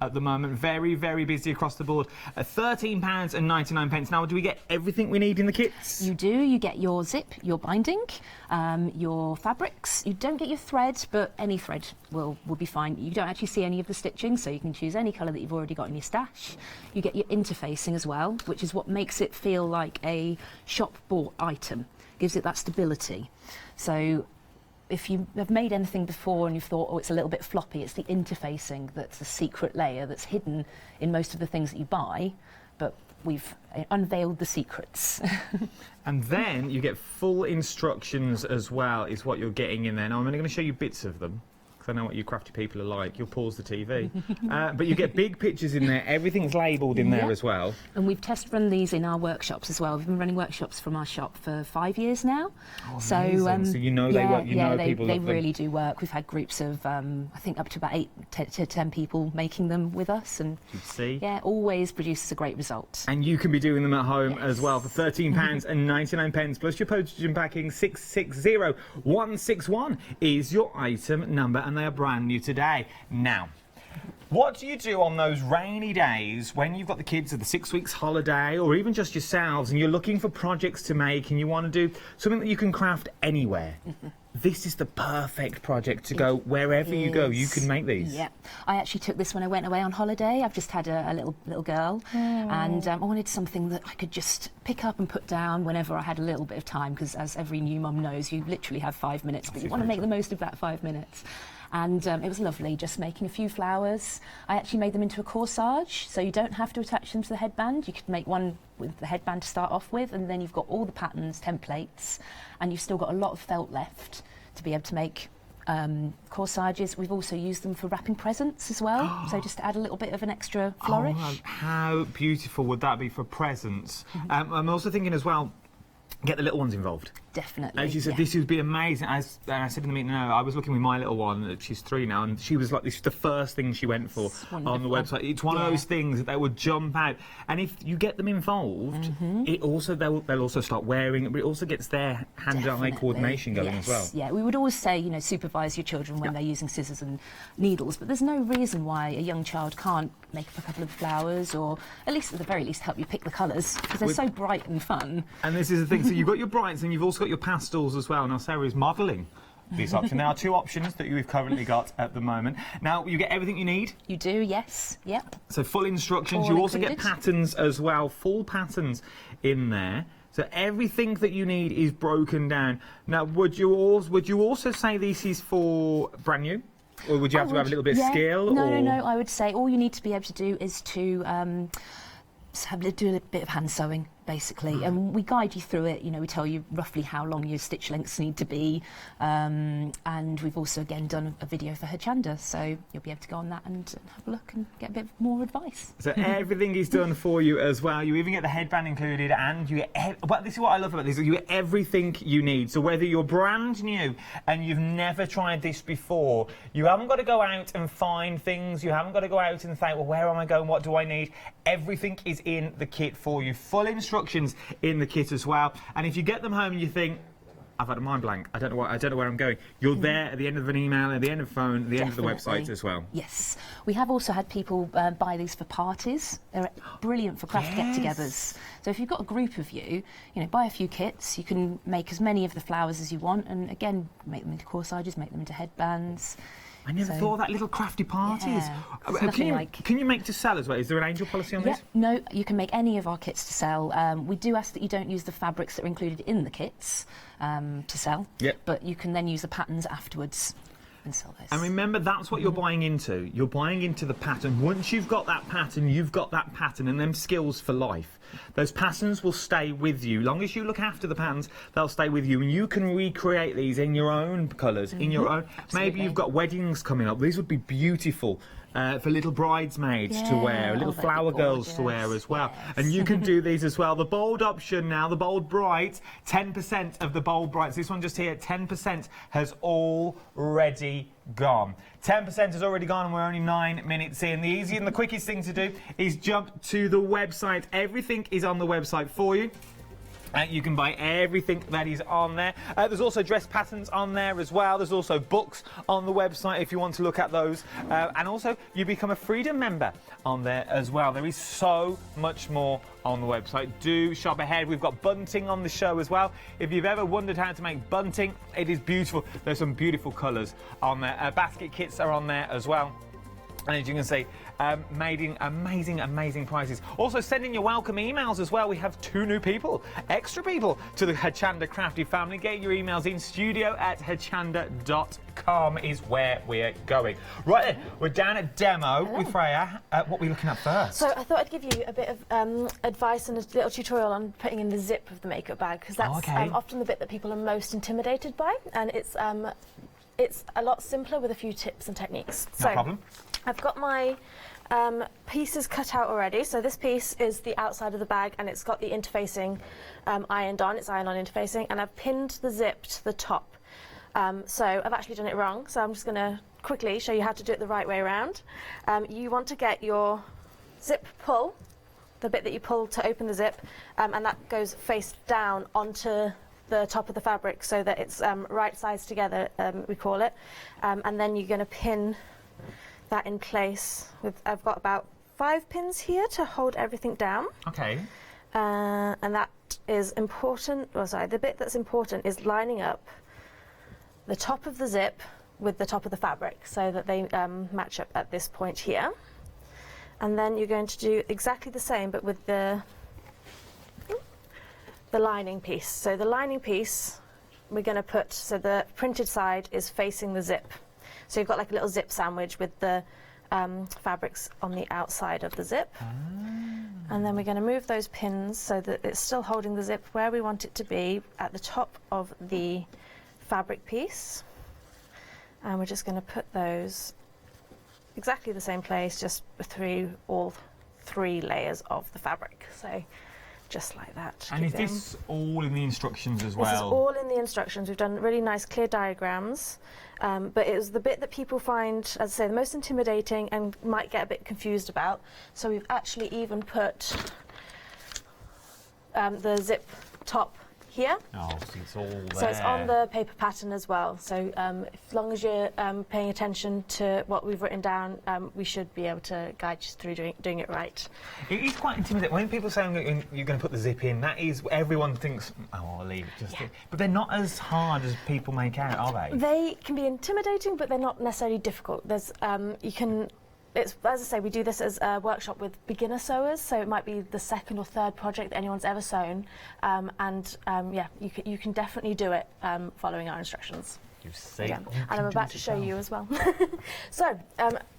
at the moment. Very, very busy across the board. £13.99. Now, do we get everything we need in the kits? You do. You get your zip, your binding, your fabrics. You don't get your thread, but any thread will be fine. You don't actually see any of the stitching, so you can choose any colour that you've already got in your stash. You get your interfacing as well, which is what makes it feel like a shop-bought item. Gives it that stability. So if you have made anything before and you've thought, oh, it's a little bit floppy, it's the interfacing that's a secret layer that's hidden in most of the things that you buy, but we've unveiled the secrets. And then you get full instructions as well, is what you're getting in there. Now, I'm only going to show you bits of them, because I know what you crafty people are like. You'll pause the TV. But you get big pictures in there. Everything's labelled in there as well. And we've test run these in our workshops as well. We've been running workshops from our shop for 5 years now. Oh, so you know they work, people they love them. really do work. We've had groups of, I think, up to about 8 to 10 people making them with us. And you see? Yeah, always produces a great result. And you can be doing them at home as well for £13.99 plus your postage and packing. 660161 is your item number, and they are brand new today. Now, what do you do on those rainy days when you've got the kids at the 6 weeks holiday, or even just yourselves, and you're looking for projects to make and you want to do something that you can craft anywhere? This is the perfect project to go wherever you go. You can make these. Yeah, I actually took this when I went away on holiday. I've just had a little girl, and I wanted something that I could just pick up and put down whenever I had a little bit of time, because as every new mum knows, you literally have 5 minutes, but you want to make the most of that 5 minutes. And it was lovely, just making a few flowers. I actually made them into a corsage, so you don't have to attach them to the headband. You could make one with the headband to start off with, and then you've got all the patterns, templates, and you've still got a lot of felt left to be able to make corsages. We've also used them for wrapping presents as well, so just to add a little bit of an extra flourish. Oh, how beautiful would that be for presents? I'm also thinking as well, get the little ones involved. Definitely. As you said, this would be amazing. As I said in the meeting, I was looking with my little one, she's 3 now, and she was like, this is the first thing she went for on the website. It's one of those things that would jump out. And if you get them involved, it also they'll also start wearing it, but it also gets their hand-eye coordination going as well. Yeah, we would always say, you know, supervise your children when they're using scissors and needles, but there's no reason why a young child can't make up a couple of flowers, or at least at the very least help you pick the colours, because they're so bright and fun. And this is the thing, so you've got your brights and you've also got your pastels as well. Now Sarah is modelling this option. There are 2 options that you've currently got at the moment. Now, you get everything you need? You do, yes. Yep. So full instructions. All you also included. get patterns as well, full patterns in there. So everything that you need is broken down. Now, would you also say this is for brand new? Or would you have to have a little bit of skill? No. I would say all you need to be able to do is to do a bit of hand sewing, basically, and we guide you through it. You know, we tell you roughly how long your stitch lengths need to be, and we've also again done a video for Hochanda, so you'll be able to go on that and have a look and get a bit more advice. So everything is done for you as well. You even get the headband included, and you get well, this is what I love about this, you get everything you need. So whether you're brand new and you've never tried this before, you haven't got to go out and find things, you haven't got to go out and think, well, where am I going, what do I need? Everything is in the kit for you. Full instructions in the kit as well. And if you get them home and you think, I've had a mind blank, I don't know where I'm going, you're there at the end of an email, at the end of the phone, at the end of the website as well. Yes. We have also had people buy these for parties. They're brilliant for craft get-togethers. So if you've got a group of you, you know, buy a few kits. You can make as many of the flowers as you want, and again, make them into corsages, make them into headbands. I never thought of that, little crafty parties. Yeah, can you make to sell as well? Is there an angel policy on this? No, you can make any of our kits to sell. We do ask that you don't use the fabrics that are included in the kits to sell, but you can then use the patterns afterwards and sell this. And remember, that's what you're buying into. You're buying into the pattern. Once you've got that pattern, you've got that pattern and them skills for life. Those patterns will stay with you. Long as you look after the patterns, they'll stay with you, and you can recreate these in your own colours, in your own. Absolutely. Maybe you've got weddings coming up. These would be beautiful for little bridesmaids to wear, little flower girls to wear as well. And you can do these as well. The bold option now, the bold bright, 10% of the bold brights. This one just here, 10% has already gone. 10% has already gone, and we're only 9 minutes in. The easy and the quickest thing to do is jump to the website. Everything is on the website for you. You can buy everything that is on there. There's also dress patterns on there as well. There's also books on the website if you want to look at those. And also, you become a Freedom member on there as well. There is so much more on the website. Do shop ahead. We've got bunting on the show as well. If you've ever wondered how to make bunting, it is beautiful. There's some beautiful colours on there. Basket kits are on there as well. And as you can see, amazing prices. Also, send in your welcome emails as well. We have 2 new people, extra people to the Hochanda Crafty family. Get your emails in. studio@hochanda.com is where we're going. Right then, we're down at demo with Freya. What are we looking at first? So I thought I'd give you a bit of advice and a little tutorial on putting in the zip of the makeup bag, because that's often the bit that people are most intimidated by, and it's a lot simpler with a few tips and techniques. No problem. I've got my pieces cut out already. So this piece is the outside of the bag, and it's got the interfacing ironed on. It's iron-on interfacing, and I've pinned the zip to the top. So I've actually done it wrong, so I'm just going to quickly show you how to do it the right way around. You want to get your zip pull, the bit that you pull to open the zip, and that goes face down onto the top of the fabric so that it's right sides together, we call it. And then you're going to pin that in place. I've got about 5 pins here to hold everything down. Okay. And that is important. Well, sorry, the bit that's important is lining up the top of the zip with the top of the fabric so that they match up at this point here. And then you're going to do exactly the same, but with the lining piece. So the lining piece, we're going to put, so the printed side is facing the zip. So you've got like a little zip sandwich with the fabrics on the outside of the zip. And then we're going to move those pins so that it's still holding the zip where we want it to be at the top of the fabric piece. And we're just going to put those exactly the same place, just through all 3 layers of the fabric. So just like that. And is this all in the instructions as well? This is all in the instructions. We've done really nice clear diagrams, but it was the bit that people find, as I say, the most intimidating and might get a bit confused about. So we've actually even put the zip top here. Oh, so it's all there. So it's on the paper pattern as well. So as long as you're paying attention to what we've written down, we should be able to guide you through doing it right. It is quite intimidating. When people say you're going to put the zip in, that is, everyone thinks, oh, I'll leave it. But they're not as hard as people make out, are they? They can be intimidating, but they're not necessarily difficult. There's, as I say, we do this as a workshop with beginner sewers, so it might be the 2nd or 3rd project that anyone's ever sewn, you can definitely do it following our instructions. You see. Yeah. And I'm about to show you as well. So,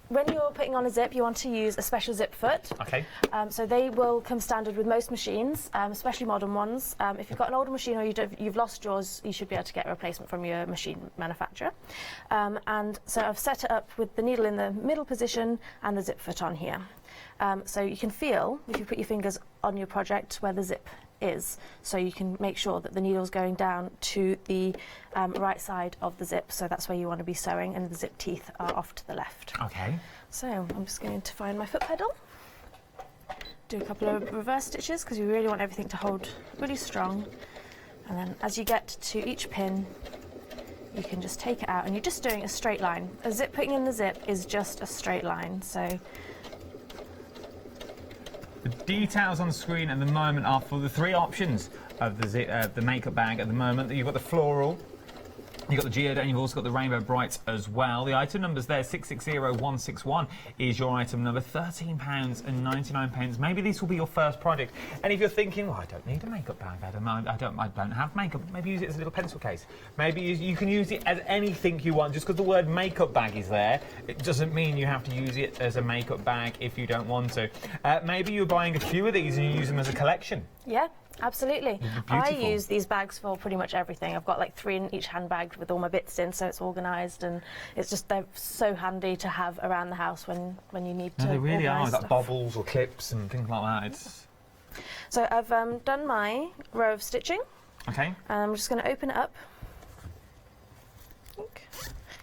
when you're putting on a zip, you want to use a special zip foot. Okay. So they will come standard with most machines, especially modern ones. If you've got an older machine or you've lost yours, you should be able to get a replacement from your machine manufacturer. And so I've set it up with the needle in the middle position and the zip foot on here. So you can feel, if you put your fingers on your project, where the zip is, so you can make sure that the needle's going down to the right side of the zip, so that's where you want to be sewing, and the zip teeth are off to the left. Okay. So I'm just going to find my foot pedal, do a couple of reverse stitches because you really want everything to hold really strong, and then as you get to each pin you can just take it out and you're just doing a straight line. A zip putting in the zip is just a straight line, so the details on the screen at the moment are for the 3 options of the makeup bag at the moment. You've got the floral, you've got the geode, and you've also got the rainbow brights as well. The item numbers there, 660161 is your item number, £13.99. Maybe this will be your first project. And if you're thinking, well, I don't need a makeup bag, Adam, I don't have makeup, maybe use it as a little pencil case. Maybe you can use it as anything you want. Just because the word makeup bag is there, it doesn't mean you have to use it as a makeup bag if you don't want to. Maybe you're buying a few of these and you use them as a collection. yeah. Absolutely. I use these bags for pretty much everything. I've got like 3 in each handbag with all my bits in, so it's organised, and it's just, they're so handy to have around the house when you need to. They really are, organise like stuff. bobbles or clips and things like that. It's... So I've done my row of stitching. Okay. And I'm just going to open it up,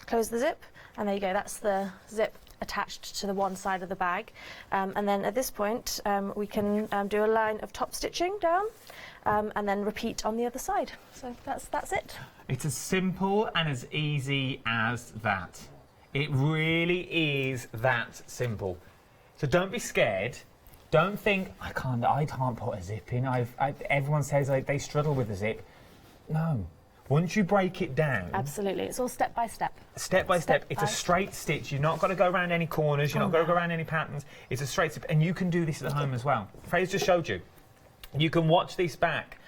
close the zip, and there you go, that's the zip attached to the one side of the bag. And then at this point, we can do a line of top stitching down and then repeat on the other side. So that's it. It's as simple and as easy as that. It really is that simple. So don't be scared. Don't think, I can't put a zip in. Everyone says they struggle with a zip. No. Once you break it down... Absolutely. It's all step by step. Step by step. It's a straight stitch. You've not got to go around any corners. You've not got to go around any patterns. It's a straight step. And you can do this at home as well. Fraser just showed you. You can watch this back.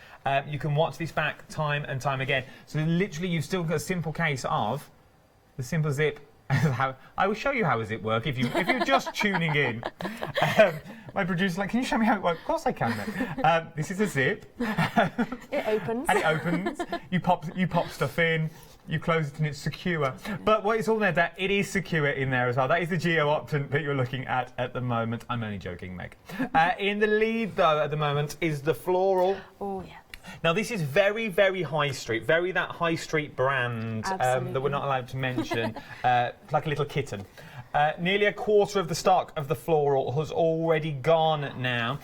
You can watch this back time and time again. So literally you've still got a simple case of the simple zip. I will show you how a zip works if you're just tuning in. My producer's like, can you show me how it works? Of course I can. Then. This is a zip. It opens. And it opens. You pop stuff in. You close it and it's secure. But what it's all there, that it is secure in there as well. That is the geo option that you're looking at the moment. I'm only joking, Meg. In the lead though at the moment is the floral. Oh yeah. Now this is very, very high street, very that high street brand that we're not allowed to mention, like a little kitten. Nearly a quarter of the stock of the floral has already gone now.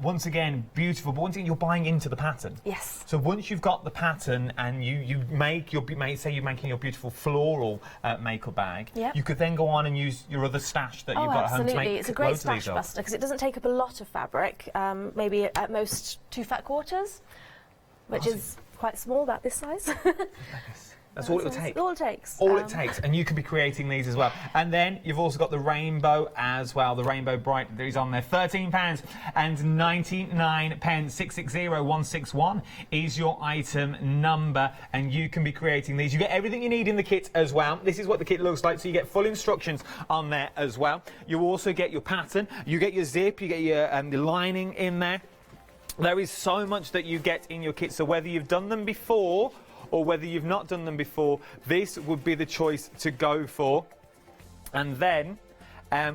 Once again, beautiful, but once again, you're buying into the pattern. Yes. So once you've got the pattern and you make your, say you're making your beautiful floral makeup bag, yep. you could then go on and use your other stash that you've got at home to make. It's a great stash buster because it doesn't take up a lot of fabric, maybe at most 2 fat quarters. Which is quite small, about this size. That's all it will take. All it takes. All it takes, and you can be creating these as well. And then you've also got the rainbow as well, the rainbow bright that is on there. £13 and 99 pence. 660161 is your item number, and you can be creating these. You get everything you need in the kit as well. This is what the kit looks like, so you get full instructions on there as well. You also get your pattern, you get your zip, you get your the lining in there. There is so much that you get in your kit, so whether you've done them before or whether you've not done them before, this would be the choice to go for. And then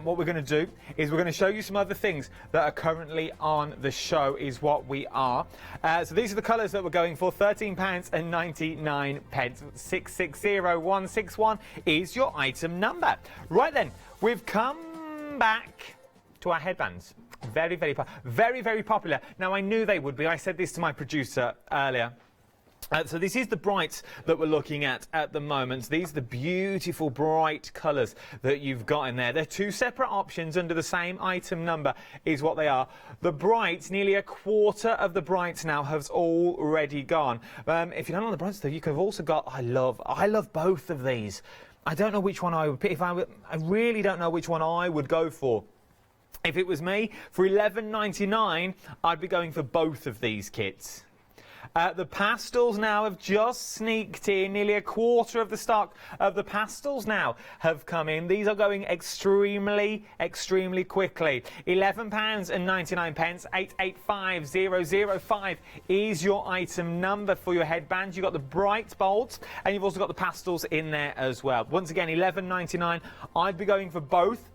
what we're going to do is we're going to show you some other things that are currently on the show is what we are. So these are the colours that we're going for. £13 and 99 pence. 660161 is your item number. Right then, we've come back to our headbands. Very, very popular. Now, I knew they would be. I said this to my producer earlier. So this is the brights that we're looking at the moment. These are the beautiful bright colours that you've got in there. They're 2 separate options under the same item number is what they are. The brights, nearly a quarter of the brights now has already gone. If you don't know the brights though, you could have also got, I love both of these. I don't know which one I would pick. I really don't know which one I would go for. If it was me, for $11.99, I'd be going for both of these kits. The pastels now have just sneaked in. Nearly a quarter of the stock of the pastels now have come in. These are going extremely quickly. £11 and 99 pence. 885005 is your item number for your headband. You've got the bright bolts and you've also got the pastels in there as well. Once again, $11.99. I'd be going for both.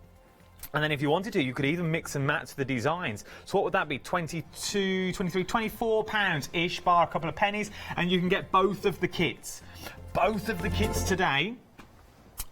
And then if you wanted to, you could even mix and match the designs. So what would that be? 22, 23, £24-ish, bar a couple of pennies, and you can get both of the kits. Both of the kits today.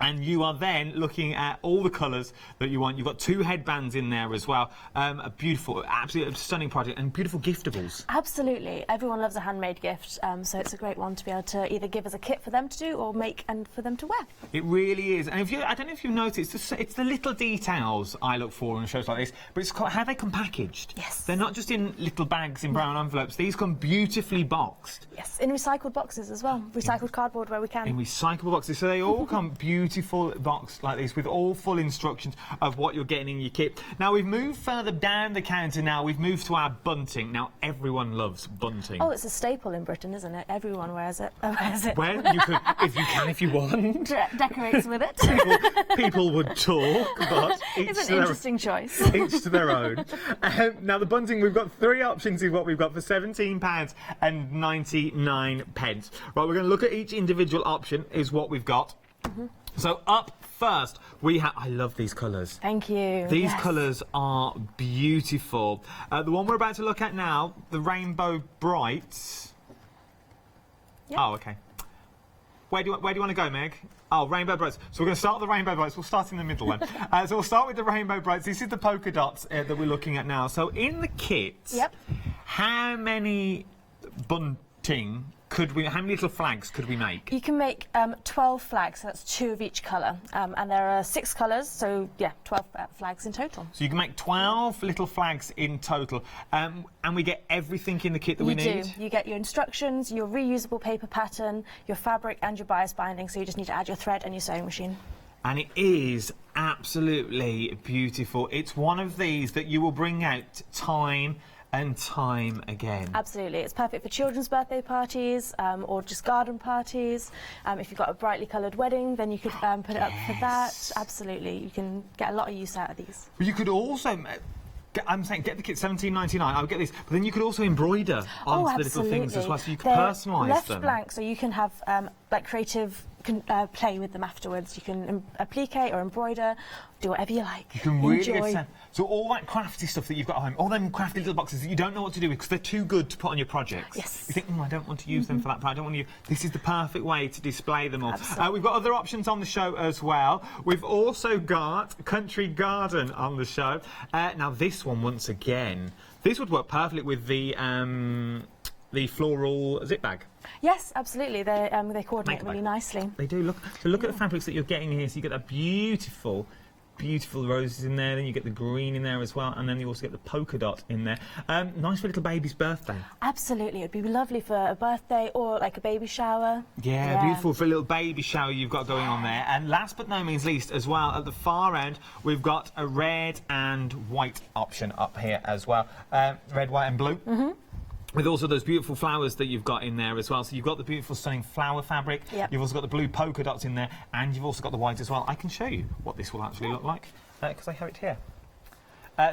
And you are then looking at all the colours that you want. You've got 2 headbands in there as well. A beautiful, absolutely stunning project, and beautiful giftables. Absolutely. Everyone loves a handmade gift, so it's a great one to be able to either give as a kit for them to do or make and for them to wear. It really is. And if I don't know if you've noticed, it's the little details I look for in shows like this, but it's how they come packaged. Yes. They're not just in little bags in brown envelopes. These come beautifully boxed. Yes, in recycled boxes as well. Recycled cardboard where we can. In recyclable boxes. So they all come beautiful box like this with all full instructions of what you're getting in your kit. Now we've moved further down the counter now. We've moved to our bunting. Now everyone loves bunting. Oh, it's a staple in Britain, isn't it? Everyone wears it. Well, you could, if you want. Decorates with it. People would talk, but it's an interesting choice. Each to their own. Now the bunting, we've got 3 options is what we've got for £17 and 99 pence. Right, we're going to look at each individual option is what we've got. So up first, we have... I love these colours. Thank you. These colours are beautiful. The one we're about to look at now, the Rainbow Brights... Yep. Oh, OK. where do you want to go, Meg? Oh, rainbow brights. So we're going to start with the rainbow brights. We'll start in the middle then. So we'll start with the rainbow brights. This is the polka dots that we're looking at now. So in the kit, how many bunting how many little flags could we make? You can make 12 flags, so that's 2 of each colour. And there are 6 colours, so yeah, 12 flags in total. So you can make 12 little flags in total. And we get everything in the kit that we need? You do. You get your instructions, your reusable paper pattern, your fabric and your bias binding, so you just need to add your thread and your sewing machine. And it is absolutely beautiful. It's one of these that you will bring out time and time again. Absolutely. It's perfect for children's birthday parties or just garden parties. If you've got a brightly coloured wedding, then you could put it up for that. Absolutely. You can get a lot of use out of these. But you could also... I'm saying get the kit $17.99. I'll get this, but then you could also embroider onto the little things as well, so you can personalise left them. Blank, so you can have like creative play with them afterwards. You can applique or embroider, do whatever you like. You can really enjoy. get so all that crafty stuff that you've got at home, all them crafty little boxes that you don't know what to do with because they're too good to put on your projects. Yes. You think, I don't want to use them for that, but I don't want to use... This is the perfect way to display them all. We've got other options on the show as well. We've also got Country Garden on the show. Now this one, once again, this would work perfectly with the floral zip bag. Yes, absolutely. They coordinate really nicely. They do. Look at the fabrics that you're getting here. So you get that beautiful roses in there, then you get the green in there as well, and then you also get the polka dot in there. Nice for a little baby's birthday. Absolutely. It'd be lovely for a birthday or like a baby shower. Yeah, beautiful for a little baby shower you've got going on there. And last but no means least as well, at the far end, we've got a red and white option up here as well. Red, white and blue. With also those beautiful flowers that you've got in there as well. So you've got the beautiful stunning flower fabric, you've also got the blue polka dots in there, and you've also got the white as well. I can show you what this will actually look like, because I have it here.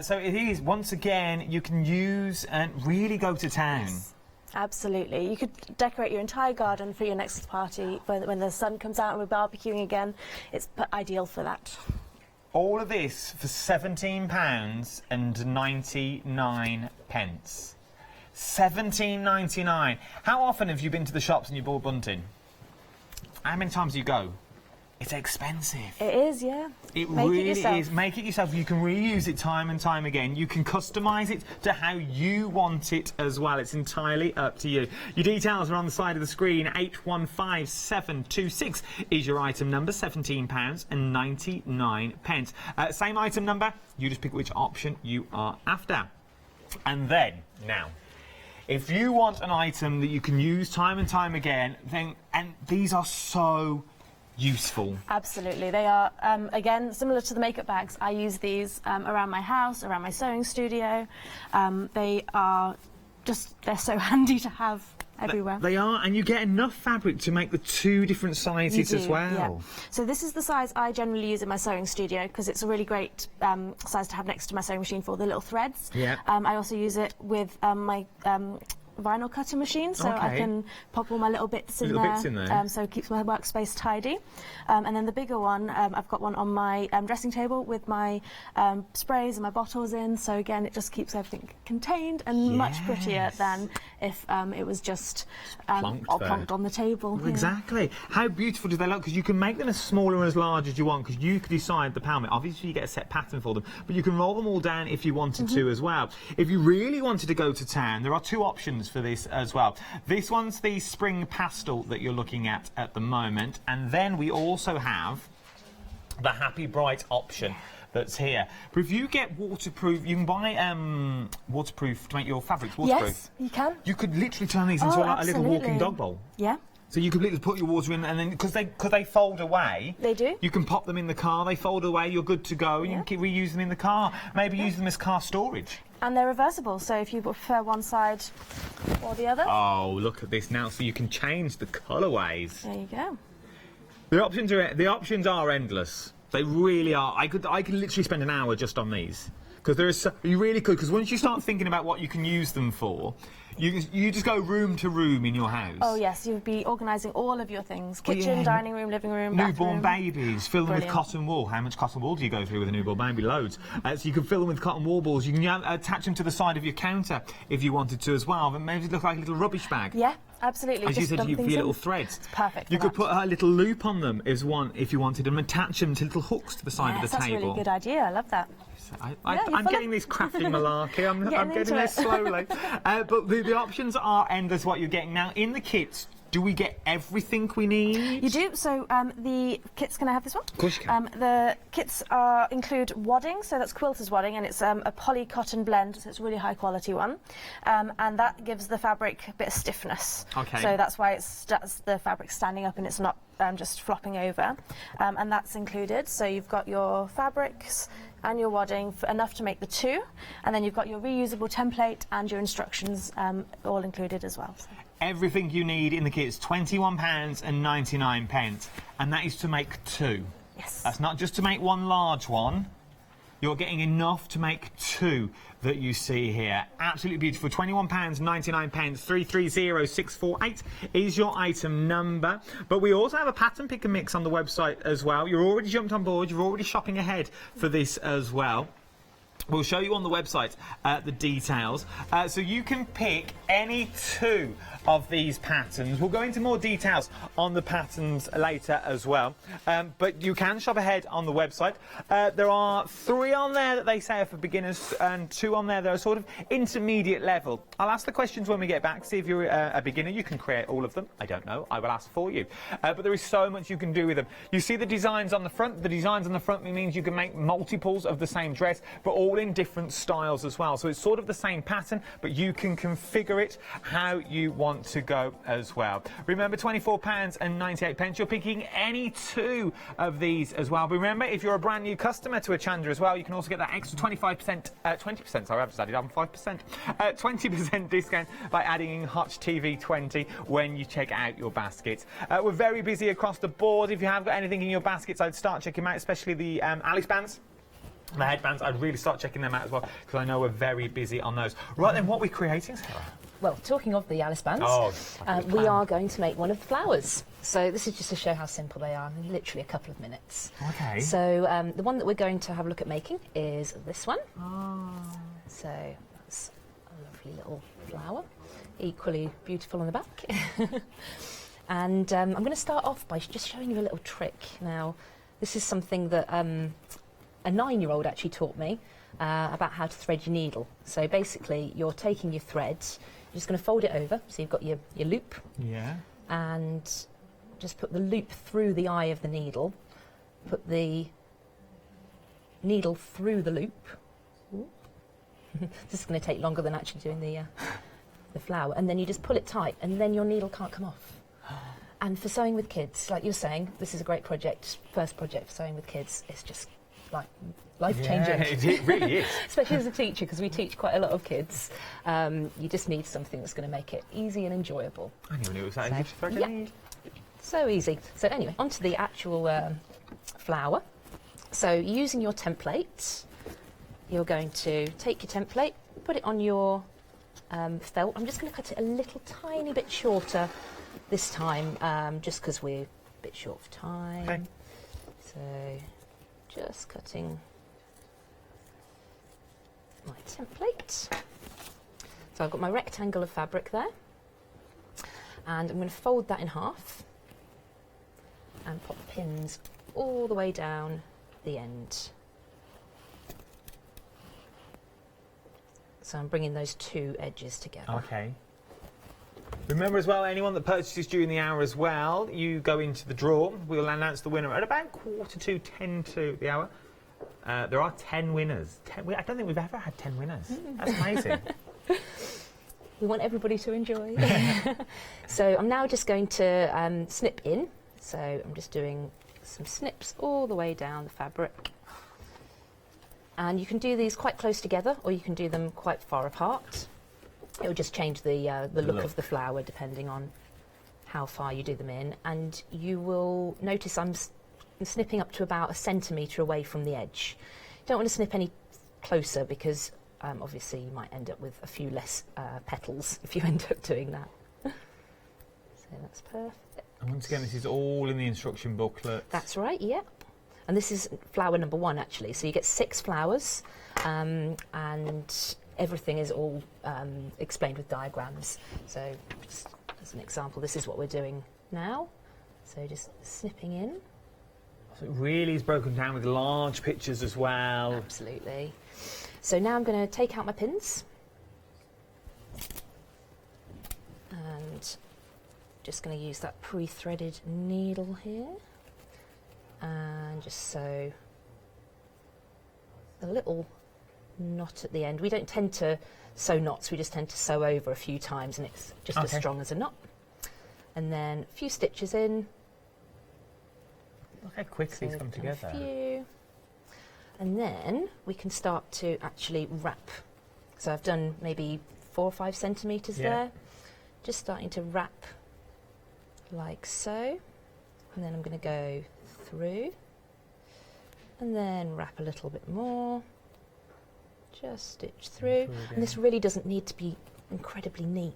So it is, once again, you can use and really go to town. Yes. Absolutely. You could decorate your entire garden for your next party when the sun comes out and we're barbecuing again. It's ideal for that. All of this for £17.99. £17.99. How often have you been to the shops and you bought bunting? How many times do you go? It's expensive. It is, yeah. It really is. Make it yourself. You can reuse it time and time again. You can customise it to how you want it as well. It's entirely up to you. Your details are on the side of the screen. 815726 is your item number, £17.99. Same item number. You just pick which option you are after. And then, now, if you want an item that you can use time and time again, then, and these are so useful. Absolutely. They are, again, similar to the makeup bags. I use these around my house, around my sewing studio. They are just, they're so handy to have everywhere. They are, and you get enough fabric to make the 2 different sizes as well. Yeah. So this is the size I generally use in my sewing studio because it's a really great size to have next to my sewing machine for all the little threads. Yeah. I also use it with my vinyl cutting machine, so I can pop all my little bits in there. So it keeps my workspace tidy. And then the bigger one, I've got one on my dressing table with my sprays and my bottles in, so again it just keeps everything contained and much prettier than if it was just plonked on the table. Exactly. How beautiful do they look? Because you can make them as small or as large as you want, because you can decide the palmet. Obviously you get a set pattern for them, but you can roll them all down if you wanted to as well. If you really wanted to go to town, there are 2 options for this as well. This one's the spring pastel that you're looking at the moment, and then we also have the Happy Bright option that's here. But if you get waterproof, you can buy waterproof to make your fabrics waterproof. Yes, you can. You could literally turn these into a little walking dog bowl. Yeah. So you could literally put your water in, and then because they fold away. They do. You can pop them in the car. They fold away. You're good to go. And you can keep reuse them in the car. Maybe use them as car storage. And they're reversible, so if you prefer one side or the other. Oh, look at this now. So you can change the colourways. There you go. The options are endless. They really are. I could literally spend an hour just on these. Because you really could. Because once you start thinking about what you can use them for, you just go room to room in your house. Oh yes, you'd be organising all of your things: kitchen, dining room, living room, newborn bathroom. babies. Fill them with cotton wool. How much cotton wool do you go through with a newborn baby? Loads. So you can fill them with cotton wool balls. You can attach them to the side of your counter if you wanted to as well. But maybe look like a little rubbish bag. Yeah. absolutely. As you Just said, dump for things your in. little threads. It's perfect You for could that. put a little loop on them if you wanted them, attach them to little hooks to the side of the That's a table. really good idea. I love that. I'm you're getting this crafty malarkey. I'm getting into this it. slowly. But the options are endless what you're getting. Now, in the kits, do we get everything we need? You do. So the kits, can I have this one? Of course you can. The kits include wadding, so that's quilter's wadding, and it's a poly cotton blend, so it's a really high quality one, and that gives the fabric a bit of stiffness. Okay. So that's why the fabric standing up and it's not just flopping over, and that's included. So you've got your fabrics and your wadding enough to make the two, and then you've got your reusable template and your instructions all included as well. So. Everything you need in the kit is £21.99, and that is to make two. Yes. That's not just to make one large one. You're getting enough to make two that you see here. Absolutely beautiful. £21.99. 330648 is your item number. But we also have a pattern pick and mix on the website as well. You're already jumped on board. You're already shopping ahead for this as well. We'll show you on the website the details. So you can pick any two of these patterns. We'll go into more details on the patterns later as well. But you can shop ahead on the website. There are 3 on there that they say are for beginners and 2 on there that are sort of intermediate level. I'll ask the questions when we get back. See if you're a beginner. You can create all of them. I don't know. I will ask for you. But there is so much you can do with them. You see the designs on the front. The designs on the front means you can make multiples of the same dress, but all in different styles as well. So it's sort of the same pattern, but you can configure it how you want to go as well. Remember, £24.98. You're picking any two of these as well. But remember, if you're a brand new customer to Hochanda as well, you can also get that extra 20%, sorry, I've just added on 5%, 20% discount by adding in Hotch TV 20 when you check out your baskets. We're very busy across the board. If you have got anything in your baskets, I'd start checking them out, especially the Alice bands. The headbands, I'd really start checking them out as well, because I know we're very busy on those. Right then, what are we creating, Sarah? Well, talking of the Alice bands, we are going to make one of the flowers. So this is just to show how simple they are, in literally a couple of minutes. Okay. So the one that we're going to have a look at making is this one. So that's a lovely little flower, equally beautiful on the back. And I'm going to start off by just showing you a little trick. Now, this is something that a 9-year-old actually taught me about how to thread your needle. So basically, you're taking your threads, you're just going to fold it over, so you've got your loop, and just put the loop through the eye of the needle, put the needle through the loop. This is going to take longer than actually doing the flower, and then you just pull it tight, and then your needle can't come off. And for sewing with kids, like you're saying, this is a great project, first project for sewing with kids. It's just like life-changing. Yeah, it really is. Especially as a teacher, because we teach quite a lot of kids. You just need something that's going to make it easy and enjoyable. I never knew it was that easy to thread your needle. So easy. So anyway, onto the actual flower. So using your template, you're going to take your template, put it on your felt. I'm just going to cut it a little tiny bit shorter this time, just because we're a bit short of time. Okay. So just cutting my template. So I've got my rectangle of fabric there, and I'm going to fold that in half and pop pins all the way down the end. So I'm bringing those two edges together. Okay. Remember as well, anyone that purchases during the hour as well, you go into the draw. We'll announce the winner at about 10 to the hour. There are 10 winners. I don't think we've ever had 10 winners. That's amazing. We want everybody to enjoy. So I'm now just going to snip in. So I'm just doing some snips all the way down the fabric. And you can do these quite close together, or you can do them quite far apart. It will just change the look of the flower depending on how far you do them in. And you will notice I'm snipping up to about 1 centimetre away from the edge. You don't want to snip any closer, because obviously you might end up with a few less petals if you end up doing that. So that's perfect. And once again, this is all in the instruction booklet. That's right, yeah. And this is flower number 1, actually. So you get 6 flowers, and everything is all explained with diagrams. So just as an example, this is what we're doing now. So just snipping in. So it really is broken down with large pictures as well. Absolutely. So now I'm going to take out my pins. And just going to use that pre-threaded needle here. And just sew a little knot at the end. We don't tend to sew knots, we just tend to sew over a few times and it's just as strong as a knot. And then a few stitches in. Look how quickly it's come together. A few. And then we can start to actually wrap. So I've done maybe 4 or 5 centimetres there. Just starting to wrap like so. And then I'm going to go through. And then wrap a little bit more. Just stitch through. And this really doesn't need to be incredibly neat.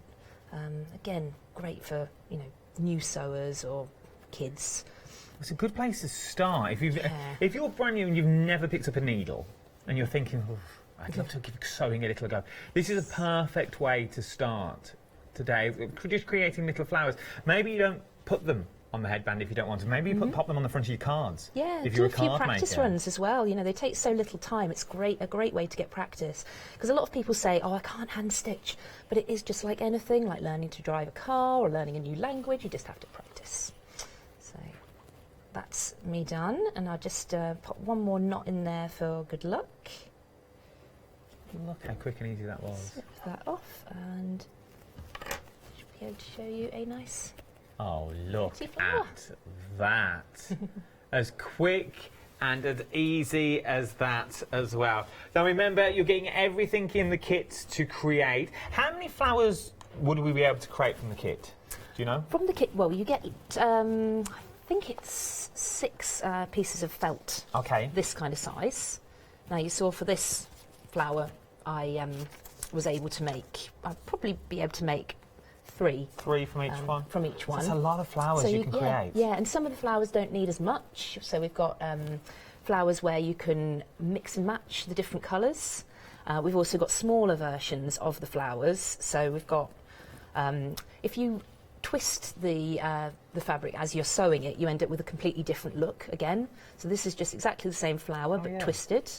Again, great for, you know, new sewers or kids. It's a good place to start. If you're brand new and you've never picked up a needle and you're thinking, oh, I'd love to give sewing a little go, this is a perfect way to start today. Just creating little flowers. Maybe you don't put them on the headband if you don't want to. Maybe you pop them on the front of your cards. Yeah, if do you're a few practice maker. runs as well. You know, they take so little time. It's a great way to get practice. Because a lot of people say, oh, I can't hand stitch. But it is just like anything, like learning to drive a car or learning a new language. You just have to practice. So that's me done. And I'll just pop one more knot in there for good luck. Look how quick and easy that was. Snip that off and should be able to show you a nice... Oh, look at that. As quick and as easy as that as well. Now remember, you're getting everything in the kit to create. How many flowers would we be able to create from the kit? Do you know? From the kit, well, you get, I think it's 6 pieces of felt. Okay. This kind of size. Now you saw for this flower, I was able to make, I'd probably be able to make 3. 3 from each one? From each one. That's a lot of flowers so you can create. Yeah, and some of the flowers don't need as much. So we've got flowers where you can mix and match the different colours. We've also got smaller versions of the flowers. So we've got, if you twist the fabric as you're sewing it, you end up with a completely different look again. So this is just exactly the same flower, but twisted.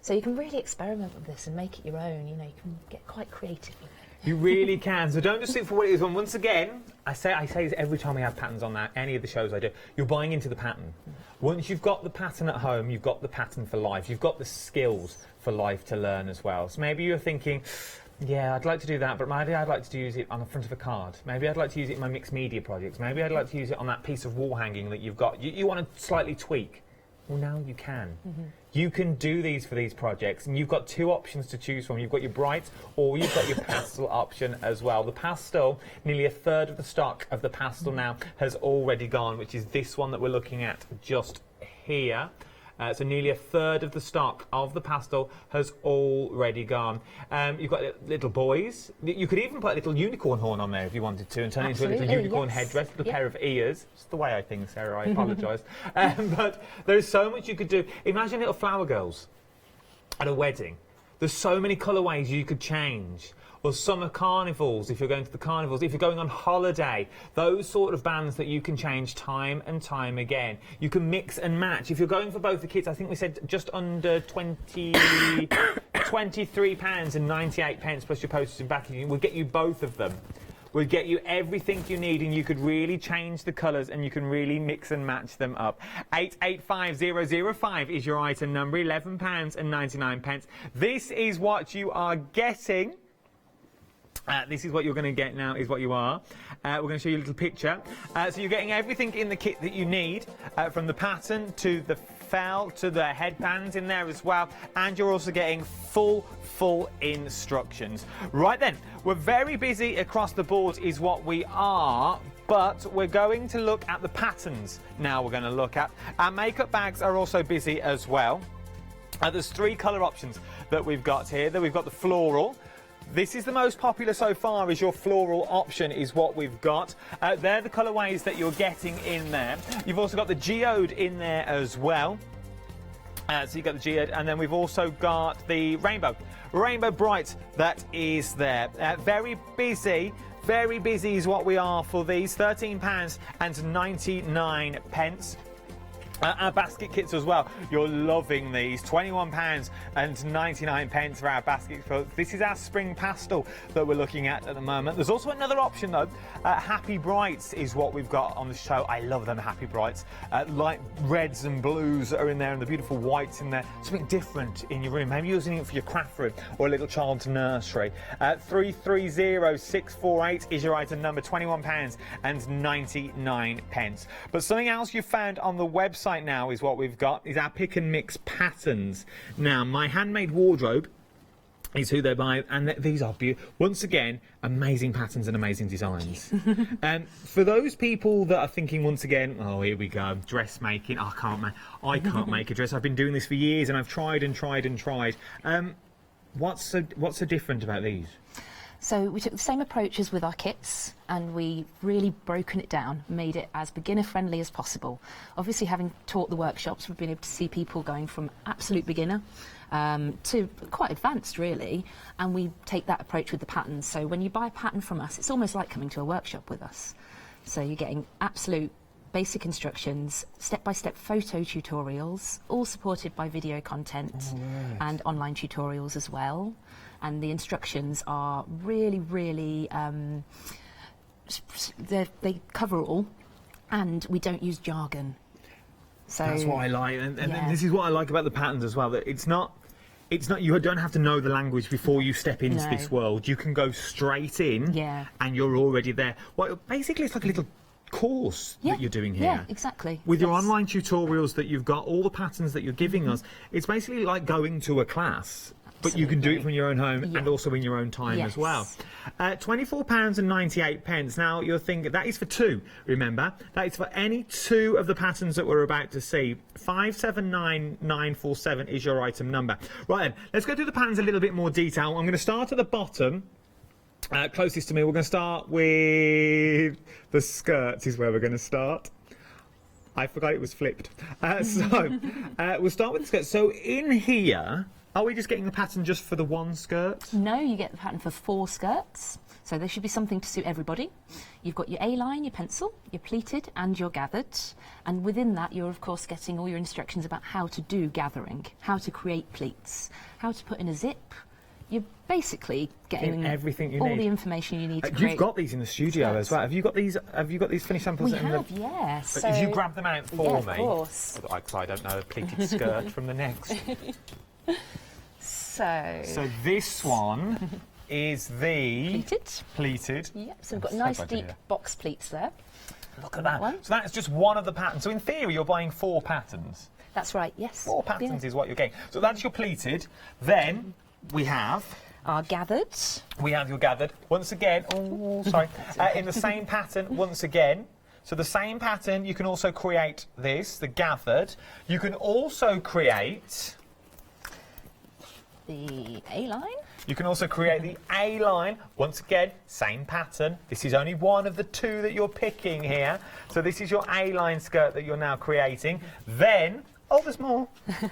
So you can really experiment with this and make it your own. You know, you can get quite creative with it. You really can. So don't just sit for what it is. And once again, I say this every time we have patterns on any of the shows I do. You're buying into the pattern. Once you've got the pattern at home, you've got the pattern for life. You've got the skills for life to learn as well. So maybe you're thinking, yeah, I'd like to do that, but maybe I'd like to use it on the front of a card. Maybe I'd like to use it in my mixed media projects. Maybe I'd like to use it on that piece of wall hanging that you've got. You want to slightly tweak. Well, now you can. You can do these for these projects, and you've got 2 options to choose from. You've got your bright or you've got your pastel option as well. The pastel, nearly a third of the stock of the pastel now has already gone, which is this one that we're looking at just here. So nearly a third of the stock of the pastel has already gone. You've got little boys. You could even put a little unicorn horn on there if you wanted to and turn it into a little unicorn headdress, a pair of ears. It's the way I think, Sarah, I apologise. But there's so much you could do. Imagine little flower girls at a wedding. There's so many colourways you could change. Or summer carnivals, if you're going to the carnivals, if you're going on holiday, those sort of bands that you can change time and time again. You can mix and match. If you're going for both the kits, I think we said just under £23.98 plus your postage and packaging. We'll get you both of them. We'll get you everything you need, and you could really change the colours and you can really mix and match them up. 885005 is your item number, £11.99. This is what you are getting. This is what you're going to get now, is what you are. We're going to show you a little picture. So you're getting everything in the kit that you need, from the pattern to the felt to the headbands in there as well. And you're also getting full instructions. Right then, we're very busy across the board is what we are. But we're going to look at the patterns now we're going to look at. Our makeup bags are also busy as well. There's 3 colour options that we've got here. We've got the floral. This is the most popular so far, is your floral option is what we've got. They're the colourways that you're getting in there. You've also got the geode in there as well. So you've got the geode, and then we've also got the rainbow. Rainbow Bright, that is there. Very busy Very busy is what we are for these. £13.99. Our basket kits as well. You're loving these. £21.99 for our basket kits. This is our spring pastel that we're looking at the moment. There's also another option though. Happy Brights is what we've got on the show. I love them, Happy Brights. Light reds and blues are in there and the beautiful whites in there. Something different in your room. Maybe you're using it for your craft room or a little child's nursery. 330648 is your item number. £21.99. But something else you found on the website now is what we've got is our pick and mix patterns. Now, My Handmade Wardrobe is who they buy, and these are beautiful. Once again, amazing patterns and amazing designs. For those people that are thinking once again, oh, here we go, dressmaking. I can't make a dress. I've been doing this for years, and I've tried and tried and tried. What's so different about these? So we took the same approach as with our kits, and we really broken it down, made it as beginner friendly as possible. Obviously, having taught the workshops, we've been able to see people going from absolute beginner to quite advanced really, and we take that approach with the patterns. So when you buy a pattern from us, it's almost like coming to a workshop with us. So you're getting absolute basic instructions, step-by-step photo tutorials, all supported by video content and online tutorials as well. And the instructions are really, really, they cover all, and we don't use jargon. So that's what I like, and this is what I like about the patterns as well. That it's not. You don't have to know the language before you step into this world. You can go straight in, and you're already there. Well, basically, it's like a little course that you're doing here. Yeah, exactly. With your online tutorials that you've got, all the patterns that you're giving us, it's basically like going to a class. But you can do it from your own home and also in your own time as well. £24.98. Now, you're thinking, that is for two, remember? That is for any two of the patterns that we're about to see. 579947 is your item number. Right then, let's go through the patterns a little bit more detail. I'm going to start at the bottom. Closest to me, we're going to start with the skirts is where we're going to start. I forgot it was flipped. We'll start with the skirts. So in here... Are we just getting the pattern just for the one skirt? No, you get the pattern for 4 skirts. So there should be something to suit everybody. You've got your A-line, your pencil, your pleated and your gathered. And within that, you're of course getting all your instructions about how to do gathering, how to create pleats, how to put in a zip. You're basically getting everything you all need. the information you need to create. You've got these in the studio as well. Have you got these? Have you got these finished samples? We have, yeah. So, if you grab them out for me, of course. Because I don't know a pleated skirt from the next. So this one is the pleated. Yep. So we've got nice deep box pleats there. Look at that. So that's just one of the patterns. So in theory, you're buying 4 patterns. That's right. Yes. 4 patterns is what you're getting. So that's your pleated. Then we have our gathered. We have your gathered. Once again, in the same pattern. Once again. So the same pattern. You can also create this, the gathered. You can also create the A-line. You can also create the A-line. Once again, same pattern. This is only one of the 2 that you're picking here. So this is your A-line skirt that you're now creating. Then, there's more. And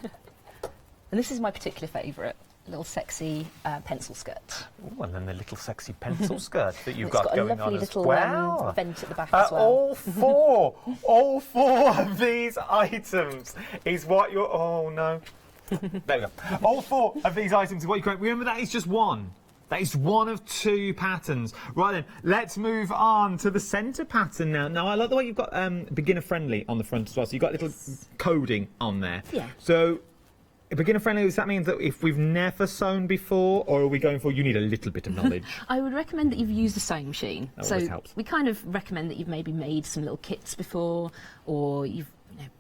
this is my particular favourite, little sexy pencil skirt. Oh, and then the little sexy pencil skirt that you've got going on as well. It's got a lovely little vent at the back as well. All four of these items is what you're... Oh, no. There we go. All 4 of these items are what you create. Remember, that is just one. That is one of 2 patterns. Right then, let's move on to the centre pattern now. Now, I like the way you've got beginner friendly on the front as well. So you've got little coding on there. Yeah. So beginner friendly, does that mean that if we've never sewn before, or are we going for you need a little bit of knowledge? I would recommend that you've used a sewing machine. That always helps. We kind of recommend that you've maybe made some little kits before, or you've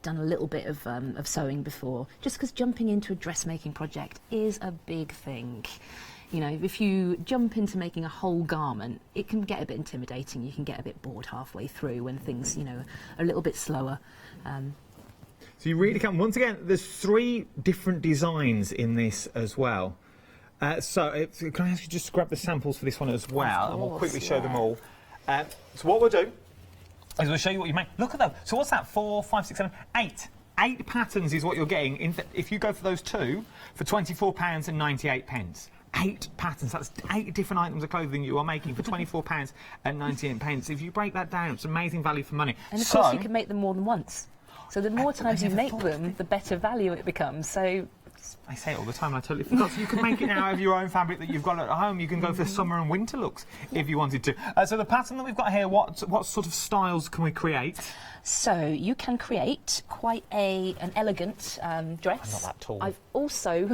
done a little bit of sewing before, just because jumping into a dressmaking project is a big thing. You know, if you jump into making a whole garment, it can get a bit intimidating. You can get a bit bored halfway through when things, are a little bit slower. So you really can. Once again, there's 3 different designs in this as well. So can I ask you just grab the samples for this one as well, and we'll quickly show them all. So what we'll do is we'll show you what you make. Look at those. So what's that? 4, 5, 6, 7, 8. 8 patterns is what you're getting if you go for those 2 for £24.98. 8 patterns. That's 8 different items of clothing you are making for £24.98. If you break that down, it's amazing value for money. And of course, you can make them more than once. So the more times you make them, the better value it becomes. So I say it all the time, and I totally forgot. So you can make it now out of your own fabric that you've got at home. You can go for summer and winter looks if you wanted to. So the pattern that we've got here, what sort of styles can we create? So you can create quite an elegant dress. I'm not that tall. I've also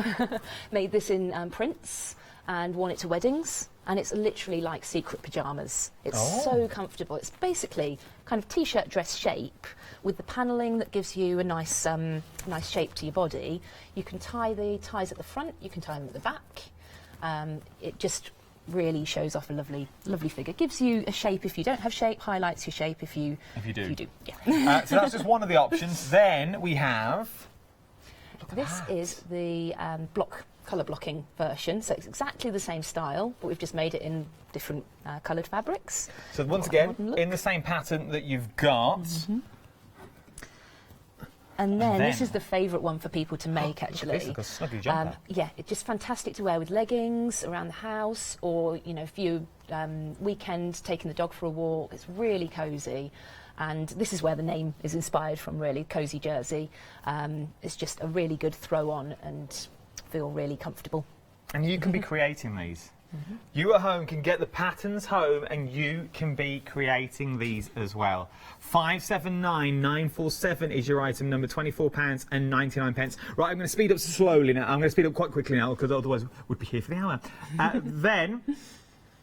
made this in prints and worn it to weddings, and it's literally like secret pyjamas. It's so comfortable. It's basically kind of t-shirt dress shape with the panelling that gives you a nice nice shape to your body. You can tie the ties at the front, you can tie them at the back. It just really shows off a lovely figure. Gives you a shape if you don't have shape, highlights your shape if you do. Yeah. So that's just one of the options. Then we have... This is the colour blocking version, so it's exactly the same style, but we've just made it in different coloured fabrics. So once again, in the same pattern that you've got. And then this is the favourite one for people to make, actually. It's like a snuggy jumper. Yeah, it's just fantastic to wear with leggings around the house, or if you weekend taking the dog for a walk. It's really cosy, and this is where the name is inspired from. Really, cozy jersey. It's just a really good throw on and feel really comfortable. And you can be creating these. You at home can get the patterns home, and you can be creating these as well. 579947 is your item number, £24.99. Right, I'm going to speed up slowly now. I'm going to speed up quite quickly now, because otherwise we'd be here for the hour. Then,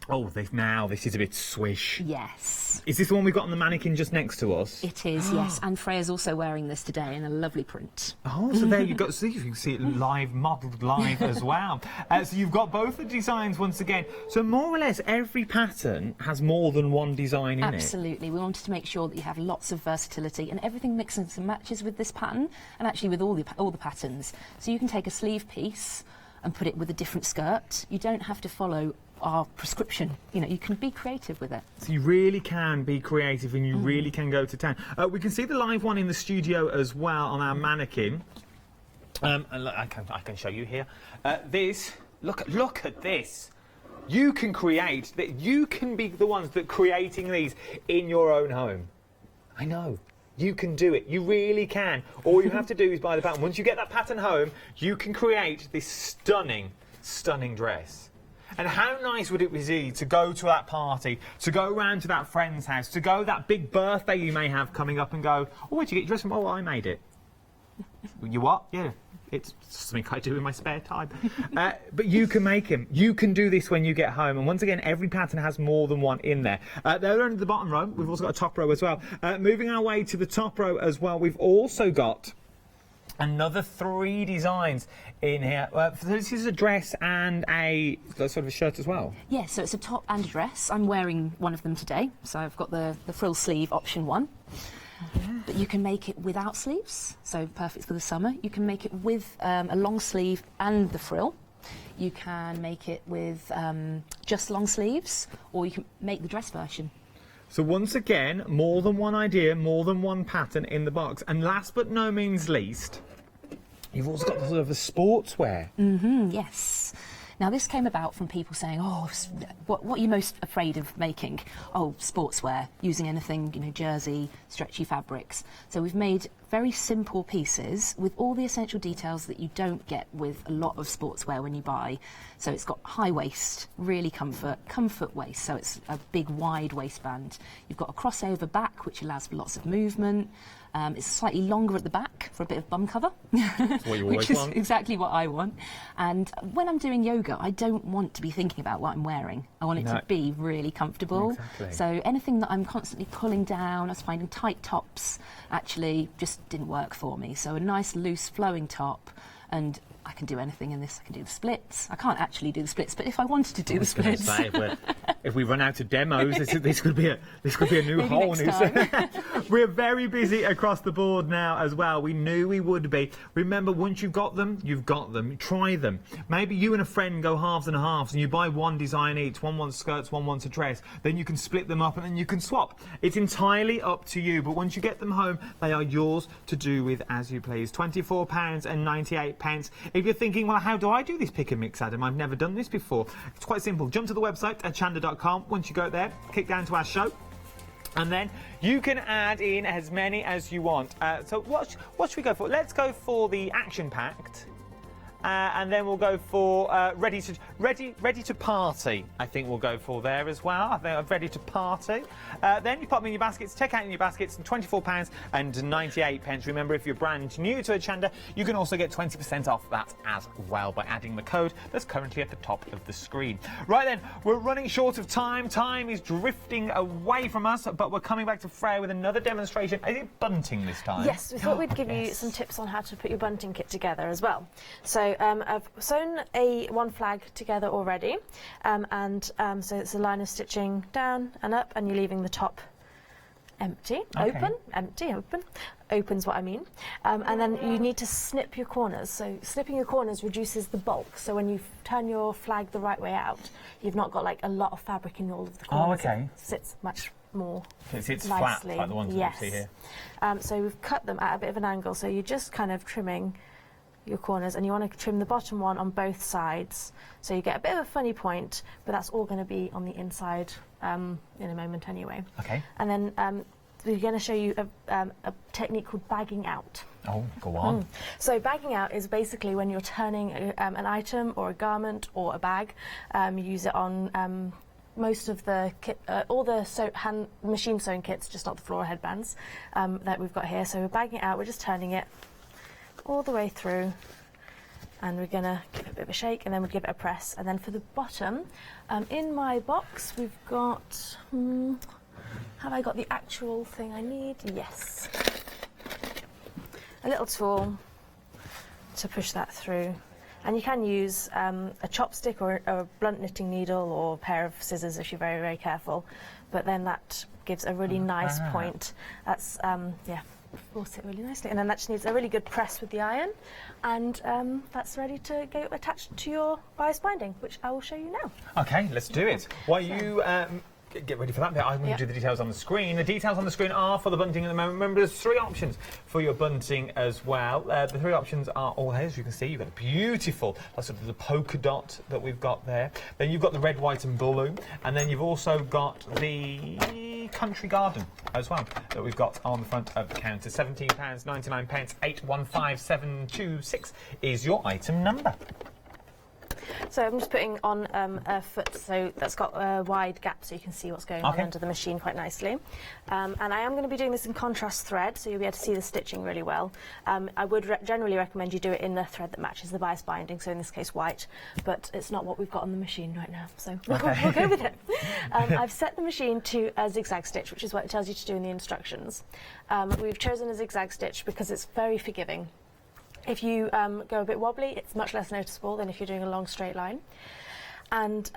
this is a bit swish. Yes. Is this the one we've got on the mannequin just next to us? It is, yes. And Freya's also wearing this today in a lovely print. Oh, so there you go. See, you can see it live, modelled live as well. So you've got both the designs once again. So more or less every pattern has more than one design in it. Absolutely. We wanted to make sure that you have lots of versatility, and everything mixes and matches with this pattern, and actually with all the patterns. So you can take a sleeve piece and put it with a different skirt. You don't have to follow our prescription. You can be creative with it. So you really can be creative, and you really can go to town. We can see the live one in the studio as well on our mannequin. And look, I can show you here. Look at this. You can create that. You can be the ones that creating these in your own home. I know. You can do it. You really can. All you have to do is buy the pattern. Once you get that pattern home, you can create this stunning, stunning dress. And how nice would it be to go to that party, to go round to that friend's house, to go that big birthday you may have coming up and go, oh, where'd you get your dress from? Oh, I made it. You what? Yeah. It's something I do in my spare time. But you can make them. You can do this when you get home. And once again, every pattern has more than one in there. They're only the bottom row. We've also got a top row as well. Moving our way to the top row as well, we've also got another 3 designs in here. This is a dress and a sort of a shirt as well. Yeah, so it's a top and a dress. I'm wearing one of them today. So I've got the frill sleeve option 1. But you can make it without sleeves, so perfect for the summer. You can make it with a long sleeve and the frill. You can make it with just long sleeves, or you can make the dress version. So once again, more than one idea, more than one pattern in the box. And last but no means least, you've also got the sort of a sportswear. Yes. Now, this came about from people saying, oh, what are you most afraid of making? Oh, sportswear, using anything, jersey, stretchy fabrics. So we've made very simple pieces with all the essential details that you don't get with a lot of sportswear when you buy. So it's got high waist, really comfort waist, so it's a big wide waistband. You've got a crossover back, which allows for lots of movement. It's slightly longer at the back for a bit of bum cover, That's what you always which is want. exactly what I want. And when I'm doing yoga, I don't want to be thinking about what I'm wearing. I want it to be really comfortable. Exactly. So anything that I'm constantly pulling down, I was finding tight tops actually just didn't work for me. So a nice loose flowing top, and I can do anything in this. I can do the splits. I can't actually do the splits, but if I wanted to do the splits, if we run out of demos, this could be a new Maybe whole next new. time. We're very busy across the board now as well. We knew we would be. Remember, once you've got them, you've got them. Try them. Maybe you and a friend go halves and halves, and you buy one design each. One wants skirts, one wants a dress. Then you can split them up, and then you can swap. It's entirely up to you. But once you get them home, they are yours to do with as you please. £24.98. If you're thinking, well, how do I do this pick and mix, Adam? I've never done this before. It's quite simple. Jump to the website at hochanda.com. Once you go there, click down to our show. And then you can add in as many as you want. So what should we go for? Let's go for the action-packed. And then we'll go for ready to party. I think we'll go for there as well. I think I'm ready to party. Then you pop them in your baskets. Check out in your baskets. £24.98. Remember, if you're brand new to Hochanda, you can also get 20% off that as well by adding the code that's currently at the top of the screen. Right then, we're running short of time. Time is drifting away from us, but we're coming back to Freya with another demonstration. Is it bunting this time? Yes, we thought we'd give you some tips on how to put your bunting kit together as well. So I've sewn one flag together already, so it's a line of stitching down and up, and you're leaving the top empty, open. Open's what I mean. And then you need to snip your corners. So snipping your corners reduces the bulk. So when you turn your flag the right way out, you've not got like a lot of fabric in all of the corners. Oh, okay. It sits much more It sits nicely. flat, like the ones that you see here. So we've cut them at a bit of an angle. So you're just kind of trimming your corners, and you want to trim the bottom one on both sides, so you get a bit of a funny point, but that's all going to be on the inside in a moment anyway. Okay. And then we're going to show you a technique called bagging out. Oh, go on. So bagging out is basically when you're turning an item or a garment or a bag. You use it on most of the kit, all the hand machine sewn kits, just not the floral headbands that we've got here. So we're bagging it out, we're just turning it all the way through, and we're going to give it a bit of a shake, and then we'll give it a press. And then for the bottom, in my box we've got, have I got the actual thing I need? Yes. A little tool to push that through, and you can use a chopstick or a blunt knitting needle or a pair of scissors if you're very, very careful, but then that gives a really nice point. That's will sit really nicely, and then that just needs a really good press with the iron, and that's ready to go attached to your bias binding, which I will show you now. Okay, let's do it. While you get ready for that bit, I'm going to do the details on the screen. The details on the screen are for the bunting at the moment. Remember, there's 3 options for your bunting as well. The 3 options are all here, as you can see. You've got a beautiful, that's sort of the polka dot that we've got there. Then you've got the red, white and blue, and then you've also got the country garden as well that we've got on the front of the counter. £17.99, 815726 is your item number. So I'm just putting on a foot, so that's got a wide gap so you can see what's going on under the machine quite nicely. And I am going to be doing this in contrast thread, so you'll be able to see the stitching really well. I would generally recommend you do it in the thread that matches the bias binding, so in this case white, but it's not what we've got on the machine right now, so we'll go with it. I've set the machine to a zigzag stitch, which is what it tells you to do in the instructions. We've chosen a zigzag stitch because it's very forgiving. If you go a bit wobbly, it's much less noticeable than if you're doing a long straight line. And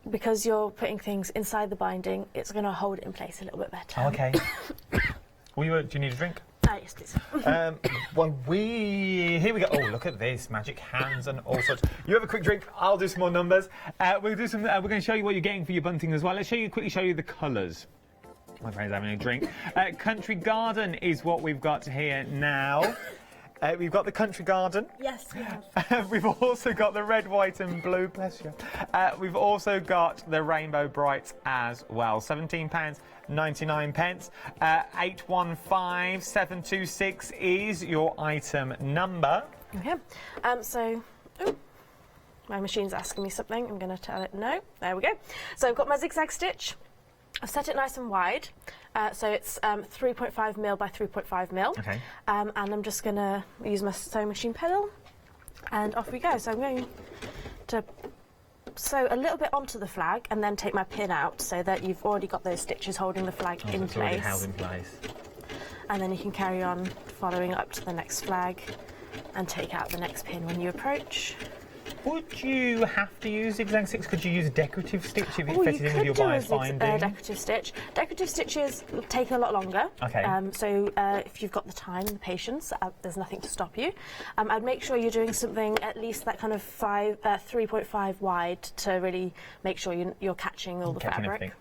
because you're putting things inside the binding, it's going to hold it in place a little bit better. Okay. Do you need a drink? Yes, please. Well, here we go. Oh, look at this, magic hands and all sorts. You have a quick drink. I'll do some more numbers. We'll do some. We're going to show you what you're getting for your bunting as well. Let's quickly show you the colours. My friend's having a drink. Country Garden is what we've got here now. We've got the country garden. Yes, we have. We've also got the red, white and blue, bless you. We've also got the rainbow bright as well. £17.99. 815726 is your item number. Okay. My machine's asking me something. I'm going to tell it no. There we go. So I've got my zigzag stitch. I've set it nice and wide, so it's 3.5 mil by 3.5 mil. Okay. And I'm just going to use my sewing machine pedal, and off we go. So I'm going to sew a little bit onto the flag and then take my pin out so that you've already got those stitches holding the flag in it's already place. held in place. And then you can carry on following up to the next flag and take out the next pin when you approach. Would you have to use zigzag stitch? Could you use a decorative stitch if it fitted in with your bias binding? Decorative stitch. Decorative stitches take a lot longer. Okay. So if you've got the time and the patience, there's nothing to stop you. I'd make sure you're doing something at least that kind of 3.5 wide to really make sure you're catching all the fabric.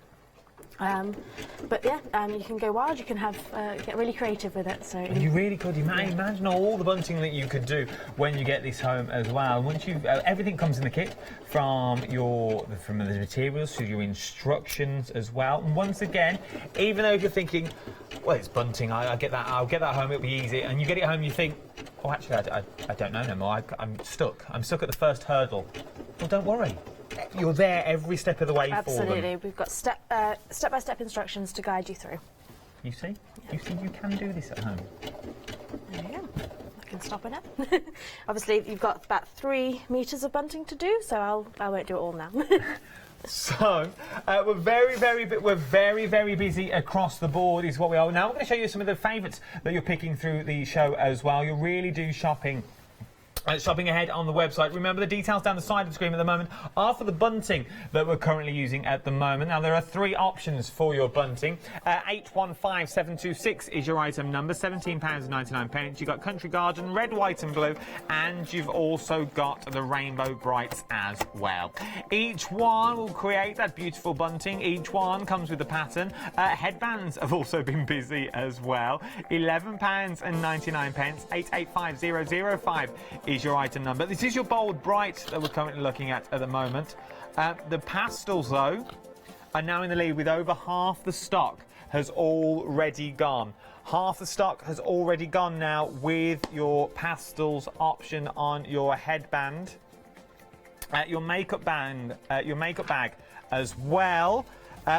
But yeah, you can go wild. You can have get really creative with it. So you really could. Imagine all the bunting that you could do when you get this home as well. Once you, everything comes in the kit from the materials to your instructions as well. And once again, even though if you're thinking, well, it's bunting, I get that. I'll get that home. It'll be easy. And you get it home, you think, oh, actually, I don't know no more. I'm stuck. I'm stuck at the first hurdle. Well, don't worry. You're there every step of the way for them. absolutely, we've got step-by-step instructions to guide you through. You see? You see you can do this at home. There you go. I can stop it now. Obviously, you've got about 3 meters of bunting to do, so I won't do it all now. So we're very busy across the board is what we are. Now I'm going to show you some of the favourites that you're picking through the show as well. You'll really do shopping ahead on the website. Remember, the details down the side of the screen at the moment are for the bunting that we're currently using at the moment. Now, there are 3 options for your bunting. 815726 is your item number, £17.99. You've got Country Garden, red, white and blue, and you've also got the Rainbow Brights as well. Each one will create that beautiful bunting. Each one comes with a pattern. Headbands have also been busy as well. £11.99, 885005 is your item number. This is your bold bright that we're currently looking at the moment. The pastels, though, are now in the lead with over half the stock has already gone. Half the stock has already gone now with your pastels option on your headband. Your makeup bag as well.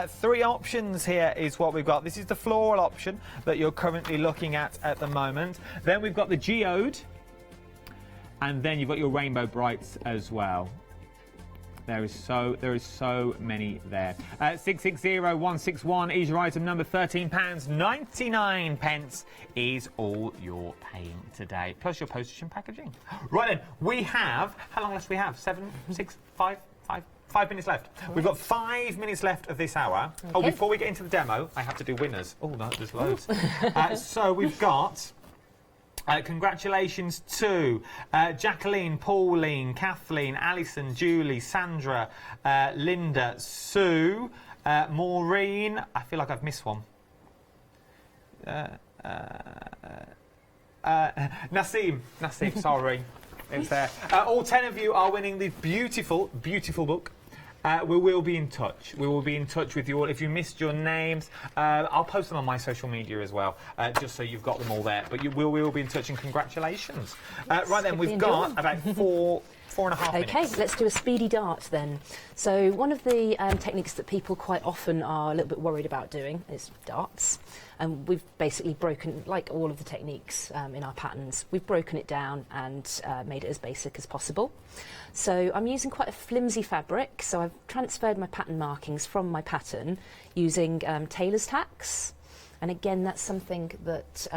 3 options here is what we've got. This is the floral option that you're currently looking at the moment. Then we've got the geode. And then you've got your Rainbow Brights as well. There is so many there. 660161 is your item number. £13.99 is all you're paying today, plus your postage and packaging. Right then, we have, how long left do we have? 7, 6, 5 minutes left. We've got 5 minutes left of this hour. Okay. Oh, before we get into the demo, I have to do winners. Oh, no, there's loads. So we've got... congratulations to Jacqueline, Pauline, Kathleen, Alison, Julie, Sandra, Linda, Sue, Maureen. I feel like I've missed one. Nassim, sorry. It's there. All 10 of you are winning this beautiful, beautiful book. We will be in touch. We will be in touch with you all. If you missed your names, I'll post them on my social media as well, just so you've got them all there. But we will be in touch, and congratulations. Right then, we've got about 4.5 minutes. Okay, let's do a speedy dart then. So one of the techniques that people quite often are a little bit worried about doing is darts. And we've basically broken, like all of the techniques in our patterns, we've broken it down and made it as basic as possible. So I'm using quite a flimsy fabric, so I've transferred my pattern markings from my pattern using tailor's tacks. And again, that's something that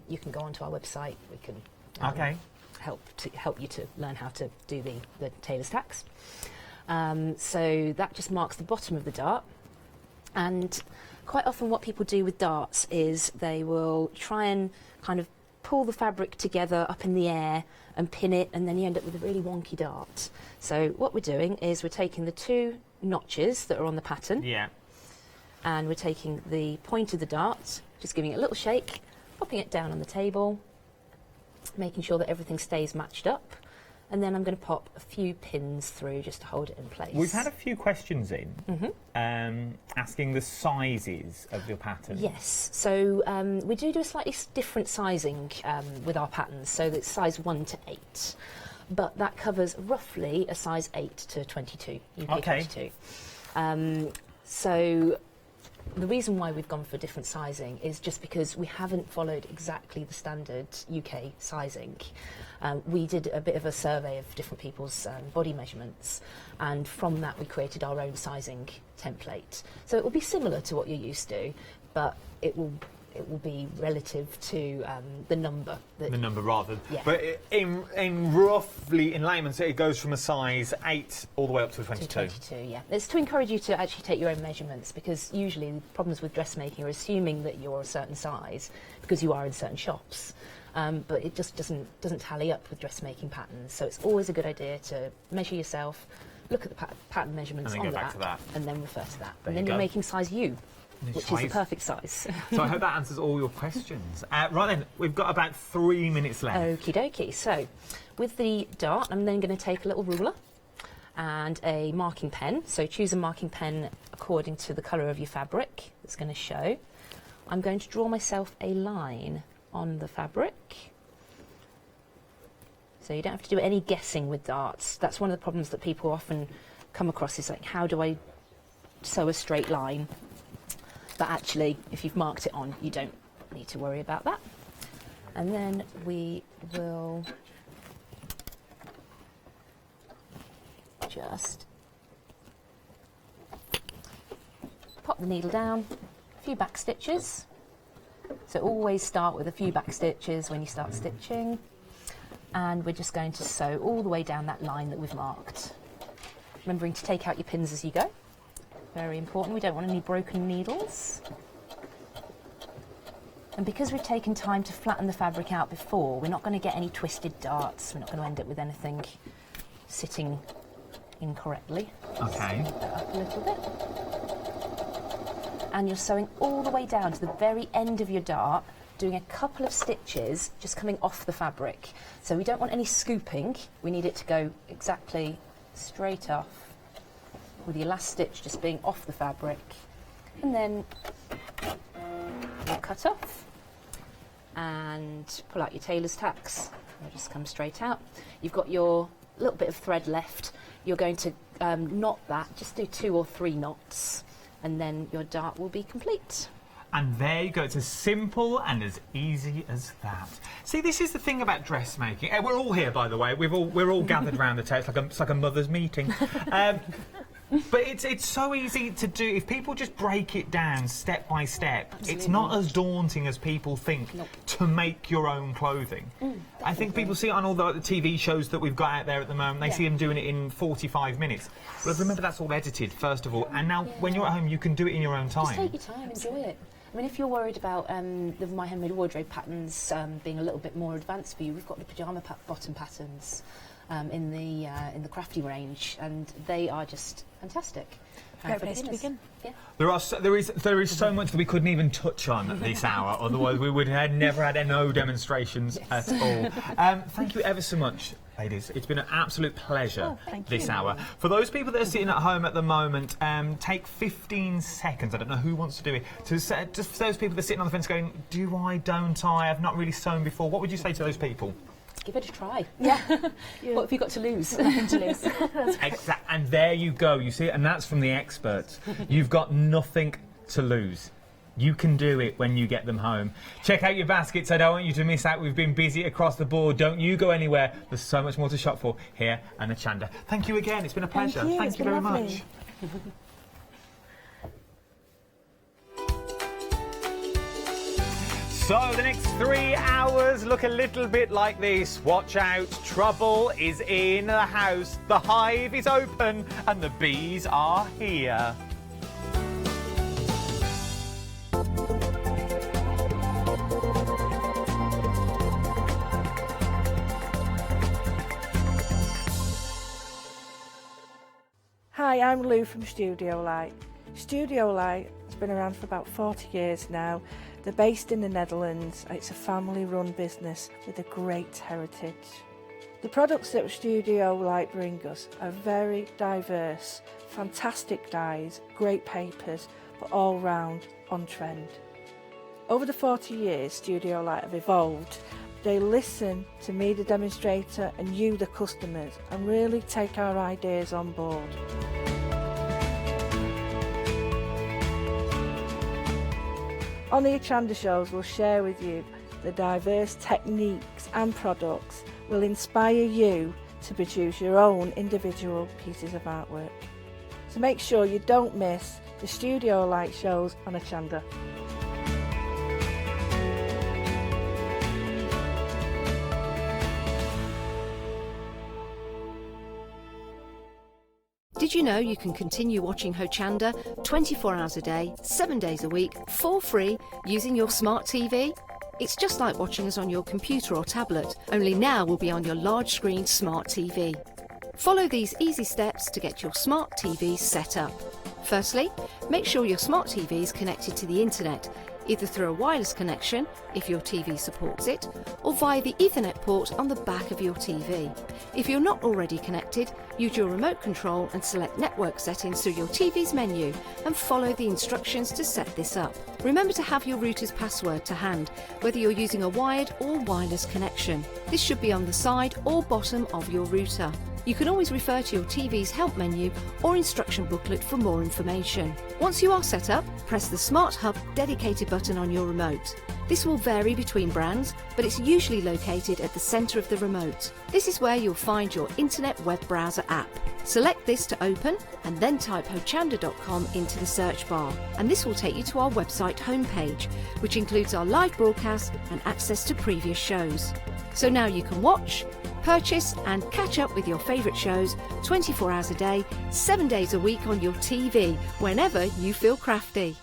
you can go onto our website. We can help you to learn how to do the tailor's tacks. So that just marks the bottom of the dart. And quite often what people do with darts is they will try and kind of pull the fabric together up in the air and pin it, and then you end up with a really wonky dart. So what we're doing is we're taking the 2 notches that are on the pattern, and we're taking the point of the dart, just giving it a little shake, popping it down on the table, making sure that everything stays matched up, and then I'm going to pop a few pins through just to hold it in place. We've had a few questions in asking the sizes of your pattern. Yes, so we do a slightly different sizing with our patterns, so it's size 1 to 8, but that covers roughly a size 8 to 22, UK 22. So the reason why we've gone for different sizing is just because we haven't followed exactly the standard UK sizing. We did a bit of a survey of different people's body measurements, and from that we created our own sizing template. So it will be similar to what you're used to, but it will be relative to the number. The number rather. Yeah. But in roughly, in layman's, it goes from a size 8 all the way up to a 22. To 22, yeah. It's to encourage you to actually take your own measurements, because usually the problems with dressmaking are assuming that you're a certain size because you are in certain shops. But it just doesn't tally up with dressmaking patterns. So it's always a good idea to measure yourself, look at the pattern measurements on that, and then refer to that. And then you're making size U. which is the perfect size. So I hope that answers all your questions. Right then, we've got about 3 minutes left. Okie dokie. So with the dart, I'm then going to take a little ruler and a marking pen. So choose a marking pen according to the colour of your fabric that's going to show. I'm going to draw myself a line on the fabric. So you don't have to do any guessing with darts. That's one of the problems that people often come across, is like, how do I sew a straight line? But actually, if you've marked it on, you don't need to worry about that. And then we will just pop the needle down, a few back stitches. So always start with a few back stitches when you start stitching. And we're just going to sew all the way down that line that we've marked. Remembering to take out your pins as you go. Very important, we don't want any broken needles. And because we've taken time to flatten the fabric out before, we're not going to get any twisted darts. We're not going to end up with anything sitting incorrectly. Okay. Lift that up a little bit. And you're sewing all the way down to the very end of your dart, doing a couple of stitches just coming off the fabric. So we don't want any scooping, we need it to go exactly straight off, with your last stitch just being off the fabric. And then you'll cut off and pull out your tailor's tacks. It'll just come straight out. You've got your little bit of thread left. You're going to knot that, just do 2 or 3 knots, and then your dart will be complete. And there you go. It's as simple and as easy as that. See, this is the thing about dressmaking. We're all here, by the way. We're all gathered around the table. It's like a mother's meeting. But it's so easy to do. If people just break it down step by step, it's not as daunting as people think to make your own clothing. I think people see it on all the TV shows that we've got out there at the moment. They see them doing it in 45 minutes. But remember, that's all edited, first of all. And now, when you're at home, you can do it in your own time. Just take your time, enjoy it. I mean, if you're worried about the My Handmade Wardrobe patterns being a little bit more advanced for you, we've got the pyjama bottom patterns in the crafty range, and they are just fantastic. Great place to begin. Yeah. There is so much that we couldn't even touch on at this hour. Otherwise, we would have never had no demonstrations at all. Thank you ever so much, ladies. It's been an absolute pleasure this hour. For those people that are sitting at home at the moment, take 15 seconds. I don't know who wants to do it. Just for those people that are sitting on the fence going, do I, don't I? I've not really sewn before. What would you say to those people? Give it a try. Yeah. What have you got to lose? Exactly. And there you go. You see, and that's from the experts. You've got nothing to lose. You can do it when you get them home. Check out your baskets. I don't want you to miss out. We've been busy across the board. Don't you go anywhere. There's so much more to shop for here at Hochanda. Thank you again. It's been a pleasure. Thank you very much. So the next 3 hours look a little bit like this. Watch out, trouble is in the house. The hive is open and the bees are here. Hi, I'm Lou from Studio Light. Studio Light has been around for about 40 years now. They're based in the Netherlands. It's a family-run business with a great heritage. The products that Studio Light bring us are very diverse, fantastic dyes, great papers, but all round on trend. Over the 40 years, Studio Light have evolved. They listen to me, the demonstrator, and you, the customers, and really take our ideas on board. On the Hochanda shows, we'll share with you the diverse techniques and products will inspire you to produce your own individual pieces of artwork. So make sure you don't miss the Studio Light shows on Hochanda. Did you know you can continue watching Hochanda 24 hours a day, 7 days a week, for free, using your smart TV? It's just like watching us on your computer or tablet, only now we'll be on your large screen smart TV. Follow these easy steps to get your smart TV set up. Firstly, make sure your smart TV is connected to the internet, either through a wireless connection, if your TV supports it, or via the Ethernet port on the back of your TV. If you're not already connected, use your remote control and select network settings through your TV's menu and follow the instructions to set this up. Remember to have your router's password to hand, whether you're using a wired or wireless connection. This should be on the side or bottom of your router. You can always refer to your TV's help menu or instruction booklet for more information. Once you are set up, press the Smart Hub dedicated button on your remote. This will vary between brands, but it's usually located at the centre of the remote. This is where you'll find your internet web browser app. Select this to open and then type hochanda.com into the search bar, and this will take you to our website homepage, which includes our live broadcast and access to previous shows. So now you can watch, purchase and catch up with your favourite shows 24 hours a day, 7 days a week on your TV, whenever you feel crafty.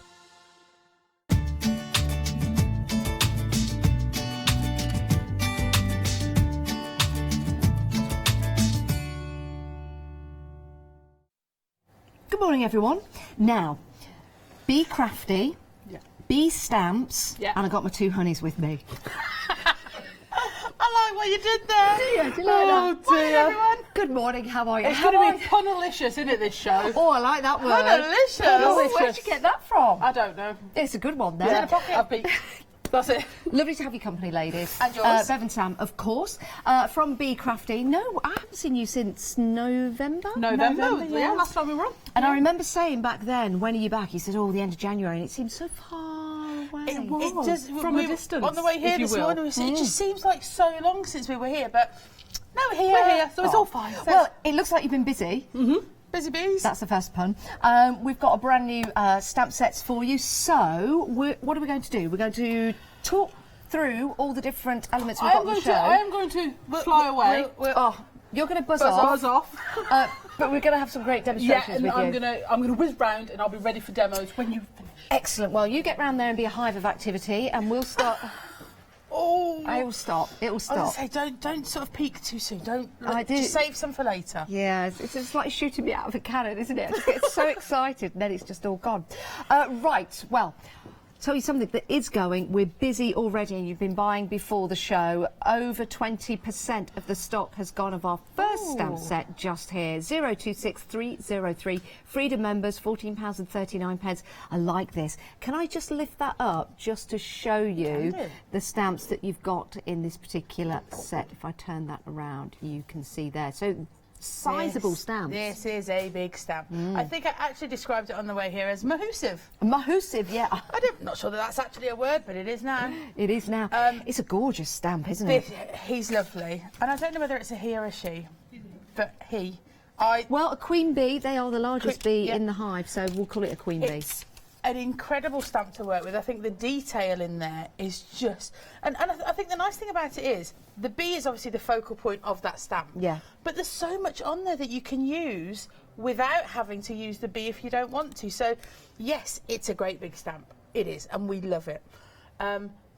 Good morning, everyone. Now, be crafty, be stamps, and I got my 2 honeys with me. I like what you did there. Do you like that? Morning, everyone. Good morning, how are you? It's going to be punalicious, isn't it, this show? Oh, I like that word. Punalicious. Oh, where'd you get that from? I don't know. It's a good one, Is there. it a pocket? That's it. Lovely to have your company, ladies. And yours. Bev and Sam, of course. From Be Crafty. No, I haven't seen you since November. November, yeah, last time we were on. And I remember saying back then, when are you back? You said, the end of January, and it seems so far away. It does, from a distance. On the way here if you this will. morning, it just seems like so long since we were here, but no, we're here, so it's all fine. So Well, it looks like you've been busy. busy bees. That's the first pun. We've got a brand new stamp sets for you. So, what are we going to do? We're going to talk through all the different elements we've got on the show. I am going to fly away. You're going to buzz Buzz off. but we're going to have some great demonstrations Yeah, and with you. I'm gonna whiz round and I'll be ready for demos when you finish. Excellent. Well, you get round there and be a hive of activity, and we'll start. Oh, It will stop. It will I was stop. going to say, don't sort of peek too soon. I do. Just save some for later. Yeah, it's just like shooting me out of a cannon, isn't it? I just get so excited, and then it's just all gone. Right. Well. Tell you something that is going. We're busy already, and you've been buying before the show. Over 20% of the stock has gone of our first stamp set just here. 026303. Freedom members, £14.39. I like this. Can I just lift that up just to show you the stamps that you've got in this particular set? If I turn that around, you can see there. So sizable stamps. This is a big stamp. I think I actually described it on the way here as mahoosive. Mahoosive, yeah. I'm not sure that that's actually a word, but it is now. It is now. It's a gorgeous stamp, isn't it? He's lovely. And I don't know whether it's a he or a she, but he. Well, a queen bee, they are the largest bee yeah. in the hive, so we'll call it a queen bee. It's an incredible stamp to work with. I think the detail in there is just... And I think the nice thing about it is, the bee is obviously the focal point of that stamp. Yeah. But there's so much on there that you can use without having to use the bee if you don't want to. So, yes, it's a great big stamp. It is, and we love it.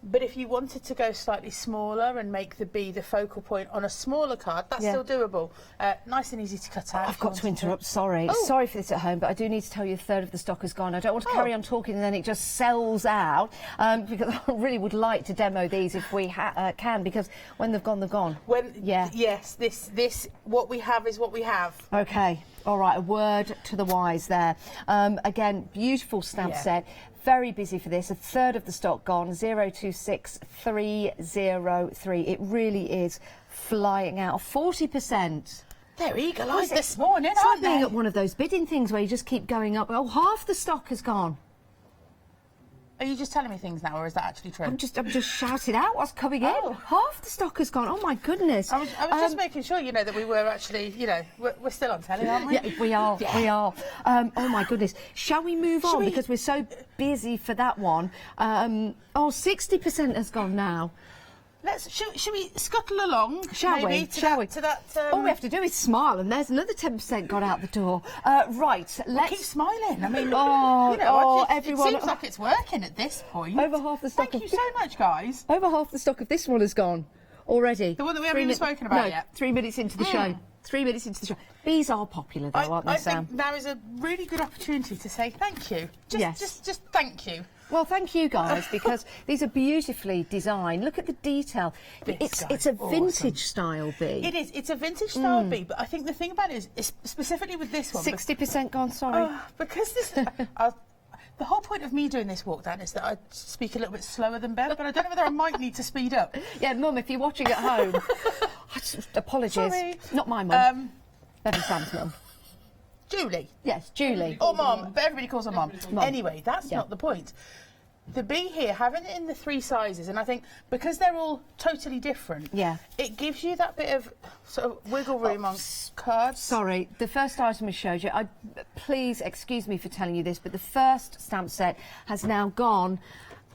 But if you wanted to go slightly smaller and make the bee the focal point on a smaller card, that's still doable. Nice and easy to cut out. I've got to interrupt, sorry. Sorry for this at home, but I do need to tell you a third of the stock has gone. I don't want to carry on talking and then it just sells out, because I really would like to demo these if we can, because when they've gone, they've gone. Yes, this what we have is what we have. Okay, all right, a word to the wise there. Again, beautiful stamp set. Very busy for this. A third of the stock gone. 026303. It really is flying out. 40%. They're eagle-eyed this morning, It's aren't like being they? at one of those bidding things where you just keep going up. Oh, half the stock has gone. Are you just telling me things now, or is that actually true? I'm just shouting out what's coming in. Half the stock has gone. Oh my goodness. I was just making sure, that we were actually, we're still on telly, aren't we? Yeah, we are. Yeah. We are. Oh my goodness. Shall we move on? Because we're so busy for that one. 60% has gone now. Should we scuttle along? Shall we? To that, all we have to do is smile, and there's another 10% got out the door. Right, let's keep smiling. I mean, everyone. It seems like it's working at this point. Over half the stock. Thank you so much, guys. Over half the stock of this one has gone already. The one that we haven't even spoken about yet. 3 minutes into the show. 3 minutes into the show. Bees are popular though, aren't they, I Sam? think now is a really good opportunity to say thank you. Yes. Just thank you. Well, thank you guys, because these are beautifully designed. Look at the detail. It's a vintage style bee. It is. It's a vintage style bee, but I think the thing about it is specifically with this one. 60% gone, sorry. Because this. The whole point of me doing this walk down is that I speak a little bit slower than Bev, but I don't know whether I might need to speed up. Yeah, Mum, if you're watching at home, apologies. Sorry. Not my mum. Bev and Sam's mum. Julie. Yes, Julie. Or Mum, but everybody calls her Mum. Mum. Anyway, that's not the point. The bee here, having it in the 3 sizes, and I think because they're all totally different, it gives you that bit of sort of wiggle room on cards. Sorry, the first item I showed you, please excuse me for telling you this, but the first stamp set has now gone,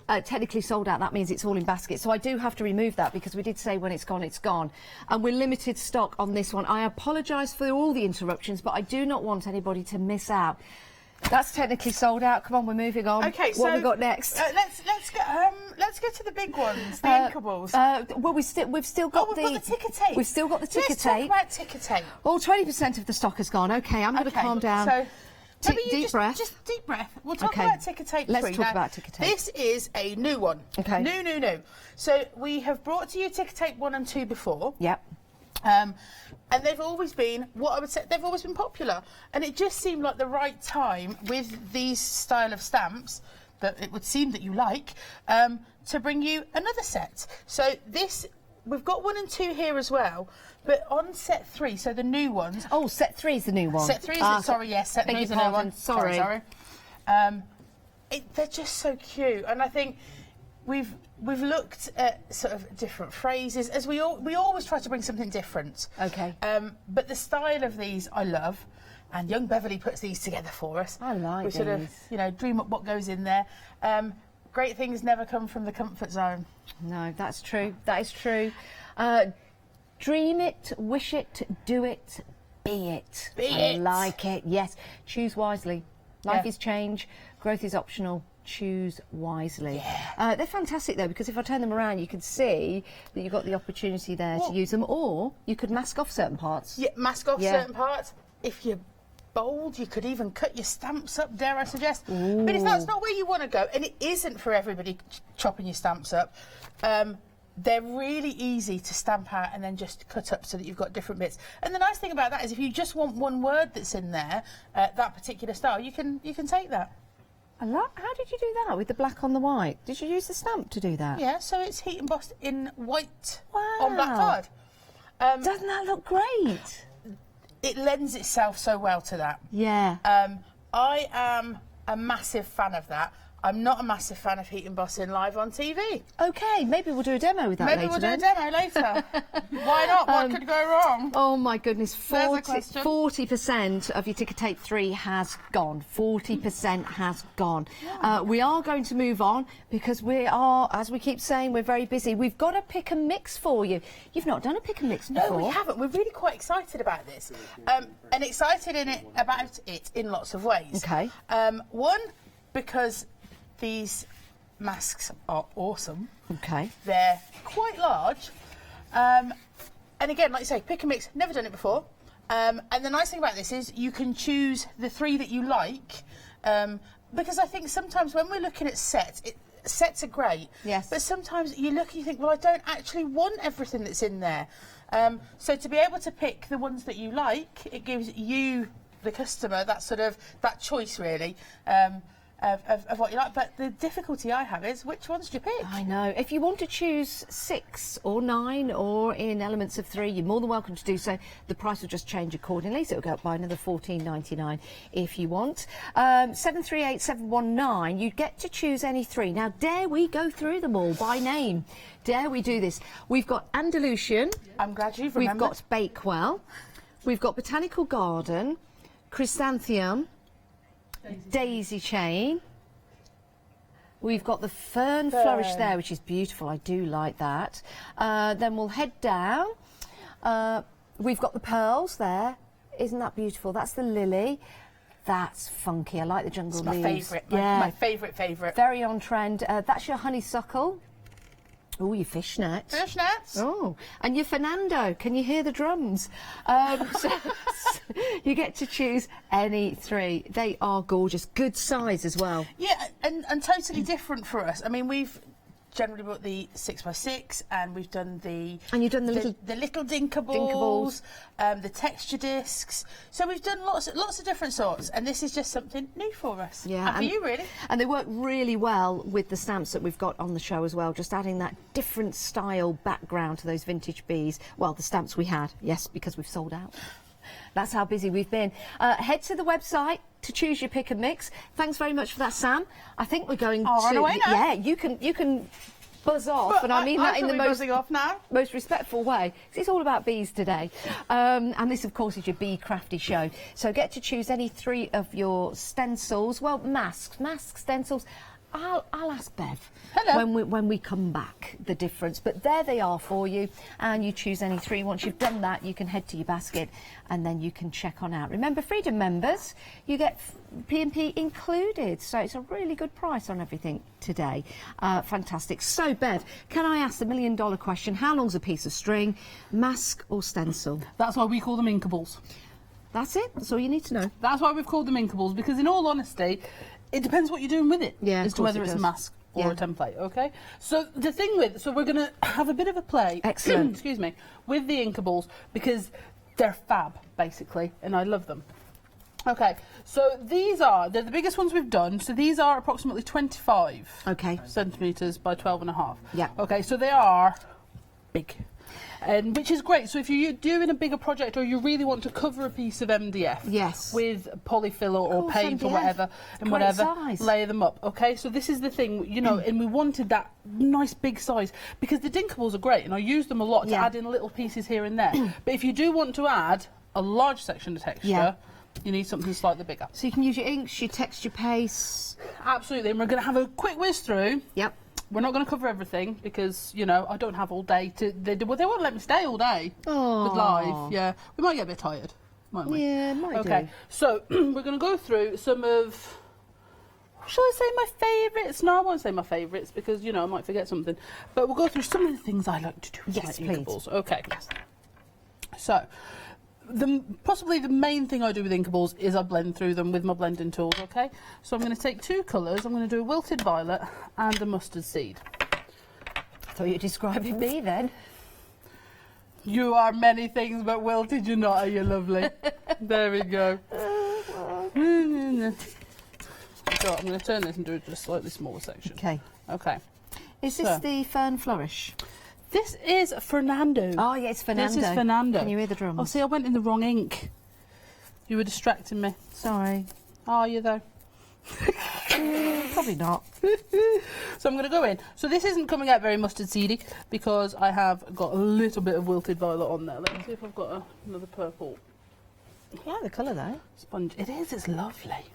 technically sold out. That means it's all in baskets. So I do have to remove that because we did say when it's gone, it's gone. And we're limited stock on this one. I apologise for all the interruptions, but I do not want anybody to miss out. That's technically sold out. Come on, we're moving on. Okay, what have we got next? Let's get to the big ones, the inkables. Well, we've still got we've got the ticker tape. We've still got the ticker Let's tape. talk about ticker tape. Oh, 20% of the stock has gone. Okay, I'm going to calm down. So deep breath. Just deep breath. We'll talk about ticker tape. Let's talk about ticker tape. This is a new one. Okay. New. So we have brought to you ticker tape 1 and 2 before. Yep. And they've always been, what I would say, they've always been popular. And it just seemed like the right time with these style of stamps that it would seem that you like, to bring you another set. So this, we've got 1 and 2 here as well, but on set 3, so the new ones. Oh, set 3 is the new one. Set 3 is, sorry, yes, set 3 is the new one. Sorry. They're just so cute. And I think we've looked at sort of different phrases, as we always try to bring something different. Okay. But the style of these I love, and young Beverly puts these together for us. I like we sort of, dream up what goes in there. Great things never come from the comfort zone. No, that's true. That is true. Dream it, wish it, do it, be it. I like it. Yes. Choose wisely. Life is change. Growth is optional. Choose wisely. Yeah. They're fantastic though, because if I turn them around you can see that you've got the opportunity there to use them, or you could mask off certain parts. Yeah, mask off certain parts. If you're bold, you could even cut your stamps up, dare I suggest. Ooh. But if that's not where you want to go, and it isn't for everybody chopping your stamps up, they're really easy to stamp out and then just cut up so that you've got different bits. And the nice thing about that is if you just want one word that's in there, that particular style, you can take that. How did you do that with the black on the white? Did you use the stamp to do that? Yeah, so it's heat embossed in white Wow. on black card. Doesn't that look great? It lends itself so well to that. Yeah. I am a massive fan of that. I'm not a massive fan of heat embossing live on TV. Okay, maybe we'll do a demo with that later. Maybe we'll do then. a demo later. Why not? What could go wrong? Oh my goodness, There's a question. 40% of your ticker tape 3 has gone. 40% has gone. We are going to move on because we are, as we keep saying, we're very busy. We've got a pick and mix for you. You've not done a pick and mix before. No, we haven't. We're really quite excited about this. And excited about it in lots of ways. Okay. One, because these masks are awesome. Okay. They're quite large. And again, like you say, pick and mix, never done it before. And the nice thing about this is you can choose the 3 that you like. Because I think sometimes when we're looking at sets, sets are great. Yes. But sometimes you look and you think, well, I don't actually want everything that's in there. So to be able to pick the ones that you like, it gives you, the customer, that choice really. Of what you like, but the difficulty I have is which ones do you pick? I know. If you want to choose 6 or 9 or in elements of 3, you're more than welcome to do so. The price will just change accordingly, so it'll go up by another $14.99 if you want. 738719, you get to choose any 3. Now, dare we go through them all by name? Dare we do this? We've got Andalusian. I'm glad you've remembered. We've got Bakewell. We've got Botanical Garden, Chrysanthemum, Daisy Chain. We've got the Fern Flourish there, which is beautiful. I do like that. Then we'll head down. We've got the Pearls there. Isn't that beautiful? That's the Lily. That's funky. I like the jungle leaves. My favourite. My favourite. Very on trend. That's your Honeysuckle. Oh, your fishnet. Fishnets. Oh, and your Fernando. Can you hear the drums? So you get to choose any 3. They are gorgeous. Good size as well. Yeah, and totally different for us. I mean, we've generally bought the 6x6, and we've done the... And you've done the little dinkables, the texture discs. So we've done lots of different sorts, and this is just something new for us. Yeah, and for you, really. And they work really well with the stamps that we've got on the show as well, just adding that different style background to those vintage bees. Well, the stamps we had, yes, because we've sold out. That's how busy we've been. Head to the website to choose your pick and mix. Thanks very much for that, Sam. I think we're going I'll run away now. Yeah, you can buzz off, But and I mean that in the buzzing off now. most respectful way. 'Cause it's all about bees today. And this, of course, is your Bee Crafty show. So get to choose any 3 of your stencils. Well, masks, stencils. I'll ask Bev when we come back the difference, but there they are for you, and you choose any 3. Once you've done that, you can head to your basket and then you can check on out. Remember, Freedom members, you get P&P included, so it's a really good price on everything today. Fantastic. So Bev, can I ask the $1 million question? How long's a piece of string, mask or stencil? That's why we call them inkables. That's it. That's all you need to know. That's why we've called them inkables, because in all honesty, it depends what you're doing with it, Yeah, as of to course whether it it's a does. mask or a template, okay? So the thing so we're going to have a bit of a play, Excellent. excuse me, with the inkables, because they're fab, basically, and I love them. Okay, so they're the biggest ones we've done, so these are approximately 25 centimetres by 12.5. Yeah. Okay, so they are big. Which is great. So if you're doing a bigger project, or you really want to cover a piece of MDF, Yes, with polyfill or course, paint MDF. or whatever, and Great whatever, size. lay them up. Okay, so this is the thing, you know, and we wanted that nice big size, because the dinkables are great, and I use them a lot to add in little pieces here and there. But if you do want to add a large section of texture, you need something slightly bigger. So you can use your inks, your texture paste. Absolutely, and we're going to have a quick whiz through. Yep. We're not going to cover everything because, you know, I don't have all day to... They won't let me stay all day with live. Yeah, we might get a bit tired, mightn't we? Yeah, might Okay, do. so we're going to go through some of... Shall I say my favourites? No, I won't say my favourites because, you know, I might forget something. But we'll go through some of the things I like to do with Yes, my please. inkables. Okay. Yes. So... possibly the main thing I do with inkables is I blend through them with my blending tools, okay? So I'm going to take 2 colours. I'm going to do a wilted violet and a mustard seed. I thought you were describing me then. You are many things, but wilted you're not, are you lovely? There we go. So I'm going to turn this and do a slightly smaller section. Okay. Okay. Is this the Fern Flourish? This is Fernando. Oh, yeah, it's Fernando. This is Fernando. Can you hear the drums? Oh, see, I went in the wrong ink. You were distracting me. Sorry. Are you, though? Probably not. So I'm going to go in. So this isn't coming out very mustard seedy because I have got a little bit of wilted violet on there. Let me see if I've got another purple Yeah, the colour though. sponge. It is, it's lovely.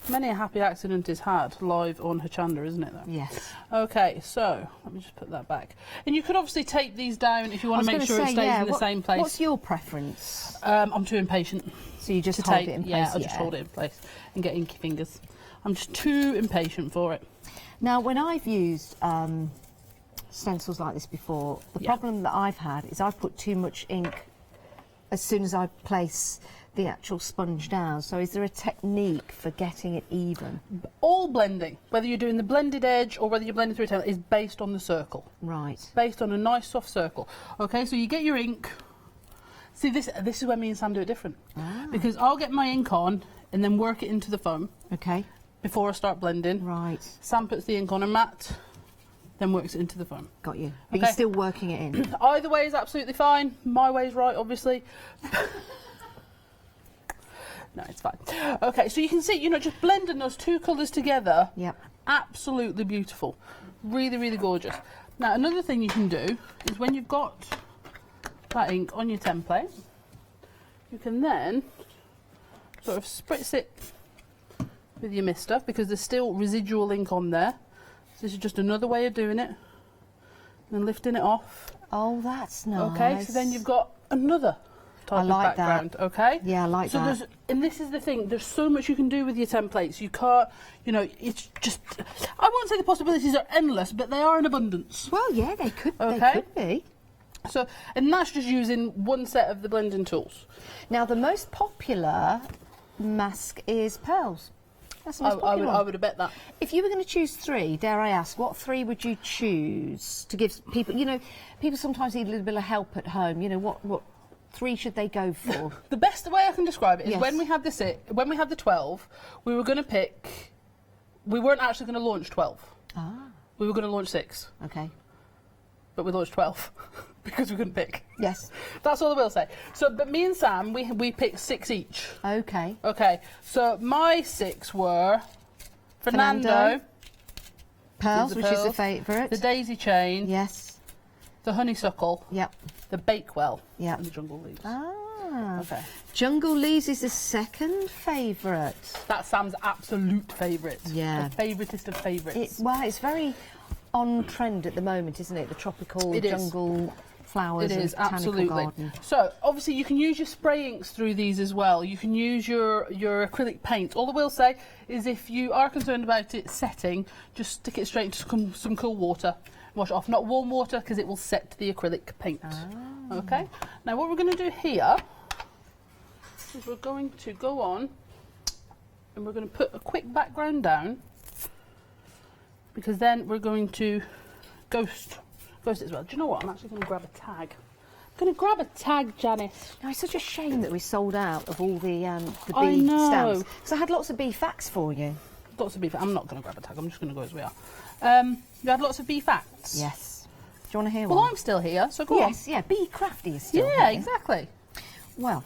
Many a happy accident is had live on Hochanda, isn't it, though? Yes. Okay, so let me just put that back. And you could obviously tape these down if you want to make sure it stays in the same place. What's your preference? I'm too impatient So you just to hold tape. it in place? Yeah, I'll just hold it in place and get inky fingers. I'm just too impatient for it. Now, when I've used stencils like this before, the problem that I've had is I've put too much ink as soon as I place the actual sponge down. So is there a technique for getting it even? All blending, whether you're doing the blended edge or whether you're blending through a tail, is based on the circle. Right. Based on a nice soft circle. Okay, so you get your ink. See, this is where me and Sam do it different. Because I'll get my ink on and then work it into the foam Okay. before I start blending. Right. Sam puts the ink on a mat, then works it into the foam. Got you. But Okay. you're still working it in. Either way is absolutely fine. My way's right, obviously. No, it's fine. Okay, so you can see, you know, just blending those 2 colours together. Yep. Absolutely beautiful. Really, really gorgeous. Now, another thing you can do is when you've got that ink on your template, you can then sort of spritz it with your mister because there's still residual ink on there. So this is just another way of doing it. And lifting it off. Oh, that's nice. Okay, so then you've got another type like of background. that. Okay. Yeah, I like that. So and this is the thing. There's so much you can do with your templates. You can't. You know, it's just. I won't say the possibilities are endless, but they are in abundance. Well, yeah, they could. Okay. They could be. So, and that's just using one set of the blending tools. Now, the most popular mask is pearls. That's the most popular one. I would have bet that. If you were going to choose 3, dare I ask, what 3 would you choose to give people? You know, people sometimes need a little bit of help at home. You know, what 3 should they go for? The best way I can describe it is Yes. when we had the 12, we were going to pick. We weren't actually going to launch 12. Ah, We were going to launch 6, okay. but we launched 12 because we couldn't pick. Yes. That's all I will say. So, but me and Sam, we picked 6 each. Okay. Okay, so my 6 were Fernando, Pearls, the which is the pearls, favourite. the daisy chain, Yes. the honeysuckle, Yep. the bakewell, Yep. and the jungle leaves. Ah. Okay, Jungle Leaves is the second favourite. that's Sam's absolute favourite. Yeah. The favouriteest of favourites. Well, it's very on trend at the moment, isn't it? The tropical It is. jungle flowers It is, and botanical absolutely. garden. So, obviously, you can use your spray inks through these as well. You can use your acrylic paint. All I will say is if you are concerned about it setting, just stick it straight into some cool water. Wash it off. Not warm water, because it will set the acrylic paint. Okay? Now, what we're going to do here is we're going to go on and we're going to put a quick background down, because then we're going to ghost it as well. Do you know what? I'm actually going to grab a tag. I'm going to grab a tag, Janice. No, it's such a shame that we sold out of all the I bee know. stamps. Because I had lots of bee facts for you. Lots of beef. I'm not going to grab a tag. I'm just going to go as we are. You had lots of bee facts. Yes. Do you want to hear Well, one? I'm still here, so go Yes, yeah, Bee Crafty is on. still Yeah, here. exactly. Well,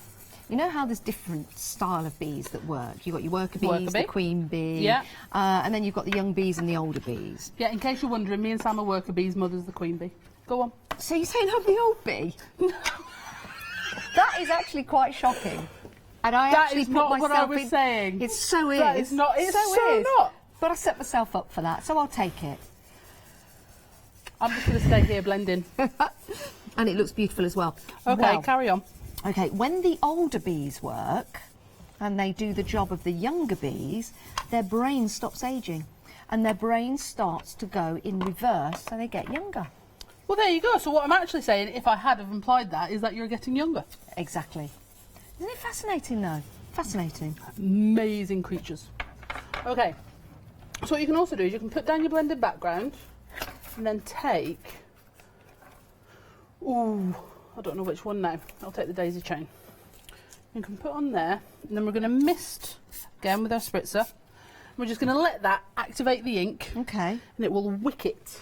you know how there's different style of bees that work? You've got your worker bees, Worker the bee. queen bee, Yeah. and then you've got the young bees and the older bees. Yeah, in case you're wondering, me and Sam are worker bees, mother's the queen bee. Go on. So you're saying I'm the old bee? That is actually quite shocking. And I That actually is put not what I myself was in. saying. It so is. That is not. It's so is. not. But I set myself up for that, so I'll take it. I'm just going to stay here blending. And it looks beautiful as well. Okay, Well, carry on. okay, when the older bees work and they do the job of the younger bees, their brain stops aging and their brain starts to go in reverse, so they get younger. Well, there you go. So what I'm actually saying, if I had have implied that, is that you're getting younger. Exactly. Isn't it fascinating, though? Fascinating. Amazing creatures. Okay. So what you can also do is you can put down your blended background and then take... Ooh, I don't know which one now. I'll take the daisy chain. You can put on there, and then we're going to mist again with our spritzer. We're just going to let that activate the ink, Okay. and it will wick it.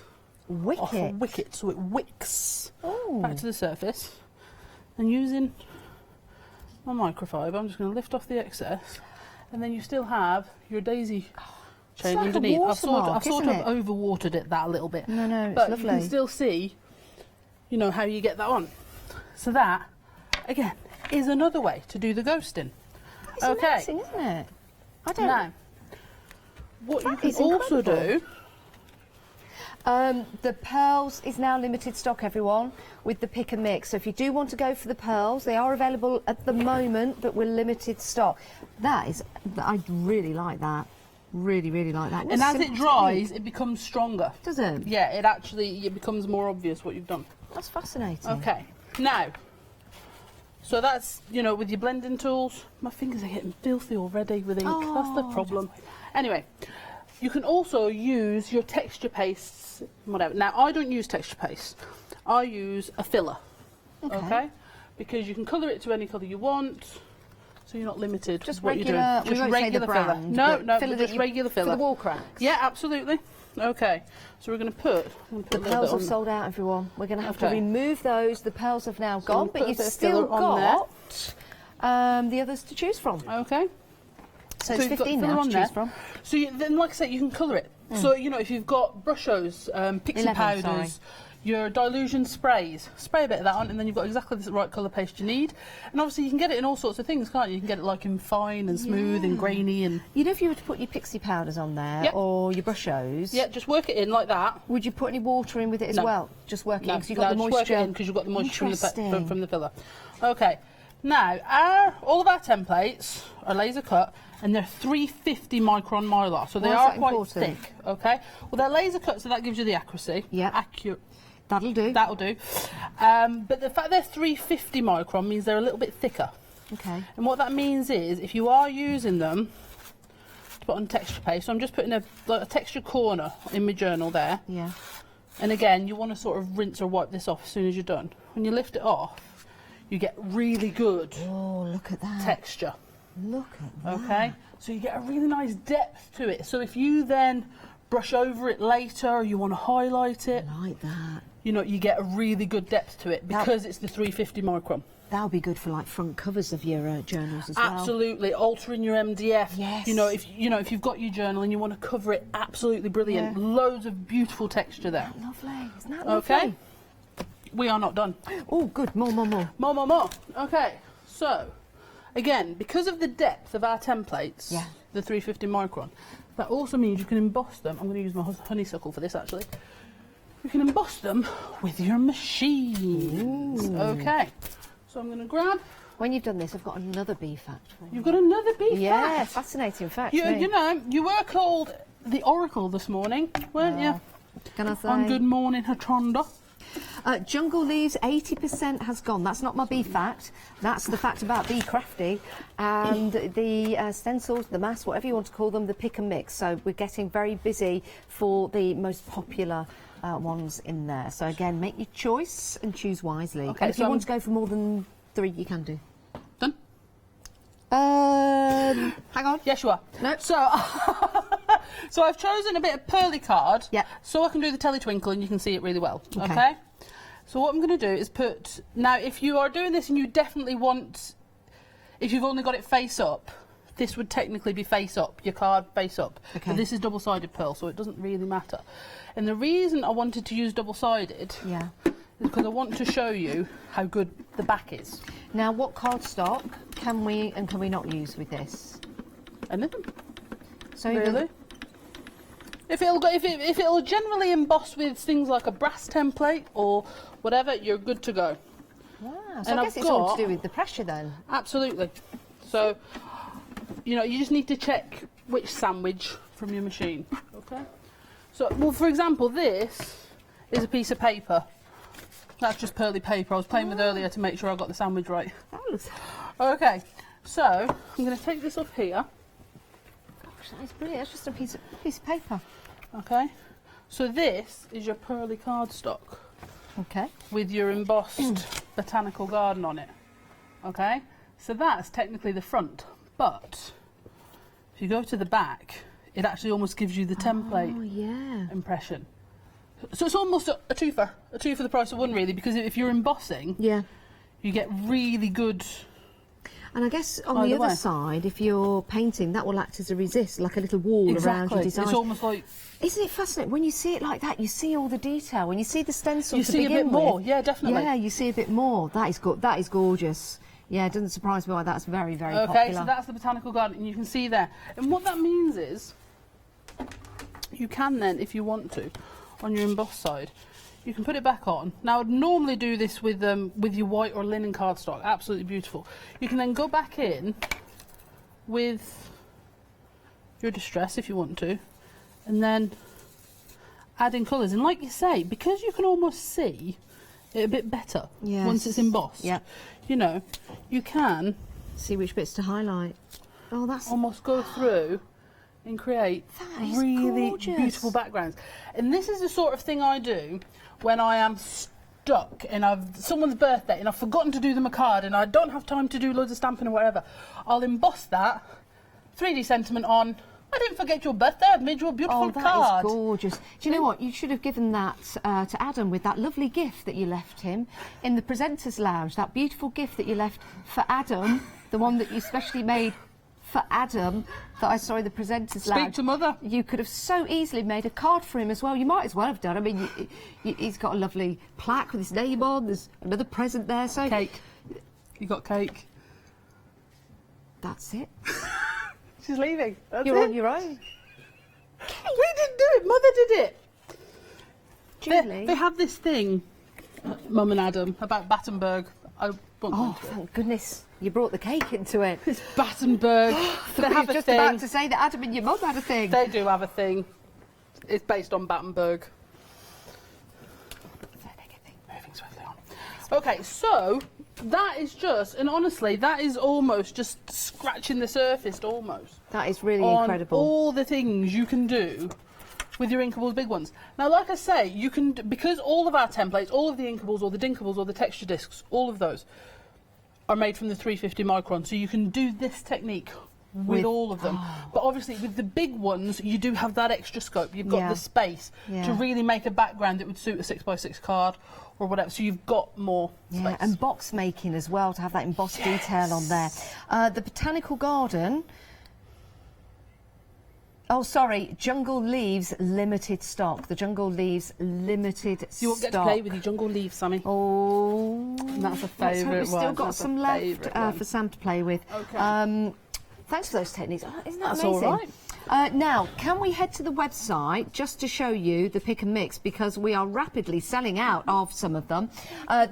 Off a Wicked. wicket, so it wicks Oh. back to the surface. And using my microfiber, I'm just going to lift off the excess, and then you still have your daisy chain like a underneath. I've watermark, sort isn't of it? overwatered it that a little bit. No, no, it's but lovely. you can still see, you know, how you get that on. So that, again, is another way to do the ghosting. It's Okay. amazing, isn't it? I don't Now, what you That can is also incredible. do. The pearls is now limited stock, everyone, with the pick and mix. So if you do want to go for the pearls, they are available at the moment, but we're limited stock. I really like that. Really, really like that. And as it dries, it becomes stronger. does it? Yeah, it becomes more obvious what you've done. That's fascinating. Okay, now, so that's, you know, with your blending tools, my fingers are getting filthy already with ink. That's the Oh, problem. Anyway, you can also use your texture pastes, whatever. Now, I don't use texture paste. I use a filler, okay? Because you can colour it to any colour you want, so you're not limited. Just what regular. you're doing. We Just won't say regular the filler. brand. No, but no, filler just that regular filler. For the wall cracks. Yeah, absolutely. Okay, so we're going to put. The pearls have sold out, everyone. We're going to have to remove those. The pearls have now gone, we'll but put a you've bit of still filler on got the others to choose from. Okay. So it's you've got 15 filler now on to there. choose from. So then, like I said, you can colour it. So, you know, if you've got brush shows, pixie 11, powders, sorry. your dilution sprays, spray a bit of that on, and then you've got exactly the right colour paste you need. And obviously you can get it in all sorts of things, can't you? You can get it like in fine and smooth and grainy and... You know, if you were to put your pixie powders on there Yep. or your brush shows, Yeah, just work it in like that. would you put any water in with it as No. well? Just work it in because you've No, got the just moisture. work it in because you've got the moisture from Interesting. from the filler. Okay, Now, all of our templates are laser cut, and they're 350 micron mylar, so they Why is are that quite important? thick. Okay. Well, they're laser cut, so that gives you the accuracy. Yeah. Accurate. That'll do. That'll do. But the fact they're 350 micron means they're a little bit thicker. Okay. And what that means is, if you are using them to put on texture paste, so I'm just putting a texture corner in my journal there. Yeah. And again, you want to sort of rinse or wipe this off as soon as you're done. When you lift it off, you get really good Oh, look at that. texture. Look at that. Okay, so you get a really nice depth to it. So if you then brush over it later, or you want to highlight it, Like that. you know, you get a really good depth to it because it's the 350 micron. That'll be good for like front covers of your journals as well. Absolutely, altering your MDF. Yes. You know, if you've got your journal and you want to cover it, absolutely brilliant. Yeah. Loads of beautiful texture there. Lovely. Isn't that lovely? Okay, we are not done. Oh, good. More. More. Okay, so again, because of the depth of our templates, Yeah. the 350 micron, that also means you can emboss them. I'm going to use my honeysuckle for this actually. You can emboss them with your machines. Okay, so I'm going to grab. When you've done this, I've got another bee fact for you. You've got another bee Yeah, fact. fascinating fact. You know, you were called the Oracle this morning, weren't you? Can I say? On Good Morning Hochanda. Jungle leaves, 80% has gone. That's not my bee fact. That's the fact about Bee Crafty. And the stencils, the masks, whatever you want to call them, the pick and mix. So we're getting very busy for the most popular ones in there. So again, make your choice and choose wisely. Okay, And if so you want to go for more than 3, you can do. Done? Hang on. Yes, you are. No. So, so I've chosen a bit of pearly card. Yeah. So I can do the teletwinkle and you can see it really well. Okay. Okay. So what I'm going to do is put. Now, if you are doing this and you definitely want, if you've only got it face up, this would technically be face up, your card face up. Okay. But this is double-sided pearl, so it doesn't really matter. And the reason I wanted to use double-sided Yeah. is because I want to show you how good the back is. Now, what cardstock can we and can we not use with this? Anything. So you Really? If it'll generally emboss with things like a brass template or whatever, you're good to go. Wow. So And I I've guess it's all got- to do with the pressure then. Absolutely. So, you know, you just need to check which sandwich from your machine. Okay. So, well, for example, this is a piece of paper. That's just pearly paper I was playing with earlier to make sure I got the sandwich right. That looks... Okay. So, I'm going to take this off here. Gosh, that is brilliant. It's just a piece of paper. Okay. So this is your pearly cardstock Okay. with your embossed botanical garden on it. Okay. So that's technically the front, but if you go to the back, it actually almost gives you the template Oh, yeah. impression. So it's almost a two for the price of one, really, because if you're embossing, Yeah. you get really good. And I guess on Either the other way. side, if you're painting, that will act as a resist, like a little wall around your design. It's almost like Isn't it fascinating? When you see it like that, you see all the detail. When you see the stencil you to see a begin bit more. with, Yeah, definitely. yeah, you see a bit more. That is good. That is gorgeous. Yeah, it doesn't surprise me why that's very, very Okay, popular. so that's the botanical garden, and you can see there. And what that means is, you can then, if you want to, on your embossed side, you can put it back on. Now, I'd normally do this with your white or linen cardstock. Absolutely beautiful. You can then go back in with your distress if you want to, and then add in colours. And like you say, because you can almost see it a bit better Yes. once it's embossed, Yeah. you know, you can See which bits to highlight. Oh, that's almost go through and create That is really gorgeous. beautiful backgrounds. And this is the sort of thing I do when I am stuck and I've someone's birthday and I've forgotten to do them a card and I don't have time to do loads of stamping or whatever. I'll emboss that, 3D sentiment on. I didn't forget your birthday, I've made you a beautiful Oh, that card. is gorgeous. Do you know what? You should have given that to Adam with that lovely gift that you left him in the presenters lounge. That beautiful gift that you left for Adam, the one that you specially made for Adam that I saw in the presenters lounge. Speak to mother. You could have so easily made a card for him as well. You might as well have done. I mean, he's got a lovely plaque with his name on. There's another present there. So Cake. You got cake. that's it. She's leaving. That's You're it. on your own. We didn't do it, Mother did it. Julie. They have this thing, Mum and Adam, about Battenberg. I won't go Oh, into it. thank goodness. You brought the cake into it. It's Battenberg. They have a just thing. about to say that Adam and your mum had a thing. They do have a thing. It's based on Battenberg. Moving swiftly on. Okay, so that is just, and honestly, that is almost just scratching the surface, almost. That is really on incredible. all the things you can do with your Inkables big ones. Now, like I say, you can, because all of our templates, all of the Inkables or the Dinkables or the texture discs, all of those are made from the 350 micron, so you can do this technique with all of them. But obviously with the big ones you do have that extra scope. You've got the space to really make a background that would suit a 6x6 card or whatever, so you've got more space. And box making as well, to have that embossed detail on there. The Botanical Garden, oh sorry, Jungle Leaves limited stock. The Jungle Leaves limited stock. You won't get to play with your Jungle Leaves, Sammy. Oh, that's a favourite. We've still got some left for Sam to play with. Okay. Thanks for those techniques. Oh, isn't that That's amazing? all right. Now, can we head to the website just to show you the pick and mix, because we are rapidly selling out of some of them.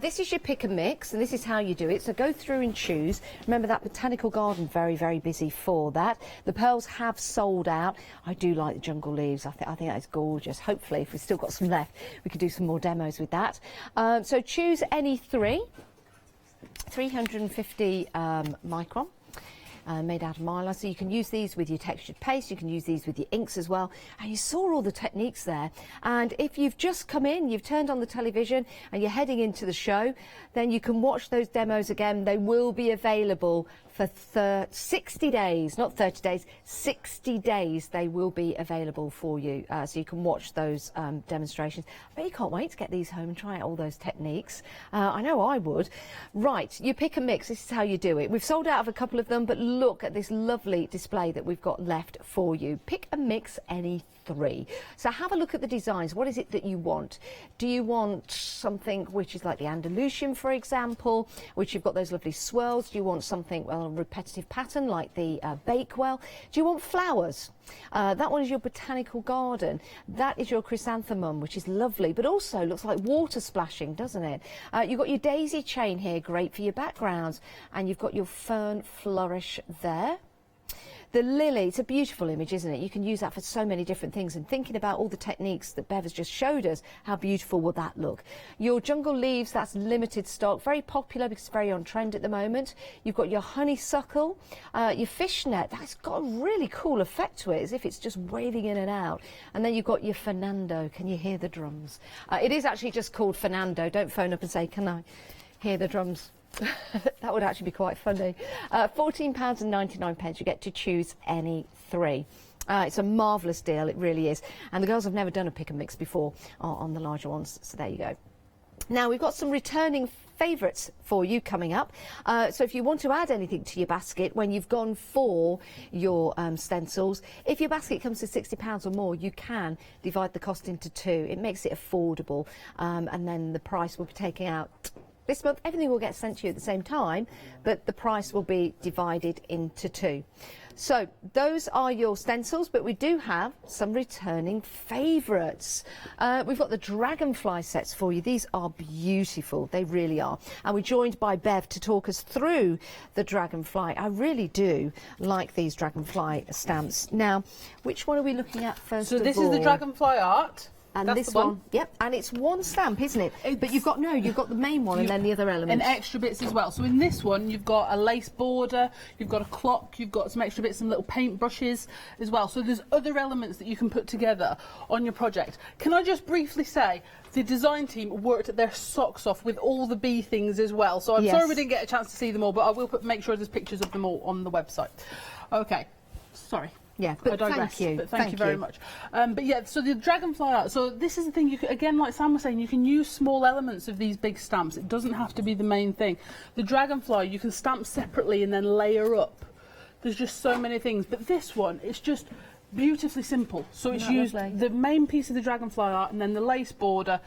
This is your pick and mix, and this is how you do it. So go through and choose. Remember that Botanical Garden, very, very busy for that. The pearls have sold out. I do like the Jungle Leaves. I think that is gorgeous. Hopefully, if we've still got some left, we can do some more demos with that. So choose any three. 350 micron. Made out of mylar, so you can use these with your textured paste, you can use these with your inks as well, and you saw all the techniques there. And if you've just come in, you've turned on the television and you're heading into the show, then you can watch those demos again. They will be available for 60 days, not 30 days, 60 days they will be available for you, so you can watch those demonstrations. I bet you can't wait to get these home and try out all those techniques. I know I would. Right, you pick and mix, this is how you do it. We've sold out of a couple of them, but look at this lovely display that we've got left for you. Pick and mix any three. So have a look at the designs. What is it that you want? Do you want something which is like the Andalusian, for example, which you've got those lovely swirls? Do you want something, well, a repetitive pattern like the Bakewell? Do you want flowers? That one is your Botanical Garden. That is your chrysanthemum, which is lovely, but also looks like water splashing, doesn't it? You've got your daisy chain here, great for your backgrounds, and you've got your fern flourish there. The lily, it's a beautiful image, isn't it? You can use that for so many different things, and thinking about all the techniques that Bev has just showed us, how beautiful will that look? Your Jungle Leaves, that's limited stock, very popular because it's very on trend at the moment. You've got your honeysuckle, your fishnet, that's got a really cool effect to it, as if it's just waving in and out. And then you've got your Fernando, can you hear the drums? It is actually just called Fernando, don't phone up and say, can I hear the drums? That would actually be quite funny. £14.99, you get to choose any three. It's a marvellous deal, it really is. And the girls have never done a pick and mix before on the larger ones, so there you go. Now we've got some returning favourites for you coming up. So if you want to add anything to your basket when you've gone for your stencils, if your basket comes to £60 or more, you can divide the cost into two. It makes it affordable, and then the price will be taken out. This month, everything will get sent to you at the same time, but the price will be divided into two. So those are your stencils, but we do have some returning favourites. We've got the Dragonfly sets for you. These are beautiful, they really are. And we're joined by Bev to talk us through the Dragonfly. I really do like these Dragonfly stamps. Now, which one are we looking at first of all? So this is the Dragonfly art. And that's this one, yep, and it's one stamp, isn't it? But you've got the main one and then the other elements. And extra bits as well. So in this one, you've got a lace border, you've got a clock, you've got some extra bits, some little paint brushes as well. So there's other elements that you can put together on your project. Can I just briefly say, the design team worked their socks off with all the bee things as well. So I'm sorry we didn't get a chance to see them all, but I will make sure there's pictures of them all on the website. Okay, sorry. Yeah, but I digress, thank you. But thank you very much. But yeah, so the Dragonfly art. So this is the thing. You can, again, like Sam was saying, you can use small elements of these big stamps. It doesn't have to be the main thing. The Dragonfly you can stamp separately and then layer up. There's just so many things. But this one, it's just beautifully simple. So it's used the main piece of the Dragonfly art and then the lace border.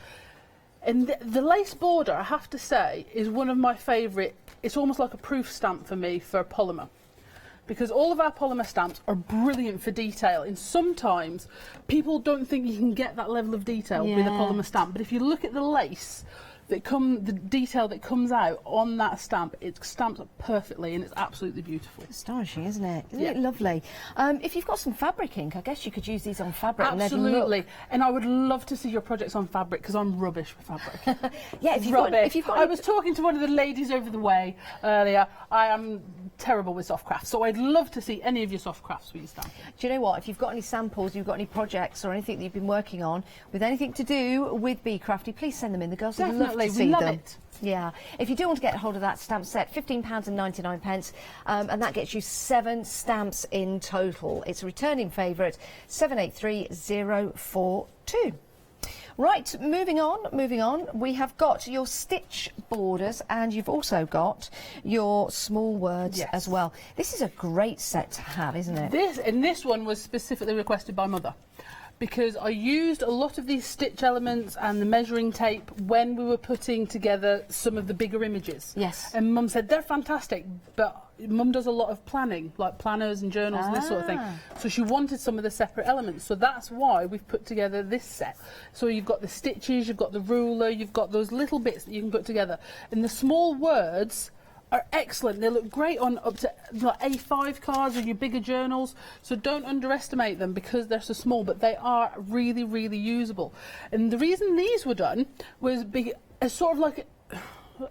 And the lace border, I have to say, is one of my favourite. It's almost like a proof stamp for me for polymer. Because all of our polymer stamps are brilliant for detail, and sometimes people don't think you can get that level of detail with a polymer stamp. But if you look at the lace the detail that comes out on that stamp, it stamps up perfectly and it's absolutely beautiful. Astonishing, isn't it? Isn't Yeah. it lovely? If you've got some fabric ink, I guess you could use these on fabric. Absolutely. And And I would love to see your projects on fabric because I'm rubbish with fabric. yeah, if you've Rubbish. got I was talking to one of the ladies over the way earlier. I am terrible with soft crafts, so I'd love to see any of your soft crafts with your stamp. do you know what? If you've got any samples, you've got any projects or anything that you've been working on with anything to do with Be Crafty, please send them in. The girls would love Definitely, to we see love them. it. Yeah. If you do want to get hold of that stamp set, £15.99, and that gets you 7 stamps in total. It's a returning favourite, 783042. Right, moving on. We have got your stitch borders and you've also got your small words Yes. as well. This is a great set to have, isn't it? This one was specifically requested by Mother because I used a lot of these stitch elements and the measuring tape when we were putting together some of the bigger images. Yes. And Mum said they're fantastic, but Mum does a lot of planning, like planners and journals and this sort of thing. So she wanted some of the separate elements. So that's why we've put together this set. So you've got the stitches, you've got the ruler, you've got those little bits that you can put together. And the small words are excellent. They look great on up to like A5 cards or your bigger journals. So don't underestimate them because they're so small, but they are really, really usable. And the reason these were done was as sort of like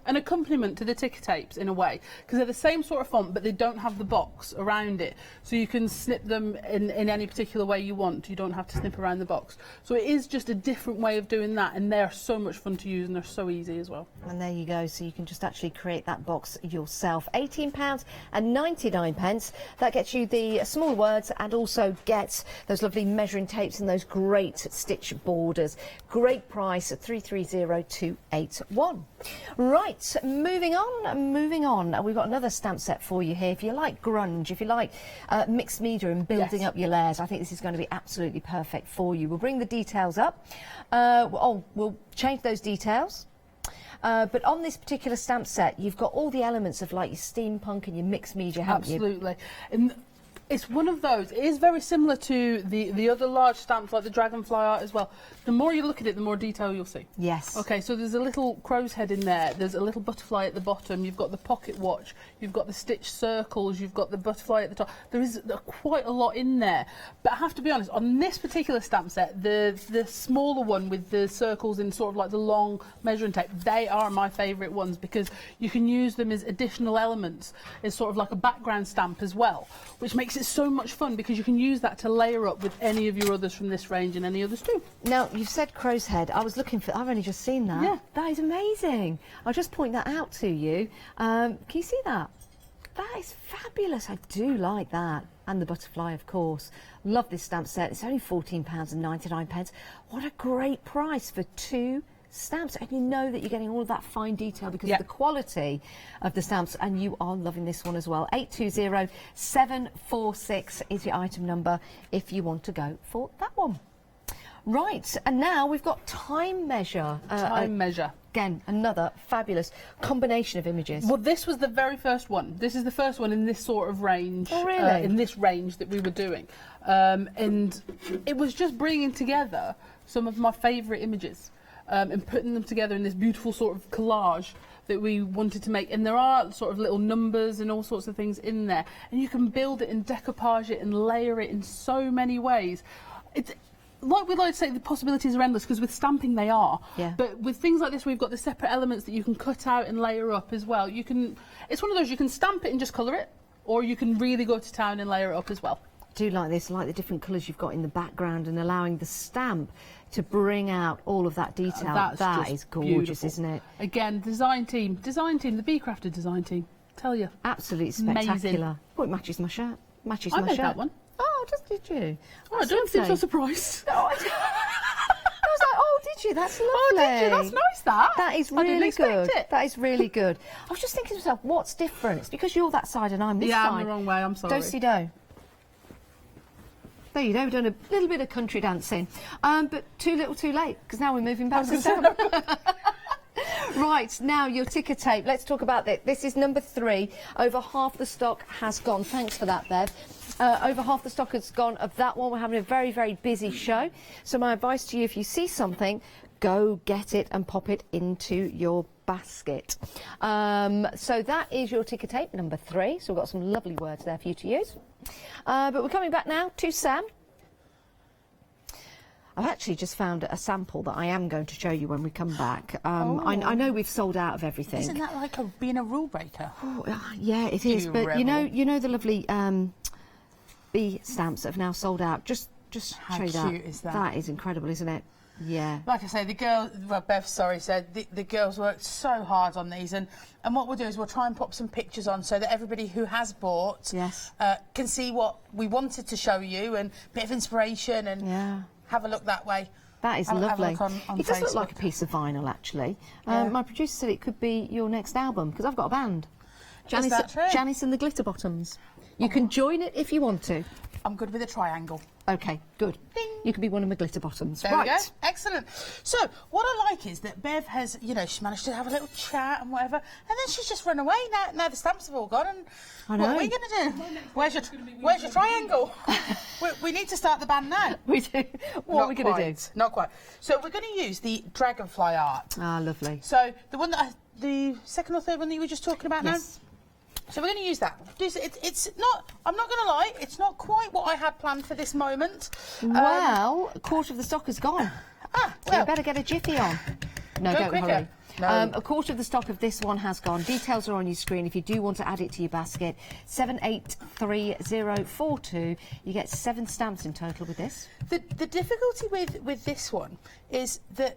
an accompaniment to the ticker tapes in a way, because they're the same sort of font but they don't have the box around it, so you can snip them in any particular way you want. You don't have to snip around the box, so it is just a different way of doing that, and they're so much fun to use and they're so easy as well. And there you go, so you can just actually create that box yourself. £18.99. That gets you the small words and also gets those lovely measuring tapes and those great stitch borders. Great price at 330281. Right, moving on. We've got another stamp set for you here. If you like grunge, if you like mixed media and building up your layers, I think this is going to be absolutely perfect for you. We'll bring the details up. We'll change those details. But on this particular stamp set, you've got all the elements of like your steampunk and your mixed media, haven't you? Absolutely. And it's one of those. It is very similar to the other large stamps like the dragonfly art as well. The more you look at it, the more detail you'll see. Yes. Okay, so there's a little crow's head in there. There's a little butterfly at the bottom. You've got the pocket watch. You've got the stitch circles. You've got the butterfly at the top. There is quite a lot in there. But I have to be honest, on this particular stamp set, the smaller one with the circles in sort of like the long measuring tape, they are my favourite ones because you can use them as additional elements as sort of like a background stamp as well, which makes it so much fun because you can use that to layer up with any of your others from this range and any others too. Now, you've said crow's head. I was looking for... I've only just seen that. Yeah. That is amazing. I'll just point that out to you. Can you see that? That is fabulous. I do like that. And the butterfly, of course. Love this stamp set. It's only £14.99. What a great price for 2 stamps, and you know that you're getting all of that fine detail because of the quality of the stamps, and you are loving this one as well. 820746 is your item number if you want to go for that one. Right, and now we've got time measure. Time measure. Again, another fabulous combination of images. Well, this was the very first one. This is the first one in this sort of range. Oh, really? In this range that we were doing. And it was just bringing together some of my favourite images. And putting them together in this beautiful sort of collage that we wanted to make. And there are sort of little numbers and all sorts of things in there. And you can build it and decoupage it and layer it in so many ways. It's, like we like to say, the possibilities are endless because with stamping they are. Yeah. But with things like this, we've got the separate elements that you can cut out and layer up as well. You can. It's one of those, you can stamp it and just colour it, or you can really go to town and layer it up as well. I do like this, like the different colours you've got in the background and allowing the stamp to bring out all of that detail. That is gorgeous, beautiful. Isn't it? Again, design team, the Be Crafted design team. Tell you. Absolutely spectacular. Amazing. Oh, it matches my shirt. Matches I my made shirt. that one. Oh, did you? Oh, I don't seem so surprised. No, I was like, oh, did you? That's lovely. Oh, did you? That's nice, that. That is I didn't really expect good. it. That is really good. I was just thinking to myself, what's different? It's because you're that side and I'm this Yeah, side. I'm the wrong way, I'm sorry. Do-si-do. There you go, we've done a little bit of country dancing. But too little too late, because now we're moving back to stamp. Right, now your ticker tape. Let's talk about this. This is number 3. Over half the stock has gone. Thanks for that, Bev. Over half the stock has gone of that one. We're having a very, very busy show. So my advice to you, if you see something, go get it and pop it into your basket. So that is your ticker tape number 3. So we've got some lovely words there for you to use. But we're coming back now to Sam. I've actually just found a sample that I am going to show you when we come back. I know we've sold out of everything. Isn't that like being a rule breaker? Oh, yeah, it is. But you know the lovely bee stamps that have now sold out. Just How show you that. cute is that? That is incredible, isn't it? Yeah. Like I say, the girls, well, Bev, sorry, said the girls worked so hard on these, and what we'll do is we'll try and pop some pictures on so that everybody who has bought can see what we wanted to show you, and a bit of inspiration, and have a look that way. That is Have lovely. a look on It does look Facebook. like a piece of vinyl, actually. Yeah. My producer said it could be your next album, because I've got a band. Is that true? Janice and the Glitter Bottoms. You can join it if you want to. I'm good with a triangle. OK, good. Ding. You can be one of my glitter bottoms. There we go. Excellent. So, what I like is that Bev has, she managed to have a little chat and whatever, and then she's just run away. Now the stamps have all gone, and I know. what are we going to do? Where's your triangle? we need to start the band now. We do. What are we going to do? Not quite. So, we're going to use the dragonfly art. Ah, lovely. So, the one that the second or third one that you were just talking about Yes. now? So we're going to use that. It's not, I'm not going to lie, it's not quite what I had planned for this moment. Well, a quarter of the stock is gone. So Well, you better get a jiffy on. No, Go don't quicker. hurry. No. A quarter of the stock of this one has gone. Details are on your screen. If you do want to add it to your basket, 783042. You get 7 stamps in total with this. The difficulty with this one is that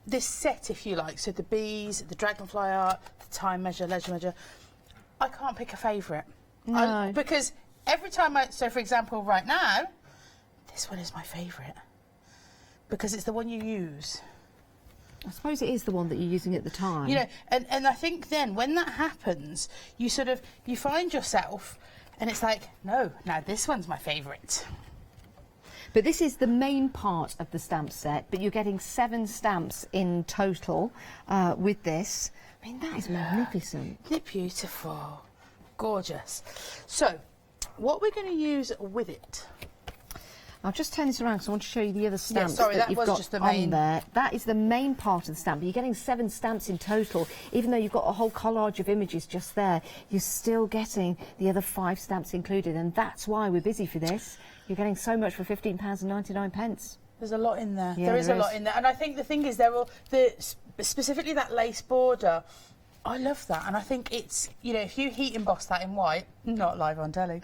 this set, if you like, so the bees, the dragonfly art, the time measure, ledger measure, I can't pick a favourite. No. Because every time so for example, right now, this one is my favourite. Because it's the one you use. I suppose it is the one that you're using at the time. You know, and I think then when that happens, you find yourself, and it's like, no, now this one's my favourite. But this is the main part of the stamp set, but you're getting 7 stamps in total with this. I mean, that is magnificent. Isn't it beautiful? Gorgeous. So, what we're going to use with it. I'll just turn this around because I want to show you the other stamps sorry, that you've was got just the on main. there. That is the main part of the stamp. You're getting 7 stamps in total. Even though you've got a whole collage of images just there, you're still getting the other 5 stamps included, and that's why we're busy for this. You're getting so much for £15.99. There's a lot in there. Yeah, there is there a lot is. in there, and I think the thing is, specifically that lace border. I love that, and I think it's, if you heat emboss that in white, not live on telly,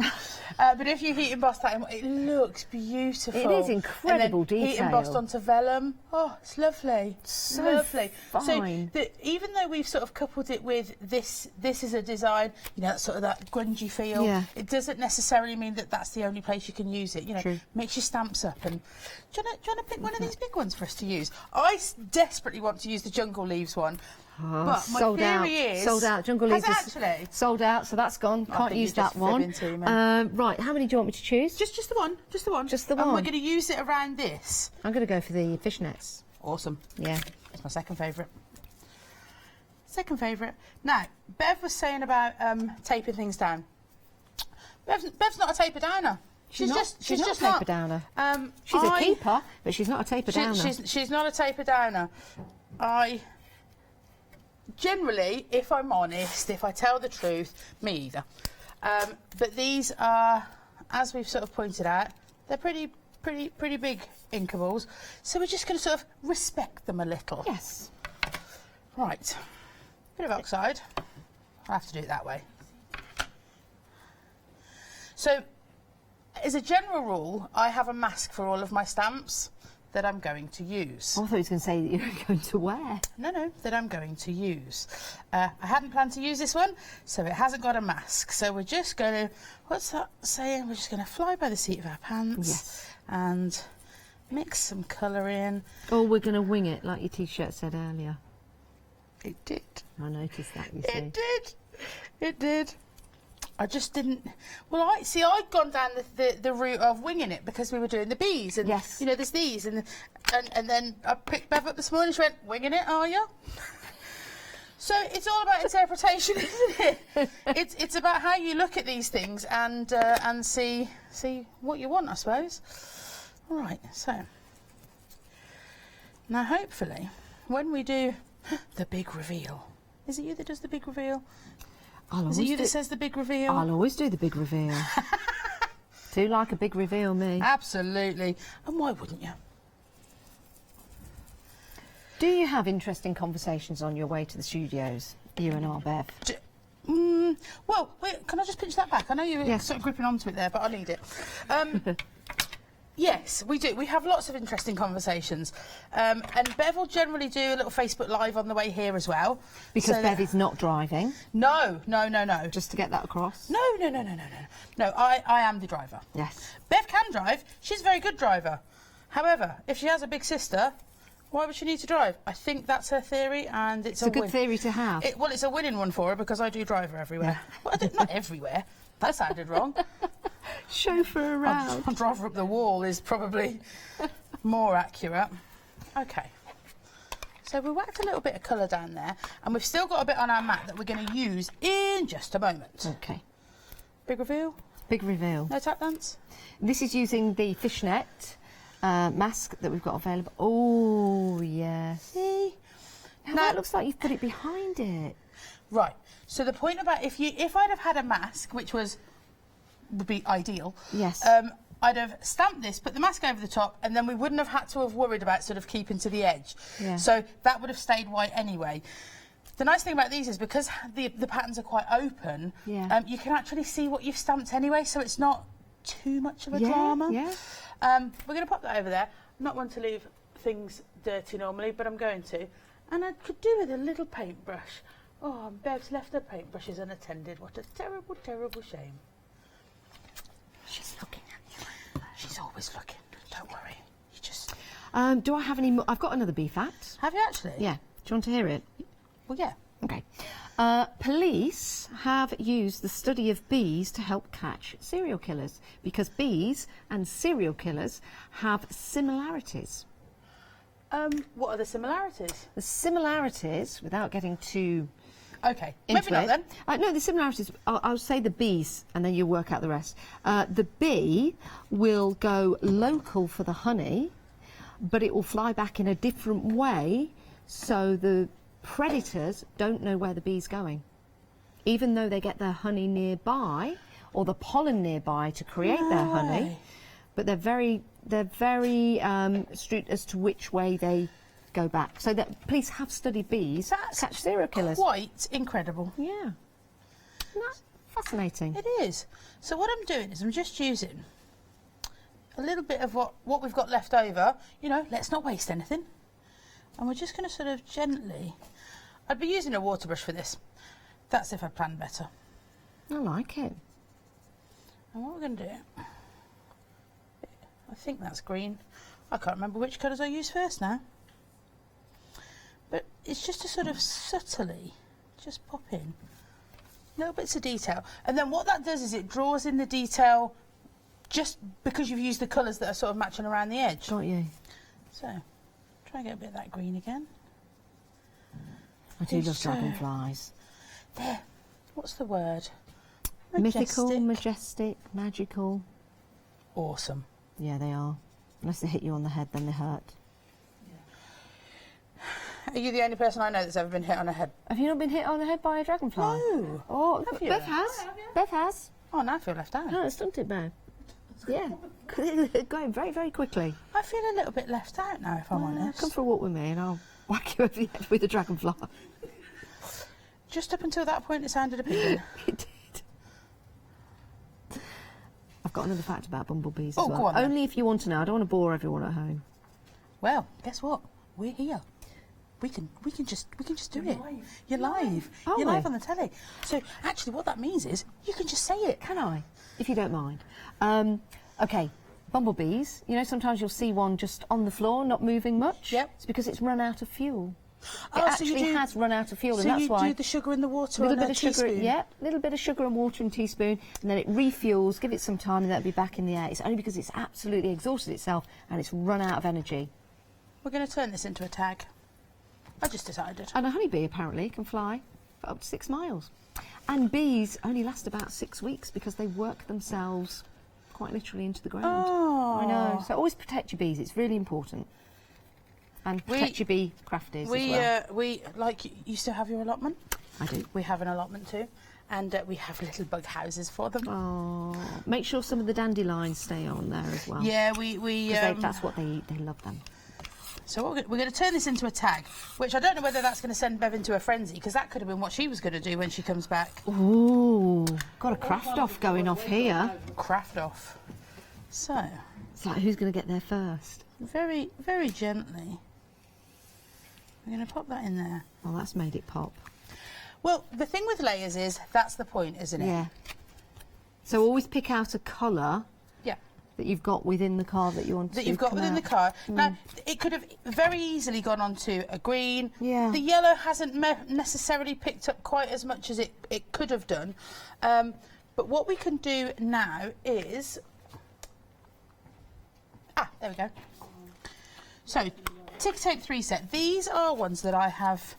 but if you heat emboss that in white, it looks beautiful. It is incredible and then detail. Heat embossed onto vellum. Oh, it's lovely. So lovely. fine. So even though we've sort of coupled it with this is a design, that sort of that grungy feel. Yeah. It doesn't necessarily mean that that's the only place you can use it. True. Mix your stamps up, and do you want to pick one of these big ones for us to use? I desperately want to use the jungle leaves one. Oh, But my sold out. theory is... Sold out. Jungle Has Leaves it actually? sold out, so that's gone. Can't think use you're that just one. fibbing to me. Right, how many do you want me to choose? Just the one. Just the one. Just the And we're one. going to use it around this. I'm going to go for the fishnets. Awesome. Yeah. That's my second favourite. Second favourite. Now, Bev was saying about taping things down. Bev's not a taper downer. She's not a taper downer. She's a keeper, but she's not a taper downer. She's not a taper downer. Generally, if I'm honest, if I tell the truth, me either. But these are, as we've sort of pointed out, they're pretty big inkables. So we're just going to sort of respect them a little. Yes. Right. Bit of oxide. I'll have to do it that way. So, as a general rule, I have a mask for all of my stamps that I'm going to use. Oh, I thought he was going to say that you were going to wear. No, that I'm going to use. I hadn't planned to use this one, so it hasn't got a mask. So we're just going to, what's that saying? We're just going to fly by the seat of our pants. Yes. And mix some colour in. Or we're going to wing it, like your T-shirt said earlier. It did. I noticed that, you see. It did. It did. I just didn't. Well, I'd gone down the route of winging it because we were doing the bees, and Yes. there's these, and then I picked Bev up this morning. She went, "Winging it, are you?" So it's all about interpretation, isn't it? It's about how you look at these things and see what you want, I suppose. All right, so Now, hopefully, when we do the big reveal, is it you that does the big reveal? Is it you that says the big reveal? I'll always do the big reveal. Do like a big reveal, me. Absolutely. And why wouldn't you? Do you have interesting conversations on your way to the studios, you and our Bev? Well, wait, can I just pinch that back? I know you were sort of gripping onto it there, but I need it. Yes, we do. We have lots of interesting conversations. And Bev will generally do a little Facebook Live on the way here as well. Because Bev is not driving. No. Just to get that across. No. No, I am the driver. Yes. Bev can drive. She's a very good driver. However, if she has a big sister, why would she need to drive? I think that's her theory, and it's a good theory to have. Well, it's a winning one for her because I do drive her everywhere. Yeah. Well, not everywhere. That sounded wrong. Chauffeur around. I'll drive her up the wall is probably more accurate. Okay. So we whacked a little bit of colour down there, and we've still got a bit on our mat that we're going to use in just a moment. Okay. Big reveal? Big reveal. No tap dance? This is using the fishnet mask that we've got available. Oh, yes. See? Now, it looks like you've put it behind it. Right. So the point about if I'd have had a mask, which would be ideal. Yes. I'd have stamped this, put the mask over the top, and then we wouldn't have had to have worried about sort of keeping to the edge. Yeah. So that would have stayed white anyway. The nice thing about these is because the patterns are quite open, you can actually see what you've stamped anyway, so it's not too much of a drama. Yeah. We're going to pop that over there. I'm not one to leave things dirty normally, but I'm going to. And I could do with a little paintbrush. Oh, Bev's left her paintbrushes unattended. What a terrible, terrible shame. She's looking at you. She's always looking. Don't worry. You just... do I have any more? I've got another bee fact. Have you actually? Yeah. Do you want to hear it? Well, yeah. Okay. Police have used the study of bees to help catch serial killers because bees and serial killers have similarities. What are the similarities? The similarities, without getting too okay, into maybe not it, then. no, the similarities, I'll say the bees and then you'll work out the rest. The bee will go local for the honey, but it will fly back in a different way so the predators don't know where the bee's going. Even though they get their honey nearby or the pollen nearby to create their honey, but they're very astute as to which way they go back. So that police have studied bees catch serial killers. Quite incredible. Yeah. Isn't that fascinating? It is. So what I'm doing is I'm just using a little bit of what we've got left over. You know, let's not waste anything. And we're just going to sort of gently... I'd be using a water brush for this. That's if I planned better. I like it. And what we're going to do... I think that's green. I can't remember which colours I used first now. But it's just to sort of subtly just pop in little bits of detail. And then what that does is it draws in the detail just because you've used the colours that are sort of matching around the edge. Got you. So, try and get a bit of that green again. I do love dragonflies. There. What's the word? Mythical, majestic, magical. Awesome. Yeah, they are. Unless they hit you on the head, then they hurt. Yeah. Are you the only person I know that's ever been hit on the head? Have you not been hit on the head by a dragonfly? No. Oh, Have you? Beth has. Beth has. Oh, now I feel left out. No, it's stunted, Bev. Yeah. Going very, very quickly. I feel a little bit left out now, if I'm honest. Come for a walk with me and I'll whack you over the head with a dragonfly. Just up until that point, it sounded appealing. It did. I've got another fact about bumblebees as Oh, well. go on then. Only if you want to know. I don't want to bore everyone at home. Well, guess what? We're here. We can just do it. You're live. Are You're we? live on the telly. So actually, what that means is you can just say it. Can I? If you don't mind. Okay, bumblebees. You know, sometimes you'll see one just on the floor, not moving much. Yep. It's because it's run out of fuel. Oh, It so actually you do, has run out of fuel, so and that's you why. do the sugar and the water A little on bit a of sugar, teaspoon? yeah, a little bit of sugar and water and teaspoon, and then it refuels. Give it some time, and that'll be back in the air. It's only because it's absolutely exhausted itself and it's run out of energy. We're going to turn this into a tag. I just decided. And a honeybee apparently can fly for up to 6 miles, and bees only last about 6 weeks because they work themselves quite literally into the ground. Oh. I know. So always protect your bees. It's really important. And protect your bee crafties as well. We you still have your allotment? I do. We have an allotment too, and we have little bug houses for them. Oh, make sure some of the dandelions stay on there as well. Yeah, that's what they eat. They love them. So we're going to turn this into a tag, which I don't know whether that's going to send Bev into a frenzy, because that could have been what she was going to do when she comes back. Ooh, got a craft off going off here. Craft off. So it's like, who's going to get there first? Very, very gently, we're going to pop that in there. Well, that's made it pop. Well, the thing with layers is that's the point, isn't it? Yeah. So always pick out a colour. Yeah. That you've got within the card that you want that to you've got come within out. the card. Now, it could have very easily gone on to a green. Yeah. The yellow hasn't necessarily picked up quite as much as it could have done. But what we can do now is... there we go. So, ticker tape 3 set. These are ones that I have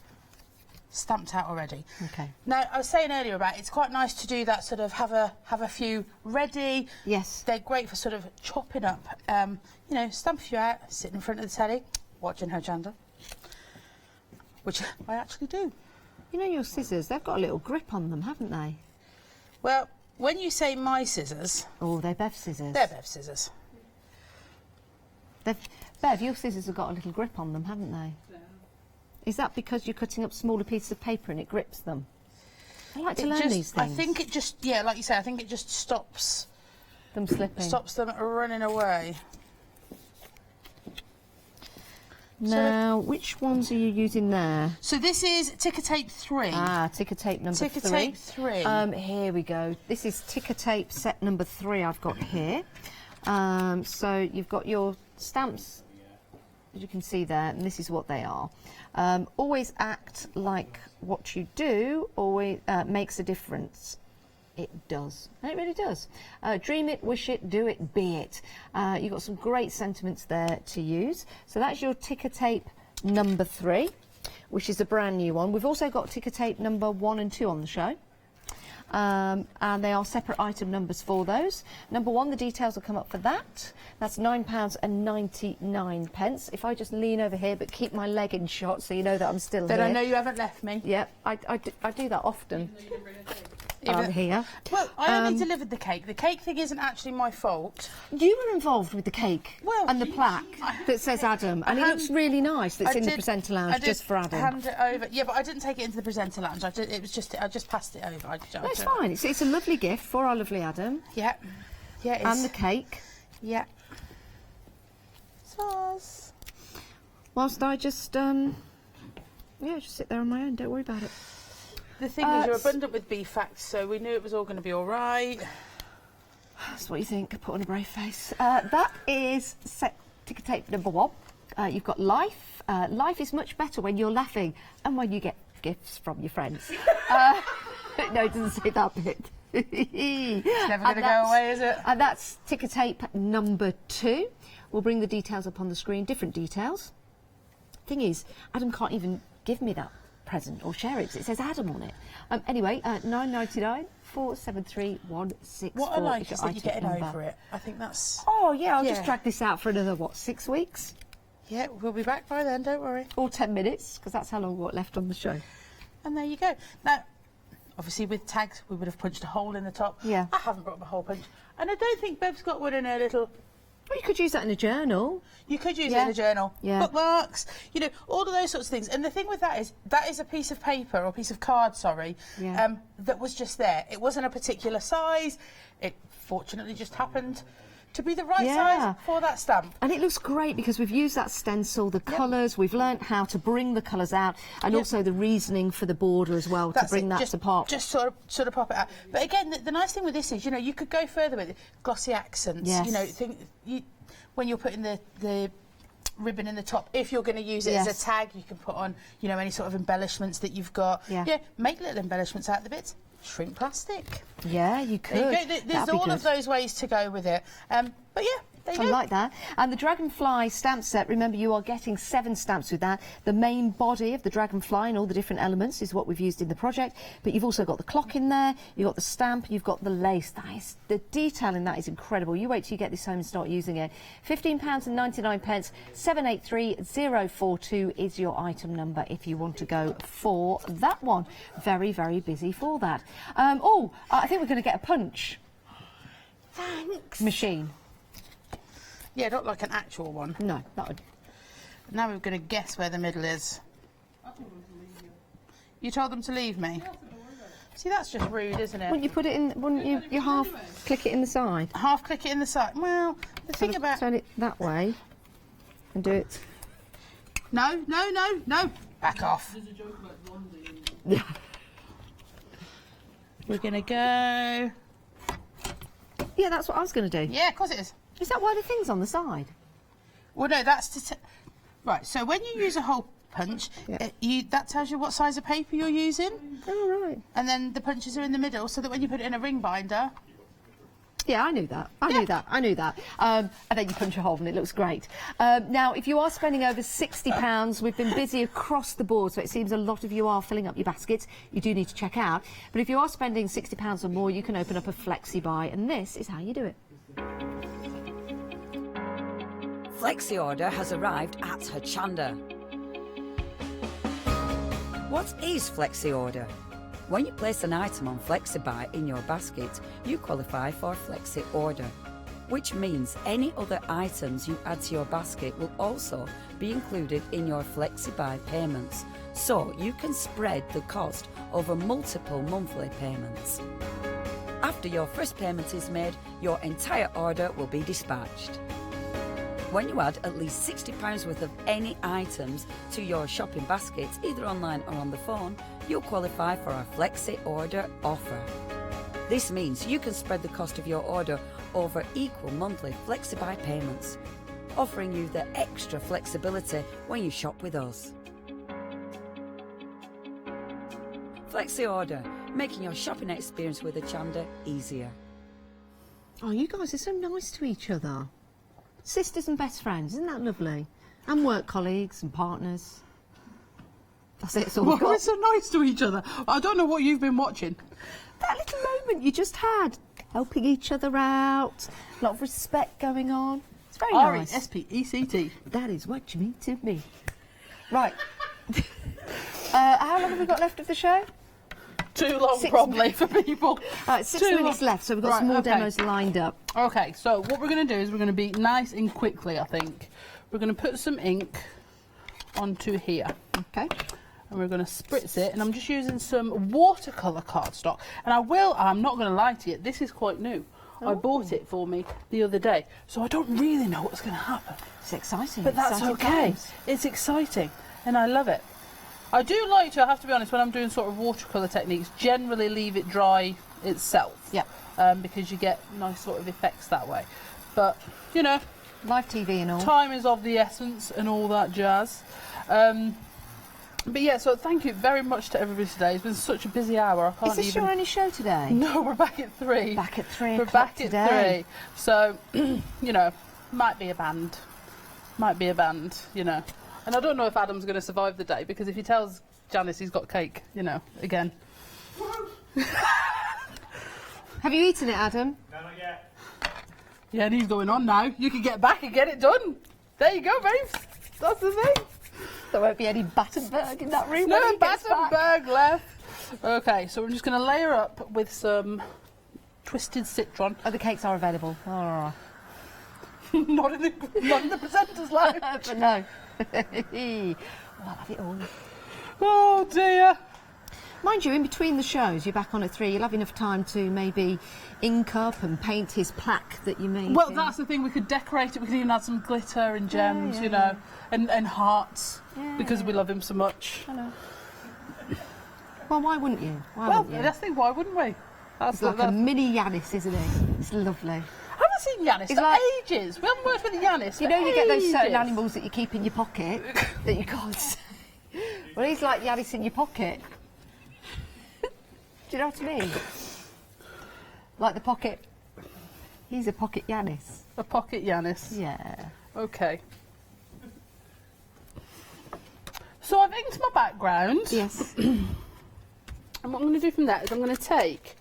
stamped out already. Okay. Now, I was saying earlier about it's quite nice to do that, sort of have a few ready. Yes. They're great for sort of chopping up. You know, stamp a few out, sitting in front of the telly, watching Hochanda, which I actually do. You know your scissors, they've got a little grip on them, haven't they? Well, when you say my scissors... Oh, they're Bev's scissors. They're Bev's scissors. Bev, your scissors have got a little grip on them, haven't they? Is that because you're cutting up smaller pieces of paper and it grips them? I like to learn these things. I think it just, yeah, like you say, I think it just stops them slipping. Stops them running away. Now, which ones are you using there? So this is ticker tape 3. Ticker tape number 3. Ticker tape 3. Here we go. This is ticker tape set number 3 I've got here. So you've got your stamps, as you can see there, and this is what they are. Always act like what you do always makes a difference. It does. And it really does. Dream it, wish it, do it, be it. You've got some great sentiments there to use. So that's your ticker tape number 3, which is a brand new one. We've also got ticker tape number 1 and 2 on the show. And they are separate item numbers for those. Number 1, the details will come up for that. That's £9.99. If I just lean over here but keep my leg in shot so you know that I'm still then here. I know you haven't left me. Yeah, I do that often. I'm here. Well, I only delivered the cake. The cake thing isn't actually my fault. You were involved with the cake and the plaque that says Adam, and it looks really nice. That's in the presenter lounge just for Adam. Hand it over. Yeah, but I didn't take it into the presenter lounge. I just passed it over. That's fine. It's a lovely gift for our lovely Adam. Yeah, yeah, it is. And the cake. Yeah. Sauce. Whilst I just just sit there on my own. Don't worry about it. The thing is, you're abundant with beef facts, so we knew it was all going to be all right. That's what you think. Put on a brave face. That is ticker tape number 1. You've got life. Life is much better when you're laughing and when you get gifts from your friends. No, it doesn't say that bit. It's never going to go away, is it? And that's ticker tape number 2. We'll bring the details up on the screen, different details. Thing is, Adam can't even give me that present or share it because it says Adam on it. Anyway, £9.99 473164. What I like is that you're getting over it. I think that's... Oh, yeah, I'll just drag this out for another, 6 weeks? Yeah, we'll be back by then, don't worry. Or 10 minutes, because that's how long we've got left on the show. And there you go. Now, obviously with tags, we would have punched a hole in the top. Yeah. I haven't brought my hole punch. And I don't think Bev's got one in her little... Well, you could use that in a journal. You could use it in a journal. Yeah. Bookmarks, you know, all of those sorts of things. And the thing with that is a piece of paper, or piece of card, sorry, that was just there. It wasn't a particular size. It fortunately just happened to be the right size for that stamp. And it looks great because we've used that stencil, the colours, we've learnt how to bring the colours out, and also the reasoning for the border as well, to bring that to pop. Just sort of pop it out. But again, the nice thing with this is, you know, you could go further with it. Glossy accents, you know, when you're putting the ribbon in the top, if you're going to use it as a tag, you can put on, you know, any sort of embellishments that you've got. Yeah, make little embellishments out of the bits. Shrink plastic. Yeah, you could. There you go. There's all of those ways to go with it. But yeah, I like that. And the Dragonfly stamp set, remember you are getting 7 stamps with that. The main body of the Dragonfly and all the different elements is what we've used in the project, but you've also got the clock in there, you've got the stamp, you've got the lace. The detail in that is incredible. You wait till you get this home and start using it. £15.99, 783042 is your item number if you want to go for that one. Very, very busy for that. I think we're going to get a punch. Thanks. Machine. Yeah, not like an actual one. No, that would... Now we're going to guess where the middle is. You told them to leave me? See, that's just rude, isn't it? Wouldn't you put it in, wouldn't you half click it in the side? Half click it in the side. Well, the thing about... Turn it that way and do it. No. Back off. We're going to go... Yeah, that's what I was going to do. Yeah, of course it is. Is that why the thing's on the side? Well, no, that's to... Right, so when you use a hole punch, that tells you what size of paper you're using. Oh, right. And then the punches are in the middle, so that when you put it in a ring binder... Yeah, I knew that. I knew that. And then you punch a hole and it looks great. Now, if you are spending over £60, we've been busy across the board, so it seems a lot of you are filling up your baskets. You do need to check out. But if you are spending £60 or more, you can open up a flexi buy, and this is how you do it. Flexi Order has arrived at Hochanda. What is Flexi Order? When you place an item on FlexiBuy in your basket, you qualify for Flexi Order, which means any other items you add to your basket will also be included in your FlexiBuy payments, so you can spread the cost over multiple monthly payments. After your first payment is made, your entire order will be dispatched. When you add at least £60 worth of any items to your shopping basket, either online or on the phone, you'll qualify for our Flexi Order offer. This means you can spread the cost of your order over equal monthly FlexiBuy payments, offering you the extra flexibility when you shop with us. Flexi Order, making your shopping experience with Hochanda easier. Oh, you guys are so nice to each other. Sisters and best friends, isn't that lovely? And work colleagues and partners. That's it, it's all we've got. We're so nice to each other. I don't know what you've been watching. That little moment you just had, helping each other out, a lot of respect going on. It's very nice. R-E-S-P-E-C-T. That is what you mean to me. Right. How long have we got left of the show? Too long, 6 probably, for people. Right, 6 minutes left, so we've got some more demos lined up. Okay, so what we're going to do is we're going to be nice and quickly, I think. We're going to put some ink onto here. Okay. And we're going to spritz it, and I'm just using some watercolour cardstock. And I'm not going to lie to you, this is quite new. I bought it for me the other day, so I don't really know what's going to happen. It's exciting. But that's okay. It's exciting, and I love it. I do like to, I have to be honest, when I'm doing sort of watercolour techniques, generally leave it dry itself. Yeah. Because you get nice sort of effects that way. But, you know. Live TV and all. Time is of the essence and all that jazz. But yeah, so thank you very much to everybody today. It's been such a busy hour. I can't Is this your only show today? No, we're back at 3. Back at 3 We're o'clock back today. at 3. So, you know, might be a band. Might be a band, you know. And I don't know if Adam's going to survive the day, because if he tells Janice he's got cake, you know, again. Have you eaten it, Adam? No, not yet. Yeah, and he's going on now. You can get back and get it done. There you go, babes. That's the thing. There won't be any Battenberg in that room. No Battenberg left. Okay, so we're just going to layer up with some twisted citron. Oh, the cakes are available. Oh. not in the presenter's lounge. But no. Well, I'll have it all. Oh dear. Mind you, in between the shows, you're back on at 3. You'll have enough time to maybe ink up and paint his plaque that you made. Well, that's the thing. We could decorate it. We could even add some glitter and gems, you know, and hearts, because we love him so much. I know. Well, why wouldn't you? Well, that's the thing. Why wouldn't we? It's like a mini Yanis, isn't it? It's lovely. I haven't seen Yanis for ages. We haven't worked with Yanis. You know, you get those certain animals that you keep in your pocket that you can't see. Well, he's like Yanis in your pocket. Do you know what I mean? Like the pocket. He's a pocket Yanis. A pocket Yanis. Yeah. Okay. So I've inked my background. Yes. And what I'm going to do from that is I'm going to take,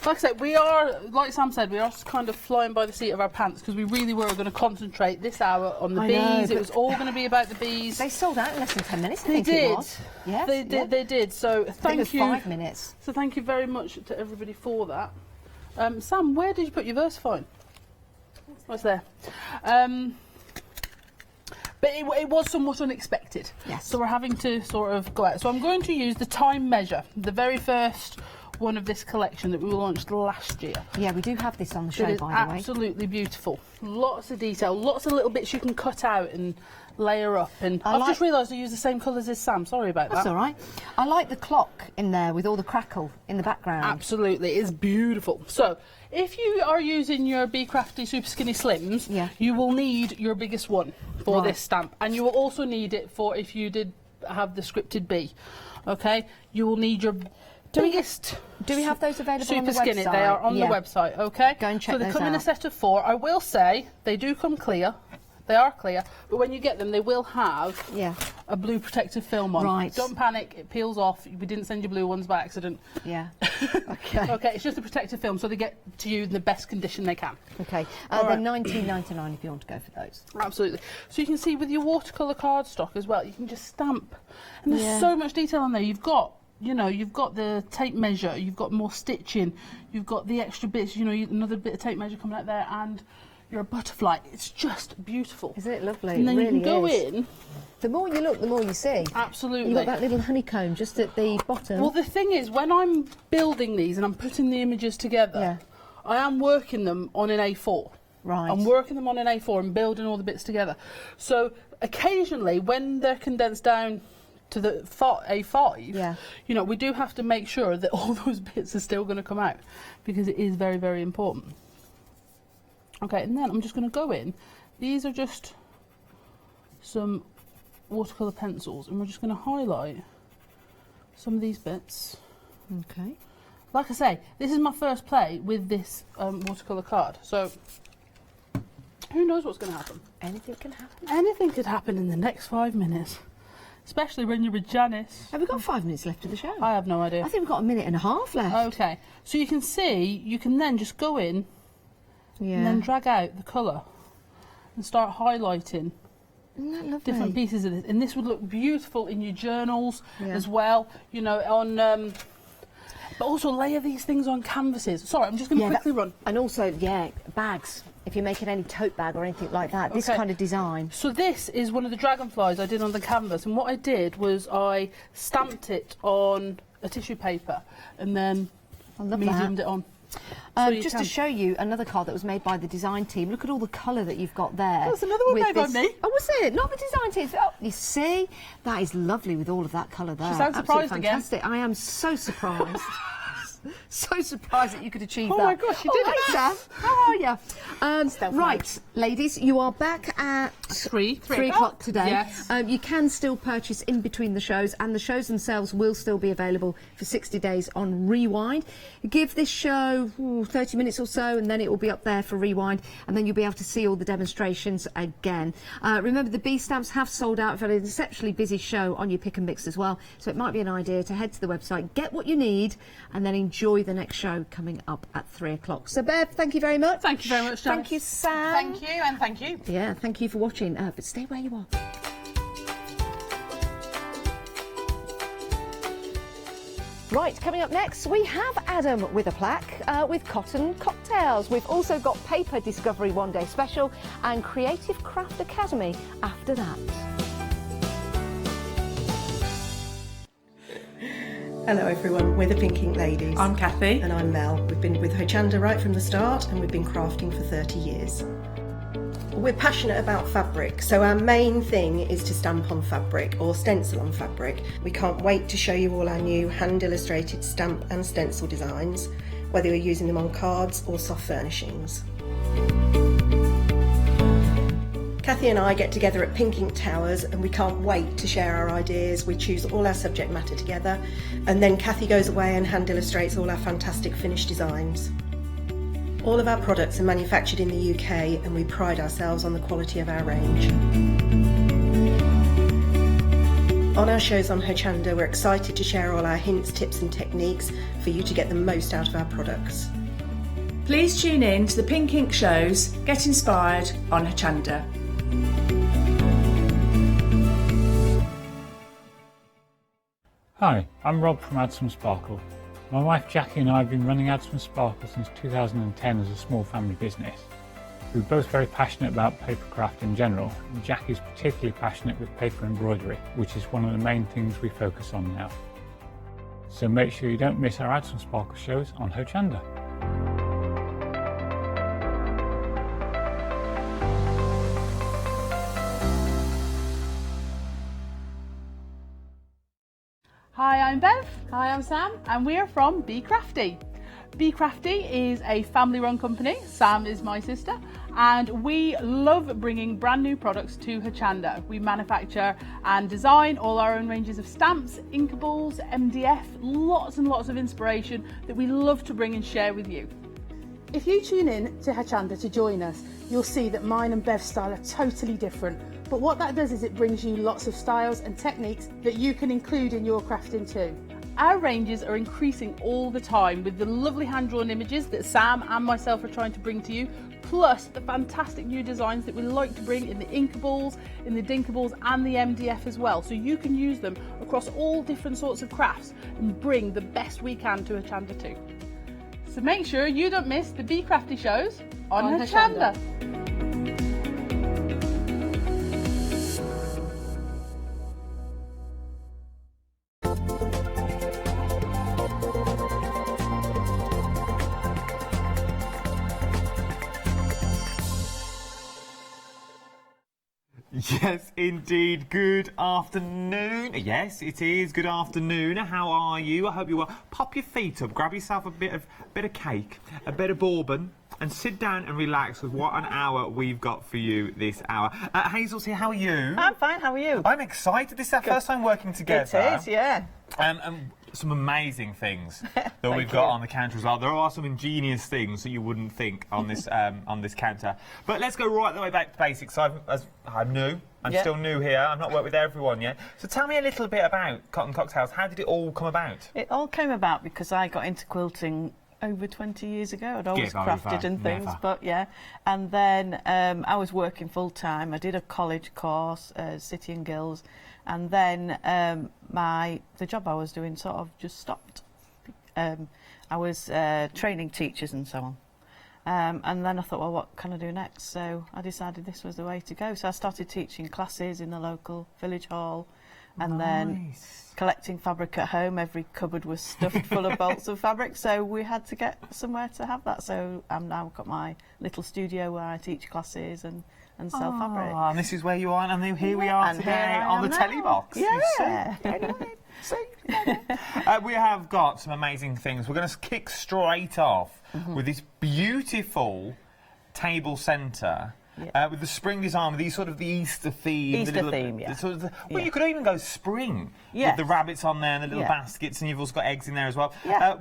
like I said, we are, like Sam said, we are kind of flying by the seat of our pants because we really were going to concentrate this hour on the bees. It was all going to be about the bees. They sold out in less than 10 minutes, I They think did. it was. Yes, They did. They did. So I think thank it was you. 5 minutes. So thank you very much to everybody for that. Sam, where did you put your Versafine? What's there? But it was somewhat unexpected. Yes. So we're having to sort of go out. So I'm going to use the time measure, the very first one of this collection that we launched last year. Yeah, we do have this on the show, It is by the way. absolutely beautiful. Lots of detail, lots of little bits you can cut out and layer up. And I've just realised I used the same colours as Sam. Sorry about that. That's all right. I like the clock in there with all the crackle in the background. Absolutely, it's beautiful. So, if you are using your Be Crafty Super Skinny Slims, Yeah. you will need your biggest one for Right. this stamp, and you will also need it for if you did have the scripted bee. Okay, you will need your biggest. Do we have those available Super on the Skinny? website? They are on Yeah. the website. Okay, Go and check So they those come in a out. set of 4. I will say they do come clear. They are clear, but when you get them, they will have Yeah. a blue protective film on. Right. Don't panic; it peels off. We didn't send you blue ones by accident. Yeah. Okay. Okay, it's just a protective film, so they get to you in the best condition they can. Okay. All They're right. $19.99 if you want to go for those. Absolutely. So you can see with your watercolour cardstock as well, you can just stamp. And there's Yeah. so much detail on there. You've got, you know, you've got the tape measure, you've got more stitching, you've got the extra bits, you know, another bit of tape measure coming out there, and you're a butterfly. It's just beautiful. Isn't it lovely? And then it really you can go is. in. The more you look, the more you see. Absolutely. You've got that little honeycomb just at the bottom. Well, the thing is, when I'm building these and I'm putting the images together, Yeah. I am working them on an A4. Right. I'm working them on an A4 and building all the bits together. So occasionally, when they're condensed down to the A5, Yeah. you know, we do have to make sure that all those bits are still going to come out because it is very, very important. Okay, and then I'm just going to go in. These are just some watercolour pencils, and we're just going to highlight some of these bits. Okay. Like I say, this is my first play with this watercolour card, so who knows what's going to happen? Anything can happen. Anything could happen in the next 5 minutes, especially when you're with Janice. Have we got 5 minutes left of the show? I have no idea. I think we've got a minute and a half left. Okay, so you can see, you can then just go in Yeah. and then drag out the colour and start highlighting Isn't that lovely? different pieces of this, and this would look beautiful in your journals Yeah. as well, you know, on but also layer these things on canvases. Sorry, I'm just going to quickly run. And also, yeah, bags. If you're making any tote bag or anything like that, this Okay. kind of design. So this is one of the dragonflies I did on the canvas, and what I did was I stamped it on a tissue paper and then I love mediumed that. it on. So you Just can- to show you another card that was made by the design team. Look at all the colour that you've got there. That's another one with made by this- me. Oh, was it? Not the design team. Oh, you see? That is lovely with all of that colour there. sounds Absolutely surprised again. fantastic. I am so surprised. So surprised that you could achieve Oh that. my gosh, you did it. Hi, Sam. How are you? Stealth Right, ladies, you are back at 3 o'clock today. Yes. You can still purchase in between the shows, and the shows themselves will still be available for 60 days on Rewind. Give this show 30 minutes or so, and then it will be up there for Rewind, and then you'll be able to see all the demonstrations again. Remember, the bee stamps have sold out. We've had an exceptionally busy show on your pick and mix as well, so it might be an idea to head to the website, get what you need, and then enjoy the next show coming up at 3 o'clock. So, Bev, thank you very much. Thank you very much, Janice. Thank you, Sam. Thank you, and thank you. Yeah, thank you for watching, but stay where you are. Right, coming up next, we have Adam with a plaque with cotton cocktails. We've also got Paper Discovery One Day Special and Creative Craft Academy after that. Hello everyone, we're the Pink Ink Ladies. I'm Kathy. And I'm Mel. We've been with Hochanda right from the start, and we've been crafting for 30 years. We're passionate about fabric, so our main thing is to stamp on fabric or stencil on fabric. We can't wait to show you all our new hand illustrated stamp and stencil designs, whether you're using them on cards or soft furnishings. Kathy and I get together at Pink Ink Towers, and we can't wait to share our ideas. We choose all our subject matter together, and then Kathy goes away and hand illustrates all our fantastic finished designs. All of our products are manufactured in the UK and we pride ourselves on the quality of our range. On our shows on Hochanda, we're excited to share all our hints, tips and techniques for you to get the most out of our products. Please tune in to the Pink Ink shows, Get Inspired on Hochanda. Hi, I'm Rob from Add Some Sparkle. My wife Jackie and I have been running Add Some Sparkle since 2010 as a small family business. We're both very passionate about papercraft in general, and Jackie's particularly passionate with paper embroidery, which is one of the main things we focus on now. So make sure you don't miss our Add Some Sparkle shows on Hochanda. Hi, I'm Bev. Hi, I'm Sam, and we're from Be Crafty. Be Crafty is a family-run company. Sam is my sister, and we love bringing brand new products to Hochanda. We manufacture and design all our own ranges of stamps, inkables, MDF, lots and lots of inspiration that we love to bring and share with you. If you tune in to Hochanda to join us, you'll see that mine and Bev's style are totally different. But what that does is it brings you lots of styles and techniques that you can include in your crafting too. Our ranges are increasing all the time with the lovely hand-drawn images that Sam and myself are trying to bring to you, plus the fantastic new designs that we like to bring in the inkables, in the dinkables and the MDF as well. So you can use them across all different sorts of crafts and bring the best we can to Hochanda too. So make sure you don't miss the Be Crafty shows on Hochanda. Yes, indeed. Good afternoon. Yes, it is. Good afternoon. How are you? I hope you're well. Pop your feet up, grab yourself a bit of cake, a bit of bourbon, and sit down and relax with what an hour we've got for you this hour. Hazel's here. How are you? I'm fine. How are you? I'm excited. This is our first time working together. It is, yeah. And some amazing things that we've got on the counter as well. There are some ingenious things that you wouldn't think on this counter. But let's go right the way back to basics. I'm new. I'm still new here. I've not worked with everyone yet. So tell me a little bit about Cotton Cocktails. How did it all come about? It all came about because I got into quilting over 20 years ago. I'd always crafted and things, but yeah. And then I was working full time. I did a college course, City and Guilds, and then the job I was doing sort of just stopped. I was training teachers and so on. And then I thought, well, what can I do next? So I decided this was the way to go. So I started teaching classes in the local village hall, and then collecting fabric at home. Every cupboard was stuffed full of bolts of fabric, so we had to get somewhere to have that. So I've now got my little studio where I teach classes and sell fabric. And this is where you are, and here we are today on the telly box. Yeah. We have got some amazing things. We're going to kick straight off with this beautiful table centre. With the spring design, with these sort of the Easter theme. Well, you could even go spring with the rabbits on there and the little baskets, and you've also got eggs in there as well.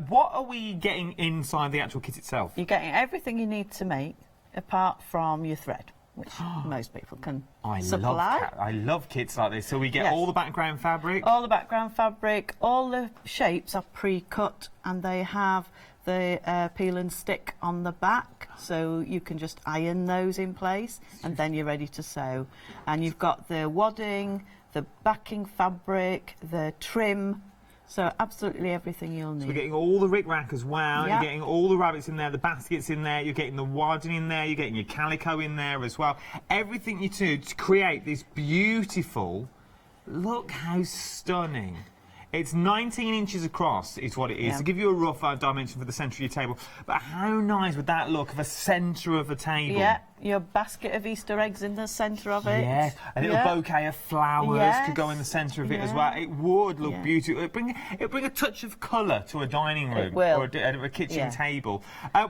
What are we getting inside the actual kit itself? You're getting everything you need to make, apart from your thread, which most people can supply. I love kits like this. So we get all the background fabric? All the background fabric, all the shapes are pre-cut, and they have the peel and stick on the back, so you can just iron those in place and then you're ready to sew. And you've got the wadding, the backing fabric, the trim, so absolutely everything you'll need. So we're getting all the rick-rack as well, you're getting all the rabbits in there, the baskets in there, you're getting the wadding in there, you're getting your calico in there as well. Everything you do to create this beautiful, look how stunning. It's 19 inches across is what it is, to give you a rough dimension for the centre of your table. But how nice would that look of a centre of a table? Yeah, your basket of Easter eggs in the centre of it. Yeah, a little bouquet of flowers could go in the centre of it as well. It would look beautiful. It'd bring a touch of colour to a dining room or a kitchen table.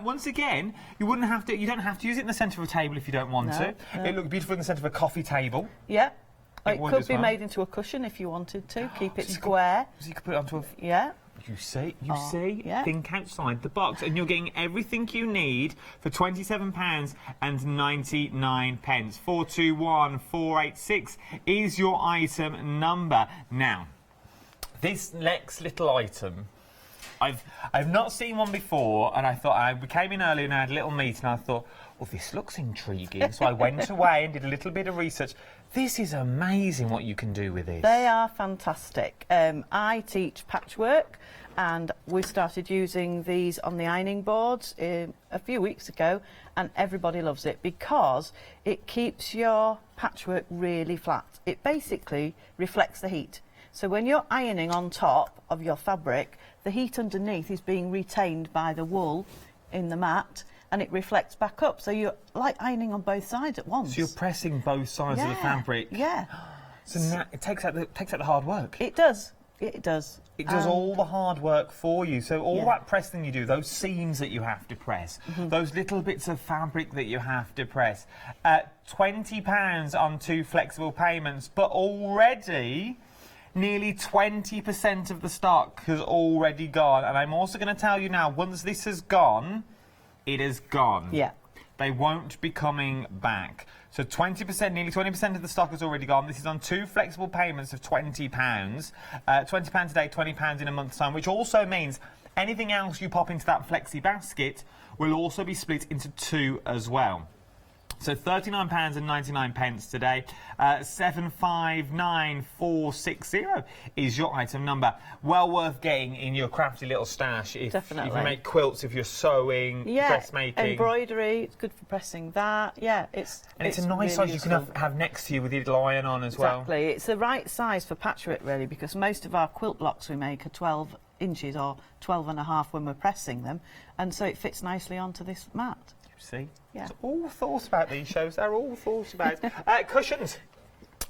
Once again, you don't have to use it in the centre of a table if you don't want to. It looks beautiful in the centre of a coffee table. Yeah. It could be made into a cushion if you wanted to. Keep it square. So you could put it onto a... You see, yeah. think outside the box, and you're getting everything you need for £27.99. 421486 is your item number. Now, this next little item, I've not seen one before, and I thought we came in earlier and I had a little meeting. And I thought, well, this looks intriguing, so I went away and did a little bit of research. This is amazing what you can do with this. They are fantastic. I teach patchwork, and we started using these on the ironing boards a few weeks ago, and everybody loves it because it keeps your patchwork really flat. It basically reflects the heat. So when you're ironing on top of your fabric, the heat underneath is being retained by the wool in the mat, and it reflects back up. So you're like ironing on both sides at once. So you're pressing both sides of the fabric. Yeah. So now it takes out the hard work. It does. It does. It does all the hard work for you. So all that pressing you do, those seams that you have to press, those little bits of fabric that you have to press, £20 on 2 flexible payments, but already nearly 20% of the stock has already gone. And I'm also going to tell you now, once this has gone, it has gone. Yeah. They won't be coming back. So 20%, nearly 20% of the stock has already gone. This is on 2 flexible payments of £20. £20 a day, £20 in a month's time, which also means anything else you pop into that flexi basket will also be split into 2 as well. So £39.99 today. 759460 is your item number. Well worth getting in your crafty little stash. If you make quilts, if you're sewing, dressmaking. Embroidery, it's good for pressing that. Yeah, it's a nice really size useful. you can have next to you with your little iron on as well. Exactly. It's the right size for patchwork, really, because most of our quilt blocks we make are 12 inches or 12.5 when we're pressing them, and so it fits nicely onto this mat. See? Yeah. It's all thought about these shows. They're all thought about. Cushions.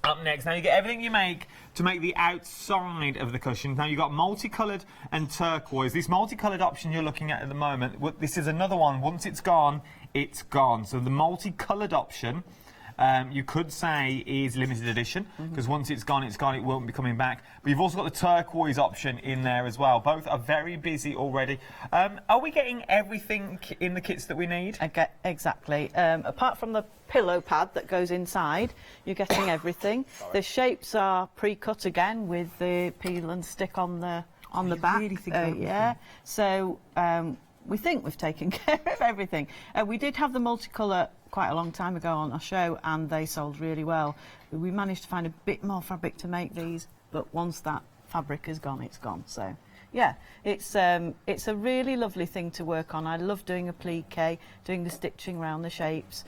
Up next. Now you get everything you make to make the outside of the cushion. Now you've got multicoloured and turquoise. This multicoloured option you're looking at the moment, this is another one. Once it's gone, it's gone. So the multicoloured option, you could say is limited edition, because once it's gone, it won't be coming back. But you've also got the turquoise option in there as well. Both are very busy already. Are we getting everything in the kits that we need? Exactly. Apart from the pillow pad that goes inside, you're getting everything. The shapes are pre-cut again with the peel and stick on the back. Really think yeah. So we think we've taken care of everything. We did have the multicolour quite a long time ago on our show, and they sold really well. We managed to find a bit more fabric to make these, but once that fabric is gone, it's gone. So yeah, it's a really lovely thing to work on. I love doing applique, doing the stitching around the shapes.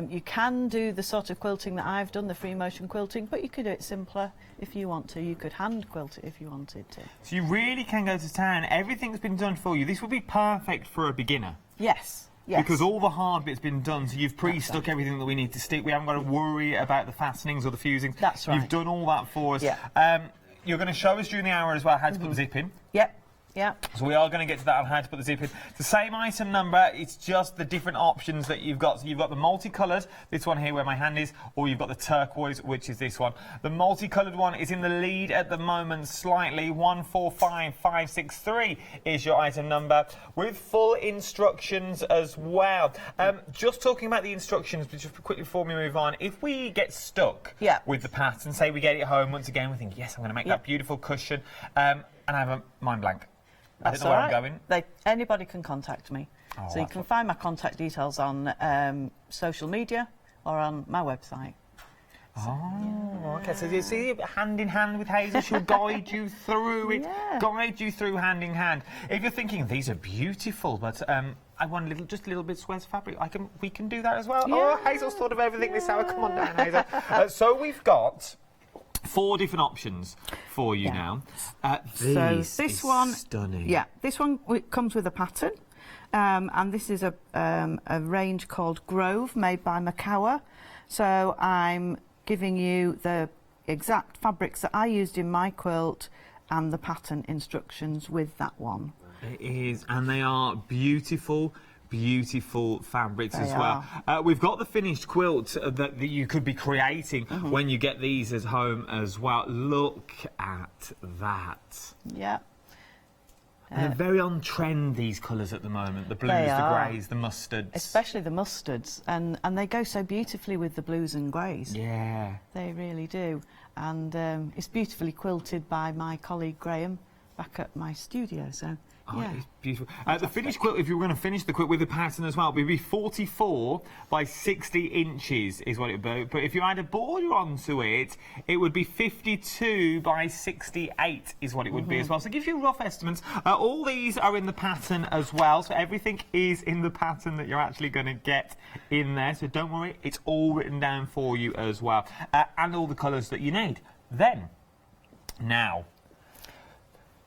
You can do the sort of quilting that I've done, the free motion quilting, but you could do it simpler if you want to. You could hand quilt it if you wanted to. So you really can go to town. Everything's been done for you. This would be perfect for a beginner. Yes. Yes. Because all the hard bit's been done, so you've pre-stuck everything that we need to stick. We haven't got to worry about the fastenings or the fusings. That's right. You've done all that for us. Yeah. You're going to show us during the hour as well how to put the zip in. Yep. Yeah. So we are going to get to that on how to put the zip in. It's the same item number, it's just the different options that you've got. So you've got the multicoloured, this one here where my hand is, or you've got the turquoise, which is this one. The multicoloured one is in the lead at the moment slightly. 145563 is your item number, with full instructions as well. Just talking about the instructions, but just quickly before we move on, if we get stuck with the pattern, say we get it home, once again we think, yes, I'm going to make that beautiful cushion, and I have a mind blank. I don't know where I'm going. Anybody can contact me. So you can find my contact details on social media or on my website. Okay, so you see, hand in hand with Hazel, she'll guide you through it, guide you through hand in hand. If you're thinking, these are beautiful, but I want just a little bit of squares fabric, we can do that as well. Oh, Hazel's thought of everything this hour, come on down, Hazel. So we've got 4 different options for you now. So this one, stunning. Yeah, this one comes with a pattern, and this is a range called Grove, made by Macawa. So I'm giving you the exact fabrics that I used in my quilt and the pattern instructions with that one. It is, and they are beautiful. Beautiful fabrics as well. We've got the finished quilt that you could be creating when you get these at home as well. Look at that. Yeah. And they're very on trend, these colours at the moment. The blues, the greys, the mustards. Especially the mustards. And they go so beautifully with the blues and greys. Yeah. They really do. And it's beautifully quilted by my colleague Graham back at my studio. So, yeah. It's beautiful. The finished quilt, if you were going to finish the quilt with the pattern as well, would be 44 by 60 inches is what it would be. But if you add a border onto it, it would be 52 by 68 is what it would be as well. So it gives you rough estimates. All these are in the pattern as well. So everything is in the pattern that you're actually going to get in there. So don't worry, it's all written down for you as well. And all the colours that you need. Then, now...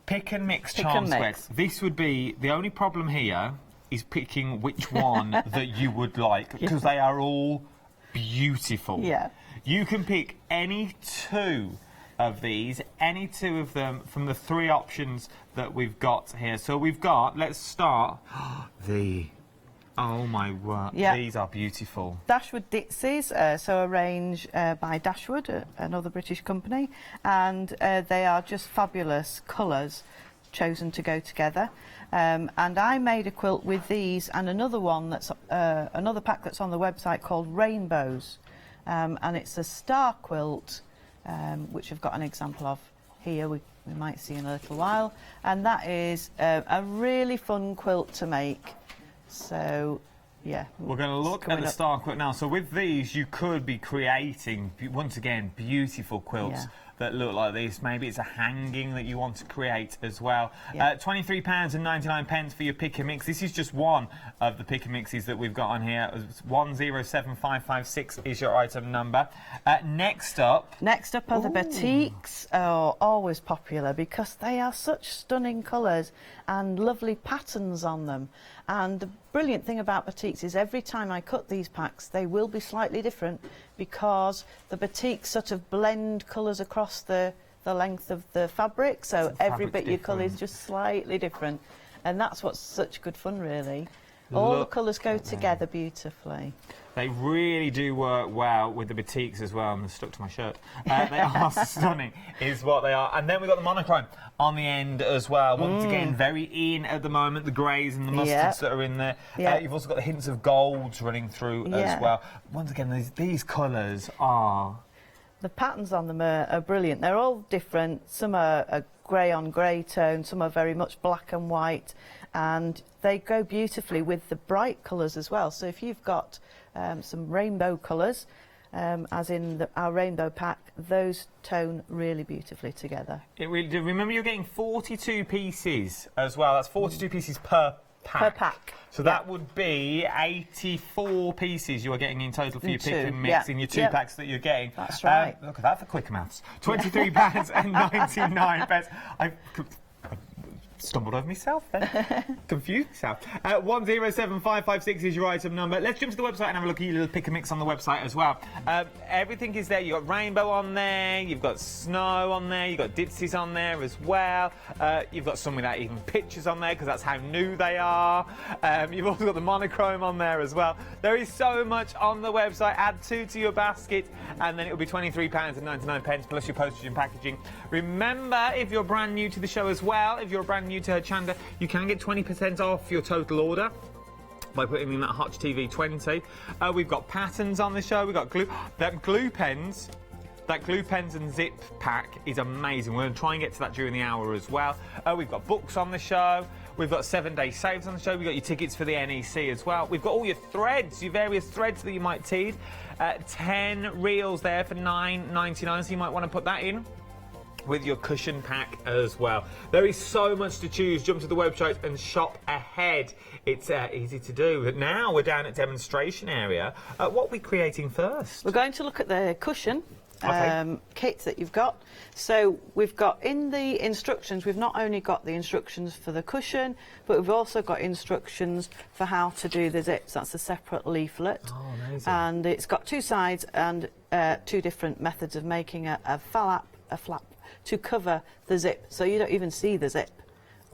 Pick and mix charm squares. This would be the only problem here is picking which one that you would like because they are all beautiful. Yeah. You can pick any two of these, any two of them from the 3 options that we've got here. So we've got, let's start, oh my word, these are beautiful. Dashwood Ditsies, so a range by Dashwood, another British company, and they are just fabulous colours chosen to go together. And I made a quilt with these and another one that's another pack that's on the website called Rainbows, and it's a star quilt, which I've got an example of here. We might see in a little while, and that is a really fun quilt to make. So, yeah. We're going to look at the star quilt now. So with these, you could be creating, once again, beautiful quilts that look like this. Maybe it's a hanging that you want to create as well. £23.99 for your pick and mix. This is just one of the pick and mixes that we've got on here. 107556 is your item number. Next up are the batiks. Oh, always popular because they are such stunning colours and lovely patterns on them. And the brilliant thing about batiks is every time I cut these packs, they will be slightly different because the batiks sort of blend colours across the length of the fabric, so every bit you colour is just slightly different. And that's what's such good fun, really. All the colours go together beautifully. They really do work well with the batiks as well. I'm stuck to my shirt. They are stunning, is what they are. And then we've got the monochrome on the end as well. Once again, very in at the moment, the greys and the mustards that are in there. You've also got the hints of golds running through as well. Once again, these colours are... The patterns on them are brilliant. They're all different. Some are grey on grey tone, some are very much black and white, and they go beautifully with the bright colours as well. So if you've got some rainbow colours, as in our rainbow pack, those tone really beautifully together. It really do. Remember, you're getting 42 pieces as well. That's 42 pieces per pack. So that would be 84 pieces you are getting in total for your pick and mix in your 2 packs that you're getting. That's right. Look at that for quick maths. £23.99. I stumbled over myself then. Confused myself. 107556 is your item number. Let's jump to the website and have a look at your little pick and mix on the website as well. Everything is there. You've got rainbow on there, you've got snow on there, you've got ditsies on there as well. You've got some without even pictures on there because that's how new they are. You've also got the monochrome on there as well. There is so much on the website. Add 2 to your basket and then it will be £23.99 plus your postage and packaging. Remember, if you're brand new to the show as well, if you're brand new to Hochanda, you can get 20% off your total order by putting in that Hotch TV 20. We've got patterns on the show. We've got glue pens. That glue pens and zip pack is amazing. We're going to try and get to that during the hour as well. We've got books on the show. We've got 7-day saves on the show. We've got your tickets for the NEC as well. We've got all your threads, your various threads that you might need. 10 reels there for $9.99, so you might want to put that in with your cushion pack as well. There is so much to choose. Jump to the website and shop ahead. It's easy to do. But now we're down at demonstration area. What are we creating first? We're going to look at the cushion kit that you've got. So we've got in the instructions, we've not only got the instructions for the cushion, but we've also got instructions for how to do the zips. That's a separate leaflet. Oh, amazing. And it's got 2 sides and 2 different methods of making a flap to cover the zip, so you don't even see the zip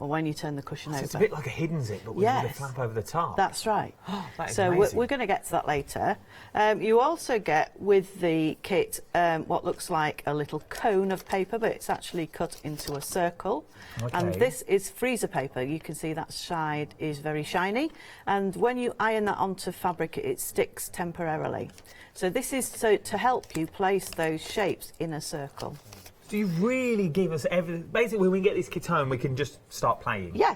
or when you turn the cushion over. It's a bit like a hidden zip, but with a flap over the top. That's right. That is so amazing. we're going to get to that later. You also get with the kit what looks like a little cone of paper, but it's actually cut into a circle. Okay. And this is freezer paper. You can see that side is very shiny, and when you iron that onto fabric, it sticks temporarily. So this is to help you place those shapes in a circle. Do you really give us everything? Basically, when we get this kit home, we can just start playing. Yeah,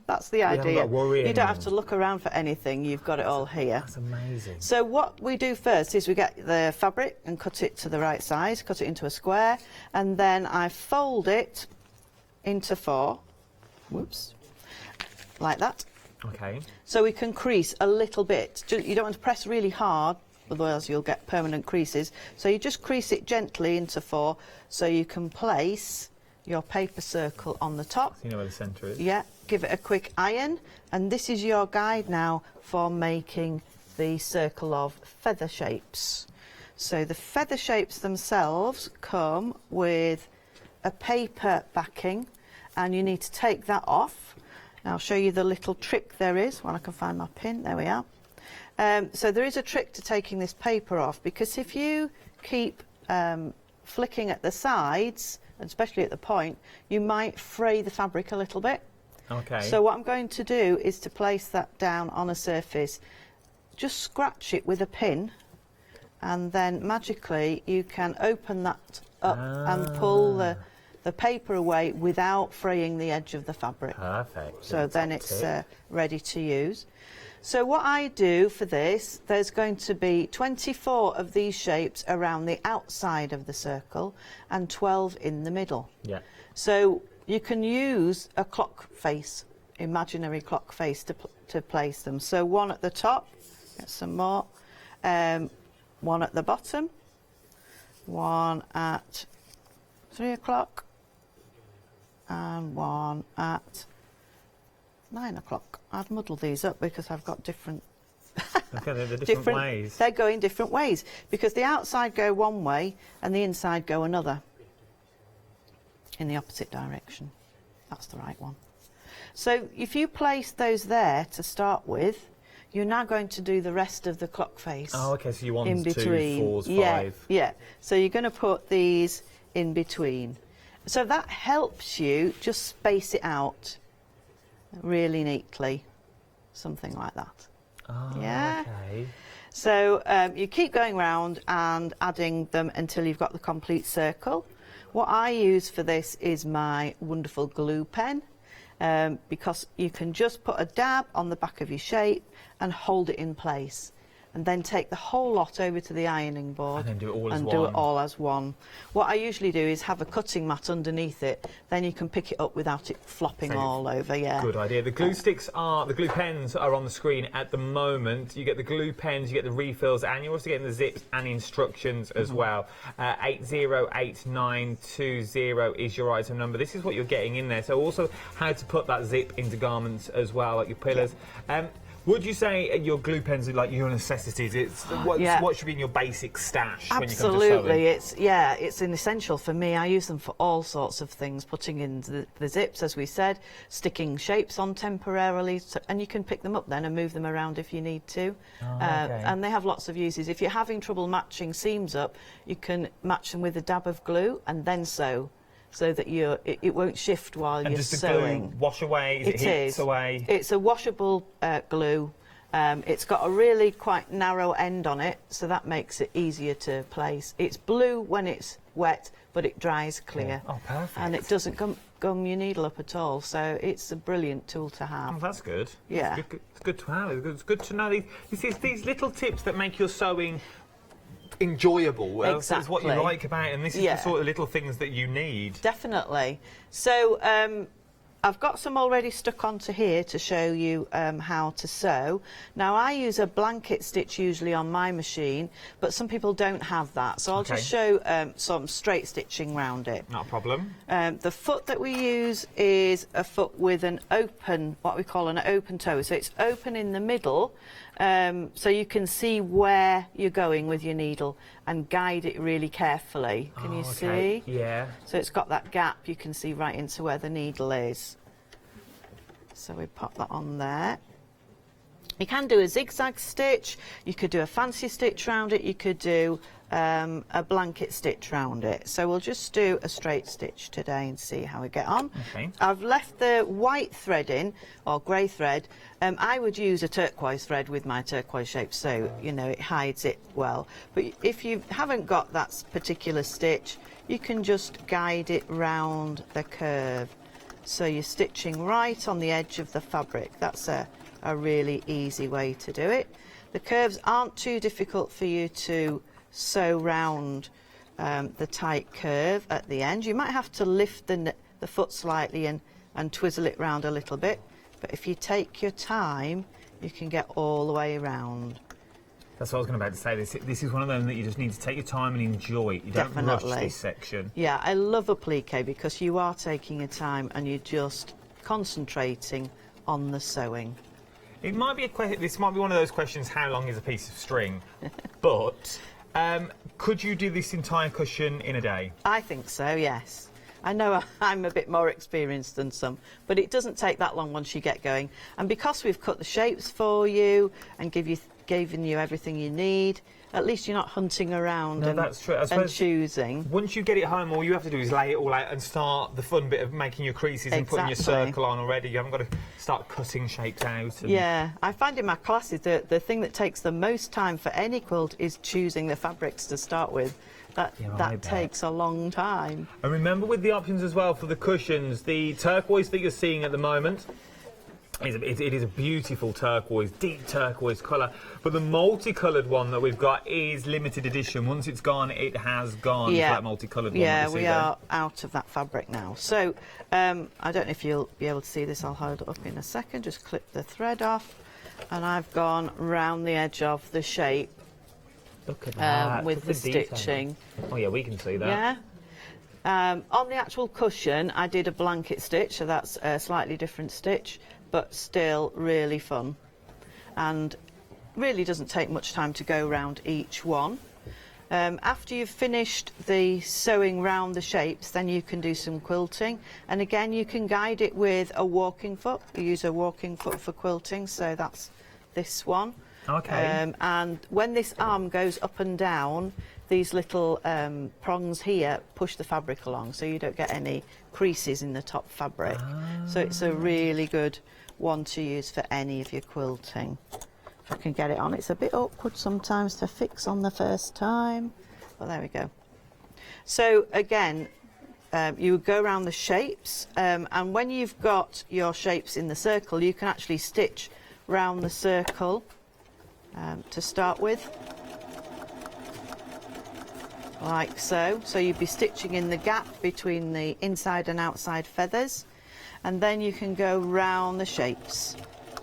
that's the idea. got to worry You don't have anymore. to look around for anything. You've got it all here. That's amazing. So what we do first is we get the fabric and cut it to the right size, cut it into a square, and then I fold it into 4. Whoops. Like that. Okay. So we can crease a little bit. You don't want to press really hard, otherwise you'll get permanent creases. So you just crease it gently into 4 so you can place your paper circle on the top. So you know where the centre is? Yeah, give it a quick iron, and this is your guide now for making the circle of feather shapes. So the feather shapes themselves come with a paper backing, and you need to take that off. Now I'll show you the little trick there is while I can find my pin. There we are. So there is a trick to taking this paper off, because if you keep flicking at the sides, especially at the point, you might fray the fabric a little bit. Okay. So what I'm going to do is to place that down on a surface, just scratch it with a pin, and then magically you can open that up and pull the paper away without fraying the edge of the fabric. Perfect. So then it's ready to use. So what I do for this, there's going to be 24 of these shapes around the outside of the circle and 12 in the middle. Yeah. So you can use a clock face, imaginary clock face, to place them. So one at the top, get some more, one at the bottom, one at 3 o'clock, and one at 9 o'clock. I've muddled these up because I've got different... Okay, they're different ways. They're going different ways, because the outside go one way and the inside go another, in the opposite direction. That's the right one. So if you place those there to start with, you're now going to do the rest of the clock face. Oh, okay, so you want in 2, between. 4s, 5. Yeah. So you're going to put these in between. So that helps you just space it out really neatly, something like that. Oh, yeah. Okay. So you keep going round and adding them until you've got the complete circle. What I use for this is my wonderful glue pen, because you can just put a dab on the back of your shape and hold it in place, and then take the whole lot over to the ironing board And then do it all as do one. it all as one. What I usually do is have a cutting mat underneath it, then you can pick it up without it flopping all over. Yeah. Good idea. The glue the glue pens are on the screen at the moment. You get the glue pens, you get the refills, and you're also getting the zips and instructions as well. 808920 is your item number. This is what you're getting in there. So also how to put that zip into garments as well, like your pillars. Would you say your glue pens are like your necessities? It's what should be in your basic stash when you come to sewing? It's an essential for me. I use them for all sorts of things, putting in the zips, as we said, sticking shapes on temporarily, and you can pick them up then and move them around if you need to. Okay. And they have lots of uses. If you're having trouble matching seams up, you can match them with a dab of glue and then sew, so that it won't shift while you're does the sewing. glue wash away? It heats away? It's a washable glue. It's got a really quite narrow end on it, so that makes it easier to place. It's blue when it's wet, but it dries clear. Oh, perfect. And it doesn't gum your needle up at all, so it's a brilliant tool to have. Oh, that's good. Yeah. It's good to have. It's good to know these little tips that make your sewing enjoyable. Exactly. It's what you like about it, and this is the sort of little things that you need. Definitely. So I've got some already stuck onto here to show you how to sew. Now I use a blanket stitch usually on my machine, but some people don't have that, so I'll just show some straight stitching round it. Not a problem. The foot that we use is a foot with an open, what we call an open toe, so it's open in the middle, so you can see where you're going with your needle and guide it really carefully. Can you see? Yeah. So it's got that gap, you can see right into where the needle is. So we pop that on there. You can do a zigzag stitch, you could do a fancy stitch round it, you could do a blanket stitch round it. So we'll just do a straight stitch today and see how we get on. Okay. I've left the white thread in, or grey thread. I would use a turquoise thread with my turquoise shape, so you know it hides it well. But if you haven't got that particular stitch, you can just guide it round the curve. So you're stitching right on the edge of the fabric. That's a really easy way to do it. The curves aren't too difficult for you to sew round the tight curve at the end. You might have to lift the foot slightly and twizzle it round a little bit, but if you take your time, you can get all the way around. That's what I was about to say. This is one of them that you just need to take your time and enjoy. You don't rush this section. Yeah, I love applique because you are taking your time and you're just concentrating on the sewing. It might be this might be one of those questions, how long is a piece of string? But could you do this entire cushion in a day? I think so, yes. I know I'm a bit more experienced than some, but it doesn't take that long once you get going. And because we've cut the shapes for you and given you everything you need, at least you're not hunting around that's true. I suppose and choosing. Once you get it home, all you have to do is lay it all out and start the fun bit of making your creases and putting your circle on already. You haven't got to start cutting shapes out. Yeah, I find in my classes the thing that takes the most time for any quilt is choosing the fabrics to start with. That takes a long time. And remember with the options as well for the cushions, the turquoise that you're seeing at the moment, it is a beautiful turquoise, deep turquoise colour, but the multicoloured one that we've got is limited edition. Once it's gone, it has gone. Yeah, that multicoloured one. Yeah, we are out of that fabric now. So I don't know if you'll be able to see this. I'll hold it up in a second. Just clip the thread off, and I've gone round the edge of the shape. Look at that. With the stitching. Oh yeah, we can see that. Yeah. On the actual cushion, I did a blanket stitch, so that's a slightly different stitch, but still really fun. And really doesn't take much time to go round each one. After you've finished the sewing round the shapes, then you can do some quilting. And again, you can guide it with a walking foot. You use a walking foot for quilting, so that's this one. Okay. And when this arm goes up and down, these little prongs here push the fabric along, so you don't get any creases in the top fabric. So it's a really good one to use for any of your quilting. If I can get it on, it's a bit awkward sometimes to fix on the first time. Well, there we go. So again, you would go around the shapes, and when you've got your shapes in the circle, you can actually stitch round the circle to start with, like so. So you'd be stitching in the gap between the inside and outside feathers, and then you can go round the shapes,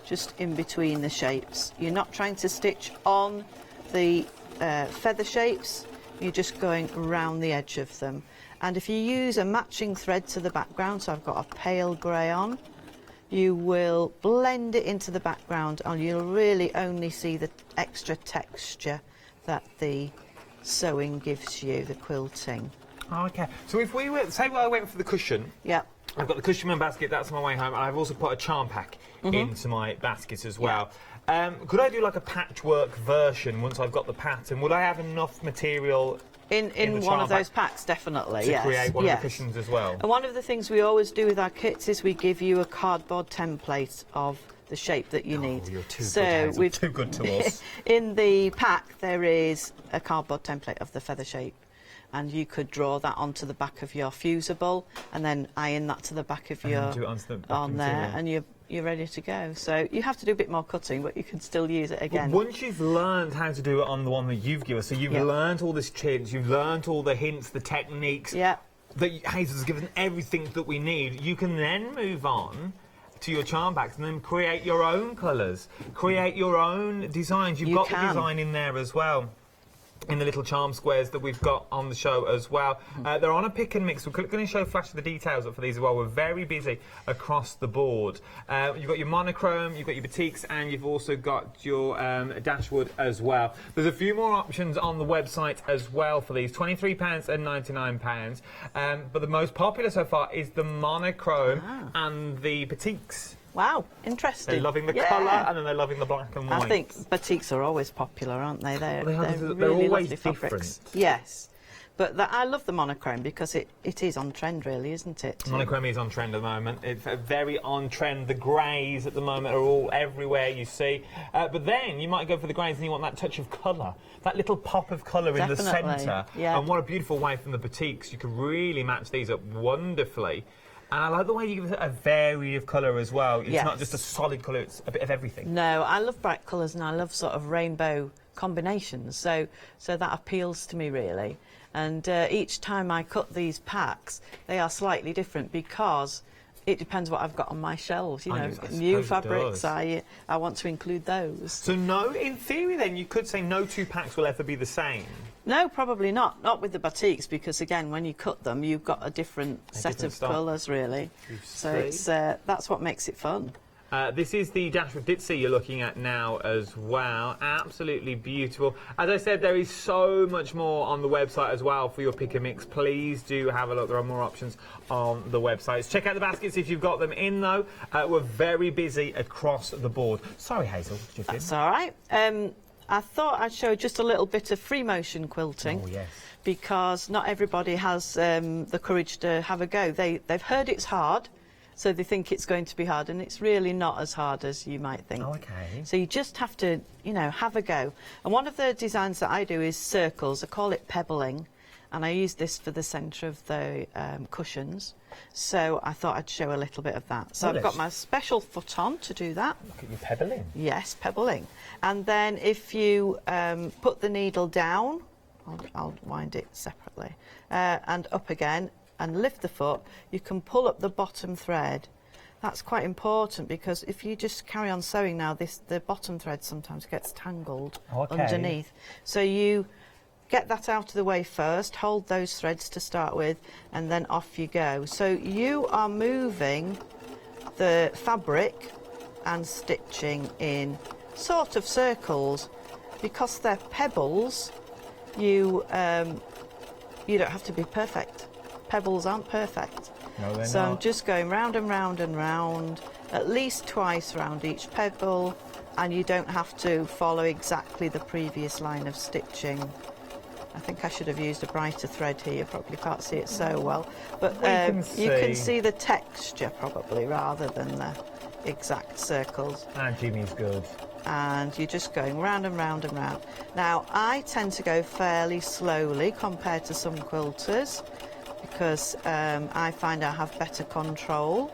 just in between the shapes. You're not trying to stitch on the feather shapes, you're just going round the edge of them. And if you use a matching thread to the background, so I've got a pale grey on, you will blend it into the background and you'll really only see the extra texture that the sewing gives you, the quilting. Okay, so if we were, say I went for the cushion. Yeah. I've got the cushion and basket, that's on my way home. I've also put a charm pack into my basket as well. Yeah. Could I do like a patchwork version once I've got the pattern? Would I have enough material in one of those packs? Definitely, to create one of the cushions as well? And one of the things we always do with our kits is we give you a cardboard template of the shape that you need. You're too good. You're too good to us. In the pack there is a cardboard template of the feather shape, and you could draw that onto the back of your fusible and then iron that to the back of your on there, and you're ready to go. So you have to do a bit more cutting, but you can still use it again. But once you've learned how to do it on the one that you've given us, so you've learned all this chintz, you've learned all the hints, the techniques, that Hazel's given everything that we need, you can then move on to your charm packs and then create your own colours, create your own designs. You've got the design in there as well, in the little charm squares that we've got on the show as well. They're on a pick and mix. We're going to show flash the details up for these as well. We're very busy across the board. You've got your monochrome, you've got your batiks, and you've also got your dashwood as well. There's a few more options on the website as well for these, £23 and £99. But the most popular so far is the monochrome and the batiks. Wow, interesting. They're loving the colour, and then they're loving the black and white. I think batiks are always popular, aren't they? They're they're really always lovely different. fabrics. Yes. But I love the monochrome because it is on trend, really, isn't it? Monochrome is on trend at the moment. It's very on trend. The greys at the moment are all everywhere you see. But then you might go for the greys and you want that touch of colour, that little pop of colour in the centre. Yeah. And what a beautiful way from the batiks. You can really match these up wonderfully. And I like the way you give it a variety of colour as well. It's not just a solid colour, it's a bit of everything. No, I love bright colours and I love sort of rainbow combinations. So that appeals to me, really. And each time I cut these packs, they are slightly different because it depends what I've got on my shelves. You know, new fabrics, I want to include those. So no, in theory then, you could say no two packs will ever be the same. No, probably not. Not with the batiks, because again, when you cut them, you've got a different set of colours, really. So it's that's what makes it fun. This is the dash with Ditzy you're looking at now as well. Absolutely beautiful. As I said, there is so much more on the website as well for your pick and mix. Please do have a look. There are more options on the website. Check out the baskets if you've got them in, though. We're very busy across the board. Sorry, Hazel. That's all right. I thought I'd show just a little bit of free motion quilting. Oh, yes. Because not everybody has the courage to have a go. They've heard it's hard, so they think it's going to be hard, and it's really not as hard as you might think. Oh, okay. So you just have to, you know, have a go. And one of the designs that I do is circles. I call it pebbling, and I use this for the centre of the cushions. So I thought I'd show a little bit of that. So I've got my special foot on to do that. Look at you pebbling. Yes, pebbling. And then if you put the needle down, I'll wind it separately, and up again, and lift the foot, you can pull up the bottom thread. That's quite important because if you just carry on sewing now, the bottom thread sometimes gets tangled underneath. So you get that out of the way first, hold those threads to start with, and then off you go. So you are moving the fabric and stitching in sort of circles. Because they're pebbles, you don't have to be perfect. Pebbles aren't perfect. No, they're so not. I'm just going round and round and round, at least twice around each pebble, and you don't have to follow exactly the previous line of stitching. I think I should have used a brighter thread here. You probably can't see it so well, but you can see the texture probably rather than the exact circles. And Jimmy's good. And you're just going round and round and round. Now, I tend to go fairly slowly compared to some quilters because I find I have better control.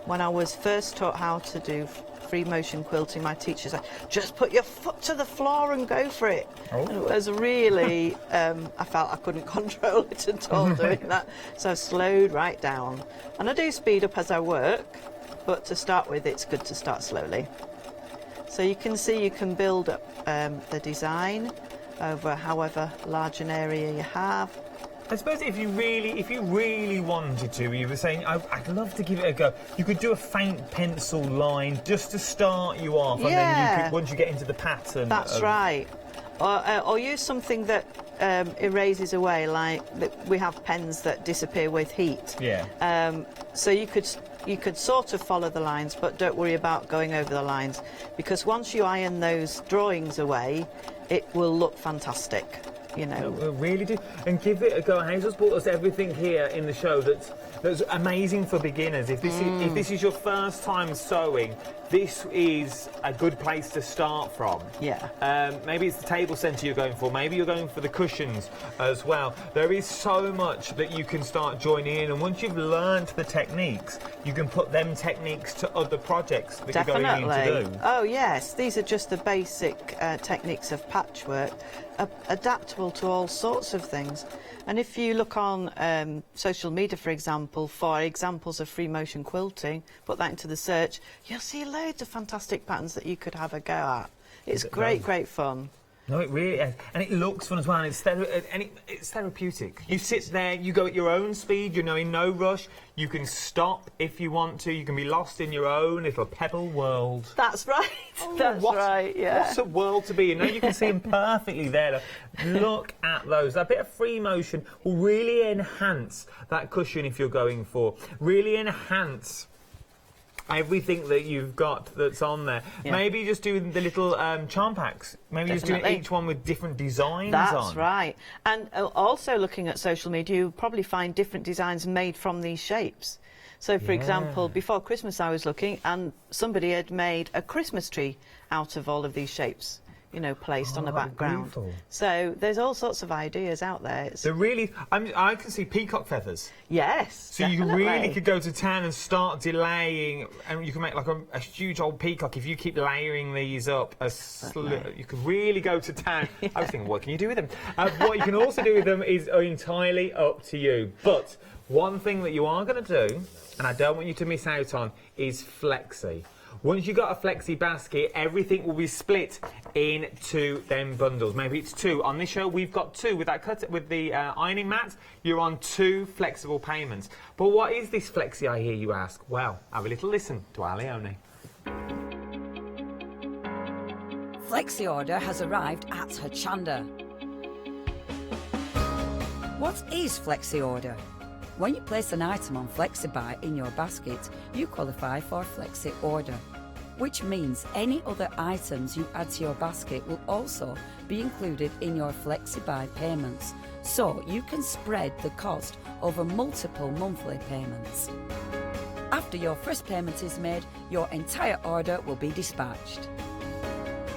When I was first taught how to do free motion quilting, my teacher said, just put your foot to the floor and go for it. And it was really, I felt I couldn't control it at all doing that. So I slowed right down. And I do speed up as I work, but to start with, it's good to start slowly. So you can see you can build up the design over however large an area you have. I suppose if you really wanted to, you were saying, I'd love to give it a go. You could do a faint pencil line just to start you off, and then you could, once you get into the pattern. That's right. Or use something that erases away, like we have pens that disappear with heat. Yeah. So you could sort of follow the lines, but don't worry about going over the lines, because once you iron those drawings away, it will look fantastic. You know, really do, and give it a go. Hazel's brought us everything here in the show that's amazing for beginners. If this is your first time sewing, this is a good place to start from. Yeah. Maybe it's the table centre you're going for. Maybe you're going for the cushions as well. There is so much that you can start joining in, and once you've learned the techniques, you can put them techniques to other projects that you're going into do. Oh yes, these are just the basic techniques of patchwork, adaptable to all sorts of things. And if you look on social media, for example, for examples of free motion quilting, put that into the search, you'll see loads of fantastic patterns that you could have a go at. It's great fun. No, it really is. And it looks fun as well, and it's therapeutic. You sit there, you go at your own speed, you're in no rush, you can stop if you want to, you can be lost in your own little pebble world. That's right, that's right, yeah. What's a world to be in? Now you can see them perfectly there. Look at those. That bit of free motion will really enhance that cushion if you're going for. Really enhance everything that you've got that's on there. Yeah. Maybe just do the little charm packs. Maybe just do each one with different designs on. That's right. And also looking at social media, you'll probably find different designs made from these shapes. So, for example, before Christmas I was looking and somebody had made a Christmas tree out of all of these shapes, you know, placed on a background. Beautiful. So there's all sorts of ideas out there. They're really... I can see peacock feathers. Yes, So you really could go to town and start delaying, and you can make like a huge old peacock if you keep layering these up. You could really go to town. I was thinking, what can you do with them? What you can also do with them is entirely up to you. But one thing that you are going to do, and I don't want you to miss out on, is flexi. Once you've got a flexi basket, everything will be split into them bundles. Maybe it's 2. On this show, we've got 2. With that with the ironing mat, you're on 2 flexible payments. But what is this flexi, I hear you ask? Well, have a little listen to our Leonie. Flexi order has arrived at Hochanda. What is Flexi order? When you place an item on FlexiBuy in your basket, you qualify for Flexi order, which means any other items you add to your basket will also be included in your FlexiBuy payments, so you can spread the cost over multiple monthly payments. After your first payment is made, your entire order will be dispatched.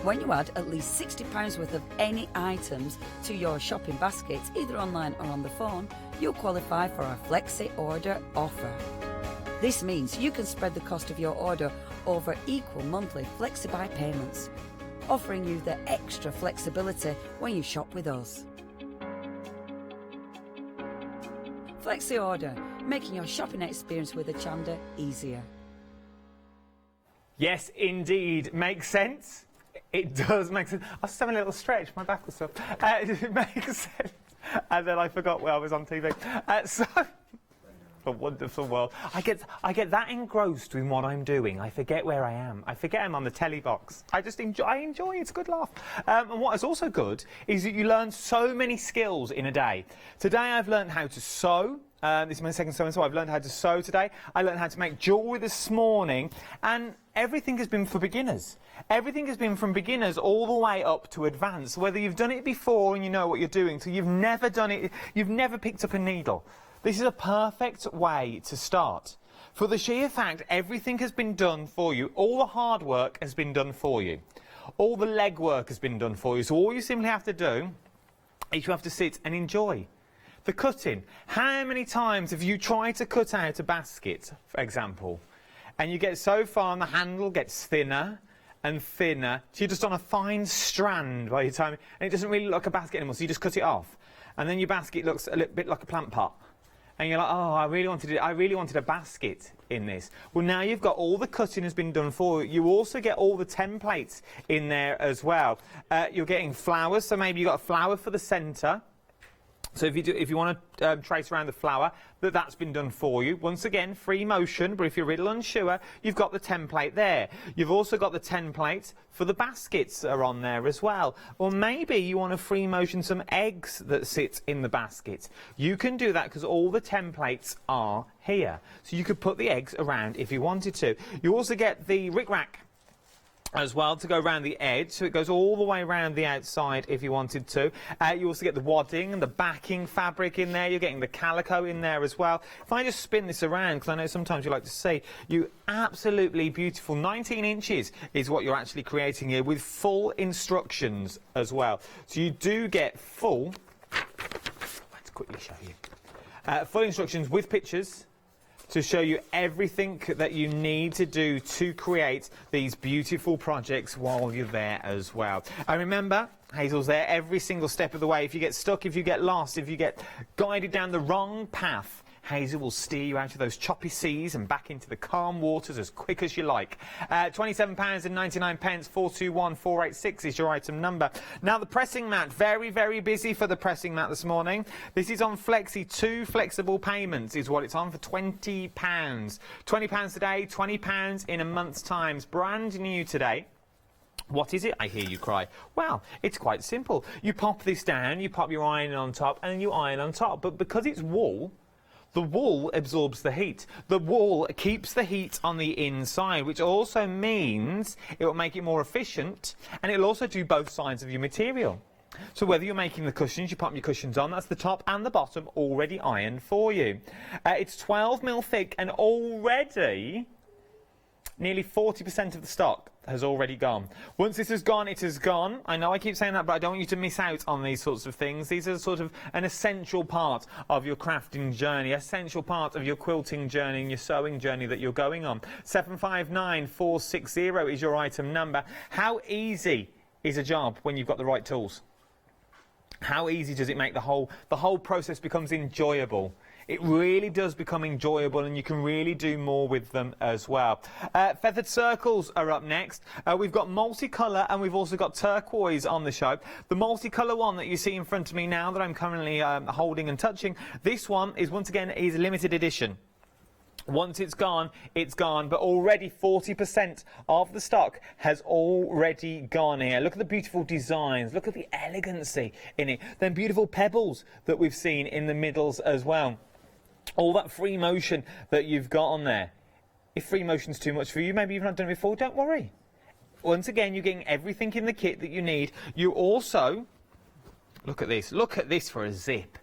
When you add at least £60 worth of any items to your shopping basket, either online or on the phone, you'll qualify for our Flexi order offer. This means you can spread the cost of your order over equal monthly FlexiBuy payments, offering you the extra flexibility when you shop with us. Flexi order, making your shopping experience with Hochanda easier. Yes, indeed. Makes sense? It does make sense. I was just having a little stretch. My back was up. It makes sense. And then I forgot where I was on TV. So, a wonderful world. I get that engrossed in what I'm doing. I forget where I am. I forget I'm on the telly box. I enjoy it. It's a good laugh. And what is also good is that you learn so many skills in a day. Today I've learned how to sew. This is my second sew and sew. I've learned how to sew today. I learned how to make jewellery this morning. And everything has been for beginners. Everything has been from beginners all the way up to advanced. Whether you've done it before and you know what you're doing, so you've never done it, you've never picked up a needle. This is a perfect way to start. For the sheer fact, everything has been done for you. All the hard work has been done for you. All the leg work has been done for you. So all you simply have to do is you have to sit and enjoy the cutting. How many times have you tried to cut out a basket, for example, and you get so far and the handle gets thinner and thinner, so you're just on a fine strand by the time, and it doesn't really look like a basket anymore, so you just cut it off. And then your basket looks a little bit like a plant pot. And you're like, oh, I really wanted a basket in this. Well, now you've got all the cutting has been done for you. You also get all the templates in there as well. You're getting flowers, so maybe you've got a flower for the centre. So if you want to trace around the flower, that's been done for you. Once again, free motion, but if you're a little unsure, you've got the template there. You've also got the template for the baskets that are on there as well. Or maybe you want to free motion some eggs that sit in the basket. You can do that because all the templates are here. So you could put the eggs around if you wanted to. You also get the rickrack as well to go around the edge, so it goes all the way around the outside if you wanted to. You also get the wadding and the backing fabric in there. You're getting the calico in there as well. If I just spin this around, because I know sometimes you like to see, you absolutely beautiful 19 inches is what you're actually creating here with full instructions as well. So you do get full, let's quickly show you, full instructions with pictures to show you everything that you need to do to create these beautiful projects while you're there as well. And remember, Hazel's there every single step of the way. If you get stuck, if you get lost, if you get guided down the wrong path, Hazel will steer you out of those choppy seas and back into the calm waters as quick as you like. £27.99, 421486 is your item number. Now the pressing mat, very, very busy for the pressing mat this morning. This is on Flexi, 2 flexible payments is what it's on for £20. £20 today, £20 in a month's time. It's brand new today. What is it, I hear you cry? Well, it's quite simple. You pop this down, you pop your iron on top, and you iron on top. But because it's wool, The wool absorbs the heat. The wool keeps the heat on the inside, which also means it will make it more efficient, and it'll also do both sides of your material. So whether you're making the cushions, you pop your cushions on, that's the top and the bottom already ironed for you. It's 12mm thick, and already nearly 40% of the stock has already gone. Once this has gone, it has gone. I know I keep saying that, but I don't want you to miss out on these sorts of things. These are sort of an essential part of your crafting journey, essential part of your quilting journey and your sewing journey that you're going on. 759460 is your item number. How easy is a job when you've got the right tools? How easy does it make the whole process becomes enjoyable? It really does become enjoyable, and you can really do more with them as well. Feathered circles are up next. We've got multicolour, and we've also got turquoise on the show. The multicolour one that you see in front of me now that I'm currently holding and touching, this one is once again is limited edition. Once it's gone, but already 40% of the stock has already gone here. Look at the beautiful designs, look at the elegancy in it. Then beautiful pebbles that we've seen in the middles as well. All that free motion that you've got on there. If free motion's too much for you, maybe you've not done it before, don't worry. Once again, you're getting everything in the kit that you need. You also, look at this for a zip.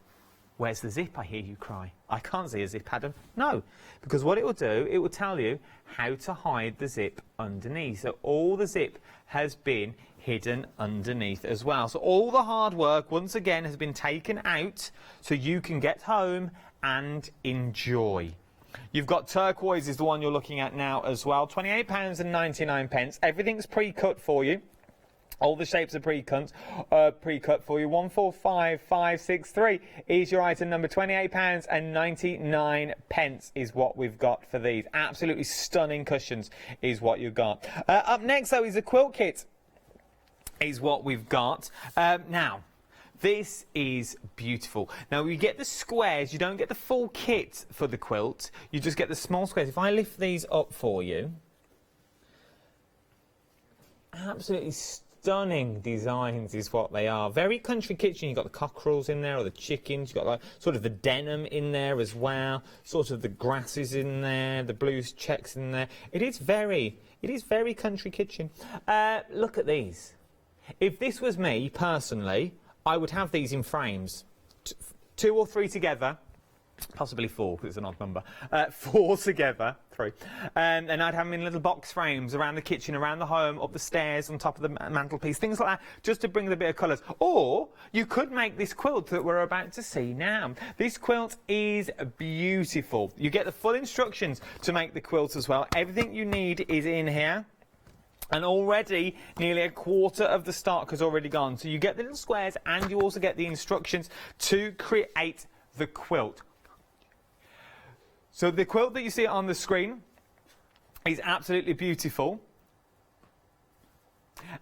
Where's the zip, I hear you cry? I can't see a zip, Adam. No, because what it will do, it will tell you how to hide the zip underneath. So all the zip has been hidden underneath as well. So all the hard work, once again, has been taken out so you can get home and enjoy. You've got turquoise is the one you're looking at now as well. £28.99. Everything's pre-cut for you. All the shapes are pre-cut for you. 145563 is your item number. £28.99 is what we've got for these. Absolutely stunning cushions is what you've got. Up next, though, is a quilt kit. Is what we've got. Now, this is beautiful. Now, you get the squares. You don't get the full kit for the quilt. You just get the small squares. If I lift these up for you, absolutely stunning designs is what they are. Very country kitchen. You've got the cockerels in there, or the chickens. You've got like sort of the denim in there as well. Sort of the grasses in there, the blue checks in there. It is very country kitchen. Look at these. If this was me, personally, I would have these in frames. 2 or 3 together. Possibly 4, because it's an odd number. 4 together, 3. And I'd have them in little box frames around the kitchen, around the home, up the stairs, on top of the mantelpiece, things like that, just to bring the bit of colours. Or you could make this quilt that we're about to see now. This quilt is beautiful. You get the full instructions to make the quilt as well. Everything you need is in here. And already, nearly a quarter of the stock has already gone. So you get the little squares, and you also get the instructions to create the quilt. So the quilt that you see on the screen is absolutely beautiful.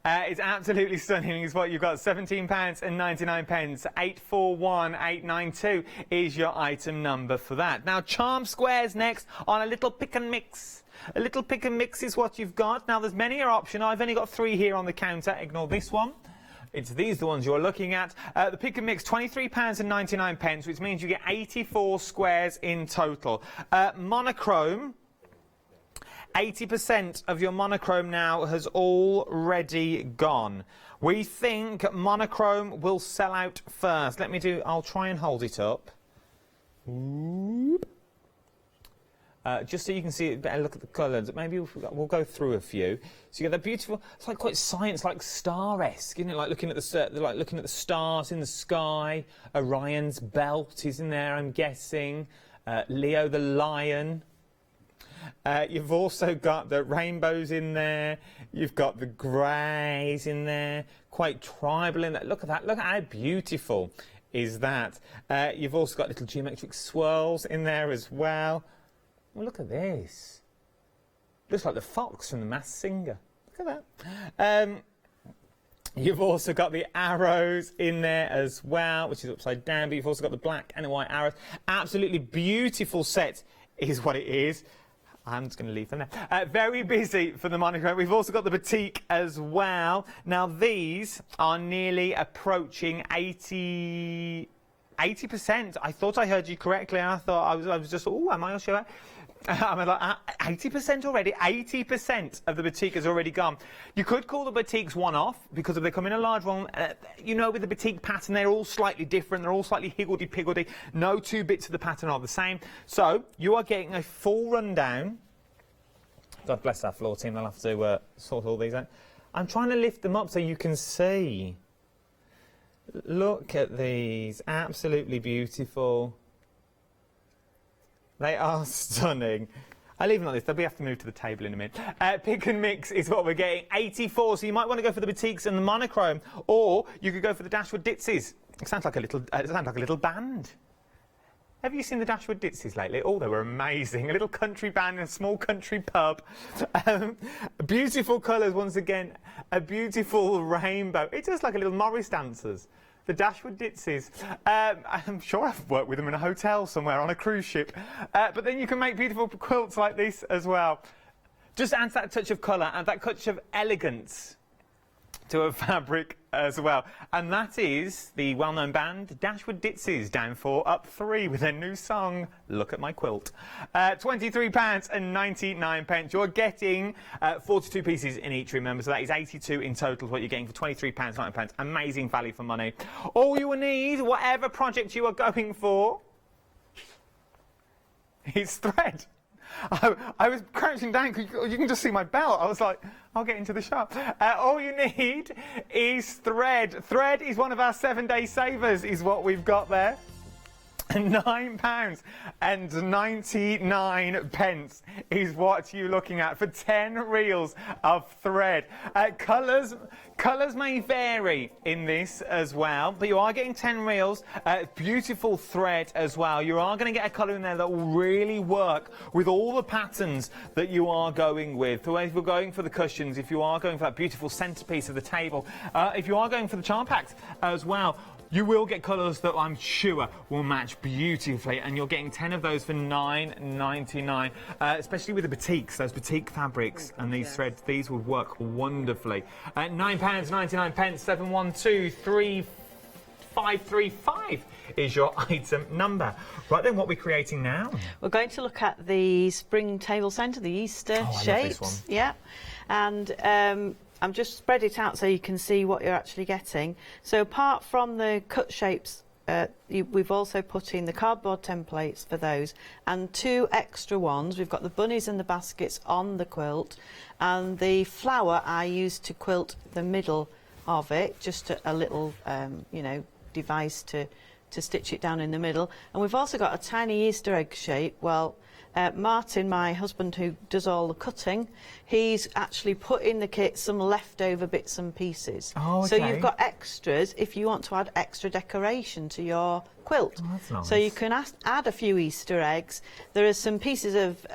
It's absolutely stunning is what you've got. £17.99. 841892 is your item number for that. Now, charm squares next on a little pick and mix. A little pick and mix is what you've got. Now, there's many options. I've only got 3 here on the counter. Ignore this one. It's these, the ones you're looking at. The pick and mix, £23.99, which means you get 84 squares in total. Monochrome, 80% of your monochrome now has already gone. We think monochrome will sell out first. I'll try and hold it up. Just so you can see it better, look at the colours. Maybe we'll go through a few. So you get that beautiful, it's like quite science, like star-esque, isn't it? Like looking at the stars in the sky. Orion's belt is in there, I'm guessing. Leo the lion. You've also got the rainbows in there. You've got the greys in there. Quite tribal in that. Look at that. Look at how beautiful is that. You've also got little geometric swirls in there as well. Well, look at this. Looks like the fox from The Masked Singer. Look at that. You've also got the arrows in there as well, which is upside down, but you've also got the black and the white arrows. Absolutely beautiful set is what it is. I'm just going to leave them there. Very busy for the monochrome. We've also got the batik as well. Now, these are nearly approaching 80 80%. I thought I heard you correctly. I thought I was just, oh, am I sure? I'm like, 80% already. 80% of the batik has already gone. You could call the batiks one-off because if they come in a large one, you know, with the batik pattern, they're all slightly different. They're all slightly higgledy-piggledy. No two bits of the pattern are the same. So you are getting a full rundown. God bless our floor team. They'll have to sort all these out. I'm trying to lift them up so you can see. Look at these. Absolutely beautiful. They are stunning. I leave them like this. They'll have to move to the table in a minute. Pick and mix is what we're getting. 84. So you might want to go for the batiks and the monochrome, or you could go for the Dashwood Ditsies. It sounds like a little band. Have you seen the Dashwood Ditsies lately? Oh, they were amazing. A little country band in a small country pub. Beautiful colours once again. A beautiful rainbow. It's just like a little Morris dancers. The Dashwood Ditsies. I'm sure I've worked with them in a hotel somewhere on a cruise ship. But then you can make beautiful quilts like this as well. Just adds that touch of colour and that touch of elegance to a fabric as well. And that is the well-known band Dashwood Ditsies, down 4, up 3 with their new song, Look at My Quilt. £23.99. You're getting 42 pieces in each, remember, so that is 82 in total what you're getting for £23.99. Amazing value for money. All you will need, whatever project you are going for, is thread. I was crouching down because you can just see my belt. I was like, I'll get into the shop. All you need is thread. Thread is one of our 7-day savers, is what we've got there. £9.99 is what you're looking at for 10 reels of thread. Colours may vary in this as well, but you are getting 10 reels. Beautiful thread as well. You are going to get a colour in there that will really work with all the patterns that you are going with. So if you're going for the cushions, if you are going for that beautiful centrepiece of the table, if you are going for the charm packs as well, you will get colours that I'm sure will match beautifully, and you're getting 10 of those for £9.99, especially with the batiks, those batik fabrics and these threads. These would work wonderfully. £9.99, 7123535 is your item number. Right then, what we're creating now? We're going to look at the spring table centre, the Easter shapes. I love this one. Yeah, and I'm just spread it out so you can see what you're actually getting. So apart from the cut shapes, we've also put in the cardboard templates for those, and 2 extra ones. We've got the bunnies and the baskets on the quilt, and the flower I used to quilt the middle of it, just a little, you know, device to stitch it down in the middle. And we've also got a tiny Easter egg shape. Well, Martin, my husband, who does all the cutting, he's actually put in the kit some leftover bits and pieces. Oh, okay. So you've got extras if you want to add extra decoration to your quilt. Oh, that's nice. So you can add a few Easter eggs. There are some pieces of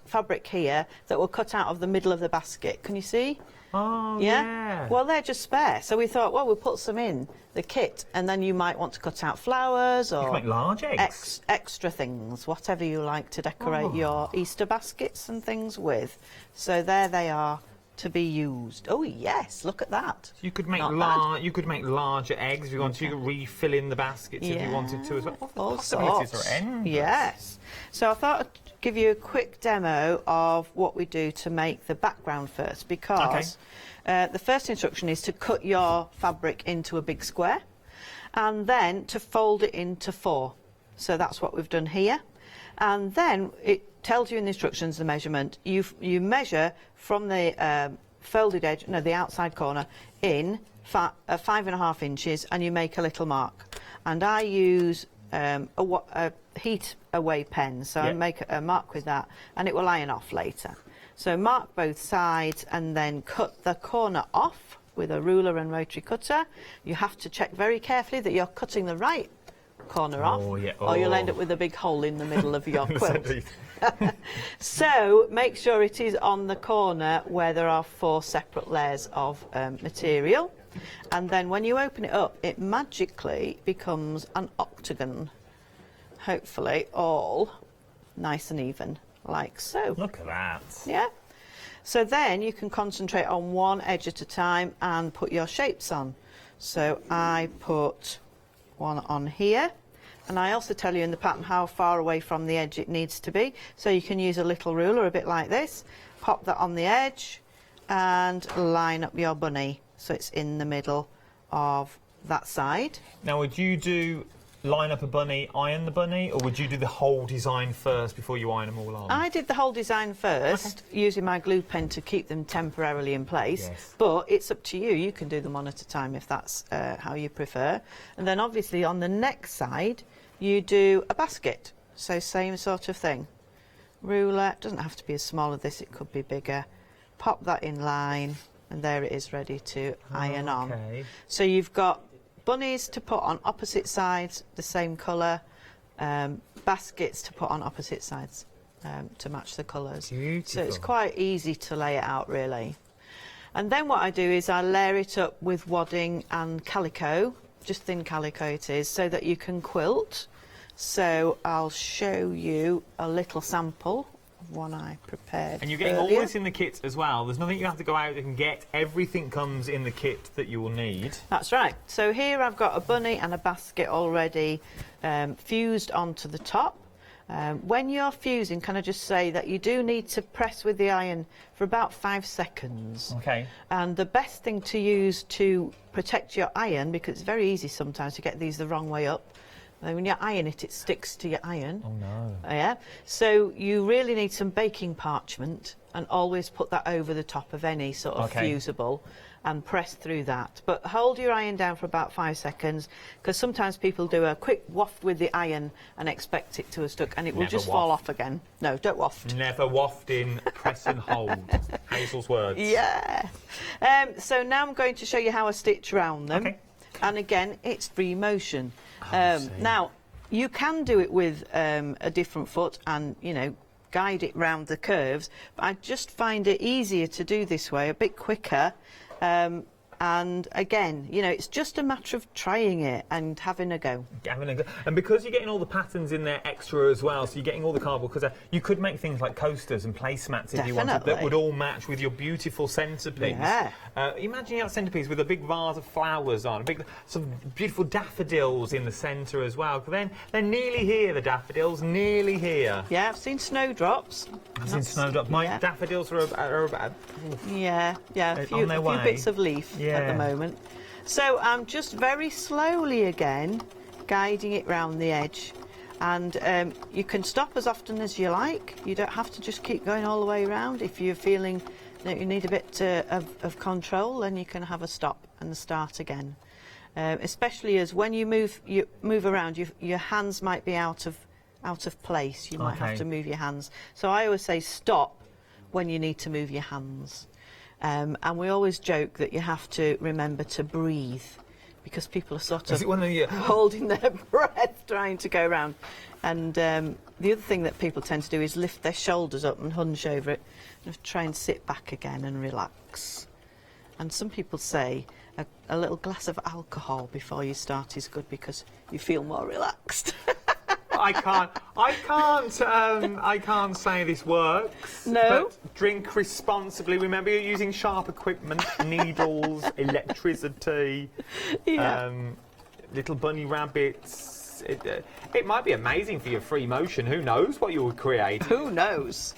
fabric here that were cut out of the middle of the basket. Can you see? Oh, yeah. Well, they're just spare. So we thought, well, we'll put some in the kit, and then you might want to cut out flowers or you can make large eggs. Extra things, whatever you like to decorate your Easter baskets and things with. So there they are to be used. Oh yes, look at that. You could make larger eggs if you wanted. You could refill in the baskets if you wanted to as well. The possibilities are endless. Yes. So I thought I'd give you a quick demo of what we do to make the background first, because the first instruction is to cut your fabric into a big square and then to fold it into 4. So that's what we've done here. And then it tells you in the instructions the measurement. You measure from the folded edge, no, the outside corner, in 5.5 inches, and you make a little mark. And I use a heat away pen, so I make a mark with that, and it will iron off later. So mark both sides and then cut the corner off with a ruler and rotary cutter. You have to check very carefully that you're cutting the right corner off, or you'll end up with a big hole in the middle of your quilt. So make sure it is on the corner where there are 4 separate layers of material, and then when you open it up, it magically becomes an octagon, hopefully all nice and even, like so. Look at that. Yeah. So then you can concentrate on one edge at a time and put your shapes on. So I put one on here. And I also tell you in the pattern how far away from the edge it needs to be. So you can use a little ruler, a bit like this, pop that on the edge and line up your bunny so it's in the middle of that side. Now, would you line up a bunny, iron the bunny, or would you do the whole design first before you iron them all on? I did the whole design first, using my glue pen to keep them temporarily in place. Yes. But it's up to you. You can do them one at a time if that's how you prefer. And then obviously on the next side, you do a basket. So same sort of thing. Ruler, doesn't have to be as small as this, it could be bigger. Pop that in line, and there it is ready to iron on. So you've got bunnies to put on opposite sides, the same colour, baskets to put on opposite sides to match the colours. Beautiful. So it's quite easy to lay it out, really. And then what I do is I layer it up with wadding and calico, just thin calico it is, so that you can quilt. So I'll show you a little sample of one I prepared. And you're getting all this in the kit as well. There's nothing you have to go out and get. Everything comes in the kit that you will need. That's right. So here I've got a bunny and a basket already fused onto the top. When you're fusing, can I just say that you do need to press with the iron for about 5 seconds. Okay. And the best thing to use to protect your iron, because it's very easy sometimes to get these the wrong way up, and when you iron it, it sticks to your iron. Oh no. Yeah. So you really need some baking parchment, and always put that over the top of any sort of fusible and press through that. But hold your iron down for about 5 seconds, because sometimes people do a quick waft with the iron and expect it to have stuck, and it will just fall off again. No, don't waft. Never waft in, press and hold. Hazel's words. Yeah. So now I'm going to show you how I stitch round them. Okay. And again, it's free motion. Now, you can do it with a different foot and, you know, guide it round the curves, but I just find it easier to do this way, a bit quicker. And again, you know, it's just a matter of trying it and having a go. And because you're getting all the patterns in there extra as well, so you're getting all the cardboard, because you could make things like coasters and placemats if you wanted, that would all match with your beautiful centrepiece. Yeah. Imagine your centrepiece with a big vase of flowers on, some beautiful daffodils in the centre as well. Then they're nearly here, the daffodils, nearly here. Yeah, I've seen snowdrops. I've seen snowdrops. My daffodils are about... Yeah, a few bits of leaf at the moment. So I'm just very slowly again guiding it round the edge, and you can stop as often as you like. You don't have to just keep going all the way around. If you're feeling that you need a bit of control, then you can have a stop and start again. Especially as when you move around, your hands might be out of place. You might have to move your hands. So I always say stop when you need to move your hands. And we always joke that you have to remember to breathe, because people are sort of holding their breath trying to go around. And the other thing that people tend to do is lift their shoulders up and hunch over it and try and sit back again and relax. And some people say a little glass of alcohol before you start is good, because you feel more relaxed. I can't say this works. No. But drink responsibly. Remember, you're using sharp equipment, needles, electricity, little bunny rabbits. It might be amazing for your free motion. Who knows what you would create? Who knows?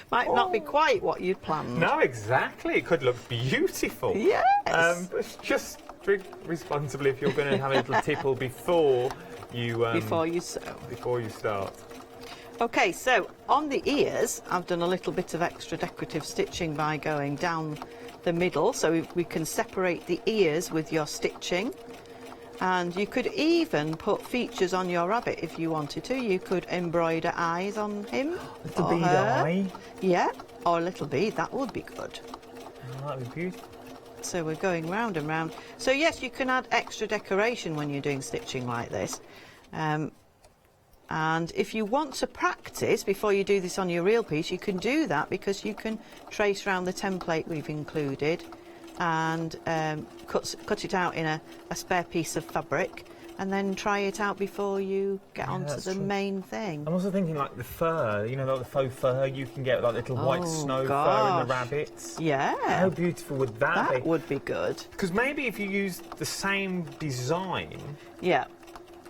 Might not be quite what you'd planned. No, exactly. It could look beautiful. Yes. But just drink responsibly if you're going to have a little tipple before you start. Okay, so on the ears, I've done a little bit of extra decorative stitching by going down the middle, so we can separate the ears with your stitching. And you could even put features on your rabbit if you wanted to. You could embroider eyes on him. A little bead eye. Yeah, or a little bead, that would be good. Oh, that would be beautiful. So we're going round and round. So yes, you can add extra decoration when you're doing stitching like this. And if you want to practice before you do this on your real piece, you can do that, because you can trace around the template we've included and cut it out in a spare piece of fabric, and then try it out before you get onto the main thing. I'm also thinking like the fur, you know, like the faux fur you can get, like little white snow fur in the rabbits. Yeah. How beautiful would that be? That would be good. Because maybe if you use the same design... Yeah.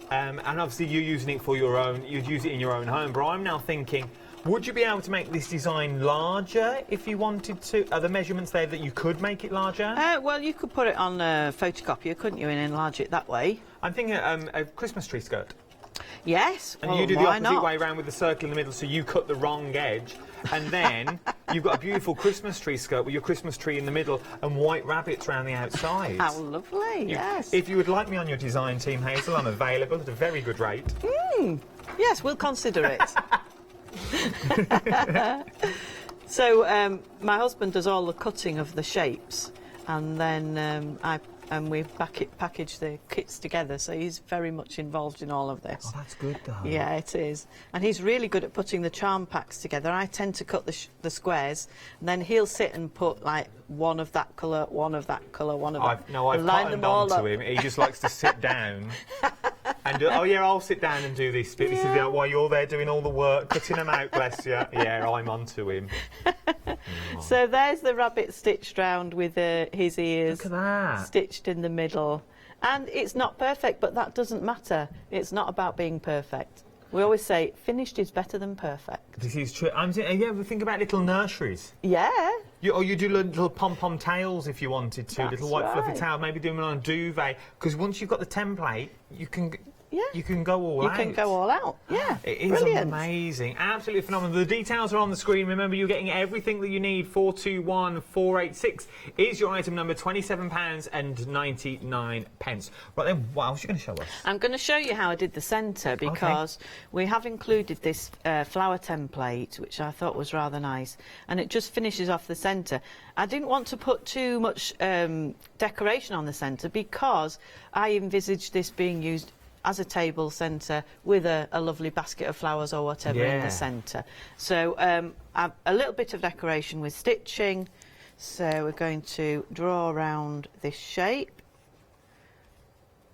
And obviously you're using it for your own, you'd use it in your own home, but I'm now thinking, would you be able to make this design larger if you wanted to? Are there measurements there that you could make it larger? Well, you could put it on a photocopier, couldn't you, and enlarge it that way? I'm thinking a Christmas tree skirt. Yes. And you do the opposite way around with the circle in the middle, so you cut the wrong edge, and then you've got a beautiful Christmas tree skirt with your Christmas tree in the middle and white rabbits around the outside. How lovely, yes. If you would like me on your design team, Hazel, I'm available at a very good rate. Yes, we'll consider it. So my husband does all the cutting of the shapes, and then we package the kits together, so he's very much involved in all of this. Oh, that's good, though. Yeah, it is. And he's really good at putting the charm packs together. I tend to cut the squares, and then he'll sit and put, like, one of that colour, one of that colour, one of that. No, I've cottoned on to him. He just likes to sit down. And, oh, yeah, I'll sit down and do this bit. This is while you're there doing all the work, cutting them out, bless you. Yeah, I'm on to him. So there's the rabbit stitched round with his ears. Look at that. Stitched in the middle. And it's not perfect, but that doesn't matter. It's not about being perfect. We always say finished is better than perfect. This is true. Yeah, we think about little nurseries. Yeah. Or you do little pom-pom tails if you wanted to, That's little white fluffy right. tail, maybe do them on a duvet. Because once you've got the template, you can go all out. You can go all out, yeah. It is brilliant. amazing, absolutely phenomenal. The details are on the screen. Remember, you're getting everything that you need. 421486 is your item number, £27.99. Right then, what else are you going to show us? I'm going to show you how I did the centre, because we have included this flower template, which I thought was rather nice, and it just finishes off the centre. I didn't want to put too much decoration on the centre, because I envisaged this being used as a table centre with a lovely basket of flowers or whatever in the centre. So I've a little bit of decoration with stitching. So we're going to draw around this shape.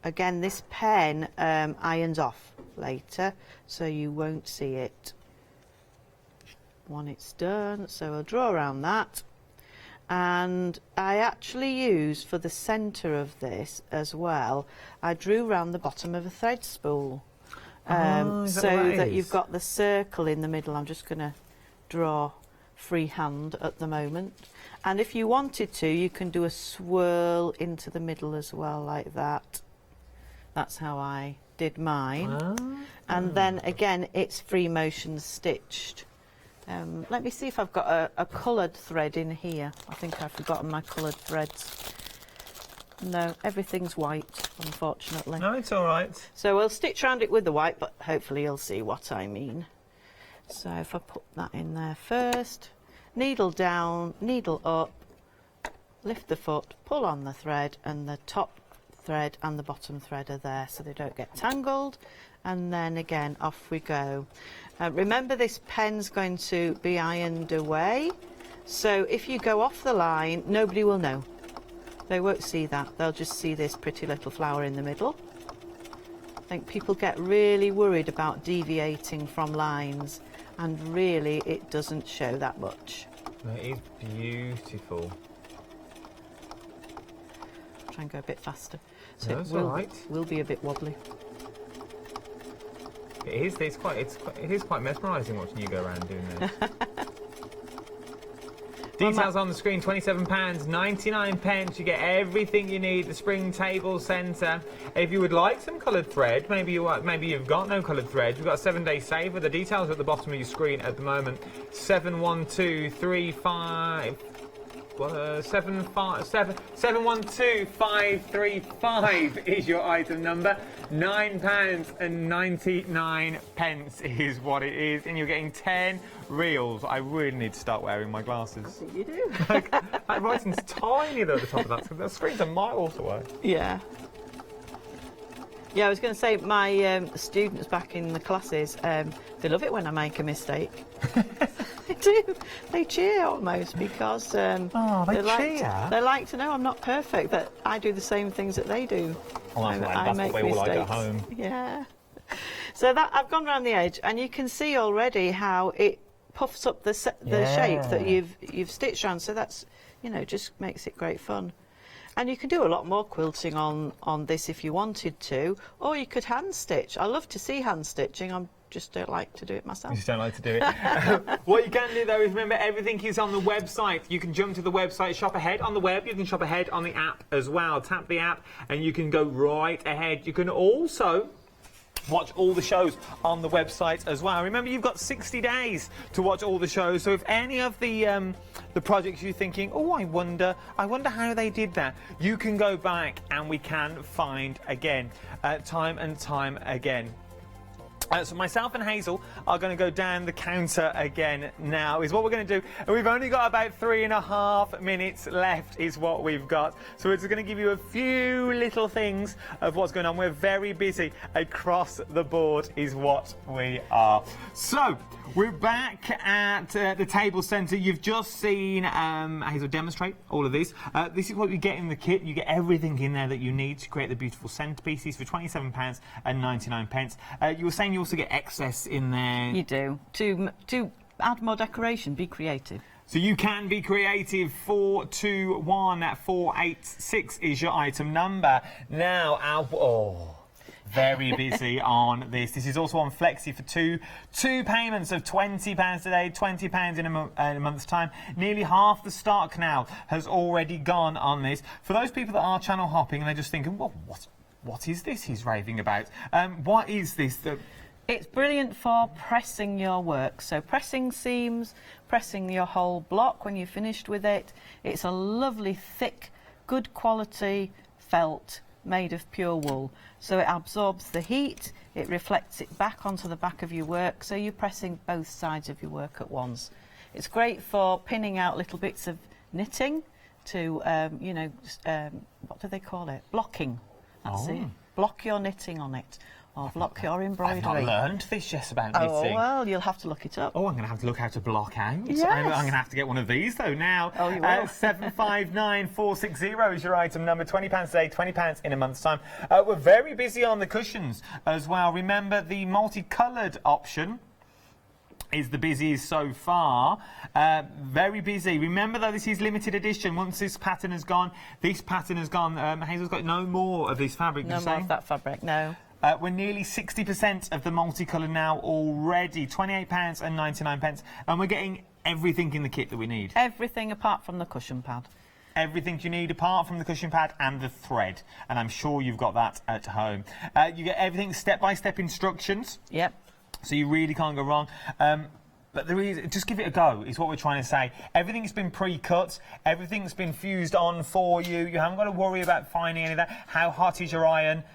Again, this pen irons off later, so you won't see it when it's done. So we'll draw around that. And I actually used, for the centre of this as well, I drew round the bottom of a thread spool. So that you've got the circle in the middle. I'm just going to draw freehand at the moment. And if you wanted to, you can do a swirl into the middle as well, like that. That's how I did mine. And then again, it's free motion stitched. Let me see if I've got a coloured thread in here. I think I've forgotten my coloured threads. No, everything's white, unfortunately. No, it's all right. So we'll stitch around it with the white, but hopefully you'll see what I mean. So if I put that in there first, needle down, needle up, lift the foot, pull on the thread, and the top thread and the bottom thread are there so they don't get tangled. And then again, off we go. Remember, this pen's going to be ironed away, so if you go off the line, nobody will know. They won't see that. They'll just see this pretty little flower in the middle. I think people get really worried about deviating from lines, and really it doesn't show that much. It is beautiful. Try and go a bit faster. So no, it will be a bit wobbly. It is quite mesmerising watching you go around doing this. Details on the screen, £27.99. You get everything you need, the spring table centre. If you would like some coloured thread, maybe you've got no coloured thread, we've got a 7-day saver. The details are at the bottom of your screen at the moment. 712-535 is your item number. £9.99 is what it is, and you're getting 10 reels. I really need to start wearing my glasses. I think you do. That writing's tiny though at the top of that. The screen's a mile away. Yeah. Yeah, I was going to say, my students back in the classes, they love it when I make a mistake. They do. They cheer almost because they cheer? They like to know I'm not perfect, that I do the same things that they do. Well, that's what we all like at home. Yeah. So that I've gone around the edge, and you can see already how it puffs up the shape that you've stitched around. So that's, you know, just makes it great fun. And you can do a lot more quilting on this if you wanted to, or you could hand stitch. I love to see hand stitching. I just don't like to do it myself. You just don't like to do it. What you can do though is remember everything is on the website. You can jump to the website, shop ahead on the web. You can shop ahead on the app as well. Tap the app and you can go right ahead. You can also watch all the shows on the website as well. Remember, you've got 60 days to watch all the shows. So if any of the projects you're thinking, oh, I wonder how they did that, you can go back and we can find again, time and time again. So myself and Hazel are going to go down the counter again now, is what we're going to do. And we've only got about 3.5 minutes left is what we've got. So we're just going to give you a few little things of what's going on. We're very busy across the board is what we are. So we're back at the table centre. You've just seen Hazel demonstrate all of this. This is what you get in the kit. You get everything in there that you need to create the beautiful centrepieces for £27.99. You were saying you also get excess in there. You do. To add more decoration, be creative. So you can be creative. 421486 is your item number. Now, very busy on this. This is also on Flexi for two payments of £20 today, £20 in a month's time. Nearly half the stock now has already gone on this. For those people that are channel hopping and they're just thinking, well, what is this he's raving about? What is this? It's brilliant for pressing your work. So pressing seams, pressing your whole block when you're finished with it. It's a lovely, thick, good quality felt made of pure wool. So it absorbs the heat, it reflects it back onto the back of your work, so you're pressing both sides of your work at once. It's great for pinning out little bits of knitting to, what do they call it? Blocking. That's it. Block your knitting on it. Or block your embroidery. I've not learned this yet about knitting. Oh, well, you'll have to look it up. Oh, I'm going to have to look how to block out. Yes. I'm going to have to get one of these, though, now. Oh, you will. 759460 is your item number. £20 today, £20 in a month's time. We're very busy on the cushions as well. Remember, the multicoloured option is the busiest so far. Very busy. Remember, though, this is limited edition. Once this pattern has gone, Hazel's got no more of this fabric. No more of that fabric, no. We're nearly 60% of the multicolour now already, £28.99, and we're getting everything in the kit that we need. Everything apart from the cushion pad. Everything you need apart from the cushion pad and the thread, and I'm sure you've got that at home. You get everything step-by-step instructions. Yep. So you really can't go wrong. But there is, just give it a go, is what we're trying to say. Everything's been pre-cut, everything's been fused on for you. You haven't got to worry about finding any of that. How hot is your iron?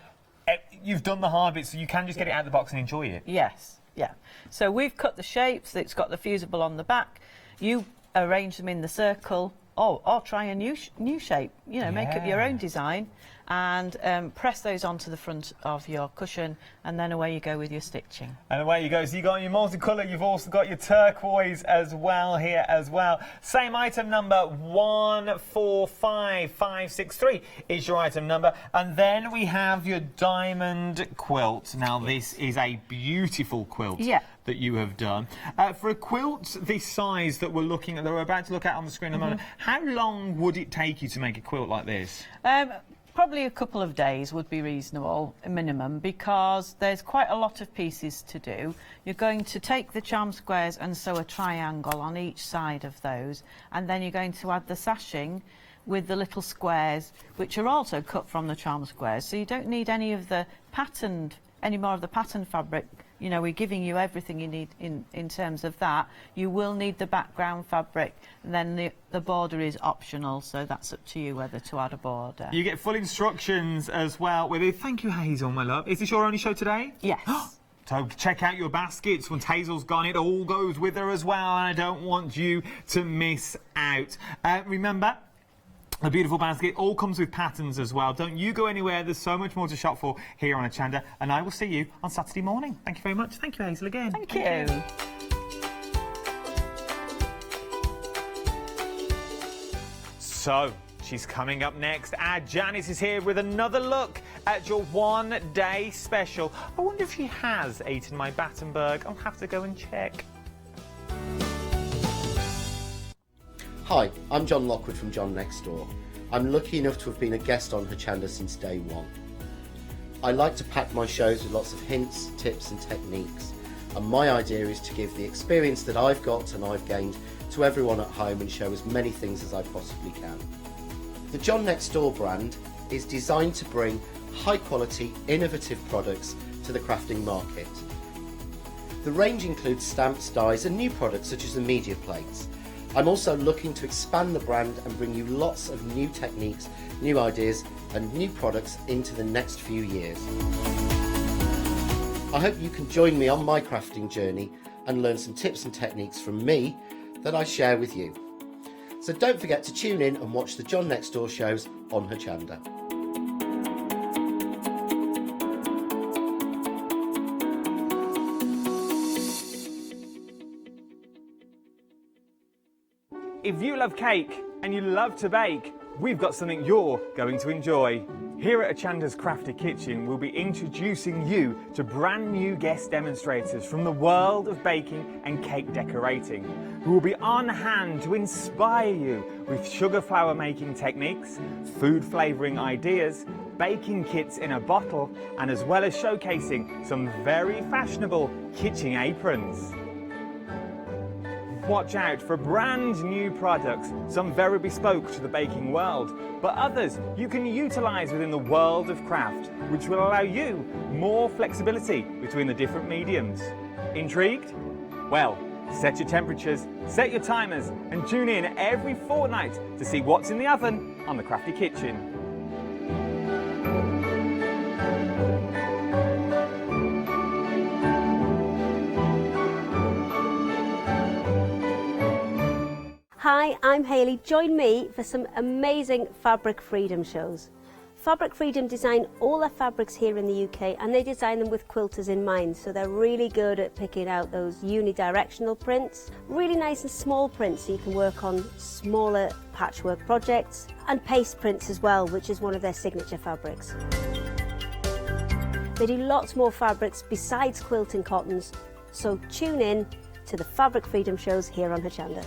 You've done the hard bit, so you can just get it out of the box and enjoy it. Yes, yeah. So we've cut the shapes. It's got the fusible on the back. You arrange them in the circle, or try a new shape. You know, make up your own design, and press those onto the front of your cushion, and then away you go with your stitching. And away you go. So you've got your multicolour, you've also got your turquoise as well here as well. Same item number, 145563 is your item number. And then we have your diamond quilt. Now this is a beautiful quilt that you have done. For a quilt this size that we're about to look at on the screen in a moment, how long would it take you to make a quilt like this? Probably a couple of days would be reasonable, minimum, because there's quite a lot of pieces to do. You're going to take the charm squares and sew a triangle on each side of those, and then you're going to add the sashing with the little squares, which are also cut from the charm squares. So you don't need any more of the patterned fabric. You know, we're giving you everything you need in terms of that. You will need the background fabric, and then the border is optional, so that's up to you whether to add a border. You get full instructions as well with it. Thank you, Hazel, my love. Is this your only show today? Yes. So check out your baskets. Once Hazel's gone, it all goes with her as well, and I don't want you to miss out. Remember, A beautiful basket, all comes with patterns as well. Don't you go anywhere, there's so much more to shop for here on Hochanda, and I will see you on Saturday morning. Thank you very much. Thank you, Hazel, again. Thank you. So, she's coming up next. Our Janice is here with another look at your one-day special. I wonder if she has eaten my Battenberg. I'll have to go and check. Hi, I'm John Lockwood from John Next Door. I'm lucky enough to have been a guest on Hochanda since day one. I like to pack my shows with lots of hints, tips and techniques, and my idea is to give the experience that I've got and I've gained to everyone at home and show as many things as I possibly can. The John Next Door brand is designed to bring high quality, innovative products to the crafting market. The range includes stamps, dies and new products such as the media plates. I'm also looking to expand the brand and bring you lots of new techniques, new ideas and new products into the next few years. I hope you can join me on my crafting journey and learn some tips and techniques from me that I share with you. So don't forget to tune in and watch the John Next Door shows on Hochanda. If you love cake and you love to bake, we've got something you're going to enjoy. Here at Hochanda's Crafty Kitchen, we'll be introducing you to brand new guest demonstrators from the world of baking and cake decorating, who will be on hand to inspire you with sugar flour making techniques, food flavouring ideas, baking kits in a bottle, and as well as showcasing some very fashionable kitchen aprons. Watch out for brand new products, some very bespoke to the baking world, but others you can utilise within the world of craft, which will allow you more flexibility between the different mediums. Intrigued? Well, set your temperatures, set your timers, and tune in every fortnight to see what's in the oven on the Crafty Kitchen. Hi, I'm Hayley. Join me for some amazing Fabric Freedom shows. Fabric Freedom design all their fabrics here in the UK, and they design them with quilters in mind, so they're really good at picking out those unidirectional prints, really nice and small prints so you can work on smaller patchwork projects, and paste prints as well, which is one of their signature fabrics. They do lots more fabrics besides quilt and cottons, so tune in to the Fabric Freedom shows here on Hochanda.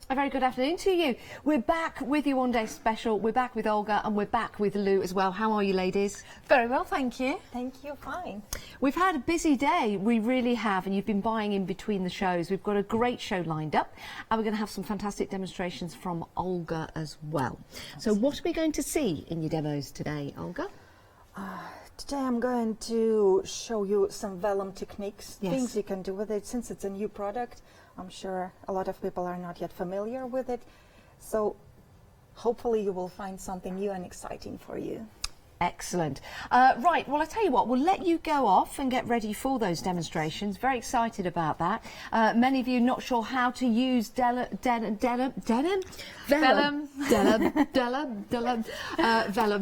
A very good afternoon to you. We're back with your one day special. We're back with Olga and we're back with Lou as well. How are you, ladies? Very well, thank you. Thank you, fine. We've had a busy day. We really have, and you've been buying in between the shows. We've got a great show lined up, and we're going to have some fantastic demonstrations from Olga as well. So what are we going to see in your demos today, Olga? Today I'm going to show you some vellum techniques, Yes. things you can do with it. Since it's a new product, I'm sure a lot of people are not yet familiar with it. So hopefully you will find something new and exciting for you. Excellent. Right, well, I tell you what, we'll let you go off and get ready for those demonstrations. Very excited about that. Many of you not sure how to use vellum.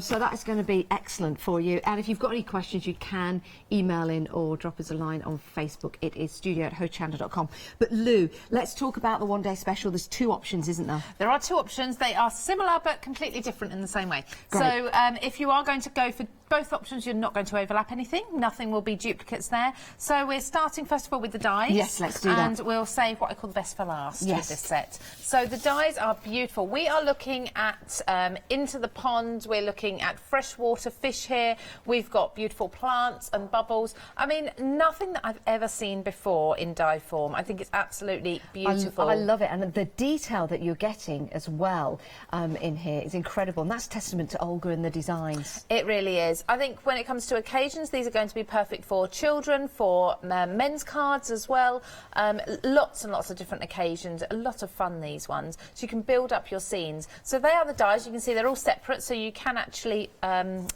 So that's going to be excellent for you. And if you've got any questions, you can email in or drop us a line on Facebook. It is studio@hochanda.com. But Lou, let's talk about the one day special. There's two options, isn't there? There are two options. They are similar but completely different in the same way. Great. So if you are going to go for both options, you're not going to overlap anything. Nothing will be duplicates there. So we're starting first of all with the dies. Yes, let's do that. And we'll save what I call the best for last Yes. with this set. So the dies are beautiful. We are looking at into the pond. We're looking at freshwater fish here. We've got beautiful plants and bubbles. I mean, nothing that I've ever seen before in die form. I think it's absolutely beautiful. I love it, and the detail that you're getting as well in here is incredible, and that's testament to Olga and the designs. It really is. is. I think when it comes to occasions, these are going to be perfect for children, for men's cards as well. Lots and lots of different occasions. A lot of fun, these ones. So you can build up your scenes. So they are the dies. You can see they're all separate, so you can actually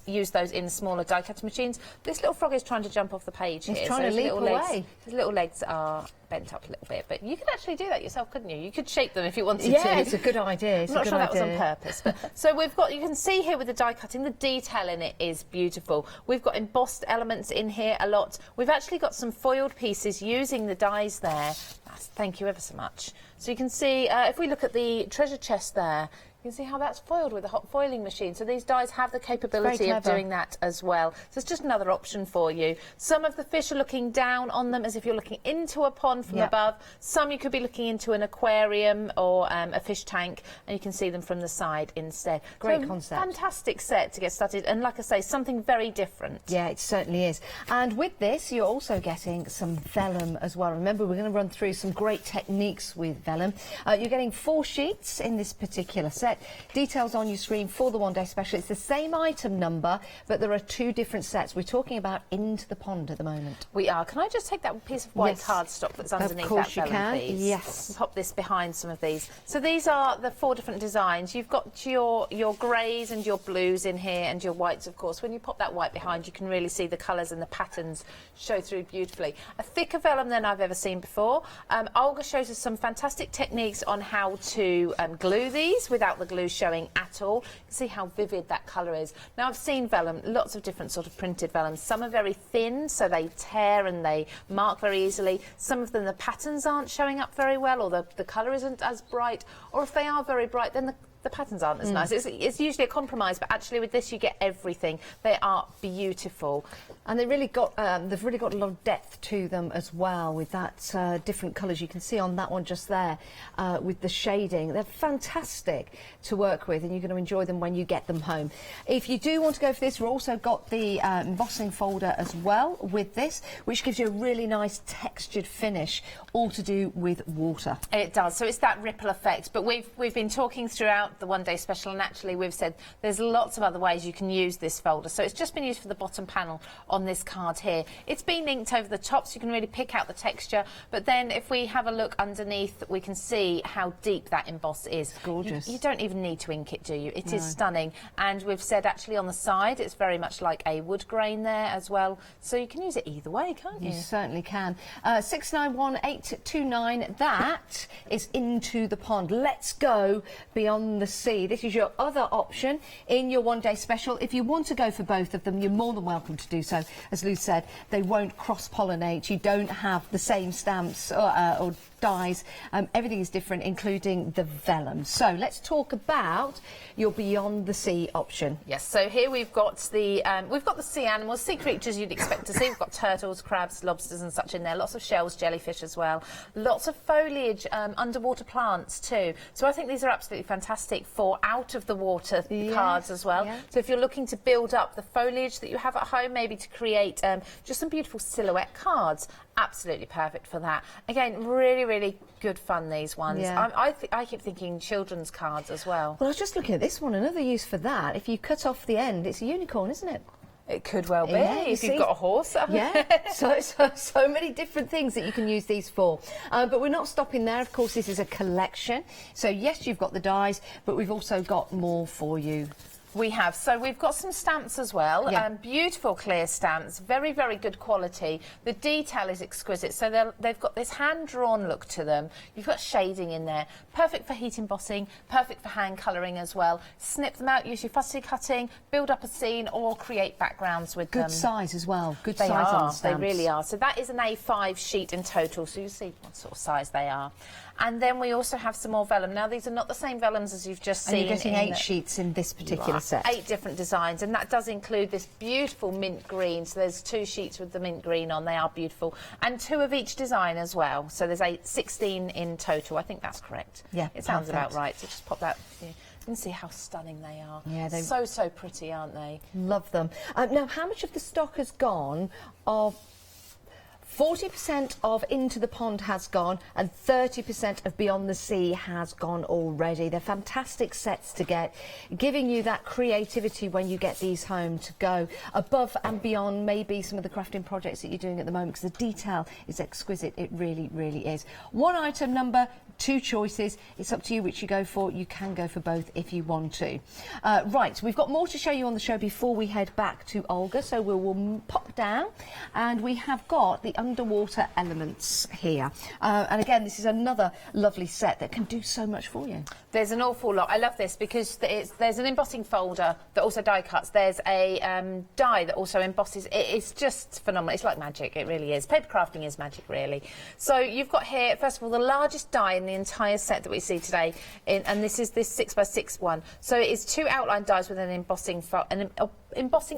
use those in smaller die cutting machines. This little frog is trying to jump off the page here. He's trying to leap away. His little legs are bent up a little bit, but you could actually do that yourself, couldn't you? You could shape them if you wanted to. Yeah, it's a good idea. I'm not sure that was on purpose. But, so we've got, you can see here with the die cutting, the detail in it is beautiful. We've got embossed elements in here a lot. We've actually got some foiled pieces using the dies there. Thank you ever so much. So you can see, if we look at the treasure chest there, you can see how that's foiled with a hot foiling machine. So these dies have the capability of doing that as well. So it's just another option for you. Some of the fish are looking down on them as if you're looking into a pond from above. Some you could be looking into an aquarium or a fish tank, and you can see them from the side instead. Great concept. Fantastic set to get started. And like I say, something very different. Yeah, it certainly is. And with this, you're also getting some vellum as well. Remember, we're going to run through some great techniques with vellum. You're getting 4 sheets in this particular set. Details on your screen for the one-day special. It's the same item number, but there are 2 different sets. We're talking about Into the Pond at the moment. We are. Can I just take that piece of white cardstock that's underneath that vellum, please? Yes. Pop this behind some of these. So these are the 4 different designs. You've got your greys and your blues in here, and your whites, of course. When you pop that white behind, you can really see the colours and the patterns show through beautifully. A thicker vellum than I've ever seen before. Olga shows us some fantastic techniques on how to glue these without the glue showing at all. You can see how vivid that colour is. Now, I've seen vellum, lots of different sort of printed vellums. Some are very thin, so they tear and they mark very easily. Some of them, the patterns aren't showing up very well, or the colour isn't as bright, or if they are very bright, then the patterns aren't as nice. It's usually a compromise, but actually with this you get everything. They are beautiful. And they've really got a lot of depth to them as well, with that different colours you can see on that one just there, with the shading. They're fantastic to work with, and you're going to enjoy them when you get them home. If you do want to go for this, we've also got the embossing folder as well with this, which gives you a really nice textured finish, all to do with water. It does. So it's that ripple effect. But we've been talking throughout the one-day special, and actually we've said there's lots of other ways you can use this folder. So it's just been used for the bottom panel on this card here. It's been inked over the top, so you can really pick out the texture. But then if we have a look underneath, we can see how deep that emboss is. It's gorgeous. You don't even need to ink it, do you? It is stunning. And we've said actually on the side it's very much like a wood grain there as well. So you can use it either way, can't you? You certainly can. 691829, that is Into the Pond. Let's go beyond the sea. This is your other option in your one-day special. If you want to go for both of them, you're more than welcome to do so. As Lou said, they won't cross-pollinate. You don't have the same stamps or dies. Everything is different, including the vellum. So let's talk about your Beyond the Sea option. Yes, so here we've got the sea animals, sea creatures you'd expect to see. We've got turtles, crabs, lobsters and such in there. Lots of shells, jellyfish as well. Lots of foliage, underwater plants too. So I think these are absolutely fantastic for out-of-the-water cards as well. Yeah. So if you're looking to build up the foliage that you have at home, maybe to create just some beautiful silhouette cards, absolutely perfect for that. Again, really, really good fun, these ones. Yeah. I keep thinking children's cards as well. Well, I was just looking at this one. Another use for that, if you cut off the end, it's a unicorn, isn't it? It could well be, if you've got a horse. Yeah, so many different things that you can use these for. But we're not stopping there. Of course, this is a collection. So, yes, you've got the dies, but we've also got more for you. We have. So we've got some stamps as well. Yeah. Beautiful clear stamps. Very, very good quality. The detail is exquisite. So they've got this hand-drawn look to them. You've got shading in there. Perfect for heat embossing. Perfect for hand colouring as well. Snip them out, use your fussy cutting, build up a scene or create backgrounds with them. Good size as well. Good size on the stamps. They really are. So that is an A5 sheet in total. So you see what sort of size they are. And then we also have some more vellum. Now, these are not the same vellums as you've just seen. And you're getting 8 sheets in this particular set. 8 different designs, and that does include this beautiful mint green. So there's 2 sheets with the mint green on. They are beautiful. And 2 of each design as well. So there's 16 in total. I think that's correct. Yeah, it sounds about right. So just pop that. You can see how stunning they are. Yeah, they're so pretty, aren't they? Love them. Now, how much of the stock has gone of 40% of Into the Pond has gone and 30% of Beyond the Sea has gone already. They're fantastic sets to get, giving you that creativity when you get these home to go above and beyond maybe some of the crafting projects that you're doing at the moment, because the detail is exquisite. It really, really is. One item number, 2 choices. It's up to you which you go for. You can go for both if you want to. Right, we've got more to show you on the show before we head back to Olga, so we'll pop down, and we have got the underwater elements here. And again, this is another lovely set that can do so much for you. There's an awful lot. I love this because there's an embossing folder that also die cuts. There's a die that also embosses. It's just phenomenal. It's like magic. It really is. Paper crafting is magic, really. So you've got here, first of all, the largest die in the entire set that we see today, and this is this 6x6 one. So it is 2 outline dies with an embossing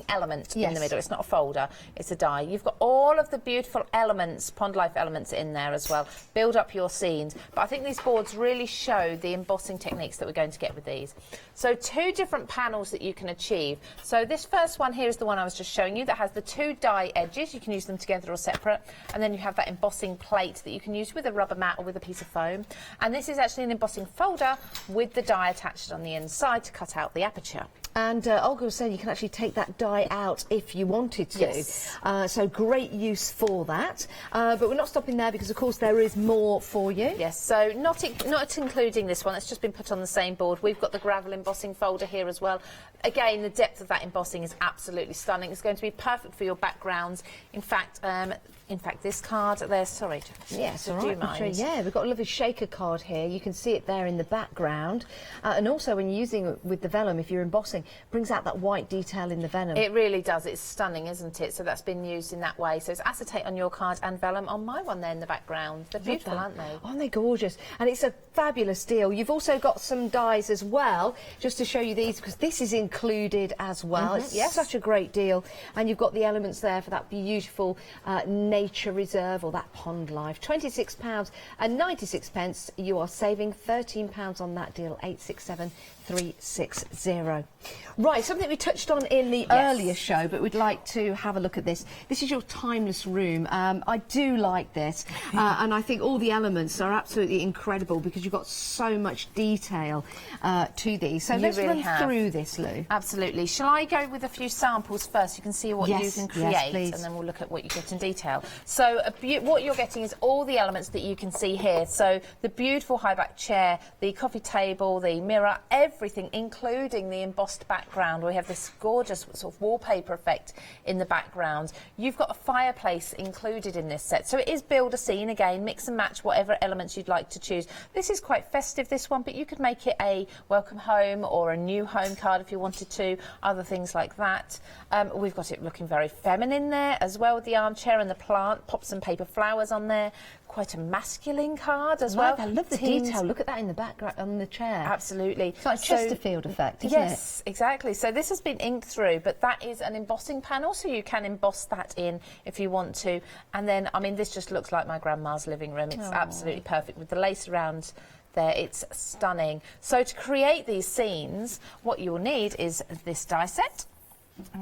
element in the middle. It's not a folder, it's a die. You've got all of the beautiful elements, pond life elements in there as well. Build up your scenes. But I think these boards really show the embossing techniques that we're going to get with these. So 2 different panels that you can achieve. So this first one here is the one I was just showing you that has the 2 die edges. You can use them together or separate. And then you have that embossing plate that you can use with a rubber mat or with a piece of foam. And this is actually an embossing folder with the die attached on the inside to cut out the aperture. And Olga was saying you can actually take that die out if you wanted to. Yes. So great use for that. But we're not stopping there because, of course, there is more for you. Yes, so not including this one. It's just been put on the same board. We've got the gravel embossing folder here as well. Again, the depth of that embossing is absolutely stunning. It's going to be perfect for your backgrounds. In fact, this card there, sorry. Yes, do all right. you mind? Yeah, we've got a lovely shaker card here. You can see it there in the background. And also when you're using it with the vellum, if you're embossing, brings out that white detail in the vellum. It really does. It's stunning, isn't it? So that's been used in that way. So it's acetate on your card and vellum on my one there in the background. They're beautiful, aren't they? Aren't they gorgeous? And it's a fabulous deal. You've also got some dies as well, just to show you these, because this is included as well. It's such a great deal. And you've got the elements there for that beautiful nature reserve or that pond life. £26.96. You are saving £13 on that deal. 867-360. Right, something we touched on in the earlier show, but we'd like to have a look at this. This is your timeless room. I do like this, and I think all the elements are absolutely incredible because you've got so much detail to these. So let's run through this, Lou. Absolutely. Shall I go with a few samples first? You can see what you can create, and then we'll look at what you get in detail. So what you're getting is all the elements that you can see here. So the beautiful high back chair, the coffee table, the mirror, everything, including the embossed background. We have this gorgeous sort of wallpaper effect in the background. You've got a fireplace included in this set. So it is build a scene, again, mix and match whatever elements you'd like to choose. This is quite festive, this one, but you could make it a welcome home or a new home card if you wanted to, other things like that. We've got it looking very feminine there as well with the armchair and the plant, pop some paper flowers on there. Quite a masculine card as well. I love the detail. Look at that in the background on the chair. Absolutely. It's like a Chesterfield effect, isn't it? Yes, exactly. So this has been inked through, but that is an embossing panel, so you can emboss that in if you want to. And then, I mean, this just looks like my grandma's living room. It's absolutely perfect with the lace around there. It's stunning. So to create these scenes, what you'll need is this die set.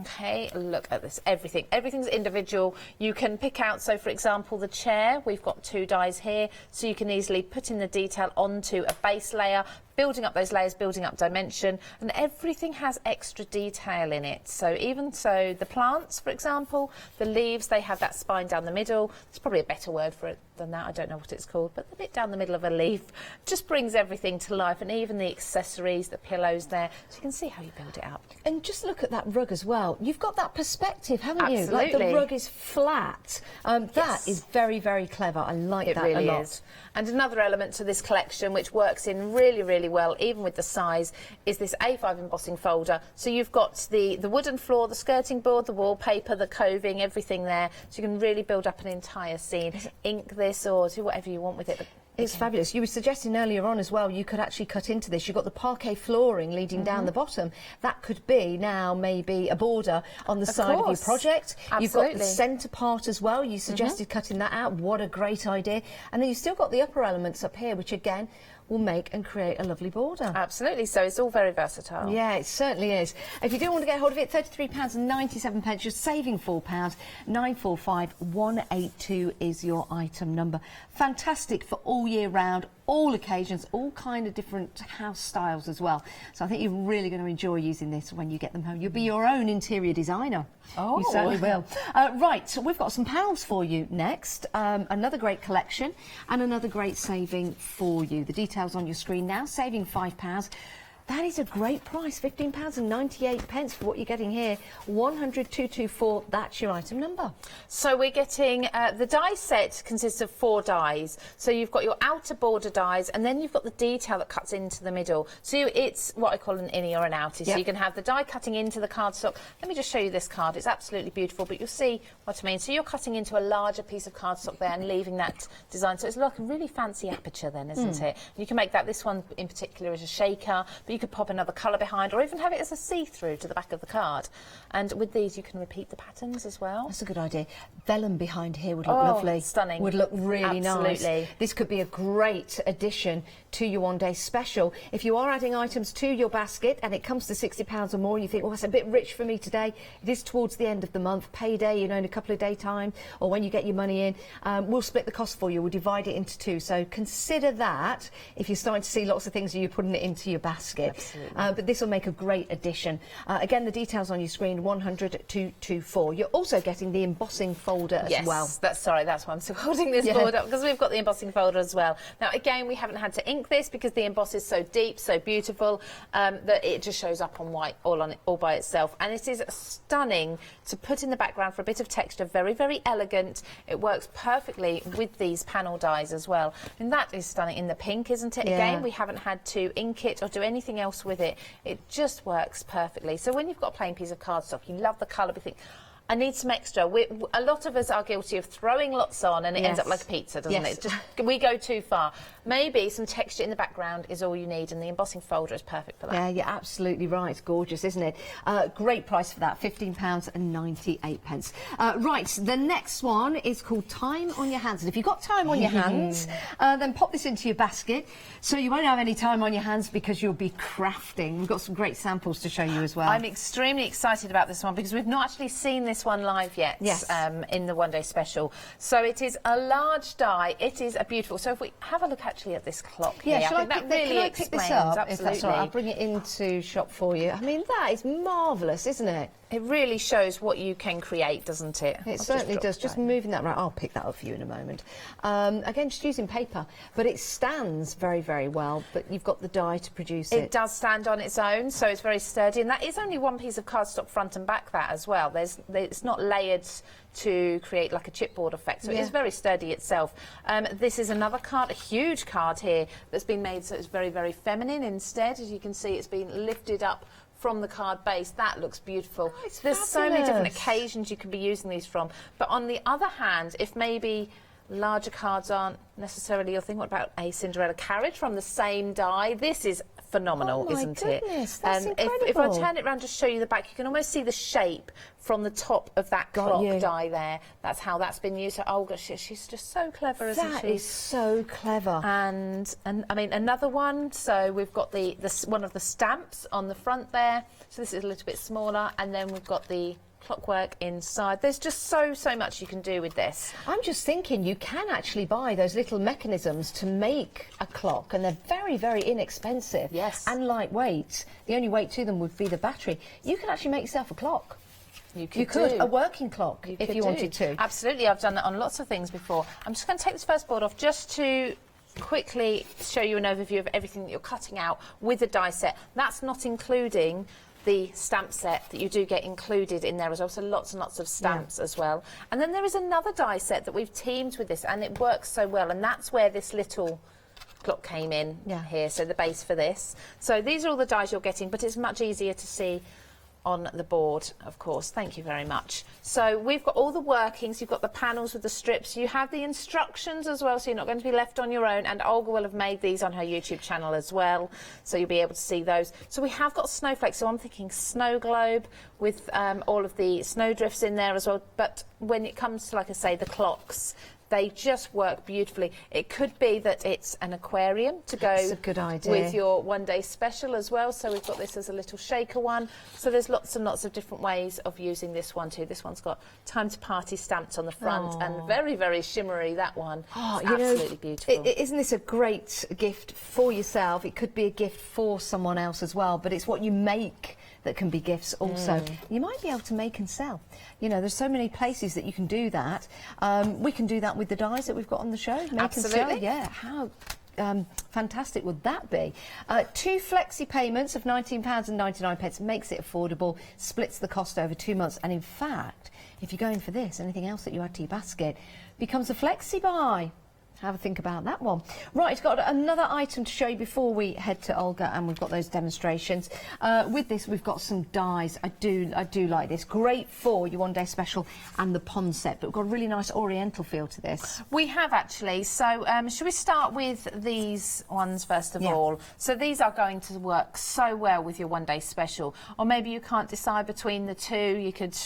Okay, look at this. Everything's individual. You can pick out, so for example, the chair, we've got 2 dies here, so you can easily put in the detail onto a base layer, building up those layers, building up dimension, and everything has extra detail in it. So even so, the plants, for example, the leaves, they have that spine down the middle. There's probably a better word for it than that, I don't know what it's called, but the bit down the middle of a leaf just brings everything to life, and even the accessories, the pillows there, so you can see how you build it up. And just look at that rug as well. You've got that perspective, haven't you? Absolutely. Like the rug is flat. That is very, very clever. I like that a lot. Is. And another element to this collection, which works in really, really well, even with the size, is this A5 embossing folder. So you've got the wooden floor, the skirting board, the wallpaper, the coving, everything there. So you can really build up an entire scene. Ink this or do whatever you want with it. It's fabulous. You were suggesting earlier on as well, you could actually cut into this. You've got the parquet flooring leading down the bottom. That could be now maybe a border on the side of your project. Absolutely. You've got the centre part as well. You suggested cutting that out. What a great idea. And then you've still got the upper elements up here, which again, will make and create a lovely border. Absolutely, so it's all very versatile. Yeah, it certainly is. If you do want to get hold of it, £33.97, you're saving £4. 945 182 is your item number. Fantastic for all year round, all occasions, all kind of different house styles as well. So I think you're really going to enjoy using this when you get them home. You'll be your own interior designer. Oh, you certainly will. Right, so we've got some panels for you next. Another great collection and another great saving for you. The details on your screen now, saving £5. That is a great price, £15.98 for what you're getting here. 100,224, that's your item number. So we're getting, the die set consists of 4 dies. So you've got your outer border dies, and then you've got the detail that cuts into the middle. So it's what I call an innie or an outie. So you can have the die cutting into the cardstock. Let me just show you this card. It's absolutely beautiful, but you'll see what I mean. So you're cutting into a larger piece of cardstock there and leaving that design. So it's like a really fancy aperture then, isn't it? You can make that, this one in particular is a shaker, but you could pop another colour behind, or even have it as a see-through to the back of the card. And with these you can repeat the patterns as well. That's a good idea. Vellum behind here would look lovely. Stunning. Would look really nice. Absolutely. This could be a great addition to your one-day special. If you are adding items to your basket and it comes to £60 or more, and you think, well, that's a bit rich for me today, it is towards the end of the month, payday, you know, in a couple of days' time, or when you get your money in, we'll split the cost for you. We'll divide it into 2. So consider that if you're starting to see lots of things and you're putting it into your basket. But this will make a great addition. Again, the details on your screen, 100,224. You're also getting the embossing folder as well. Yes, that's why I'm still holding this board up, because we've got the embossing folder as well. Now, again, we haven't had to ink this because the emboss is so deep, so beautiful, that it just shows up on white all by itself. And it is stunning to put in the background for a bit of texture. Very, very elegant. It works perfectly with these panel dies as well. And that is stunning in the pink, isn't it? Again, we haven't had to ink it or do anything else with it. It just works perfectly. So when you've got a plain piece of cardstock, you love the colour, but you think, I need some extra. A lot of us are guilty of throwing lots on and it ends up like a pizza, doesn't it? Just, we go too far. Maybe some texture in the background is all you need, and the embossing folder is perfect for that. Yeah, you're absolutely right. It's gorgeous, isn't it? Great price for that, £15.98. Right, the next one is called Time on Your Hands. And if you've got time on your hands, then pop this into your basket. So you won't have any time on your hands because you'll be crafting. We've got some great samples to show you as well. I'm extremely excited about this one because we've not actually seen this one live yet. In the one day special. So it is a large die. It is a beautiful. So if we have a look actually at this clock here, I think that really explains. This up, absolutely. if that's all right, I'll bring it into shop for you. I mean, that is marvellous, isn't it? It really shows what you can create, doesn't it? It certainly does. Just moving that right. I'll pick that up for you in a moment. Again, just using paper, but it stands very, very well. But you've got the die to produce it. It does stand on its own, so it's very sturdy. And that is only one piece of cardstock front and back, that as well. It's not layered to create like a chipboard effect, so it is very sturdy itself. This is another card, a huge card here, that's been made so it's very, very feminine instead. As you can see, it's been lifted up from the card base. That looks beautiful. There's so many different occasions you can be using these from. But on the other hand, if maybe larger cards aren't necessarily your thing, what about a Cinderella carriage from the same die? This is phenomenal, isn't it? That's incredible. If I turn it around to show you the back, you can almost see the shape from the top of that clock die there. That's how that's been used. So, oh gosh, she's just so clever, isn't she? That is so clever. And I mean, another one. So we've got the one of the stamps on the front there. So this is a little bit smaller, and then we've got the clockwork inside. There's just so much you can do with this. I'm just thinking you can actually buy those little mechanisms to make a clock, and they're very, very inexpensive. Yes. And lightweight. The only weight to them would be the battery. You can actually make yourself a clock. You could a working clock if you wanted to. Absolutely, I've done that on lots of things before. I'm just going to take this first board off just to quickly show you an overview of everything that you're cutting out with the die set. That's not including the stamp set that you do get included in there as well, so lots and lots of stamps as well. And then there is another die set that we've teamed with this, and it works so well, and that's where this little clock came in here, so the base for this. So these are all the dies you're getting, but it's much easier to see on the board, of course. Thank you very much. So we've got all the workings. You've got the panels with the strips. You have the instructions as well, so you're not going to be left on your own. And Olga will have made these on her YouTube channel as well, so you'll be able to see those. So we have got snowflakes. So I'm thinking snow globe with all of the snowdrifts in there as well. But when it comes to, like I say, the clocks, They just work beautifully. It could be that it's an aquarium to go That's a good idea. with your one-day special as well. So we've got this as a little shaker one. So there's lots and lots of different ways of using this one too. This one's got time to party stamped on the front and very, very shimmery, that one. Oh, It's absolutely beautiful. Isn't this a great gift for yourself? It could be a gift for someone else as well, but it's what you make that can be gifts also. You might be able to make and sell. You know, there's so many places that you can do that. We can do that with the dies that we've got on the show. Make Absolutely. and sell, yeah. How fantastic would that be? 2 flexi payments of £19.99 makes it affordable, splits the cost over 2 months, and in fact, if you're going for this, anything else that you add to your basket becomes a flexi buy. Have a think about that one. Right, got another item to show you before we head to Olga, and we've got those demonstrations. With this, we've got some dies. I do like this. Great for your one-day special and the pond set, but we've got a really nice oriental feel to this. We have actually. So should we start with these ones first of all? So these are going to work so well with your one-day special. Or maybe you can't decide between the two. You could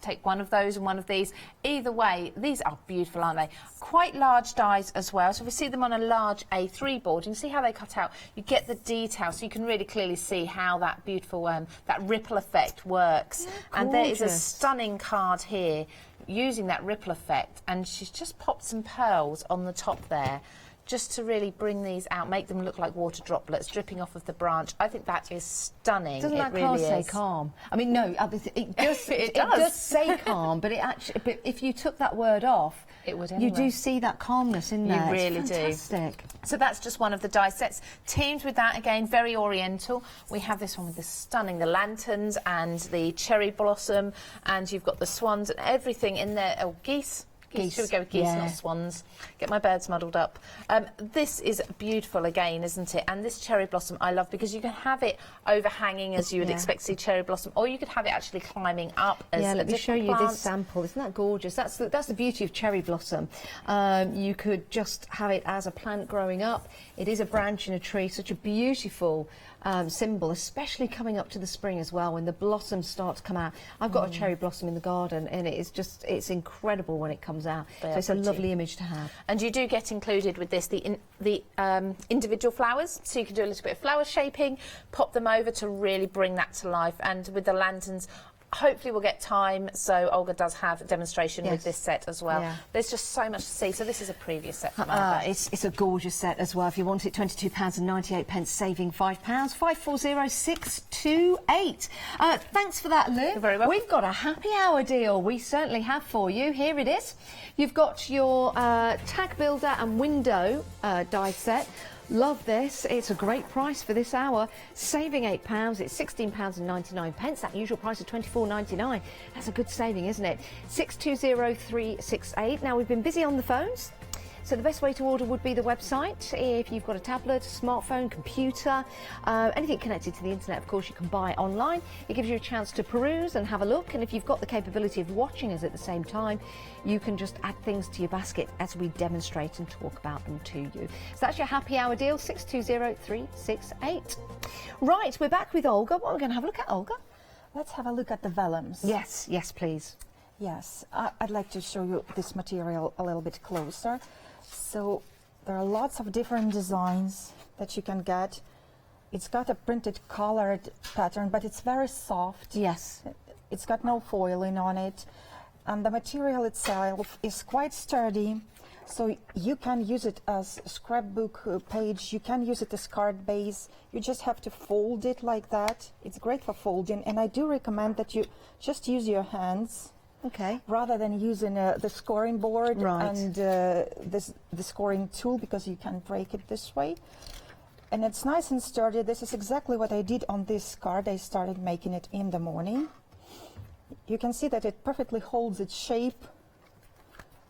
take one of those and one of these. Either way, these are beautiful, aren't they? Quite large dies as well. So if we see them on a large A3 board, you can see how they cut out. You get the detail, so you can really clearly see how that beautiful, that ripple effect works. And there is a stunning card here using that ripple effect, and she's just popped some pearls on the top there, just to really bring these out, make them look like water droplets dripping off of the branch. I think that is stunning. Doesn't that card say calm? I mean, no, it does. it does say calm, but it actually, but if you took that word off, it would. You do see that calmness in there. You really it's fantastic. do. So that's just one of the die sets. Teamed with that, again, very oriental. We have this one with the stunning, the lanterns and the cherry blossom, and you've got the swans and everything in there. Oh, geese. Should we go with geese, not swans? Get my birds muddled up. This is beautiful again, isn't it? And this cherry blossom I love, because you can have it overhanging as you would expect to see cherry blossom, or you could have it actually climbing up as let me show you plant. this sample. Isn't that gorgeous? That's the beauty of cherry blossom. You could just have it as a plant growing up. It is a branch in a tree, such a beautiful symbol, especially coming up to the spring as well, when the blossoms start to come out. I've got a cherry blossom in the garden, and it's incredible when it comes out. So it's a lovely image to have. And you do get included with this the individual flowers, so you can do a little bit of flower shaping, pop them over to really bring that to life. And with the lanterns, hopefully we'll get time, so Olga does have a demonstration with this set as well. There's just so much to see. So this is a previous set from Olga. It's a gorgeous set as well. If you want it, £22.98, saving £5. 540628. Thanks for that, Lou. You're very welcome. We've got a happy hour deal. We certainly have for you. Here it is. You've got your tag builder and window die set. Love this. It's a great price for this hour. Saving £8. It's £16.99. That usual price of £24.99. That's a good saving, isn't it? 620368. Now, we've been busy on the phones. So the best way to order would be the website. If you've got a tablet, smartphone, computer, anything connected to the internet, of course, you can buy online. It gives you a chance to peruse and have a look. And if you've got the capability of watching us at the same time, you can just add things to your basket as we demonstrate and talk about them to you. So that's your happy hour deal, 620368. Right, we're back with Olga. What are we going to have a look at, Olga? Let's have a look at the vellums. Yes, please. Yes, I'd like to show you this material a little bit closer. So there are lots of different designs that you can get. It's got a printed colored pattern, but it's very soft. Yes. It's got no foiling on it. And the material itself is quite sturdy. So you can use it as a scrapbook page. You can use it as card base. You just have to fold it like that. It's great for folding. And I do recommend that you just use your hands. Okay. Rather than using the scoring board and the scoring tool, because you can break it this way. And it's nice and sturdy. This is exactly what I did on this card. I started making it in the morning. You can see that it perfectly holds its shape,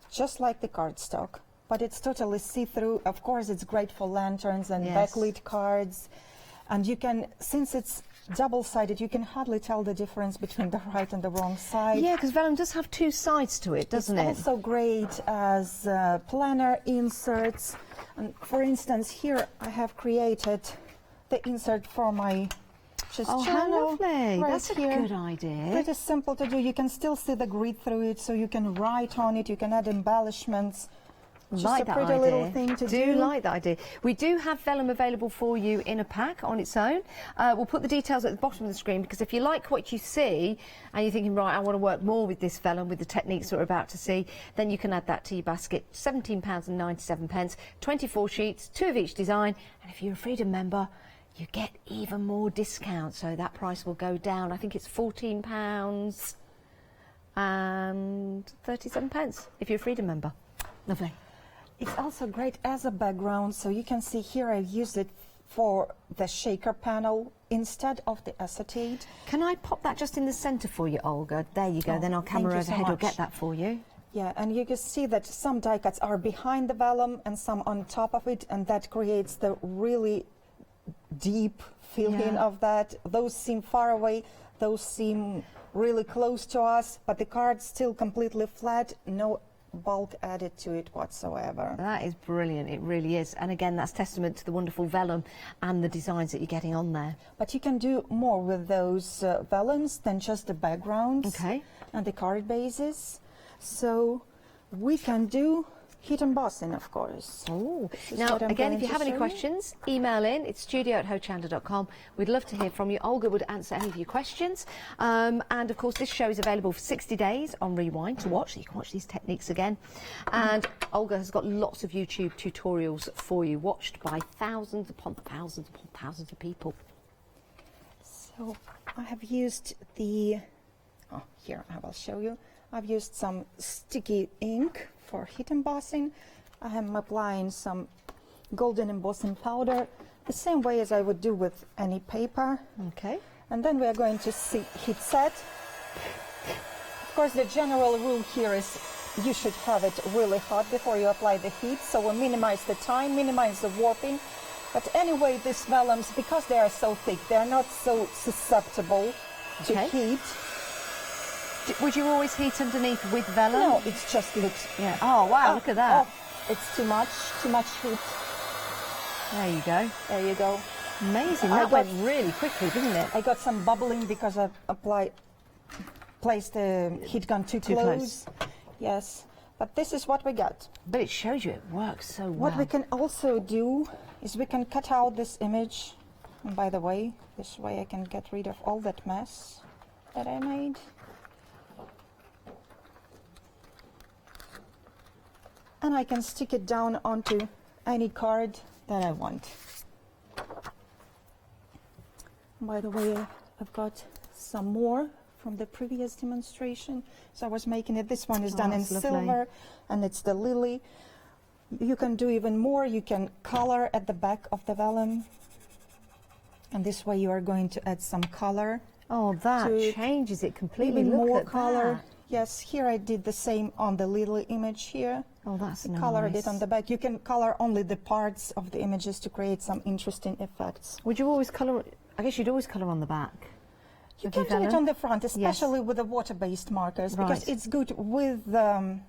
just like the cardstock, but it's totally see-through. Of course, it's great for lanterns and backlit cards. And you can, since it's double-sided, you can hardly tell the difference between the right and the wrong side. Yeah, because vellum does have two sides to it, doesn't it? It's also great as planner inserts. And for instance, here I have created the insert for my channel. How lovely. Right, that's a good idea. Pretty simple to do. You can still see the grid through it, so you can write on it, you can add embellishments. Like that pretty idea. little thing to do. Like that idea. We do have vellum available for you in a pack on its own. We'll put the details at the bottom of the screen, because if you like what you see and you're thinking, right, I want to work more with this vellum, with the techniques that we're about to see, then you can add that to your basket. £17.97, 24 sheets, 2 of each design, and if you're a Freedom member, you get even more discount, so that price will go down. I think it's £14 and 37 pence if you're a Freedom member. Lovely. It's also great as a background, so you can see here I've used it for the shaker panel instead of the acetate. Can I pop that just in the centre for you, Olga? There you go, then our camera overhead will get that for you. Yeah, and you can see that some die cuts are behind the vellum and some on top of it, and that creates the really deep feeling of that. Those seem far away, those seem really close to us, but the card's still completely flat, no bulk added to it whatsoever. That is brilliant, it really is. And again, that's testament to the wonderful vellum and the designs that you're getting on there. But you can do more with those vellums than just the backgrounds and the card bases. So we can do heat embossing, of course. Oh, now again, if you have any questions, email in. It's studio@hochanda.com. We'd love to hear from you. Olga would answer any of your questions. And of course, this show is available for 60 days on Rewind to watch, so you can watch these techniques again. And Olga has got lots of YouTube tutorials for you, watched by thousands upon thousands upon thousands of people. So I have used the, here I will show you. I've used some sticky ink for heat embossing. I am applying some golden embossing powder, the same way as I would do with any paper. Okay. And then we are going to heat set. Of course, the general rule here is you should have it really hot before you apply the heat, so we'll minimize the time, minimize the warping. But anyway, these vellums, because they are so thick, they're not so susceptible to heat. Would you always heat underneath with vellum? No, it's just looks. Yeah. Oh wow! Look at that. It's too much heat. There you go. There you go. Amazing. That went really quickly, didn't it? I got some bubbling because I placed the heat gun too close. Yes, but this is what we got. But it shows you it works so well. What we can also do is we can cut out this image. And by the way, this way I can get rid of all that mess that I made. And I can stick it down onto any card that I want. By the way, I've got some more from the previous demonstration. So I was making it, this one is done in silver, and it's the lily. You can do even more. You can color at the back of the vellum. And this way you are going to add some color. Oh, that changes it completely. Even Look more at color. that. Yes, here I did the same on the lily image here. Oh, that's nice. Colored it on the back. You can color only the parts of the images to create some interesting effects. Would you always color? I guess you'd always color on the back. You can do it on the front, especially with the water-based markers, because it's good with the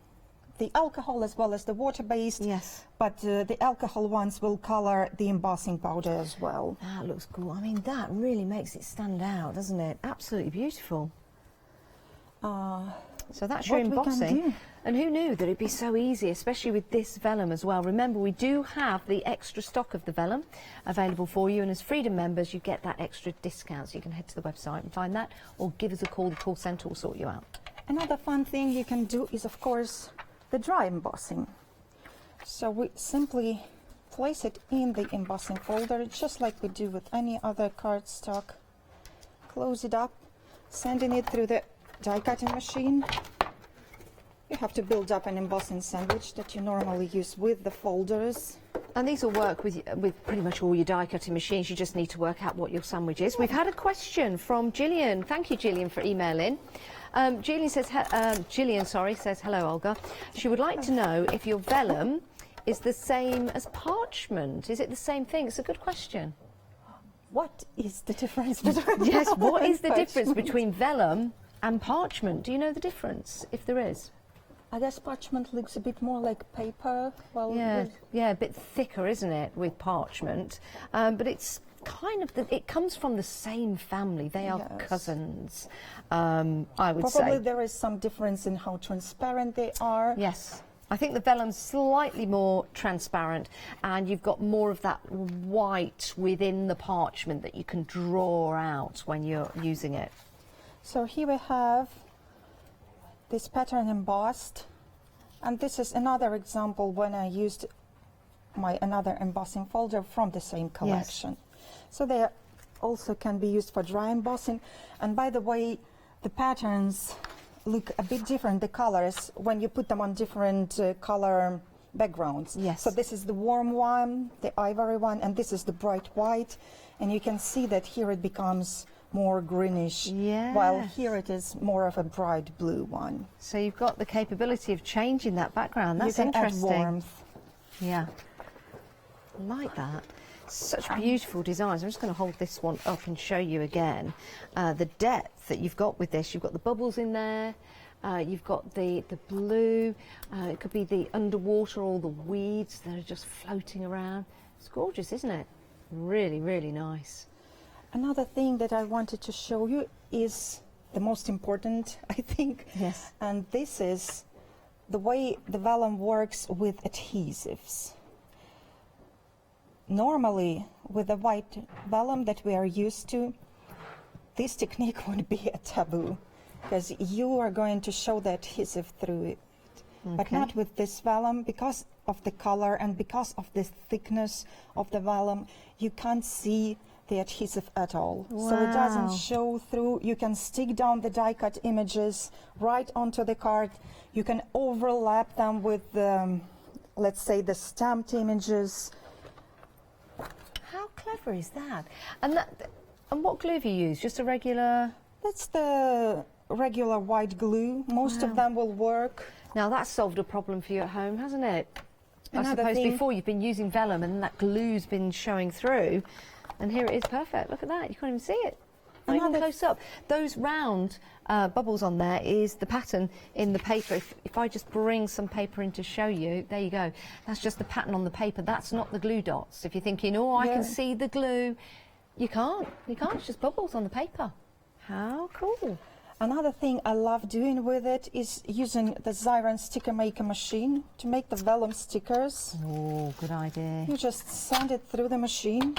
alcohol as well as the water-based. Yes. But the alcohol ones will color the embossing powder as well. That looks cool. I mean, that really makes it stand out, doesn't it? Absolutely beautiful. So that's your embossing. And who knew that it'd be so easy, especially with this vellum as well. Remember, we do have the extra stock of the vellum available for you, and as Freedom members, you get that extra discount. So you can head to the website and find that, or give us a call. The call centre will sort you out. Another fun thing you can do is, of course, the dry embossing. So we simply place it in the embossing folder, just like we do with any other cardstock. Close it up, sending it through the die cutting machine. You have to build up an embossing sandwich that you normally use with the folders. And these will work with pretty much all your die cutting machines. You just need to work out what your sandwich is. We've had a question from Gillian. Thank you, Gillian, for emailing. Gillian says, says, hello, Olga. She would like to know if your vellum is the same as parchment. Is it the same thing? It's a good question. What is the difference between Yes, what is the difference between vellum and parchment? Do you know the difference, if there is? I guess parchment looks a bit more like paper. Well, yeah, a bit thicker, isn't it, with parchment? But it's kind of, it comes from the same family. They are cousins, I would say. Probably there is some difference in how transparent they are. Yes, I think the vellum's slightly more transparent, and you've got more of that white within the parchment that you can draw out when you're using it. So here we have this pattern embossed, and this is another example when I used my another embossing folder from the same collection. So they also can be used for dry embossing. And by the way, the patterns look a bit different, the colors, when you put them on different color backgrounds. Yes. So this is the warm one, the ivory one, and this is the bright white. And you can see that here it becomes more greenish, while here it is more of a bright blue one. So you've got the capability of changing that background. That's you can interesting. Add warmth. Yeah, I like that. Such beautiful designs. I'm just going to hold this one up and show you again the depth that you've got with this. You've got the bubbles in there. You've got the blue. It could be the underwater, all the weeds that are just floating around. It's gorgeous, isn't it? Really, really nice. Another thing that I wanted to show you is the most important, I think. Yes. And this is the way the vellum works with adhesives. Normally, with the white vellum that we are used to, this technique would be a taboo, because you are going to show the adhesive through it. Okay. But not with this vellum, because of the color and because of the thickness of the vellum, you can't see the adhesive at all. Wow. So it doesn't show through. You can stick down the die cut images right onto the card. You can overlap them with the, let's say, the stamped images. How clever is that? And what glue have you used? Just a regular? That's the regular white glue. Most of them will work. Now that's solved a problem for you at home, hasn't it? Another I suppose thing, before you've been using vellum and that glue's been showing through, and here it is perfect. Look at that, you can't even see it. Not even close up. Those round bubbles on there is the pattern in the paper. If I just bring some paper in to show you, there you go. That's just the pattern on the paper. That's not the glue dots. If you're thinking, oh, I can see the glue, you can't. You can't. It's just bubbles on the paper. How cool. Another thing I love doing with it is using the Xyron sticker maker machine to make the vellum stickers. Oh, good idea. You just send it through the machine.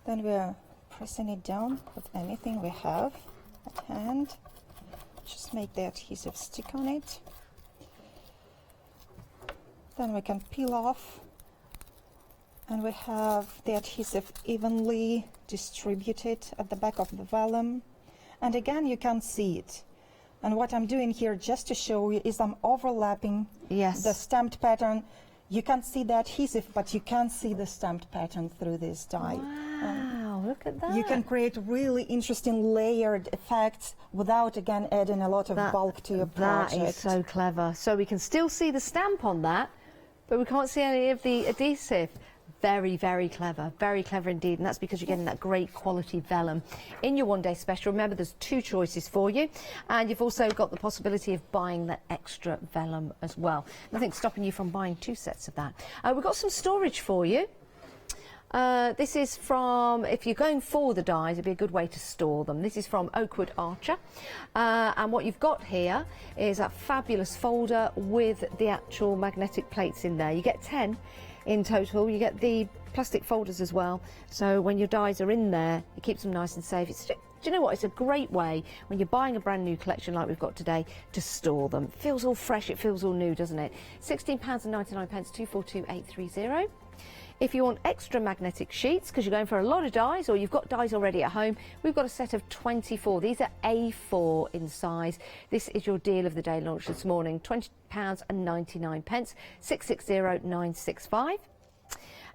Then we're pressing it down with anything we have at hand. Just make the adhesive stick on it. Then we can peel off, and we have the adhesive evenly distributed at the back of the vellum. And again, you can see it. And what I'm doing here, just to show you, is I'm overlapping the stamped pattern. You can see the adhesive, but you can't see the stamped pattern through this die. Wow, look at that. You can create really interesting layered effects without, again, adding a lot of bulk to your project. That is so clever. So we can still see the stamp on that, but we can't see any of the adhesive. Very, very clever indeed, and that's because you're getting that great quality vellum in your one-day special. Remember, there's 2 choices for you, and you've also got the possibility of buying that extra vellum as well. Nothing stopping you from buying 2 sets of that. We've got some storage for you. This is from, if you're going for the dies, it'd be a good way to store them. This is from Oakwood Archer, and what you've got here is a fabulous folder with the actual magnetic plates in there. You get 10 in total. You get the plastic folders as well, so when your dies are in there, it keeps them nice and safe. Do you know what? It's a great way when you're buying a brand new collection like we've got today to store them. It feels all fresh, it feels all new, doesn't it? £16.99, 242830. If you want extra magnetic sheets, because you're going for a lot of dies or you've got dies already at home, we've got a set of 24. These are A4 in size. This is your deal of the day launch this morning, £20.99, 660965.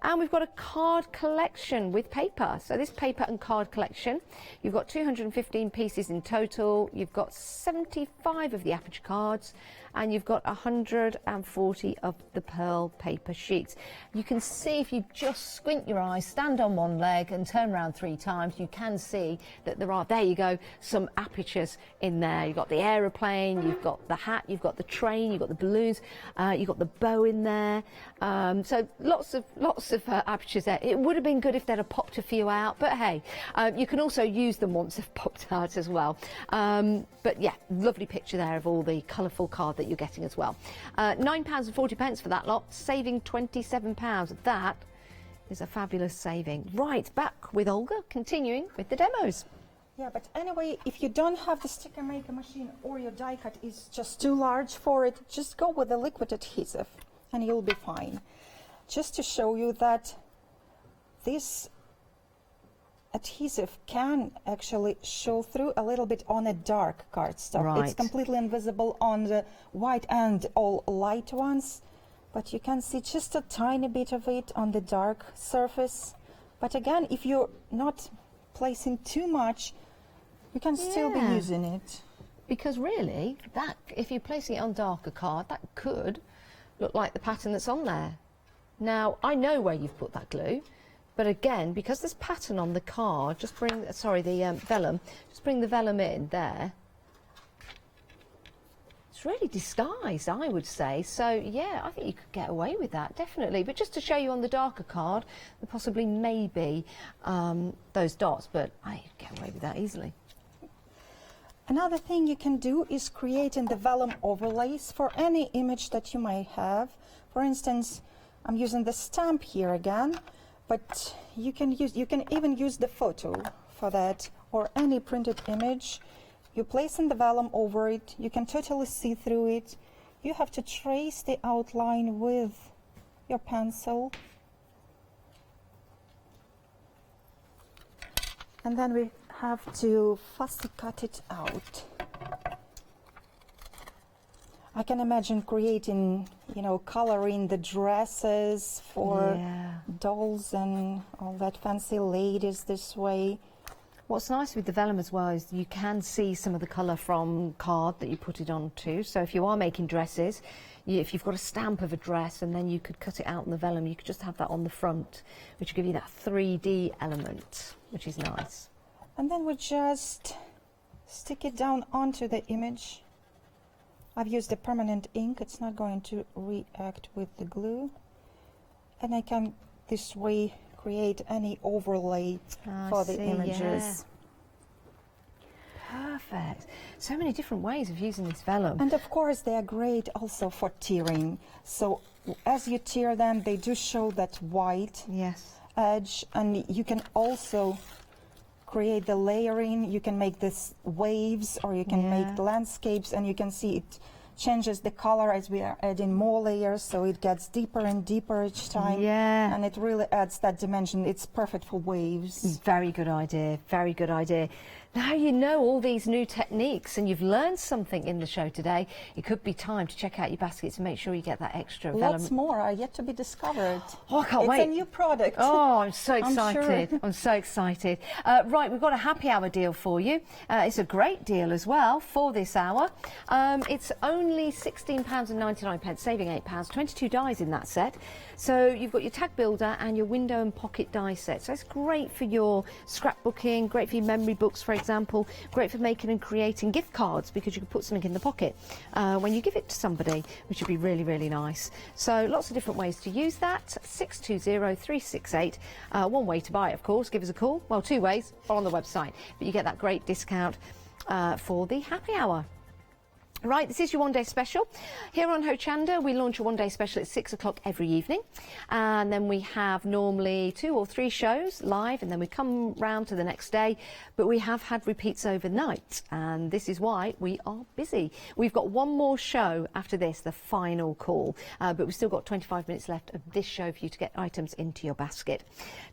And we've got a card collection with paper. So this paper and card collection, you've got 215 pieces in total. You've got 75 of the aperture cards, and you've got 140 of the pearl paper sheets. You can see, if you just squint your eyes, stand on one leg and turn around 3 times, you can see that there are, there you go, some apertures in there. You've got the aeroplane, you've got the hat, you've got the train, you've got the balloons, you've got the bow in there. So lots of apertures there. It would have been good if they'd have popped a few out, but hey, you can also use them once they've popped out as well. But yeah, lovely picture there of all the colourful card that that you're getting as well. £9.40 for that lot, saving £27. That is a fabulous saving. Right, back with Olga, continuing with the demos. Yeah, but anyway, if you don't have the sticker maker machine or your die cut is just too large for it, just go with the liquid adhesive and you'll be fine. Just to show you that this adhesive can actually show through a little bit on a dark cardstock. Right. It's completely invisible on the white and all light ones, but you can see just a tiny bit of it on the dark surface. But again, if you're not placing too much, you can still be using it. Because really, that if you're placing it on darker card, that could look like the pattern that's on there. Now, I know where you've put that glue, but again, because there's pattern on the card, just bring, sorry, the vellum, just bring the vellum in there. It's really disguised, I would say. So, yeah, I think you could get away with that, definitely. But just to show you on the darker card, there possibly may be those dots, but I get away with that easily. Another thing you can do is creating the vellum overlays for any image that you might have. For instance, I'm using the stamp here again, but you can even use the photo for that, or any printed image. You place in the vellum over it, you can totally see through it. You have to trace the outline with your pencil. And then we have to fussy cut it out. I can imagine creating, you know, coloring the dresses for dolls and all that fancy ladies this way. What's nice with the vellum as well is you can see some of the colour from card that you put it onto. So if you are making dresses, if you've got a stamp of a dress and then you could cut it out on the vellum, you could just have that on the front, which will give you that 3D element, which is nice. And then we just stick it down onto the image. I've used a permanent ink, it's not going to react with the glue. And I can this way create any overlay for the images. Yeah. Perfect. So many different ways of using this vellum. And of course they are great also for tearing. So as you tear them, they do show that white edge, and you can also create the layering. You can make this waves, or you can make the landscapes, and you can see it changes the color as we are adding more layers, so it gets deeper and deeper each time. Yeah. And it really adds that dimension. It's perfect for waves. Very good idea, very good idea. Now you know all these new techniques and you've learned something in the show today. It could be time to check out your baskets and make sure you get that extra vellum. Lots more are yet to be discovered. Oh, I can't wait. It's a new product. Oh, I'm so excited. Sure. I'm so excited. Right, we've got a happy hour deal for you. It's a great deal as well for this hour. It's only £16.99, saving £8, 22 dies in that set. So you've got your tag builder and your window and pocket die set. So it's great for your scrapbooking, great for your memory books, for example, great for making and creating gift cards, because you can put something in the pocket when you give it to somebody, which would be really, really nice. So lots of different ways to use that. 620-368. One way to buy it, of course, give us a call. Well, two ways, on the website. But you get that great discount for the happy hour. Right, this is your one-day special. Here on Hochanda, we launch a one-day special at 6 o'clock every evening. And then we have normally 2 or 3 shows live, and then we come round to the next day. But we have had repeats overnight, and this is why we are busy. We've got one more show after this, the final call. But we've still got 25 minutes left of this show for you to get items into your basket.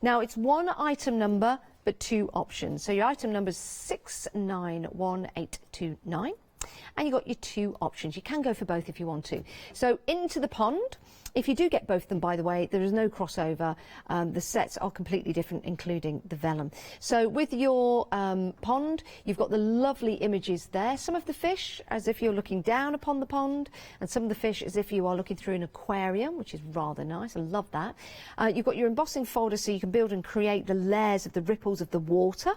Now, it's one item number, but 2 options. So your item number is 691829. And you've got your 2 options. You can go for both if you want to. So into the pond. If you do get both of them, by the way, there is no crossover. The sets are completely different, including the vellum. So with your pond, you've got the lovely images there. Some of the fish as if you're looking down upon the pond, and some of the fish as if you are looking through an aquarium, which is rather nice. I love that. You've got your embossing folder, so you can build and create the layers of the ripples of the water.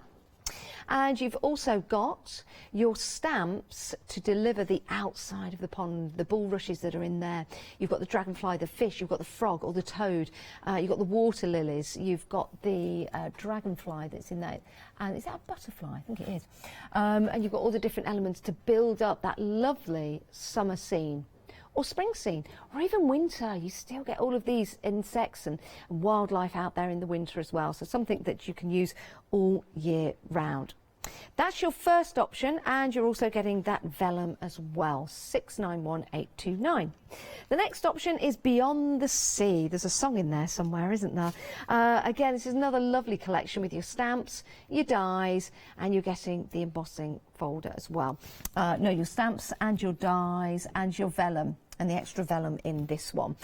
And you've also got your stamps to deliver the outside of the pond, the bulrushes that are in there. You've got the dragonfly, the fish, you've got the frog or the toad, you've got the water lilies, you've got the dragonfly that's in there. And is that a butterfly? I think it is. And you've got all the different elements to build up that lovely summer scene. Or spring scene, or even winter. You still get all of these insects and wildlife out there in the winter as well. So something that you can use all year round. That's your first option, and you're also getting that vellum as well, 691829. The next option is Beyond the Sea. There's a song in there somewhere, isn't there? Again, this is another lovely collection with your stamps, your dies, and you're getting the embossing folder as well. No, your stamps and your dies and your vellum, and the extra vellum in this one.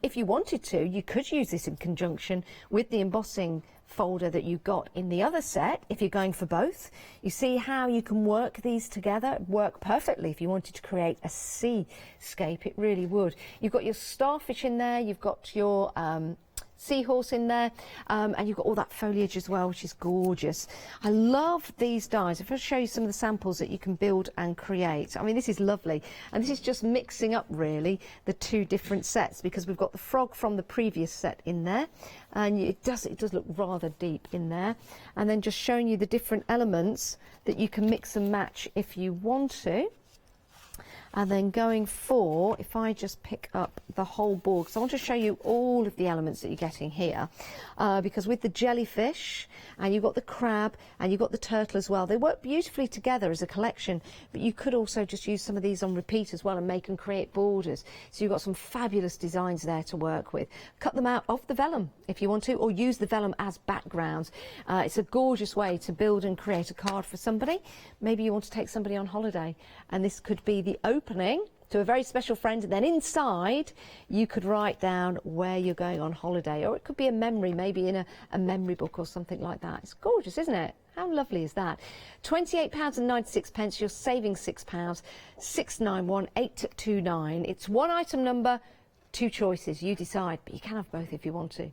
If you wanted to, you could use this in conjunction with the embossing folder that you got in the other set. If you're going for both, you see how you can work these together, work perfectly. If you wanted to create a seascape, it really would. You've got your starfish in there, you've got your seahorse in there, and you've got all that foliage as well, which is gorgeous. I love these dies. If I show you some of the samples that you can build and create, I mean, this is lovely, and this is just mixing up really the two different sets, because we've got the frog from the previous set in there, and it does look rather deep in there, and then just showing you the different elements that you can mix and match if you want to. And then going for, if I just pick up the whole board, because I want to show you all of the elements that you're getting here, because with the jellyfish, and you've got the crab, and you've got the turtle as well, they work beautifully together as a collection, but you could also just use some of these on repeat as well and make and create borders. So you've got some fabulous designs there to work with. Cut them out of the vellum if you want to, or use the vellum as backgrounds. It's a gorgeous way to build and create a card for somebody. Maybe you want to take somebody on holiday, and this could be the opening to a very special friend, and then inside you could write down where you're going on holiday, or it could be a memory, maybe in a memory book or something like that. It's gorgeous, isn't it? How lovely is that? £28.96, you're saving £6, 691829. It's one item number, two choices, you decide, but you can have both if you want to.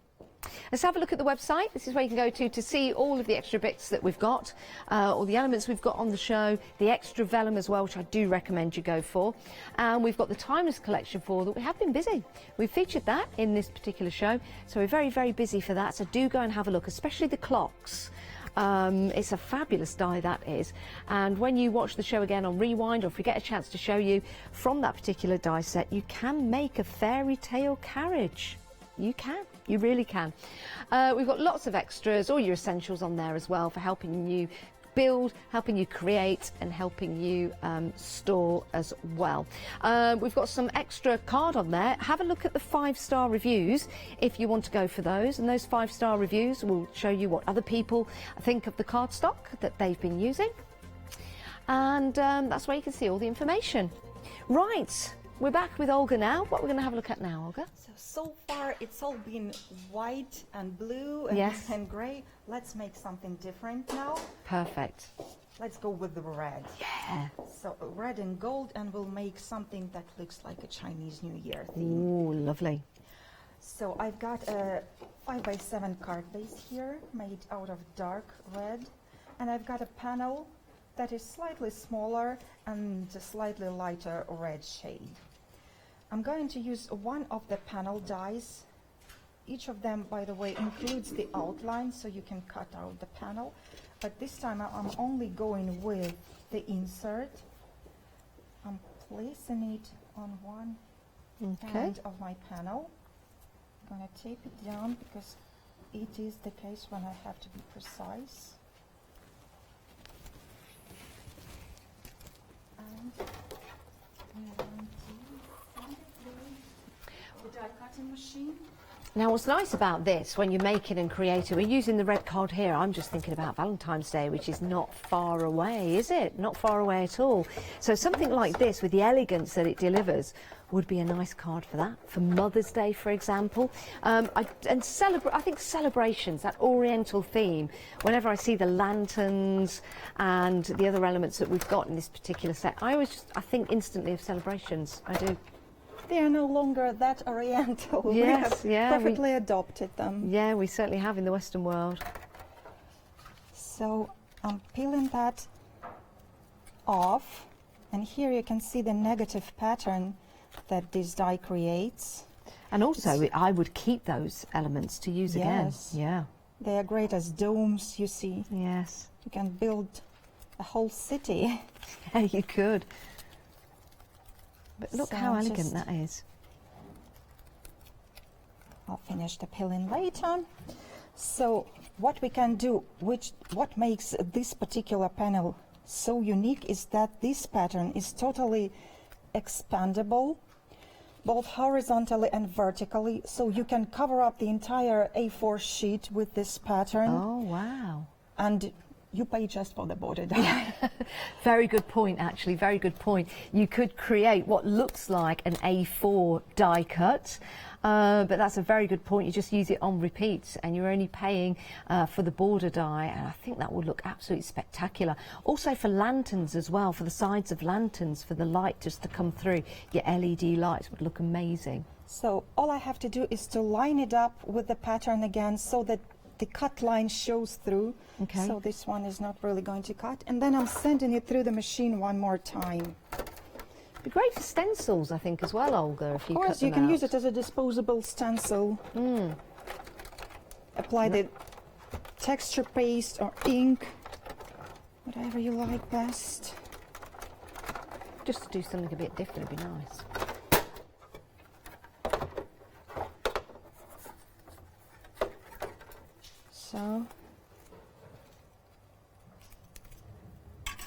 Let's have a look at the website. This is where you can go to see all of the extra bits that we've got, all the elements we've got on the show, the extra vellum as well, which I do recommend you go for. And we've got the Timeless collection for that. We have been busy. We've featured that in this particular show, so we're very, very busy for that. So do go and have a look, especially the clocks. It's a fabulous die, that is. And when you watch the show again on Rewind, or if we get a chance to show you from that particular die set, you can make a fairy tale carriage. You can. You really can. We've got lots of extras, all your essentials on there as well for helping you build, helping you create, and helping you store as well. We've got some extra card on there. Have a look at the 5-star reviews if you want to go for those, and those 5-star reviews will show you what other people think of the cardstock that they've been using, and that's where you can see all the information. Right. We're back with Olga now. What we're going to have a look at now, Olga? So far, it's all been white and blue and, yes, and grey. Let's make something different now. Perfect. Let's go with the red. Yeah. So red and gold, and we'll make something that looks like a Chinese New Year theme. Ooh, lovely. So I've got a 5x7 card base here, made out of dark red, and I've got a panel that is slightly smaller and a slightly lighter red shade. I'm going to use one of the panel dies. Each of them, by the way, includes the outline, so you can cut out the panel. But this time I'm only going with the insert. I'm placing it on one end of my panel. I'm going to tape it down because it is the case when I have to be precise. And the die cutting machine. Now, what's nice about this, when you're making and creating, we're using the red card here. I'm just thinking about Valentine's Day, which is not far away, is it? Not far away at all. So something like this, with the elegance that it delivers, would be a nice card for that. For Mother's Day, for example. I think celebrations, that Oriental theme, whenever I see the lanterns and the other elements that we've got in this particular set, I think instantly of celebrations. I do. They are no longer that Oriental. Yes, we have perfectly adopted them. Yeah, we certainly have in the Western world. So I'm peeling that off, and here you can see the negative pattern that this die creates. And also, I would keep those elements to use again. Yeah. They are great as domes, you see. Yes. You can build a whole city. Yeah, you could. But look So how elegant that is. I'll finish the peeling later. So what we can do, what makes this particular panel so unique, is that this pattern is totally expandable, both horizontally and vertically, so you can cover up the entire A4 sheet with this pattern. Oh, wow. And you pay just for the border die. Very good point, actually, very good point. You could create what looks like an A4 die cut, but that's a very good point. You just use it on repeat, and you're only paying for the border die, and I think that would look absolutely spectacular. Also for lanterns as well, for the sides of lanterns, for the light just to come through, your LED lights would look amazing. So all I have to do is to line it up with the pattern again, so that the cut line shows through. Okay. So this one is not really going to cut, and then I'm sending it through the machine one more time. Be great for stencils, I think, as well, Olga, if you cut them out. Of course, you can use it as a disposable stencil. Apply the texture paste or ink, whatever you like best. Just to do something a bit different would be nice. So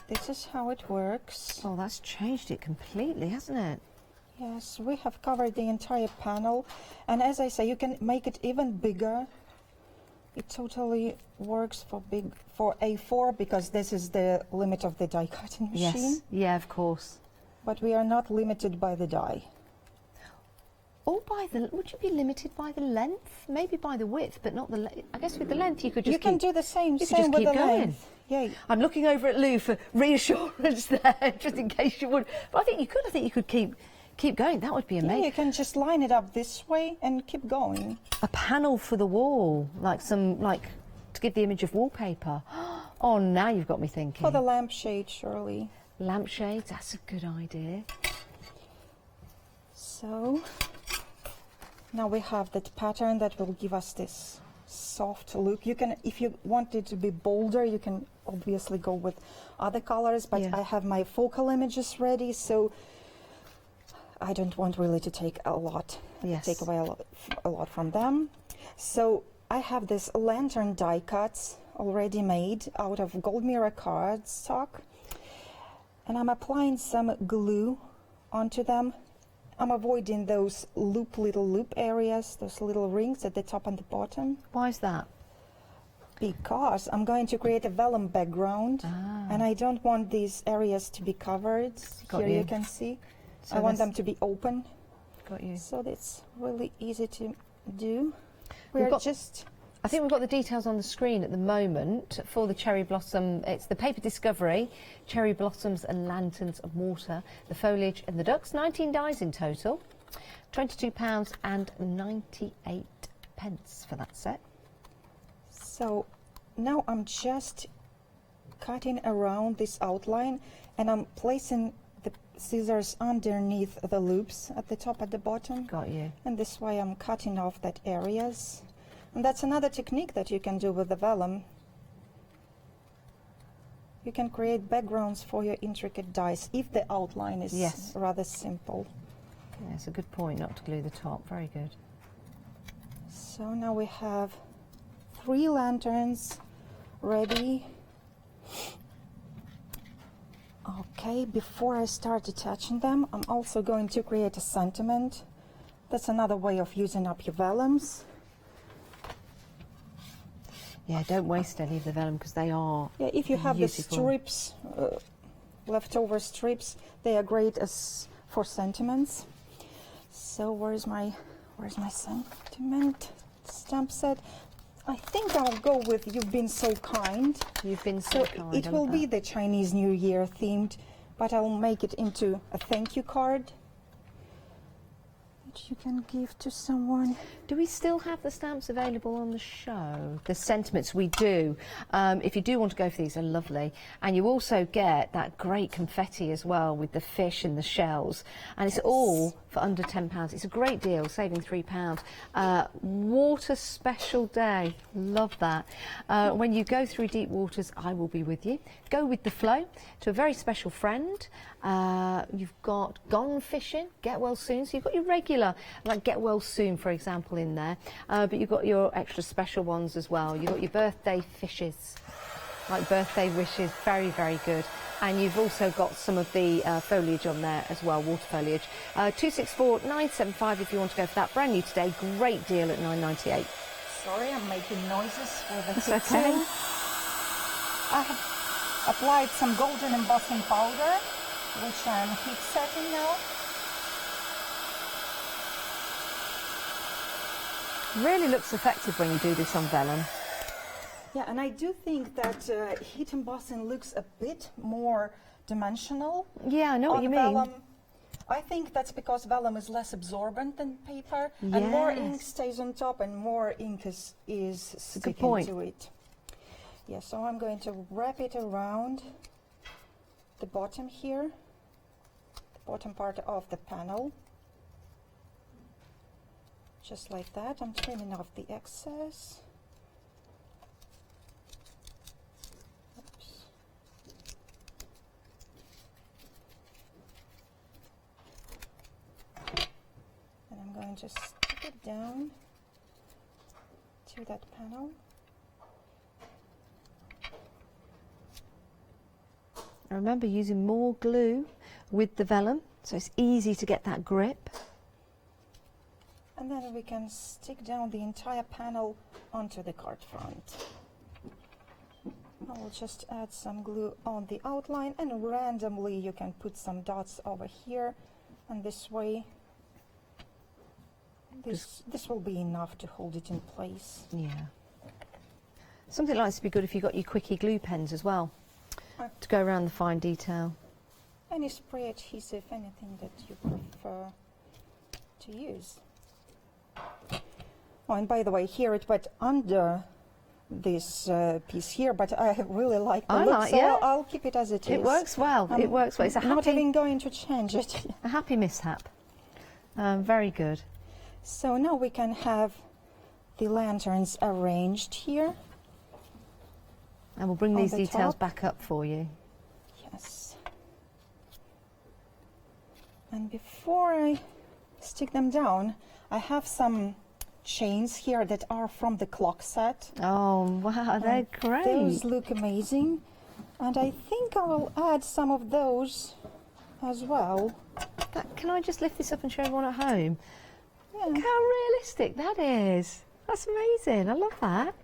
this is how it works. Oh, that's changed it completely, hasn't it? Yes, we have covered the entire panel, and as I say, you can make it even bigger. It totally works for A4, because this is the limit of the die cutting machine. Yes, yeah, of course. But we are not limited by the die. Or by the, would you be limited by the length? Maybe by the width, but not the I guess with the length you could just can do the same with the going. length. Yeah. I'm looking over at Lou for reassurance there, just in case you would. But I think you could keep going. That would be amazing. Yeah, you can just line it up this way and keep going. A panel for the wall, like to give the image of wallpaper. Oh, now you've got me thinking. For the lampshade, surely. Lampshades, that's a good idea. So now we have that pattern that will give us this soft look. You can, if you want it to be bolder, you can obviously go with other colors, but I have my focal images ready, so I don't want really to take a lot, take away a lot from them. So I have this lantern die cuts already made out of gold mirror cardstock, and I'm applying some glue onto them. I'm avoiding those little loop areas, those little rings at the top and the bottom. Why is that? Because I'm going to create a vellum background, and I don't want these areas to be covered. Here you can see. So I want them to be open. Got you. So that's really easy to do. I think we've got the details on the screen at the moment for the cherry blossom. It's the paper discovery, cherry blossoms and lanterns of mortar, the foliage and the ducks. 19 dies in total, £22.98 for that set. So now I'm just cutting around this outline, and I'm placing the scissors underneath the loops at the top, at the bottom. Got you. And this way I'm cutting off that areas. And that's another technique that you can do with the vellum. You can create backgrounds for your intricate dies if the outline is rather simple. Yeah, it's a good point not to glue the top. Very good. So now we have 3 lanterns ready. Okay, before I start attaching them, I'm also going to create a sentiment. That's another way of using up your vellums. Yeah, don't waste any of the vellum because they are Yeah, if you have beautiful. the strips, leftover strips, they are great as for sentiments. So where's my sentiment stamp set? I think I'll go with "You've been so kind." You've been so kind. It will be the Chinese New Year themed, but I'll make it into a thank you card. which you can give to someone. Do we still have the stamps available on the show? The sentiments, we do. If you do want to go for these, they're lovely. And you also get that great confetti as well with the fish and the shells. And it's all for under £10. It's a great deal, saving £3. Water special day. Love that. When you go through deep waters, I will be with you. Go with the flow to a very special friend. You've got gone fishing, get well soon. So you've got your regular, like get well soon, for example, in there. But you've got your extra special ones as well. You've got your birthday fishes, like birthday wishes, very, very good. And you've also got some of the foliage on there as well, water foliage. 264-975 if you want to go for that. Brand new today, great deal at £9.98. Sorry, I'm making noises for the That's kitchen. okay. I have applied some golden embossing powder, which I'm heat setting now. Really looks effective when you do this on vellum. Yeah, and I do think that heat embossing looks a bit more dimensional. Yeah, I know what you mean. Vellum. I think that's because vellum is less absorbent than paper, and more ink stays on top and more ink is sticking to it. Yeah, so I'm going to wrap it around the bottom here, the bottom part of the panel. Just like that. I'm trimming off the excess. Oops. And I'm going to stick it down to that panel. I remember using more glue with the vellum, so it's easy to get that grip. And then we can stick down the entire panel onto the card front. I will just add some glue on the outline, and randomly you can put some dots over here, and this way this will be enough to hold it in place. Yeah. Something like this would be good if you got your quickie glue pens as well, to go around the fine detail. Any spray adhesive, anything that you prefer to use. Oh, and by the way, here it went under this piece here, but I really like the look, so I'll keep it as it is. It works well. It works well. It's a not even going to change it. A happy mishap. Very good. So now we can have the lanterns arranged here. And we'll bring these details back up for you. Yes. And before I stick them down, I have some chains here that are from the clock set. Oh, wow, they're great. Those look amazing. And I think I will add some of those as well. Can I just lift this up and show everyone at home? Yeah. Look how realistic that is. That's amazing. I love that.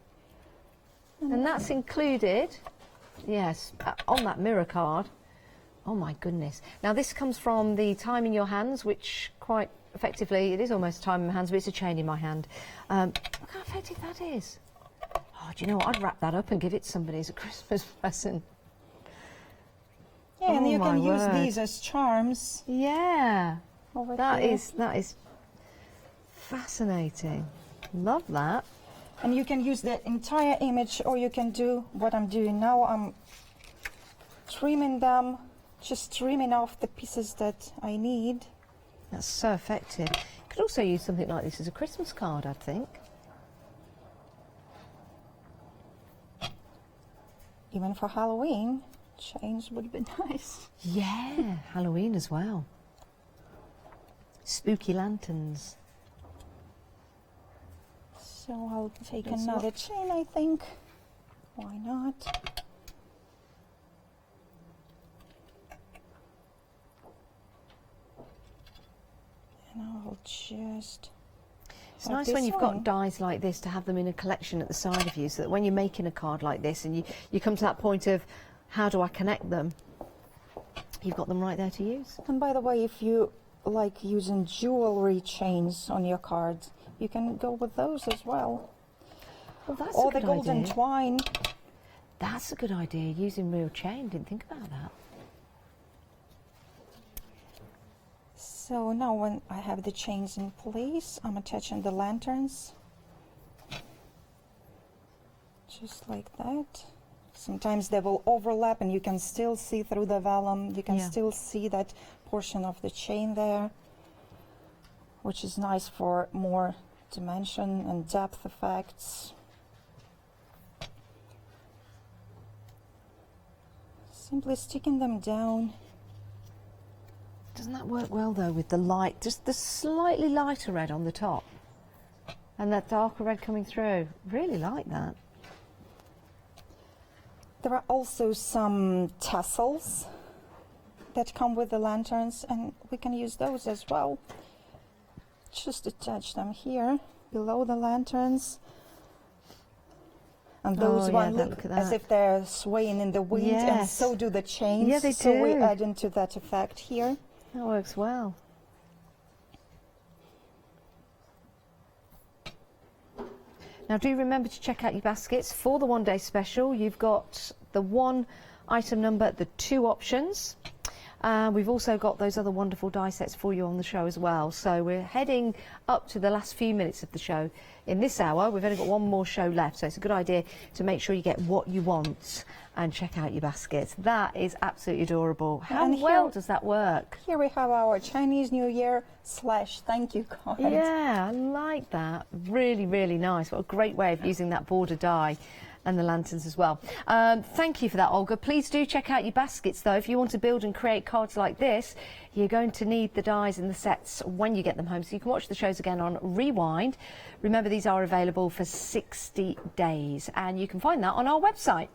And that's included, yes, on that mirror card. Oh my goodness. Now this comes from the time in your hands, which quite effectively, it is almost time in my hands, but it's a chain in my hand. Look how effective that is. Oh, do you know what? I'd wrap that up and give it to somebody as a Christmas present. Yeah, and you can use these as charms. Yeah. That is fascinating. Love that. And you can use the entire image, or you can do what I'm doing now. I'm trimming them, just trimming off the pieces that I need. That's so effective. You could also use something like this as a Christmas card, I think. Even for Halloween, chains would be nice. Yeah, Halloween as well. Spooky lanterns. So I'll take another chain, I think. Why not? And I'll just... It's nice when you've got dies like this to have them in a collection at the side of you, so that when you're making a card like this and you come to that point of how do I connect them, you've got them right there to use. And by the way, if you like using jewellery chains on your cards, you can go with those as well. Well, that's or a good the golden idea. twine. That's a good idea, using real chain. Didn't think about that. So now when I have the chains in place, I'm attaching the lanterns. Just like that. Sometimes they will overlap and you can still see through the vellum. You can still see that portion of the chain there, which is nice for more dimension and depth effects. Simply sticking them down. Doesn't that work well though with the light, just the slightly lighter red on the top and that darker red coming through? Really like that. There are also some tassels that come with the lanterns, and we can use those as well. Just attach them here below the lanterns. And those ones look as if they're swaying in the wind, and so do the chains. Yeah, they do. So we add into that effect here. That works well. Now do remember to check out your baskets for the one-day special. You've got the 1 item number, the 2 options. We've also got those other wonderful die sets for you on the show as well. So we're heading up to the last few minutes of the show. In this hour, we've only got 1 more show left, so it's a good idea to make sure you get what you want and check out your baskets. That is absolutely adorable. How well does that work? Here we have our Chinese New Year / thank you card. Yeah, I like that. Really, really nice. What a great way of using that border die. And the lanterns as well. Thank you for that, Olga. Please do check out your baskets, though. If you want to build and create cards like this, you're going to need the dies and the sets when you get them home. So you can watch the shows again on Rewind. Remember, these are available for 60 days, and you can find that on our website.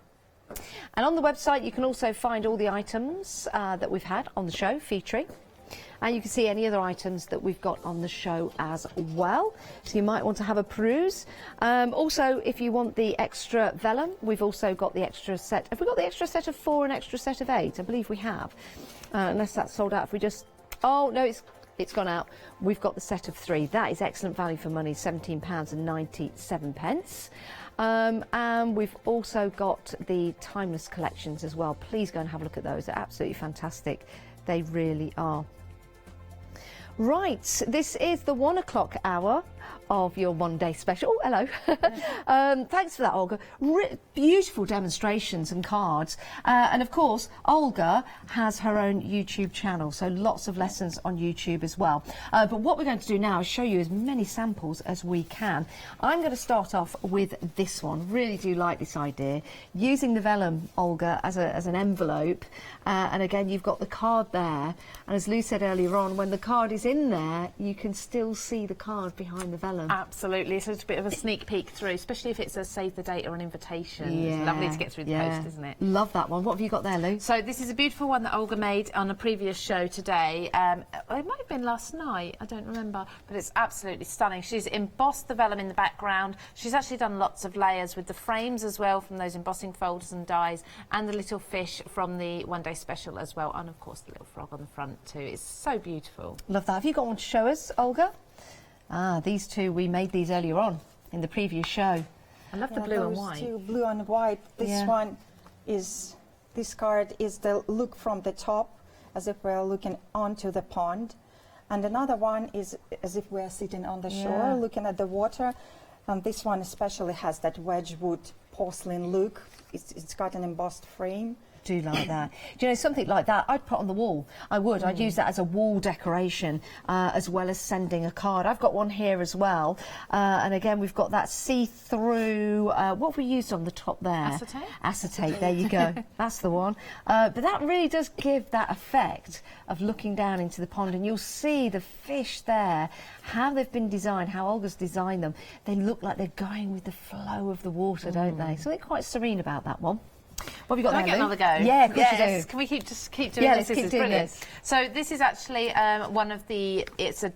And on the website, you can also find all the items that we've had on the show, featuring. And you can see any other items that we've got on the show as well. So you might want to have a peruse. Also, if you want the extra vellum, we've also got the extra set. Have we got the extra set of 4 and extra set of 8? I believe we have. Unless that's sold out. If we just... Oh, no, it's gone out. We've got the set of 3. That is excellent value for money, £17.97. And we've also got the Timeless collections as well. Please go and have a look at those. They're absolutely fantastic. They really are. Right, this is the 1 o'clock hour of your one-day special. Oh, hello. Thanks for that, Olga. Beautiful demonstrations and cards. And, of course, Olga has her own YouTube channel, so lots of lessons on YouTube as well. But what we're going to do now is show you as many samples as we can. I'm going to start off with this one. Really do like this idea. Using the vellum, Olga, as an envelope. And, again, you've got the card there. And as Lou said earlier on, when the card is in there, you can still see the card behind the vellum. Absolutely, it's a bit of a sneak peek through, especially if it's a save the date or an invitation. Yeah. It's lovely to get through the post, isn't it? Love that one. What have you got there, Lou? So this is a beautiful one that Olga made on a previous show today. It might have been last night, I don't remember, but it's absolutely stunning. She's embossed the vellum in the background. She's actually done lots of layers with the frames as well from those embossing folders and dies, and the little fish from the one-day special as well, and of course the little frog on the front too. It's so beautiful. Love that. Have you got one to show us, Olga? These two, we made these earlier on in the previous show. I love the blue and white. Two, blue and white. This one is, this card is the look from the top, as if we're looking onto the pond. And another one is as if we're sitting on the shore, looking at the water. And this one especially has that Wedgwood porcelain look. It's got an embossed frame. Do like that. Do you know, something like that I'd put on the wall. I would. I'd use that as a wall decoration as well as sending a card. I've got one here as well. And again, we've got that see-through, what have we used on the top there? Acetate? Acetate, there you go. That's the one. But that really does give that effect of looking down into the pond, and you'll see the fish there, how they've been designed, how Olga's designed them. They look like they're going with the flow of the water, don't they? So they're quite serene about that one. What have you got there, Can I get another go? Yeah, of course you do. Can we keep doing this? Let's This keep is doing brilliant. this. So this is actually one of the, it's an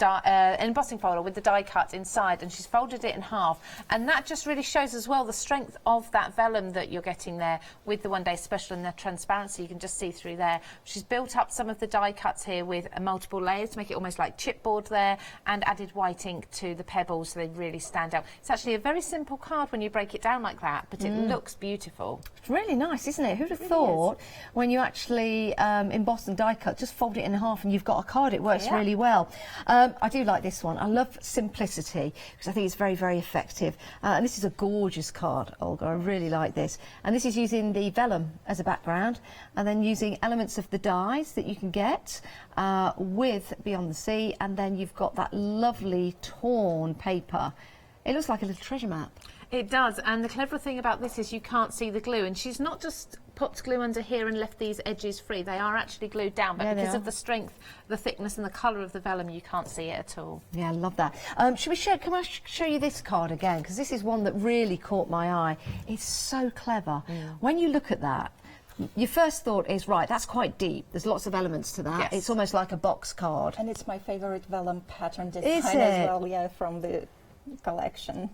embossing folder with the die cut inside, and she's folded it in half. And that just really shows as well the strength of that vellum that you're getting there with the one-day special and the transparency. You can just see through there. She's built up some of the die cuts here with multiple layers to make it almost like chipboard there, and added white ink to the pebbles so they really stand out. It's actually a very simple card when you break it down like that, but it looks beautiful. It's really nice. nice, isn't it? Who'd have thought when you actually emboss and die cut, just fold it in half and you've got a card. It works really well. I do like this one. I love simplicity because I think it's very, very effective. And this is a gorgeous card, Olga. I really like this. And this is using the vellum as a background and then using elements of the dies that you can get with Beyond the Sea, and then you've got that lovely torn paper. It looks like a little treasure map. It does, and the clever thing about this is you can't see the glue, and she's not just put glue under here and left these edges free. They are actually glued down, but because of the strength, the thickness and the colour of the vellum, you can't see it at all. Yeah, I love that. Can I show you this card again? Because this is one that really caught my eye. It's so clever. When you look at that, your first thought is, right, that's quite deep. There's lots of elements to that. It's almost like a box card. And it's my favourite vellum pattern design as well, yeah, from the collection.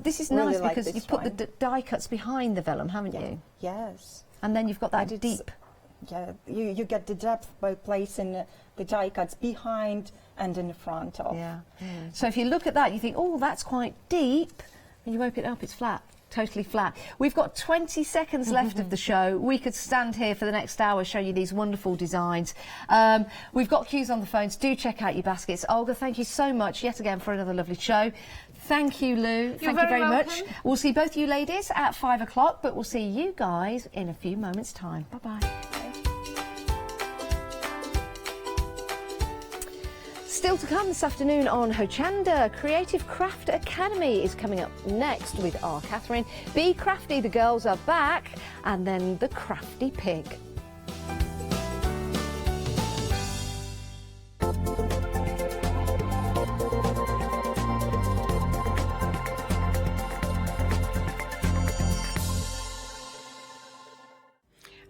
This is nice because you've put the die cuts behind the vellum, haven't you? Yes. And then you've got that deep. Yeah, you get the depth by placing the die cuts behind and in the front of. Yeah. So if you look at that, you think, oh, that's quite deep. And you open it up, it's flat. Totally flat. We've got 20 seconds left of the show. We could stand here for the next hour showing you these wonderful designs. We've got queues on the phones. Do check out your baskets. Olga, thank you so much yet again for another lovely show. Thank you, Lou. Thank you very much. We'll see both you ladies at 5 o'clock, but we'll see you guys in a few moments' time. Bye-bye. Still to come this afternoon on Hochanda, Creative Craft Academy is coming up next with our Catherine. Be Crafty, the girls are back, and then the Crafty Pig.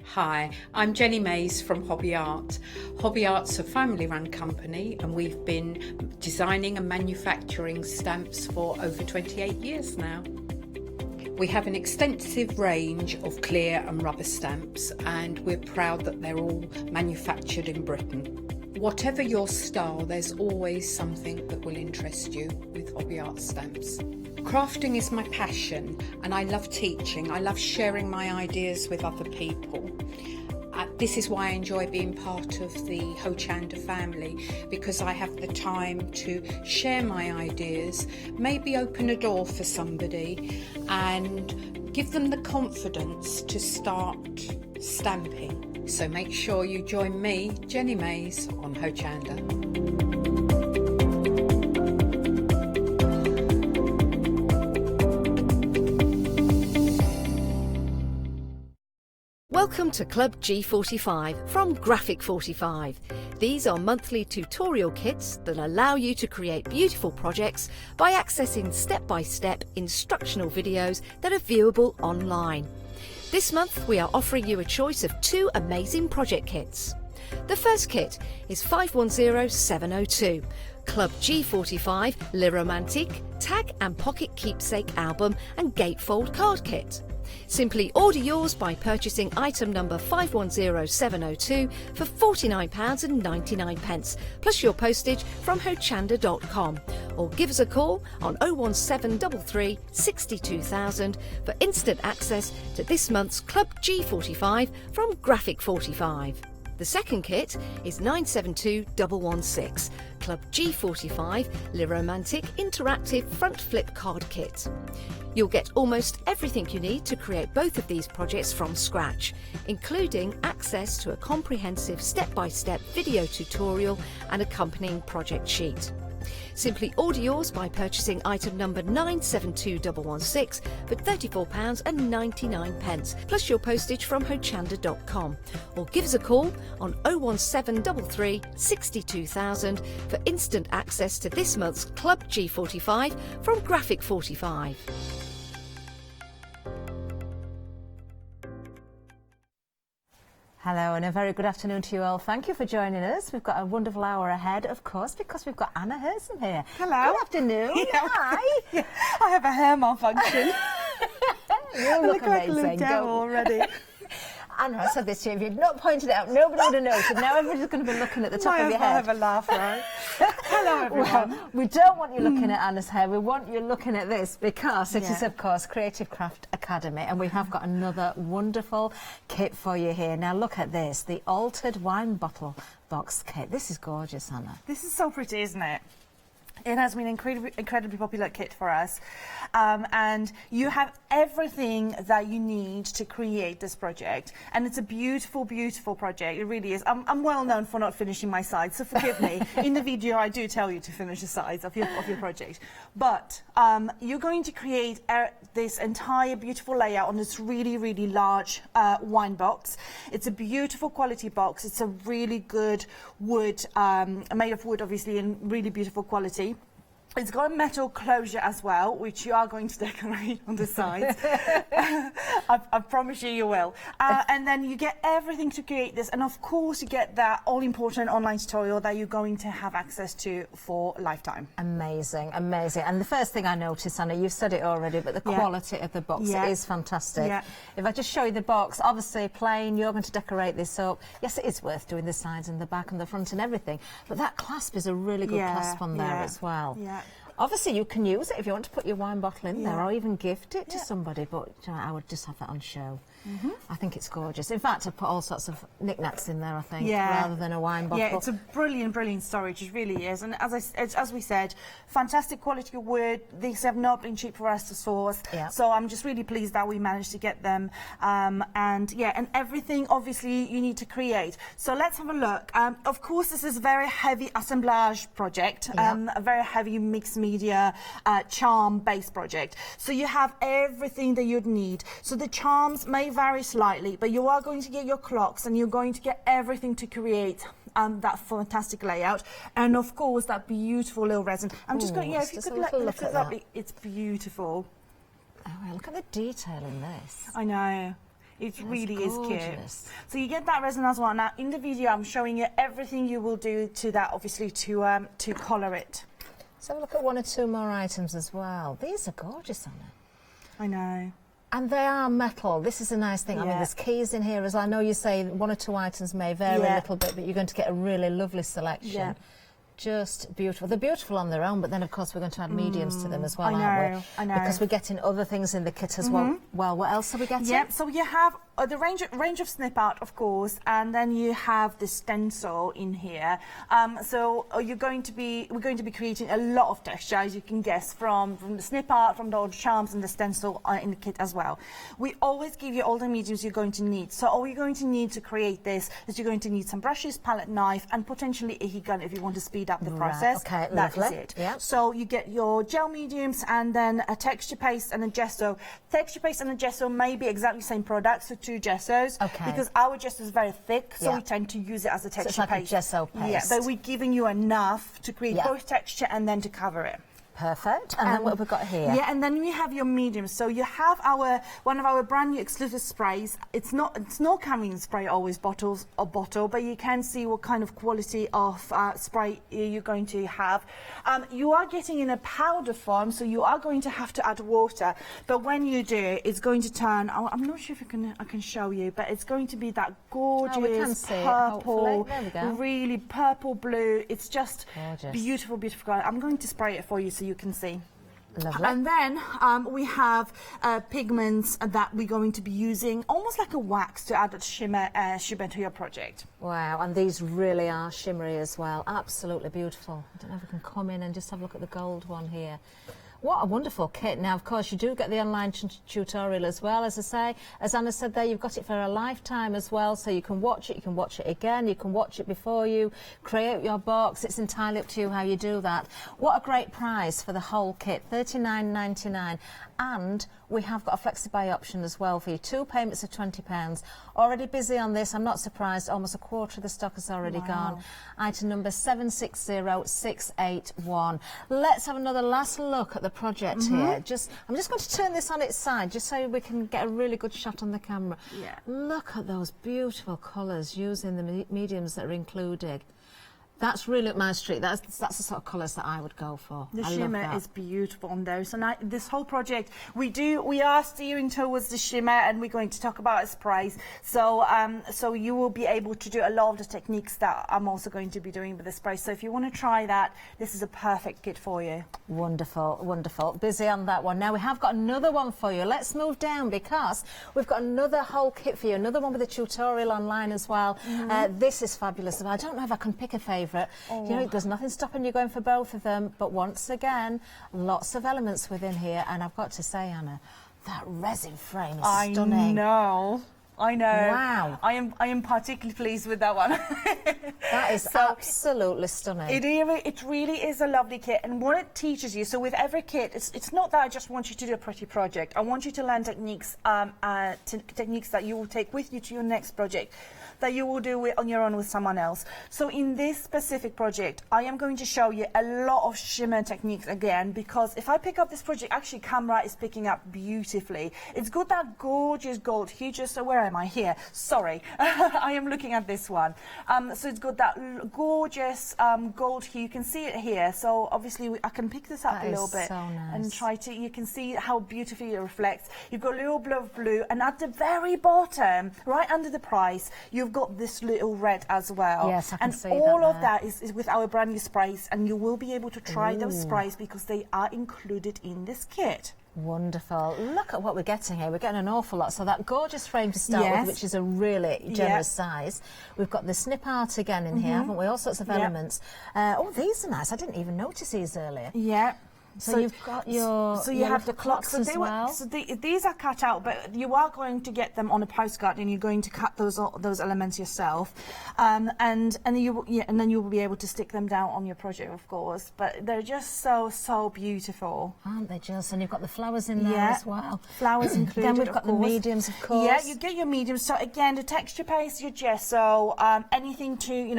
Hi, I'm Jenny Mays from Hobby Art. Hobby Art's a family-run company and we've been designing and manufacturing stamps for over 28 years now. We have an extensive range of clear and rubber stamps and we're proud that they're all manufactured in Britain. Whatever your style, there's always something that will interest you with Hobby Art stamps. Crafting is my passion and I love teaching. I love sharing my ideas with other people. This is why I enjoy being part of the Hochanda family, because I have the time to share my ideas, maybe open a door for somebody and give them the confidence to start stamping. So make sure you join me, Jenny Mays, on Hochanda. Welcome to Club G45 from Graphic 45. These are monthly tutorial kits that allow you to create beautiful projects by accessing step-by-step instructional videos that are viewable online. This month we are offering you a choice of 2 amazing project kits. The first kit is 510702, Club G45 Le Romantique Tag and Pocket Keepsake Album and Gatefold Card Kit. Simply order yours by purchasing item number 510702 for £49.99 plus your postage from hochanda.com, or give us a call on 01733 62000 for instant access to this month's Club G45 from Graphic 45. The second kit is 972116, Club G45 Le Romantique Interactive Front Flip Card Kit. You'll get almost everything you need to create both of these projects from scratch, including access to a comprehensive step-by-step video tutorial and accompanying project sheet. Simply order yours by purchasing item number 972116 for £34.99 plus your postage from hochanda.com, or give us a call on 01733 62000 for instant access to this month's Club G45 from Graphic 45. Hello and a very good afternoon to you all. Thank you for joining us. We've got a wonderful hour ahead, of course, because we've got Anna Herson here. Hello. Good afternoon. Hi. Yeah. I have a hair malfunction. You look like a amazing. devil already. Anna, I said this to you. If you'd not pointed it out, nobody would have noticed. Now everybody's going to be looking at the top of your head. I have a laugh, right? Hello, everyone. Well, we don't want you looking at Anna's hair. We want you looking at this because it is, of course, Creative Craft Academy, and we have got another wonderful kit for you here. Now, look at this, the altered wine bottle box kit. This is gorgeous, Anna. This is so pretty, isn't it? It has been an incredibly popular kit for us, and you have everything that you need to create this project, and it's a beautiful, beautiful project. It really is. I'm well known for not finishing my sides, so forgive me. In the video, I do tell you to finish the sides of your project, but you're going to create this entire beautiful layout on this really, really large wine box. It's a beautiful quality box. It's a really good wood, made of wood, obviously, and really beautiful quality. It's got a metal closure as well, which you are going to decorate on the sides. I promise you will. And then you get everything to create this. And of course, you get that all-important online tutorial that you're going to have access to for a lifetime. Amazing, amazing. And the first thing I noticed, Anna, you've said it already, but the quality of the box is fantastic. If I just show you the box, obviously plain, you're going to decorate this up. Yes, it is worth doing the sides and the back and the front and everything. But that clasp is a really good clasp on there as well. Obviously, you can use it if you want to put your wine bottle in there or even gift it to somebody, but you know, I would just have that on show. I think it's gorgeous. In fact, I've put all sorts of knickknacks in there, I think, rather than a wine bottle. Yeah, it's a brilliant, brilliant storage. It really is. And as we said, fantastic quality of wood. These have not been cheap for us to source. So I'm just really pleased that we managed to get them. And everything, obviously, you need to create. So let's have a look. Of course, this is a very heavy assemblage project, a very heavy mixed media charm-based project. So you have everything that you'd need. So the charms may vary slightly, but you are going to get your clocks and you're going to get everything to create that fantastic layout, and of course that beautiful little resin. I'm just going, if you could look at that, it's beautiful. Oh, look at the detail in this. I know. It really is cute. So you get that resin as well. Now in the video I'm showing you everything you will do to that, obviously, to colour it. So look at one or two more items as well. These are gorgeous, Anna. I know. And they are metal. This is a nice thing. I mean, there's keys in here as well. I know you say one or two items may vary a little bit, but you're going to get a really lovely selection. Just beautiful. They're beautiful on their own, but then, of course, we're going to add mediums to them as well, aren't we? I know. Because we're getting other things in the kit as well. Well, what else are we getting? Yeah, so you have the range of snip art, of course, and then you have the stencil in here. So we're going to be creating a lot of texture, as you can guess, from the snip art, from the charms and the stencil in the kit as well. We always give you all the mediums you're going to need. So all you're going to need to create this is you're going to need some brushes, palette knife, and potentially a heat gun if you want to speed up the process. Okay, that lovely. is it. So you get your gel mediums and then a texture paste and a gesso. Texture paste and a gesso may be exactly the same product, so two gessos. Because our gesso is very thick, so we tend to use it as a texture so it's like paste. a gesso paste. Yeah, but we're giving you enough to create both texture and then to cover it. Perfect. And then what have we got here? Yeah, and then we have your mediums. So you have one of our brand new exclusive sprays. It's not carrying spray always bottle, but you can see what kind of quality of spray you're going to have. You are getting in a powder form, so you are going to have to add water. But when you do, it's going to turn. I'm not sure if I can show you, but it's going to be that gorgeous purple, really purple blue. It's just beautiful, beautiful color. I'm going to spray it for you so you can see. Lovely. And then we have pigments that we're going to be using, almost like a wax, to add that shimmer to your project. Wow, and these really are shimmery as well. Absolutely beautiful. I don't know if we can come in and just have a look at the gold one here. What a wonderful kit. Now, of course, you do get the online tutorial as well, as I say. As Anna said there, you've got it for a lifetime as well, so you can watch it again, you can watch it before you create your box. It's entirely up to you how you do that. What a great price for the whole kit, $39.99. And we have got a flexi-buy option as well for you. 2 payments of £20. Already busy on this. I'm not surprised. Almost a quarter of the stock has already gone. Item number 760681. Let's have another last look at the project here. I'm just going to turn this on its side just so we can get a really good shot on the camera. Look at those beautiful colours using the mediums that are included. That's really up my street. That's the sort of colours that I would go for. The I shimmer love that. is beautiful on those. And this whole project, we are steering towards the shimmer, and we're going to talk about its price. So so you will be able to do a lot of the techniques that I'm also going to be doing with this price. So if you want to try that, this is a perfect kit for you. Wonderful, wonderful. Busy on that one. Now we have got another one for you. Let's move down because we've got another whole kit for you. Another one with a tutorial online as well. This is fabulous. I don't know if I can pick a favourite. You know, there's nothing stopping you going for both of them, but once again, lots of elements within here, and I've got to say, Anna, that resin frame is stunning. I know. Wow. I am particularly pleased with that one. That is absolutely stunning. It really is a lovely kit, and what it teaches you, so with every kit, it's not that I just want you to do a pretty project. I want you to learn techniques, techniques that you will take with you to your next project, that you will do on your own with someone else. So in this specific project, I am going to show you a lot of shimmer techniques again, because if I pick up this project, actually camera is picking up beautifully. It's got that gorgeous gold hue. So where am I here? Sorry, I am looking at this one. So it's got that gorgeous gold hue. You can see it here. So obviously I can pick this up a little bit and try to, you can see how beautifully it reflects. You've got a little bit of blue, and at the very bottom, right under the price, you've got this little red as well. Yes, I can see that. And all of that is with our brand new sprays, and you will be able to try those sprays because they are included in this kit. Wonderful. Look at what we're getting here. We're getting an awful lot. So that gorgeous frame to start with, which is a really generous size. We've got the snip art again in here, haven't we? All sorts of elements. Oh, these are nice. I didn't even notice these earlier. Yeah. So you've got your so you have the clocks as well. So these are cut out, but you are going to get them on a postcard, and you're going to cut those elements yourself, and then you will be able to stick them down on your project, of course. But they're just so beautiful, aren't they, just? And you've got the flowers in there as well. Flowers included. Then we've got the mediums, of course. Yeah, you get your mediums. So again, the texture paste, your gesso, anything to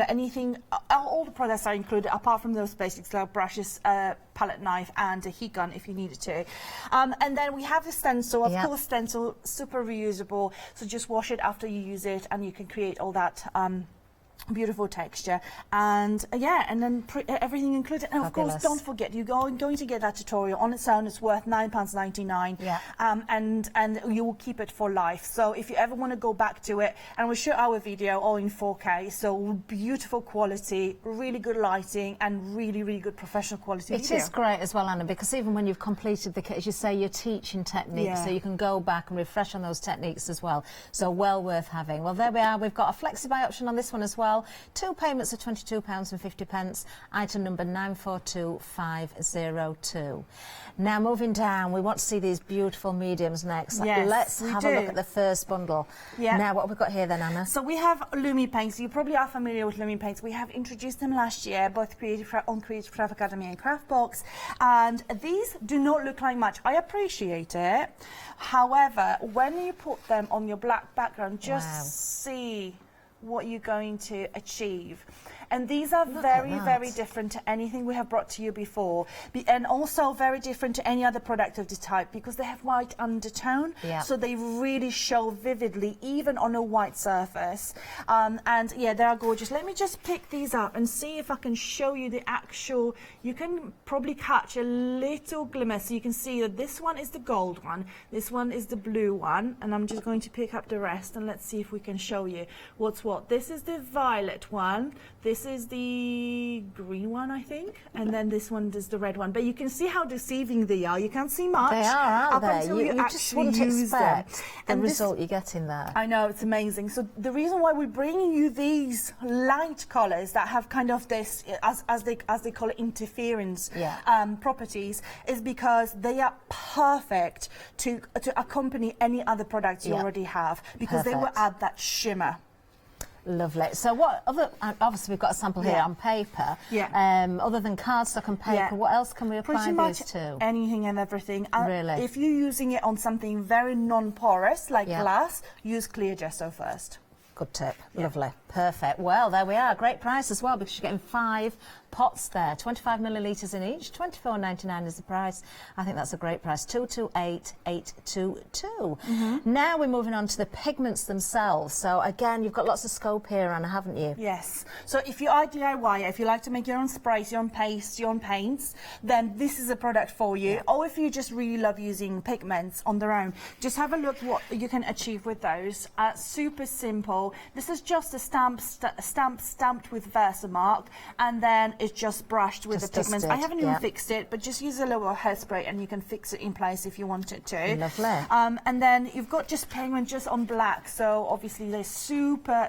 all the products are included apart from those basics like brushes, palette knife, and a heat gun if you needed to. And then we have the stencil. Of course, stencil, super reusable. So just wash it after you use it, and you can create all that beautiful texture, and and then everything included. And of course, don't forget, you're going to get that tutorial on its own. It's worth £9.99, and you will keep it for life. So if you ever want to go back to it, and we'll show our video all in 4K, so beautiful quality, really good lighting, and really good professional quality video. It is great as well, Anna, because even when you've completed the kit, as you say, you're teaching techniques, so you can go back and refresh on those techniques as well. So well worth having. Well, there we are. We've got a flexi-buy option on this one as well. 2 payments of £22.50. Item number 942502. Now moving down, we want to see these beautiful mediums next. Let's have a look at the first bundle. Now what have we got here then, Anna? So we have Lumi paints. You probably are familiar with Lumi paints. We have introduced them last year, both on Creative Craft Academy and Craftbox. And these do not look like much. I appreciate it. However, when you put them on your black background, just see what you're going to achieve. And these are very different to anything we have brought to you before, and also very different to any other product of the type, because they have white undertone, so they really show vividly even on a white surface. And yeah, they are gorgeous. Let me just pick these up and see if I can show you the actual. You can probably catch a little glimmer, so you can see that this one is the gold one, this one is the blue one, and I'm just going to pick up the rest, and let's see if we can show you what's what. This is the violet one, this is the green one, I think, and then this one is the red one. But you can see how deceiving they are. You can't see much. They are, aren't they? You just wouldn't expect the result you get in there. I know, it's amazing. So the reason why we're bringing you these light colours that have kind of this, as they call it, interference properties, is because they are perfect to accompany any other products you already have, because they will add that shimmer. Lovely. So what other, obviously we've got a sample here on paper. Other than cardstock and paper, what else can we apply these to? Anything and everything. Really? If you're using it on something very non-porous, like glass, use clear gesso first. Good tip. Lovely. Perfect. Well, there we are. Great price as well because you're getting 5 pots there, 25 millilitres in each. £24.99 is the price. I think that's a great price. 228822. Now we're moving on to the pigments themselves. So again, you've got lots of scope here, Anna, haven't you? Yes. So if you are DIY, if you like to make your own sprays, your own pastes, your own paints, then this is a product for you. Or if you just really love using pigments on their own, just have a look what you can achieve with those. Super simple. This is just a stamp stamped with Versamark, and then it's just brushed with the pigments. I haven't even fixed it, but just use a little hairspray and you can fix it in place if you wanted to. Lovely. And then you've got just pigment just on black, so obviously they're super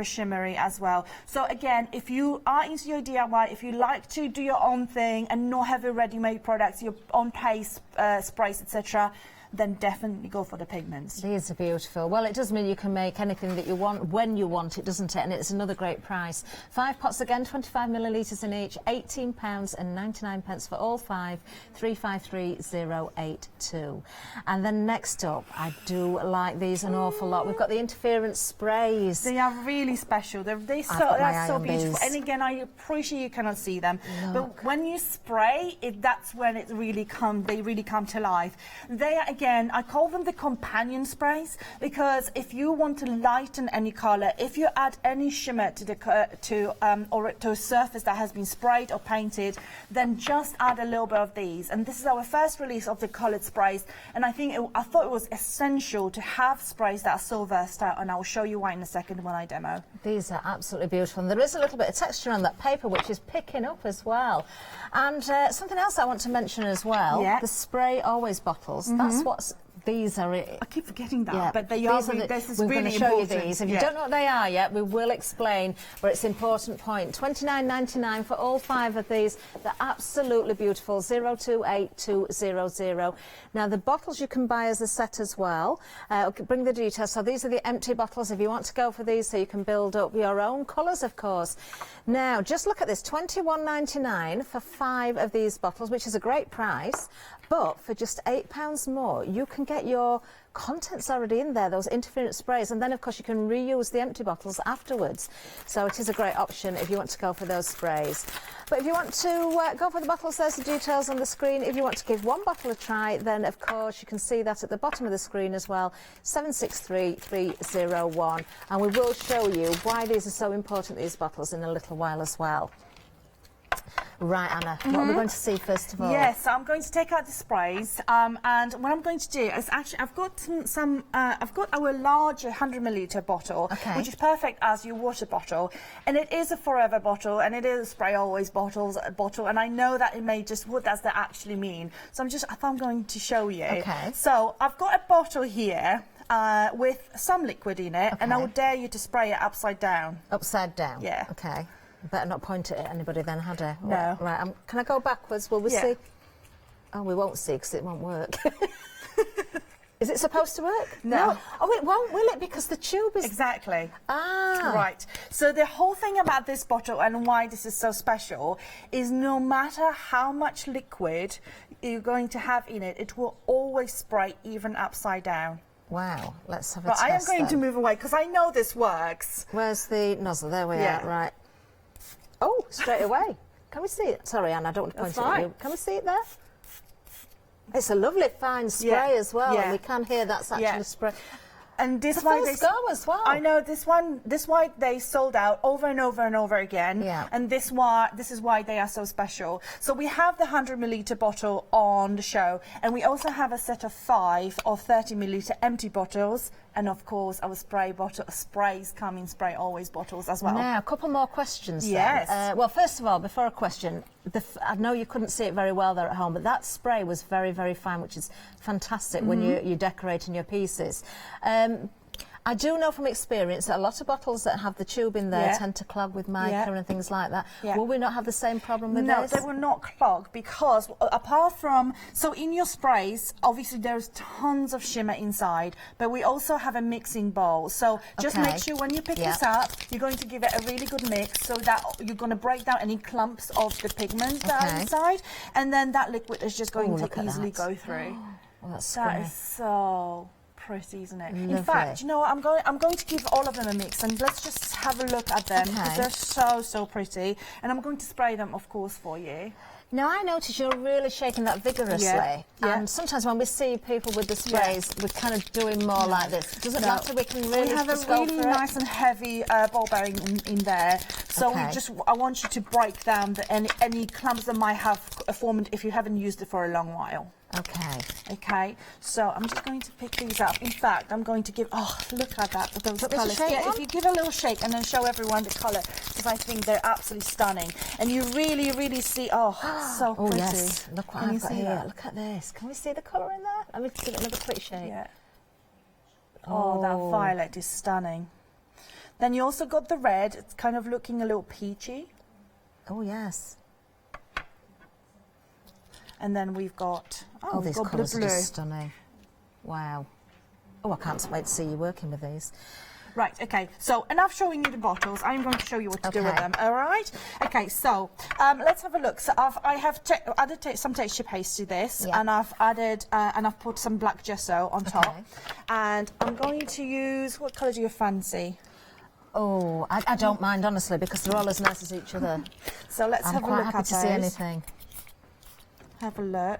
shimmery as well. So again, if you are into your DIY, if you like to do your own thing and not have a ready-made products, your own paste, sprays, etc., then definitely go for the pigments. These are beautiful. Well, it does mean you can make anything that you want when you want it, doesn't it? And it's another great price. 5 pots again, 25 millilitres in each, £18.99 for all 5, 353082. And then next up, I do like these an awful lot. We've got the interference sprays. They are really special. They're so beautiful. And again, I appreciate you cannot see them, but when you spray it, that's when it really they really come to life. They are, again, I call them the companion sprays, because if you want to lighten any colour, if you add any shimmer to the or to a surface that has been sprayed or painted, then just add a little bit of these. And this is our first release of the coloured sprays, and I thought it was essential to have sprays that are so versatile, and I'll show you why in a second when I demo. These are absolutely beautiful, and there is a little bit of texture on that paper which is picking up as well. And something else I want to mention as well, the Spray Always bottles. That's what these are. I keep forgetting that, but they are. This is we're really going to show important. you these. If you don't know what they are yet, we will explain, but it's an important point. £29.99 for all 5 of these. They're absolutely beautiful. 028200. Now the bottles you can buy as a set as well. I'll bring the details. So these are the empty bottles if you want to go for these, so you can build up your own colours, of course. Now just look at this, £21.99 for 5 of these bottles, which is a great price. But for just £8 more, you can get your contents already in there, those interference sprays, and then of course you can reuse the empty bottles afterwards. So it is a great option if you want to go for those sprays. But if you want to go for the bottles, there's the details on the screen. If you want to give one bottle a try, then of course you can see that at the bottom of the screen as well, 763301. And we will show you why these are so important, these bottles, in a little while as well. Right, Anna, what are we going to see first of all? Yes, so I'm going to take out the sprays, and what I'm going to do is actually I've got I've got our large 100 milliliter bottle, which is perfect as your water bottle, and it is a forever bottle, and it is a Spray Always bottle, and I know that it may just, what does that actually mean? So I'm going to show you. Okay. So I've got a bottle here with some liquid in it, and I would dare you to spray it upside down. Upside down? Yeah. Okay. Better not point it at anybody then, had I? No. Right, can I go backwards? Will we see? Oh, we won't see because it won't work. Is it supposed to work? No. Oh, it won't, will it? Because the tube is... Exactly. Ah. Right. So the whole thing about this bottle and why this is so special is no matter how much liquid you're going to have in it, it will always spray even upside down. Wow. Let's have a test. test I am going to move away because I know this works. Where's the nozzle? There we are. Right. Oh, straight away. Can we see it? Sorry, Anne, I don't want to point it at you. Can we see it there? It's a lovely fine spray as well, and we can hear that's actually spray. And this why they go as well. I know this why they sold out over and over and over again. Yeah. And this is why they are so special. So we have the 100 milliliter bottle on the show, and we also have a set of 5 of 30 milliliter empty bottles, and of course our sprays come in Spray Always bottles as well. Now a couple more questions. Yes. Then. Well, first of all, before a question, I know you couldn't see it very well there at home, but that spray was very, very fine, which is fantastic when you're decorating your pieces. I do know from experience that a lot of bottles that have the tube in there tend to clog with mica and things like that. Will we not have the same problem with this? No, they will not clog because apart from, so in your sprays, obviously there's tons of shimmer inside, but we also have a mixing bowl. So just make sure when you pick this up, you're going to give it a really good mix so that you're going to break down any clumps of the pigment that are inside, and then that liquid is just going to easily go through. Well, that's that is so pretty, isn't it? Lovely. In fact, you know what? I'm going to give all of them a mix, and let's just have a look at them because they're so pretty. And I'm going to spray them, of course, for you. Now, I notice you're really shaking that vigorously. And sometimes when we see people with the sprays, we're kind of doing more like this. Does it matter? We can really have a really nice and heavy ball bearing in there. So I want you to break down any clumps that might have formed if you haven't used it for a long while. Okay, so I'm just going to pick these up. In fact, I'm going to give, look at that, those colours. Yeah, if you give a little shake and then show everyone the colour, because I think they're absolutely stunning. And you really, really see, so pretty. Oh, yes, look what I've got here. Look at this. Can we see the colour in there? Let me give it another quick shake. Yeah. Oh, that violet is stunning. Then you also got the red. It's kind of looking a little peachy. Oh, yes. And then we've got, these colours are just stunning. Wow. Oh, I can't wait to see you working with these. Right, okay, so enough showing you the bottles. I'm going to show you what to do with them, all right? Okay, so let's have a look. So I have added some texture paste to this, and I've added, and I've put some black gesso on top. And I'm going to use, what colour do you fancy? Oh, I don't mind, honestly, because they're all as nice as each other. So let's have a look at those. I'm quite happy to see anything. Have a look.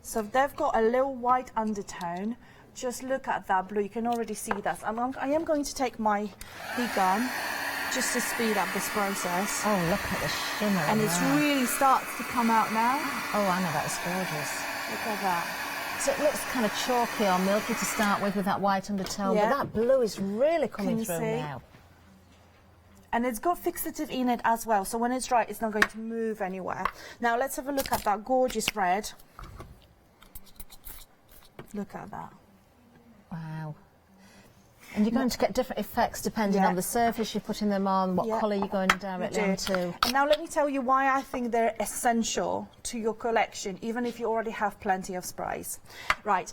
So they've got a little white undertone. Just look at that blue. You can already see that. I am going to take my heat gun just to speed up this process. Oh, look at the shimmer. And it really starts to come out now. Oh, I know, that's gorgeous. Look at that. So it looks kind of chalky or milky to start with that white undertone, but that blue is really coming through now. And it's got fixative in it as well, so when it's dry, it's not going to move anywhere. Now let's have a look at that gorgeous red. Look at that. Wow. And you're going to get different effects depending on the surface you're putting them on, what colour you're going directly onto. And now let me tell you why I think they're essential to your collection, even if you already have plenty of sprays. Right.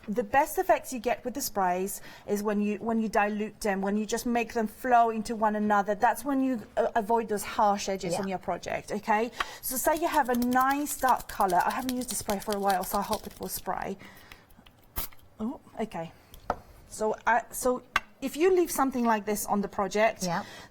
The best effects you get with the sprays is when you dilute them, when you just make them flow into one another. That's when you avoid those harsh edges on your project, okay? So say you have a nice dark colour. I haven't used the spray for a while, so I hope it will spray. Oh, okay. So if you leave something like this on the project,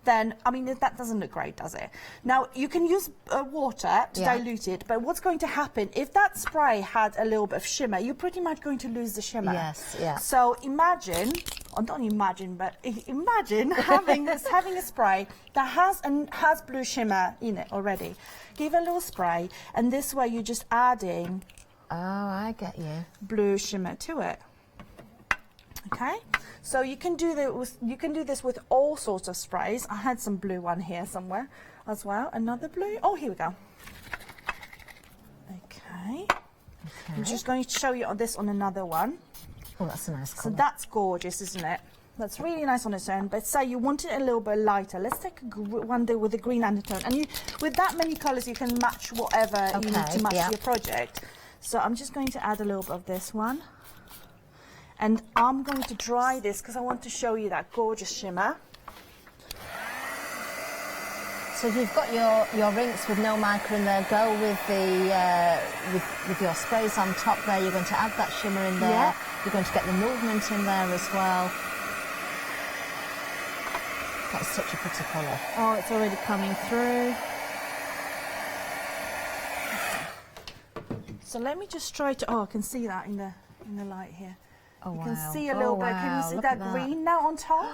then, I mean, that doesn't look great, does it? Now, you can use water to dilute it, but what's going to happen, if that spray had a little bit of shimmer, you're pretty much going to lose the shimmer. Yes, yeah. So imagine, or don't imagine, but imagine having a spray that has blue shimmer in it already. Give a little spray, and this way you're just adding I get you. Blue shimmer to it. Okay, so you can do this with all sorts of sprays. I had some blue one here somewhere as well. Another blue. Oh, here we go. Okay. I'm just going to show you this on another one. Oh, that's a nice colour. So that's gorgeous, isn't it? That's really nice on its own. But say you want it a little bit lighter. Let's take one with a green undertone. And with that many colours, you can match whatever you need to match your project. So I'm just going to add a little bit of this one. And I'm going to dry this because I want to show you that gorgeous shimmer. So you've got your rinks with no mica in there. Go with the with your sprays on top there. You're going to add that shimmer in there. Yeah. You're going to get the movement in there as well. That's such a pretty colour. Oh, it's already coming through. So let me just try to. Oh, I can see that in the light here. Oh, you wow. can see a little bit. Can you see that green now on top?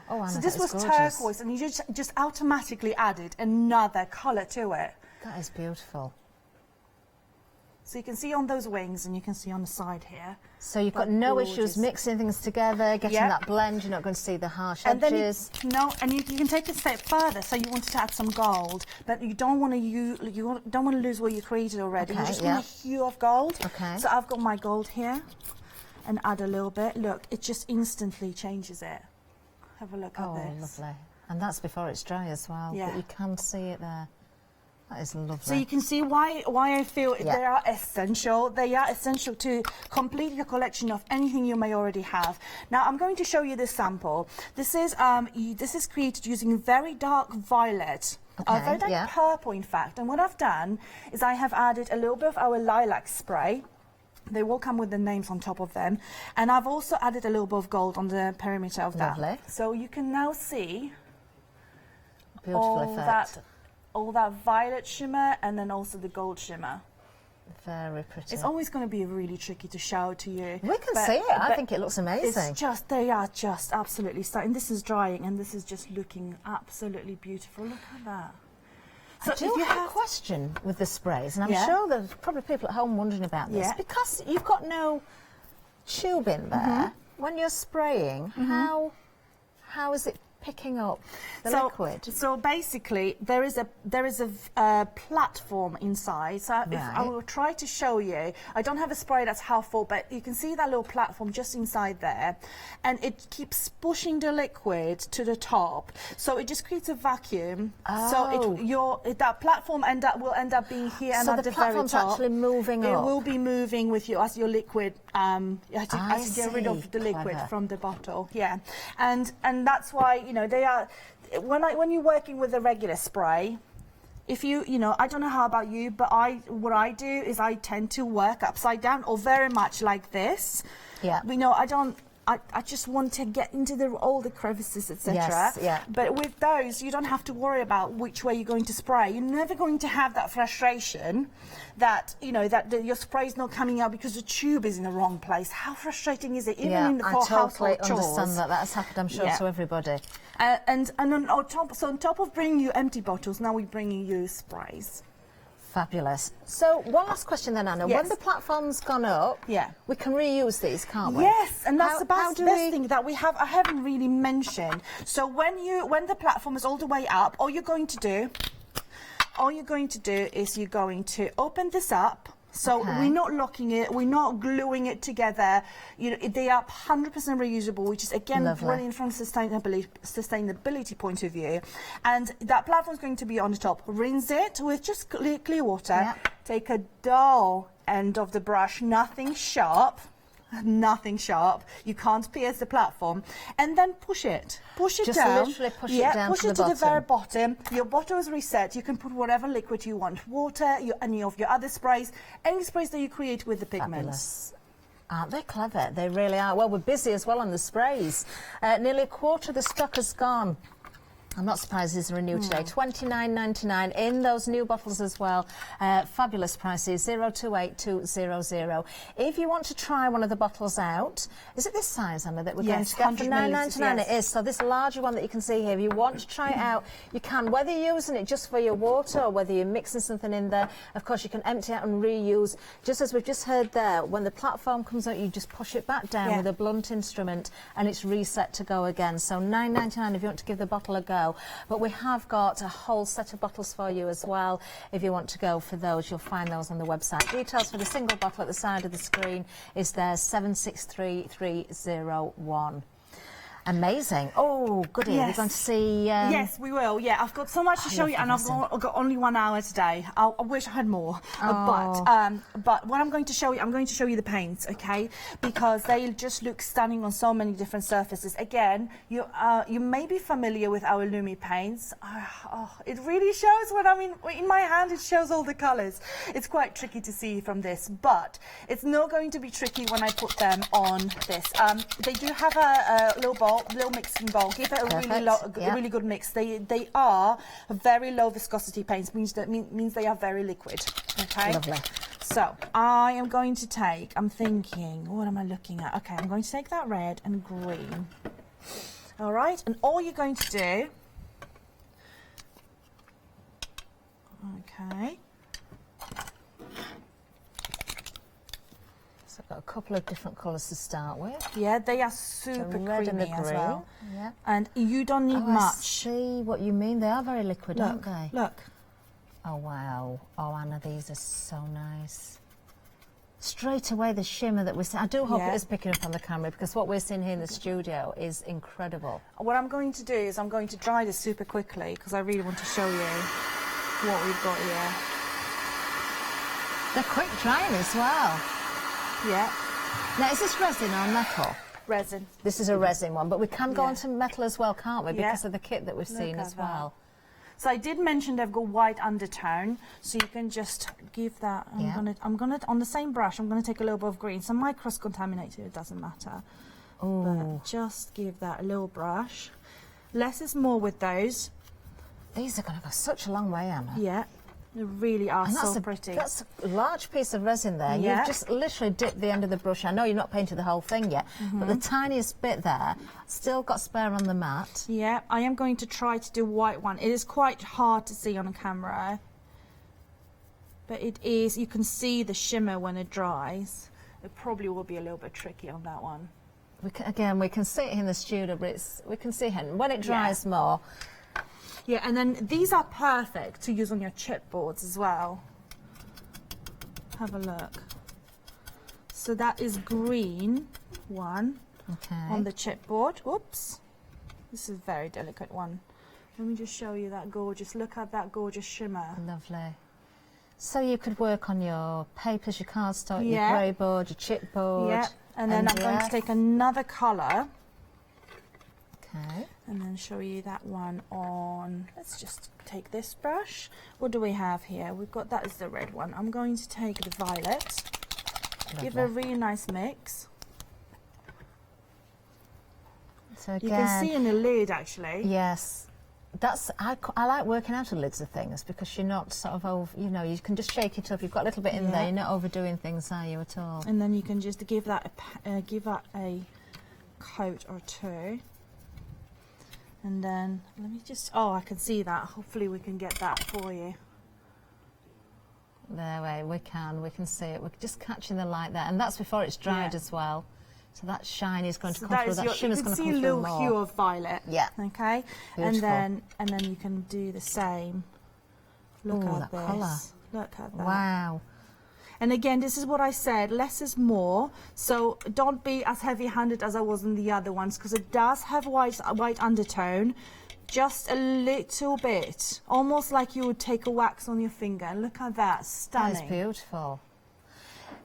Oh, I know, so this was turquoise, and you just automatically added another colour to it. That is beautiful. So you can see on those wings, and you can see on the side here. So you've got no issues mixing things together, getting that blend. You're not going to see the harsh edges. And you can take it a step further. So you wanted to add some gold, but you don't want to lose what you created already. You just want a hue of gold. Okay. So I've got my gold here. And add a little bit. Look, it just instantly changes it. Have a look at this. Oh, lovely. And that's before it's dry as well. Yeah. But you can see it there. That is lovely. So you can see why I feel they are essential. They are essential to complete your collection of anything you may already have. Now I'm going to show you this sample. This is created using very dark violet. Very dark purple, in fact. And what I've done is I have added a little bit of our lilac spray. They will come with the names on top of them. And I've also added a little bit of gold on the perimeter of that. Lovely. So you can now see Beautiful effect. all that violet shimmer and then also the gold shimmer. Very pretty. It's always going to be really tricky to show to you. We can see it. I think it looks amazing. It's just, they are just absolutely stunning. This is drying and this is just looking absolutely beautiful. Look at that. So I do have a question with the sprays, and I'm sure there's probably people at home wondering about this. Because you've got no tube in there, when you're spraying, how is it picking up the liquid? So basically, there is a platform inside. So if I will try to show you, I don't have a spray that's half full, but you can see that little platform just inside there, and it keeps pushing the liquid to the top. So it just creates a vacuum. So that platform will end up being here and at the very top. So the platform's actually moving up. It will be moving with you as your liquid. As you get rid of the liquid from the bottle. Yeah, and that's why. You know, they are, when you're working with a regular spray, if you know, I don't know how about you, but what I do is I tend to work upside down or very much like this. Yeah. You know, I just want to get into all the crevices, etc. Yes, yeah. But with those, you don't have to worry about which way you're going to spray. You're never going to have that frustration that, you know, that your spray's not coming out because the tube is in the wrong place. How frustrating is it? Even in the household chores. I totally understand that. That's happened, I'm sure, to everybody. And on top of bringing you empty bottles, now we're bringing you sprays. Fabulous. So one last question then, Anna. When the platform's gone up, we can reuse these, can't we? Yes, and that's the best thing that we have. I haven't really mentioned. So when the platform is all the way up, all you're going to do is you're going to open this up. So we're not locking it, we're not gluing it together. You know, they are 100% reusable, which is again brilliant from sustainability point of view. And that platform is going to be on the top. Rinse it with just clear water. Take a dull end of the brush, nothing sharp. Nothing sharp. You can't pierce the platform, and then push it. Push it just down. Literally push it down push to it to the very bottom. Your bottle is reset. You can put whatever liquid you want. Water, any of your other sprays, any sprays that you create with the pigments. Fabulous. Aren't they clever? They really are. Well, we're busy as well on the sprays. Nearly a quarter of the stock has gone. I'm not surprised these are new today. $29.99 in those new bottles as well. Fabulous prices, 028200. If you want to try one of the bottles out, is it this size, Emma, that we're going to get for $9.99? It is. So this larger one that you can see here, if you want to try it out, you can. Whether you're using it just for your water or whether you're mixing something in there, of course, you can empty out and reuse. Just as we've just heard there, when the platform comes out, you just push it back down with a blunt instrument and it's reset to go again. So $9.99 if you want to give the bottle a go. But we have got a whole set of bottles for you as well. If you want to go for those, you'll find those on the website. Details for the single bottle at the side of the screen is there, 763301. Amazing. Oh, goody. We're going to see... Yes, we will. Yeah, I've got so much to show you, and I've got only 1 hour today. I wish I had more. But what I'm going to show you, the paints, okay? Because they just look stunning on so many different surfaces. Again, you may be familiar with our Lumi paints. It really shows in my hand, it shows all the colours. It's quite tricky to see from this, but it's not going to be tricky when I put them on this. They do have a little mixing bowl. Give it a really good mix. They are very low viscosity paints, means they are very liquid. Okay. Lovely. So I am going to take. I'm thinking, what am I looking at? Okay, I'm going to take that red and green. All right, and all you're going to do. Okay. Got a couple of different colours to start with. Yeah, they are super red creamy and the green. as well. Yeah. And you don't need much. I see what you mean. They are very liquid, aren't they? Look. Oh, wow. Oh, Anna, these are so nice. Straight away, the shimmer that we're seeing. I do hope it is picking up on the camera, because what we're seeing here in the studio is incredible. What I'm going to do is I'm going to dry this super quickly, because I really want to show you what we've got here. They're quick drying as well. Yeah. Now, is this resin or metal? Resin. This is a resin one, but we can go on to metal as well, can't we? Because of the kit that we've seen as well. So I did mention they've got white undertone, so you can just give that. I'm gonna on the same brush. I'm gonna take a little bit of green. Some might cross contaminate it doesn't matter. But just give that a little brush. Less is more with those. These are going to go such a long way, Anna. Yeah, they really are and so pretty. That's a large piece of resin there. Yeah. You've just literally dipped the end of the brush. I know you're not painted the whole thing yet, but the tiniest bit there, still got spare on the mat. Yeah, I am going to try to do white one. It is quite hard to see on a camera, but it is. You can see the shimmer when it dries. It probably will be a little bit tricky on that one. We can see it in the studio, but we can see it when it dries more. Yeah, and then these are perfect to use on your chipboards as well. Have a look. So that is green one on the chipboard. Oops. This is a very delicate one. Let me just show you that gorgeous. Look at that gorgeous shimmer. Lovely. So you could work on your papers, your cardstock, your grey board, your chipboard. Yeah, and then I'm going to take another colour. Okay. And then show you that one on, let's just take this brush. What do we have here? We've got, that is the red one. I'm going to take the violet. Lovely. Give a really nice mix. So again, you can see in the lid actually. Yes. I like working out of lids of things because you're not sort of over, you know, you can just shake it up. You've got a little bit in there. You're not overdoing things, are you, at all? And then you can just give that a coat or two. And then let me just, I can see that. Hopefully we can get that for you. There we can see it. We're just catching the light there, and that's before it's dried as well. So that shine is going to come through. That shimmer's going to come through more. You can see a little hue of violet. Yeah. Okay. Beautiful. And then you can do the same. Look at this. Colour. Look at that. Wow. And again, this is what I said, less is more. So don't be as heavy-handed as I was in the other ones, because it does have white undertone, just a little bit, almost like you would take a wax on your finger. Look at that, stunning. That is beautiful.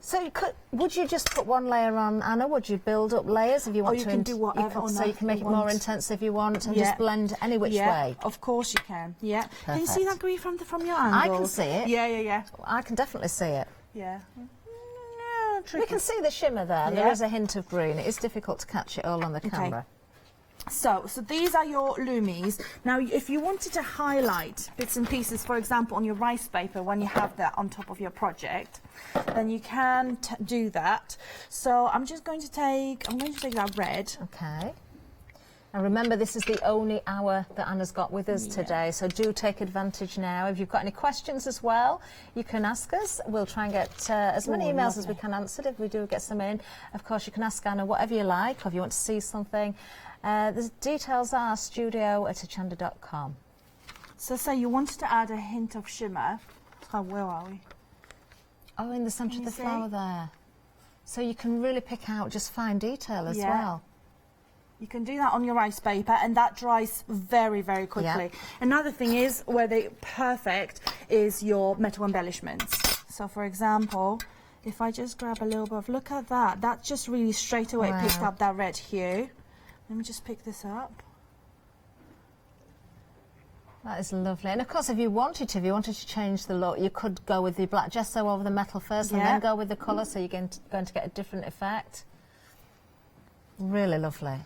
So would you just put one layer on, Anna? Would you build up layers if you want to? You can do whatever. So you can make it more intense if you want, and just blend any which way. Of course you can. Yeah. Perfect. Can you see that green from your angle? I can see it. Yeah. I can definitely see it. Yeah. We can see the shimmer there. There is a hint of green. It is difficult to catch it all on the camera. So these are your loomies. Now, if you wanted to highlight bits and pieces, for example, on your rice paper, when you have that on top of your project, then you can do that. So I'm going to take that red. Okay. And remember, this is the only hour that Anna's got with us today, so do take advantage now. If you've got any questions as well, you can ask us. We'll try and get as many emails as we can answered if we do get some in. Of course, you can ask Anna whatever you like, or if you want to see something. The details are studio@hochanda.com. So say you wanted to add a hint of shimmer. Where are we? Oh, in the centre of the flower there. So you can really pick out just fine detail as well. You can do that on your rice paper, and that dries very, very quickly. Another thing is, where they're perfect, is your metal embellishments. So, for example, if I just grab a little bit of, look at that. That just really straight away picked up that red hue. Let me just pick this up. That is lovely. And of course, if you wanted to change the look, you could go with the black gesso over the metal first and then go with the colour, so you're going to get a different effect. Really lovely.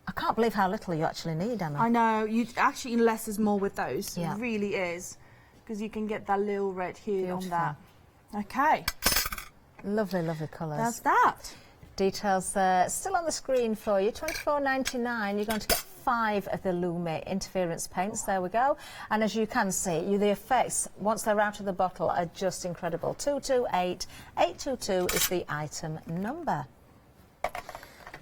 I can't believe how little you actually need, Anna. I know. You actually, less is more with those. It really is. Because you can get that little red hue on that. Okay. Lovely, lovely colours. That's that. Details still on the screen for you. $24.99. You're going to get 5 of the Lumi interference paints. There we go. And as you can see, the effects, once they're out of the bottle, are just incredible. 228822 is the item number.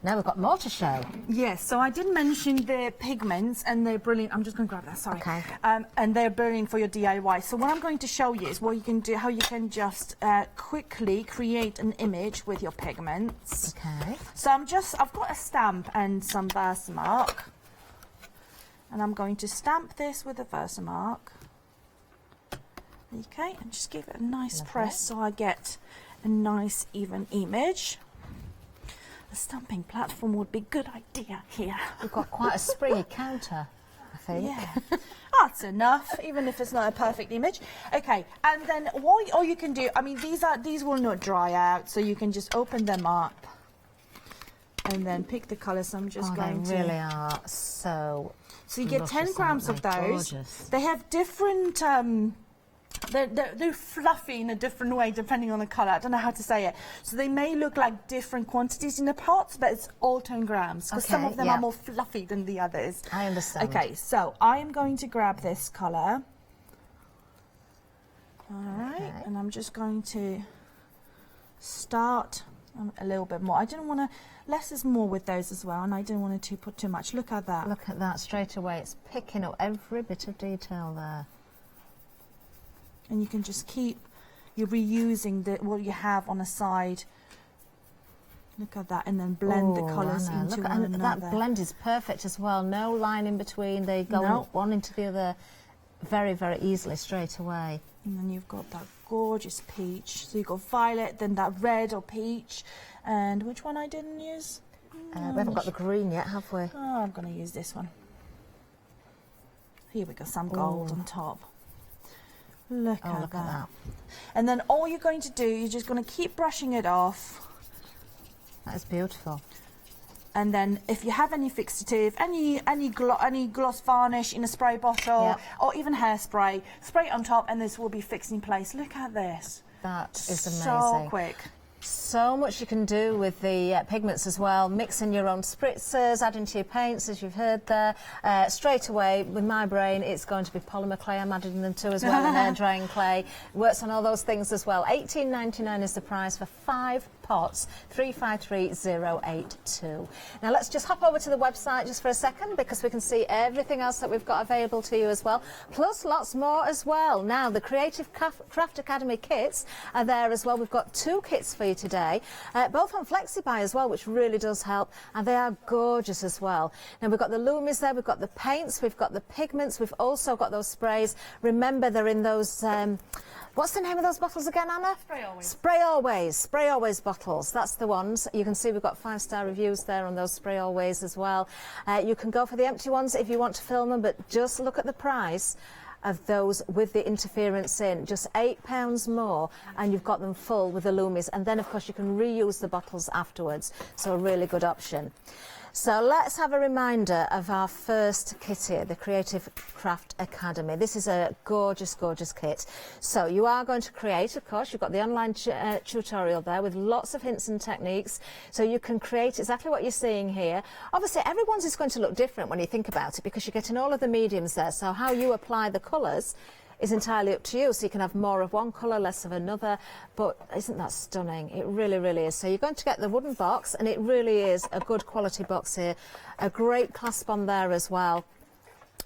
Now we've got more to show. Yes, so I did mention the pigments, and they're brilliant. I'm just going to grab that, sorry. Okay. And they're brilliant for your DIY. So what I'm going to show you is what you can do, how you can just quickly create an image with your pigments. Okay. So I've got a stamp and some Versamark. And I'm going to stamp this with a Versamark. Okay, and just give it a nice press so I get a nice even image. A stamping platform would be a good idea here. We've got quite a springy counter, I think. Yeah. That's enough, even if it's not a perfect image. Okay, and then all you can do, I mean, these will not dry out, so you can just open them up and then pick the colours. So I'm just going to... They really are so you get 10 grams of those. Gorgeous. They have different... They're fluffy in a different way depending on the colour. I don't know how to say it. So they may look like different quantities in the pots, but it's all 10 grams because some of them are more fluffy than the others. I understand. Okay, so I am going to grab this colour. All right, and I'm just going to start a little bit more. I didn't want to... Less is more with those as well, and I didn't want to put too much. Look at that. Look at that straight away. It's picking up every bit of detail there. And you can just keep reusing what you have on the side. Look at that, and then blend the colours into one another. That blend is perfect as well. No line in between. They go one into the other very, very easily straight away. And then you've got that gorgeous peach. So you've got violet, then that red or peach. And which one I didn't use? We haven't got the green yet, have we? Oh, I'm going to use this one. Here we go, some gold on top. Look at that. And then all you're going to do, you're just going to keep brushing it off. That is beautiful. And then if you have any fixative, any gloss varnish in a spray bottle, or even hairspray, spray it on top and this will be fixed in place. Look at this. That is amazing. So quick. So much you can do with the pigments as well, mixing your own spritzers, adding to your paints, as you've heard there. Straight away, with my brain, it's going to be polymer clay. I'm adding them to as well, and air drying clay. Works on all those things as well. $18.99 is the price for 5 pots, 353082. Now let's just hop over to the website just for a second because we can see everything else that we've got available to you as well, plus lots more as well. Now the Creative Craft Academy kits are there as well. We've got 2 kits for you today, both on FlexiBuy as well, which really does help, and they are gorgeous as well. Now we've got the Loomies there, we've got the paints, we've got the pigments, we've also got those sprays. Remember, they're in those what's the name of those bottles again, Anna? Spray Always. Spray Always. Spray Always bottles. That's the ones. You can see we've got 5-star reviews there on those Spray Always as well. You can go for the empty ones if you want to fill them, but just look at the price of those with the interference in. Just £8 more, and you've got them full with the Loomies. And then, of course, you can reuse the bottles afterwards. So a really good option. So let's have a reminder of our first kit here, the Creative Craft Academy. This is a gorgeous, gorgeous kit. So you are going to create, of course, you've got the online tutorial there with lots of hints and techniques. So you can create exactly what you're seeing here. Obviously, everyone's is going to look different when you think about it because you're getting all of the mediums there. So how you apply the colours is entirely up to you. So you can have more of one colour, less of another, but isn't that stunning? It really, really is. So you're going to get the wooden box, and it really is a good quality box here. A great clasp on there as well.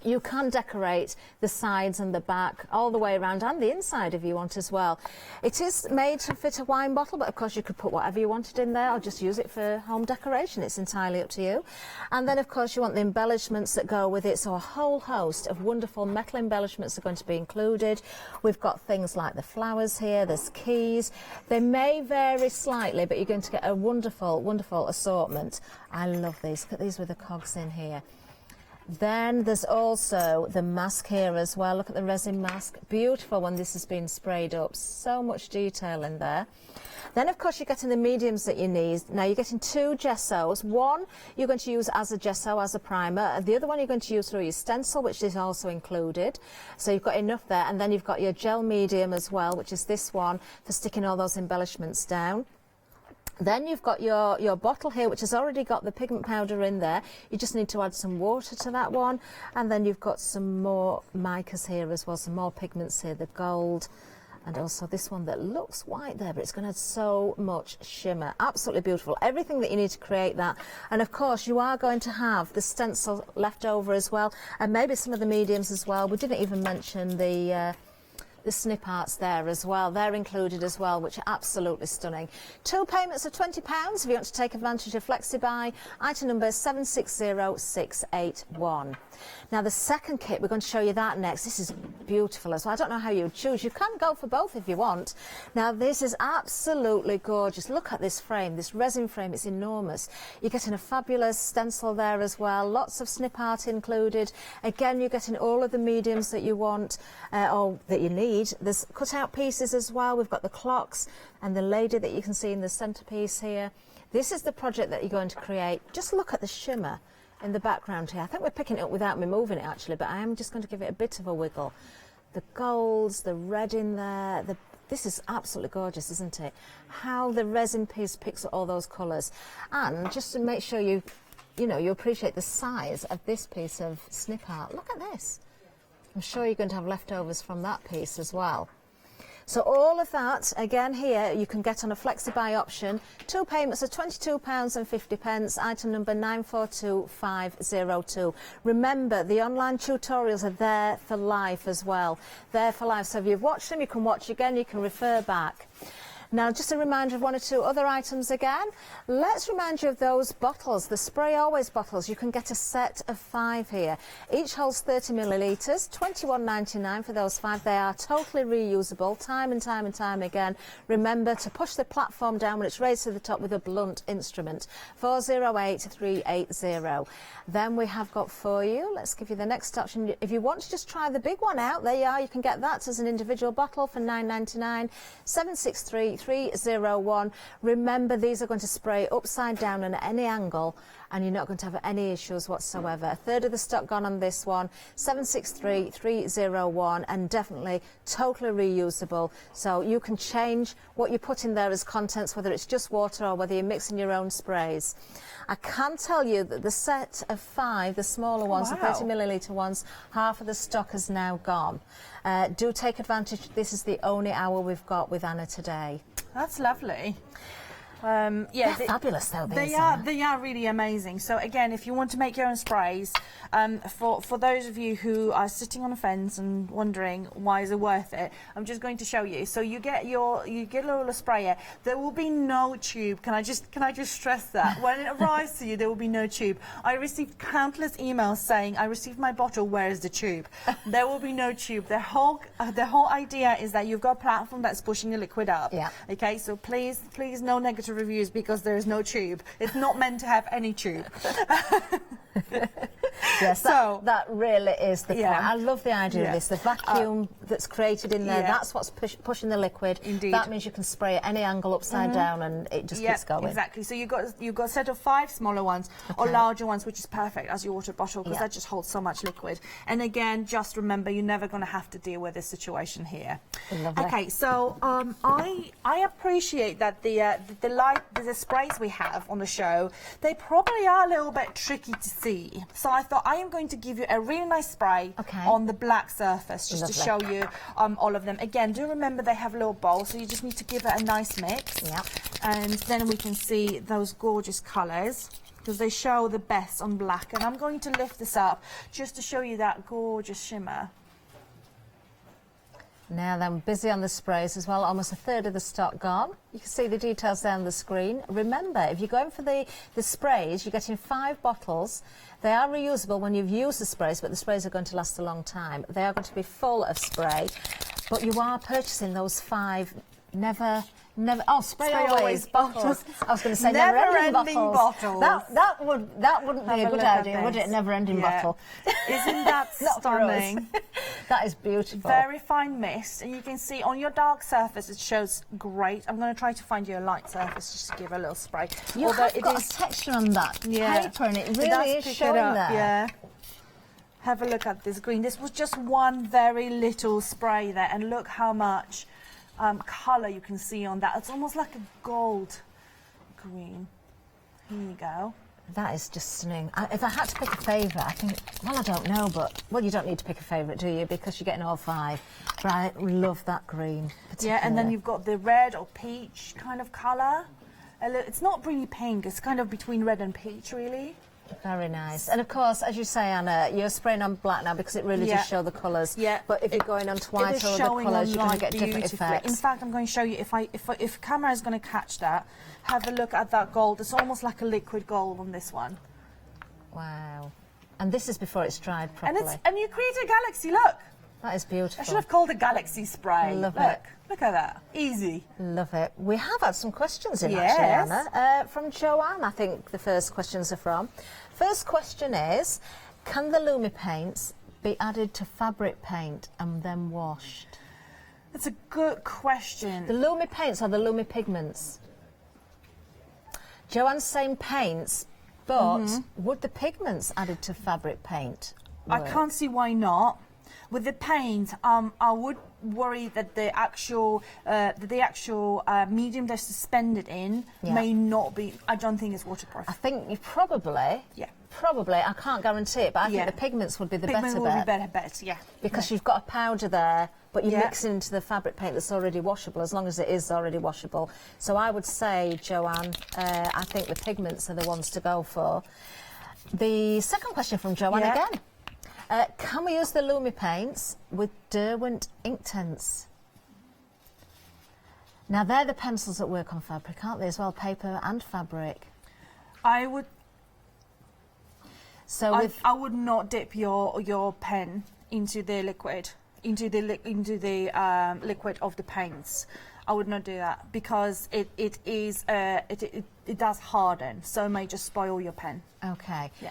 You can decorate the sides and the back all the way around, and the inside if you want as well. It is made to fit a wine bottle, but of course you could put whatever you wanted in there or just use it for home decoration. It's entirely up to you. And then of course you want the embellishments that go with it, so a whole host of wonderful metal embellishments are going to be included. We've got things like the flowers here, there's keys. They may vary slightly, but you're going to get a wonderful, wonderful assortment. I love these. Look at these with the cogs in here. Then there's also the mask here as well. Look at the resin mask. Beautiful when this has been sprayed up. So much detail in there. Then, of course, you're getting the mediums that you need. Now, you're getting 2 gessos. One you're going to use as a gesso, as a primer. And the other one you're going to use through your stencil, which is also included. So you've got enough there. And then you've got your gel medium as well, which is this one for sticking all those embellishments down. Then you've got your bottle here, which has already got the pigment powder in there. You just need to add some water to that one. And then you've got some more micas here as well, some more pigments here, the gold. And also this one that looks white there, but it's going to add so much shimmer. Absolutely beautiful. Everything that you need to create that. And of course, you are going to have the stencil left over as well, and maybe some of the mediums as well. We didn't even mention the the snip arts there as well. They're included as well, which are absolutely stunning. 2 payments of £20 if you want to take advantage of FlexiBuy. Item number 760681. Now the second kit, we're going to show you that next. This is beautiful as well. I don't know how you would choose. You can go for both if you want. Now this is absolutely gorgeous. Look at this frame, this resin frame. It's enormous. You're getting a fabulous stencil there as well. Lots of snip art included. Again, you're getting all of the mediums that you want or that you need. There's cut out pieces as well. We've got the clocks and the lady that you can see in the centerpiece here. This is the project that you're going to create. Just look at the shimmer in the background here. I think we're picking it up without me moving it actually, but I am just going to give it a bit of a wiggle. The golds, the red in there, this is absolutely gorgeous, isn't it? How the resin piece picks up all those colours. And just to make sure you appreciate the size of this piece of snip art. Look at this. I'm sure you're going to have leftovers from that piece as well. So all of that, again here, you can get on a FlexiBuy option. 2 payments of £22.50, item number 942502. Remember, the online tutorials are there for life as well. There for life. So if you've watched them, you can watch again, you can refer back. Now, just a reminder of 1 or 2 other items again. Let's remind you of those bottles, the Spray Always bottles. You can get a set of 5 here. Each holds 30 millilitres, £21.99 for those 5. They are totally reusable, time and time and time again. Remember to push the platform down when it's raised to the top with a blunt instrument. 408380. Then we have got for you, let's give you the next option. If you want to just try the big one out, there you are. You can get that as an individual bottle for £9.99, 763301. Remember, these are going to spray upside down and at any angle, and you're not going to have any issues whatsoever. A third of the stock gone on this one, 763301, and definitely totally reusable. So you can change what you put in there as contents, whether it's just water or whether you're mixing your own sprays. I can tell you that the set of 5, the smaller ones, the 30 millilitre ones, half of the stock has now gone. Do take advantage. This is the only hour we've got with Anna today. That's lovely. Yeah, they're fabulous though. They are really amazing. So again, if you want to make your own sprays, for those of you who are sitting on a fence and wondering why is it worth it, I'm just going to show you. So you get a little sprayer. There will be no tube. Can I just stress that when it arrives to you, there will be no tube. I received countless emails saying I received my bottle. Where is the tube? There will be no tube. The whole idea is that you've got a platform that's pushing the liquid up. Yeah. Okay. So please, no negative reviews because there is no tube. It's not meant to have any tube. Yes, that really is the point. I love the idea of this. The vacuum that's created in there, that's what's pushing the liquid. Indeed. That means you can spray at any angle upside down and it just keeps going. Exactly. So you've got a set of 5 smaller ones or larger ones, which is perfect as your water bottle because that just holds so much liquid. And again, just remember, you're never going to have to deal with this situation here. Lovely. Okay, so I appreciate that the sprays we have on the show, they probably are a little bit tricky to see. So I thought I am going to give you a really nice spray on the black surface just to show you all of them. Again, do remember they have little bowls, so you just need to give it a nice mix. Yeah. And then we can see those gorgeous colours because they show the best on black. And I'm going to lift this up just to show you that gorgeous shimmer. Now then, busy on the sprays as well, almost a third of the stock gone. You can see the details down the screen. Remember, if you're going for the sprays, you're getting 5 bottles. They are reusable when you've used the sprays, but the sprays are going to last a long time. They are going to be full of spray, but you are purchasing those 5 spray always bottles. I was going to say never-ending bottles. That wouldn't be a good idea, would it? Never-ending bottle. Isn't that stunning? That is beautiful. Very fine mist, and you can see on your dark surface it shows great. I'm going to try to find you a light surface just to give a little spray. You have got a texture on that paper, and it really is showing there. Yeah. Have a look at this green. This was just one very little spray there, and look how much colour you can see on that. It's almost like a gold green. Here you go. That is just stunning. If I had to pick a favourite, I think, well, I don't know, but, well, you don't need to pick a favourite, do you? Because you're getting all 5. But I love that green. Yeah, and then you've got the red or peach kind of colour. It's not really pink, it's kind of between red and peach, really. Very nice. And of course, as you say, Anna, you're spraying on black now because it really does show the colours. Yeah. But if you're going on to white or other colours, you're going to get different effects. In fact, I'm going to show you, if camera is going to catch that, have a look at that gold. It's almost like a liquid gold on this one. Wow. And this is before it's dried properly. And you create a galaxy, look. That is beautiful. I should have called it galaxy spray. Love it. Look at that. Easy. Love it. We have had some questions in, yes. actually, Anna. From Joanne, I think the first questions are from. First question is, can the Lumi paints be added to fabric paint and then washed? That's a good question. The Lumi paints are the Lumi pigments. Joanne's saying paints, but would the pigments added to fabric paint work? I can't see why not. With the paint, I would worry that the actual medium they're suspended in may not be. I don't think it's waterproof. I think you probably. Yeah. Probably. I can't guarantee it, but I think the pigments would be the better bet. Yeah. Because you've got a powder there, but you mix it into the fabric paint that's already washable, as long as it is already washable. So I would say, Joanne, I think the pigments are the ones to go for. The second question from Joanne again. Can we use the Lumi paints with Derwent Inktense? Now, they're the pencils that work on fabric, aren't they, as well? Paper and fabric. I would... So I would not dip your pen into the liquid, into the liquid of the paints. I would not do that because it does harden, so it may just spoil your pen. Okay. Yeah.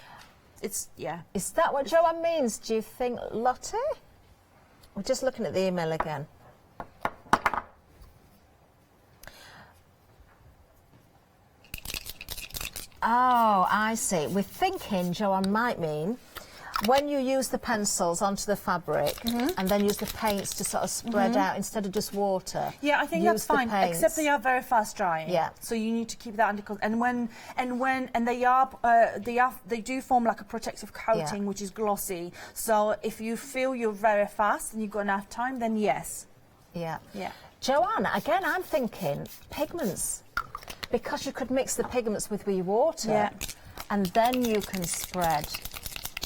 Is that what Joanne means, do you think, Lottie? We're just looking at the email again. Oh, I see. We're thinking Joanne might mean when you use the pencils onto the fabric and then use the paints to sort of spread out instead of just water. Yeah, I think that's fine, except they are very fast drying. Yeah. So you need to keep that under control. And they do form like a protective coating, which is glossy. So if you feel you're very fast and you've got enough time, then yes. Yeah. Yeah. Joanne, again, I'm thinking pigments, because you could mix the pigments with wee water, and then you can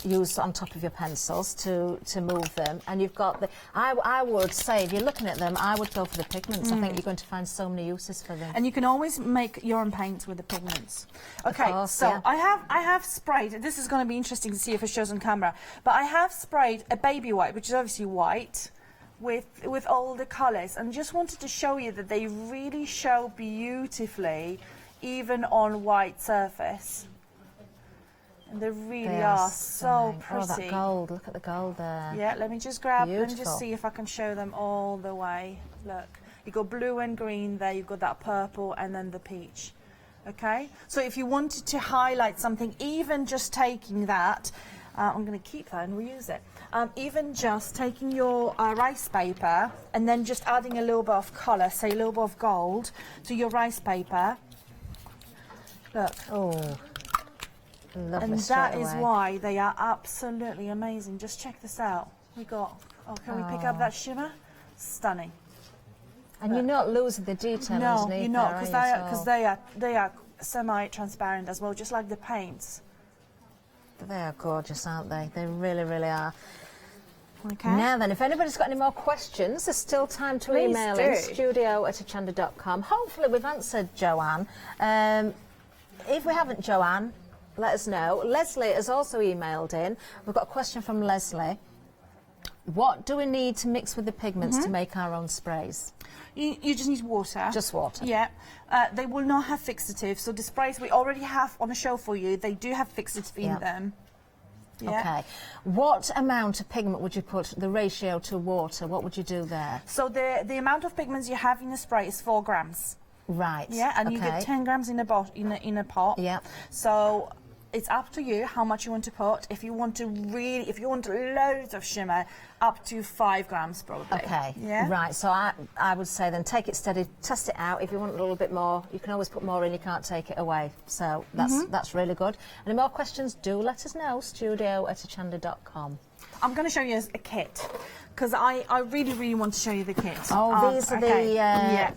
use on top of your pencils to move them, and you've got the. I would say, if you're looking at them, I would go for the pigments. I think you're going to find so many uses for them. And you can always make your own paints with the pigments. Okay, I have sprayed. This is going to be interesting to see if it shows on camera. But I have sprayed a baby white, which is obviously white, with all the colours, and just wanted to show you that they really show beautifully, even on white surface. And they really are so pretty. Oh, that gold! Look at the gold there. Yeah, let me just grab and just see if I can show them all the way. Look, you got blue and green there. You've got that purple and then the peach. Okay, so if you wanted to highlight something, even just taking that, I'm going to keep that and reuse it. Even just taking your rice paper and then just adding a little bit of colour, say a little bit of gold, to your rice paper. Look. Oh. Lovely, and that is why they are absolutely amazing. Just check this out. We got. Oh, can we pick up that shimmer? Stunning. And you're not losing the detail underneath. No, you're not, because they are semi-transparent as well, just like the paints. They are gorgeous, aren't they? They really, really are. Okay. Now then, if anybody's got any more questions, there's still time to email in studio@hochanda.com. Hopefully we've answered Joanne. If we haven't, Joanne, let us know. Leslie has also emailed in. We've got a question from Leslie. What do we need to mix with the pigments to make our own sprays? You just need water. Just water. Yeah. They will not have fixative. So the sprays we already have on the show for you, they do have fixative in them. Yeah. Okay. What amount of pigment would you put, the ratio to water, what would you do there? So the amount of pigments you have in the spray is 4 grams. Right. Yeah, and you get 10 grams in a pot. Yeah. So it's up to you how much you want to put. If you want loads of shimmer, up to 5 grams probably. Okay. Yeah. Right. So I would say then take it steady, test it out. If you want a little bit more, you can always put more in. You can't take it away. So that's really good. Any more questions? Do let us know. studio@hochanda.com. I'm going to show you a kit, because I really, really want to show you the kit. Oh, these are the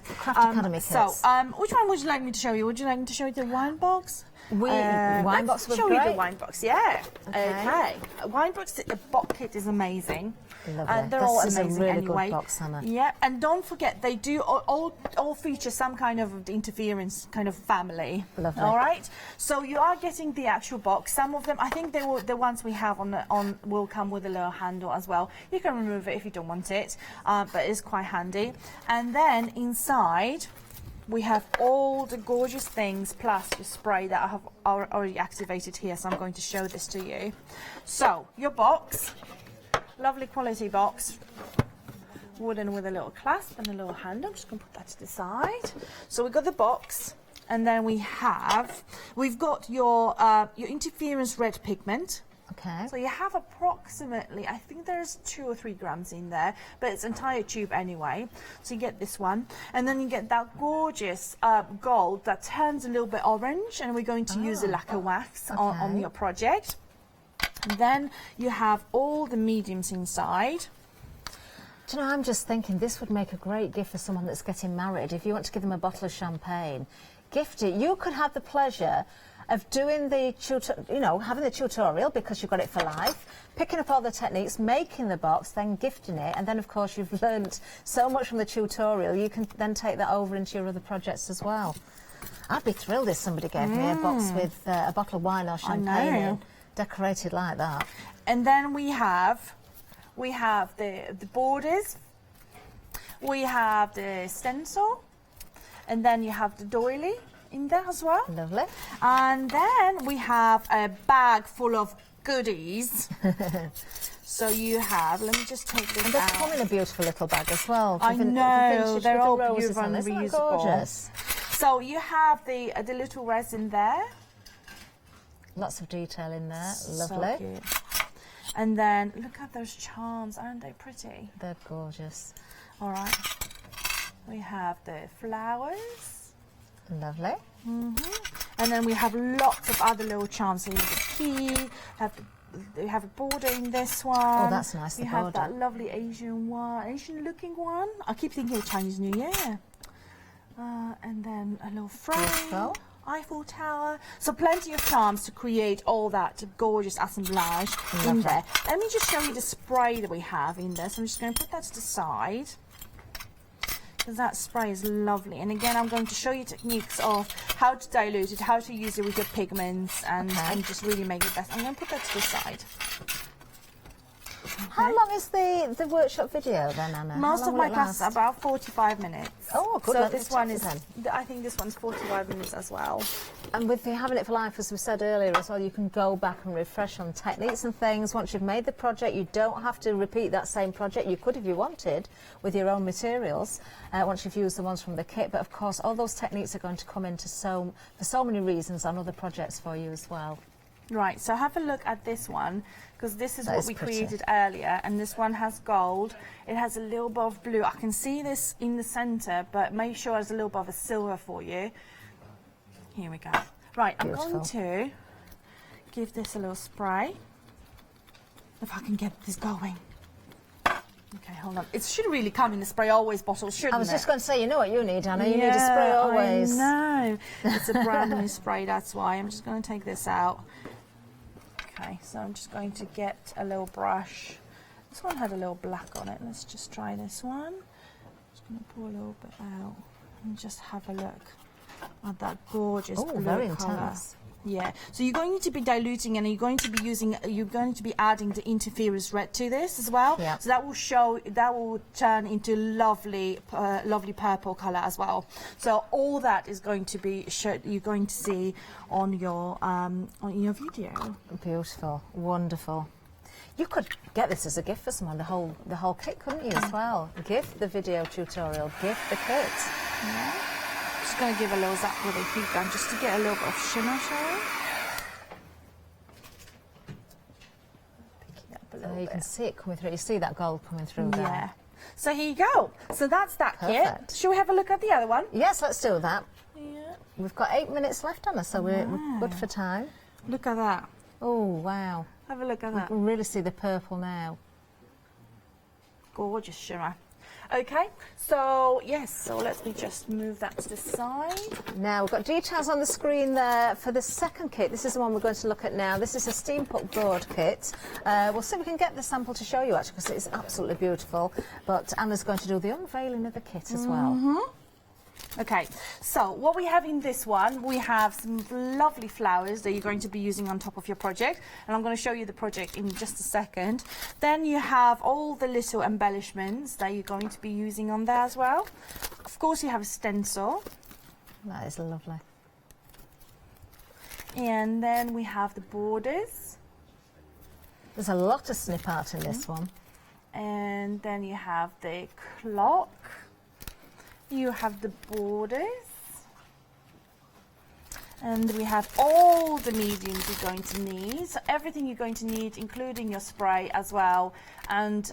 Craft Academy kits. So, which one would you like me to show you? Would you like me to show you the wine box? Wine box would be show you the great. wine box, yeah. Okay. Wine box, the box kit is amazing. Lovely. They're all This is amazing a really anyway. good box, Hannah. Yeah, and don't forget, they do all feature some kind of interference kind of family. Lovely. All right. So you are getting the actual box. Some of them, I think they will, the ones we have on will come with a little handle as well. You can remove it if you don't want it, but it's quite handy. And then inside, we have all the gorgeous things plus the spray that I have already activated here. So I'm going to show this to you. So your box. Lovely quality box, wooden with a little clasp and a little handle. I'm just going to put that to the side. So we've got the box, and then we've got your interference red pigment. Okay. So you have approximately, I think there's 2 or 3 grams in there, but it's entire tube anyway. So you get this one, and then you get that gorgeous gold that turns a little bit orange, and we're going to use a lacquer wax on your project. And then you have all the mediums inside. Do you know, I'm just thinking this would make a great gift for someone that's getting married. If you want to give them a bottle of champagne, gift it. You could have the pleasure of doing the having the tutorial because you've got it for life, picking up all the techniques, making the box, then gifting it, and then of course you've learned so much from the tutorial. You can then take that over into your other projects as well. I'd be thrilled if somebody gave me a box with a bottle of wine or champagne in. Decorated like that. And then we have the borders, we have the stencil, and then you have the doily in there as well. Lovely. And then we have a bag full of goodies. So you have, let me just take this and they out. come in a beautiful little bag as well. I know, they're all beautiful and Isn't that reusable. gorgeous? So you have the little resin there. Lots of detail in there. So Lovely. cute. And then look at those charms, aren't they pretty? They're gorgeous. All right. We have the flowers. Lovely. And then we have lots of other little charms. So you have the key. We have a border in this one. Oh, that's nice. We have that lovely Asian one, Asian-looking one. I keep thinking of Chinese New Year. And then a little frame. Beautiful. Eiffel Tower. So plenty of charms to create all that gorgeous assemblage in there. Let me just show you the spray that we have in there. So I'm just going to put that to the side, because that spray is lovely. And again, I'm going to show you techniques of how to dilute it, how to use it with your pigments, and just really make it best. I'm going to put that to the side. How long is the workshop video then, Anna? Most of my classes are about 45 minutes. Oh, good. So this one is, I think this one's 45 minutes as well. And with the Having It for Life, as we said earlier as well, you can go back and refresh on techniques and things. Once you've made the project, you don't have to repeat that same project. You could if you wanted, with your own materials, once you've used the ones from the kit. But of course, all those techniques are going to come into for so many reasons on other projects for you as well. Right, so have a look at this one, because this is That what is we pretty. created earlier, and this one has gold. It has a little bit of blue. I can see this in the centre, but make sure there's a little bit of a silver for you. Here we go. Right, Beautiful. I'm going to give this a little spray, if I can get this going. Okay, hold on. It should really come in the spray always bottle, shouldn't it? I was just going to say, you know what you need, Anna? You need a spray always. I know. It's a brand new spray, that's why. I'm just going to take this out. Okay, so I'm just going to get a little brush. This one had a little black on it. Let's just try this one. Just going to pour a little bit out and just have a look at that gorgeous blue very colour. intense. Yeah, so you're going to be diluting, and you're going to be adding the interference red to this as well. Yeah. So that will turn into lovely purple color as well. So all that is going to be you're going to see on your video. Beautiful, wonderful. You could get this as a gift for someone, the whole kit, couldn't you, as well? Gift the video tutorial, gift the kit. Yeah. Just going to give a little zap with a heat gun just to get a little bit of shimmer, shall we? You can see it coming through. You see that gold coming through there. Yeah. So here you go. So that's that Perfect. kit. Shall we have a look at the other one? Yes, let's do that. Yeah. We've got 8 minutes left on us, so we're good for time. Look at that. Oh, wow. Have a look at We that. can really see the purple now. Gorgeous shimmer. Okay, so yes, so let me just move that to the side. Now we've got details on the screen there for the second kit. This is the one we're going to look at now. This is a steampunk board kit. We'll see if we can get the sample to show you actually, because it's absolutely beautiful. But Anna's going to do the unveiling of the kit as well. Okay, so what we have in this one, we have some lovely flowers that you're going to be using on top of your project, and I'm going to show you the project in just a second. Then you have all the little embellishments that you're going to be using on there as well. Of course, you have a stencil. That is lovely. And then we have the borders. There's a lot of snip art in this one. And then you have the clock. You have the borders, and we have all the mediums you're going to need. So everything you're going to need, including your spray as well. And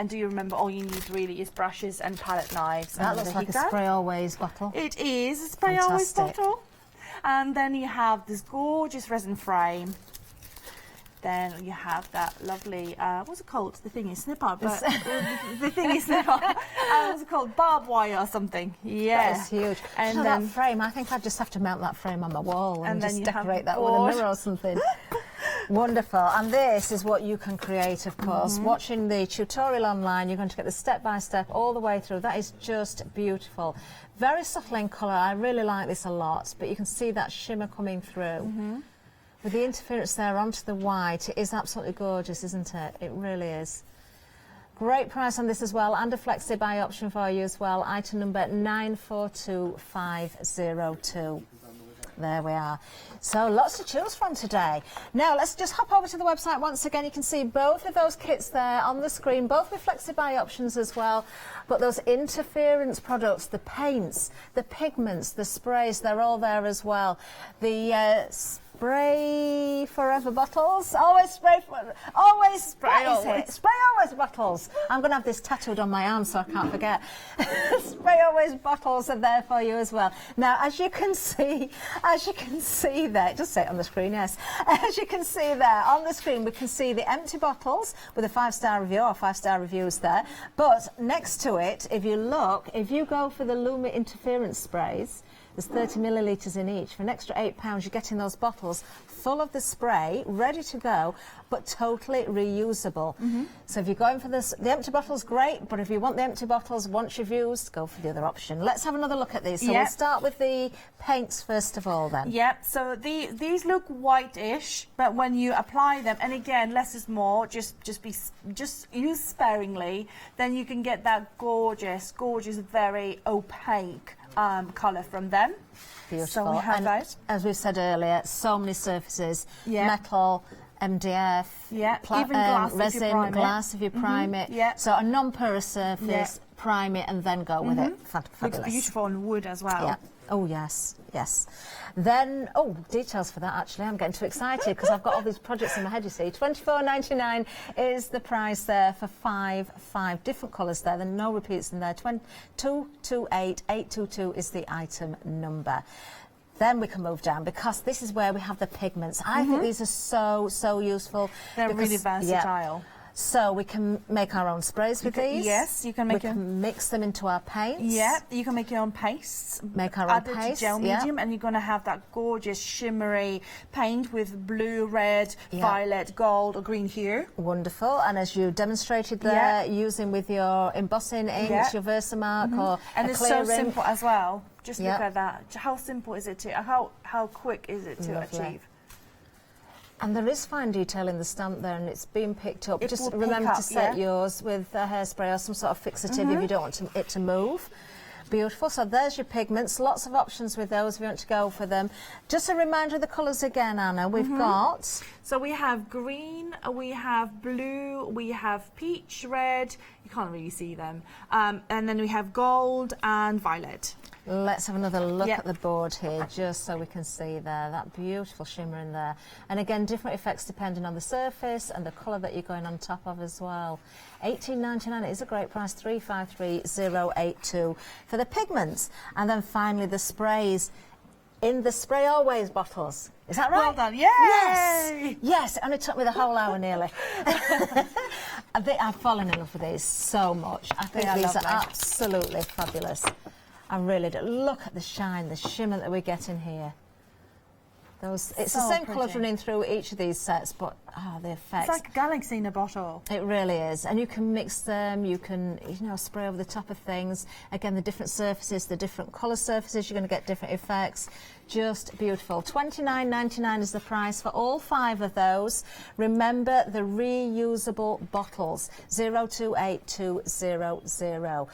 do you remember all you need really is brushes and palette knives. That looks like a Spray Always bottle. It is a Spray Always bottle. And then you have this gorgeous resin frame. Then you have that lovely, what's it called? The thing is snip art, but the thing is snip art. What's it called? Barbed wire or something. Yeah. That is huge. And then then that frame, I think I'd just have to mount that frame on my wall and just then you decorate have that with a mirror or something. Wonderful. And this is what you can create, of course. Watching the tutorial online, you're going to get the step-by-step all the way through. That is just beautiful. Very subtle in colour. I really like this a lot, but you can see that shimmer coming through. With the interference there onto the white, it is absolutely gorgeous, isn't it? It really is. Great price on this as well, and a flexi buy option for you as well. Item number 942502. There we are. So lots to choose from today. Now let's just hop over to the website once again. You can see both of those kits there on the screen, both with flexi buy options as well. But those interference products, the paints, the pigments, the sprays, they're all there as well. The Spray Forever bottles, always spray always bottles. I'm going to have this tattooed on my arm so I can't forget. Spray Always bottles are there for you as well. Now, as you can see there, just say it on the screen, yes. As you can see there on the screen, we can see the empty bottles with a 5-star review or 5-star reviews there. But next to it, if you look, if you go for the Luma interference sprays, there's 30 millilitres in each. For an extra £8, you're getting those bottles full of the spray, ready to go, but totally reusable. So if you're going for this, the empty bottle's great, but if you want the empty bottles once you've used, go for the other option. Let's have another look at these. So we'll start with the paints first of all then. Yep, so these look whitish, but when you apply them, and again, less is more, just use sparingly, then you can get that gorgeous, very opaque colour from them. Beautiful. So we have and those. as we've said earlier, so many surfaces, metal, MDF, even glass resin, if you prime glass if you prime it. So a non-porous surface, prime it and then go with it. Fabulous. Looks beautiful on wood as well. Yeah. Oh yes, yes. Then, details for that actually. I'm getting too excited because I've got all these projects in my head, you see. $24.99 is the price there for five different colours there. There are no repeats in there. 228822 is the item number. Then we can move down because this is where we have the pigments. I think these are so useful. They're really versatile. So we can make our own sprays with these. Yes, you can make We can mix them into our paints. Yeah, you can make your own pastes. Make our own Add it to paste. gel medium, and you're going to have that gorgeous shimmery paint with blue, red, violet, gold, or green hue. Wonderful. And as you demonstrated there, using with your embossing inks, your Versamark or and a it's clear so ink. simple as well. Just look at that. How simple is it to? How quick is it to achieve? And there is fine detail in the stamp there, and it's being picked up. It Just will remember pick to up, set yours with a hairspray or some sort of fixative if you don't want it to move. Beautiful. So there's your pigments. Lots of options with those if you want to go for them. Just a reminder of the colours again, Anna. We've got... So we have green, we have blue, we have peach, red. You can't really see them. And then we have gold and violet. Let's have another look at the board here, just so we can see there, that beautiful shimmer in there. And again, different effects depending on the surface and the colour that you're going on top of as well. $18.99 is a great price, $353,082 for the pigments. And then finally the sprays in the Spray Always bottles. Is that right? Well done, yay! Yes, yes, it only took me the whole hour nearly. I've fallen in love with these so much. I think these are absolutely fabulous. I really do. Look at the shine, the shimmer that we're getting here. It's the same colours running through each of these sets, but the effects. It's like a galaxy in a bottle. It really is. And you can mix them, you can, spray over the top of things. Again, the different surfaces, the different colour surfaces, you're going to get different effects. Just beautiful. $29.99 is the price for all 5 of those. Remember the reusable bottles, 028200.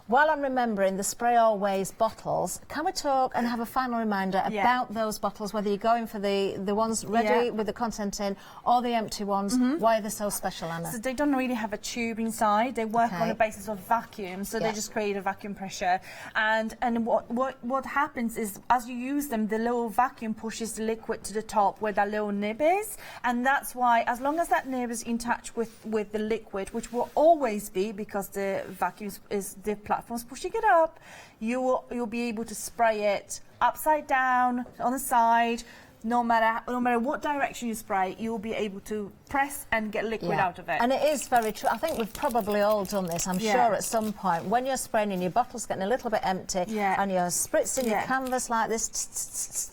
While I'm remembering the Spray Always bottles, can we talk and have a final reminder about those bottles, whether you're going for the ones ready with the content in or the empty ones, why they're so special, Anna? So they don't really have a tube inside. They work on the basis of vacuum, so they just create a vacuum pressure. And what happens is, as you use them, the little vacuum pushes the liquid to the top where that little nib is, and that's why, as long as that nib is in touch with the liquid, which will always be because the vacuum is the platform's pushing it up, you'll be able to spray it upside down, on the side. No matter what direction you spray, you'll be able to press and get liquid out of it. And it is very true. I think we've probably all done this, I'm sure, at some point. When you're spraying and your bottle's getting a little bit empty and you're spritzing your canvas like this.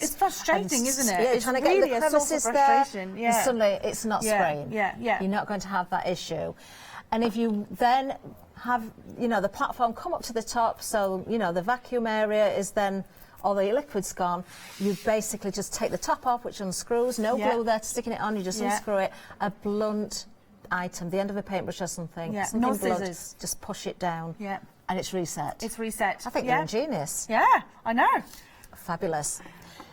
It's frustrating, isn't it? It's trying to really get the crevices there, and suddenly it's not spraying. Yeah. You're not going to have that issue. And if you then have, the platform come up to the top, so, the vacuum area is then, all the liquid's gone, you basically just take the top off, which unscrews, no glue there to sticking it on, you just unscrew it, a blunt item, the end of a paintbrush or something, something no blunt, scissors. just push it down, and it's reset. It's reset. I think you're ingenious. Yeah, I know. Fabulous.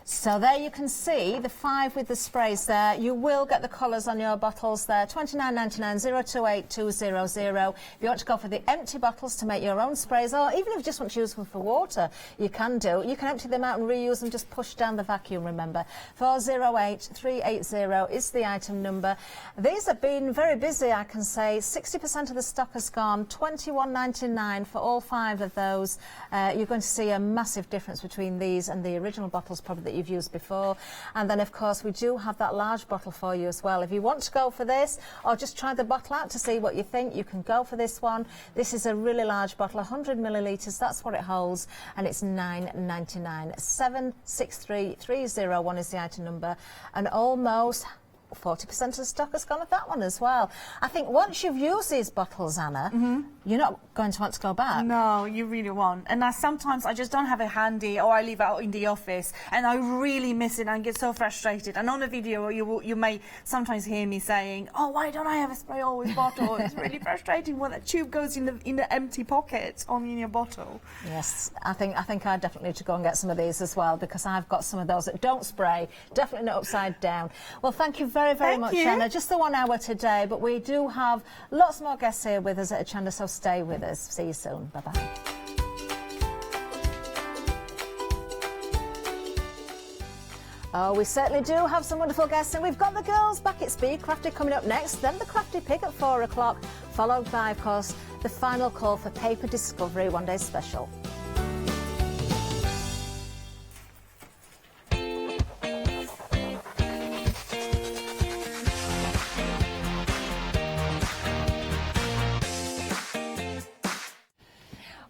So there you can see the 5 with the sprays there. You will get the colours on your bottles there. $29.99, 028200. If you want to go for the empty bottles to make your own sprays, or even if you just want to use them for water, you can do. You can empty them out and reuse them, just push down the vacuum, remember. 408380 is the item number. These have been very busy, I can say. 60% of the stock has gone, $21.99 for all 5 of those. You're going to see a massive difference between these and the original bottles probably that you've used before. And then, of course, we do have that large bottle for you as well. If you want to go for this, or just try the bottle out to see what you think, you can go for this one. This is a really large bottle, 100 millilitres, that's what it holds, and it's $9.99. 763301 is the item number, and almost 40% of the stock has gone of that one as well. I think once you've used these bottles, Anna, you're not going to want to go back. No, you really won't. And sometimes I just don't have it handy, or I leave it out in the office, and I really miss it and I get so frustrated. And on the video, you may sometimes hear me saying, "Oh, why don't I have a Spray Always bottle?" It's really frustrating when that tube goes in the empty pocket in your bottle. Yes, I think I definitely need to go and get some of these as well, because I've got some of those that don't spray, definitely not upside down. Well, thank you very much, Anna. Just the 1 hour today, but we do have lots more guests here with us at Hochanda, so stay with us. See you soon. Bye-bye. Oh, we certainly do have some wonderful guests, and we've got the girls back at Speed Crafty coming up next, then the Crafty Pig at 4 o'clock, followed by, of course, the final call for Paper Discovery One Day Special.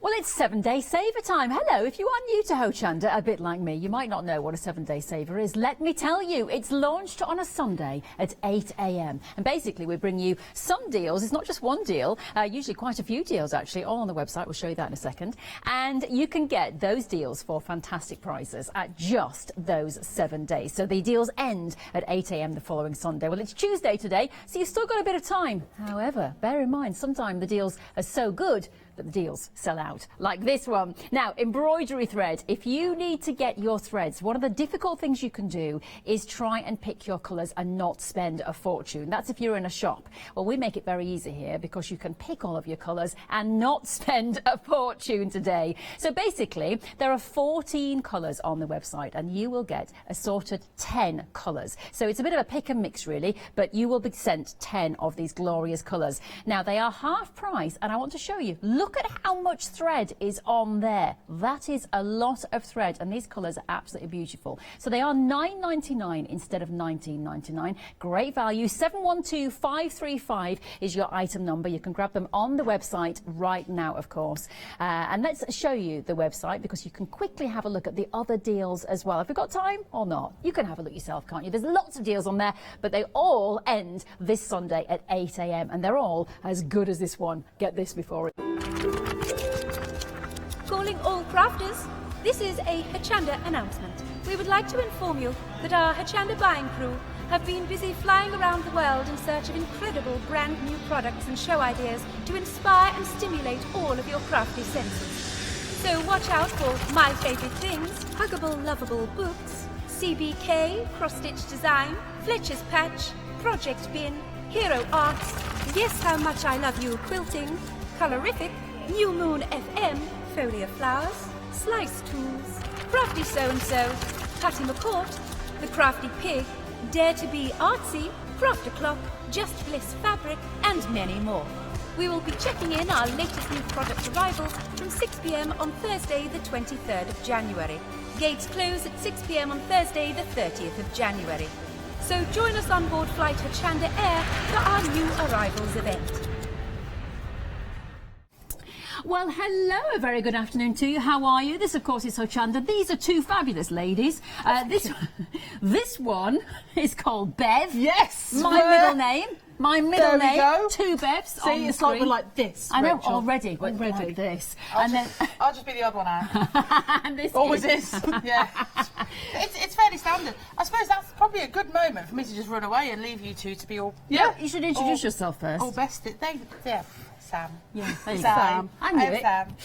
Well, it's 7-day saver time. Hello, if you are new to Hochanda, a bit like me, you might not know what a 7-day saver is. Let me tell you, it's launched on a Sunday at 8 a.m. And basically, we bring you some deals. It's not just one deal, usually quite a few deals, actually, all on the website. We'll show you that in a second. And you can get those deals for fantastic prices at just those 7 days. So the deals end at 8 a.m. the following Sunday. Well, it's Tuesday today, so you've still got a bit of time. However, bear in mind, sometimes the deals are so good that the deals sell out, like this one. Now, embroidery thread. If you need to get your threads, one of the difficult things you can do is try and pick your colours and not spend a fortune. That's if you're in a shop. Well, we make it very easy here because you can pick all of your colours and not spend a fortune today. So basically, there are 14 colours on the website and you will get assorted 10 colours. So it's a bit of a pick and mix, really, but you will be sent 10 of these glorious colours. Now, they are half price, and I want to show you. Look look at how much thread is on there. That is a lot of thread, and these colours are absolutely beautiful. So they are £9.99 instead of £19.99. Great value. 712535 is your item number. You can grab them on the website right now, of course. And let's show you the website because you can quickly have a look at the other deals as well. Have we got time or not? You can have a look yourself, can't you? There's lots of deals on there, but they all end this Sunday at 8 a.m. and they're all as good as this one. Get this before it. Calling all crafters, this is a Hochanda announcement. We would like to inform you that our Hochanda buying crew have been busy flying around the world in search of incredible brand new products and show ideas to inspire and stimulate all of your crafty senses. So watch out for My Favourite Things, Huggable Lovable Books, CBK, Cross-Stitch Design, Fletcher's Patch, Project Bin, Hero Arts, Guess How Much I Love You Quilting, Colorific, New Moon FM, Foliar Flowers, Slice Tools, Crafty So-and-So, Patty McCourt, The Crafty Pig, Dare to Be Artsy, Craft O'Clock, Just Bliss Fabric, and many more. We will be checking in our latest new product arrivals from 6 p.m. on Thursday the 23rd of January. Gates close at 6 p.m. on Thursday the 30th of January. So join us on board Flight Hochanda Air for our new arrivals event. Well, hello, a very good afternoon to you. How are you? This, of course, is Hochanda. These are two fabulous ladies. This one is called Bev. Yes! My middle name. My middle name. Go. Two Bevs. See, it's like we're like this. I know, Rachel. already. Like this. I'll just be the odd one out. And this always is. Yeah. It's fairly standard. I suppose that's probably a good moment for me to just run away and leave you two to be all. Yeah, you should introduce yourself first. All bested. Yeah. Sam. Yeah, there you go. Sam. I knew it. Sam.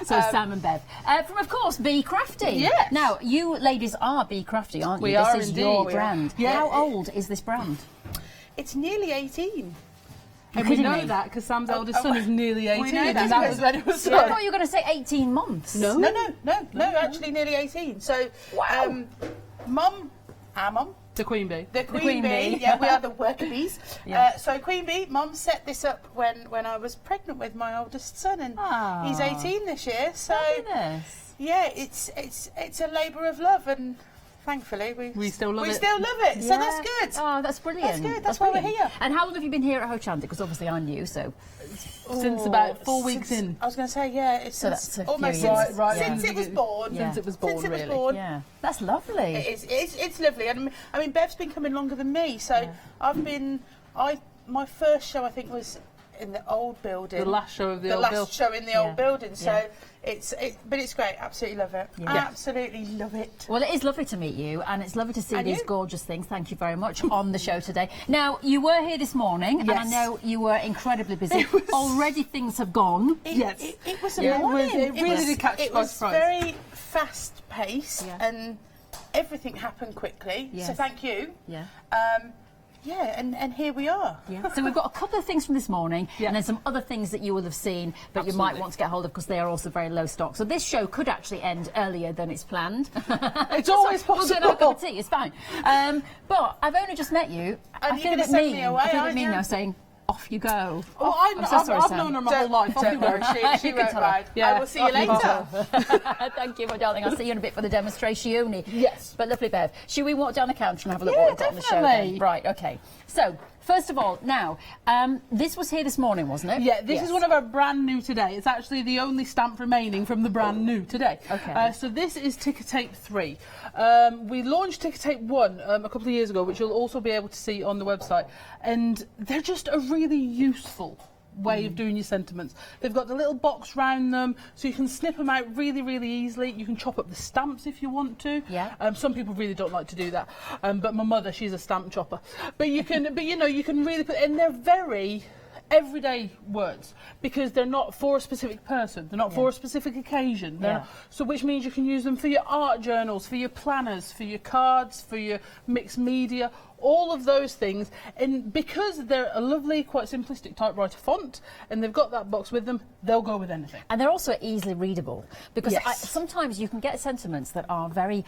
So Sam and Bev. From, of course, Be Crafty. Yes. Now, you ladies are Be Crafty, aren't you? We are This is indeed. your brand. Yeah. How old is this brand? It's nearly 18. And we know that because Sam's eldest son is nearly 18. We know that. And that was when it was. I thought you were going to say 18 months. No, actually nearly 18. So, our mum, the Queen Bee. The Queen Bee, yeah, we are the worker bees. Yeah. So Queen Bee, Mum set this up when I was pregnant with my oldest son, and he's 18 this year. So yeah, it's a labour of love, and thankfully we still love it. Yeah. So that's good. Oh, that's brilliant. That's good. That's why we're here. And how long have you been here at Hochanda? Because obviously I'm new, so. Since about 4 weeks in. I was going to say, yeah, it's So that's a few almost years. since it was born. Yeah. Since it was born, really. Yeah, that's lovely. It's lovely, and I mean Bev's been coming longer than me, so my first show I think was in the old building. The last show of the old building. The last show in the old building. So Yeah. but it's great. Absolutely love it. Yeah. Absolutely love it. Well, it is lovely to meet you, and it's lovely to see And these you. gorgeous things. Thank you very much on the show today. Now, you were here this morning, and I Yes. know you were incredibly busy. Already things have gone. It was a Yeah, it morning. was- it really did catch It by was surprise. very fast paced, and everything happened quickly. So Yes. thank you. Yeah. And here we are. Yeah. So we've got a couple of things from this morning, and then some other things that you will have seen, but you might Absolutely. want to get hold of because they are also very low stock. So this show could actually end earlier than it's planned. It's always We'll get a possible. cup of tea. It's fine. But I've only just met you. And I you're feel a gonna bit send mean. me away, I feel a bit aren't mean you? now saying, off you go. Well, I'm so sorry, I've Sam. known her my whole life. Don't worry, she You can won't tell her. ride. I will see you off you later. go. Thank you, my darling. I'll see you in a bit for the demonstration. Yes. But lovely, Bev. Should we walk down the counter and have a look Yeah, what we've got on the show? definitely. Then? Right, okay. So, first of all, now, this was here this morning, wasn't it? Yeah, this Yes. is one of our brand new today. It's actually the only stamp remaining from the brand new today. Okay. So this is Ticker Tape 3. We launched Ticker Tape 1 a couple of years ago, which you'll also be able to see on the website. And they're just a really useful way of doing your sentiments. They've got the little box round them, so you can snip them out really, really easily. You can chop up the stamps if you want to. Yeah. Some people really don't like to do that, but my mother, she's a stamp chopper. But you can, you can really put, and they're very everyday words because they're not for a specific person. They're not for a specific occasion. They're not, so which means you can use them for your art journals, for your planners, for your cards, for your mixed media. all of those things. And because they're a lovely, quite simplistic typewriter font, and they've got that box with them, they'll go with anything. And they're also easily readable, because Yes. sometimes you can get sentiments that are very,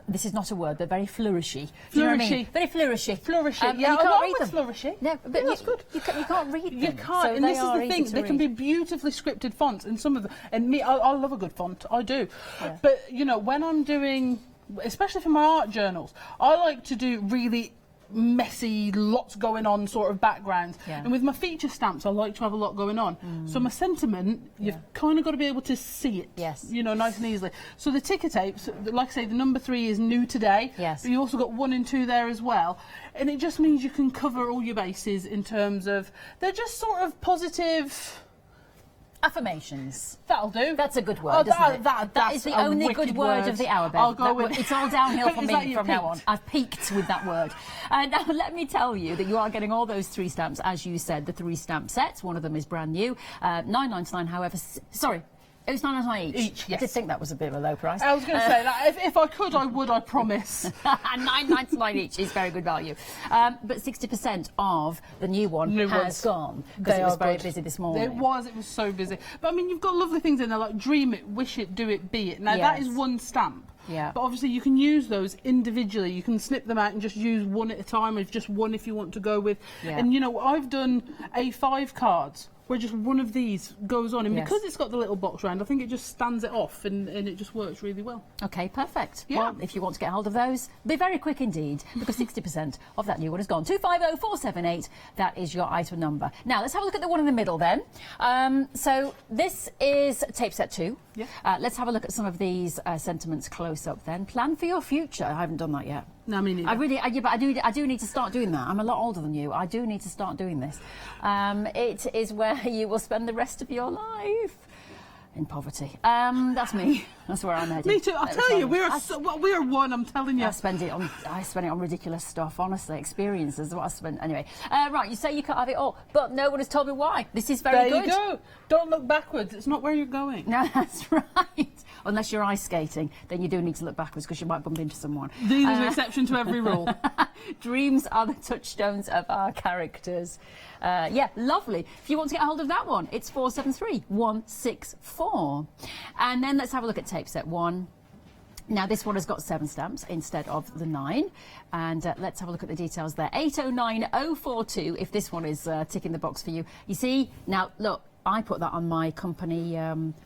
this is not a word, but very flourishy. Do you know what I mean? Flourishy. Very flourishy. Flourishy. And Yeah, you can't along read with them. flourishy. No, but that's good. You can't read them. You can't, So and they this is are the easy thing. to They can read. be beautifully scripted fonts, and some of them. And me, I love a good font. I do. Yeah. But you know, when I'm doing, especially for my art journals, I like to do really messy, lots going on sort of backgrounds. Yeah. And with my feature stamps, I like to have a lot going on. So my sentiment, you've kind of got to be able to see it. Yes. You know, nice and easily. So the ticker tapes, like I say, the number 3 is new today. Yes. But you also got 1 and 2 there as well. And it just means you can cover all your bases in terms of, they're just sort of positive affirmations. That'll do. That's a good word, isn't it? That that's is the a only wicked good word of the hour, Bev. I'll go with It's all downhill from Is me that you from now on. peaked? I've peaked with that word. Now, let me tell you that you are getting all those 3 stamps, as you said, the 3 stamp sets. One of them is brand new. $9.99, however... Sorry. It was $9.99 each. Yes. I did think that was a bit of a low price. I was going to say that. If I could, I would, I promise. And $9.99 each is very good value. But 60% of the new one has gone, because it was very busy this morning. It was so busy. But I mean, you've got lovely things in there like dream it, wish it, do it, be it. Now that is 1 stamp. Yeah. But obviously you can use those individually. You can snip them out and just use 1 at a time, or just 1 if you want to go with. Yeah. And you know, I've done A5 cards where just 1 of these goes on, and Yes. because it's got the little box round, I think it just stands it off, and it just works really well. Okay, perfect. Yeah. Well, if you want to get hold of those, be very quick indeed, because 60% of that new one is gone. 250478, that is your item number. Now, let's have a look at the one in the middle then. So this is tape set 2. Yeah. Let's have a look at some of these sentiments close up then. Plan for your future. I haven't done that yet. No, me neither. I do need to start doing that. I'm a lot older than you. I do need to start doing this. It is where you will spend the rest of your life in poverty. That's me. That's where I'm headed. Me too. I'll tell you, we are one. I'm telling you. I spend it on ridiculous stuff. Honestly, experiences. What I spend anyway. Right, you say you can't have it all, but no one has told me why. This is very good. There you go. Don't look backwards. It's not where you're going. No, that's right. Unless you're ice skating, then you do need to look backwards, because you might bump into someone. These are an exception to every rule. Dreams are the touchstones of our characters. Yeah, lovely. If you want to get a hold of that one, it's 473164. And then let's have a look at tape set 1. Now, this one has got 7 stamps instead of the 9. And let's have a look at the details there. 809042, if this one is ticking the box for you. You see, now, look, I put that on my company,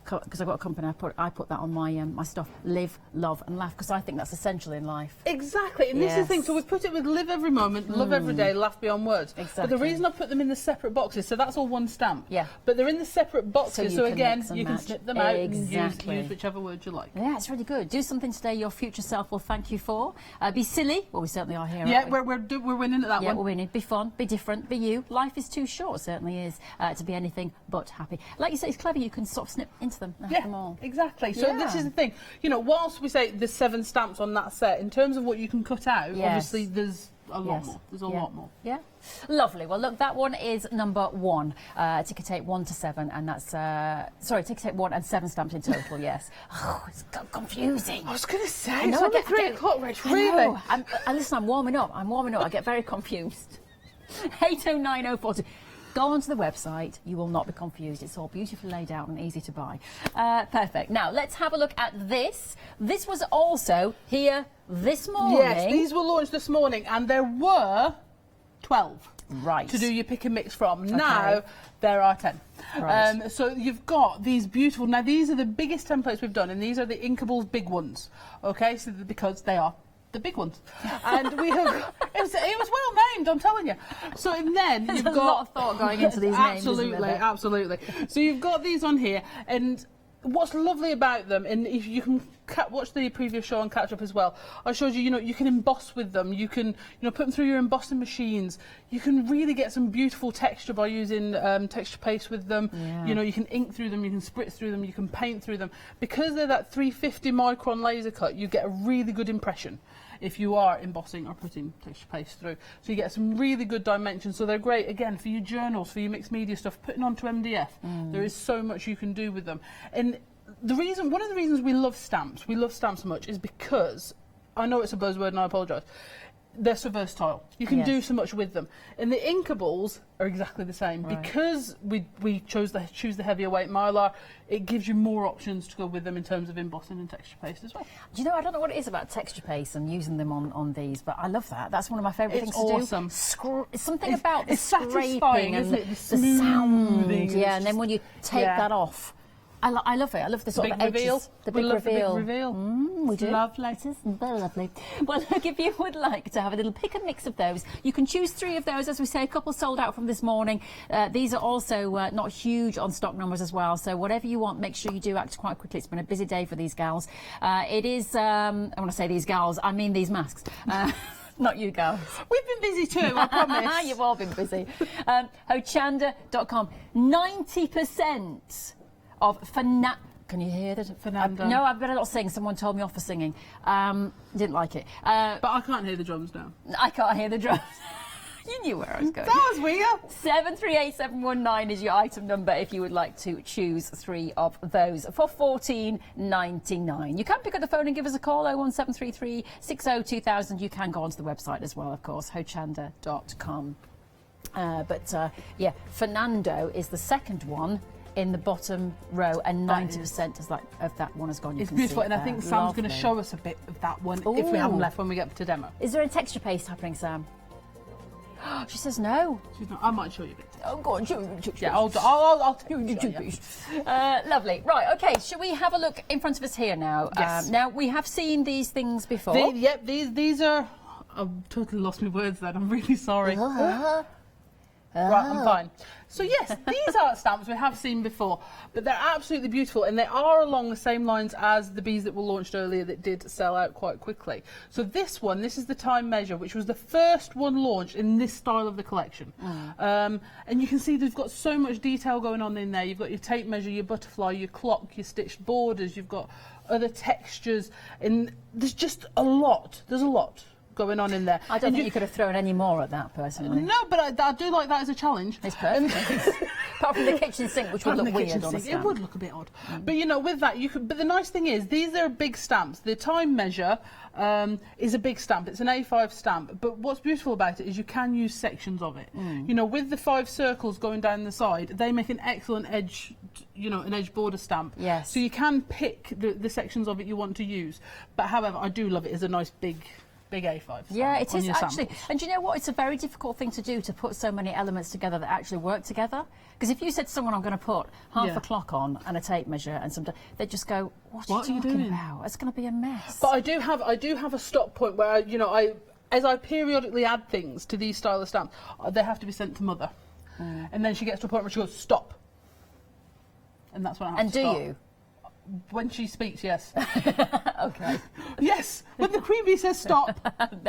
because I've got a company, I put that on my my stuff, live, love and laugh, because I think that's essential in life. Exactly, and this is the thing, so we've put it with live every moment, love every day, laugh beyond words. Exactly. But the reason I put them in the separate boxes, so that's all 1 stamp. Yeah. But they're in the separate boxes, you so can again, mix and you can match. snip them out Exactly. and use whichever word you like. Yeah, it's really good. Do something today your future self will thank you for. Be silly. Well, we certainly are here. Yeah, aren't we? we're winning at that Yeah, one. we're winning. Be fun, be different, be you. Life is too short, certainly is, to be anything but happy. Like you say, it's clever. You can sort of snip into them and have them all. Exactly. So Yeah. this is the thing. You know, whilst we say there's 7 stamps on that set, in terms of what you can cut out, Yes. obviously there's a lot Yes. more. There's a Yeah. lot more. Yeah. Lovely. Well, look, that one is number 1. Ticker tape 1 to 7, and that's sorry, ticker tape 1 and 7 stamps in total. Yes. Oh, it's confusing. I was going to say, I it's know, I only get 3 o'clock, Rich. I Really? know. Listen, I'm warming up. I get very confused. 809042. Go onto the website. You will not be confused. It's all beautifully laid out and easy to buy. Perfect. Now, let's have a look at this. This was also here this morning. Yes, these were launched this morning, and there were 12 right to do your pick and mix from. Now there are 10. Right. So you've got these beautiful. Now these are the biggest templates we've done, and these are the Inkables big ones. Okay, so because they are the big ones, and we have. It was well named, I'm telling you. So and then There's you've a got lot of thought going into these names. Absolutely, absolutely. So you've got these on here, and what's lovely about them, and if you can watch the previous show and catch up as well, I showed you, you can emboss with them. You can, put them through your embossing machines. You can really get some beautiful texture by using texture paste with them. Yeah. You can ink through them, you can spritz through them, you can paint through them. Because they're that 350 micron laser cut, you get a really good impression if you are embossing or putting texture paste through. So you get some really good dimensions. So they're great, again, for your journals, for your mixed media stuff, putting onto MDF. There is so much you can do with them. And one of the reasons we love stamps so much, is because, I know it's a buzzword and I apologise, they're so versatile. You can do so much with them. And the inkables are exactly the same. Because we choose the heavier weight Mylar, it gives you more options to go with them in terms of embossing and texture paste as well. Do you know, I don't know what it is about texture paste and using them on these, but I love that. That's one of my favourite things to do. It's something about the scraping and the sound. Yeah, and then when you take that off. I love it. I love the sort of edges. The big reveal. We do. Lovely. It is very lovely. Well, look, if you would like to have a little pick and mix of those, you can choose 3 of those. As we say, a couple sold out from this morning. These are also not huge on stock numbers as well. So whatever you want, make sure you do act quite quickly. It's been a busy day for these gals. It is, I want to say these gals, I mean these masks. Not you girls. We've been busy too, I promise. You've all been busy. Hochanda.com. 90% of can you hear that? Fernando. No, I better not sing. Someone told me off for singing. Didn't like it. But I can't hear the drums now. I can't hear the drums. You knew where I was going. That was weird. 738719 is your item number if you would like to choose 3 of those for $14.99. You can pick up the phone and give us a call, 01733 60 2000. You can go onto the website as well, of course, hochanda.com. Yeah, Fernando is the second one in the bottom row, and 90% of that one has gone. It's beautiful, and I think Sam's going to show us a bit of that one if we haven't left when we get to demo. Is there a texture paste happening, Sam? She says no. She's not. I might show you a bit. Oh, go on. Yeah, I'll show you. Lovely. Right, okay, shall we have a look in front of us here now? Yes. Now, we have seen these things before. These are... I've totally lost my words then. I'm really sorry. Right, I'm fine. So yes, these art stamps we have seen before, but they're absolutely beautiful, and they are along the same lines as the bees that were launched earlier that did sell out quite quickly. So this is the Time Measure, which was the first one launched in this style of the collection. And you can see they've got so much detail going on in there. You've got your tape measure, your butterfly, your clock, your stitched borders, you've got other textures, and there's just a lot. There's a lot going on in there. I don't think you could have thrown any more at that, personally. No, but I do like that as a challenge. It's perfect. Apart from the kitchen sink, which would look weird on a stamp. It would look a bit odd. But you know, with that, you could. But the nice thing is, these are big stamps. The Time Measure is a big stamp. It's an A5 stamp. But what's beautiful about it is you can use sections of it. You know, with the 5 circles going down the side, they make an excellent edge. You know, an edge border stamp. Yes. So you can pick the sections of it you want to use. But however, I do love it as a nice big A5. Yeah, it is actually. Samples. And do you know what? It's a very difficult thing to do, to put so many elements together that actually work together. Because if you said to someone, I'm going to put half a clock on and a tape measure and some, they'd just go, what are you talking about? It's going to be a mess. But I do have a stop point where as I periodically add things to these style of stamps, they have to be sent to Mother, and then she gets to a point where she goes stop, and that's when I have to stop. And do you? When she speaks, yes. Okay. Yes. When the Queen Bee says stop,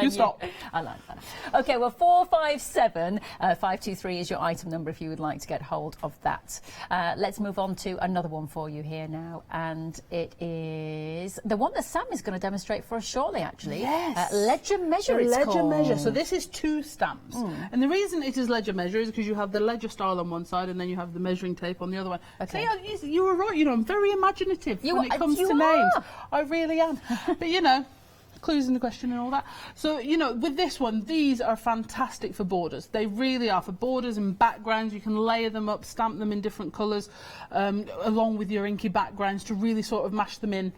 you stop. I like that. Okay, well, 457-523 is your item number if you would like to get hold of that. Let's move on to another one for you here now, and it is the one that Sam is going to demonstrate for us shortly, actually. Yes. Ledger Measure, it's Ledger called. Measure. So this is 2 stamps. And the reason it is Ledger Measure is because you have the ledger style on one side and then you have the measuring tape on the other one. Okay. So you were right, I'm very imaginative when it comes to names. I really am. But clues in the question and all that. So, with this one, these are fantastic for borders. They really are. For borders and backgrounds, you can layer them up, stamp them in different colours, along with your inky backgrounds to really sort of mash them in.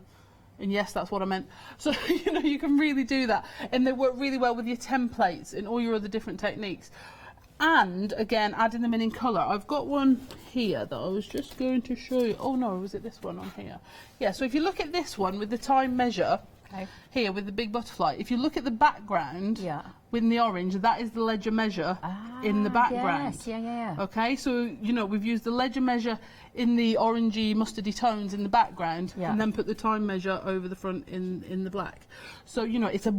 And yes, that's what I meant. So, you can really do that. And they work really well with your templates and all your other different techniques. And, again, adding them in colour. I've got one here that I was just going to show you. Oh, no, was it this one on here? Yeah, so if you look at this one with the Time Measure, here with the big butterfly, if you look at the background with the orange, that is the Ledger Measure in the background. Yes, yeah. Okay, so, we've used the Ledger Measure in the orangey, mustardy tones in the background, and then put the Time Measure over the front in the black. So, it's a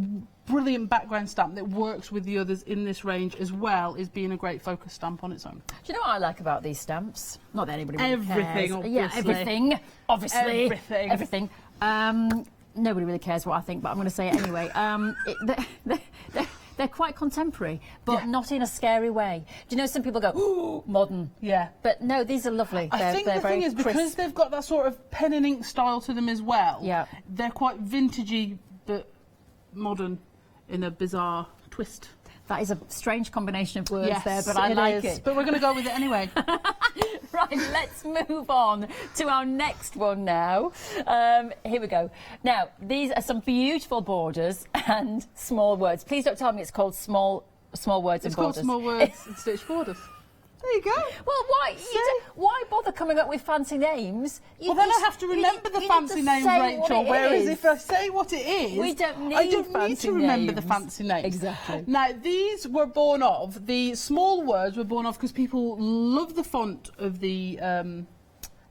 brilliant background stamp that works with the others in this range, as well as being a great focus stamp on its own. Do you know what I like about these stamps? Not that anybody really Everything, cares. obviously. Yeah, everything. Obviously. Everything. Nobody really cares what I think, but I'm going to say it anyway. They're quite contemporary, but not in a scary way. Do you know, some people go, ooh, modern. Yeah. But no, these are lovely. I think the thing is, because they've got that sort of pen and ink style to them as well, they're quite vintagey, but modern in a bizarre, twist. That is a strange combination of words Yes, there, but I like it. But we're going to go with it anyway. Right, let's move on to our next one now. Here we go. Now, these are some beautiful borders and small words. Please don't tell me it's called small words and borders. It's called small words and stitched borders. There you go. Well, why bother coming up with fancy names? Well, then I have to remember the fancy names, Rachel. Whereas if I say what it is, we don't need I don't need fancy to remember names. the fancy names. Exactly. Now, these were born of, the small words were born of because people love the font of the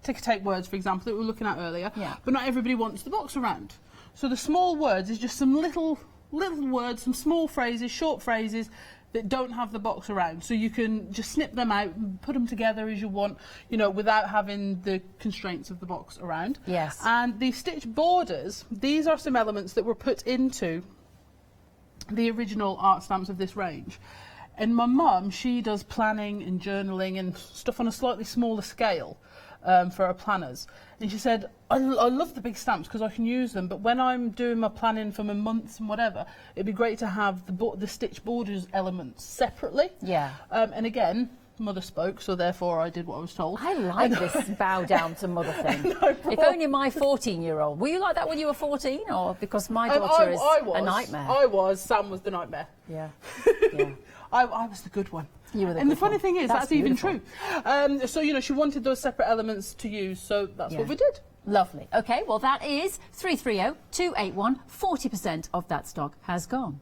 ticker tape words, for example, that we were looking at earlier. Yeah. But not everybody wants the box around. So the small words is just some little words, some small phrases, short phrases, that don't have the box around, so you can just snip them out and put them together as you want, you know, without having the constraints of the box around. Yes. And the stitched borders, these are some elements that were put into the original art stamps of this range. And my mum, she does planning and journaling and stuff on a slightly smaller scale for her planners. And she said, I love the big stamps because I can use them, but when I'm doing my planning for my months and whatever, it'd be great to have the stitch borders elements separately. Yeah. And again, Mother spoke, so therefore I did what I was told. I like this bow down to mother thing. If only my 14-year-old. Were you like that when you were 14, or because my daughter is a nightmare? Sam was the nightmare. Yeah. I was the good one. You were the and good the funny one. thing is, that's even true. So, you know, she wanted those separate elements to use, so that's what we did. Lovely. OK, well, that is 330-281. 40% of that stock has gone.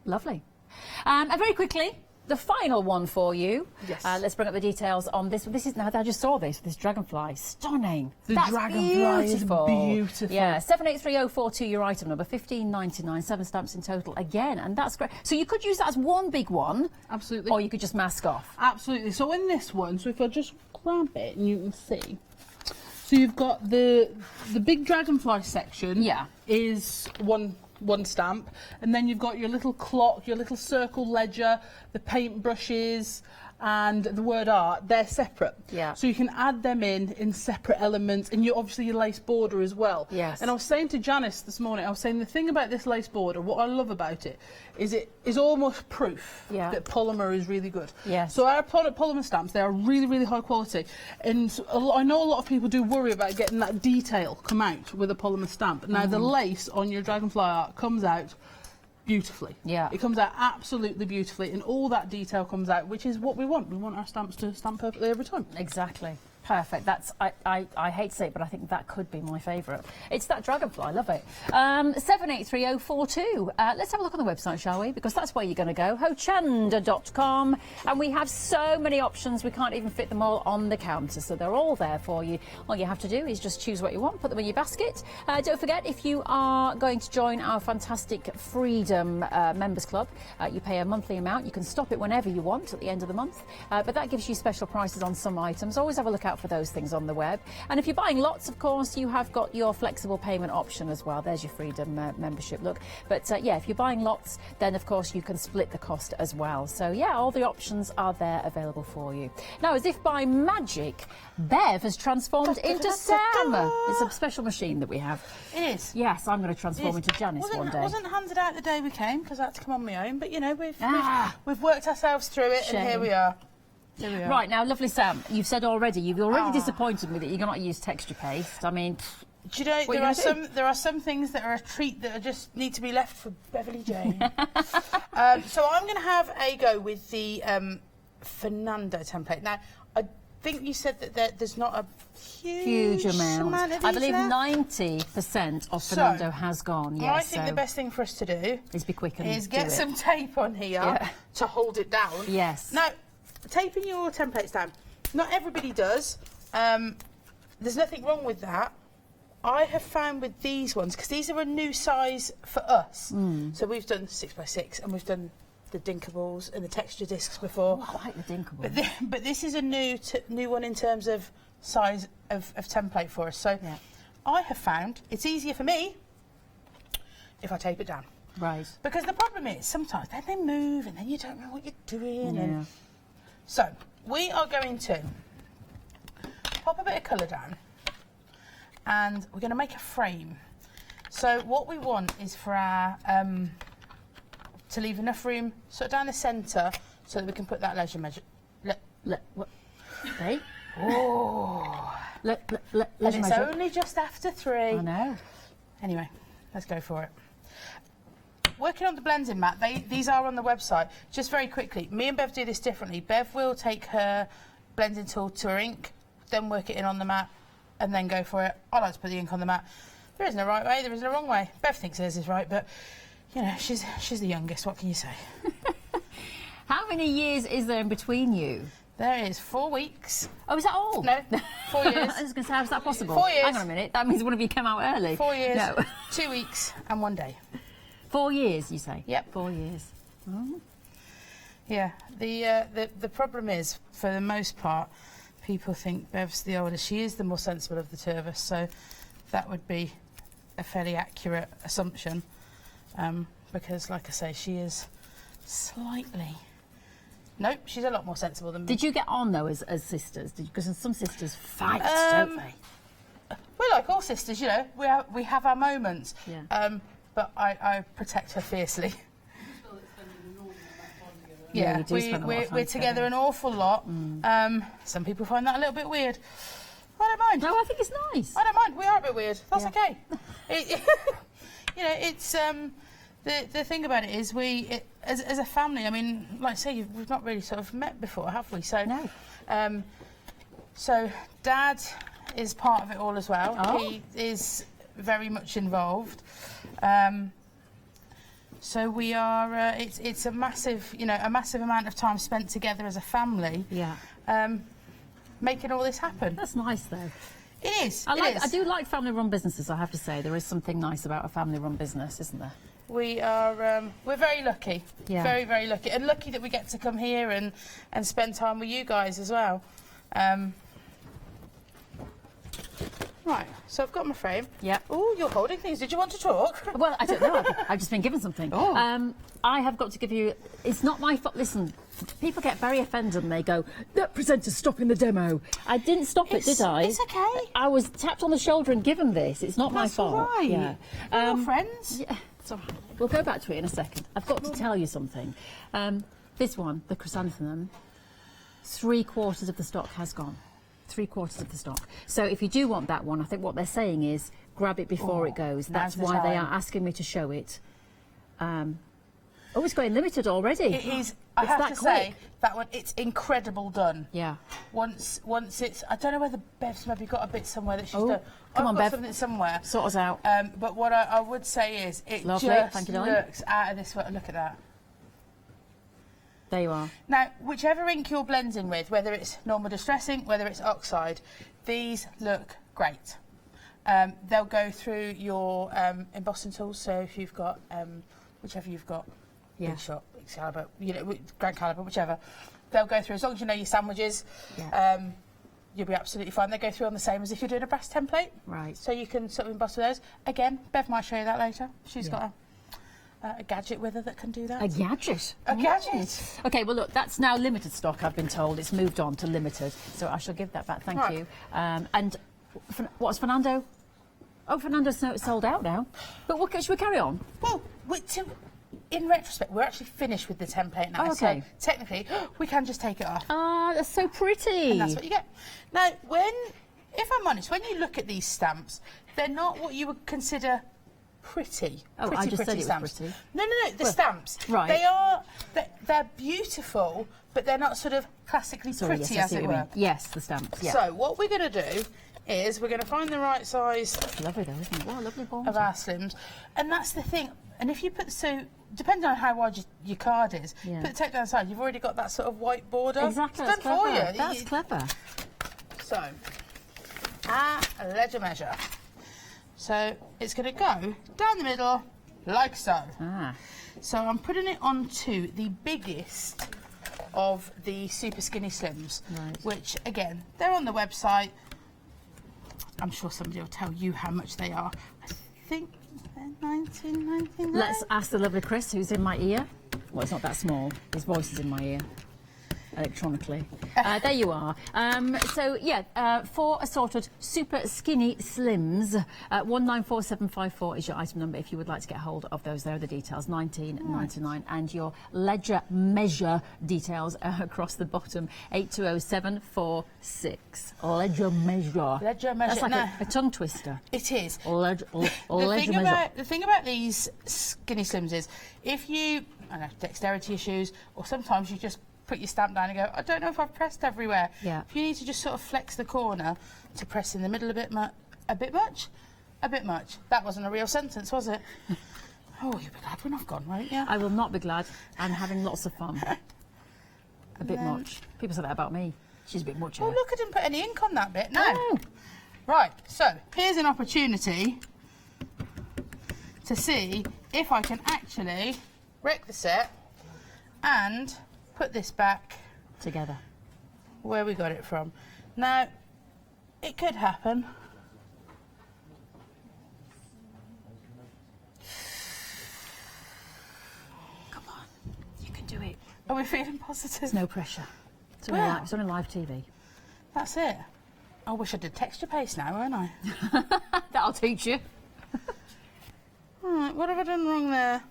Lovely. And very quickly, the final one for you. Yes. Let's bring up the details on this. This is, now I just saw this dragonfly. Stunning. The dragonfly is beautiful. Yeah, 783042, your item number, 15.99, 7 stamps in total again, and that's great. So you could use that as one big one. Absolutely. Or you could just mask off. Absolutely. So in this one, so if I just grab it and you can see. So you've got the big dragonfly section. Yeah. Is one stamp, and then you've got your little clock, your little circle ledger, the paint brushes, and the word art. They're separate. Yeah. So you can add them in separate elements, and you obviously your lace border as well. Yes. And I was saying to Janice this morning, I was saying the thing about this lace border, what I love about it is almost proof that polymer is really good. Yes. So our polymer stamps, they are really, really high quality, and I know a lot of people do worry about getting that detail come out with a polymer stamp. Now the lace on your dragonfly art comes out beautifully. Yeah. It comes out absolutely beautifully, and all that detail comes out, which is what we want. We want our stamps to stamp perfectly every time. Exactly. Perfect. That's I hate to say it, but I think that could be my favourite. It's that dragonfly. I love it. 783042. Let's have a look on the website, shall we? Because that's where you're going to go. Hochanda.com. And we have so many options, we can't even fit them all on the counter. So they're all there for you. All you have to do is just choose what you want, put them in your basket. Don't forget, if you are going to join our fantastic Freedom Members Club, you pay a monthly amount. You can stop it whenever you want at the end of the month. But that gives you special prices on some items. Always have a look out for those things on the web. And if you're buying lots, of course, you have got your flexible payment option as well. There's your Freedom membership look. But yeah, if you're buying lots, then of course you can split the cost as well. So yeah, all the options are there available for you. Now, as if by magic, Bev has transformed into Sam. It's a special machine that we have. It is. Yes, I'm going to transform into Janice one day. It wasn't handed out the day we came because I had to come on my own. But you know, we've worked ourselves through it, and here we are. Right, now, lovely Sam, you've said already, you've already disappointed me that you're going to use texture paste. I mean, do you know, there are some things that are a treat that just need to be left for Beverly Jane. So I'm going to have a go with the Fernando template. Now, I think you said that there's not a huge amount of these I believe left. 90% of Fernando has gone, yes. I think the best thing for us to do is be quick and is get some tape on here to hold it down. Yes. Now, taping your templates down, not everybody does. There's nothing wrong with that. I have found with these ones, because these are a new size for us, so we've done 6x6 and we've done the Dinkables and the texture discs before. Oh, I like the Dinkables. But this is a new one in terms of size of template for us. So I have found it's easier for me if I tape it down. Right. Because the problem is sometimes then they move and then you don't know what you're doing. Yeah. And so we are going to pop a bit of colour down and we're going to make a frame. So what we want is for our to leave enough room sort of down the centre so that we can put that leisure measure. What? Okay. Oh. And it's measure. only just after 3. I know. Anyway, let's go for it. Working on the blending mat, these are on the website. Just very quickly, me and Bev do this differently. Bev will take her blending tool to her ink, then work it in on the mat, and then go for it. I like to put the ink on the mat. There isn't a right way, there isn't a wrong way. Bev thinks hers is right, but, you know, she's the youngest, what can you say? How many years is there in between you? There is 4 weeks. Oh, is that all? No, 4 years. I was going to say, how is that possible? 4 years. Hang on a minute, that means one of you came out early. 4 years, No. 2 weeks and 1 day. 4 years, you say? Yep. 4 years. Oh. Yeah, the problem is, for the most part, people think Bev's the older. She is the more sensible of the two of us, so that would be a fairly accurate assumption, because, like I say, she is slightly... Nope, she's a lot more sensible than me. Did you get on, though, as sisters? Because some sisters fight, don't they? We're like all sisters, you know. We have our moments. Yeah. But I protect her fiercely. Yeah, we're together an awful lot. Some people find that a little bit weird. I don't mind. No, I think it's nice. I don't mind. We are a bit weird. That's okay. You know, it's the thing about it is as a family. I mean, like I say, we've not really sort of met before, have we? So no. So Dad is part of it all as well. Oh. He is very much involved. So we are. It's a massive, you know, a massive amount of time spent together as a family. Yeah. Making all this happen. That's nice, though. It is. I do like family-run businesses. I have to say, there is something nice about a family-run business, isn't there? We are. We're very lucky. Yeah. Very, very lucky, and lucky that we get to come here and spend time with you guys as well. Right, so I've got my frame. Yeah. Oh, you're holding things. Did you want to talk? Well, I don't know. I've just been given something. Oh. I have got to give you... It's not my fault. Listen, people get very offended and they go, that presenter's stopping the demo. I didn't stop it, did I? It's okay. I was tapped on the shoulder and given this. It's not my fault. That's all right. Yeah. We're friends. Yeah, it's all right. We'll go back to it in a second. I've got to tell you something. This one, the chrysanthemum, 3/4 of the stock has gone. 3/4 of the stock. So if you do want that one, I think what they're saying is grab it before it goes. That's why they are asking me to show it. Oh, it's going limited already. It is. I have to say that one. It's incredible done. Yeah. Once it's. I don't know whether Bev's maybe got a bit somewhere that she's done. Come on, I've got Bev. something somewhere. Sort us out. But what I would say is, it Lovely. just Thank you, darling. looks out of this. Look at that. There you are. Now, whichever ink you're blending with, whether it's normal distress ink, whether it's oxide, these look great. They'll go through your embossing tools. So if you've got whichever you've got, Big Shot, Big Caliber, you know, Grand Caliber, whichever, they'll go through as long as you know your sandwiches. Yeah. You'll be absolutely fine. They go through on the same as if you're doing a brass template. Right. So you can sort of emboss with those. Again, Bev might show you that later. She's got a gadget with her that can do that. A gadget? A gadget. OK, well, look, that's now limited stock, I've been told. It's moved on to limited. So I shall give that back. Thank you. And what's Fernando? Oh, Fernando's sold out now. But should we carry on? Well, in retrospect, we're actually finished with the template now. Oh, okay. So technically, we can just take it off. Ah, that's so pretty. And that's what you get. Now, if I'm honest, when you look at these stamps, they're not what you would consider pretty. Oh, I just said it was stamps. pretty. No, the stamps. Right. They're beautiful, but they're not sort of classically pretty, yes, as it were. Yes, the stamps. Yeah. So what we're going to do is we're going to find the right size. Lovely though, isn't it? What a lovely ball. Of our slims, and that's the thing. And if you put depending on how wide your card is, put the tape down the side. You've already got that sort of white border. Exactly. It's done for you. That's clever. So, our ledger measure. So it's going to go down the middle, like so. So I'm putting it onto the biggest of the super skinny slims, which again, they're on the website. I'm sure somebody will tell you how much they are. I think they're 19.99. Let's ask the lovely Chris, who's in my ear. Well, it's not that small. His voice is in my ear. electronically. There you are. So, yeah, 4 assorted super skinny slims. 194754 is your item number if you would like to get hold of those. There are the details, $19.99, and your ledger measure details across the bottom, 820746. Ledger measure. Ledger measure. That's like a tongue twister. It is. Ledger measure. The thing about these skinny slims is, if you, I don't know, dexterity issues, or sometimes you just put your stamp down and go, I don't know if I've pressed everywhere. Yeah. If you need to just sort of flex the corner to press in the middle a bit much. That wasn't a real sentence, was it? Oh, you'll be glad when I've gone, won't you? I will not be glad. I'm having lots of fun. A bit much. People say that about me. She's a bit much. Oh, look, I didn't put any ink on that bit. No. Oh. Right, so here's an opportunity to see if I can actually wreck the set and put this back together where we got it from. Now, it could happen. Come on, you can do it. Are we feeling positive? There's no pressure. It's on live TV. That's it. I wish I did texture paste now, won't I? That'll teach you. Right, what have I done wrong there?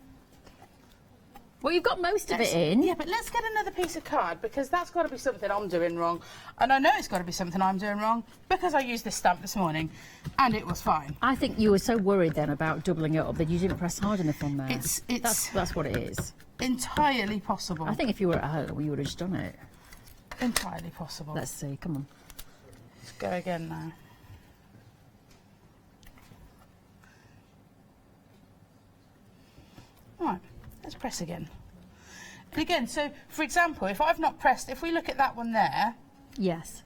Well, you've got most of it in. Yeah, but let's get another piece of card, because that's got to be something I'm doing wrong. And I know it's got to be something I'm doing wrong, because I used this stamp this morning, and it was fine. I think you were so worried then about doubling it up that you didn't press hard enough on there. That's what it is. Entirely possible. I think if you were at home, you would have just done it. Entirely possible. Let's see, come on. Let's go again now. Right, let's press again. And again, so for example, if I've not pressed, if we look at that one there. Yes.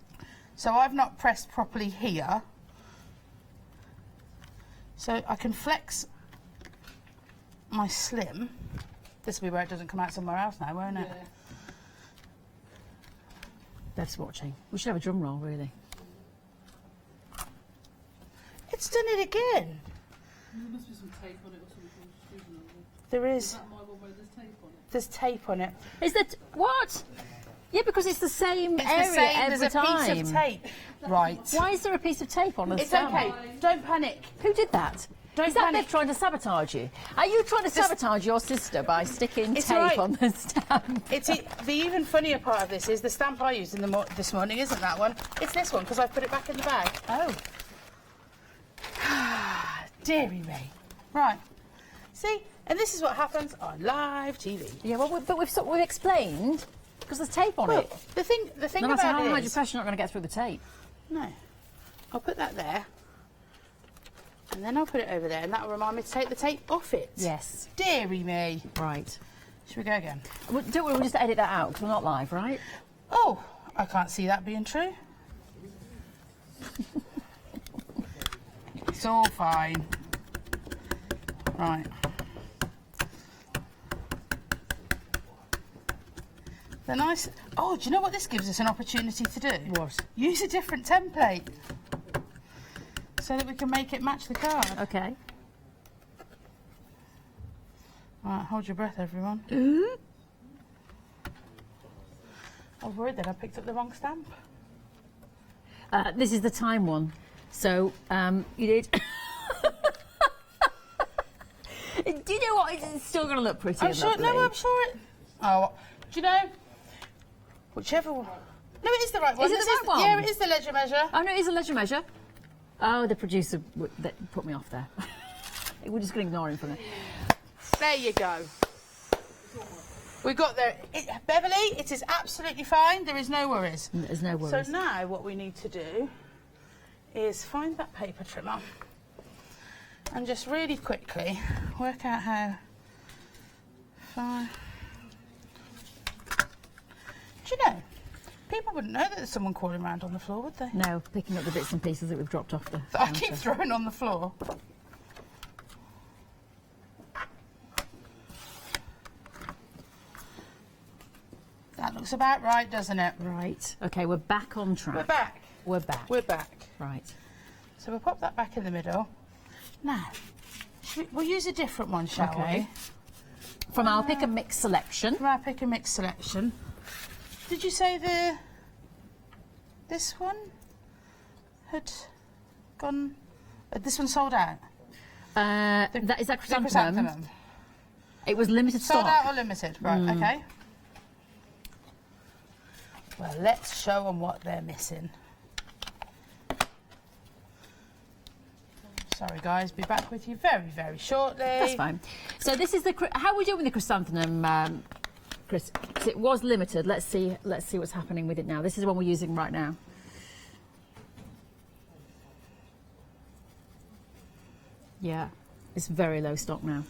So I've not pressed properly here. So I can flex my slim. This will be where it doesn't come out somewhere else now, won't it? Yeah. That's watching. We should have a drum roll, really. It's done it again. There must be some tape on it or something. There is. Is that my one where there's tape on it? There's tape on it. Is that what? Yeah, because it's the same area every There's time. a piece of tape. Right. Why is there a piece of tape on the It's stamp? okay. Don't panic. Who did that? Is that Liv trying to sabotage you? Are you trying to sabotage your sister by sticking tape on the stamp? The even funnier part of this is the stamp I used this morning isn't that one. It's this one, because I've put it back in the bag. Oh. Deary me. Right. See? And this is what happens on live TV. Yeah, well, but we've explained, because there's tape on it. The thing no about matter how it much is... you press, you're not going to get through the tape. No. I'll put that there. And then I'll put it over there, and that will remind me to take the tape off it. Yes. Deary me. Right. Should we go again? Well, don't worry, we'll just edit that out, because we're not live, right? Oh, I can't see that being true. It's all fine. Right. The nice... Oh, do you know what this gives us an opportunity to do? What? Use a different template. So that we can make it match the card. Okay. Right, hold your breath, everyone. I was worried that I picked up the wrong stamp. This is the time one. So, you did... Do you know what? It's still going to look pretty. I'm sure. No, I'm sure it. Oh, do you know? Whichever one. No, it is the right one. Is it the right one? Yeah, it is the ledger measure. Oh no, it is a ledger measure. Oh, the producer that put me off there. We're just going to ignore him for a minute. There you go. We got there. Beverly, it is absolutely fine. There is no worries. There's no worries. So now what we need to do is find that paper trimmer and just really quickly work out how far. Do you know, people wouldn't know that there's someone crawling around on the floor, would they? No, picking up the bits and pieces that we've dropped off the that I keep throwing on the floor. That looks about right, doesn't it? Right. Okay, we're back on track. We're back. We're back. We're back. Right. So we'll pop that back in the middle. Now, we'll use a different one, shall we? From our pick and mix selection. From our pick and mix selection. Did you say this one had gone? This one sold out. Is that chrysanthemum? It was limited Sold stock. out or limited, right? Okay. Well, let's show them what they're missing. Sorry, guys. Be back with you very, very shortly. That's fine. So this is how are we doing with the chrysanthemum, Chris? 'Cause it was limited. Let's see what's happening with it now. This is the one we're using right now. Yeah, it's very low stock now.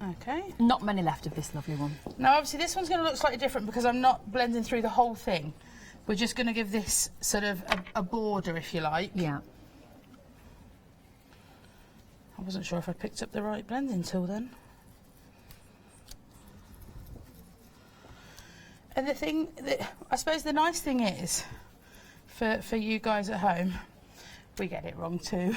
Okay. Not many left of this lovely one. Now, obviously, this one's going to look slightly different because I'm not blending through the whole thing. We're just going to give this sort of a border, if you like. Yeah. I wasn't sure if I picked up the right blending tool then. And the thing, I suppose the nice thing is, for you guys at home, we get it wrong too.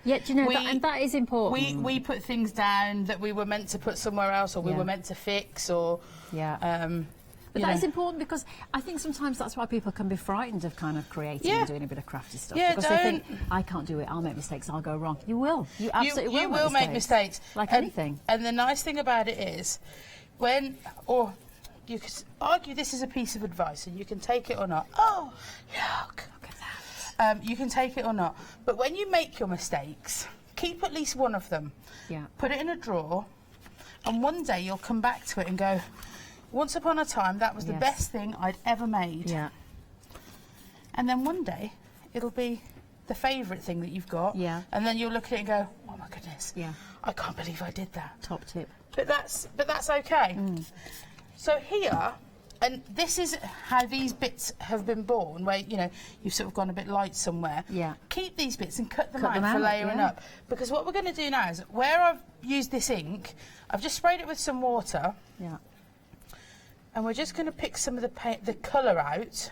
Yeah, do you know, and that is important. We put things down that we were meant to put somewhere else, or we were meant to fix, or... Yeah. But that is important because I think sometimes that's why people can be frightened of kind of creating and doing a bit of crafty stuff. Yeah, because they think, I can't do it, I'll make mistakes, I'll go wrong. You will. You absolutely you will make mistakes. Like anything. And the nice thing about it is, or you could argue this is a piece of advice, and you can take it or not. Oh, look at that. You can take it or not. But when you make your mistakes, keep at least one of them. Yeah. Put it in a drawer, and one day you'll come back to it and go, once upon a time, that was the best thing I'd ever made. Yeah. And then one day, it'll be the favourite thing that you've got. Yeah. And then you'll look at it and go, oh my goodness. Yeah. I can't believe I did that. Top tip. But that's okay. So here, and this is how these bits have been born, where, you know, you've sort of gone a bit light somewhere. Yeah. Keep these bits and cut them out for layering up. Because what we're going to do now is, where I've used this ink, I've just sprayed it with some water. Yeah. And we're just going to pick some of the colour out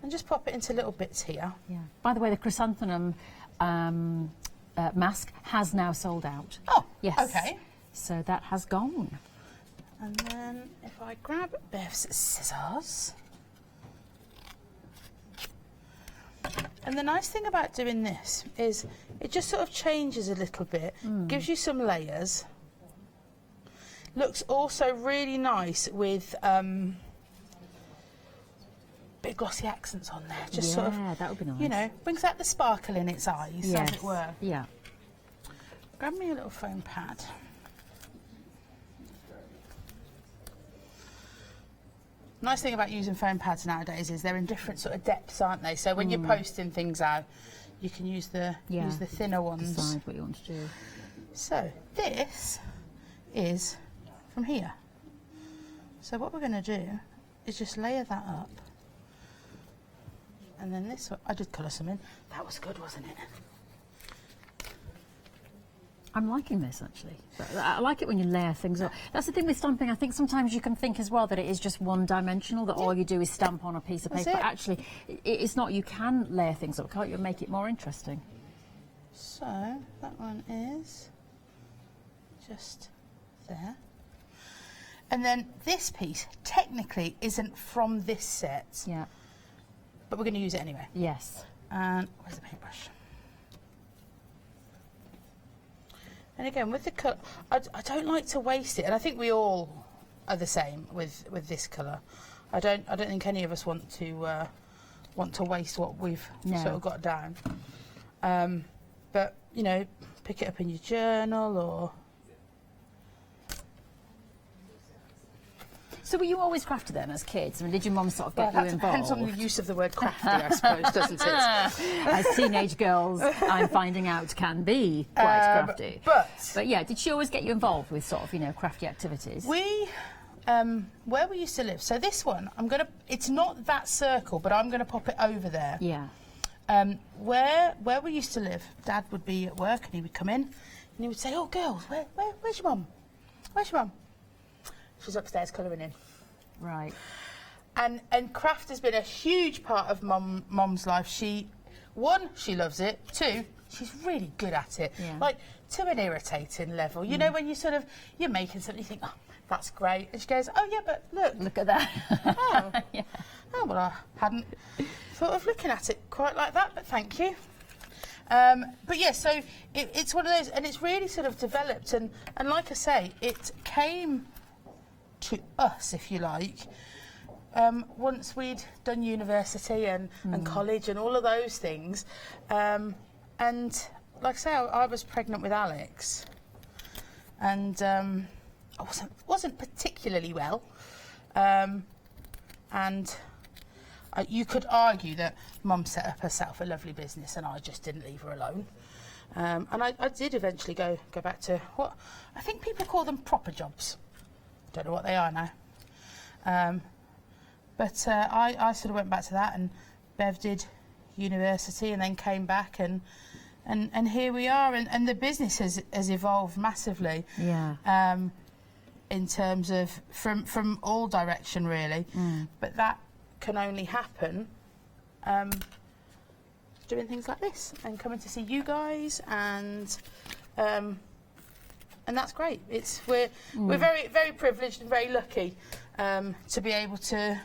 and just pop it into little bits here. Yeah. By the way, the chrysanthemum mask has now sold out. Oh, yes. Okay. So that has gone. And then if I grab Bev's scissors. And the nice thing about doing this is it just sort of changes a little bit, gives you some layers. Looks also really nice with bit glossy accents on there. Just sort of, that would be nice. you know, brings out the sparkle in its eyes, as it were. Yeah. Grab me a little foam pad. Nice thing about using foam pads nowadays is they're in different sort of depths, aren't they? So when you're posting things out, you can use the thinner ones. Decide what you want to do. So this is from here. So what we're going to do is just layer that up. And then this one, I did colour some in. That was good, wasn't it? I'm liking this, actually. I like it when you layer things up. That's the thing with stamping. I think sometimes you can think as well that it is just one-dimensional, that all you do is stamp on a piece of paper. But actually, it's not. You can layer things up, can't you, and make it more interesting. So that one is just there. And then this piece technically isn't from this set. Yeah. But we're going to use it anyway. Yes. And where's the paintbrush? And again, with the colour, I don't like to waste it, and I think we all are the same with this colour. I don't think any of us want to waste what we've sort of got down. But you know, pick it up in your journal or. So were you always crafty then as kids? I mean, did your mum sort of get you involved? Depends on the use of the word crafty, I suppose, doesn't it? As teenage girls, I'm finding out, can be quite crafty. But yeah, did she always get you involved with sort of, you know, crafty activities? We, where we used to live, so this one, it's not that circle, but I'm going to pop it over there. Yeah. Where we used to live, Dad would be at work and he would come in and he would say, oh, girls, where's your mum? Where's your mum? She's upstairs colouring in. Right. And craft has been a huge part of Mum's life. One, she loves it. Two, she's really good at it. Yeah. Like, to an irritating level. You know, when you're making something, you think, oh, that's great. And she goes, oh, yeah, but look at that. Oh. Yeah. Oh, well, I hadn't thought of looking at it quite like that, but thank you. But yeah, so it's one of those, and it's really sort of developed, and like I say, it came to us, if you like, once we'd done university and college and all of those things. And like I say, I was pregnant with Alex, and I wasn't particularly well, and you could argue that Mum set up herself a lovely business and I just didn't leave her alone. And I did eventually go back to what I think people call them proper jobs. Don't know what they are now. But I sort of went back to that, and Bev did university and then came back, and here we are, and the business has evolved massively. Yeah. In terms of from all direction really, but that can only happen doing things like this and coming to see you guys, and that's great. We're very, very privileged and very lucky to be able to.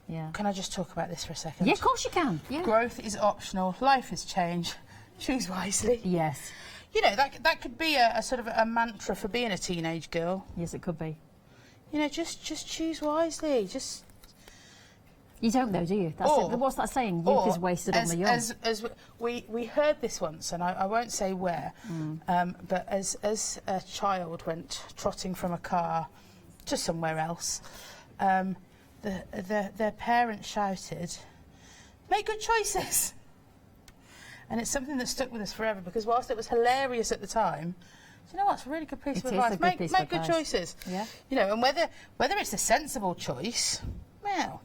Yeah. Can I just talk about this for a second? Yeah, of course you can. Yeah. Growth is optional. Life is change. Choose wisely. Yes. You know, that could be a sort of a mantra for being a teenage girl. Yes, it could be. You know, just choose wisely. Just. You don't know, do you? That's it. What's that saying? Youth is wasted on the young. As we heard this once, and I won't say where, but as a child went trotting from a car to somewhere else, their parents shouted, "Make good choices." And it's something that stuck with us forever, because whilst it was hilarious at the time, do you know what? It's a really good piece of advice. Make good choices. Yeah. You know, and whether it's a sensible choice, well,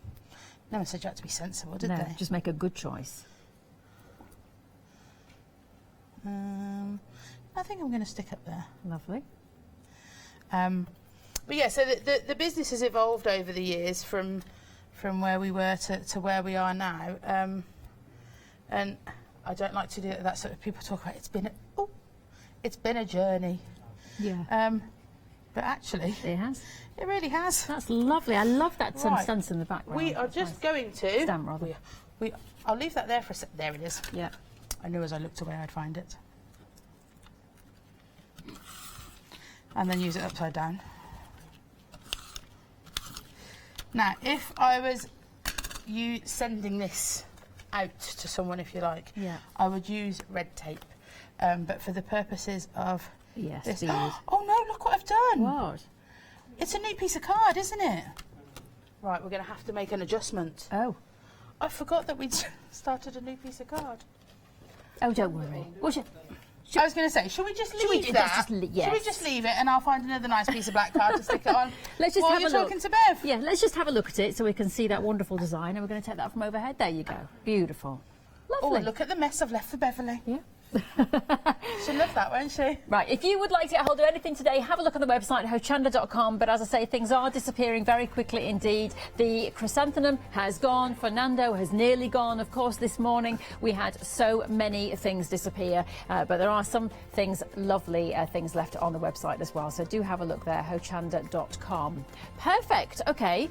no one said you had to be sensible, did they? Just make a good choice. I think I'm going to stick up there. Lovely. But yeah, so the business has evolved over the years from where we were to where we are now. And I don't like to do that sort of, people talk about it's been a journey. Yeah. But actually, it has. It really has. That's lovely. I love that sense in the background. We are just going to stamp, rather. I'll leave that there for a sec. There it is. Yeah. I knew as I looked away I'd find it. And then use it upside down. Now, if I was sending this out to someone, if you like, I would use red tape. But for the purposes of this... Oh no, look what I've done! What? It's a neat piece of card, isn't it? Right, we're going to have to make an adjustment. Oh. I forgot that we'd started a new piece of card. Oh, don't worry. I was going to say, should we just leave that? Should we just leave it, and I'll find another nice piece of black card to stick it on? Let's just while have you're a look. talking to Bev. Yeah, let's just have a look at it so we can see that wonderful design, and we're going to take that from overhead. There you go. Beautiful. Lovely. Oh, look at the mess I've left for Beverly. Yeah. She'll love that, won't she? Right, if you would like to get hold of anything today, have a look on the website, hochanda.com. But as I say, things are disappearing very quickly indeed. The chrysanthemum has gone. Fernando has nearly gone. Of course, this morning we had so many things disappear. But there are some things, lovely things left on the website as well. So do have a look there, hochanda.com. Perfect. OK.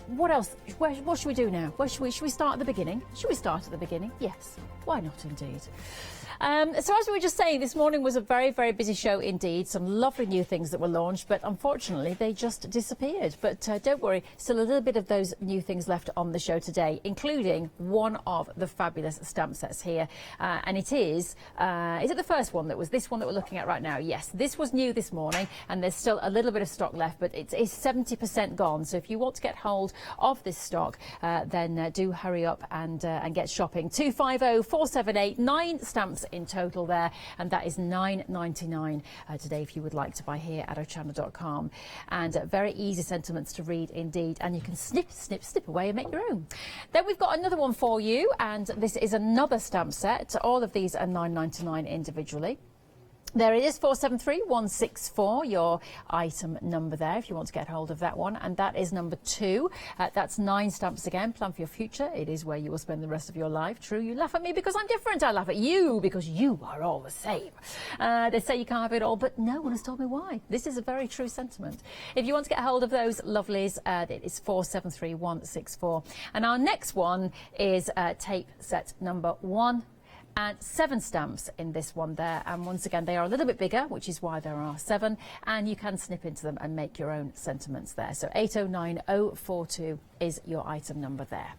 What else? What should we do now? Should we start at the beginning? Should we start at the beginning? Yes. Why not, indeed? So as we were just saying, this morning was a very, very busy show indeed. Some lovely new things that were launched, but unfortunately they just disappeared. But don't worry, still a little bit of those new things left on the show today, including one of the fabulous stamp sets here. And it is it the first one that was this one that we're looking at right now? Yes, this was new this morning, and there's still a little bit of stock left, but it is 70% gone. So if you want to get hold of this stock, then do hurry up and get shopping. 250-478, 9 stamps in total there, and that is $9.99 today if you would like to buy here at hochanda.com. And very easy sentiments to read indeed, and you can snip away and make your own. Then we've got another one for you, and this is another stamp set. All of these are $9.99 individually. There it is, 473164, your item number there, if you want to get hold of that one. And that is number 2. That's 9 stamps again. Plan for your future. It is where you will spend the rest of your life. True, you laugh at me because I'm different. I laugh at you because you are all the same. They say you can't have it all, but no one has told me why. This is a very true sentiment. If you want to get hold of those lovelies, it is 473164. And our next one is tape set number 1. And 7 stamps in this one there, and once again they are a little bit bigger, which is why there are 7, and you can snip into them and make your own sentiments there. So 809042 is your item number there.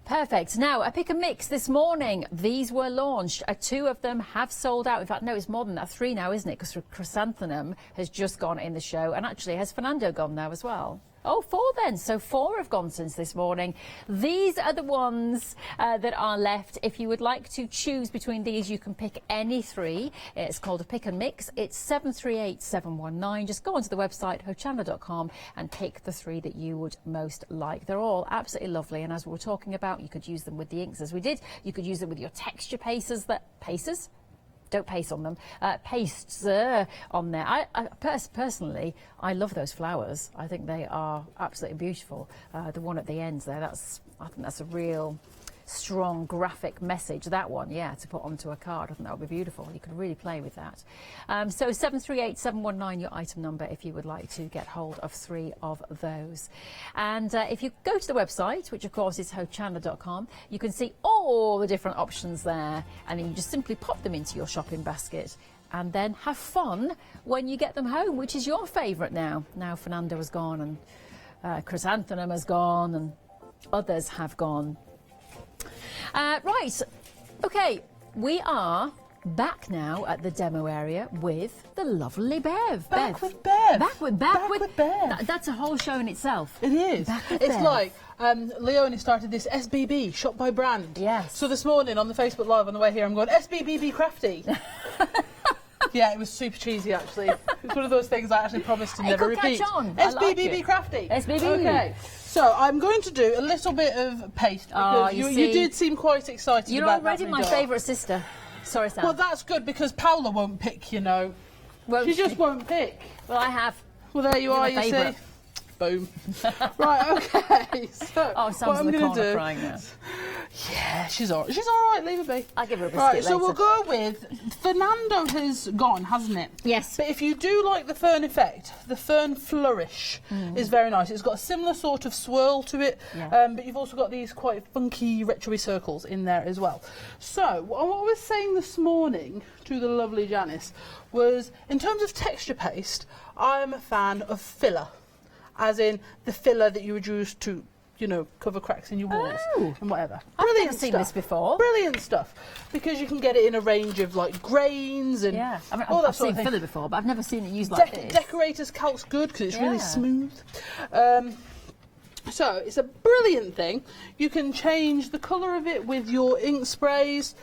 Perfect. Now, a pick and mix this morning. These were launched. 2 of them have sold out. In fact, no, it's more than that. 3 now, isn't it? Because Chrysanthemum has just gone in the show, and actually has Fernando gone now as well? Oh, 4 then. So 4 have gone since this morning. These are the ones that are left. If you would like to choose between these, you can pick any 3. It's called a pick and mix. It's 738719. Just go onto the website, hochanda.com, and pick the 3 that you would most like. They're all absolutely lovely. And as we were talking about, you could use them with the inks as we did. You could use them with your texture pastes. Don't paste on them. Pastes on there. Personally, I love those flowers. I think they are absolutely beautiful. The one at the end there, I think that's a real strong graphic message. That one, yeah, to put onto a card. I think that would be beautiful. You could really play with that. So 738719, your item number, if you would like to get hold of 3 of those. And if you go to the website, which of course is hochanda.com, you can see all the different options there, and then you just simply pop them into your shopping basket and then have fun when you get them home. Which is your favourite now? Now Fernando has gone, and Chrysanthemum has gone, and others have gone. Right, okay, we are back now at the demo area with the lovely Bev. Back with Bev. Back with Bev. That's a whole show in itself. It is. It's Bev. like Leonie started this SBB, shop by brand. Yes. So this morning on the Facebook Live on the way here, I'm going, SBBB crafty. Yeah, it was super cheesy actually. It's one of those things I actually promised to never repeat. Catch on. SBBB crafty. SBB. Okay. So I'm going to do a little bit of paste because you did seem quite excited You're about already that. my favourite sister. Sorry, Sam. Well, that's good because Paula won't pick, you know. She just won't pick. Well, I have. Well, there you are, you see. Boom. Right, okay. So, Sam's in the corner crying now. Yeah, she's all right. Leave her be. I'll give her a biscuit Right, later. so we'll go with Fernando has gone, hasn't it? Yes. But if you do like the fern effect, the fern flourish is very nice. It's got a similar sort of swirl to it, but you've also got these quite funky retro-y circles in there as well. So what I was saying this morning to the lovely Janice was, in terms of texture paste, I'm a fan of filler, as in the filler that you would use to, you know, cover cracks in your walls and whatever. I've never seen this before. Brilliant stuff, because you can get it in a range of like grains and all that I've sort seen of filler before, but I've never seen it used like this. Decorator's calc's good because it's really smooth. So it's a brilliant thing. You can change the colour of it with your ink sprays,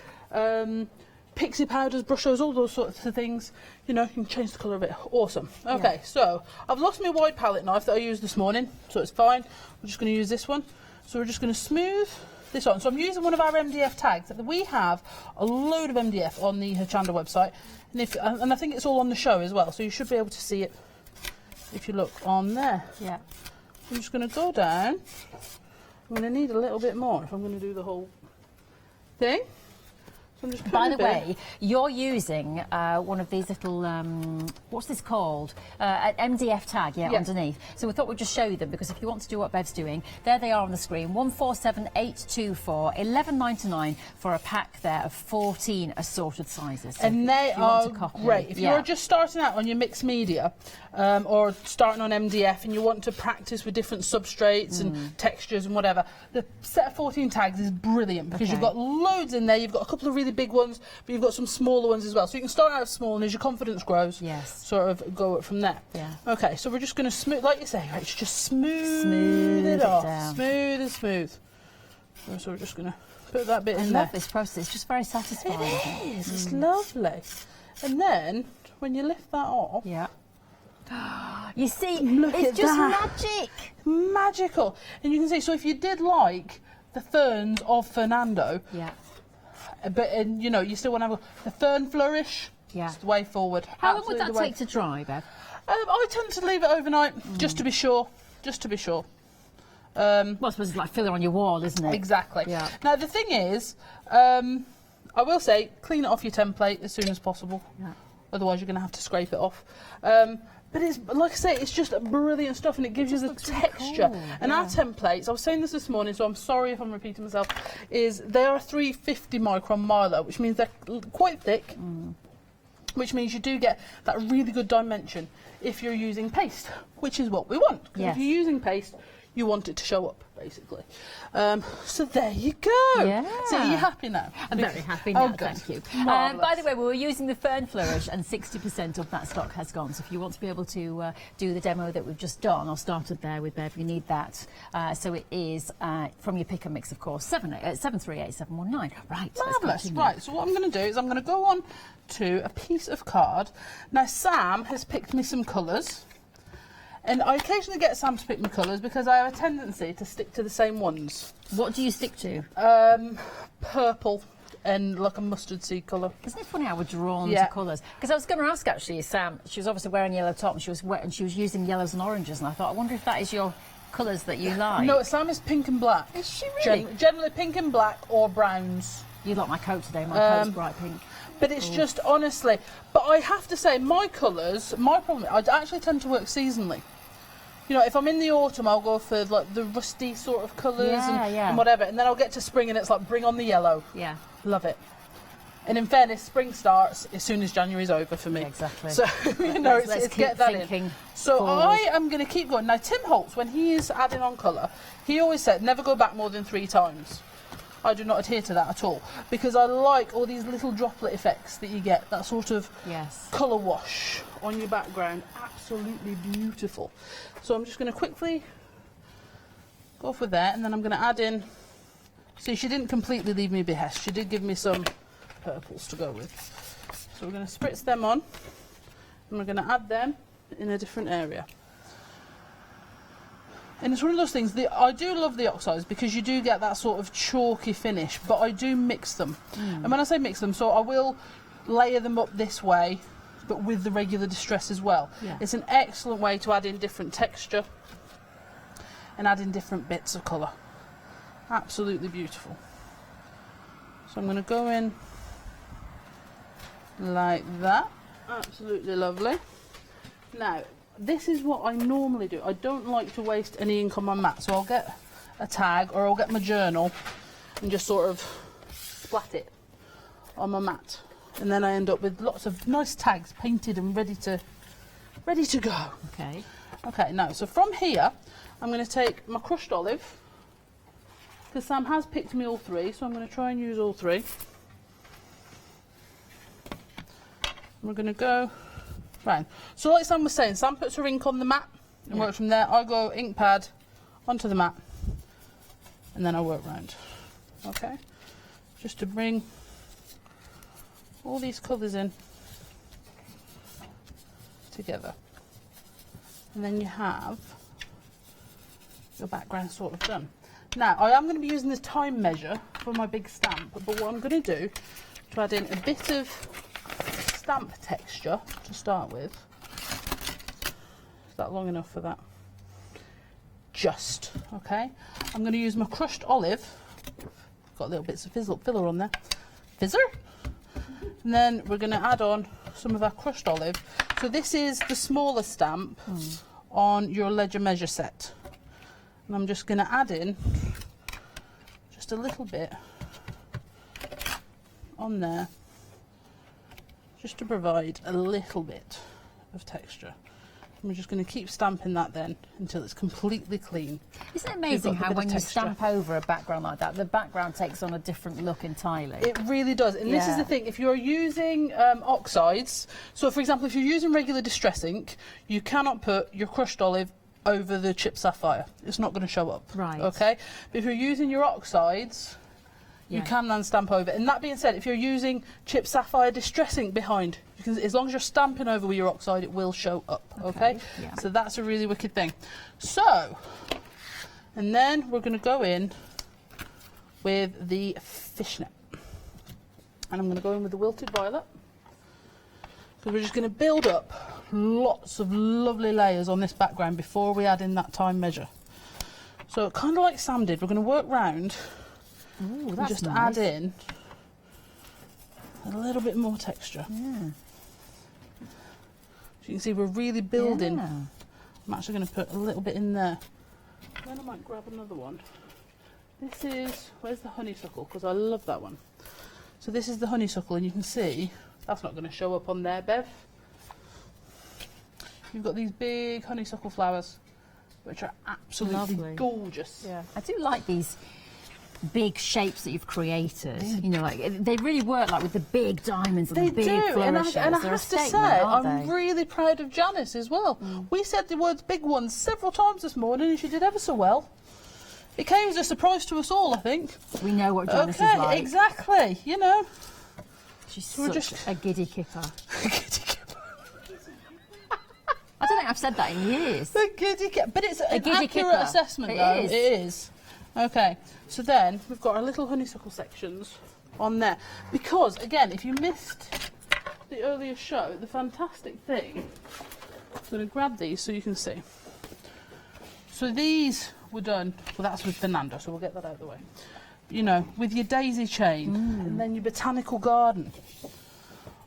pixie powders, brushes, all those sorts of things. You know, you can change the colour of it. Awesome. Okay, so I've lost my wide palette knife that I used this morning, so it's fine. We're just going to use this one. So we're just going to smooth this on. So I'm using one of our MDF tags. We have a load of MDF on the Hochanda website, and I think it's all on the show as well, so you should be able to see it if you look on there. Yeah. I'm just going to go down. I'm going to need a little bit more if I'm going to do the whole thing. So I'm just By the way, you're using one of these little, what's this called? An MDF tag, underneath. So we thought we'd just show you them, because if you want to do what Bev's doing, there they are on the screen. 147824, $11.99 for a pack there of 14 assorted sizes. So and they are great. If you're just starting out on your mixed media, or starting on MDF and you want to practice with different substrates and textures and whatever, the set of 14 tags is brilliant, because you've got loads in there. You've got a couple of really big ones, but you've got some smaller ones as well. So you can start out small, and as your confidence grows, sort of go up from there. Yeah. Okay, so we're just going to smooth, like you say, right, just smooth it off. Down. Smooth and smooth. So we're just going to put that bit in there. I there. love this process. It's just very satisfying. It is. It's lovely. And then when you lift that off, you see, look it's at just that. magic. Magical. And you can see, so if you did like the ferns of Fernando, but you know, you still want to have the fern flourish, Yeah. It's the way forward. How long would that take to dry, Bev? I tend to leave it overnight, just to be sure. Just to be sure. Well, I suppose it's like filler on your wall, isn't it? Exactly. Yeah. Now, the thing is, I will say, clean it off your template as soon as possible. Yeah. Otherwise, you're going to have to scrape it off. But it's, like I say, it's just brilliant stuff, and it gives you the texture. Really cool. And our templates, I was saying this morning, so I'm sorry if I'm repeating myself, is they are 350 micron Milo, which means they're quite thick, which means you do get that really good dimension if you're using paste, which is what we want. Because if you're using paste, you want it to show up, basically. So there you go. Yeah. So are you happy now? I'm very happy now, good. thank you. Marvellous. By the way, we were using the Fern Flourish, and 60% of that stock has gone. So if you want to be able to do the demo that we've just done, or started there with Bev, you need that. So it is from your pick and mix, of course, 738-719. Right. Marvellous. Right, so what I'm going to do is I'm going to go on to a piece of card. Now, Sam has picked me some colours. And I occasionally get Sam to pick my colours because I have a tendency to stick to the same ones. What do you stick to? Purple and like a mustard seed colour. Isn't it funny how we're drawn to colours? Because I was going to ask actually, Sam, she was obviously wearing yellow top and she was using yellows and oranges, and I thought, I wonder if that is your colours that you like. No, Sam is pink and black. Is she really? Generally pink and black or browns. You like my coat today, my coat's bright pink. But it's just, honestly, but I have to say, my colours, my problem, I actually tend to work seasonally. You know, if I'm in the autumn, I'll go for like the rusty sort of colours and whatever, and then I'll get to spring and it's like, bring on the yellow. Yeah. Love it. And in fairness, spring starts as soon as January's over for me. Yeah, exactly. So, you know, let's get that thinking in. So forward. I am going to keep going. Now, Tim Holtz, when he is adding on colour, he always said, never go back more than 3 times. I do not adhere to that at all, because I like all these little droplet effects that you get, that sort of colour wash on your background. Absolutely beautiful. So I'm just going to quickly go for that, and then I'm going to add in. See, she didn't completely leave me behest. She did give me some purples to go with. So we're going to spritz them on, and we're going to add them in a different area. And it's one of those things, I do love the oxides because you do get that sort of chalky finish, but I do mix them. And when I say mix them, so I will layer them up this way, but with the regular distress as well. Yeah. It's an excellent way to add in different texture and add in different bits of colour. Absolutely beautiful. So I'm going to go in like that. Absolutely lovely. Now, this is what I normally do. I don't like to waste any ink on my mat, so I'll get a tag or I'll get my journal and just sort of splat it on my mat. And then I end up with lots of nice tags painted and ready to go. Okay. Okay, now, so from here, I'm going to take my crushed olive, because Sam has picked me all 3, so I'm going to try and use all 3. We're going to go round. So like Sam was saying, Sam puts her ink on the mat and works from there. I go ink pad onto the mat and then I work round. Okay? Just to bring all these colours in together. And then you have your background sort of done. Now, I am going to be using this time measure for my big stamp, but what I'm going to do to add in a bit of stamp texture to start with. Is that long enough for that? Just, okay. I'm going to use my crushed olive. Got little bits of filler on there. Fizzer? And then we're going to add on some of our crushed olive. So this is the smaller stamp on your ledger measure set. And I'm just going to add in just a little bit on there, just to provide a little bit of texture. And we're just going to keep stamping that then until it's completely clean. Isn't it amazing how when you stamp over a background like that, the background takes on a different look entirely? It really does. And this is the thing, if you're using oxides, so for example, if you're using regular distress ink, you cannot put your crushed olive over the chipped sapphire. It's not going to show up. Right. Okay? But if you're using your oxides, you can then stamp over. And that being said, if you're using chipped sapphire distress ink behind, you can, as long as you're stamping over with your oxide, it will show up. Okay? Yeah. So that's a really wicked thing. So, and then we're going to go in with the fishnet. And I'm going to go in with the wilted violet. because we're just going to build up lots of lovely layers on this background before we add in that time measure. So kind of like Sam did, we're going to work round and just add in a little bit more texture. Yeah. So you can see we're really building. Yeah. I'm actually going to put a little bit in there. Then I might grab another one. This is, where's the honeysuckle? Because I love that one. So this is the honeysuckle, and you can see that's not going to show up on there, Bev. You've got these big honeysuckle flowers, which are absolutely Lovely. gorgeous. Yeah. I do like these big shapes that you've created. You know, like they really work like with the big diamonds and They the big do, and flourishes. I They're a have to say, statement, aren't I'm they? really proud of Janice as well. We said the words big ones several times this morning, and she did ever so well. It came as a surprise to us all, I think. We know what Janice is Okay, like. exactly, you know. She's So we're such a giddy kipper. I don't think I've said that in years. A giddy kipper, but it's an giddy accurate kipper. assessment, It though. is. It is. Okay, so then we've got our little honeysuckle sections on there. Because, again, if you missed the earlier show, the fantastic thing, I'm going to grab these so you can see. So these were done, well, that's with Fernando, so we'll get that out of the way. You know, with your daisy chain and then your botanical garden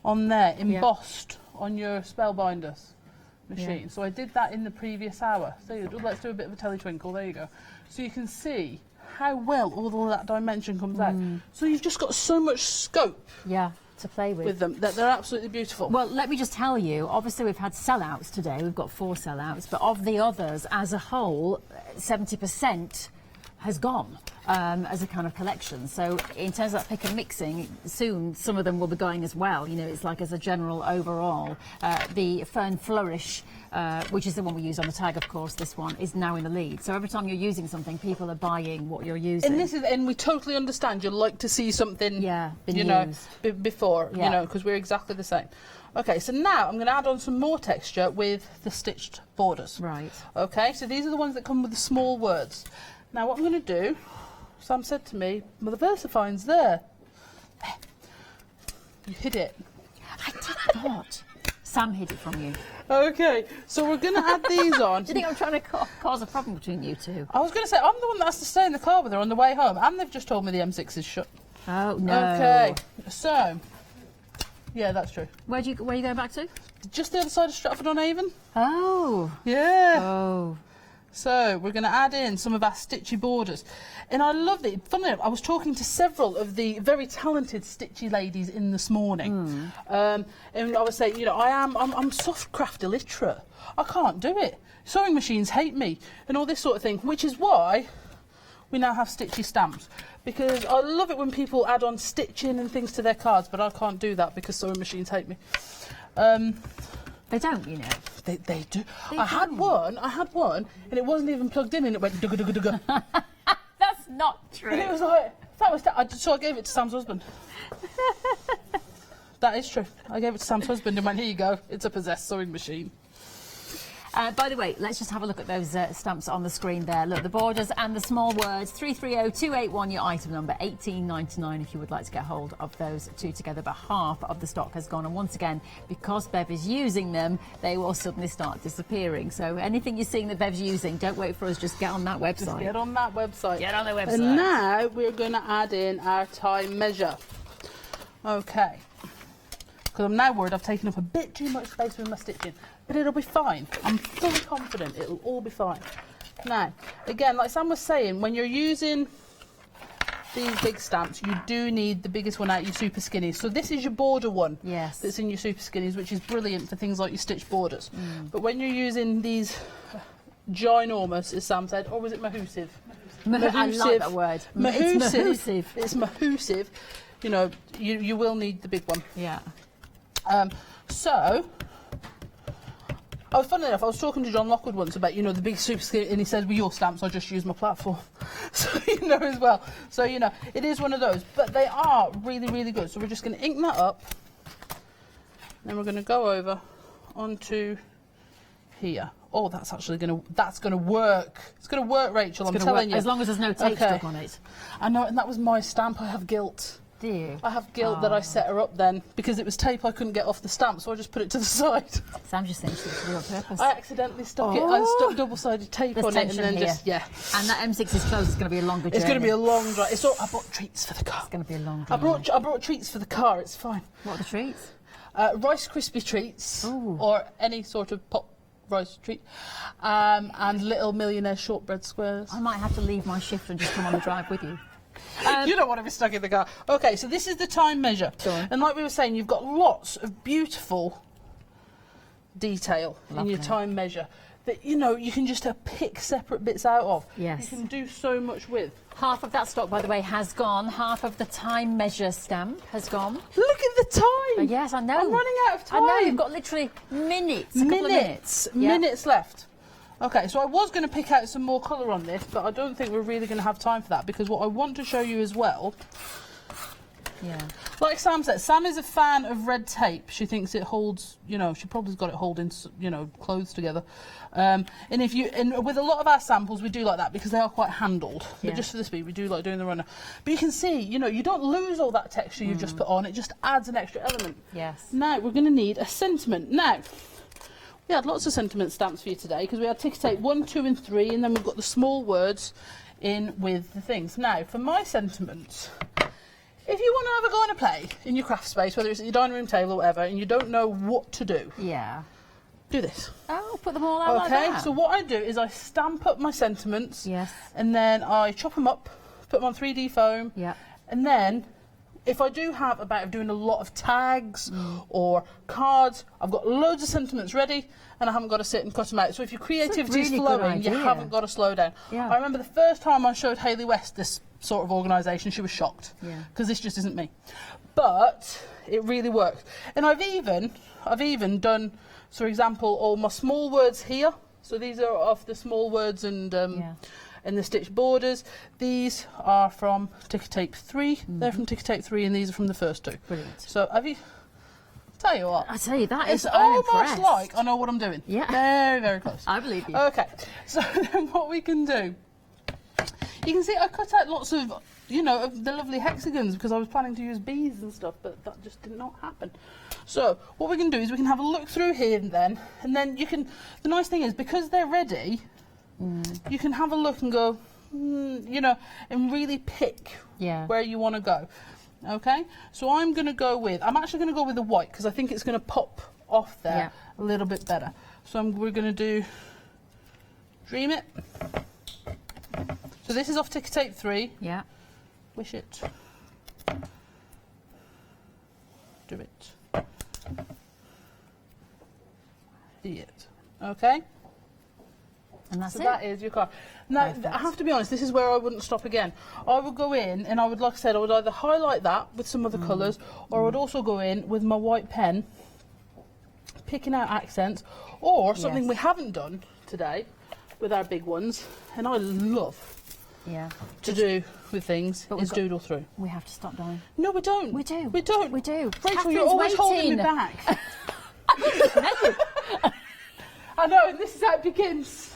on there, embossed on your spellbinders machine. Yeah. So I did that in the previous hour. So let's do a bit of a teletwinkle, there you go. So you can see how well all of that dimension comes out. So you've just got so much scope to play with them that they're absolutely beautiful. Well, let me just tell you, obviously we've had sellouts today, we've got 4 sellouts, but of the others as a whole, 70% has gone as a kind of collection. So in terms of that pick and mixing, soon some of them will be going as well. You know, it's like as a general overall. The Fern Flourish, which is the one we use on the tag, of course, this one, is now in the lead. So every time you're using something, people are buying what you're using. And we totally understand you'd like to see something, been you know, used. before, Yeah. you know, because we're exactly the same. Okay, so now I'm going to add on some more texture with the stitched borders. Right. Okay, so these are the ones that come with the small words. Now what I'm going to do, Sam said to me, well, the Versafine's there. You hid it. I did not. Sam hid it from you. Okay, so we're going to add these on. Do you think I'm trying to cause a problem between you two? I was going to say, I'm the one that has to stay in the car with her on the way home, and they've just told me the M6 is shut. Oh, no. Okay, so, yeah, that's true. Where are you going back to? Just the other side of Stratford-on-Avon. Oh. Yeah. Oh. So we're going to add in some of our stitchy borders. And I love it. Funnily enough, I was talking to several of the very talented stitchy ladies in this morning. And I was saying, you know, I'm soft craft illiterate. I can't do it. Sewing machines hate me and all this sort of thing, which is why we now have stitchy stamps. Because I love it when people add on stitching and things to their cards, but I can't do that because sewing machines hate me. They don't, you know. They do. I had one, and it wasn't even plugged in, and it went dugga dugga dugga. That's not true. And it was like, so I gave it to Sam's husband. That is true. I gave it to Sam's husband and went, here you go, it's a possessed sewing machine. By the way, let's just have a look at those stamps on the screen there. Look, the borders and the small words, 330281, your item number, 18.99 if you would like to get hold of those two together. But half of the stock has gone. And once again, because Bev is using them, they will suddenly start disappearing. So anything you're seeing that Bev's using, don't wait for us, just get on that website. Just get on that website. Get on the website. And now we're going to add in our time measure. Okay. Because I'm now worried I've taken up a bit too much space with my stitching. But it'll be fine. I'm fully confident it'll all be fine. Now, again, like Sam was saying, when you're using these big stamps, you do need the biggest one out, your super skinnies. So this is your border one that's in your super skinnies, which is brilliant for things like your stitch borders. But when you're using these ginormous, as Sam said, or was it mahoosive? I like that word. It's mahoosive. It's mahoosive. You know, you will need the big one. Yeah. Oh, funnily enough, I was talking to John Lockwood once about, you know, the big super skinny, and he said, with your stamps, I just use my platform. So, you know, as well. So, you know, it is one of those. But they are really, really good. So we're just going to ink that up. Then we're going to go over onto here. Oh, that's actually going to work. It's going to work, Rachel, I'm telling you. As long as there's no tape stuck on it. I know, and that was my stamp. I have guilt. Do you? I have guilt that I set her up then because it was tape I couldn't get off the stamp, so I just put it to the side. Sam just thinks it's for real purpose. I accidentally stuck it. I stuck double-sided tape There's on it, and then tension just here. And that M6 is closed. It's going to be a longer journey. It's going to be a long drive. It's all, I brought treats for the car. It's going to be a long I drive. brought treats for the car. It's fine. What are the treats? Rice Krispie treats, or any sort of pop rice treat, and little millionaire shortbread squares. I might have to leave my shift and just come on the drive with you. You don't want to be stuck in the car. Okay, so this is the time measure. And like we were saying, you've got lots of beautiful detail in your time measure that, you know, you can just pick separate bits out of. Yes. You can do so much with. Half of that stock, by the way, has gone. Half of the time measure stamp has gone. Look at the time! Yes, I know. I'm running out of time. I know, you've got literally minutes. A couple of minutes. Minutes left. Okay, so I was going to pick out some more colour on this, but I don't think we're really going to have time for that, because what I want to show you as well... Yeah. Like Sam said, Sam is a fan of red tape. She thinks it holds, you know, she probably's got it holding, you know, clothes together. And with a lot of our samples, we do like that because they are quite handled. Yeah. But just for the speed, we do like doing the runner. But you can see, you know, you don't lose all that texture you've just put on. It just adds an extra element. Yes. Now, we're going to need a sentiment. Now, we had lots of sentiment stamps for you today because we had ticker tape 1, 2 and 3, and then we've got the small words in with the things. Now, for my sentiments... If you want to have a go and a play in your craft space, whether it's at your dining room table or whatever, and you don't know what to do, do this. Oh, put them all out like Okay, that. so what I do is I stamp up my sentiments, Yes. and then I chop them up, put them on 3D foam, and then if I do have a bout of doing a lot of tags or cards, I've got loads of sentiments ready, and I haven't got to sit and cut them out. So if your creativity is really good flowing, you idea. haven't got to slow down. Yeah. I remember the first time I showed Hayley West this sort of organisation, she was shocked because this just isn't me. But it really works. And I've even done, so for example, all my small words here. So these are off the small words and the stitched borders. These are from ticker tape 3. They're from ticker tape 3, and these are from the first 2. Brilliant. So have you? Tell you what. I tell you that It's I'm almost impressed. like I know what I'm doing. Yeah. Very, very close. I believe you. Okay. So then what we can do. You can see I cut out lots of, you know, of the lovely hexagons because I was planning to use bees and stuff, but that just did not happen. So what we can do is we can have a look through here and then you can, the nice thing is because they're ready, you can have a look and go, you know, and really pick where you want to go. Okay, so I'm actually going to go with the white because I think it's going to pop off there a little bit better. So we're going to do Dream It. So this is off ticker tape 3. Yeah. Wish it. Do it. See it. Okay? And that's so it. that is your card. Now, I have to be honest, this is where I wouldn't stop again. I would go in and I would, like I said, I would either highlight that with some other colours, or I would also go in with my white pen, picking out accents, or something we haven't done today with our big ones, and I love to do with things, is doodle through. We have to stop, darling. No, we don't. We do. We don't. We do. Rachel, Catherine's you're always holding me waiting. back. I know, and this is how it begins.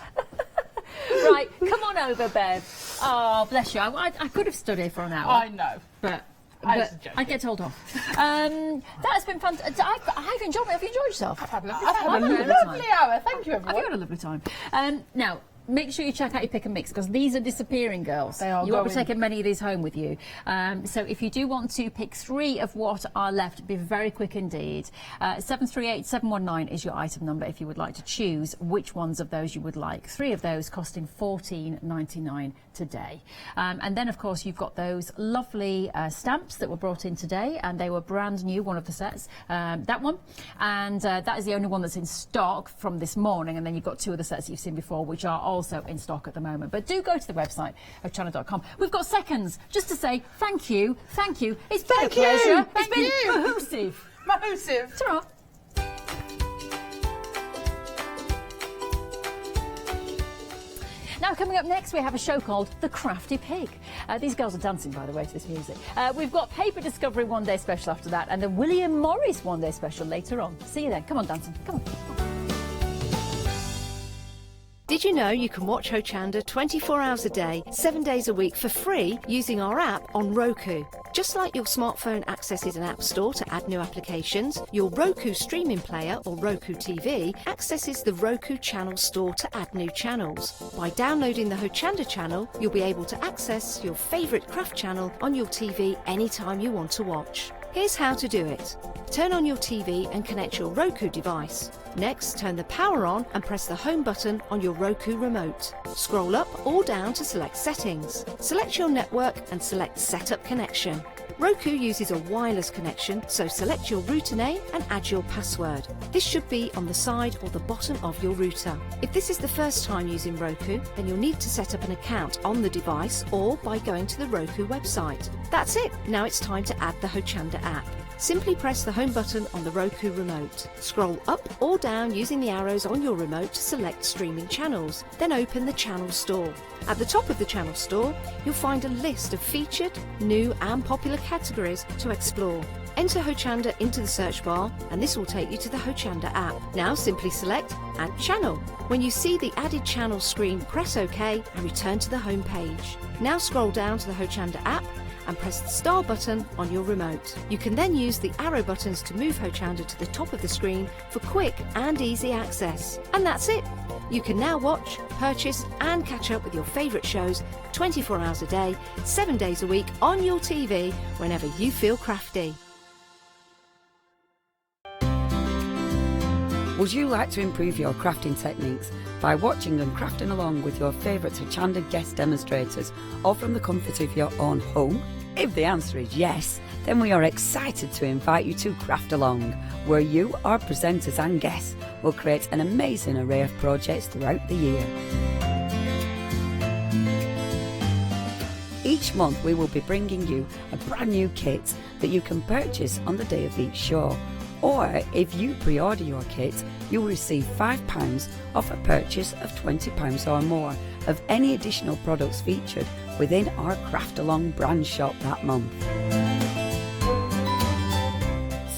Right, come on over, Bev. Oh, bless you. I could have stood here for an hour. I know. But joking. I get told off. That has been fun. I've enjoyed it. Have you enjoyed yourself? I've had a lovely hour. Thank you, everyone. I've had a lovely time. Now, make sure you check out your pick and mix because these are disappearing, girls. They are. You won't be taking many of these home with you. So if you do want to pick 3 of what are left, be very quick indeed. 738719 is your item number if you would like to choose which ones of those you would like. 3 of those costing $14.99 today. And then, of course, you've got those lovely stamps that were brought in today, and they were brand new, one of the sets, that one. And that is the only one that's in stock from this morning. And then you've got 2 of the sets that you've seen before, which are also in stock at the moment. But do go to the website of Hochanda.com. We've got seconds just to say thank you. Thank you. It's been a pleasure. It's been mahoosive. Mahoosive. Ta-ra. Now, coming up next, we have a show called The Crafty Pig. These girls are dancing, by the way, to this music. We've got Paper Discovery One Day Special after that, and the William Morris One Day Special later on. See you then. Come on, dancing. Come on. Did you know you can watch Hochanda 24 hours a day, 7 days a week for free using our app on Roku? Just like your smartphone accesses an app store to add new applications, your Roku streaming player or Roku TV accesses the Roku channel store to add new channels. By downloading the Hochanda channel, you'll be able to access your favourite craft channel on your TV anytime you want to watch. Here's how to do it. Turn on your TV and connect your Roku device. Next, turn the power on and press the home button on your Roku remote. Scroll up or down to select Settings. Select your network and select Setup Connection. Roku uses a wireless connection, so select your router name and add your password. This should be on the side or the bottom of your router. If this is the first time using Roku, then you'll need to set up an account on the device or by going to the Roku website. That's it. Now it's time to add the Hochanda app. Simply press the home button on the Roku remote. Scroll up or down using the arrows on your remote to select streaming channels. Then open the channel store. At the top of the channel store, you'll find a list of featured, new and popular categories to explore. Enter Hochanda into the search bar and this will take you to the Hochanda app. Now simply select Add Channel. When you see the added channel screen, press OK and return to the home page. Now scroll down to the Hochanda app and press the star button on your remote. You can then use the arrow buttons to move Hochanda to the top of the screen for quick and easy access. And that's it! You can now watch, purchase and catch up with your favourite shows 24 hours a day, 7 days a week on your TV whenever you feel crafty. Would you like to improve your crafting techniques by watching and crafting along with your favourite Hochanda guest demonstrators or from the comfort of your own home? If the answer is yes, then we are excited to invite you to Craft Along, where you, our presenters and guests, will create an amazing array of projects throughout the year. Each month we will be bringing you a brand new kit that you can purchase on the day of each show. Or if you pre-order your kit, you will receive £5 off a purchase of £20 or more of any additional products featured within our Craft Along brand shop that month.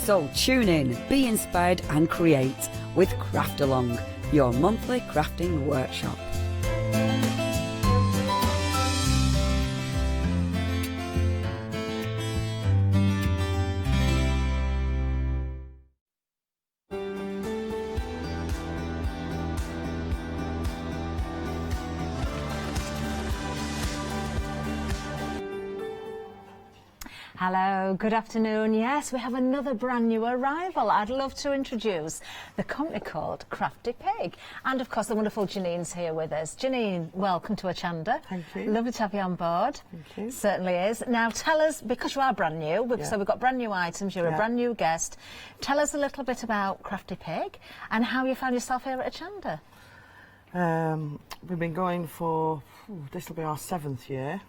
So tune in, be inspired and create with Craft Along, your monthly crafting workshop. Hello, good afternoon. Yes, we have another brand new arrival. I'd love to introduce the company called Crafty Pig. And of course, the wonderful Janine's here with us. Janine, welcome to Hochanda. Thank you. Lovely to have you on board. Thank you. Certainly is. Now tell us, because you are brand new, so we've got brand new items, you're a brand new guest. Tell us a little bit about Crafty Pig and how you found yourself here at Hochanda. We've been going for, this will be our 7th year.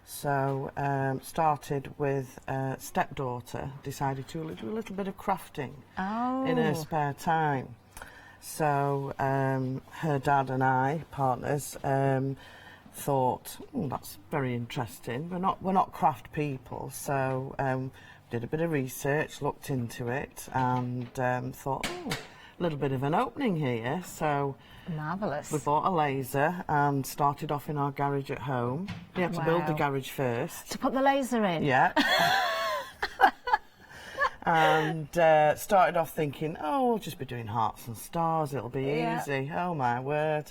So started with stepdaughter, decided to do a little bit of crafting in her spare time. So her dad and I, partners, thought, that's very interesting. We're not craft people, so did a bit of research, looked into it, and thought, a little bit of an opening here. So marvellous. We bought a laser and started off in our garage at home. We had to build the garage first. To put the laser in? Yeah. And started off thinking, we'll just be doing hearts and stars, it'll be easy. Oh my word,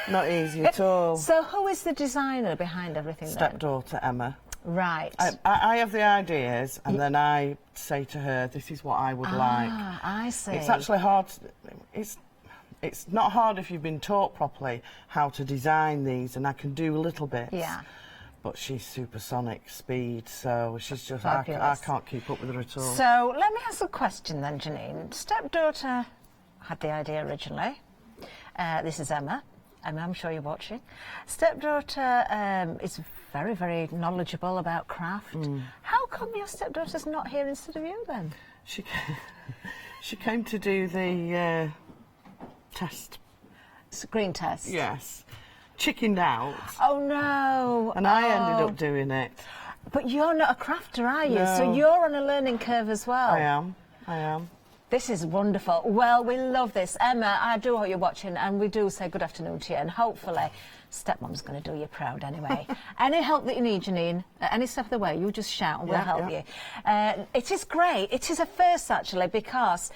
not easy at all. So who is the designer behind everything then? Stepdaughter Emma. Right. I have the ideas and then I say to her, this is what I would like. I see. It's actually hard, it's not hard if you've been taught properly how to design these, and I can do little bits. Yeah. But she's supersonic speed, so she's just, I can't keep up with her at all. So let me ask a question then, Janine. Stepdaughter had the idea originally. This is Emma. Emma, I'm sure you're watching. Stepdaughter is very, very knowledgeable about craft. How come your stepdaughter's not here instead of you then? She came to do the test. Screen test? Yes. Chickened out. Oh no! And I ended up doing it. But you're not a crafter, are you? No. So you're on a learning curve as well. I am. This is wonderful. Well, we love this. Emma, I do hope you're watching, and we do say good afternoon to you, and hopefully stepmom's going to do you proud anyway. Any help that you need, Janine, any step of the way, you just shout and we'll help you. It is great. It is a first, actually, because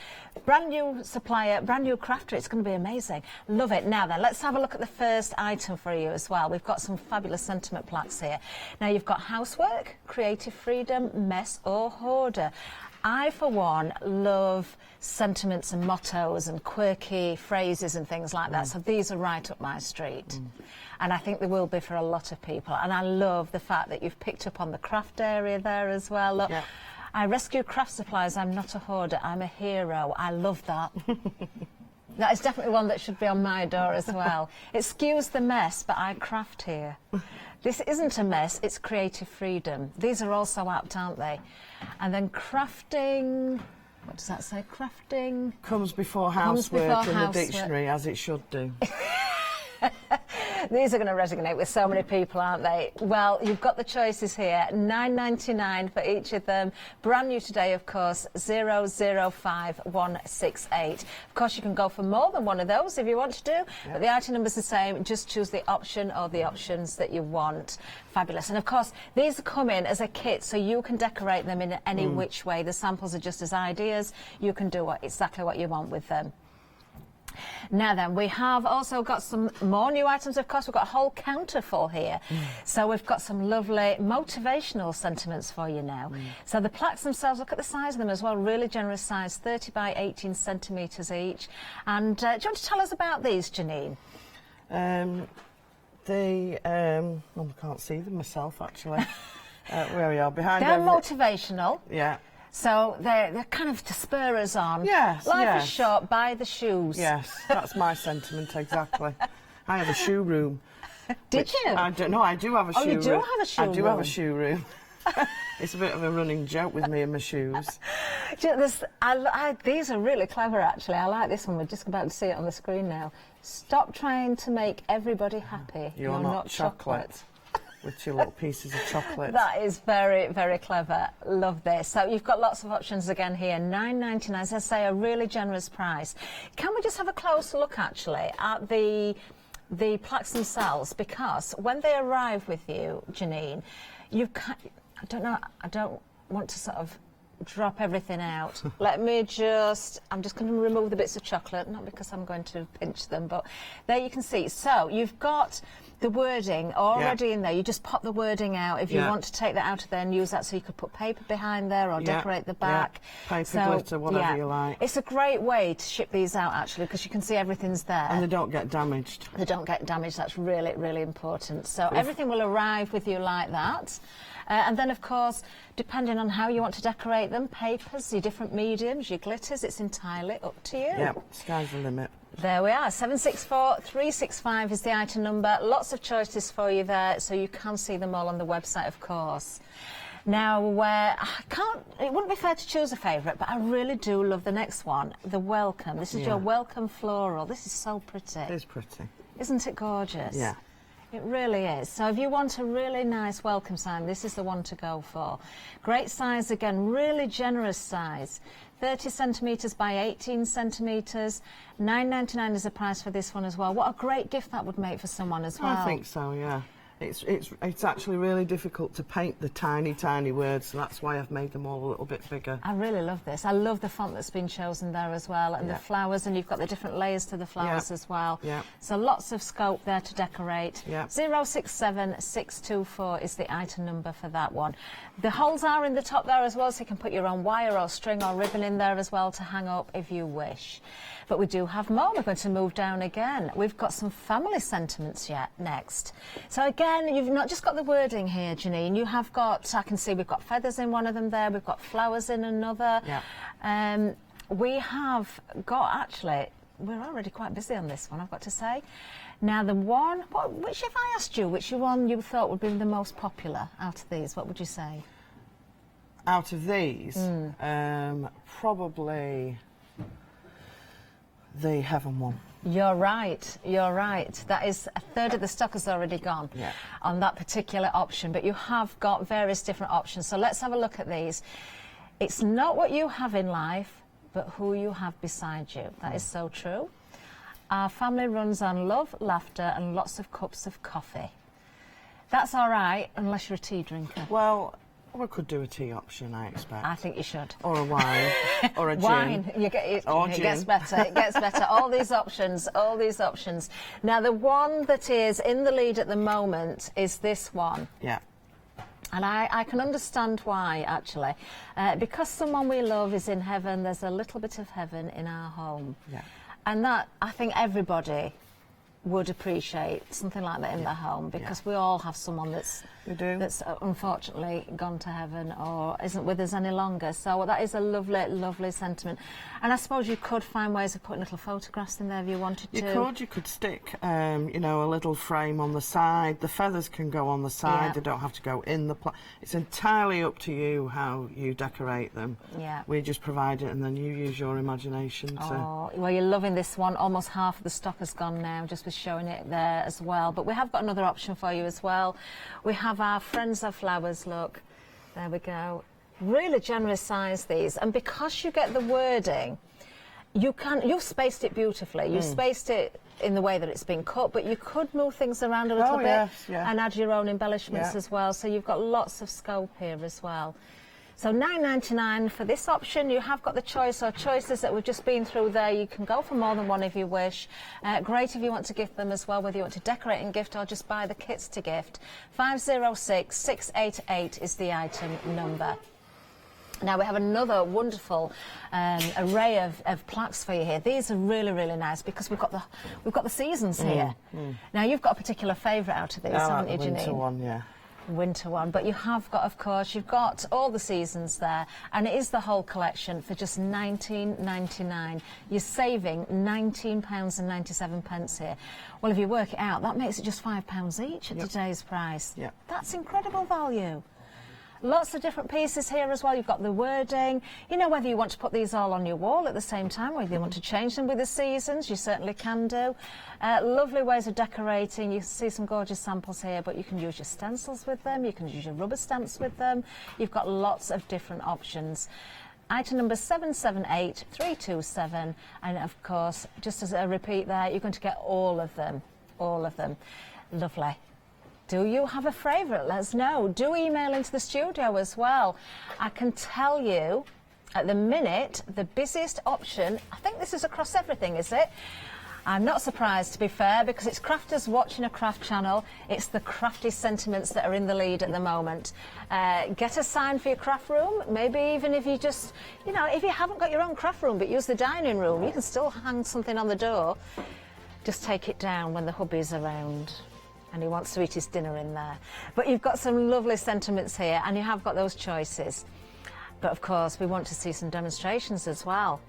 brand new supplier, brand new crafter. It's going to be amazing. Love it. Now then, let's have a look at the first item for you as well. We've got some fabulous sentiment plaques here. Now, you've got housework, creative freedom, mess or hoarder. I, for one, love sentiments and mottos and quirky phrases and things like that. So these are right up my street. And I think they will be for a lot of people. And I love the fact that you've picked up on the craft area there as well. Look, I rescue craft supplies. I'm not a hoarder. I'm a hero. I love that. That is definitely one that should be on my door as well. Excuse the mess, but I craft here. This isn't a mess, it's creative freedom. These are also apt, aren't they? And then crafting, what does that say? Crafting? Comes before housework in the dictionary, as it should do. These are going to resonate with so many people, aren't they? Well, you've got the choices here. £9.99 for each of them. Brand new today, of course, 005168. Of course, you can go for more than one of those if you want to do, but the item number's the same. Just choose the option or the options that you want. Fabulous. And, of course, these come in as a kit, so you can decorate them in any which way. The samples are just as ideas. You can do exactly what you want with them. Now then, we have also got some more new items, of course. We've got a whole counter full here. So we've got some lovely motivational sentiments for you now. So the plaques themselves, look at the size of them as well, really generous size, 30 by 18 centimetres each. And do you want to tell us about these, Janine? I can't see them myself, actually. Where we are, behind They're motivational. Yeah. So they're kind of to spur us on. Yes, Life is short, buy the shoes. Yes, that's my sentiment, exactly. I have a shoe room. Did you? I don't know, I do have a shoe room. Oh, you do have a shoe room? I do have a shoe room. It's a bit of a running joke with me and my shoes. These are really clever, actually. I like this one. We're just about to see it on the screen now. Stop trying to make everybody happy. You're not chocolate. With your little pieces of chocolate. That is very, very clever. Love this. So you've got lots of options again here. £9.99, as I say, a really generous price. Can we just have a close look, actually, at the plaques themselves? Because when they arrive with you, Janine, I don't want to sort of drop everything out. I'm just going to remove the bits of chocolate, not because I'm going to pinch them, but there you can see. So you've got the wording already in there. You just pop the wording out if you want to take that out of there and use that, so you could put paper behind there or decorate the back. Paper, glitter, whatever you like. It's a great way to ship these out, actually, because you can see everything's there. And they don't get damaged. They don't get damaged. That's really, really important. So everything will arrive with you like that. And then, of course, depending on how you want to decorate them, papers, your different mediums, your glitters, it's entirely up to you. Yep, sky's the limit. There we are. 764-365 is the item number. Lots of choices for you there, so you can see them all on the website, of course. Now, it wouldn't be fair to choose a favourite, but I really do love the next one, the welcome. This is your welcome floral. This is so pretty. It is pretty. Isn't it gorgeous? Yeah. It really is. So if you want a really nice welcome sign, this is the one to go for. Great size again, really generous size. 30 centimetres by 18 centimetres. £9.99 is the price for this one as well. What a great gift that would make for someone as well. I think so, yeah. It's actually really difficult to paint the tiny, tiny words, so that's why I've made them all a little bit bigger. I really love this. I love the font that's been chosen there as well, and the flowers, and you've got the different layers to the flowers as well. Yeah. So lots of scope there to decorate. Yeah. 067624 is the item number for that one. The holes are in the top there as well, so you can put your own wire or string or ribbon in there as well to hang up if you wish. But we do have more. We're going to move down again. We've got some family sentiments next. So again, you've not just got the wording here, Janine. You have got, I can see we've got feathers in one of them there. We've got flowers in another. Yeah. We have got, actually, we're already quite busy on this one, I've got to say. Now, the one, which if I asked you, which one you thought would be the most popular out of these, what would you say? Out of these, probably the Heaven one. You're right, you're right. That is a third of the stock has already gone on that particular option, but you have got various different options. So let's have a look at these. It's not what you have in life, but who you have beside you. That is so true. Our family runs on love, laughter, and lots of cups of coffee. That's all right, unless you're a tea drinker. Well, we could do a tea option, I expect. I think you should. Or a wine, or a gin. Wine. It gets better. It gets better. All these options. All these options. Now, the one that is in the lead at the moment is this one. Yeah. And I can understand why, actually. Because someone we love is in heaven, there's a little bit of heaven in our home. Yeah. And that, I think everybody would appreciate something like that in their home, because we all have someone that's unfortunately gone to heaven or isn't with us any longer. So that is a lovely, lovely sentiment. And I suppose you could find ways of putting little photographs in there if you wanted to. You could stick, you know, a little frame on the side. The feathers can go on the side. They don't have to go in the It's entirely up to you how you decorate them. Yeah. We just provide it and then you use your imagination to... Oh, well, you're loving this one. Almost half of the stock has gone now, just with showing it there as well. But we have got another option for you as well. We have our Friends of Flowers, look. There we go. Really generous size, these. And because you get the wording, you've spaced it beautifully. You've spaced it in the way that it's been cut, but you could move things around a little bit and add your own embellishments as well. So you've got lots of scope here as well. So £9.99 for this option. You have got the choice or choices that we've just been through there. You can go for more than one if you wish. Great if you want to gift them as well, whether you want to decorate and gift or just buy the kits to gift. 506-688 is the item number. Now we have another wonderful array of plaques for you here. These are really, really nice because we've got the seasons here. Now you've got a particular favourite out of these, haven't you, Janine? Winter one, yeah. Winter one, but you have got, of course, you've got all the seasons there, and it is the whole collection for just £19.99. You're saving £19.97 here. Well, if you work it out, that makes it just £5 each at today's price. Yep. That's incredible value. Lots of different pieces here as well. You've got the wording. You know, whether you want to put these all on your wall at the same time, whether you want to change them with the seasons, you certainly can do. Lovely ways of decorating. You see some gorgeous samples here, but you can use your stencils with them. You can use your rubber stamps with them. You've got lots of different options. Item number 778327, and of course, just as a repeat there, you're going to get all of them. All of them. Lovely. Do you have a favourite? Let us know. Do email into the studio as well. I can tell you, at the minute, the busiest option, I think this is across everything, is it? I'm not surprised, to be fair, because it's crafters watching a craft channel. It's the crafty sentiments that are in the lead at the moment. Get a sign for your craft room. Maybe even if you just, you know, if you haven't got your own craft room but use the dining room, you can still hang something on the door. Just take it down when the hubby's around and he wants to eat his dinner in there. But you've got some lovely sentiments here, and you have got those choices. But of course, we want to see some demonstrations as well.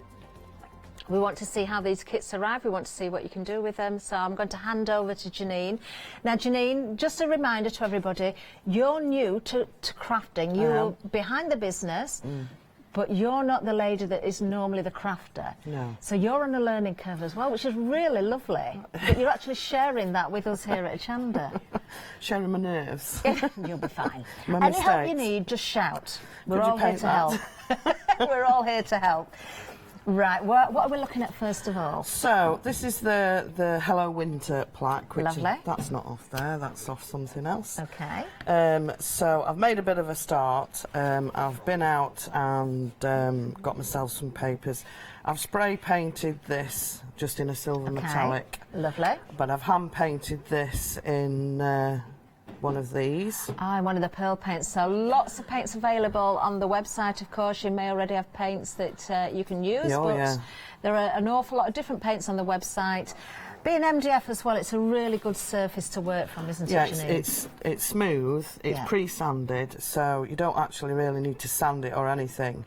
We want to see how these kits arrive. We want to see what you can do with them. So I'm going to hand over to Janine. Now, Janine, just a reminder to everybody, you're new to crafting. You're behind the business. But you're not the lady that is normally the crafter. No. So you're on a learning curve as well, which is really lovely. But you're actually sharing that with us here at Hochanda. Sharing my nerves. You'll be fine. My Any mistakes. help you need, just shout. We're Could you all here paint to that? help. We're all here to help. Right, what are we looking at first of all? So, this is the Hello Winter plaque. Which Lovely. That's not off there, that's off something else. Okay. So, I've made a bit of a start. I've been out and got myself some papers. I've spray painted this just in a silver metallic. Lovely. But I've hand painted this in one of these. One of the pearl paints. So lots of paints available on the website, of course. You may already have paints that you can use, but there are an awful lot of different paints on the website. Being MDF as well, it's a really good surface to work from, isn't it, Janine? It's smooth, it's pre-sanded, so you don't actually really need to sand it or anything.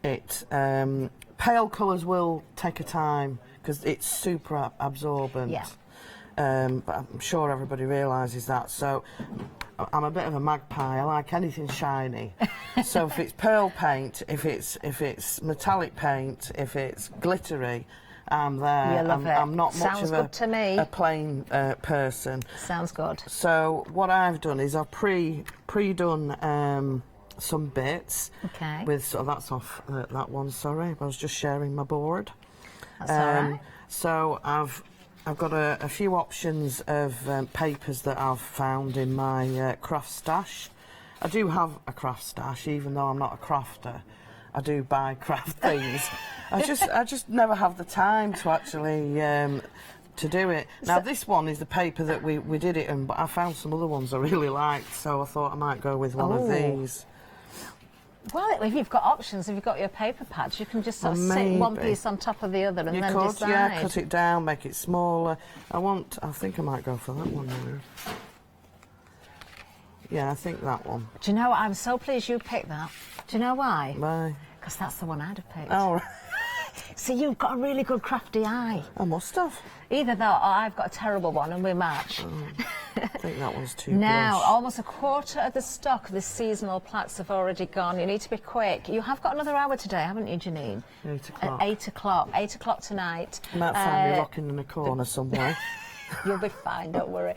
Pale colours will take a time because it's super absorbent. Yeah. But I'm sure everybody realises that. So I'm a bit of a magpie. I like anything shiny. So if it's pearl paint, if it's metallic paint, if it's glittery, I'm there. You love it. I'm not Sounds much of good to me. a plain person. Sounds good. So what I've done is I've pre-done some bits. Okay. With so that's off that one. Sorry, I was just sharing my board. That's all right. So I've got a few options of papers that I've found in my craft stash. I do have a craft stash, even though I'm not a crafter. I do buy craft things. I just never have the time to actually to do it. Now this one is the paper that we did it in, but I found some other ones I really liked, so I thought I might go with one of these. Well, if you've got options, if you've got your paper pads, you can just sort of sit one piece on top of the other and you then could, decide. yeah, cut it down, make it smaller. I think I might go for that one now. Yeah, I think that one. Do you know what? I'm so pleased you picked that. Do you know why? Why? Because that's the one I'd have picked. Oh, right. So you've got a really good crafty eye. I must have. Either that or I've got a terrible one and we match. I think that one's too Now, blush. almost a quarter of the stock of the seasonal plaques have already gone. You need to be quick. You have got another hour today, haven't you, Janine? 8 o'clock. At 8 o'clock. 8 o'clock tonight. You might find me rocking in a corner somewhere. You'll be fine, don't worry.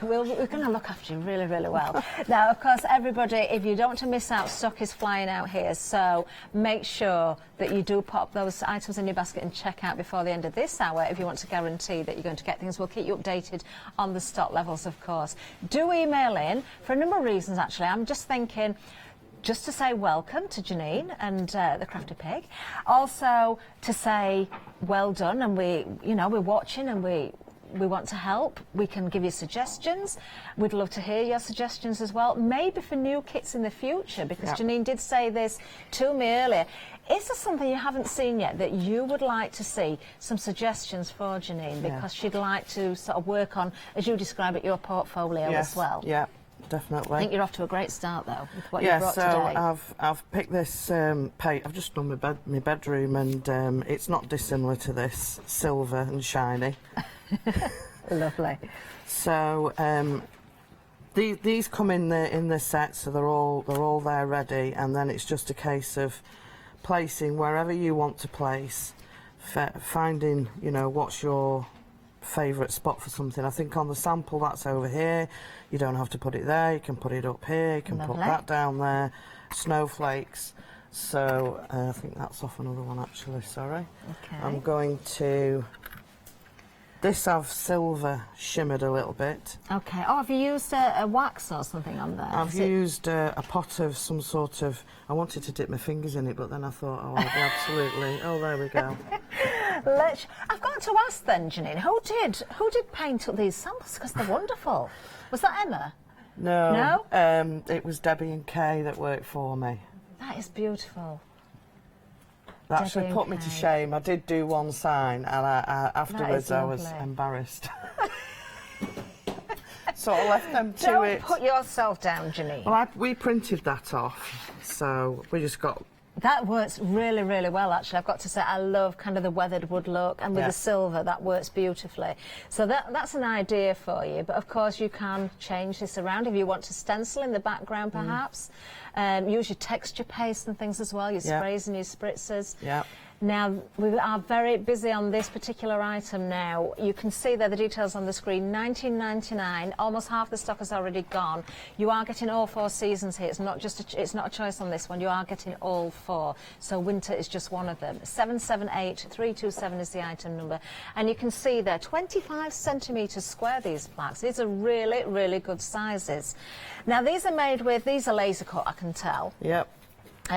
We're going to look after you really, really well. Now, of course, everybody, if you don't want to miss out, stock is flying out here, so make sure that you do pop those items in your basket and check out before the end of this hour if you want to guarantee that you're going to get things. We'll keep you updated on the stock levels, of course. Do email in for a number of reasons, actually. I'm just thinking, just to say welcome to Janine and the Crafty Pig. Also to say well done, and we're watching and we want to help. We can give you suggestions. We'd love to hear your suggestions as well, maybe for new kits in the future, because Janine did say this to me earlier. Is there something you haven't seen yet that you would like to see? Some suggestions for Janine, because she'd like to sort of work on, as you describe it, your portfolio as well. Yeah, definitely. I think you're off to a great start, though, with what you brought today. So I've picked this I've just done my bedroom, and it's not dissimilar to this, silver and shiny. Lovely. So these come in the set, so they're all there ready, and then it's just a case of placing wherever you want to place, finding what's your favourite spot for something. I think on the sample that's over here. You don't have to put it there. You can put it up here. You can put that down there. Snowflakes. So I think that's off another one actually. Sorry. Okay. I'm going to. This I've silver shimmered a little bit. Okay. Oh, have you used a wax or something on there? I've used a pot of some sort of. I wanted to dip my fingers in it, but then I thought, oh, I'll be absolutely. Oh, there we go. I've got to ask then, Janine, who did paint up these samples? Because they're wonderful. Was that Emma? No. No? It was Debbie and Kay that worked for me. That is beautiful. That actually put me to shame. I did do one sign, and afterwards I was embarrassed. So I left them to Don't put yourself down, Janine. Well, we printed that off, so we just got... That works really, really well, actually. I've got to say, I love kind of the weathered wood look, and with the silver, that works beautifully. So that's an idea for you, but of course you can change this around if you want to stencil in the background, perhaps. Use your texture paste and things as well, your sprays and your spritzers. Yeah. Now, we are very busy on this particular item now. You can see there the details on the screen, $19.99. Almost half the stock has already gone. You are getting all 4 seasons here. It's not just it's not a choice on this one. You are getting all 4. So winter is just one of them. 778327 is the item number. And you can see there, 25 centimetres square, these plaques. These are really, really good sizes. Now, these are laser cut, I can tell. Yep.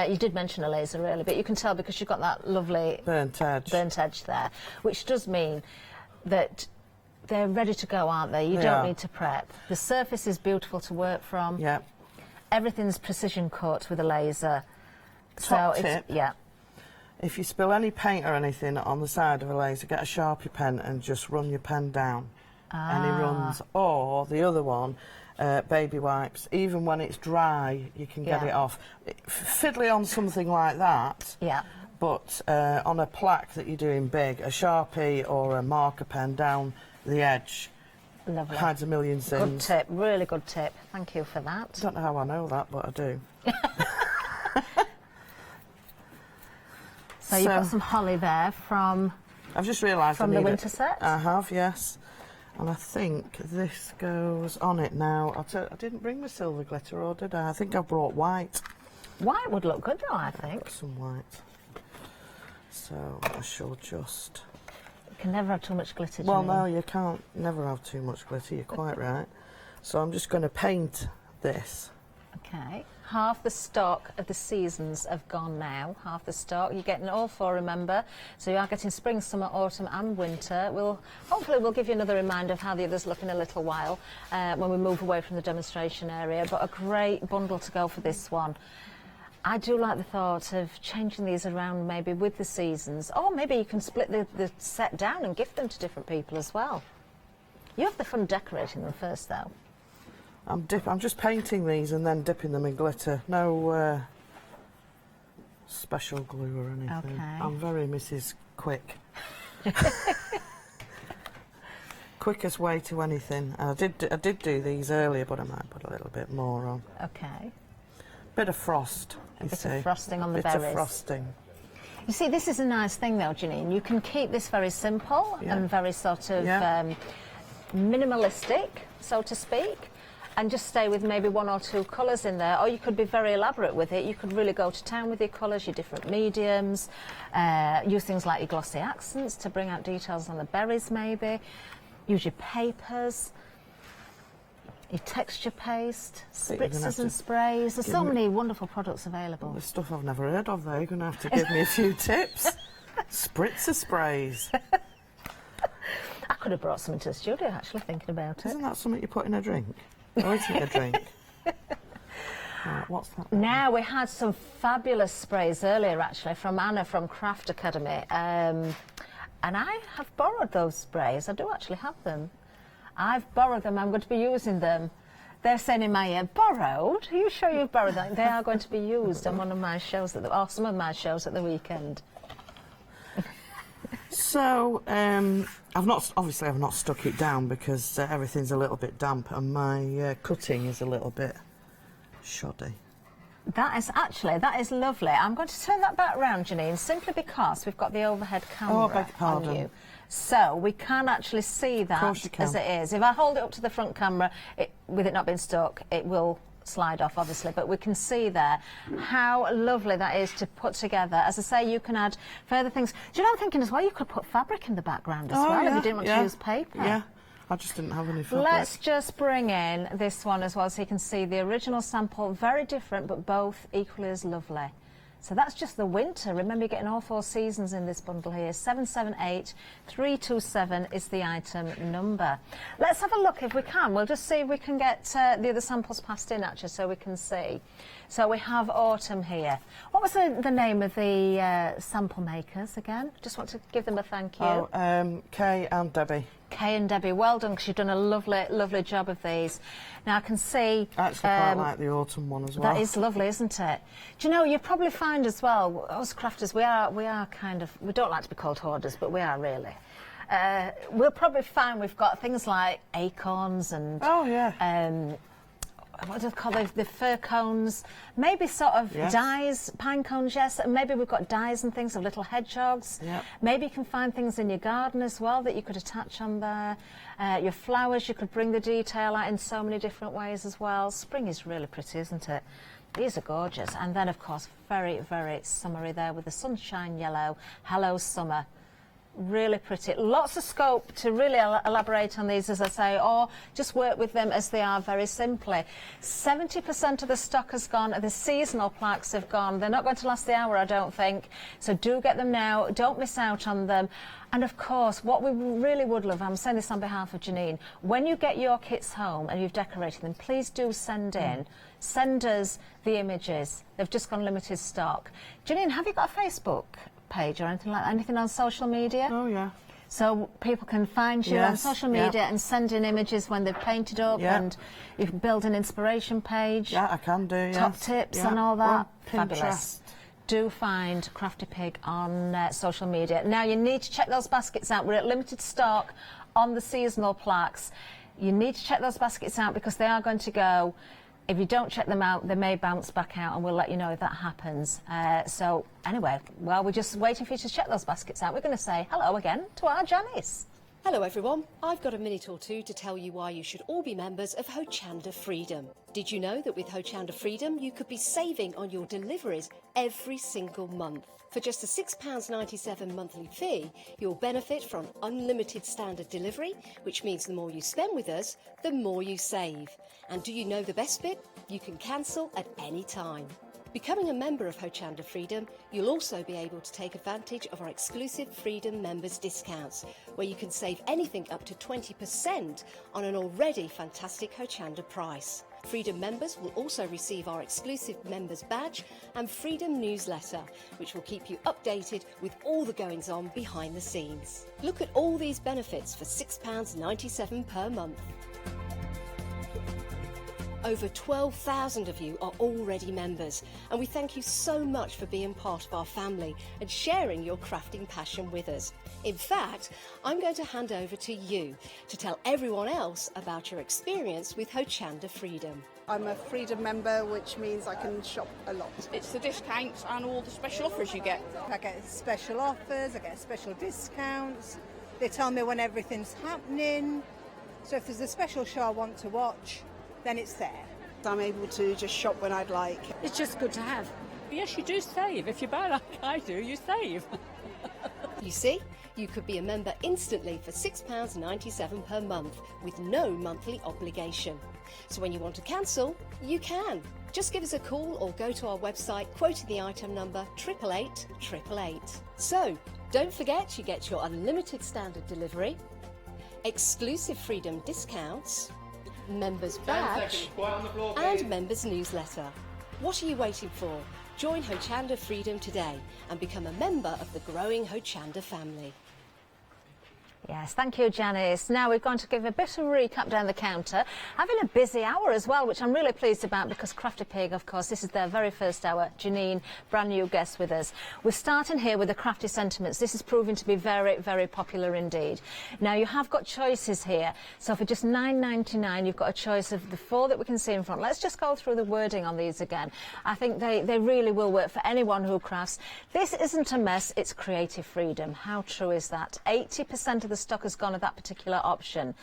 You did mention a laser earlier, but you can tell because you've got that lovely burnt edge there, which does mean that they're ready to go, aren't they? You don't need to prep. The surface is beautiful to work from. Yeah. Everything's precision cut with a laser. Top tip. If you spill any paint or anything on the side of a laser, get a Sharpie pen and just run your pen down. Any runs. Or the other one, baby wipes. Even when it's dry, you can get it off. Fiddly on something like that. Yeah. But on a plaque that you're doing big, a Sharpie or a marker pen down the edge hides a million sins. Good tip, really good tip. Thank you for that. I don't know how I know that, but I do. So you've got some holly there from... I've just realised from the winter set? I have, yes. And I think this goes on it now. I didn't bring my silver glitter, or did I? I think I brought white. White would look good though, I think. Some white. So I shall just... You can never have too much glitter, Well, Janine. no, you can't never have too much glitter, you're quite right. So I'm just going to paint this. Okay. Half the stock of the seasons have gone now. Half the stock. You're getting all 4, remember. So you are getting spring, summer, autumn and winter. Hopefully we'll give you another reminder of how the others look in a little while when we move away from the demonstration area. But a great bundle to go for this one. I do like the thought of changing these around maybe with the seasons. Or maybe you can split the set down and gift them to different people as well. You have the fun decorating them first though. I'm just painting these and then dipping them in glitter. No special glue or anything. Okay. I'm very Mrs. Quick. Quickest way to anything. I did do these earlier, but I might put a little bit more on. Okay. Bit of frost. A bit of frosting on the berries. berries. Bit of frosting. You see, this is a nice thing though, Janine. You can keep this very simple and very sort of minimalistic, so to speak, and just stay with maybe 1 or 2 colours in there. Or you could be very elaborate with it. You could really go to town with your colours, your different mediums, use things like your glossy accents to bring out details on the berries maybe. Use your papers, your texture paste, spritzers and sprays. There's so many wonderful products available. There's stuff I've never heard of there. You're going to have to give me a few tips. Spritzer sprays. I could have brought something to the studio, actually, thinking about it. Isn't that something you put in a drink? Or is it a drink? Right, what's that? Now, we had some fabulous sprays earlier, actually, from Anna from Craft Academy. And I have borrowed those sprays. I do actually have them. I've borrowed them. I'm going to be using them. They're saying in my ear, borrowed? Are you sure you've borrowed them? They are going to be used on one of my shows, or some of my shows at the weekend. So, I've not stuck it down because everything's a little bit damp and my cutting is a little bit shoddy. That is lovely. I'm going to turn that back round, Janine, simply because we've got the overhead camera on you. So we can actually see that as it is. If I hold it up to the front camera, with it not being stuck, it will slide off, obviously, but we can see there how lovely that is to put together. As I say, you can add further things. Do you know, I'm thinking as well, you could put fabric in the background as well if you didn't want to use paper. Yeah, I just didn't have any fabric. Let's just bring in this one as well so you can see the original sample. Very different, but both equally as lovely. So that's just the winter. Remember, you're getting all 4 seasons in this bundle here. 778327 is the item number. Let's have a look if we can. We'll just see if we can get the other samples passed in, actually, so we can see. So we have autumn here. What was the name of the sample makers again? Just want to give them a thank you. Oh, Kay and Debbie. Kay and Debbie, well done, because you've done a lovely, lovely job of these. Now I can see... I actually quite like the autumn one as well. That is lovely, isn't it? Do you know, you probably find as well, us crafters, we are kind of... We don't like to be called hoarders, but we are really. We'll probably find we've got things like acorns and... Oh, yeah. What do they call the fir cones? Maybe sort of dyes, pine cones, yes. And maybe we've got dyes and things of little hedgehogs. Yep. Maybe you can find things in your garden as well that you could attach on there. Your flowers, you could bring the detail out in so many different ways as well. Spring is really pretty, isn't it? These are gorgeous. And then, of course, very, very summery there with the sunshine yellow. Hello, summer. Really pretty. Lots of scope to really elaborate on these, as I say, or just work with them as they are very simply. 70% of the stock has gone, the seasonal plaques have gone. They're not going to last the hour, I don't think. So do get them now. Don't miss out on them. And of course, what we really would love, I'm saying this on behalf of Janine, when you get your kits home and you've decorated them, please do send in. Send us the images. They've just gone limited stock. Janine, have you got a Facebook page or anything like that? Anything on social media? Oh, yeah. So people can find you on social media and send in images when they've painted up, and you can build an inspiration page. Yeah, I can do, Top tips and all that. Fabulous. Do find Crafty Pig on social media. Now, you need to check those baskets out. We're at limited stock on the seasonal plaques. You need to check those baskets out because they are going to go. If you don't check them out, they may bounce back out, and we'll let you know if that happens. So, anyway, while we're just waiting for you to check those baskets out, we're going to say hello again to our Janice. Hello everyone, I've got a minute or two to tell you why you should all be members of Hochanda Freedom. Did you know that with Hochanda Freedom you could be saving on your deliveries every single month? For just a £6.97 monthly fee, you'll benefit from unlimited standard delivery, which means the more you spend with us, the more you save. And do you know the best bit? You can cancel at any time. Becoming a member of Hochanda Freedom, you'll also be able to take advantage of our exclusive Freedom members discounts, where you can save anything up to 20% on an already fantastic Hochanda price. Freedom members will also receive our exclusive members badge and Freedom newsletter, which will keep you updated with all the goings on behind the scenes. Look at all these benefits for £6.97 per month. Over 12,000 of you are already members, and we thank you so much for being part of our family and sharing your crafting passion with us. In fact, I'm going to hand over to you to tell everyone else about your experience with Hochanda Freedom. I'm a Freedom member, which means I can shop a lot. It's the discounts and all the special offers you get. I get special offers, I get special discounts. They tell me when everything's happening. So if there's a special show I want to watch, then it's there. I'm able to just shop when I'd like. It's just good to have. Yes, you do save. If you buy like I do, you save. You see, you could be a member instantly for £6.97 per month with no monthly obligation. So when you want to cancel, you can. Just give us a call or go to our website quoting the item number 888 888. So, don't forget you get your unlimited standard delivery, exclusive Freedom discounts, members badge and members newsletter. What are you waiting for? Join Hochanda Freedom today and become a member of the growing Hochanda family. Yes, thank you, Janice. Now we're going to give a bit of a recap down the counter. Having a busy hour as well, which I'm really pleased about because Crafty Pig, of course, this is their very first hour. Janine, brand new guest with us. We're starting here with the Crafty Sentiments. This is proving to be very, very popular indeed. Now you have got choices here. So for just £9.99, you've got a choice of the 4 that we can see in front. Let's just go through the wording on these again. I think they really will work for anyone who crafts. This isn't a mess, it's creative freedom. How true is that? 80% of the stock has gone of that particular option.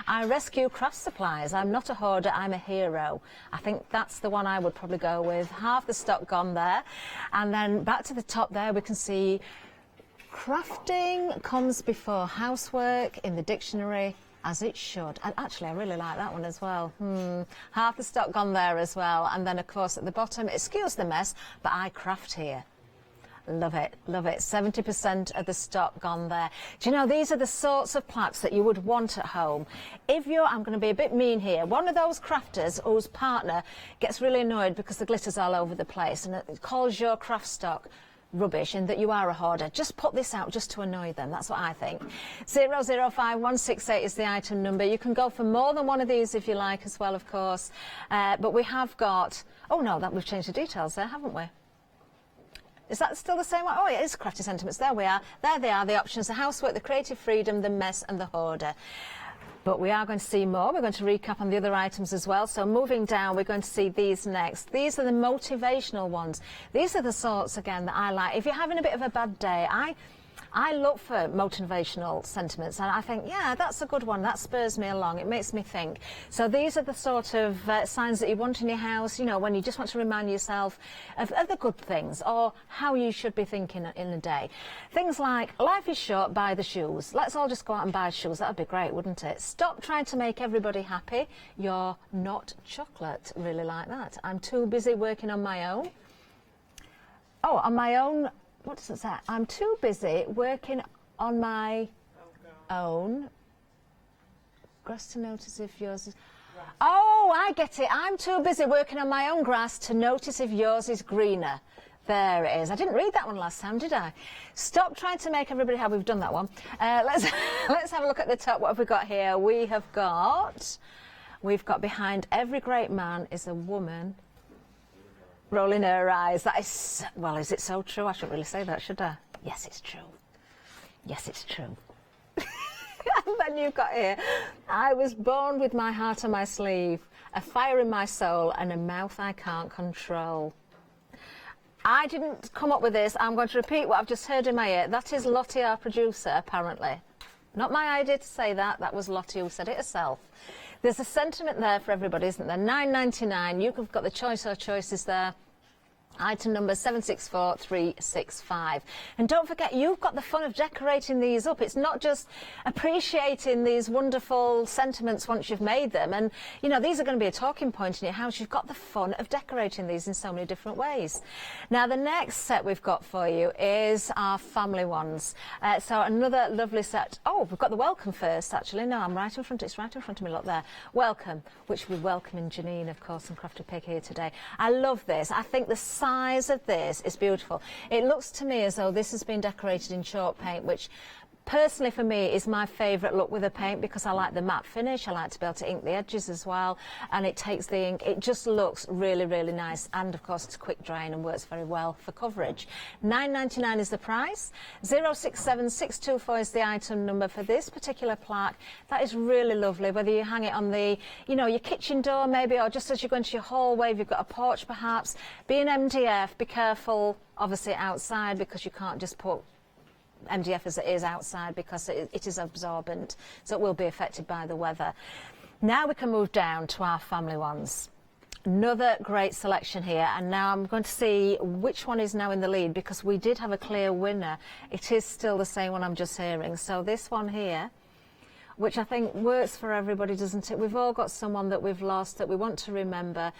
I rescue craft supplies. I'm not a hoarder, I'm a hero. I think that's the one I would probably go with. Half the stock gone there. And then back to the top there, we can see crafting comes before housework in the dictionary, as it should. And actually, I really like that one as well. Half the stock gone there as well. And then, of course, at the bottom, excuse the mess, but I craft here. Love it, love it. 70% of the stock gone there. Do you know, these are the sorts of plaques that you would want at home. If you're, I'm going to be a bit mean here, one of those crafters whose partner gets really annoyed because the glitter's all over the place and it calls your craft stock rubbish and that you are a hoarder, just put this out just to annoy them. That's what I think. 005168 is the item number. You can go for more than one of these if you like as well, of course. But we have got, oh no, that we've changed the details there, haven't we? Is that still the same one? Oh, it is Crafty Sentiments. There we are. There they are, the options, the housework, the creative freedom, the mess and the hoarder. But we are going to see more. We're going to recap on the other items as well. So moving down, we're going to see these next. These are the motivational ones. These are the sorts, again, that I like. If you're having a bit of a bad day, I look for motivational sentiments and I think, yeah, that's a good one. That spurs me along. It makes me think. So these are the sort of signs that you want in your house, you know, when you just want to remind yourself of the good things or how you should be thinking in a day. Things like, life is short, buy the shoes. Let's all just go out and buy shoes. That would be great, wouldn't it? Stop trying to make everybody happy. You're not chocolate. Really like that. I'm too busy working on my own. Oh, on my own. What does it say? I'm too busy working on my own. Grass to notice if yours is... Oh, I get it. I'm too busy working on my own grass to notice if yours is greener. There it is. I didn't read that one last time, did I? Stop trying to make everybody happy. We've done that one. Let's have a look at the top. What have we got here? We've got behind every great man is a woman rolling her eyes. That is, well, is it so true? I shouldn't really say that, should I? Yes, it's true. Yes, it's true. And then you've got here, I was born with my heart on my sleeve, a fire in my soul and a mouth I can't control. I didn't come up with this. I'm going to repeat what I've just heard in my ear. That is Lottie, our producer, apparently. Not my idea to say that. That was Lottie who said it herself. There's a sentiment there for everybody, isn't there? £9.99. You've got the choice or choices there. Item number 764365. And don't forget, you've got the fun of decorating these up. It's not just appreciating these wonderful sentiments once you've made them. And, you know, these are going to be a talking point in your house. You've got the fun of decorating these in so many different ways. Now, the next set we've got for you is our family ones. So another lovely set. Oh, we've got the welcome first, actually. No, I'm right in front. It's right in front of me. Look there. Welcome, which we're welcoming Janine, of course, and Crafty Pig here today. I love this. I think the size of this is beautiful. It looks to me as though this has been decorated in chalk paint, which personally for me is my favourite look with a paint because I like the matte finish. I like to be able to ink the edges as well, and it takes the ink. It just looks really, really nice, and of course it's quick drying and works very well for coverage. £9.99 is the price. 067624 is the item number for this particular plaque. That is really lovely, whether you hang it on the, you know, your kitchen door maybe, or just as you go into your hallway, if you've got a porch perhaps. Be an MDF, be careful obviously outside, because you can't just put MDF as it is outside, because it is absorbent, so it will be affected by the weather. Now we can move down to our family ones. Another great selection here, and now I'm going to see which one is now in the lead, because we did have a clear winner. It is still the same one I'm just hearing. So this one here, which I think works for everybody, doesn't it? We've all got someone that we've lost that we want to remember.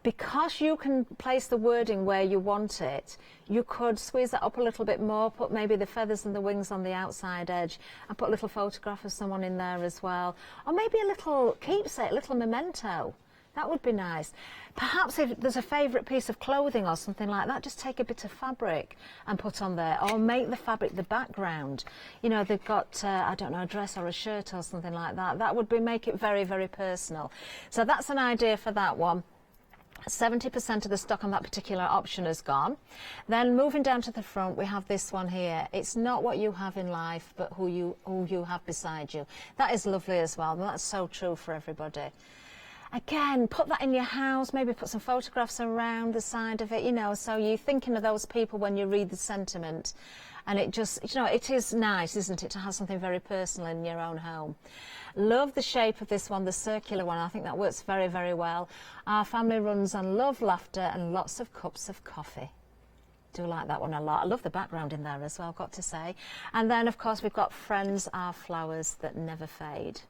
Because you can place the wording where you want it, you could squeeze that up a little bit more, put maybe the feathers and the wings on the outside edge, and put a little photograph of someone in there as well. Or maybe a little keepsake, a little memento. That would be nice. Perhaps if there's a favourite piece of clothing or something like that, just take a bit of fabric and put on there, or make the fabric the background. You know, they've got, I don't know, a dress or a shirt or something like that. That would make it very, very personal. So that's an idea for that one. 70% of the stock on that particular option is gone. Then moving down to the front, we have this one here. It's not what you have in life, but who you have beside you. That is lovely as well. And that's so true for everybody. Again, put that in your house, maybe put some photographs around the side of it, you know, so you're thinking of those people when you read the sentiment. And it just, you know, it is nice, isn't it, to have something very personal in your own home. Love the shape of this one, the circular one. I think that works very, very well. Our family runs on love, laughter, and lots of cups of coffee. Do like that one a lot. I love the background in there as well, I've got to say. And then, of course, we've got Friends Are Flowers That Never Fade.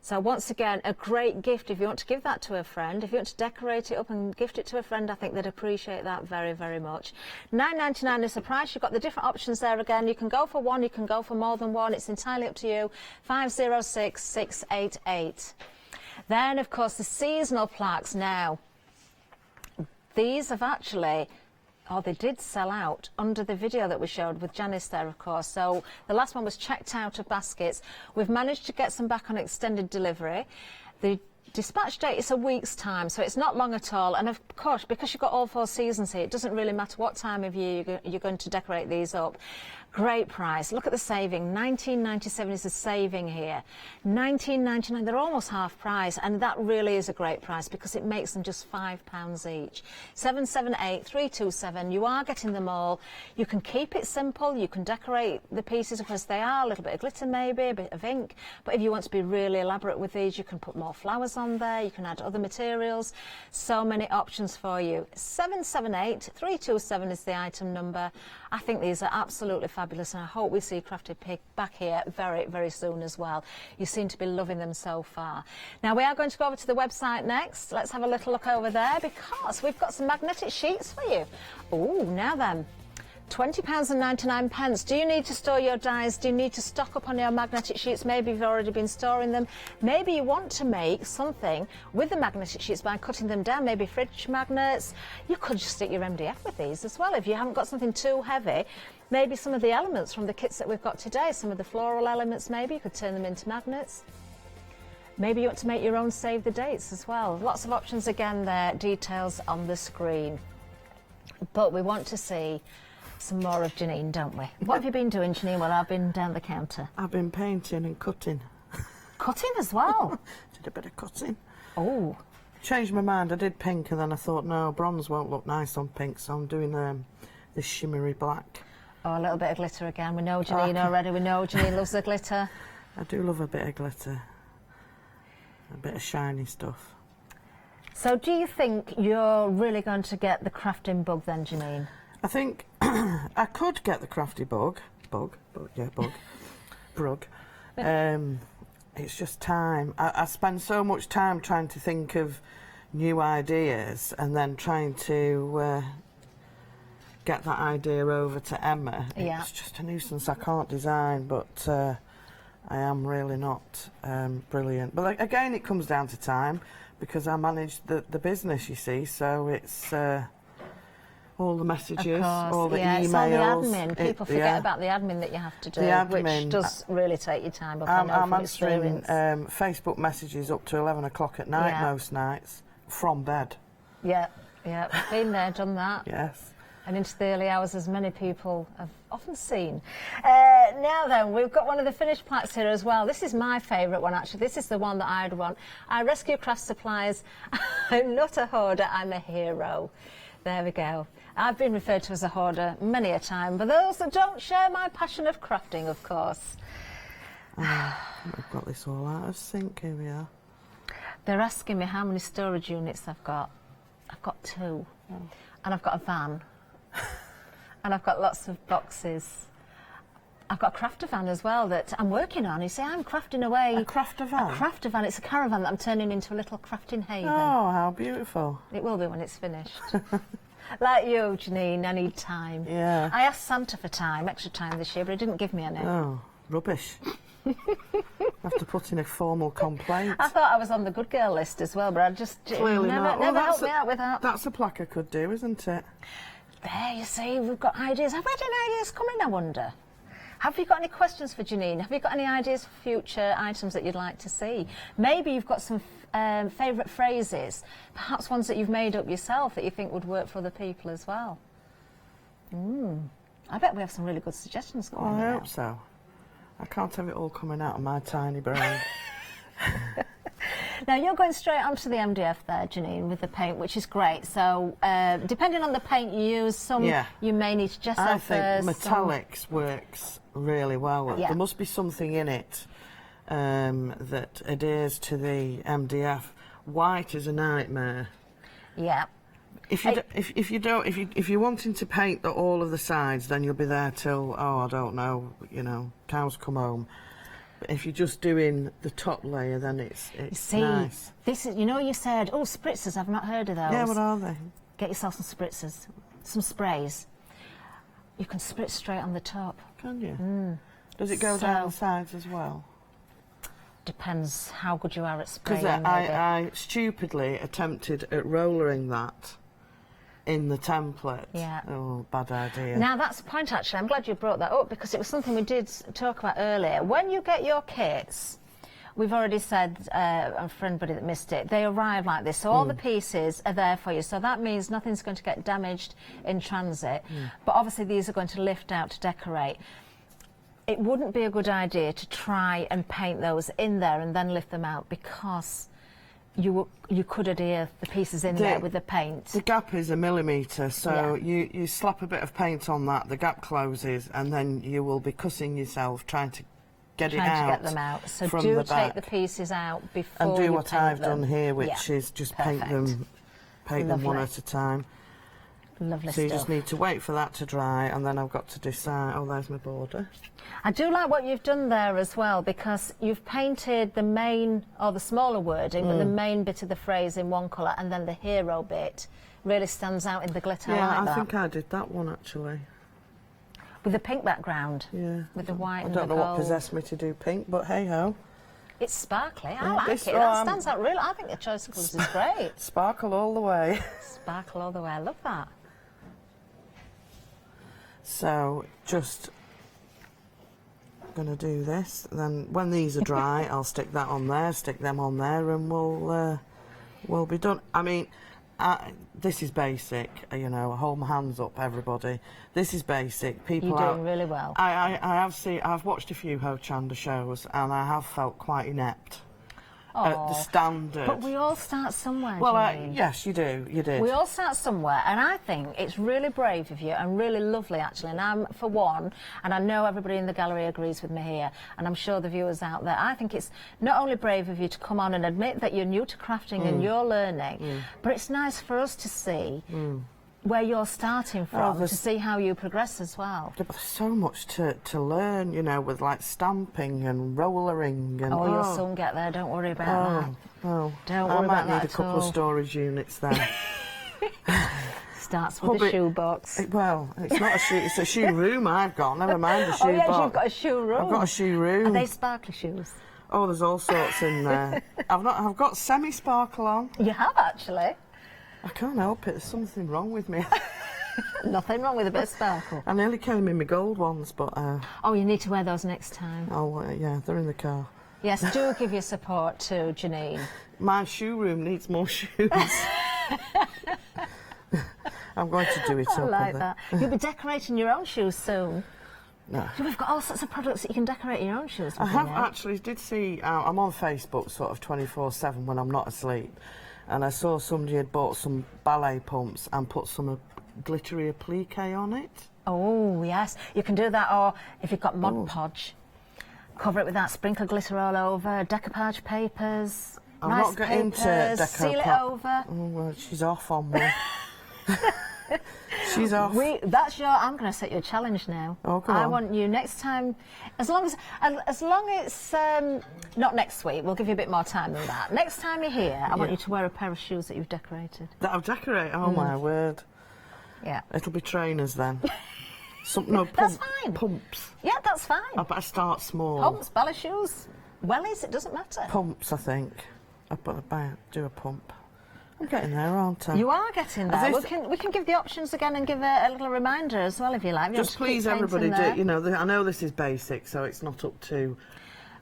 So once again, a great gift if you want to give that to a friend. If you want to decorate it up and gift it to a friend, I think they'd appreciate that very, very much. £9.99 is the price. You've got the different options there again. You can go for one, you can go for more than one. It's entirely up to you. 506688. Then, of course, the seasonal plaques now. These have actually... Oh, they did sell out under the video that we showed with Janice there, of course. So the last one was checked out of baskets. We've managed to get some back on extended delivery. The dispatch date is a week's time, so it's not long at all. And of course, because you've got all 4 seasons here, it doesn't really matter what time of year you're going to decorate these up. Great price. Look at the saving. £19.97 is the saving here. £19.99. They're almost half price, and that really is a great price because it makes them just £5 each. 778327. You are getting them all. You can keep it simple. You can decorate the pieces because they are a little bit of glitter, maybe a bit of ink. But if you want to be really elaborate with these, you can put more flowers on there. You can add other materials. So many options for you. 778327 is the item number. I think these are absolutely fabulous, and I hope we see Crafty Pig back here very, very soon as well. You seem to be loving them so far. Now, we are going to go over to the website next. Let's have a little look over there because we've got some magnetic sheets for you. Oh, now then. £20.99. Do you need to store your dies? Do you need to stock up on your magnetic sheets? Maybe you've already been storing them. Maybe you want to make something with the magnetic sheets by cutting them down, maybe fridge magnets. You could just stick your MDF with these as well if you haven't got something too heavy. Maybe some of the elements from the kits that we've got today, some of the floral elements maybe, you could turn them into magnets. Maybe you want to make your own save the dates as well. Lots of options again there, details on the screen. But we want to see some more of Janine, don't we? What have you been doing, Janine, while I've been down the counter? I've been painting and cutting. Cutting as well? Did a bit of cutting. Oh. Changed my mind. I did pink and then I thought, no, bronze won't look nice on pink, so I'm doing this shimmery black. Oh, a little bit of glitter again. We know Janine already. We know Janine loves the glitter. I do love a bit of glitter, a bit of shiny stuff. So do you think you're really going to get the crafting bug then, Janine? I think I could get the crafty bug. It's just time. I spend so much time trying to think of new ideas and then trying to get that idea over to Emma. Yeah. It's just a nuisance. I can't design, but I am really not brilliant. But again, it comes down to time because I manage the business, you see, so it's all the messages, all the emails. It's all the admin. People forget about the admin that you have to do, which does really take your time up. I'm answering Facebook messages up to 11 o'clock at night most nights from bed. Yeah, been there, done that. Yes. And into the early hours, as many people have often seen. Now then, we've got one of the finished plaques here as well. This is my favourite one, actually. This is the one that I'd want. I rescue craft supplies. I'm not a hoarder, I'm a hero. There we go. I've been referred to as a hoarder many a time, but those that don't share my passion of crafting, of course. I've got this all out of sync, here we are. They're asking me how many storage units I've got. I've got 2. And I've got a van. And I've got lots of boxes. I've got a crafter van as well that I'm working on. You see, I'm crafting away. A crafter van? A crafter van. It's a caravan that I'm turning into a little crafting haven. Oh, how beautiful. It will be when it's finished. Like you, Janine, I need time. Yeah. I asked Santa for time, extra time this year, but he didn't give me any. Oh, rubbish. I have to put in a formal complaint. I thought I was on the good girl list as well, but I just Clearly never helped me out with that. That's a plaque I could do, isn't it? There, you see, we've got ideas. Have we had any ideas coming, I wonder? Have you got any questions for Janine? Have you got any ideas for future items that you'd like to see? Maybe you've got some favourite phrases, perhaps ones that you've made up yourself that you think would work for other people as well. I bet we have some really good suggestions going on. I hope so. I can't have it all coming out of my tiny brain. Now, you're going straight onto the MDF there, Janine, with the paint, which is great. So, depending on the paint you use, some you may need to gesso I first. think metallics works really well. Yeah. There must be something in it that adheres to the MDF. White is a nightmare. Yeah. If you're wanting to paint all of the sides, then you'll be there till I don't know, cows come home. But if you're just doing the top layer, then it's nice. This is, you said, spritzers. I've not heard of those. Yeah, what are they? Get yourself some spritzers, some sprays. You can spritz straight on the top. Can you? Does it go down the sides as well? Depends how good you are at spraying. Because I stupidly attempted at rollering that in the template. Yeah. Oh, bad idea. Now, that's a point, actually. I'm glad you brought that up because it was something we did talk about earlier. When you get your kits, we've already said, for anybody that missed it, they arrive like this. So all the pieces are there for you. So that means nothing's going to get damaged in transit. But obviously, these are going to lift out to decorate. It wouldn't be a good idea to try and paint those in there and then lift them out because you could adhere the pieces in there with the paint. The gap is 1 millimetre, so you slap a bit of paint on that, the gap closes, and then you will be cussing yourself trying to get it out. Trying to get them out. So from do the back. take the pieces out before and do you what paint I've them. done here, which is just paint them one at a time. Lovely so you stuff. just need to wait for that to dry, and then I've got to decide. Oh, there's my border. I do like what you've done there as well, because you've painted the main, or the smaller wording, but the main bit of the phrase in one colour, and then the hero bit really stands out in the glitter. Yeah, I think I did that one actually. With the pink background. Yeah. With the white and I the don't know gold. what possessed me to do pink, but hey ho. It's sparkly. I like it. That stands out really. I think the choice of colours is great. Sparkle all the way. Sparkle all the way. I love that. So just going to do this. Then when these are dry, I'll stick that on there, stick them on there, and we'll be done. I mean, this is basic. I hold my hands up, everybody. This is basic. People You're doing really well. I've watched a few Hochanda shows, and I have felt quite inept. the standard. But we all start somewhere, Well, Janine. yes, you do. You did. We all start somewhere, and I think it's really brave of you and really lovely, actually. And I'm, for one, and I know everybody in the gallery agrees with me here, and I'm sure the viewers out there, I think it's not only brave of you to come on and admit that you're new to crafting and you're learning, but it's nice for us to see where you're starting from, to see how you progress as well. There's so much to learn, you know, with like stamping and rollering and... You'll soon get there, don't worry about that. Oh, don't worry about that I might need a couple of storage units then. Starts with a shoe box. Well, it's not a shoe, it's a shoe room I've got, never mind a shoe box. You've got a shoe room. I've got a shoe room. Are they sparkly shoes? Oh, there's all sorts in there. I've got semi-sparkle on. You have, actually? I can't help it, there's something wrong with me. Nothing wrong with a bit of sparkle. I nearly came in my gold ones, but... Oh, you need to wear those next time. Oh, yeah, they're in the car. Yes, do give your support to Janine. My shoe room needs more shoes. I'm going to do it up. I like that. You'll be decorating your own shoes soon. No. We've got all sorts of products that you can decorate your own shoes with. I have actually did see, I'm on Facebook sort of 24/7 when I'm not asleep, and I saw somebody had bought some ballet pumps and put some glittery applique on it. Oh, yes. You can do that, or if you've got Mod Podge, cover it with that, sprinkle glitter all over, decoupage papers, I'm nice not getting papers, into seal it over. Oh, well, she's off on me. She's off. I'm going to set you a challenge now. Oh, go I on. want you next time, as long it's not next week. We'll give you a bit more time than that. Next time you're here, I want you to wear a pair of shoes that you've decorated. That I've decorated? Oh my word. Yeah. It'll be trainers then. That's fine. Pumps. Yeah, that's fine. I better start small. Pumps, ballet shoes, wellies, it doesn't matter. Pumps, I think. I better do a pump. I'm getting there, aren't I? You are getting there. We can give the options again and give a little reminder as well if you like. Just please, everybody, you know, I know this is basic, so it's not up to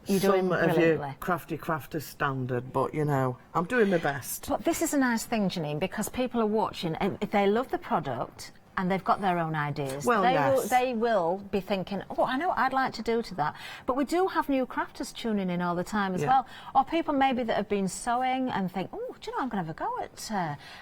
some of your crafty crafters standard, but, you know, I'm doing my best. But this is a nice thing, Janine, because people are watching, and if they love the product and they've got their own ideas, they will be thinking, oh, I know what I'd like to do to that. But we do have new crafters tuning in all the time as well. Or people maybe that have been sewing and think, oh, do you know, I'm going to have a go at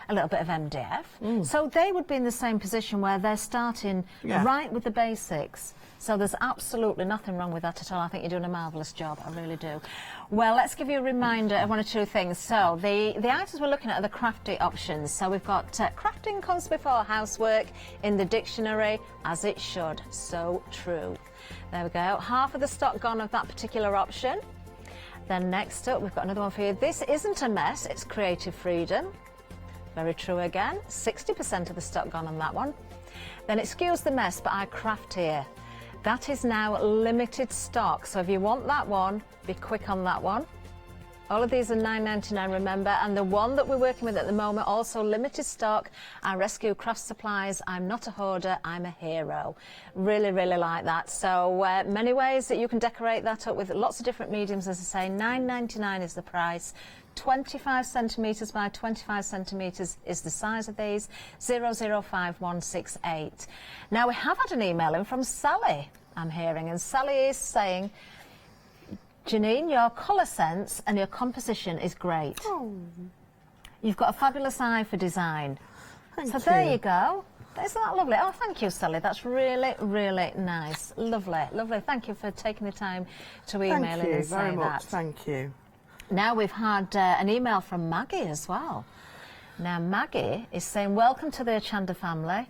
a little bit of MDF. So they would be in the same position where they're starting right with the basics. So there's absolutely nothing wrong with that at all. I think you're doing a marvellous job, I really do. Well, let's give you a reminder of one or two things. So the items we're looking at are the crafty options. So we've got crafting comes before housework in the dictionary, as it should. So true. There we go. Half of the stock gone of that particular option. Then next up, we've got another one for you. This isn't a mess, it's creative freedom. Very true again. 60% of the stock gone on that one. Then excuse the mess, but I craft here. That is now limited stock, so if you want that one, be quick on that one. All of these are $9.99, remember, and the one that we're working with at the moment, also limited stock. I rescue craft supplies. I'm not a hoarder, I'm a hero. Really, really like that. So many ways that you can decorate that up with lots of different mediums, as I say. $9.99 is the price. 25 centimetres by 25 centimetres is the size of these. 005168. Now, we have had an email in from Sally, I'm hearing, and Sally is saying, Janine, your colour sense and your composition is great. Oh. You've got a fabulous eye for design. Thank you. There you go. Isn't that lovely? Oh, thank you, Sally. That's really, really nice. Lovely, lovely. Thank you for taking the time to email in and say that. Thank you very much. Thank you. Now we've had an email from Maggie as well. Now Maggie is saying, welcome to the Hochanda family.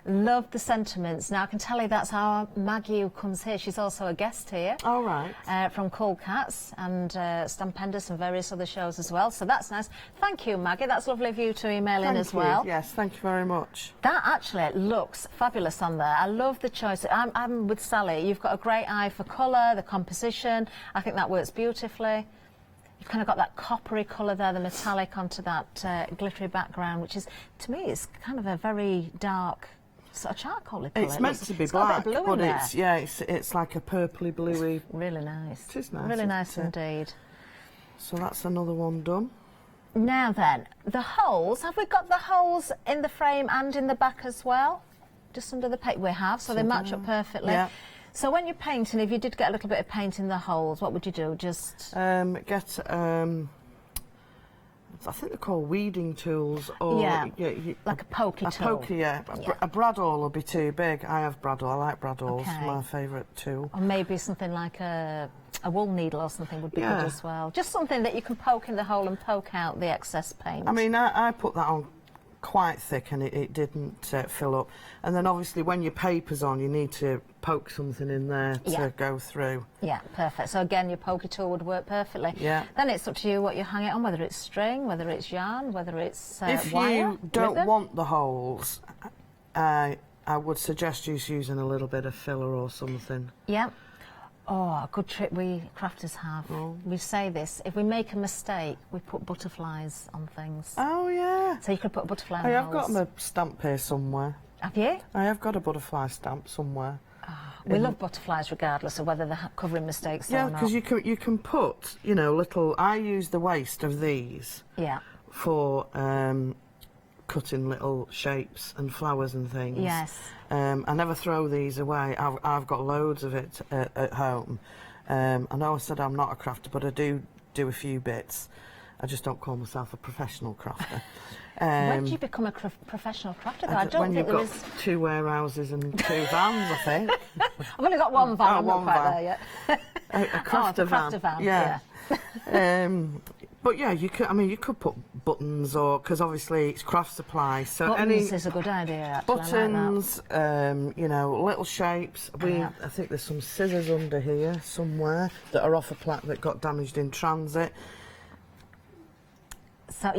Love the sentiments. Now I can tell you that's our Maggie who comes here. She's also a guest here. All right. From Cold Cats and Stampendous and various other shows as well. So that's nice. Thank you, Maggie. That's lovely of you to email in as well. Yes, thank you very much. That actually looks fabulous on there. I love the choice. I'm with Sally. You've got a great eye for colour, the composition. I think that works beautifully. You've kind of got that coppery colour there, the metallic onto that glittery background, which is, to me, it's kind of a very dark, sort of charcoaly colour. It's meant to be black, but it's like a purpley bluey. Really nice. It is nice. Really nice indeed. So that's another one done. Now then, the holes. Have we got the holes in the frame and in the back as well? Just under the paper we have, so they match up perfectly. Yeah. So when you're painting, if you did get a little bit of paint in the holes, what would you do? Just get I think they're called weeding tools, or like a pokey tool. A pokey, yeah. A bradawl will be too big. I have bradawl. I like bradawls. Okay. My favourite tool. Or maybe something like a wool needle or something would be good as well. Just something that you can poke in the hole and poke out the excess paint. I mean, I put that on quite thick and it didn't fill up. And then obviously when your paper's on, you need to poke something in there to go through. Yeah, perfect. So again, your pokey tool would work perfectly. Yeah. Then it's up to you what you hang it on, whether it's string, whether it's yarn, whether it's if wire. you don't ribbon. want the holes, I would suggest you using a little bit of filler or something. Yeah. Oh, a good trick we crafters have. We say this, if we make a mistake, we put butterflies on things. Oh, yeah. So you could put a butterfly on I've got my stamp here somewhere. Have you? I have got a butterfly stamp somewhere. We love butterflies regardless of whether they're covering mistakes or not. Yeah, because you can put, little... I use the waste of these for cutting little shapes and flowers and things. Yes. I never throw these away. I've got loads of it at home. I know I said I'm not a crafter, but I do a few bits. I just don't call myself a professional crafter. When did you become a professional crafter, though? I don't when think you've there got is... 2 warehouses and 2 vans, I think. I've only got 1 van, I'm not quite there yet. A crafter van. Yeah. But yeah, you could. I mean, you could put buttons, or because obviously it's craft supply. So buttons is a good idea. Actually. Buttons, little shapes. I think there's some scissors under here somewhere that are off a plaque that got damaged in transit. So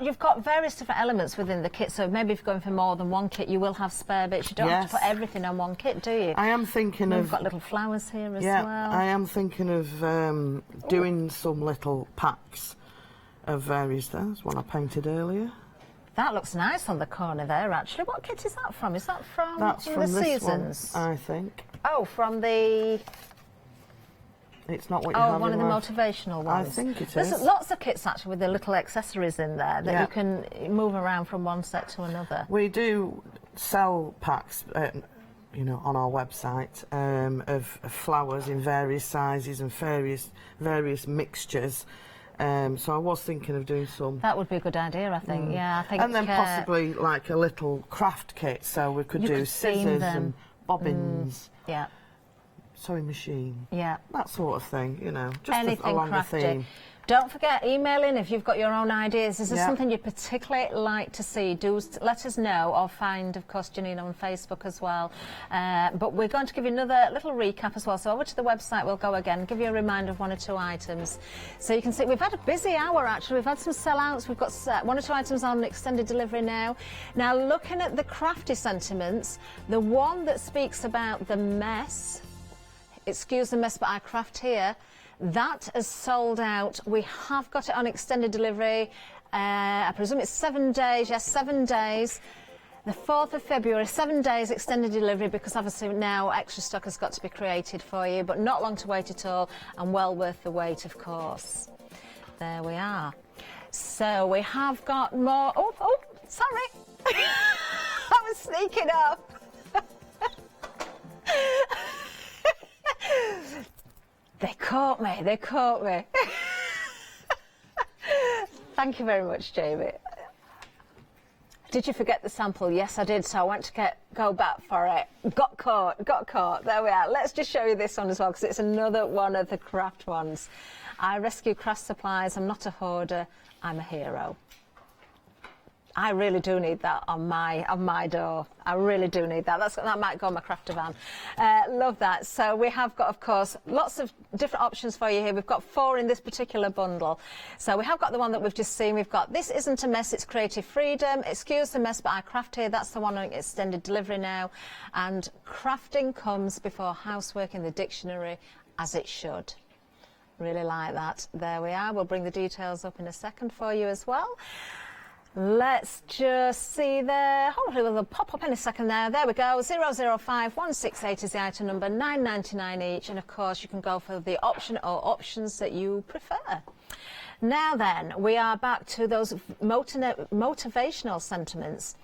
you've got various different elements within the kit. So maybe if you're going for more than one kit, you will have spare bits. You don't have to put everything on one kit, do you? I am thinking of. We've got little flowers here as well. I am thinking of doing some little packs of various. There's one I painted earlier. That looks nice on the corner there, actually. What kit is that from? Is that from That's from the this Seasons? One, I think. Oh, from the... It's not what you have one of in the life. motivational ones. I think it There's is. lots of kits, actually, with the little accessories in there that you can move around from one set to another. We do sell packs, on our website of flowers in various sizes and various mixtures. So I was thinking of doing some. That would be a good idea, I think. Yeah, I think. And then possibly like a little craft kit, so we could do scissors and bobbins. Yeah. Sewing machine. Yeah. That sort of thing, just anything along crafty. the theme. Don't forget, email in if you've got your own ideas. Is there something you'd particularly like to see? Do let us know, or find, of course, Janine on Facebook as well. But we're going to give you another little recap as well. So over to the website we'll go again, give you a reminder of 1 or 2 items. So you can see we've had a busy hour, actually. We've had some sellouts. We've got 1 or 2 items on extended delivery now. Now, looking at the crafty sentiments, the one that speaks about the mess, excuse the mess, but I craft here, that has sold out. We have got it on extended delivery. I presume it's 7 days. Yes, 7 days. The 4th of February, 7 days extended delivery, because obviously now extra stock has got to be created for you, but not long to wait at all, and well worth the wait, of course. There we are. So we have got more. Oh, sorry. I was sneaking up. They caught me. Thank you very much, Jamie. Did you forget the sample? Yes, I did, so I went to go back for it. Got caught. There we are. Let's just show you this one as well, because it's another one of the craft ones. I rescue craft supplies. I'm not a hoarder. I'm a hero. I really do need that on my door. I really do need that. That might go on my crafter van. Love that. So we have got, of course, lots of different options for you here. We've got 4 in this particular bundle. So we have got the one that we've just seen. We've got This Isn't a Mess, It's Creative Freedom. Excuse the Mess, but I craft here. That's the one on extended delivery now. And crafting comes before housework in the dictionary, as it should. Really like that. There we are. We'll bring the details up in a second for you as well. Let's just see there. Hopefully we'll pop up in a second there. There we go. 005168 is the item number, £9.99 each. And of course you can go for the option or options that you prefer. Now then, we are back to those motivational sentiments.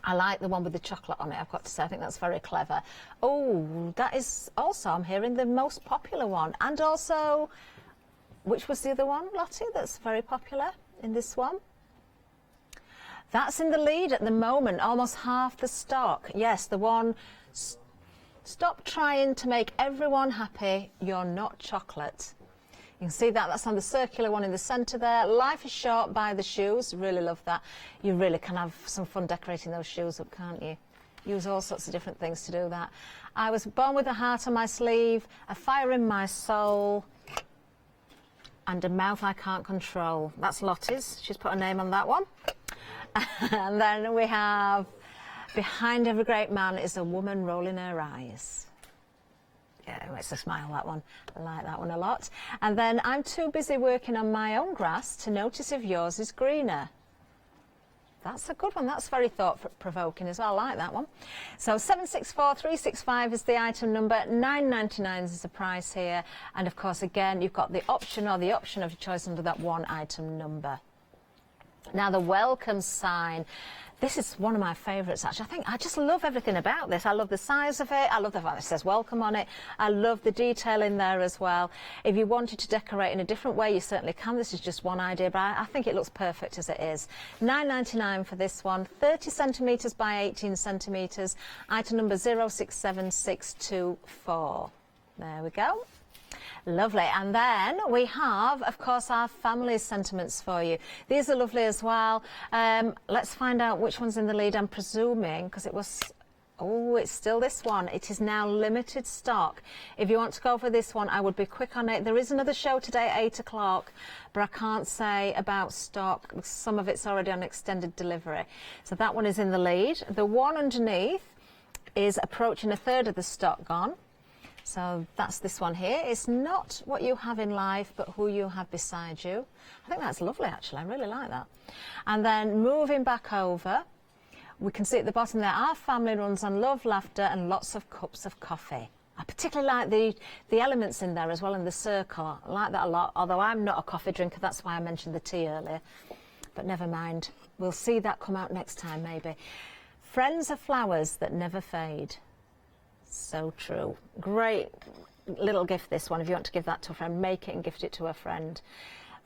I like the one with the chocolate on it, I've got to say. I think that's very clever. Oh, that is also, I'm hearing, the most popular one. And also, which was the other one, Lottie, that's very popular in this one? That's in the lead at the moment, almost half the stock. Yes, the one, stop trying to make everyone happy, you're not chocolate. You can see that, that's on the circular one in the centre there. Life is short, buy the shoes. Really love that. You really can have some fun decorating those shoes up, can't you? Use all sorts of different things to do that. I was born with a heart on my sleeve, a fire in my soul, and a mouth I can't control. That's Lottie's. She's put a name on that one. And then we have, behind every great man is a woman rolling her eyes. Yeah, it makes a smile, that one. I like that one a lot. And then I'm too busy working on my own grass to notice if yours is greener. That's a good one. That's very thought-provoking as well. I like that one. So 764365 is the item number. $9.99 is the price here. And of course, again, you've got the option or the option of your choice under that one item number. Now, the welcome sign. This is one of my favourites, actually. I just love everything about this. I love the size of it. I love the fact that it says welcome on it. I love the detail in there as well. If you wanted to decorate in a different way, you certainly can. This is just one idea, but I think it looks perfect as it is. $9.99 for this one. 30 centimetres by 18 centimetres. Item number 067624. There we go. Lovely. And then we have, of course, our family sentiments for you. These are lovely as well. Let's find out which one's in the lead. I'm presuming, because it was... Oh, it's still this one. It is now limited stock. If you want to go for this one, I would be quick on it. There is another show today at 8 o'clock, but I can't say about stock. Some of it's already on extended delivery. So that one is in the lead. The one underneath is approaching a third of the stock gone. So that's this one here. It's not what you have in life, but who you have beside you. I think that's lovely, actually. I really like that. And then moving back over, we can see at the bottom there, our family runs on love, laughter, and lots of cups of coffee. I particularly like the elements in there as well in the circle. I like that a lot, although I'm not a coffee drinker. That's why I mentioned the tea earlier. But never mind. We'll see that come out next time, maybe. Friends are flowers that never fade. So true. Great little gift, this one. If you want to give that to a friend, make it and gift it to a friend.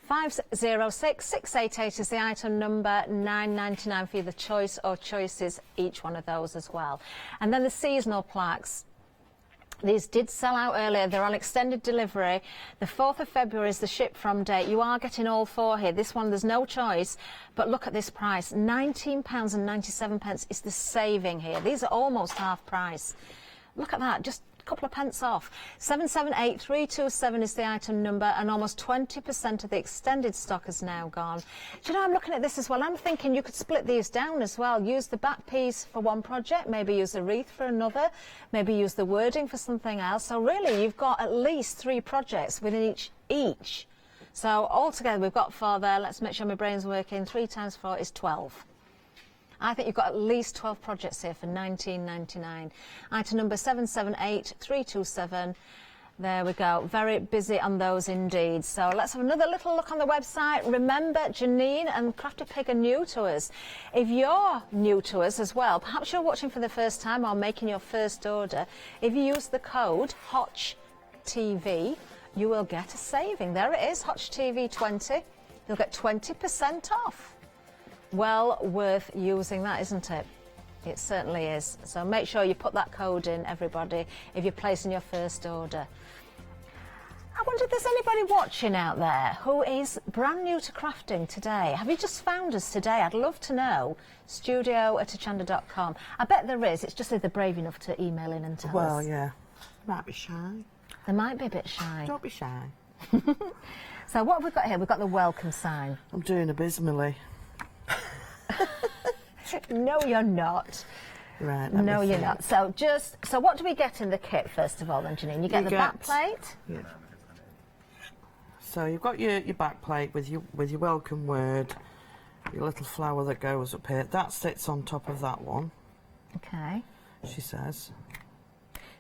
506688 is the item number. $9.99 for either choice or choices, each one of those as well. And then the seasonal plaques. These did sell out earlier. They're on extended delivery. The 4th of February is the ship from date. You are getting all four here. This one, there's no choice. But look at this price. £19.97 is the saving here. These are almost half price. Look at that, just a couple of pence off. 778327 is the item number, and almost 20% of the extended stock is now gone. Do you know, I'm looking at this as well. I'm thinking you could split these down as well. Use the back piece for one project, maybe use the wreath for another, maybe use the wording for something else. So really, you've got at least 3 projects within each. So altogether, we've got 4 there. Let's make sure my brain's working. 3 times 4 is 12. I think you've got at least 12 projects here for $19.99. Item number 778327. There we go. Very busy on those indeed. So let's have another little look on the website. Remember, Janine and Crafty Pig are new to us. If you're new to us as well, perhaps you're watching for the first time or making your first order, if you use the code HOTCHTV, you will get a saving. There it is, HOTCHTV20. You'll get 20% off. Well worth using that, isn't it? It certainly is. So make sure you put that code in, everybody, if you're placing your first order. I wonder if there's anybody watching out there who is brand new to crafting today. Have you just found us today? I'd love to know. studio@hochanda.com. I bet there is. It's just if they're brave enough to email in and tell us. Well, yeah. Might be shy. They might be a bit shy. Don't be shy. So what have we got here? We've got the welcome sign. I'm doing abysmally. No, you're not. Right. No, you're not. So what do we get in the kit first of all, then, Janine? You get the back plate. Yeah. So you've got your back plate with your welcome word, your little flower that goes up here. That sits on top of that one. Okay. She says.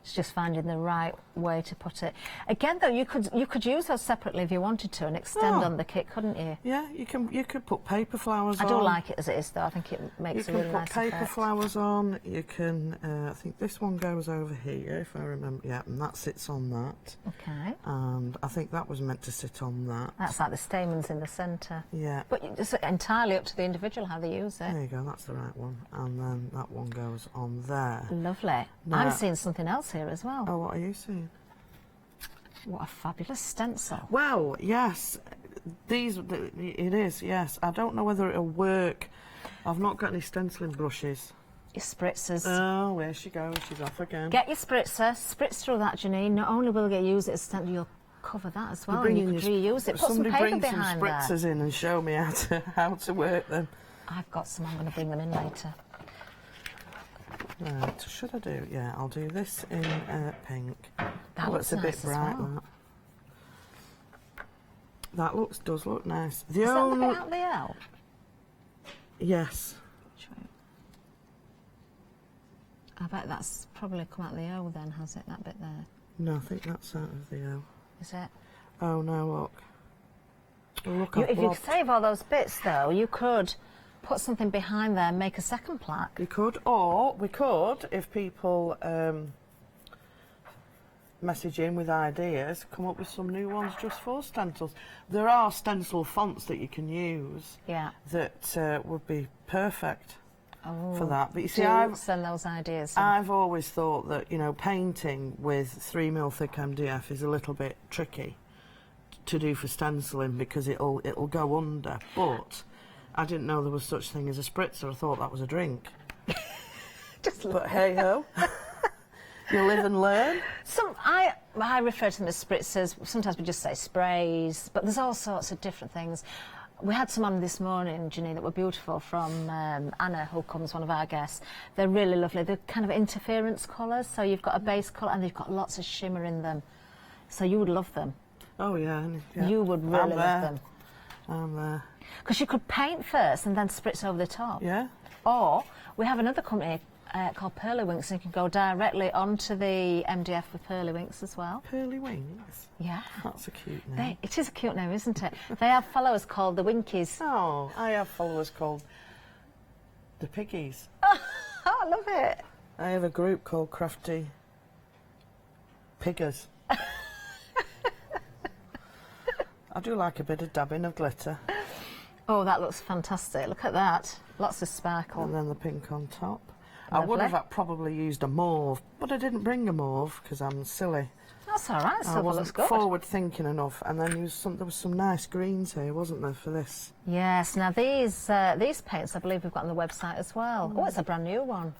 It's just finding the right way to put it. Again, though, you could use those separately if you wanted to and extend on the kit, couldn't you? Yeah, you could put paper flowers on. I don't like it as it is, though. I think it makes a really nice effect. You can put paper flowers on. You can. I think this one goes over here, if I remember. Yeah, and that sits on that. Okay. And I think that was meant to sit on that. That's like the stamens in the centre. Yeah. But it's entirely up to the individual how they use it. There you go. That's the right one. And then that one goes on there. Lovely. Now, I'm seeing something else here as well. Oh, what are you seeing? What a fabulous stencil. Well, yes. It is, yes. I don't know whether it'll work. I've not got any stenciling brushes. Your spritzers. Oh, there she goes. She's off again. Get your spritzer. Spritz through that, Janine. Not only will you use it as a stencil, you'll cover that as well. And you could reuse it. Put some paper behind there. Somebody bring some spritzers in and show me how to work them. I've got some. I'm going to bring them in later. Right, should I do? Yeah, I'll do this in pink. That looks a bit nice bright. as well. That does look nice. Is that the bit out the L? Yes. I bet that's probably come out the O then, has it, that bit there? No, I think that's out of the O. Is it? Oh, no, look. Look, If you save all those bits, though, you could put something behind there and make a second plaque. You could, or we could, if people message in with ideas, come up with some new ones just for stencils. There are stencil fonts that you can use that would be perfect for that. But you see, send those ideas. I've always thought that, you know, painting with 3mm thick MDF is a little bit tricky to do for stenciling because it'll go under. But I didn't know there was such thing as a spritzer. I thought that was a drink. But hey ho. You live and learn. I refer to them as spritzers. Sometimes we just say sprays, but there's all sorts of different things. We had some on this morning, Janine, that were beautiful from Anna, who comes, one of our guests. They're really lovely. They're kind of interference colours, so you've got a base colour and they've got lots of shimmer in them. So you would love them. Oh, yeah. You would really love them. I'm there. Because you could paint first and then spritz over the top. Yeah. Or we have another company called Pearlywinks, and you can go directly onto the MDF with Pearlywinks as well. Pearlywinks? Yeah. That's a cute name. It is a cute name, isn't it? They have followers called the Winkies. Oh, I have followers called the Piggies. Oh, I love it. I have a group called Crafty Piggers. I do like a bit of dabbing of glitter. Oh, that looks fantastic. Look at that. Lots of sparkle. And then the pink on top. Lovely. I would have probably used a mauve, but I didn't bring a mauve because I'm silly. That's all right. I wasn't forward thinking enough. And then there was some nice greens here, wasn't there, for this? Yes. Now these paints, I believe we've got on the website as well. Oh, it's a brand new one.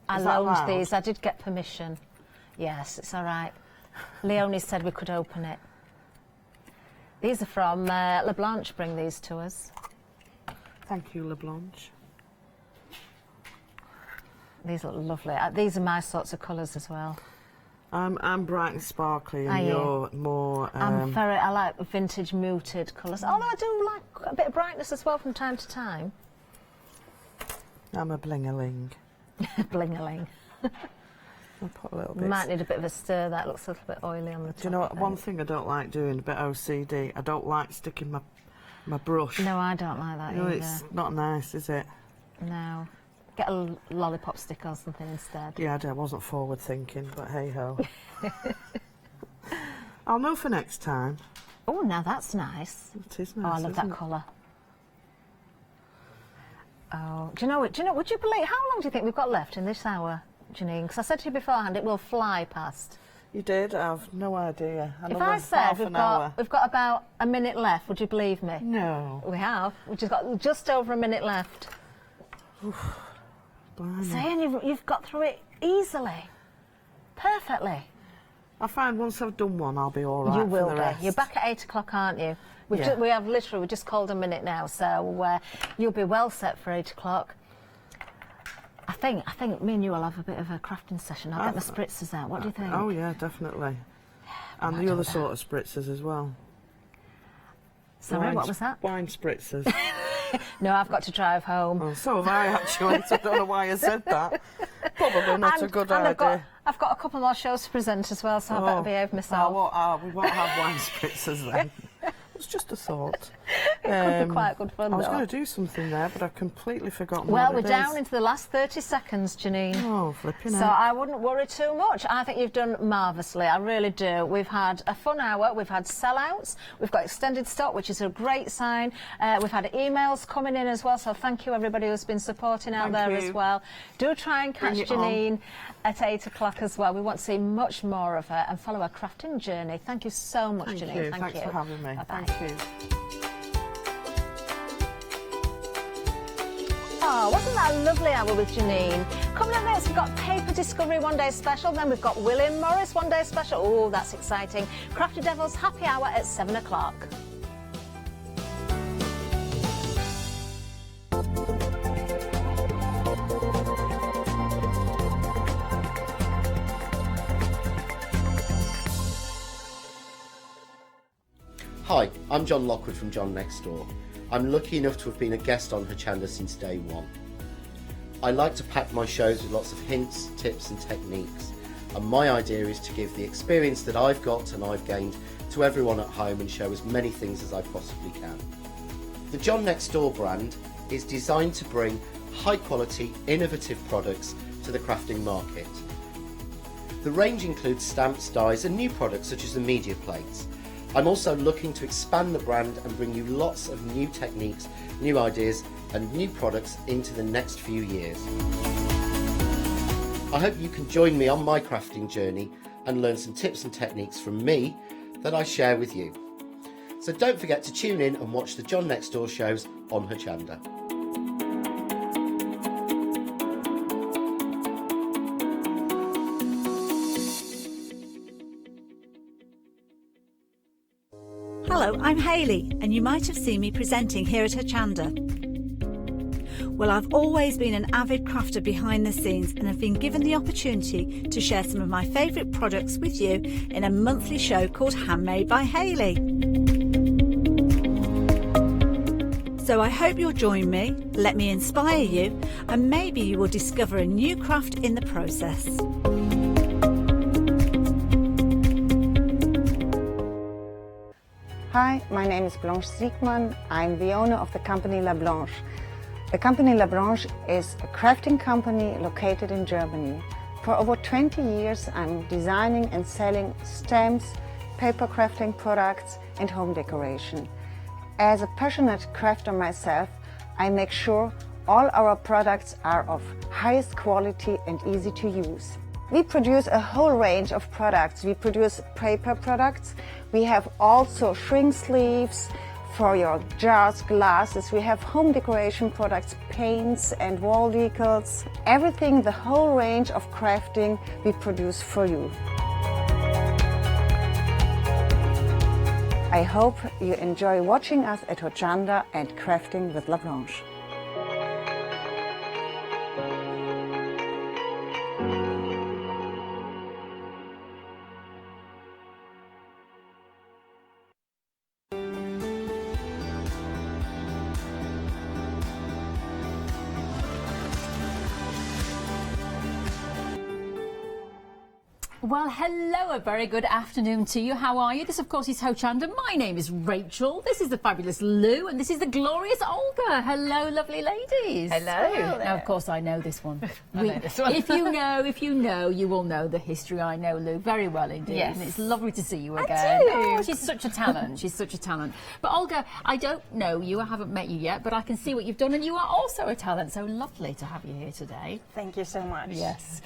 I loaned these. I did get permission. Yes, it's all right. Leonie said we could open it. These are from LeBlanche. Bring these to us. Thank you, LeBlanche. These look lovely. These are my sorts of colours as well. I'm bright and sparkly, and you're more. I like vintage muted colours. Although I do like a bit of brightness as well from time to time. I'm a bling-a-ling. Bling-a-ling. I'll put a little bit. Might need a bit of a stir. That looks a little bit oily on the top. Do you know what? One thing I don't like doing, a bit OCD. I don't like sticking my brush. No, I don't like that either. It's not nice, is it? No. Get a lollipop stick or something instead. Yeah, I wasn't forward thinking, but hey ho. I'll know for next time. Oh, now that's nice. It is nice. Oh, I love that colour. Oh, do you know? Would you believe? How long do you think we've got left in this hour, Janine? Because I said to you beforehand, it will fly past. You did? I've no idea. If I said we've got about a minute left, would you believe me? No. We have. We've just got just over a minute left. Saying you've got through it easily, perfectly. I find once I've done one, I'll be all right. You will for the rest. be. You're back at 8 o'clock, aren't you? We have literally just called a minute now, so you'll be well set for 8 o'clock. I think me and you will have a bit of a crafting session. I'll get my spritzers out. What do you think? Oh yeah, definitely. And the other sort of spritzers as well. Sorry, what was that? Wine spritzers. No, I've got to drive home. Oh, so have I actually. So I don't know why I said that. Probably not a good idea. I've got a couple more shows to present as well, so I better behave myself. We won't have wine spritzers then. It's just a thought. It could be quite good fun, I was though. going to do something there, but I've completely forgotten Well, what we're it down is. into the last 30 seconds, Janine. Oh, flipping So out. I wouldn't worry too much. I think you've done marvellously. I really do. We've had a fun hour. We've had sellouts. We've got extended stock, which is a great sign. We've had emails coming in as well, so thank you everybody who's been supporting out there as well. Do try and catch Bring it Janine at 8 o'clock as well. We want to see much more of her and follow her crafting journey. Thank you so much, Thank Janine. you. Thank Thanks you. for having me. Bye-bye. Thank you. Oh, wasn't that a lovely hour with Janine? Coming up next, we've got Paper Discovery One Day Special, then we've got William Morris One Day Special. Oh, that's exciting. Crafty Devils Happy Hour at 7 o'clock. Hi, I'm John Lockwood from John Next Door. I'm lucky enough to have been a guest on Hochanda since day one. I like to pack my shows with lots of hints, tips and techniques, and my idea is to give the experience that I've got and I've gained to everyone at home and show as many things as I possibly can. The John Next Door brand is designed to bring high quality, innovative products to the crafting market. The range includes stamps, dies and new products such as the media plates. I'm also looking to expand the brand and bring you lots of new techniques, new ideas and new products into the next few years. I hope you can join me on my crafting journey and learn some tips and techniques from me that I share with you. So don't forget to tune in and watch the John Next Door shows on Hochanda. Hello, I'm Hayley, and you might have seen me presenting here at Hochanda. Well, I've always been an avid crafter behind the scenes and have been given the opportunity to share some of my favourite products with you in a monthly show called Handmade by Hayley. So I hope you'll join me, let me inspire you, and maybe you will discover a new craft in the process. Hi, my name is Blanche Siegmann. I'm the owner of the company La Blanche. The company La Blanche is a crafting company located in Germany. For over 20 years, I'm designing and selling stamps, paper crafting products, and home decoration. As a passionate crafter myself, I make sure all our products are of highest quality and easy to use. We produce a whole range of products. We produce paper products. We have also shrink sleeves for your jars, glasses. We have home decoration products, paints and wall decals. Everything, the whole range of crafting we produce for you. I hope you enjoy watching us at Hochanda and crafting with La Blanche. Well, hello, a very good afternoon to you. How are you? This, of course, is Hochanda. My name is Rachel. This is the fabulous Lou, and this is the glorious Olga. Hello, lovely ladies. Hello. Now, of course, I know this one. I know this one. If you know, you will know the history. I know Lou very well indeed. Yes. And it's lovely to see you again. I do. Oh, she's such a talent. She's such a talent. But Olga, I don't know you. I haven't met you yet, but I can see what you've done, and you are also a talent. So lovely to have you here today. Thank you so much. Yes.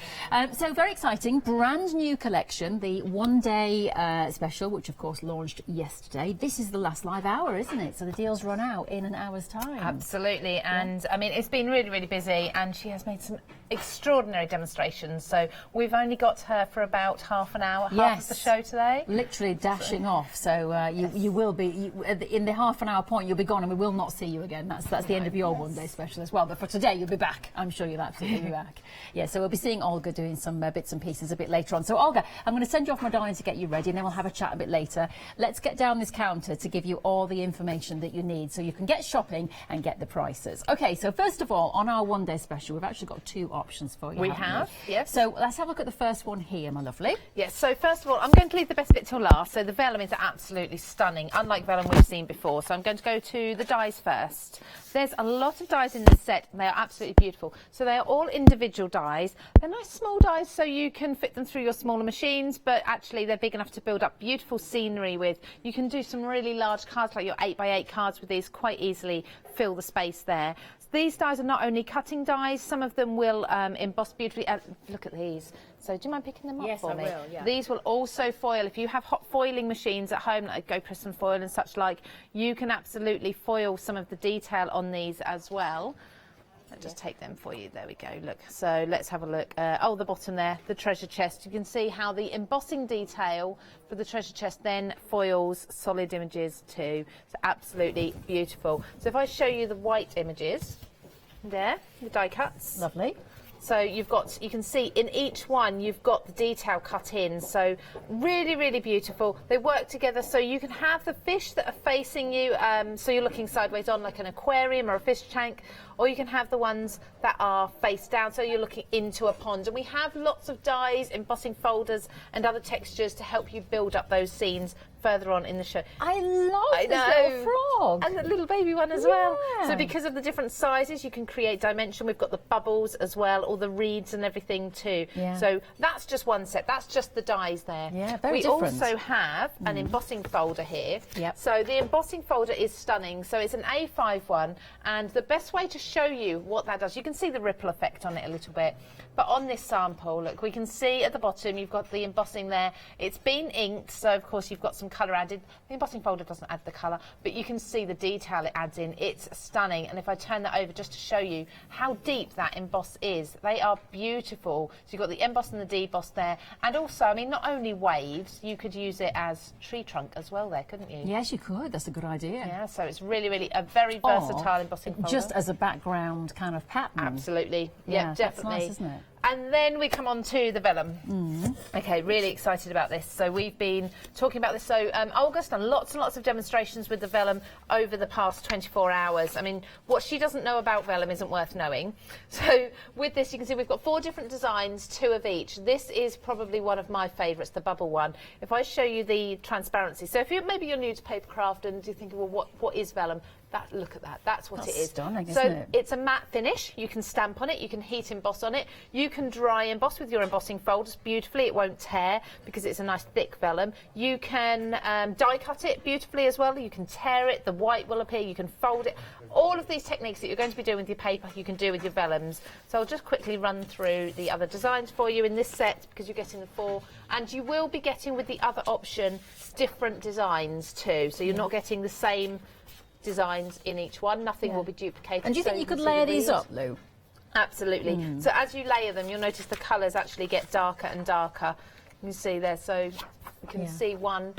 So very exciting, brand new collection, the one-day special, which of course launched yesterday. This is the last live hour, isn't it? So the deals run out in an hour's time. Absolutely, and I mean, it's been really, really busy, and she has made some extraordinary demonstrations. So we've only got her for about half an hour, half of the show today. Literally dashing off. So you will be, in the half an hour point, you'll be gone, and we will not see you again. That's the end of your one-day special as well. But for today, you'll be back. I'm sure you'll absolutely be back. Yeah, so we'll be seeing Olga doing some bits and pieces a bit later on. So Olga, I'm going to send you off my darling to get you ready, and then we'll have a chat a bit later. Let's get down this counter to give you all the information that you need so you can get shopping and get the prices. Okay, so first of all, on our one-day special, we've actually got 2 options for you. We have, yes. So let's have a look at the first one here, my lovely. Yes, so first of all, I'm going to leave the best bit till last. So the vellum is absolutely stunning, unlike vellum we've seen before. So I'm going to go to the dies first. There's a lot of dies in this set, and they are absolutely beautiful. So they are all individual dies. They're nice small dies, so you can fit them through your smaller machines, but actually they're big enough to build up beautiful scenery with. You can do some really large cards, like your 8x8 cards with these, quite easily fill the space there. These dies are not only cutting dies, some of them will emboss beautifully. Look at these. So do you mind picking them up for me? Yes, I will, yeah. These will also foil. If you have hot foiling machines at home, like GoPress and foil and such like, you can absolutely foil some of the detail on these as well. I'll just take them for you. There we go. Look. So let's have a look. Oh, the bottom there, the treasure chest. You can see how the embossing detail for the treasure chest then foils solid images too. So absolutely beautiful. So if I show you the white images, there, the die cuts. Lovely. So you've got, you can see in each one you've got the detail cut in. So really, really beautiful. They work together so you can have the fish that are facing you, so you're looking sideways on like an aquarium or a fish tank, or you can have the ones that are face down, so you're looking into a pond. And we have lots of dies, embossing folders and other textures to help you build up those scenes further on in the show. I love this little frog. And the little baby one as well. So because of the different sizes, you can create dimension. We've got the bubbles as well, all the reeds and everything too. Yeah. So that's just one set. That's just the dies there. Yeah, very we different. also have an embossing folder here. Yep. So the embossing folder is stunning. So it's an A5 one, and the best way to show you what that does, you can see the ripple effect on it a little bit. But on this sample, look, we can see at the bottom you've got the embossing there. It's been inked, so of course you've got some colour added. The embossing folder doesn't add the colour, but you can see the detail it adds in. It's stunning. And if I turn that over just to show you how deep that emboss is, they are beautiful. So you've got the emboss and the deboss there. And also, I mean, not only waves, you could use it as tree trunk as well there, couldn't you? Yes, you could. That's a good idea. Yeah, so it's really, really a very versatile embossing folder. Just as a background kind of pattern. Absolutely. Yeah, Yeah, definitely. That's nice, isn't it? And then we come on to the vellum. Okay, really excited about this. So we've been talking about this. So Olga's done lots and lots of demonstrations with the vellum over the past 24 hours. I mean, what she doesn't know about vellum isn't worth knowing. So with this, you can see we've got 4 different designs, 2 of each. This is probably one of my favourites, the bubble one. If I show you the transparency. So if maybe you're new to papercraft and you think, well, what is vellum? Look at that. That's what it is. Stunning, so isn't it? It's a matte finish. You can stamp on it. You can heat emboss on it. You can dry emboss with your embossing folders beautifully. It won't tear because it's a nice thick vellum. You can die cut it beautifully as well. You can tear it. The white will appear. You can fold it. All of these techniques that you're going to be doing with your paper, you can do with your vellums. So I'll just quickly run through the other designs for you in this set because you're getting the 4. And you will be getting with the other option different designs too. So you're not getting the same designs in each one. Nothing will be duplicated. And do you think you could layer these up, Lou? Absolutely. So as you layer them, you'll notice the colours actually get darker and darker. You can see there, so you can see one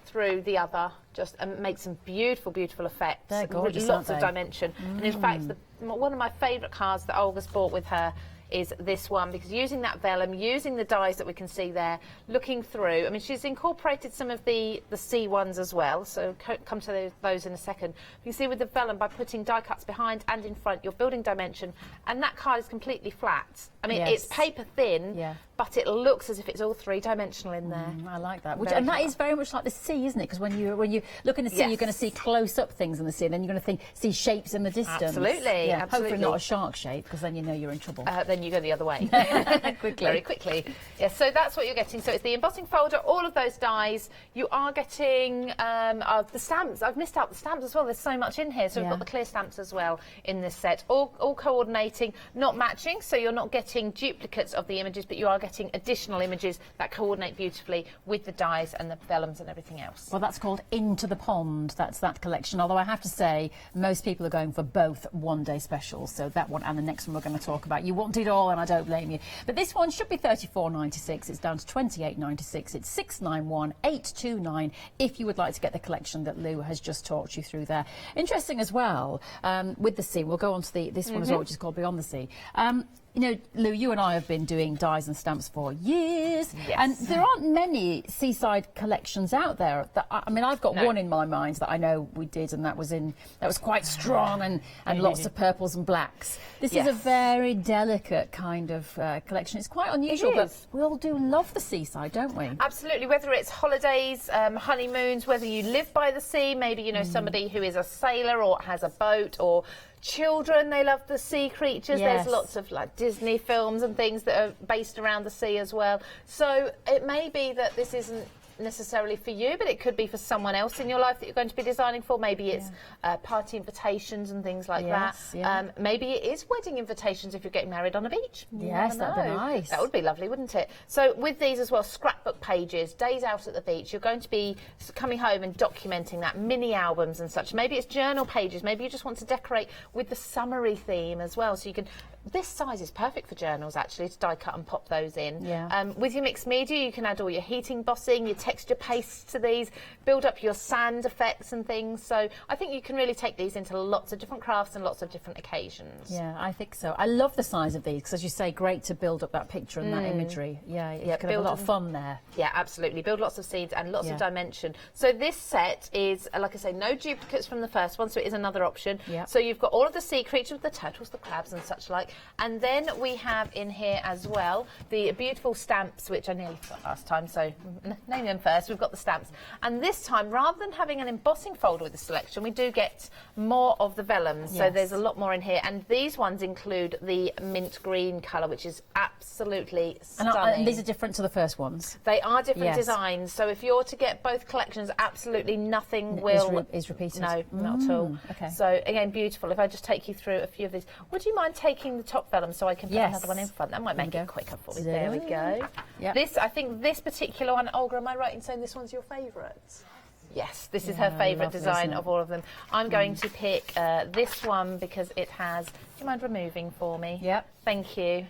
through the other, just make some beautiful, beautiful effects. They're gorgeous, lots aren't of they? dimension. And in fact, one of my favourite cards that Olga's bought with her is this one, because using that vellum, using the dies that we can see there, looking through, I mean, she's incorporated some of the C ones as well, so come to those in a second. You see with the vellum, by putting die cuts behind and in front, you're building dimension, and that card is completely flat. I mean, it's paper thin, but it looks as if it's all 3-dimensional in there. I like that. And that is very much like the sea, isn't it? Because when you look in the sea, you're going to see close-up things in the sea, and then you're going to see shapes in the distance. Absolutely, yeah, absolutely. Hopefully not a shark shape, because then you know you're in trouble. Then you go the other way. Very quickly. Yes, so that's what you're getting. So it's the embossing folder, all of those dies. You are getting the stamps. I've missed out the stamps as well. There's so much in here. So we've got the clear stamps as well in this set. All coordinating, not matching, so you're not getting duplicates of the images, but you are getting additional images that coordinate beautifully with the dies and the vellums and everything else. Well, that's called Into the Pond. That's that collection. Although I have to say, most people are going for both one-day specials. So that one and the next one we're going to talk about. You want it all, and I don't blame you. But this one should be $34.96. It's down to $28.96. It's $691,829 if you would like to get the collection that Lou has just talked you through there. Interesting as well, with the sea. We'll go on to this one as well, which is called Beyond the Sea. you know, Lou, you and I have been doing dies and stamps for years, Yes. and there aren't many seaside collections out there. That I mean, I've got one in my mind that I know we did, and that was quite strong and lots of purples and blacks. This is a very delicate kind of collection. It's quite unusual, but we all do love the seaside, don't we? Absolutely, whether it's holidays, honeymoons, whether you live by the sea, maybe, you know, somebody who is a sailor or has a boat, or children, they love the sea creatures. Yes. There's lots of like Disney films and things that are based around the sea as well. So it may be that this isn't necessarily for you, but it could be for someone else in your life that you're going to be designing for. Maybe it's party invitations and things like that. Maybe it is wedding invitations if you're getting married on a beach. Yes, that'd be nice. That would be lovely, wouldn't it? So with these as well, scrapbook pages, days out at the beach, you're going to be coming home and documenting that, mini albums and such. Maybe it's journal pages. Maybe you just want to decorate with the summery theme as well. So you can... This size is perfect for journals, actually, to die cut and pop those in. With your mixed media, you can add all your heating bossing, your texture pastes to these, build up your sand effects and things. So I think you can really take these into lots of different crafts and lots of different occasions. Yeah, I think so. I love the size of these because, as you say, great to build up that picture and that imagery. Yeah, you can have a lot of fun there. Yeah, absolutely. Build lots of seeds and lots of dimension. So this set is, like I say, no duplicates from the first one, so it is another option. So you've got all of the sea creatures, the turtles, the crabs and such like. And then we have in here as well the beautiful stamps, which I nearly forgot last time, so name them first. We've got the stamps. And this time, rather than having an embossing folder with the selection, we do get more of the vellums. So there's a lot more in here. And these ones include the mint green colour, which is absolutely stunning. And these are different to the first ones? They are different designs. So if you're to get both collections, absolutely nothing is repeated. No, not at all. Okay. So again, beautiful. If I just take you through a few of these. Would you mind taking the top vellum so I can put another one in front? That might make it quicker for me. There we go. This, I think this particular one, Olga, am I right in saying this one's your favourite? Yes, this is her favourite design of all of them. I'm going to pick this one because it has... Do you mind removing for me? Yep. Thank you.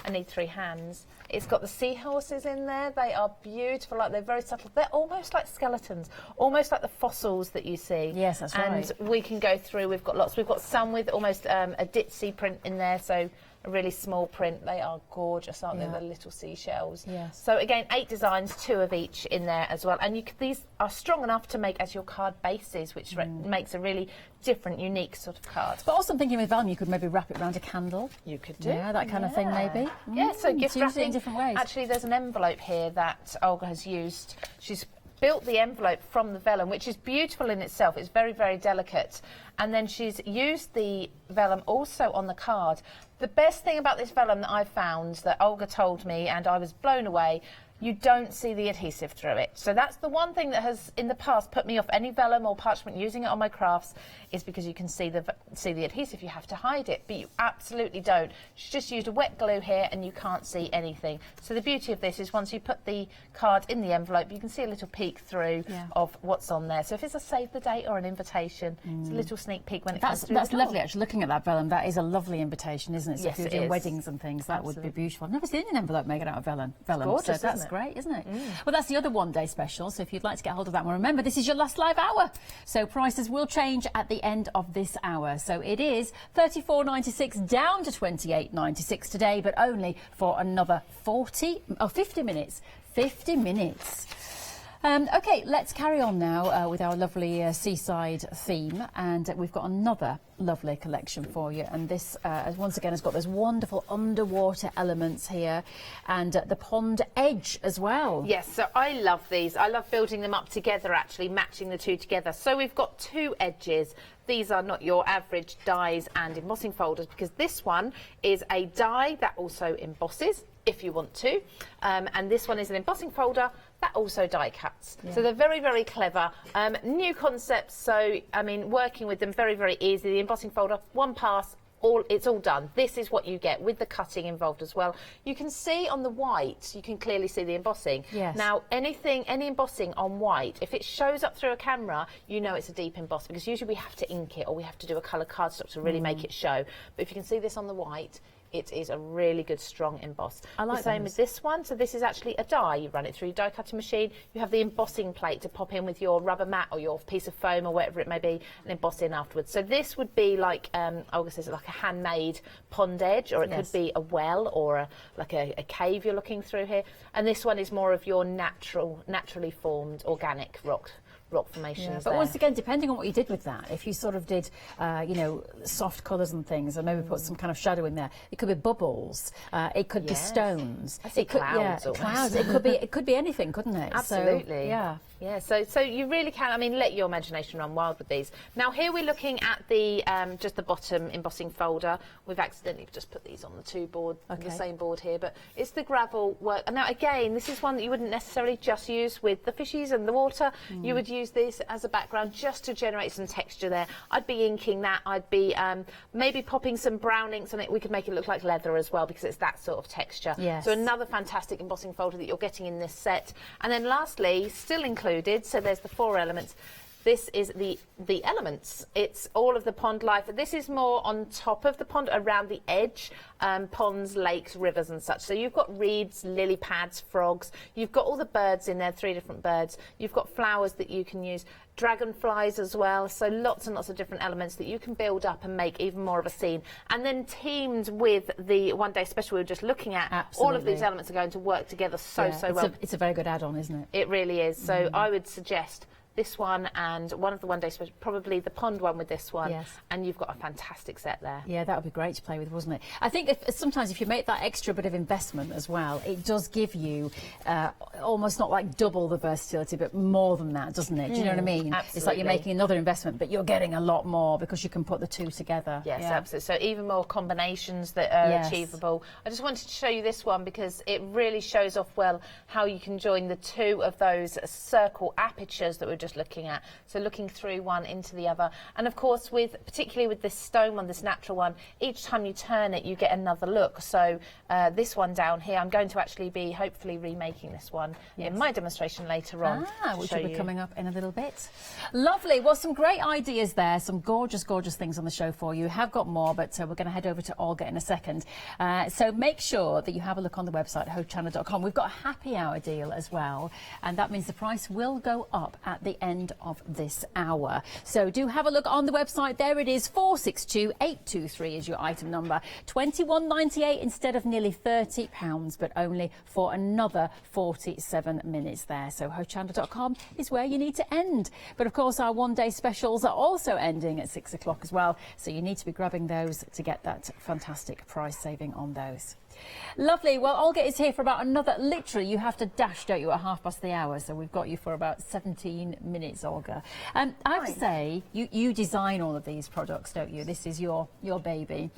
I need 3 hands. It's got the seahorses in there. They are beautiful. Like, they're very subtle. They're almost like skeletons, almost like the fossils that you see. Yes, that's right. And we can go through. We've got lots. We've got some with almost a ditzy print in there, so a really small print. They are gorgeous, aren't they? The little seashells. Yes. So again, 8 designs, 2 of each in there as well. And these are strong enough to make as your card bases, which makes a really different, unique sort of card. But also I'm thinking with vellum, you could maybe wrap it around a candle. You could do. Yeah, that kind of thing maybe. Yeah, so gift use it wrapping in different ways. Actually, there's an envelope here that Olga has used. She's built the envelope from the vellum, which is beautiful in itself. It's very, very delicate. And then she's used the vellum also on the card. The best thing about this vellum that I've found, that Olga told me, and I was blown away, you don't see the adhesive through it. So that's the one thing that has, in the past, put me off any vellum or parchment using it on my crafts, is because you can see the adhesive. You have to hide it, but you absolutely don't. She's just used a wet glue here, and you can't see anything. So the beauty of this is once you put the card in the envelope, you can see a little peek through of what's on there. So if it's a save the date or an invitation, it's a little sneak peek when it comes through That's the door. lovely, actually, looking at that vellum. That is a lovely invitation, isn't it? So Yes, if you're it doing is. weddings and things, that would be beautiful. I've never seen an envelope made out of vellum. Gorgeous, so isn't that's it? great, isn't it? Well, that's the other one-day special, so if you'd like to get hold of that one, remember, this is your last live hour, so prices will change at the end of this hour. So it is $34.96 down to $28.96 today, but only for another 50 minutes. 50 minutes. OK, let's carry on now with our lovely seaside theme, and we've got another lovely collection for you, and this once again has got those wonderful underwater elements here and the pond edge as well. Yes, so I love these. I love building them up together, actually matching the two together. So we've got 2 edges. These are not your average dies and embossing folders, because this one is a die that also embosses if you want to, and this one is an embossing folder that also die cuts. So they're very, very clever. New concepts, so I mean, working with them very, very easy. The embossing folder, one pass, it's all done. This is what you get with the cutting involved as well. You can see on the white, you can clearly see the embossing. Yes. Now, any embossing on white, if it shows up through a camera, you know it's a deep emboss, because usually we have to ink it or we have to do a colour cardstock to really make it show. But if you can see this on the white, it is a really good strong emboss. I like the same those. with this one. So this is actually a die. You run it through your die cutting machine. You have the embossing plate to pop in with your rubber mat or your piece of foam or whatever it may be, and emboss in afterwards. So this would be like, I would say, like a handmade pond edge, or it could be a well or like a cave you're looking through here. And this one is more of your naturally formed organic rock formations. But there. once again, depending on what you did with that, if you sort of did, you know, soft colours and things, and maybe put some kind of shadow in there, it could be bubbles, it could be stones, it could clouds. It could be anything, couldn't it? Absolutely. So, yeah. So you really can. I mean, let your imagination run wild with these. Now here we're looking at the just the bottom embossing folder. We've accidentally just put these on the two board, the same board here, but it's the gravel work. And now again, this is one that you wouldn't necessarily just use with the fishies and the water. You would use this as a background just to generate some texture there. I'd be inking that. I'd be maybe popping some brown inks on it. We could make it look like leather as well because it's that sort of texture. Yes. So another fantastic embossing folder that you're getting in this set. And then lastly, still included, so there's the 4 elements. This is the elements. It's all of the pond life. This is more on top of the pond, around the edge, ponds, lakes, rivers and such. So you've got reeds, lily pads, frogs. You've got all the birds in there, 3 different birds. You've got flowers that you can use, dragonflies as well. So lots and lots of different elements that you can build up and make even more of a scene. And then teamed with the one day special we were just looking at, all of these elements are going to work together so well. It's a very good add-on, isn't it? It really is. So I would suggest this one and one of the one day special, probably the pond one with this one, and you've got a fantastic set there. Yeah, that would be great to play with, wouldn't it? I think sometimes if you make that extra bit of investment as well, it does give you almost not like double the versatility, but more than that, doesn't it? Do you know what I mean? Absolutely. It's like you're making another investment, but you're getting a lot more because you can put the two together. Yes, absolutely. So even more combinations that are achievable. I just wanted to show you this one because it really shows off well how you can join the 2 of those circle apertures that we're just looking at. So looking through one into the other. And of course, particularly with this stone one, this natural one, each time you turn it, you get another look. So this one down here, I'm going to actually be hopefully remaking this one in my demonstration later on. Which will be coming up in a little bit. Lovely. Well, some great ideas there. Some gorgeous, gorgeous things on the show for you. Have got more, but we're going to head over to Olga in a second. So make sure that you have a look on the website, hochanda.com. We've got a happy hour deal as well, and that means the price will go up at the end of this hour. So do have a look on the website. There it is, 462823 is your item number. £21.98 instead of nearly £30, but only for another 47 minutes there. So hochanda.com is where you need to end. But of course, our one-day specials are also ending at 6 o'clock as well. So you need to be grabbing those to get that fantastic price saving on those. Lovely. Well, Olga is here for about another, literally, you have to dash, don't you, at 1/2 the hour. So we've got you for about 17 minutes, Olga. I have to say, you design all of these products, don't you? This is your baby.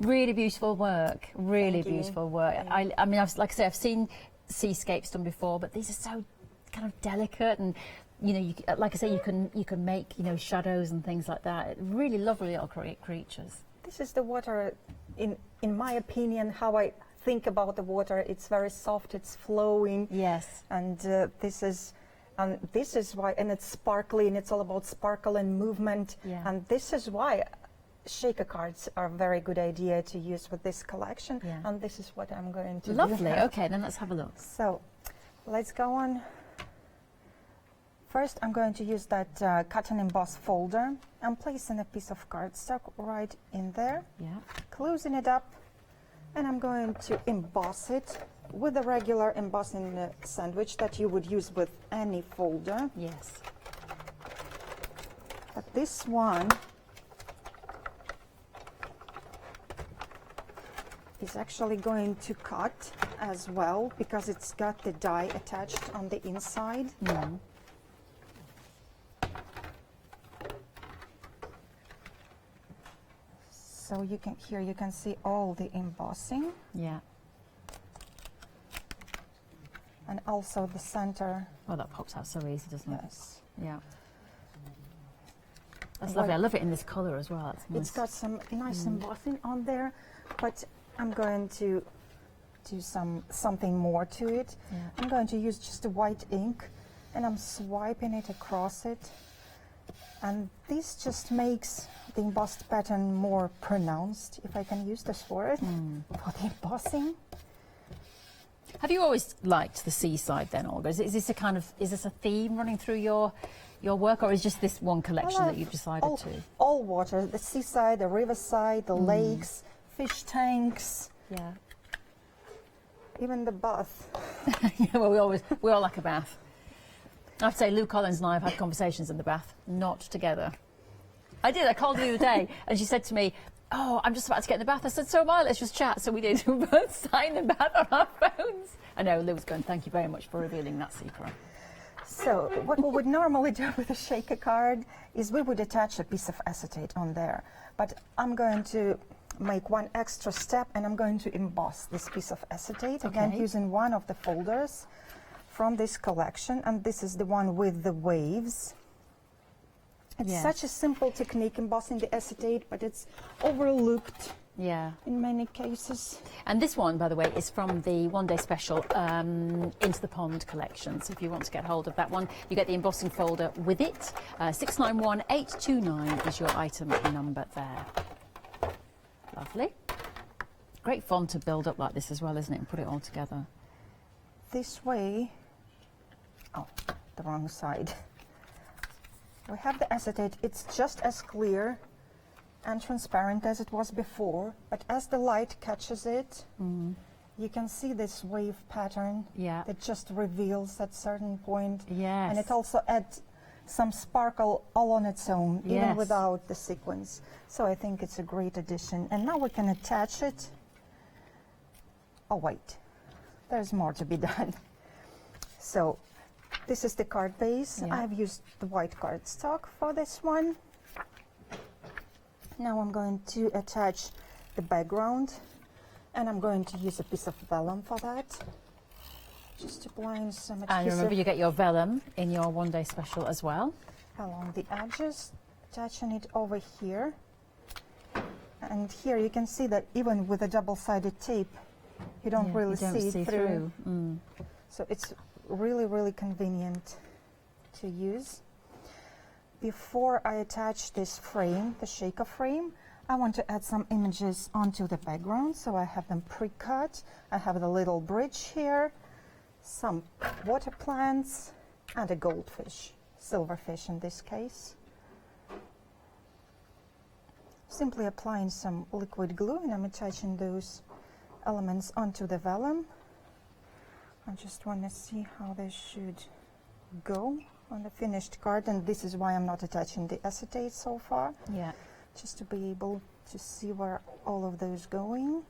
Really beautiful work. Really beautiful work. I mean, like I say, I've seen seascapes done before, but these are so kind of delicate and, you know, like I say, you can make, you know, shadows and things like that. Really lovely little creatures. This is the water, in my opinion, how I think about the water. It's very soft, it's flowing. Yes. And this is why, and it's sparkly, and it's all about sparkle and movement. Yeah. And this is why shaker cards are a very good idea to use with this collection. Yeah. And this is what I'm going to do. Lovely. Okay, then let's have a look. So let's go on. First, I'm going to use that cut and emboss folder. I'm placing a piece of cardstock right in there, closing it up, and I'm going to emboss it with a regular embossing sandwich that you would use with any folder. Yes. But this one is actually going to cut as well because it's got the die attached on the inside. Mm. So you can see all the embossing. Yeah. And also the center. Oh, that pops out so easy, doesn't it? Yes. Yeah. That's lovely. I love it in this colour as well. It's nice. It's got some nice embossing on there, but I'm going to do something more to it. Yeah. I'm going to use just a white ink, and I'm swiping it across it. And this just makes the embossed pattern more pronounced, if I can use this word, for the embossing. Have you always liked the seaside then, Olga? Is this a kind of, is this a theme running through your work, or is just this one collection that you've decided to? All water, the seaside, the riverside, the lakes, fish tanks. Yeah. Even the bath. Yeah, well, we all like a bath. I have to say, Lou Collins and I have had conversations in the bath, not together. I did. I called her the other day, and she said to me, "Oh, I'm just about to get in the bath." I said, "So am I. Let's just chat." So we did. We both sat in the bath on our phones. I know Lou was going, "Thank you very much for revealing that secret." So what we would normally do with a shaker card is we would attach a piece of acetate on there. But I'm going to make one extra step, and I'm going to emboss this piece of acetate, again using one of the folders from this collection, and this is the one with the waves. It's such a simple technique, embossing the acetate, but it's overlooked in many cases. And this one, by the way, is from the one-day special Into the Pond collection. So if you want to get hold of that one, you get the embossing folder with it. 691829 is your item number there. Lovely. Great fun to build up like this as well, isn't it, and put it all together. This way, oh, the wrong side. We have the acetate. It's just as clear and transparent as it was before, but as the light catches it, you can see this wave pattern that just reveals at certain point. Yes. And it also adds some sparkle all on its own, even without the sequins. So I think it's a great addition. And now we can attach it. Oh wait, there's more to be done. So this is the card base. I've used the white cardstock for this one. Now I'm going to attach the background, and I'm going to use a piece of vellum for that. Just applying some adhesive. And remember, you get your vellum in your one-day special as well. Along the edges, attaching it over here. And here you can see that even with a double-sided tape, you don't really see it through. So it's really, really convenient to use. Before I attach this frame, the shaker frame, I want to add some images onto the background. So I have them pre-cut. I have the little bridge here, some water plants, and a goldfish, silverfish in this case. Simply applying some liquid glue, and I'm attaching those elements onto the vellum. I just want to see how they should go on the finished card, and this is why I'm not attaching the acetate so far. Yeah. Just to be able to see where all of those going.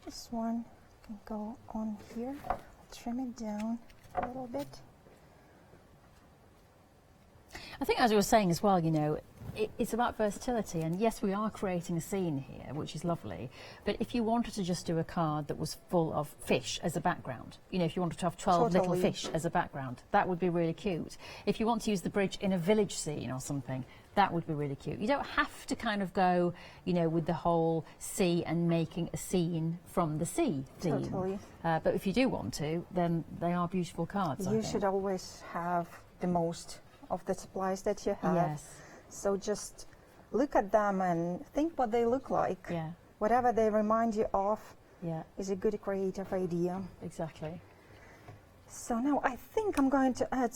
This one can go on here. I'll trim it down a little bit. I think, as we were saying as well, you know, it's about versatility, and yes, we are creating a scene here, which is lovely, but if you wanted to just do a card that was full of fish as a background, you know, if you wanted to have 12 little fish as a background, that would be really cute. If you want to use the bridge in a village scene or something, that would be really cute. You don't have to kind of go, you know, with the whole sea and making a scene from the sea theme. Totally. But if you do want to, then they are beautiful cards. You should always have the most of the supplies that you have. Yes. So just look at them and think what they look like. Yeah. Whatever they remind you of is a good creative idea. Exactly. So now I think I'm going to add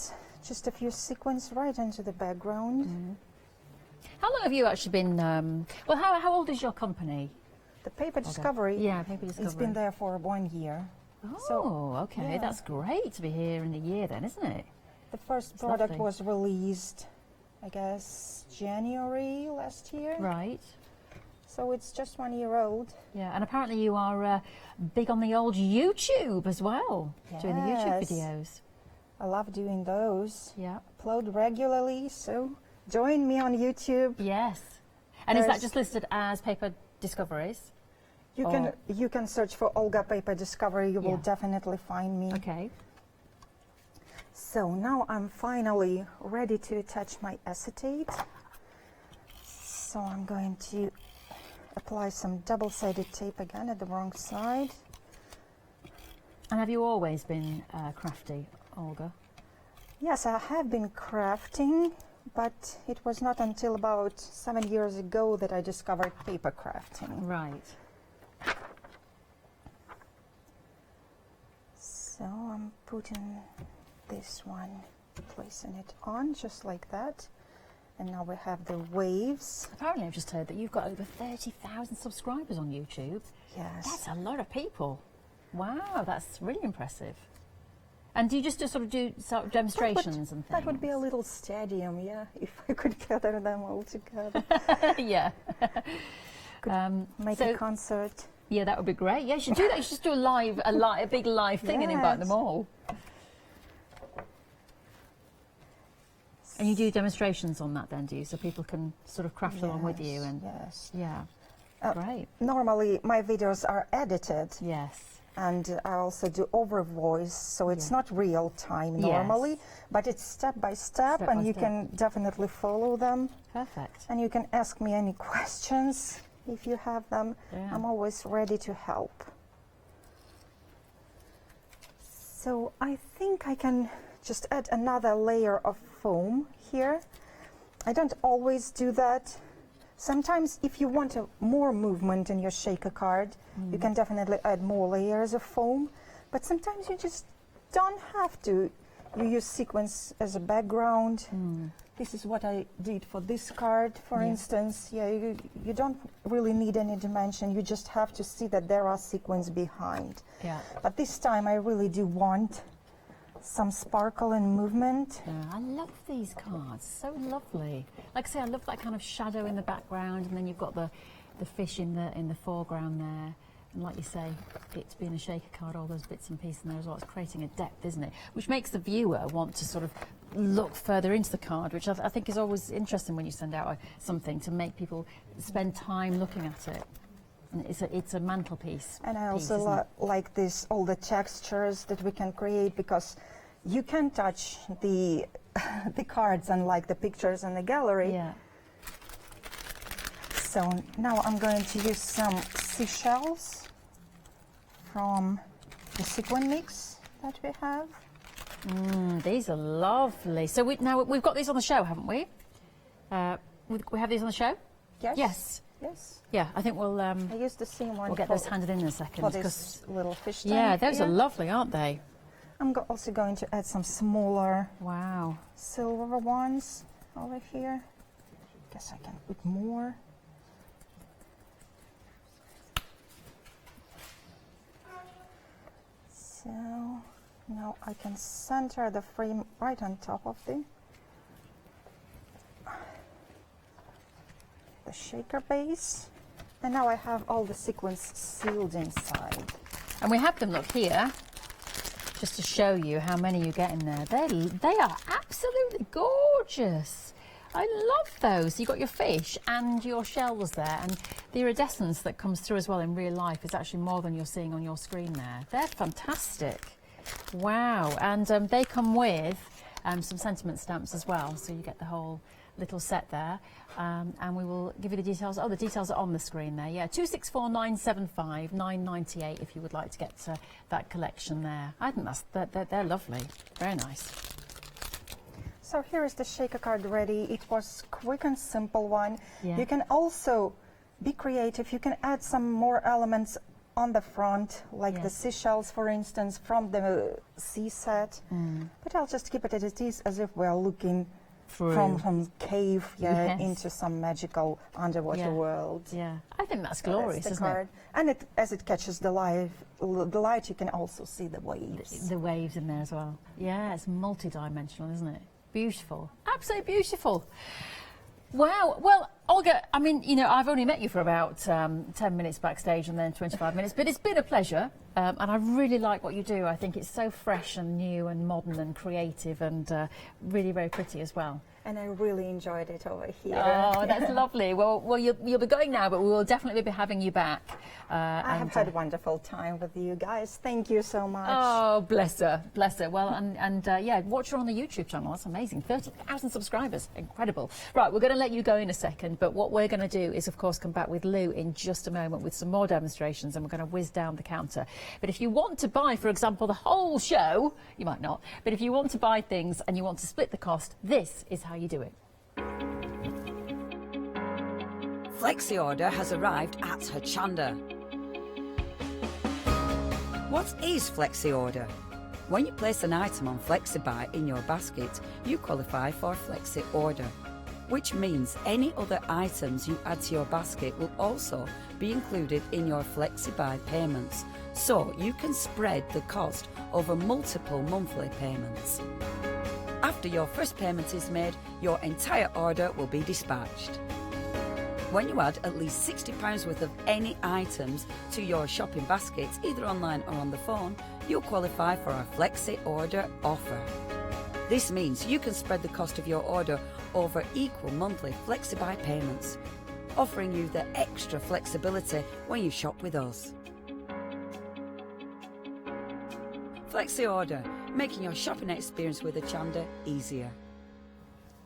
just a few sequins right into the background. How long have you actually been, well, how old is your company? The Paper Discovery. Yeah, Paper Discovery. It's been there for 1 year. Oh, okay. That's great to be here in a year then, isn't it? The first product was released, I guess, January last year. Right. So it's just 1 year old. Yeah, and apparently you are big on the old YouTube as well, doing the YouTube Yes. videos. I love doing those. Yeah. Upload regularly, so join me on YouTube. Yes. And is that just listed as Paper Discoveries? You can search for Olga Paper Discovery. You will definitely find me. Okay. So now I'm finally ready to attach my acetate. So I'm going to apply some double-sided tape again at the wrong side. And have you always been crafty, Olga? Yes, I have been crafting, but it was not until about 7 years ago that I discovered paper crafting. Right. So I'm putting this one, placing it on just like that. And now we have the waves. Apparently I've just heard that you've got over 30,000 subscribers on YouTube. Yes. That's a lot of people. Wow, that's really impressive. And do you just sort of do demonstrations and things? That would be a little stadium, yeah, if I could gather them all together. Yeah. Make a concert. Yeah, that would be great. Yeah, you should do that. You should just do a big live thing and invite them all. And you do demonstrations on that then, do you? So people can sort of craft along with you and yeah. Great. Normally my videos are edited. Yes. And I also do over voice, so it's not real time normally, but it's step by step, and you can definitely follow them. Perfect. And you can ask me any questions if you have them. Yeah. I'm always ready to help. So I think I can just add another layer of foam here. I don't always do that. Sometimes if you want more movement in your shaker card, you can definitely add more layers of foam, but sometimes you just don't have to. You use sequins as a background. This is what I did for this card, for instance. Yeah, you don't really need any dimension. You just have to see that there are sequins behind. Yeah. But this time I really do want some sparkle and movement. Yeah, I love these cards, so lovely. Like I say, I love that kind of shadow in the background, and then you've got the fish in the foreground there. And like you say, it's being a shaker card, all those bits and pieces in there as well. It's creating a depth, isn't it? Which makes the viewer want to sort of look further into the card, which I think is always interesting when you send out something, to make people spend time looking at it. And it's a mantelpiece. And I also like this, all the textures that we can create, because you can touch the the cards, unlike the pictures in the gallery. Yeah. So now I'm going to use some seashells from the sequin mix that we have. These are lovely. So now we've got these on the show, haven't we? We have these on the show? Yes. Yes. Yes. Yeah, I think we'll. I used the same one. We'll get those handed in a second. For this little fish tank. Yeah, those are lovely, aren't they? I'm also going to add some smaller. Wow. Silver ones over here. Guess I can put more. So now I can center the frame right on top of the shaker base. And now I have all the sequins sealed inside. And we have them, look here, just to show you how many you get in there. They are absolutely gorgeous. I love those. You've got your fish and your shells there, and the iridescence that comes through as well in real life is actually more than you're seeing on your screen there. They're fantastic. Wow. And they come with some sentiment stamps as well, so you get the whole little set there, and we will give you the details. Oh, the details are on the screen there. Yeah, 264975 998 if you would like to get that collection there. I think they're lovely. Very nice. So here is the shaker card ready. It was quick and simple one. Yeah. You can also be creative. You can add some more elements on the front, like the seashells, for instance, from the sea set. But I'll just keep it as it is, as if we're looking from some cave into some magical underwater world. Yeah, I think that's glorious, isn't it? And as it catches the light, you can also see the waves. The waves in there as well. Yeah, it's multi-dimensional, isn't it? Beautiful, absolutely beautiful. Wow. Well, Olga, I mean, you know, I've only met you for about 10 minutes backstage and then 25 minutes, but it's been a pleasure, and I really like what you do. I think it's so fresh and new and modern and creative, and really very pretty as well. And I really enjoyed it over here. Oh, that's lovely. Well, you'll be going now, but we will definitely be having you back. I have had a wonderful time with you guys. Thank you so much. Oh, bless her, bless her. Well, and yeah, watch her on the YouTube channel. That's amazing. 30,000 subscribers, incredible. Right, we're going to let you go in a second, But what we're going to do is, of course, come back with Lou in just a moment with some more demonstrations, and we're going to whiz down the counter. But if you want to buy, for example, the whole show, you might not, but if you want to buy things and you want to split the cost, this is how you do it. Flexi order has arrived at Hochanda. What is Flexi order? When you place an item on FlexiBuy in your basket, you qualify for Flexi order, which means any other items you add to your basket will also be included in your FlexiBuy payments, so you can spread the cost over multiple monthly payments. After your first payment is made, your entire order will be dispatched. When you add at least £60 worth of any items to your shopping baskets, either online or on the phone, you'll qualify for our Flexi order offer. This means you can spread the cost of your order over equal monthly FlexiBuy payments, offering you the extra flexibility when you shop with us. Flexi order, making your shopping experience with Hochanda easier.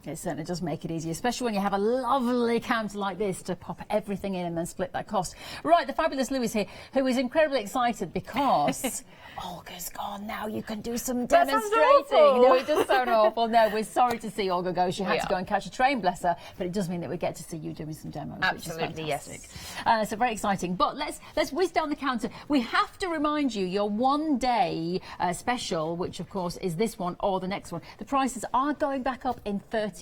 It certainly does make it easy, especially when you have a lovely counter like this to pop everything in and then split that cost. Right, the fabulous Lou is here, who is incredibly excited because Olga's gone now. You can do some demonstrating. No, it does sound awful. No, we're sorry to see Olga go. She had to go and catch a train, bless her. But it does mean that we get to see you doing some demos, Absolutely, which is fantastic. So very exciting. But let's whiz down the counter. We have to remind you, your one-day special, which of course is this one or the next one, the prices are going back up in 33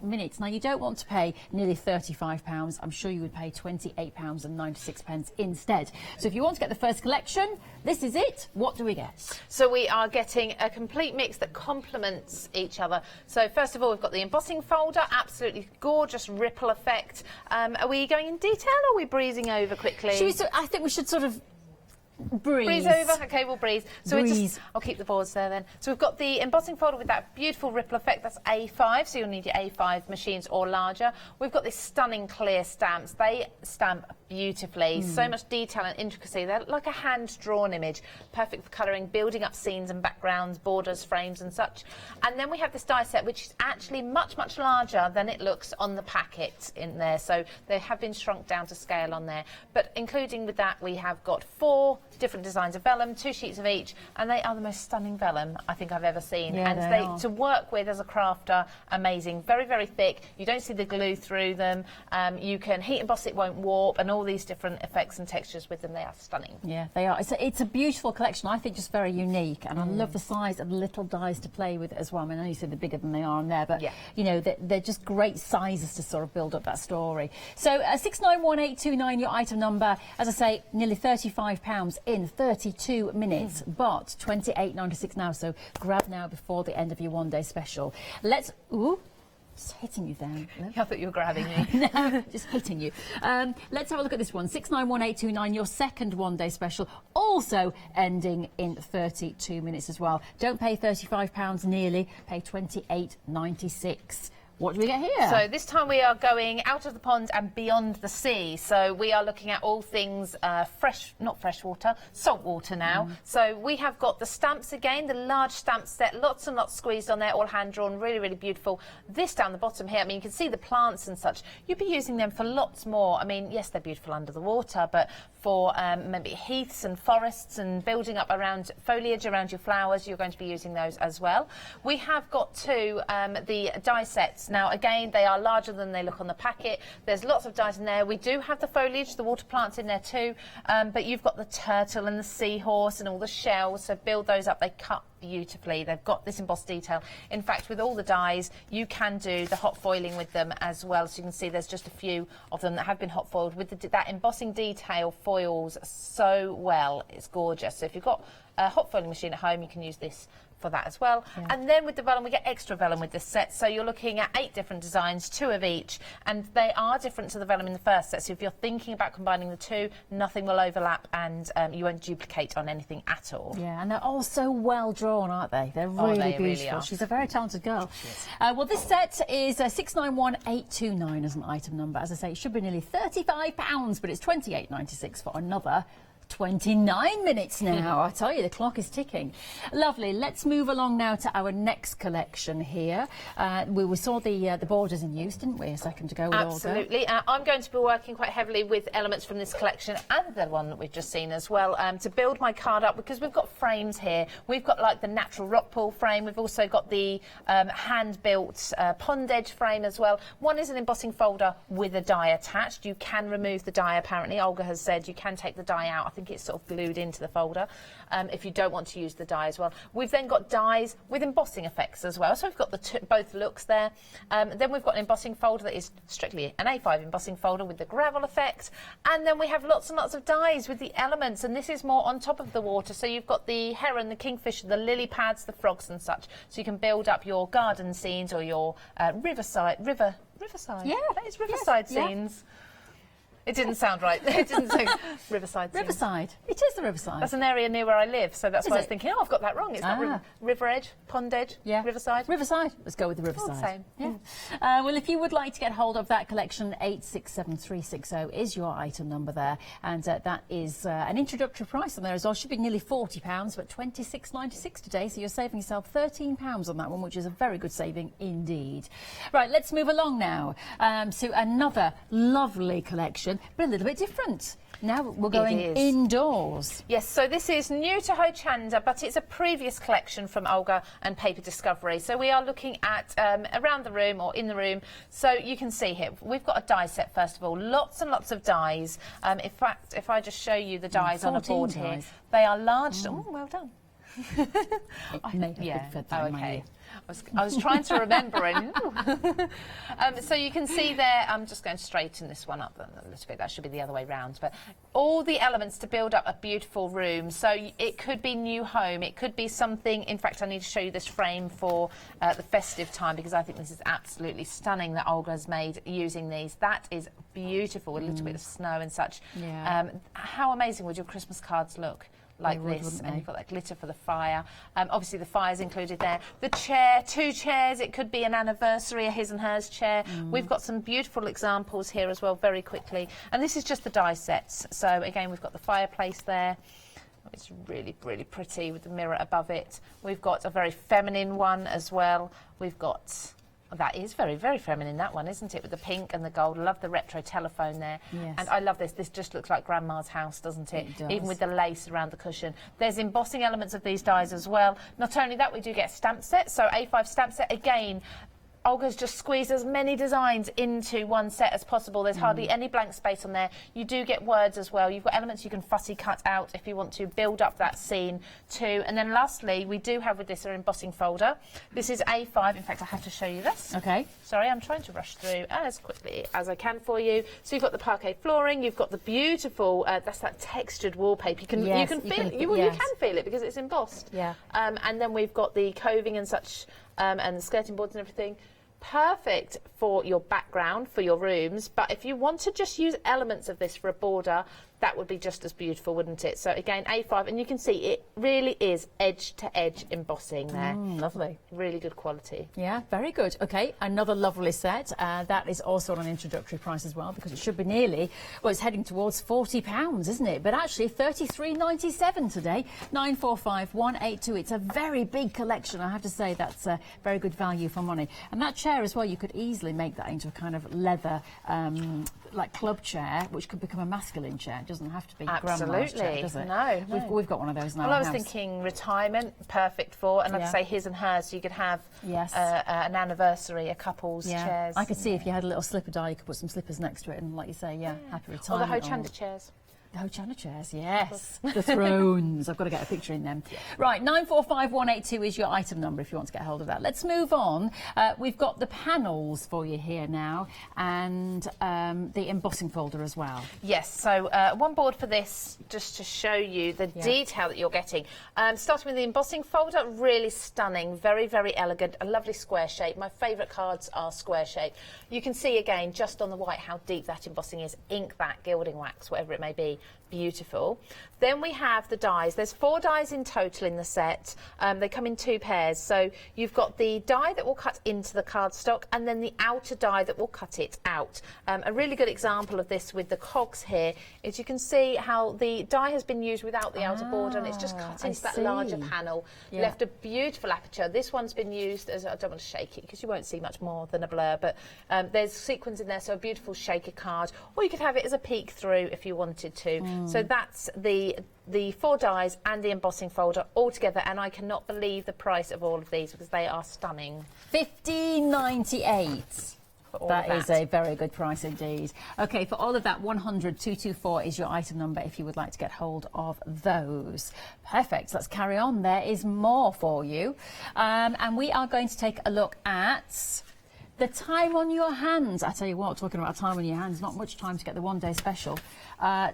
minutes. Now, you don't want to pay nearly £35. I'm sure you would pay £28.96 instead. So if you want to get the first collection, this is it. What do we get? So we are getting a complete mix that complements each other. So first of all, we've got the embossing folder, absolutely gorgeous ripple effect. Are we going in detail or are we breezing over quickly? I think we should sort of breeze over. Okay, we'll breeze. So breeze. I'll keep the boards there then. So we've got the embossing folder with that beautiful ripple effect. That's A5, so you'll need your A5 machines or larger. We've got these stunning clear stamps. They stamp beautifully. So much detail and intricacy. They're like a hand-drawn image, perfect for colouring, building up scenes and backgrounds, borders, frames and such. And then we have this die set, which is actually much, much larger than it looks on the packet in there. So they have been shrunk down to scale on there. But including with that, we have got 4 different designs of vellum, 2 sheets of each, and they are the most stunning vellum I think I've ever seen. Yeah, and they are. To work with as a crafter, amazing. Very, very thick. You don't see the glue through them. You can heat emboss, it won't warp, and all these different effects and textures with them. They are stunning. Yeah, they are. It's a beautiful collection. I think just very unique, and I love the size of the little dies to play with as well. I mean, I know you said they're bigger than they are on there, but you know, they're just great sizes to sort of build up that story. So 691829, your item number. As I say, nearly £35 in 32 minutes, but £28.96 now. So grab now before the end of your one-day special. Let's. Ooh. Just hitting you there. I thought you were grabbing me. No, just hitting you. Let's have a look at this one. 691829, your second one-day special, also ending in 32 minutes as well. Don't pay £35 nearly, pay £28.96. What do we get here? So this time we are going out of the pond and beyond the sea. So we are looking at all things not freshwater, saltwater now. So we have got the stamps again, the large stamp set, lots and lots squeezed on there, all hand-drawn, really, really beautiful. This down the bottom here, I mean, you can see the plants and such. You'd be using them for lots more. I mean, yes, they're beautiful under the water, but for maybe heaths and forests and building up around foliage around your flowers, you're going to be using those as well. We have got too the die sets. Now, again, they are larger than they look on the packet. There's lots of dies in there. We do have the foliage, the water plants in there too, but you've got the turtle and the seahorse and all the shells, so build those up. They cut beautifully. They've got this embossed detail. In fact, with all the dies, you can do the hot foiling with them as well. So you can see there's just a few of them that have been hot foiled with that embossing detail foils so well. It's gorgeous. So if you've got a hot foiling machine at home, you can use this for that as well. And then with the vellum, we get extra vellum with this set. So you're looking at 8 different designs, 2 of each, and they are different to the vellum in the first set. So if you're thinking about combining the 2, nothing will overlap and you won't duplicate on anything at all. Yeah, and they're all so well drawn, aren't they? They're really beautiful. Really are. She's a very talented girl. Well, this set is 691829 as an item number. As I say, it should be nearly £35, but it's £28.96 for another 29 minutes now. I tell you, the clock is ticking. Lovely. Let's move along now to our next collection here. We saw the borders in use, didn't we, a second ago with Absolutely. I'm going to be working quite heavily with elements from this collection and the one that we've just seen as well to build my card up, because we've got frames here. We've got like the natural rock pool frame. We've also got the hand-built pond edge frame as well. One is an embossing folder with a die attached. You can remove the die, apparently. Olga has said you can take the die out. I think it's sort of glued into the folder if you don't want to use the die as well. We've then got dies with embossing effects as well. So we've got the both looks there. Then we've got an embossing folder that is strictly an A5 embossing folder with the gravel effect. And then we have lots and lots of dies with the elements. And this is more on top of the water. So you've got the heron, the kingfisher, the lily pads, the frogs and such. So you can build up your garden scenes or your riverside. Yeah, that is riverside scenes. Yeah. It didn't sound right. It didn't say riverside. Riverside. It is the riverside. That's an area near where I live, so that's why I was thinking, oh, I've got that wrong. It's not river edge, pond edge, riverside. Riverside. Let's go with the riverside. All the same. Yeah. Well, if you would like to get hold of that collection, 867360 is your item number there, and that is an introductory price on there as well. Should be nearly £40, but £26.96 today, so you're saving yourself £13 on that one, which is a very good saving indeed. Right, let's move along now to another lovely collection, but a little bit different. Now we're going indoors. Yes, so this is new to Hochanda, but it's a previous collection from Olga and Paper Discovery. So we are looking at around the room or in the room. So you can see here, we've got a die set first of all, lots and lots of dies. In fact, if I just show you the dies on a board here, they are large. Oh, well done. Okay. I was trying to remember and so you can see there, I'm just going to straighten this one up a little bit, that should be the other way round, but all the elements to build up a beautiful room. So it could be new home, it could be something, in fact I need to show you this frame for the festive time, because I think this is absolutely stunning that Olga has made using these. That is beautiful with a little bit of snow and such. How amazing would your Christmas cards look like this? And you've got that glitter for the fire. Obviously the fire's included there. The chair, 2 chairs, it could be an anniversary, a his and hers chair. We've got some beautiful examples here as well, very quickly. And this is just the die sets. So again, we've got the fireplace there. It's really, really pretty with the mirror above it. We've got a very feminine one as well. We've got... That is very, very feminine, that one, isn't it? With the pink and the gold. I love the retro telephone there. Yes. And I love this. This just looks like Grandma's house, doesn't it? It does. Even with the lace around the cushion. There's embossing elements of these dies as well. Not only that, we do get a stamp set. So A5 stamp set, again, Olga's just squeezed as many designs into one set as possible. There's hardly any blank space on there. You do get words as well. You've got elements you can fussy cut out if you want to build up that scene too. And then lastly, we do have with this an embossing folder. This is A5. In fact, I have to show you this. Okay. Sorry, I'm trying to rush through as quickly as I can for you. So you've got the parquet flooring. You've got the beautiful, that's that textured wallpaper. You can feel it. You can feel it because it's embossed. Yeah. And then we've got the coving and such, and the skirting boards and everything. Perfect for your background, for your rooms, but if you want to just use elements of this for a border, that would be just as beautiful, wouldn't it? So again, A5, and you can see it really is edge-to-edge embossing there. Lovely. Really good quality. Yeah, very good. Okay, another lovely set. That is also on an introductory price as well, because it should be nearly, well, it's heading towards £40, isn't it? But actually, $33.97 today, 945182. It's a very big collection. I have to say that's a very good value for money. And that chair as well, you could easily make that into a kind of leather, like club chair, which could become a masculine chair. It doesn't have to be grandma's chair, does it? No. We've got one of those now. Well, I was thinking retirement, perfect for, and I'd say his and hers, so you could have an anniversary, a couple's chairs. I could see if you had a little slipper die, you could put some slippers next to it, and like you say, happy retirement. Or the Hochanda chairs. The Hochanda chairs, yes. The thrones. I've got to get a picture in them. Right, 945182 is your item number if you want to get hold of that. Let's move on. We've got the panels for you here now, and the embossing folder as well. Yes, so one board for this, just to show you the detail that you're getting. Starting with the embossing folder, really stunning, very, very elegant, a lovely square shape. My favourite cards are square shape. You can see again, just on the white, how deep that embossing is. Ink that, gilding wax, whatever it may be. beautiful. Then we have the dies. There's 4 dies in total in the set. They come in 2 pairs. So you've got the die that will cut into the cardstock and then the outer die that will cut it out. A really good example of this with the cogs here is you can see how the die has been used without the outer border and it's just cut into that larger panel, left a beautiful aperture. This one's been used as, I don't want to shake it because you won't see much more than a blur, but there's sequins in there, so a beautiful shaker card, or you could have it as a peek through if you wanted to. So that's the 4 dies and the embossing folder all together, and I cannot believe the price of all of these because they are stunning. $15.98. That is a very good price indeed. Okay, for all of that, 100-224 is your item number if you would like to get hold of those. Perfect. Let's carry on. There is more for you. And we are going to take a look at the time on your hands. I tell you what, talking about time on your hands, not much time to get the one-day special.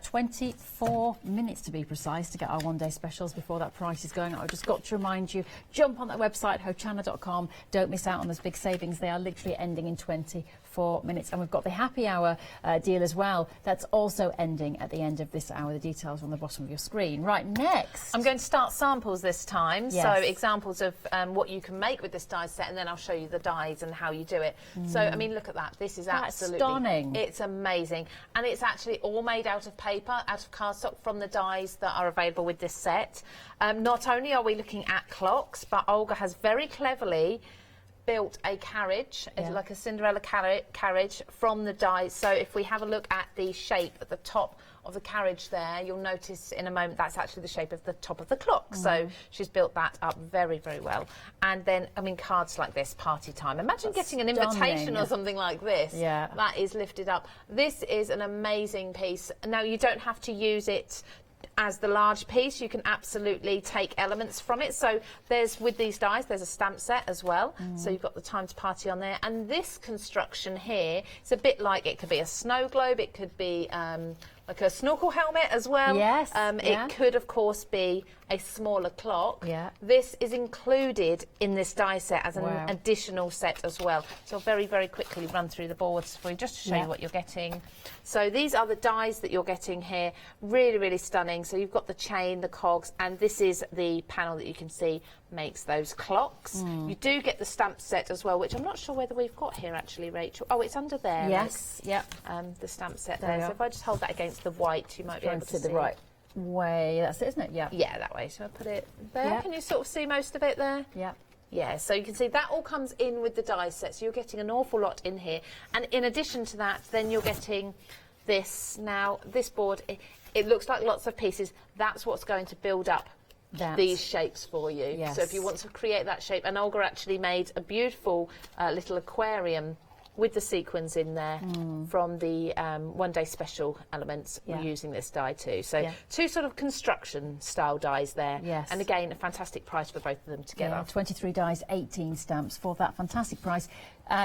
24 minutes to be precise to get our one-day specials before that price is going up. I've just got to remind you, jump on that website, hochanda.com. Don't miss out on those big savings. They are literally ending in 24 minutes. And we've got the happy hour deal as well. That's also ending at the end of this hour. The details are on the bottom of your screen. Right, next. I'm going to start samples this time. Yes. So examples of what you can make with this die set, and then I'll show you the dies and how you do it. So, I mean, look at that. This is absolutely stunning. It's amazing. And it's actually all made out of paper, out of cardstock from the dies that are available with this set. Not only are we looking at clocks, but Olga has very cleverly built a carriage, like a Cinderella carriage from the dies. So if we have a look at the shape at the top of the carriage there, you'll notice in a moment that's actually the shape of the top of the clock. So she's built that up very, very well. And then, I mean, cards like this, party time. Imagine getting an invitation or something like this. Yeah. That is lifted up. This is an amazing piece. Now, you don't have to use it as the large piece. You can absolutely take elements from it. So there's, with these dies, there's a stamp set as well. So you've got the time to party on there. And this construction here, it's a bit like, it could be a snow globe, it could be like a snorkel helmet as well. Yes. It could, of course, be a smaller clock. Yeah. This is included in this die set as an additional set as well. So I'll very, very quickly run through the boards for you just to show you what you're getting. So these are the dies that you're getting here. Really, really stunning. So you've got the chain, the cogs, and this is the panel that you can see makes those clocks. You do get the stamp set as well, which I'm not sure whether we've got here actually, Rachel. Oh, it's under there. Yes. Yep. The stamp set there. So if I just hold that against the white, you might be able to see the right way. That's it, isn't it? Yeah. Yeah, that way. So I put it there. Yeah. Can you sort of see most of it there? Yeah. Yeah, so you can see that all comes in with the die set. So you're getting an awful lot in here. And in addition to that, then you're getting this. Now, this board, it looks like lots of pieces. That's what's going to build up these shapes for you. Yes. So if you want to create that shape, and Olga actually made a beautiful little aquarium with the sequins in there from the one-day special elements. We're using this die too. So 2 sort of construction style dies there. Yes. And again, a fantastic price for both of them together. Yeah, 23 dies, 18 stamps for that fantastic price.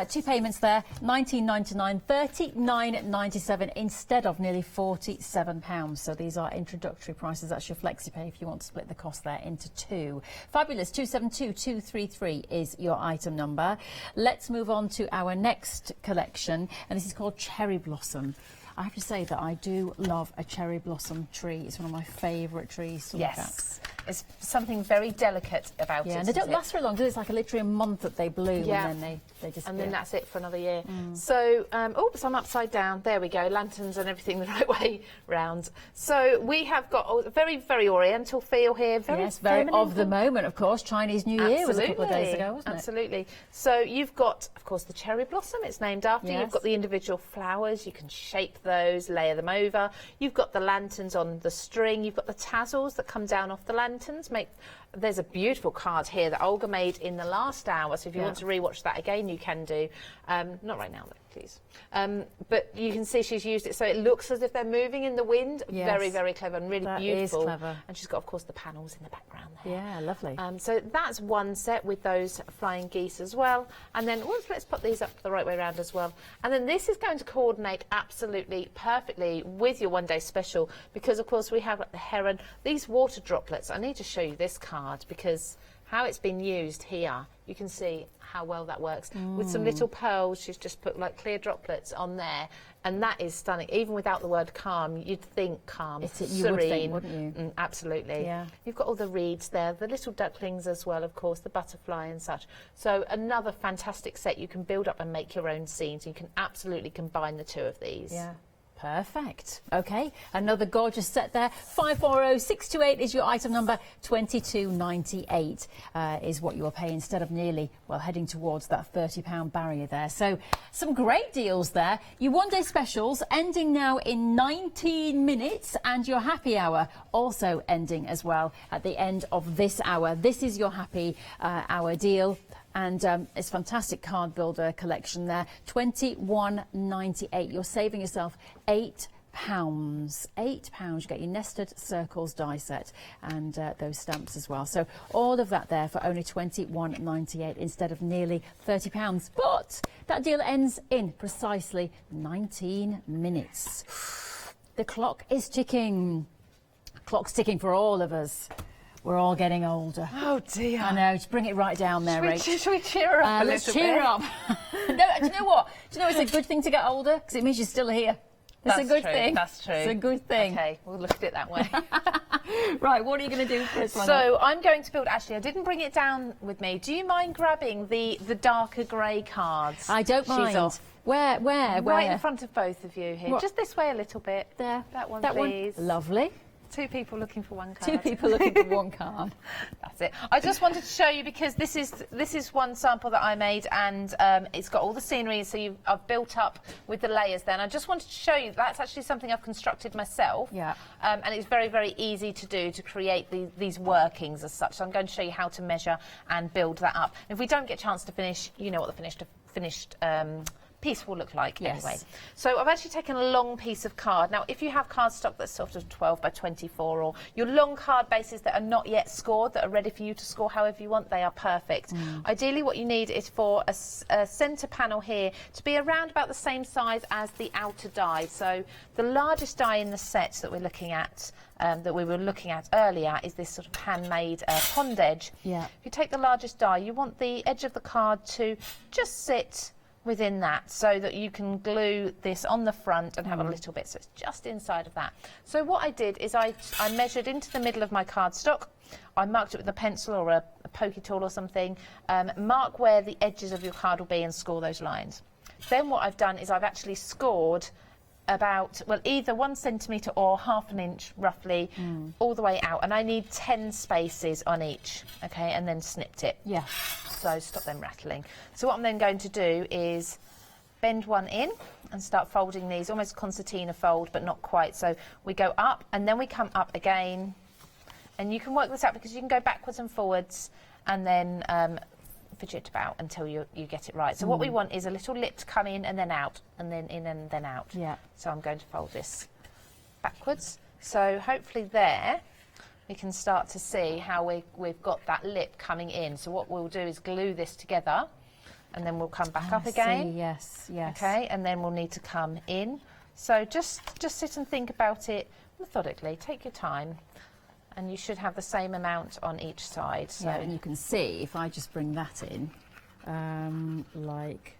2 payments there, £19.99, £39.97 instead of nearly £47. So these are introductory prices. That's your FlexiPay if you want to split the cost there into 2. Fabulous. 272233 is your item number. Let's move on to our next collection, and this is called Cherry Blossom. I have to say that I do love a cherry blossom tree. It's one of my favourite trees to look at. It's something very delicate about it. And they don't last very long, do they? It's like literally a month that they bloom and then they disappear. And then that's it for another year. So, oops, I'm upside down. There we go. Lanterns and everything the right way round. So we have got a very, very oriental feel here. Very of the moment, of course. Chinese New Year was a couple of days ago, wasn't it? Absolutely. So you've got, of course, the cherry blossom. It's named after. You've got the individual flowers. You can shape those, layer them over. You've got the lanterns on the string. You've got the tassels that come down off the lanterns. There's a beautiful card here that Olga made in the last hour, so if you want to rewatch that again, you can do. Not right now, though, please. But you can see she's used it so it looks as if they're moving in the wind. Very, very clever and really beautiful. That is clever. And she's got, of course, the panels in the background there. Yeah, lovely. So that's one set with those flying geese as well. And then let's put these up the right way around as well. And then this is going to coordinate absolutely perfectly with your one-day special because, of course, we have the heron. These water droplets. I need to show you this card because how it's been used here, you can see how well that works. With some little pearls, she's just put like clear droplets on there, and that is stunning. Even without the word calm, you'd think calm, You serene. would think, wouldn't you? Absolutely. Yeah. You've got all the reeds there, the little ducklings as well, of course, the butterfly and such. So another fantastic set. You can build up and make your own scenes. You can absolutely combine the two of these. Yeah. Perfect. Okay, another gorgeous set there. 540628 is your item number. 22.98 is what you will pay instead of nearly, well, heading towards that £30 barrier there. So some great deals there. Your one-day specials ending now in 19 minutes, and your happy hour also ending as well at the end of this hour. This is your happy hour deal. And it's fantastic card builder collection there. £21.98. You're saving yourself £8. £8. You get your nested circles die set and those stamps as well. So all of that there for only £21.98 instead of nearly £30. But that deal ends in precisely 19 minutes. The clock is ticking. Clock's ticking for all of us. We're all getting older. Oh dear. I know, just bring it right down there, Rach. Should we cheer up a let's little cheer bit? up. No, do you know what? Do you know it's a good thing to get older? Because it means you're still here. It's a good thing. That's true. It's a good thing. Okay, we'll look at it that way. Right, what are you going to do for this one? So I'm going to build, actually I didn't bring it down with me. Do you mind grabbing the darker grey cards? I don't mind. She's off. Where? Right in front of both of you here. What? Just this way a little bit. There. That one, That please. one. Lovely. Two people looking for one card. Two people looking for one card. That's it. I just wanted to show you because this is one sample that I made, and it's got all the scenery, so I've built up with the layers there. And I just wanted to show you that's actually something I've constructed myself. Yeah. And it's very, very easy to do to create these workings as such. So I'm going to show you how to measure and build that up. If we don't get a chance to finish, you know what the finished piece will look like anyway. So I've actually taken a long piece of card. Now, if you have cardstock that's sort of 12 by 24, or your long card bases that are not yet scored, that are ready for you to score however you want, they are perfect. Ideally, what you need is for a centre panel here to be around about the same size as the outer die. So the largest die in the set that we're looking at, that we were looking at earlier, is this sort of handmade pond edge. Yeah. If you take the largest die, you want the edge of the card to just sit within that, so that you can glue this on the front and have a little bit, so it's just inside of that. So what I did is I measured into the middle of my cardstock. I marked it with a pencil or a pokey tool or something. Mark where the edges of your card will be and score those lines. Then what I've done is I've actually scored about, well, either 1 centimetre or ½ an inch roughly all the way out, and I need 10 spaces on each, okay, and then snipped it. Yeah. So stop them rattling. So what I'm then going to do is bend one in and start folding these, almost concertina fold, but not quite. So we go up and then we come up again, and you can work this out because you can go backwards and forwards and then fidget about until you get it right. So what we want is a little lip to come in and then out, and then in and then out. Yeah. So I'm going to fold this backwards. So hopefully there we can start to see how we've got that lip coming in. So what we'll do is glue this together, and then we'll come back up again. See, yes. Okay, and then we'll need to come in. So just sit and think about it methodically. Take your time, and you should have the same amount on each side. So Yeah, and you can see if I just bring that in, like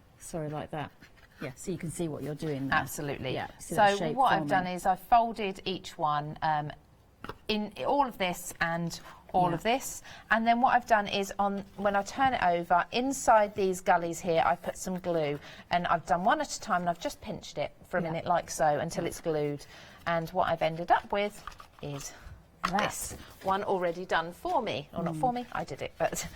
that. Yeah, so you can see what you're doing there. Absolutely. Yeah. See that So shape what I've forming. done is I've folded each one in all of this and all of this, and then what I've done is when I turn it over, inside these gullies here I've put some glue, and I've done one at a time, and I've just pinched it for a minute like so until it's glued. And what I've ended up with is this one already done for me. Or not for me, I did it, but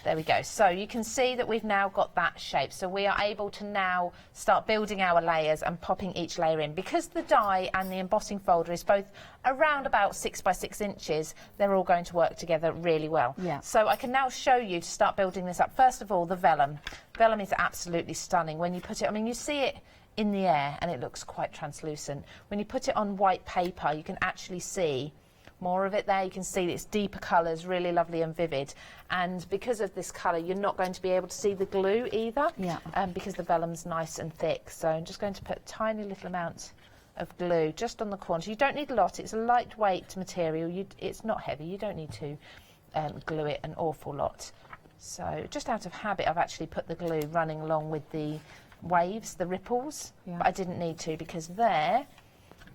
there we go. So you can see that we've now got that shape. So we are able to now start building our layers and popping each layer in. Because the die and the embossing folder is both around about 6 by 6 inches, they're all going to work together really well. Yeah. So I can now show you to start building this up. First of all, the vellum. Vellum is absolutely stunning. When you put it, I mean, you see it in the air and it looks quite translucent. When you put it on white paper, you can actually see more of it there. You can see it's deeper colours, really lovely and vivid. And because of this colour, you're not going to be able to see the glue either, because the vellum's nice and thick. So I'm just going to put a tiny little amount of glue just on the corners. You don't need a lot. It's a lightweight material. It's not heavy. You don't need to glue it an awful lot. So just out of habit, I've actually put the glue running along with the waves, the ripples, but I didn't need to because there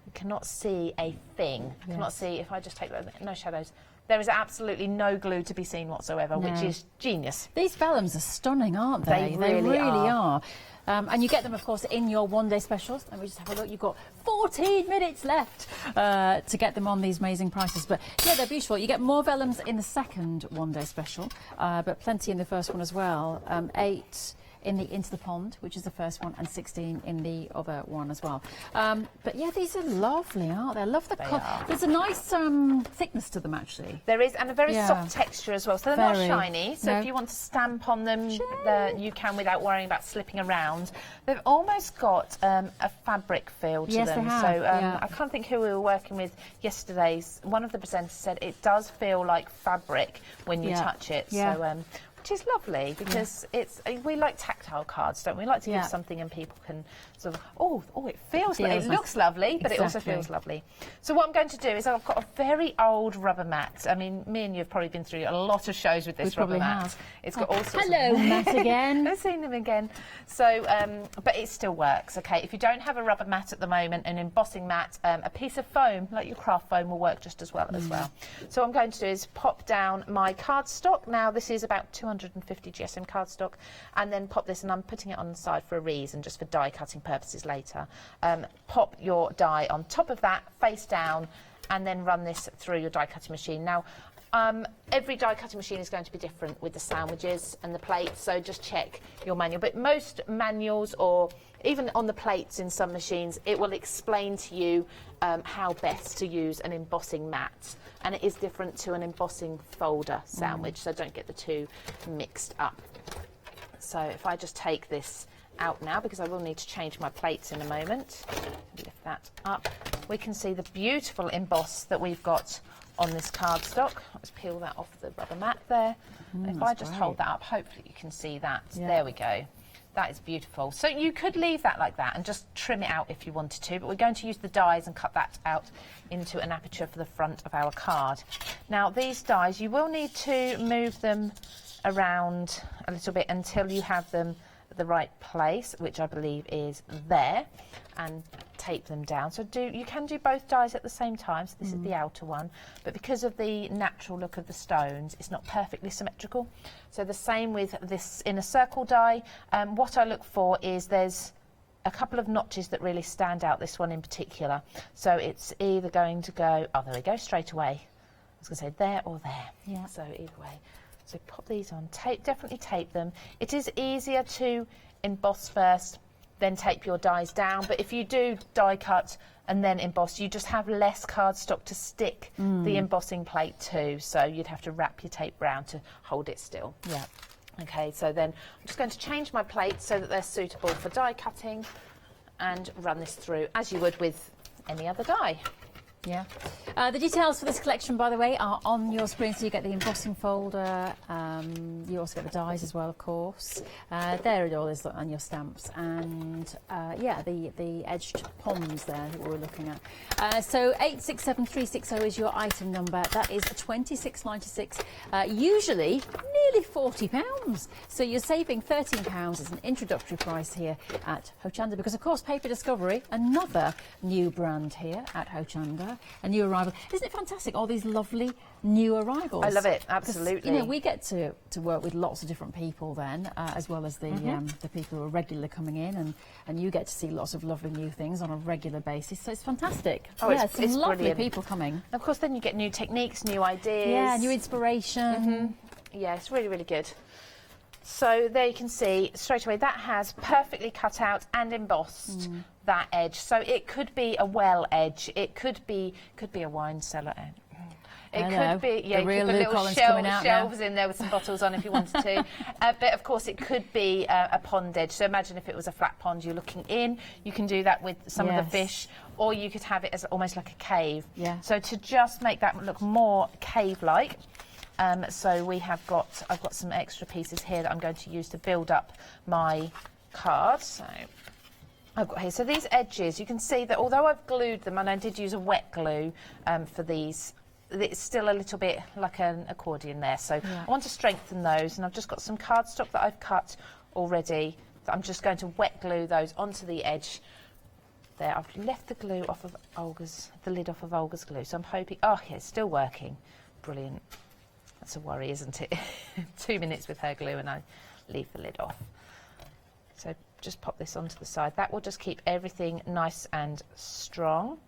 you cannot see a thing. You cannot see, if I just take those, no shadows. There is absolutely no glue to be seen whatsoever, which is genius. These vellums are stunning, aren't they? They really are. And you get them, of course, in your one-day specials. Let me just have a look. You've got 14 minutes left to get them on these amazing prices. But, yeah, they're beautiful. You get more vellums in the second one-day special, but plenty in the first one as well. 8 in the Into the Pond, which is the first one, and 16 in the other one as well. But yeah, these are lovely, aren't they? I love the colour. There's a nice thickness to them, actually. There is, and a very soft texture as well. So they're not shiny. So No. if you want to stamp on them, you can without worrying about slipping around. They've almost got a fabric feel to Yes, them. they have, So yeah. I can't think who we were working with yesterday. One of the presenters said it does feel like fabric when you touch it. Yeah. So, which is lovely because we like tactile cards, don't we? We like to give something and people can sort of, it feels like, it looks lovely, but it also feels lovely. So what I'm going to do is I've got a very old rubber mat. I mean, me and you have probably been through a lot of shows with this rubber mat. Have. It's got all sorts Hello, of... Matt again. I've seen them again. So, but it still works, okay? If you don't have a rubber mat at the moment, an embossing mat, a piece of foam, like your craft foam, will work just as well as well. So what I'm going to do is pop down my cardstock. Now, this is about 250 GSM cardstock, and then pop this, and I'm putting it on the side for a reason, just for die cutting purposes later. Pop your die on top of that, face down, and then run this through your die cutting machine. Now, every die cutting machine is going to be different with the sandwiches and the plates, so just check your manual. But most manuals, or even on the plates in some machines, it will explain to you how best to use an embossing mat. And it is different to an embossing folder sandwich, so don't get the two mixed up. So if I just take this out now, because I will need to change my plates in a moment. Lift that up. We can see the beautiful emboss that we've got on this cardstock. Let's peel that off the rubber mat there. If I just hold that up, hopefully you can see that. There we go. That is beautiful. So you could leave that like that and just trim it out if you wanted to, but we're going to use the dies and cut that out into an aperture for the front of our card. Now these dies, you will need to move them around a little bit until you have them at the right place, which I believe is there, and tape them down. So you can do both dies at the same time. So this is the outer one, but because of the natural look of the stones, it's not perfectly symmetrical. So the same with this inner circle die. What I look for is there's a couple of notches that really stand out, this one in particular. So it's either going to go, there we go, straight away. I was going to say there or there. Yeah. So either way. So pop these on, definitely tape them. It is easier to emboss first, then tape your dies down. But if you do die cut and then emboss, you just have less cardstock to stick the embossing plate to. So you'd have to wrap your tape round to hold it still. Yeah. Okay, so then I'm just going to change my plates so that they're suitable for die cutting and run this through as you would with any other die. Yeah. The details for this collection, by the way, are on your screen. So you get the embossing folder. You also get the dies as well, of course. There it all is on your stamps, and yeah, the edged ponds there that we're looking at. So 867360 is your item number. That is £26.96. Usually nearly £40. So you're saving £13 as an introductory price here at Hochanda, because of course Paper Discovery, another new brand here at Hochanda. A new arrival. Isn't it fantastic, all these lovely new arrivals? I love it, absolutely. You know, we get to work with lots of different people then, as well as the people who are regularly coming in, and you get to see lots of lovely new things on a regular basis, so it's fantastic. Oh, yeah, it's some lovely brilliant. people coming. Of course, then you get new techniques, new ideas. Yeah, new inspiration. Yeah, it's really, really good. So there you can see straight away that has perfectly cut out and embossed that edge. So it could be a well edge. It could be a wine cellar edge. It could be, yeah, you could put little shelves in there with some bottles on if you wanted to. But of course, it could be a pond edge. So imagine if it was a flat pond, you're looking in. You can do that with some of the fish, or you could have it as almost like a cave. Yeah. So to just make that look more cave-like. So I've got some extra pieces here that I'm going to use to build up my card. So I've got here. So these edges, you can see that although I've glued them, and I did use a wet glue for these it's still a little bit like an accordion there. So I want to strengthen those, and I've just got some cardstock that I've cut already. So I'm just going to wet glue those onto the edge. There, I've left the glue off of Olga's, the lid off of Olga's glue. So I'm hoping, oh yeah, it's still working. Brilliant. That's a worry, isn't it? 2 minutes with her glue and I leave the lid off. So just pop this onto the side. That will just keep everything nice and strong.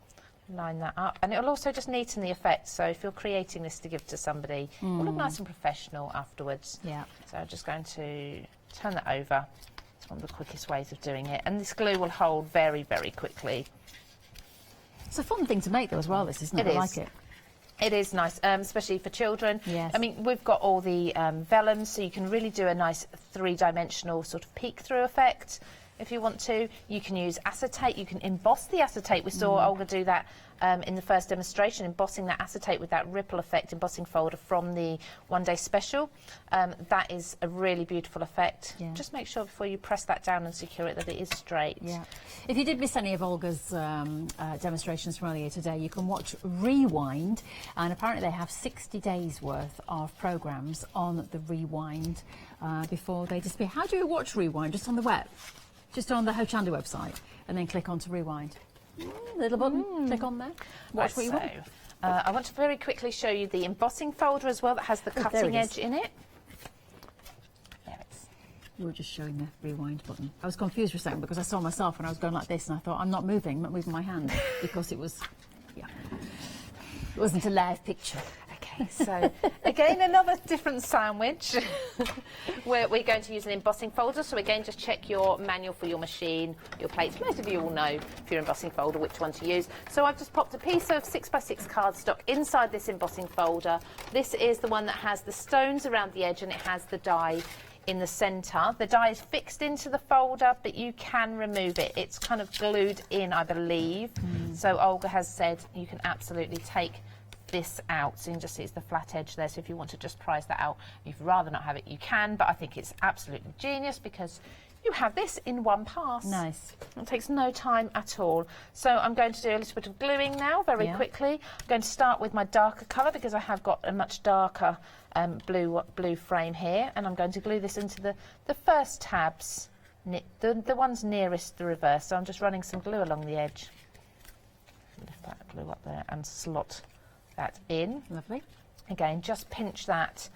Line that up, and it'll also just neaten the effect. So if you're creating this to give to somebody, it'll look nice and professional afterwards. Yeah. So I'm just going to turn that over. It's one of the quickest ways of doing it, and this glue will hold very, very quickly. It's a fun thing to make though as well, this, isn't it? I like it. It is nice, especially for children. Yes. I mean, we've got all the vellums, so you can really do a nice three-dimensional sort of peek-through effect. If you want to, you can use acetate. You can emboss the acetate. We saw Olga do that in the first demonstration, embossing that acetate with that ripple effect embossing folder from the one-day special. That is a really beautiful effect. Yeah. Just make sure before you press that down and secure it that it is straight. Yeah. If you did miss any of Olga's demonstrations from earlier today, you can watch Rewind, and apparently they have 60 days worth of programmes on the Rewind before they disappear. How do you watch Rewind? Just on the web? Just on the Hochanda website, and then click on to Rewind. Little button, click on there. Watch what you want. I want to very quickly show you the embossing folder as well that has the cutting edge in it. There it is. You were just showing the Rewind button. I was confused for a second because I saw myself and I was going like this, and I thought, I'm not moving my hand, because it was, it wasn't a live picture. Okay, so again, another different sandwich. We're going to use an embossing folder, so again, just check your manual for your machine, your plates. Most of you will know if your embossing folder which one to use. So I've just popped a piece of 6x6 cardstock inside this embossing folder. This is the one that has the stones around the edge and it has the die in the centre. The die is fixed into the folder, but you can remove it. It's kind of glued in, I believe. So Olga has said you can absolutely take this out, so you can just see it's the flat edge there. So if you want to just prise that out, if you'd rather not have it, you can, but I think it's absolutely genius because you have this in one pass. Nice. It takes no time at all. So I'm going to do a little bit of gluing now very quickly. I'm going to start with my darker colour because I have got a much darker blue frame here, and I'm going to glue this into the first tabs, the ones nearest the reverse. So I'm just running some glue along the edge. Lift that glue up there and slot that in. Lovely. Again, just pinch that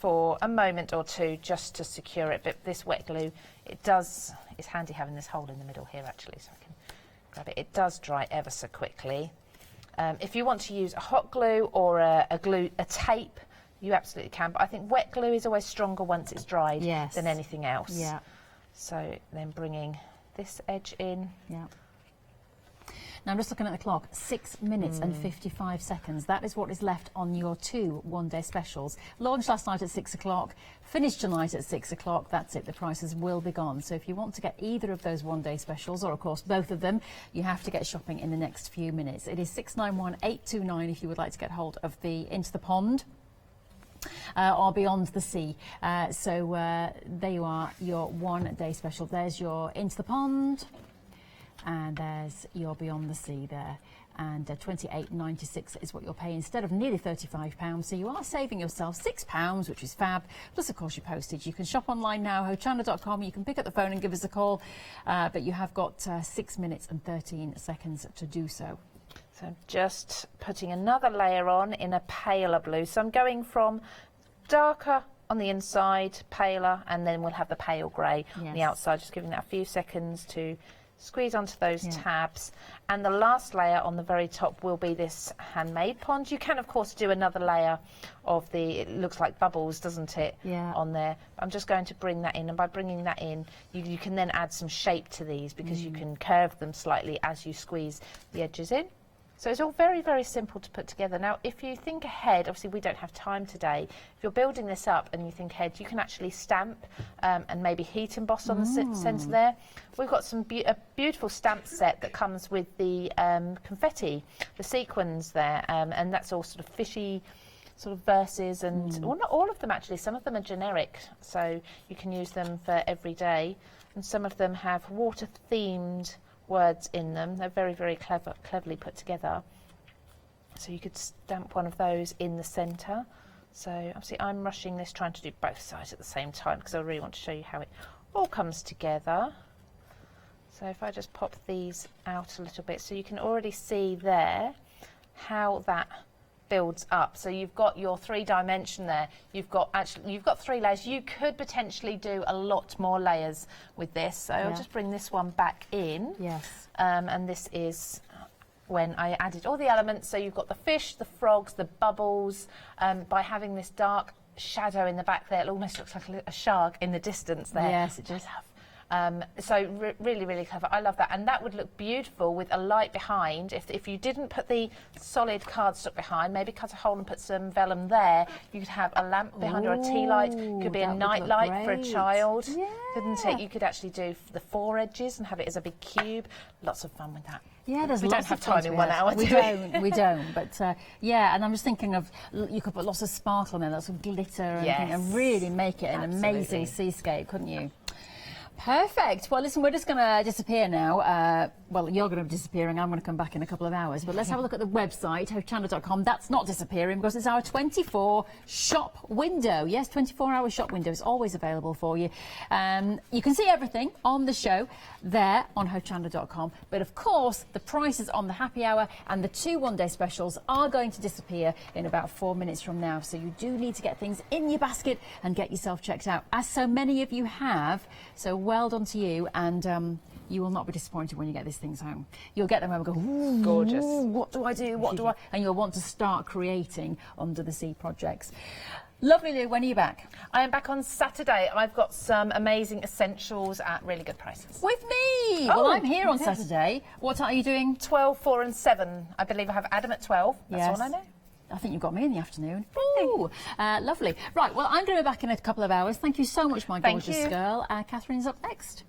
for a moment or two just to secure it. But this wet glue, it's handy having this hole in the middle here actually, so I can grab it. It does dry ever so quickly. If you want to use a hot glue or a tape, you absolutely can. But I think wet glue is always stronger once it's dried than anything else. Yeah. So then bringing this edge in. Yeah. Now I'm just looking at the clock, 6 minutes and 55 seconds. That is what is left on your 2 one-day specials. Launched last night at 6 o'clock, finished tonight at 6 o'clock. That's it, the prices will be gone. So if you want to get either of those one-day specials, or of course both of them, you have to get shopping in the next few minutes. It is 691829 if you would like to get hold of the Into the Pond. Or Beyond the Sea. So there you are, your one-day special. There's your Into the Pond. And there's your Beyond the Sea there, and £28.96 is what you'll pay instead of nearly £35. So you are saving yourself £6, which is fab. Plus, of course, your postage. You can shop online now, hochanda.com. You can pick up the phone and give us a call, but you have got 6 minutes and 13 seconds to do so. So just putting another layer on in a paler blue. So I'm going from darker on the inside, paler, and then we'll have the pale grey on the outside. Just giving that a few seconds to squeeze onto those tabs, and the last layer on the very top will be this handmade pond. You can of course do another layer of it looks like bubbles, doesn't it, on there. I'm just going to bring that in, and by bringing that in you can then add some shape to these because you can curve them slightly as you squeeze the edges in. So it's all very, very simple to put together. Now, if you think ahead, obviously we don't have time today, if you're building this up and you think ahead, you can actually stamp and maybe heat emboss on the centre there. We've got a beautiful stamp set that comes with the confetti, the sequins there, and that's all sort of fishy sort of verses, and well, not all of them actually, some of them are generic, so you can use them for every day, and some of them have water-themed words in them. They're very, very cleverly put together. So you could stamp one of those in the centre. So obviously I'm rushing this, trying to do both sides at the same time because I really want to show you how it all comes together. So if I just pop these out a little bit, so you can already see there how that builds up. So you've got your 3-dimension there. You've got 3 layers. You could potentially do a lot more layers with this. So I'll just bring this one back in. Yes. And this is when I added all the elements. So you've got the fish, the frogs, the bubbles. By having this dark shadow in the back there, it almost looks like a shark in the distance there. Yes, it does. So really, really clever. I love that. And that would look beautiful with a light behind. If you didn't put the solid cardstock behind, maybe cut a hole and put some vellum there, you could have a lamp behind or a tea light. Could be a night light for a child. Yeah. Couldn't it? You could actually do the 4 edges and have it as a big cube. Lots of fun with that. Yeah, there's we lots don't have of fun time in 1 hour. We don't. But yeah, and I'm just thinking of you could put lots of sparkle in there, lots of glitter, and really make it an amazing seascape, couldn't you? Perfect. Well, listen, we're just going to disappear now. Well, you're going to be disappearing. I'm going to come back in a couple of hours. But let's have a look at the website, hochanda.com. That's not disappearing because it's our 24 shop window. Yes, 24-hour shop window is always available for you. You can see everything on the show there on hochanda.com. But, of course, the prices on the happy hour and the 2 one-day specials are going to disappear in about 4 minutes from now. So you do need to get things in your basket and get yourself checked out, as so many of you have. So well done to you, and you will not be disappointed when you get these things home. You'll get them home and go, ooh, gorgeous. What do I do? What do I? And you'll want to start creating under the sea projects. Lovely, Lou. When are you back? I am back on Saturday. I've got some amazing essentials at really good prices. With me? Well, I'm here on Saturday. What time are you doing? 12, 4 and 7. I believe I have Adam at 12. That's all I know. I think you've got me in the afternoon. Ooh, lovely. Right, well, I'm going to be back in a couple of hours. Thank you so much, my gorgeous girl. Catherine's up next.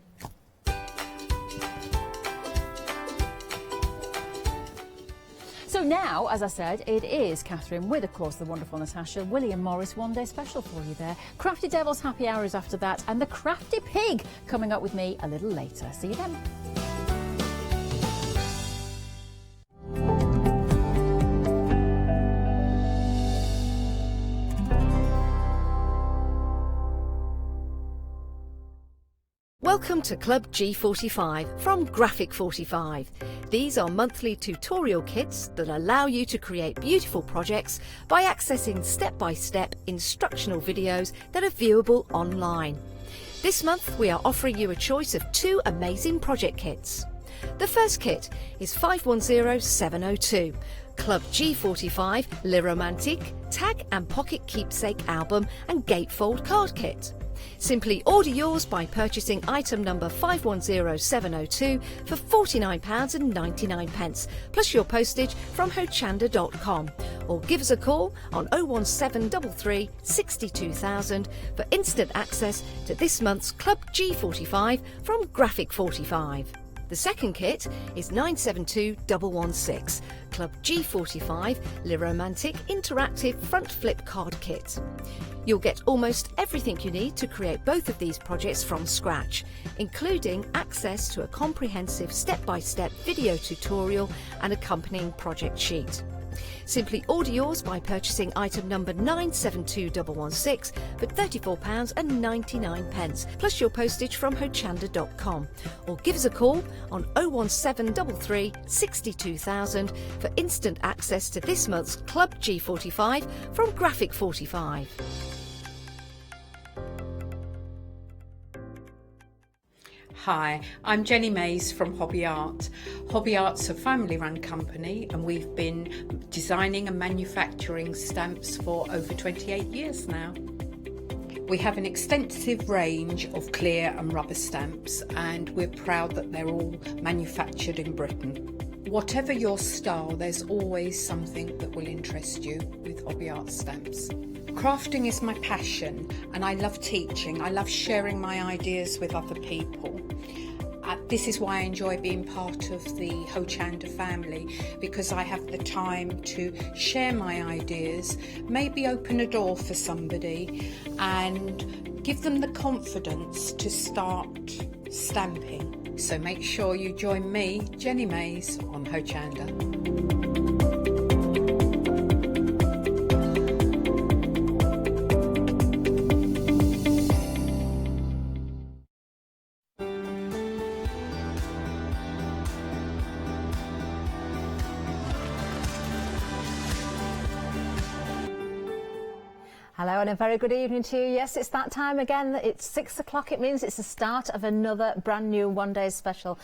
So now, as I said, it is Catherine with, of course, the wonderful Natasha, William Morris, one-day special for you there. Crafty Devil's Happy Hour is after that, and the Crafty Pig coming up with me a little later. See you then. Welcome to Club G45 from Graphic 45. These are monthly tutorial kits that allow you to create beautiful projects by accessing step-by-step instructional videos that are viewable online. This month we are offering you a choice of 2 amazing project kits. The first kit is 510702, Club G45 Le Romantique Tag and Pocket Keepsake Album and Gatefold Card Kit. Simply order yours by purchasing item number 510702 for £49.99 plus your postage from hochanda.com, or give us a call on 01733 62000 for instant access to this month's Club G45 from Graphic 45. The second kit is 972116, Club G45 Le Romantique Interactive Front Flip Card Kit. You'll get almost everything you need to create both of these projects from scratch, including access to a comprehensive step-by-step video tutorial and accompanying project sheet. Simply order yours by purchasing item number 972116 for £34.99 plus your postage from hochanda.com, or give us a call on 01733 62000 for instant access to this month's Club G45 from Graphic 45. Hi, I'm Jenny Mays from Hobby Art. Hobby Art's a family-run company and we've been designing and manufacturing stamps for over 28 years now. We have an extensive range of clear and rubber stamps and we're proud that they're all manufactured in Britain. Whatever your style, there's always something that will interest you with Hobby Art stamps. Crafting is my passion and I love teaching. I love sharing my ideas with other people. This is why I enjoy being part of the Hochanda family, because I have the time to share my ideas, maybe open a door for somebody and give them the confidence to start stamping. So make sure you join me, Jenny Mays, on Hochanda. Hello and a very good evening to you. Yes, it's that time again. It's 6 o'clock. It means it's the start of another brand new one-day special.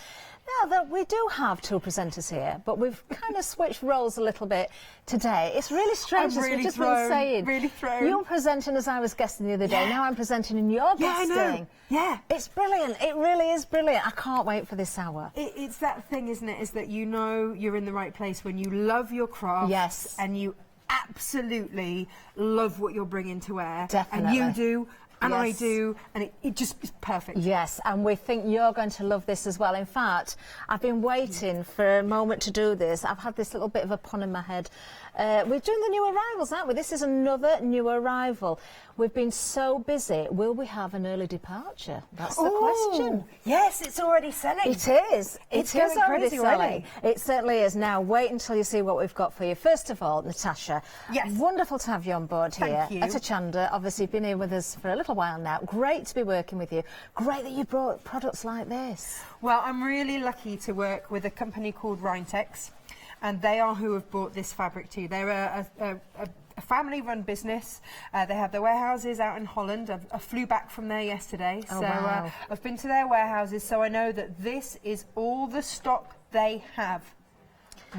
Now, we do have two presenters here, but we've kind of switched roles a little bit today. It's really strange, as we've just been saying. Really thrown. You're presenting as I was guesting the other day. Now I'm presenting and you're guesting. I know. Yeah. It's brilliant. It really is brilliant. I can't wait for this hour. It's that thing, isn't it, is that you know you're in the right place when you love your craft. Yes. And you absolutely love what you're bringing to air. Definitely. And you do. And I Yes. do, and it just is perfect. Yes, and we think you're going to love this as well. In fact, I've been waiting for a moment to do this. I've had this little bit of a pun in my head. We're doing the new arrivals, aren't we? This is another new arrival. We've been so busy. Will we have an early departure? That's the question. Yes, it's already selling. It is. It's It is going already crazy selling. already. It certainly is. Now, wait until you see what we've got for you. First of all, Natasha. Yes. Wonderful to have you on board here Thank you. at Hochanda. Obviously, you've been here with us for a little while now. Great to be working with you. Great that you brought products like this. Well, I'm really lucky to work with a company called Rhintex, and they are who have brought this fabric to you. They're a family-run business. They have their warehouses out in Holland. I flew back from there yesterday, Oh, so wow. I've been to their warehouses, so I know that this is all the stock they have.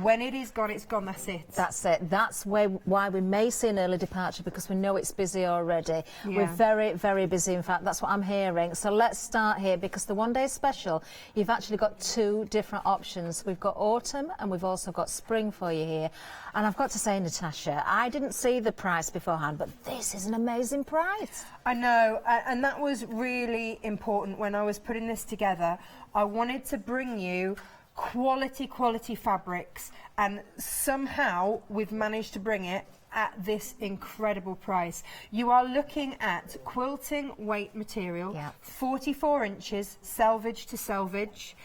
When it is gone, it's gone, that's it. That's it. That's why we may see an early departure, because we know it's busy already. Yeah. We're very, very busy. In fact, that's what I'm hearing. So let's start here, because the one-day special, you've actually got two different options. We've got autumn and we've also got spring for you here. And I've got to say, Natasha, I didn't see the price beforehand, but this is an amazing price. I know, and that was really important when I was putting this together. I wanted to bring you quality fabrics, and somehow we've managed to bring it at this incredible price. You are looking at quilting weight material, 44 inches, selvage to selvage.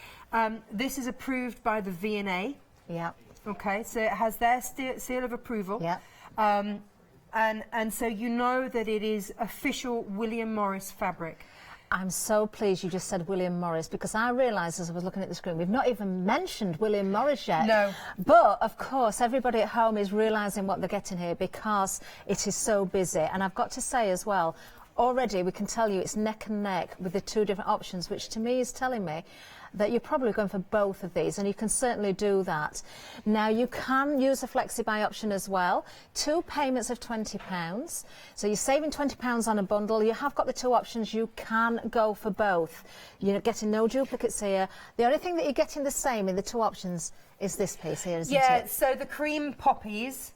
This is approved by the V&A. Yeah. Okay, so it has their seal of approval. Yeah. And so you know that it is official William Morris fabric. I'm so pleased you just said William Morris, because I realised as I was looking at the screen, we've not even mentioned William Morris yet. No. But, of course, everybody at home is realising what they're getting here because it is so busy. And I've got to say as well, already we can tell you it's neck and neck with the two different options, which to me is telling me that you're probably going for both of these, and you can certainly do that. Now, you can use a flexi-buy option as well. 2 payments of £20. So you're saving £20 on a bundle. You have got the two options. You can go for both. You're getting no duplicates here. The only thing that you're getting the same in the two options is this piece here, isn't it? Yeah, so the cream poppies,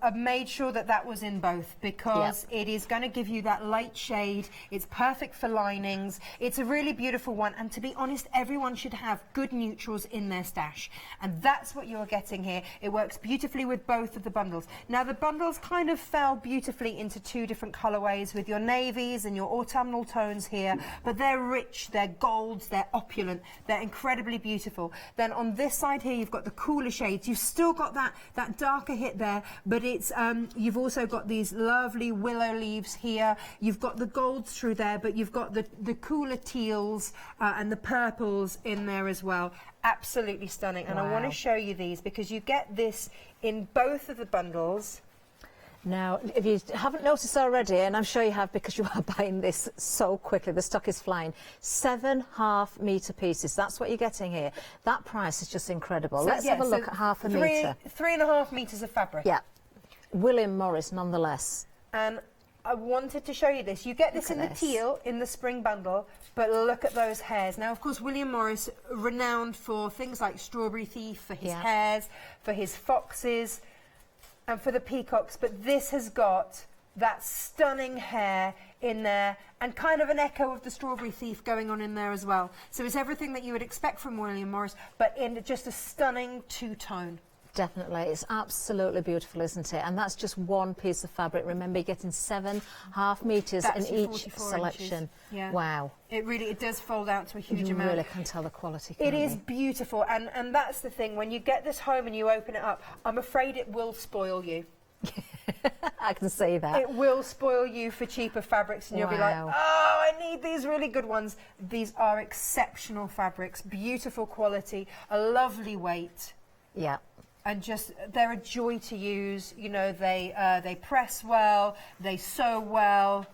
I've made sure that that was in both, because it is going to give you that light shade. It's perfect for linings. It's a really beautiful one, and to be honest, everyone should have good neutrals in their stash, and that's what you're getting here. It works beautifully with both of the bundles. Now, the bundles kind of fell beautifully into two different colourways with your navies and your autumnal tones here, but they're rich, they're golds, they're opulent, they're incredibly beautiful. Then on this side here, you've got the cooler shades. You've still got that darker hit there, but it's you've also got these lovely willow leaves here. You've got the golds through there, but you've got the cooler teals and the purples in there as well. Absolutely stunning. And I want to show you these because you get this in both of the bundles. Now, if you haven't noticed already, and I'm sure you have because you are buying this so quickly, the stock is flying, 7 half-metre pieces. That's what you're getting here. That price is just incredible. So, Let's have a look at half a metre. 3.5 metres of fabric. Yeah. William Morris, nonetheless. And I wanted to show you this. You get this in the teal in the spring bundle, but look at those hairs. Now, of course, William Morris, renowned for things like Strawberry Thief, for his hairs, for his foxes, and for the peacocks, but this has got that stunning hair in there and kind of an echo of the Strawberry Thief going on in there as well. So it's everything that you would expect from William Morris, but in just a stunning two-tone. Definitely. It's absolutely beautiful, isn't it? And that's just one piece of fabric. Remember, you're getting 7 half-metres in each selection. Yeah. Wow. It does fold out to a huge You amount. really can tell the quality, It can't is you? beautiful, and that's the thing. When you get this home and you open it up, I'm afraid it will spoil you. I can see that. It will spoil you for cheaper fabrics, and you'll be like, oh, I need these really good ones. These are exceptional fabrics, beautiful quality, a lovely weight. Yeah. and just they're a joy to use. You know, they press well, they sew well.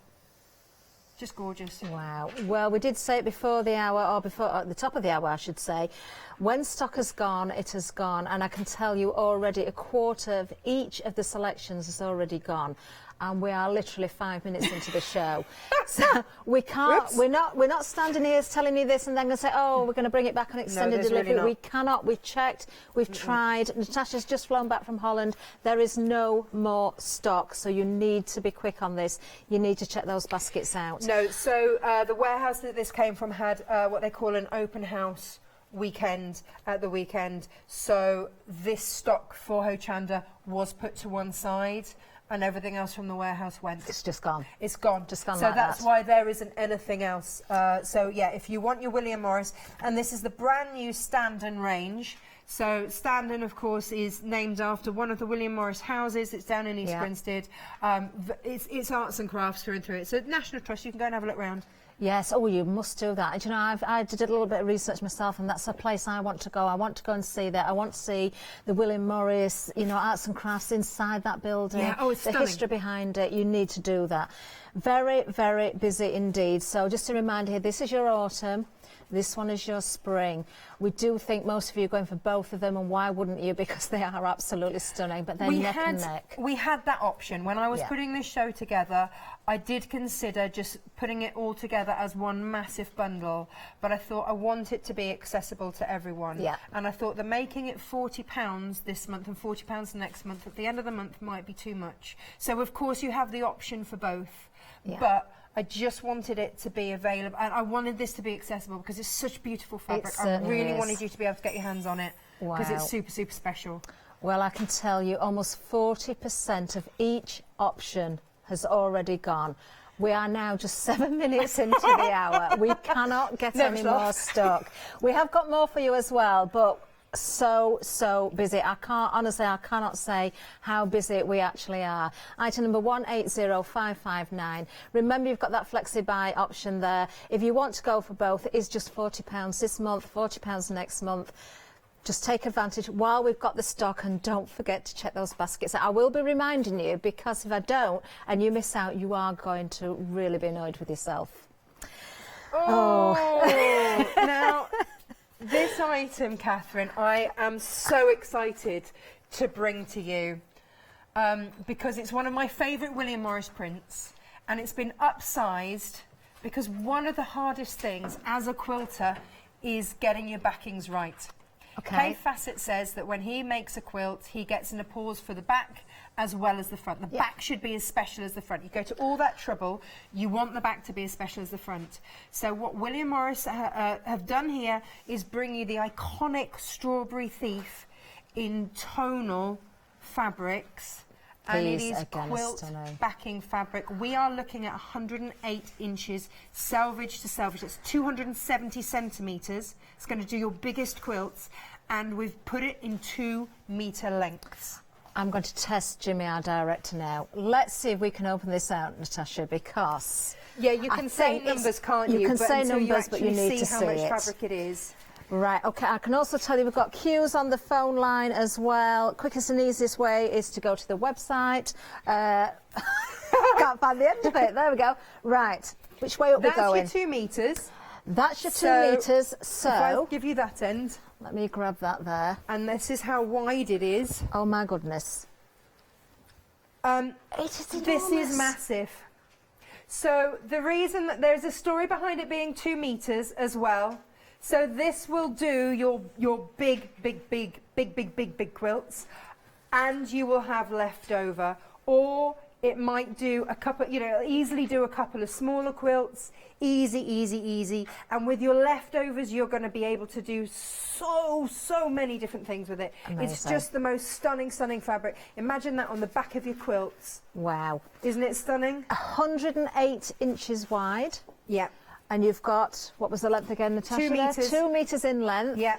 Just gorgeous. Wow. Well, we did say it before the hour, or before at the top of the hour, I should say. When stock has gone, it has gone, and I can tell you already a quarter of each of the selections has already gone. And we are literally 5 minutes into the show, so we can't. Oops. We're not standing here telling you this and then going to say, oh, we're going to bring it back on extended delivery. Really we cannot. We've checked. We've tried. Natasha's just flown back from Holland. There is no more stock, so you need to be quick on this. You need to check those baskets out. No. So the warehouse that this came from had what they call an open house weekend at the weekend. So this stock for Hochanda was put to one side. And everything else from the warehouse went. It's just gone. It's gone. Just gone. So like that's that. why there isn't anything else. So yeah, if you want your William Morris, and this is the brand new Standen range. So Standen, of course, is named after one of the William Morris houses. It's down in East Grinstead. It's arts and crafts through and through. It's a National Trust. You can go and have a look round. Yes, oh, you must do that. And, you know, I did a little bit of research myself, and that's a place I want to go. I want to go and see that. I want to see the William Morris, you know, arts and crafts inside that building. Yeah, oh, it's the stunning. history behind it. You need to do that. Very, very busy indeed. So just a reminder here, this is your autumn. This one is your spring. We do think most of you are going for both of them, and why wouldn't you? Because they are absolutely stunning, but they're neck and neck. We had that option. When I was putting this show together, I did consider just putting it all together as one massive bundle, but I thought I want it to be accessible to everyone. Yeah. And I thought that making it £40 this month and £40 next month, at the end of the month, might be too much. So, of course, you have the option for both, but I just wanted it to be available, and I wanted this to be accessible because it's such beautiful fabric. I really wanted you to be able to get your hands on it because it's super, super special. Well, I can tell you almost 40% of each option has already gone. We are now just 7 minutes into the hour. We cannot get any more stock. We have got more for you as well, but so busy. I cannot say how busy we actually are. Item number 180559. Remember, you've got that flexi buy option there. If you want to go for both, it is just £40 this month, £40 next month. Just take advantage while we've got the stock, and don't forget to check those baskets out. I will be reminding you, because if I don't and you miss out, you are going to really be annoyed with yourself. Now, this item, Catherine, I am so excited to bring to you because it's one of my favourite William Morris prints, and it's been upsized because one of the hardest things as a quilter is getting your backings right. Kay Fassett says that when he makes a quilt, he gets in a pause for the back as well as the front. The back should be as special as the front. You go to all that trouble, you want the back to be as special as the front. So what William Morris have done here is bring you the iconic Strawberry Thief in tonal fabrics. And it is quilt backing fabric. We are looking at 108 inches, selvage to selvage. That's 270 centimetres. It's going to do your biggest quilts. And we've put it in 2 metre lengths. I'm going to test Jimmy, our director, now. Let's see if we can open this out, Natasha, because... Yeah, you can say numbers, can't you? You can say numbers, but you need to see how much fabric it is. Right, OK, I can also tell you we've got queues on the phone line as well. Quickest and easiest way is to go to the website. Can't find the end of it. There we go. Right, which way up we going? That's your 2 metres. That's your 2 metres, so... If I give you that end... Let me grab that there. And this is how wide it is. Oh, my goodness. This is massive. So the reason that there's a story behind it being 2 metres as well. So this will do your big quilts, and you will have leftover, or it might do a couple, you know, easily do a couple of smaller quilts, easy. And with your leftovers, you're going to be able to do so many different things with it. Amazing. It's just the most stunning fabric. Imagine that on the back of your quilts. Wow. Isn't it stunning? 108 inches wide. Yeah. And you've got, what was the length again, Natasha? 2 metres. 2 metres in length. Yeah.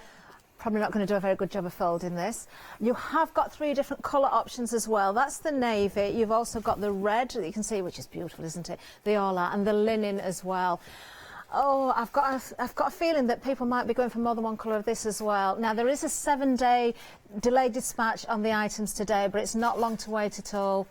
Probably not going to do a very good job of folding this. You have got 3 different colour options as well. That's the navy. You've also got the red that you can see, which is beautiful, isn't it? They all are. And the linen as well. Oh, I've got a feeling that people might be going for more than one colour of this as well. Now, there is a 7-day delayed dispatch on the items today, but it's not long to wait at all.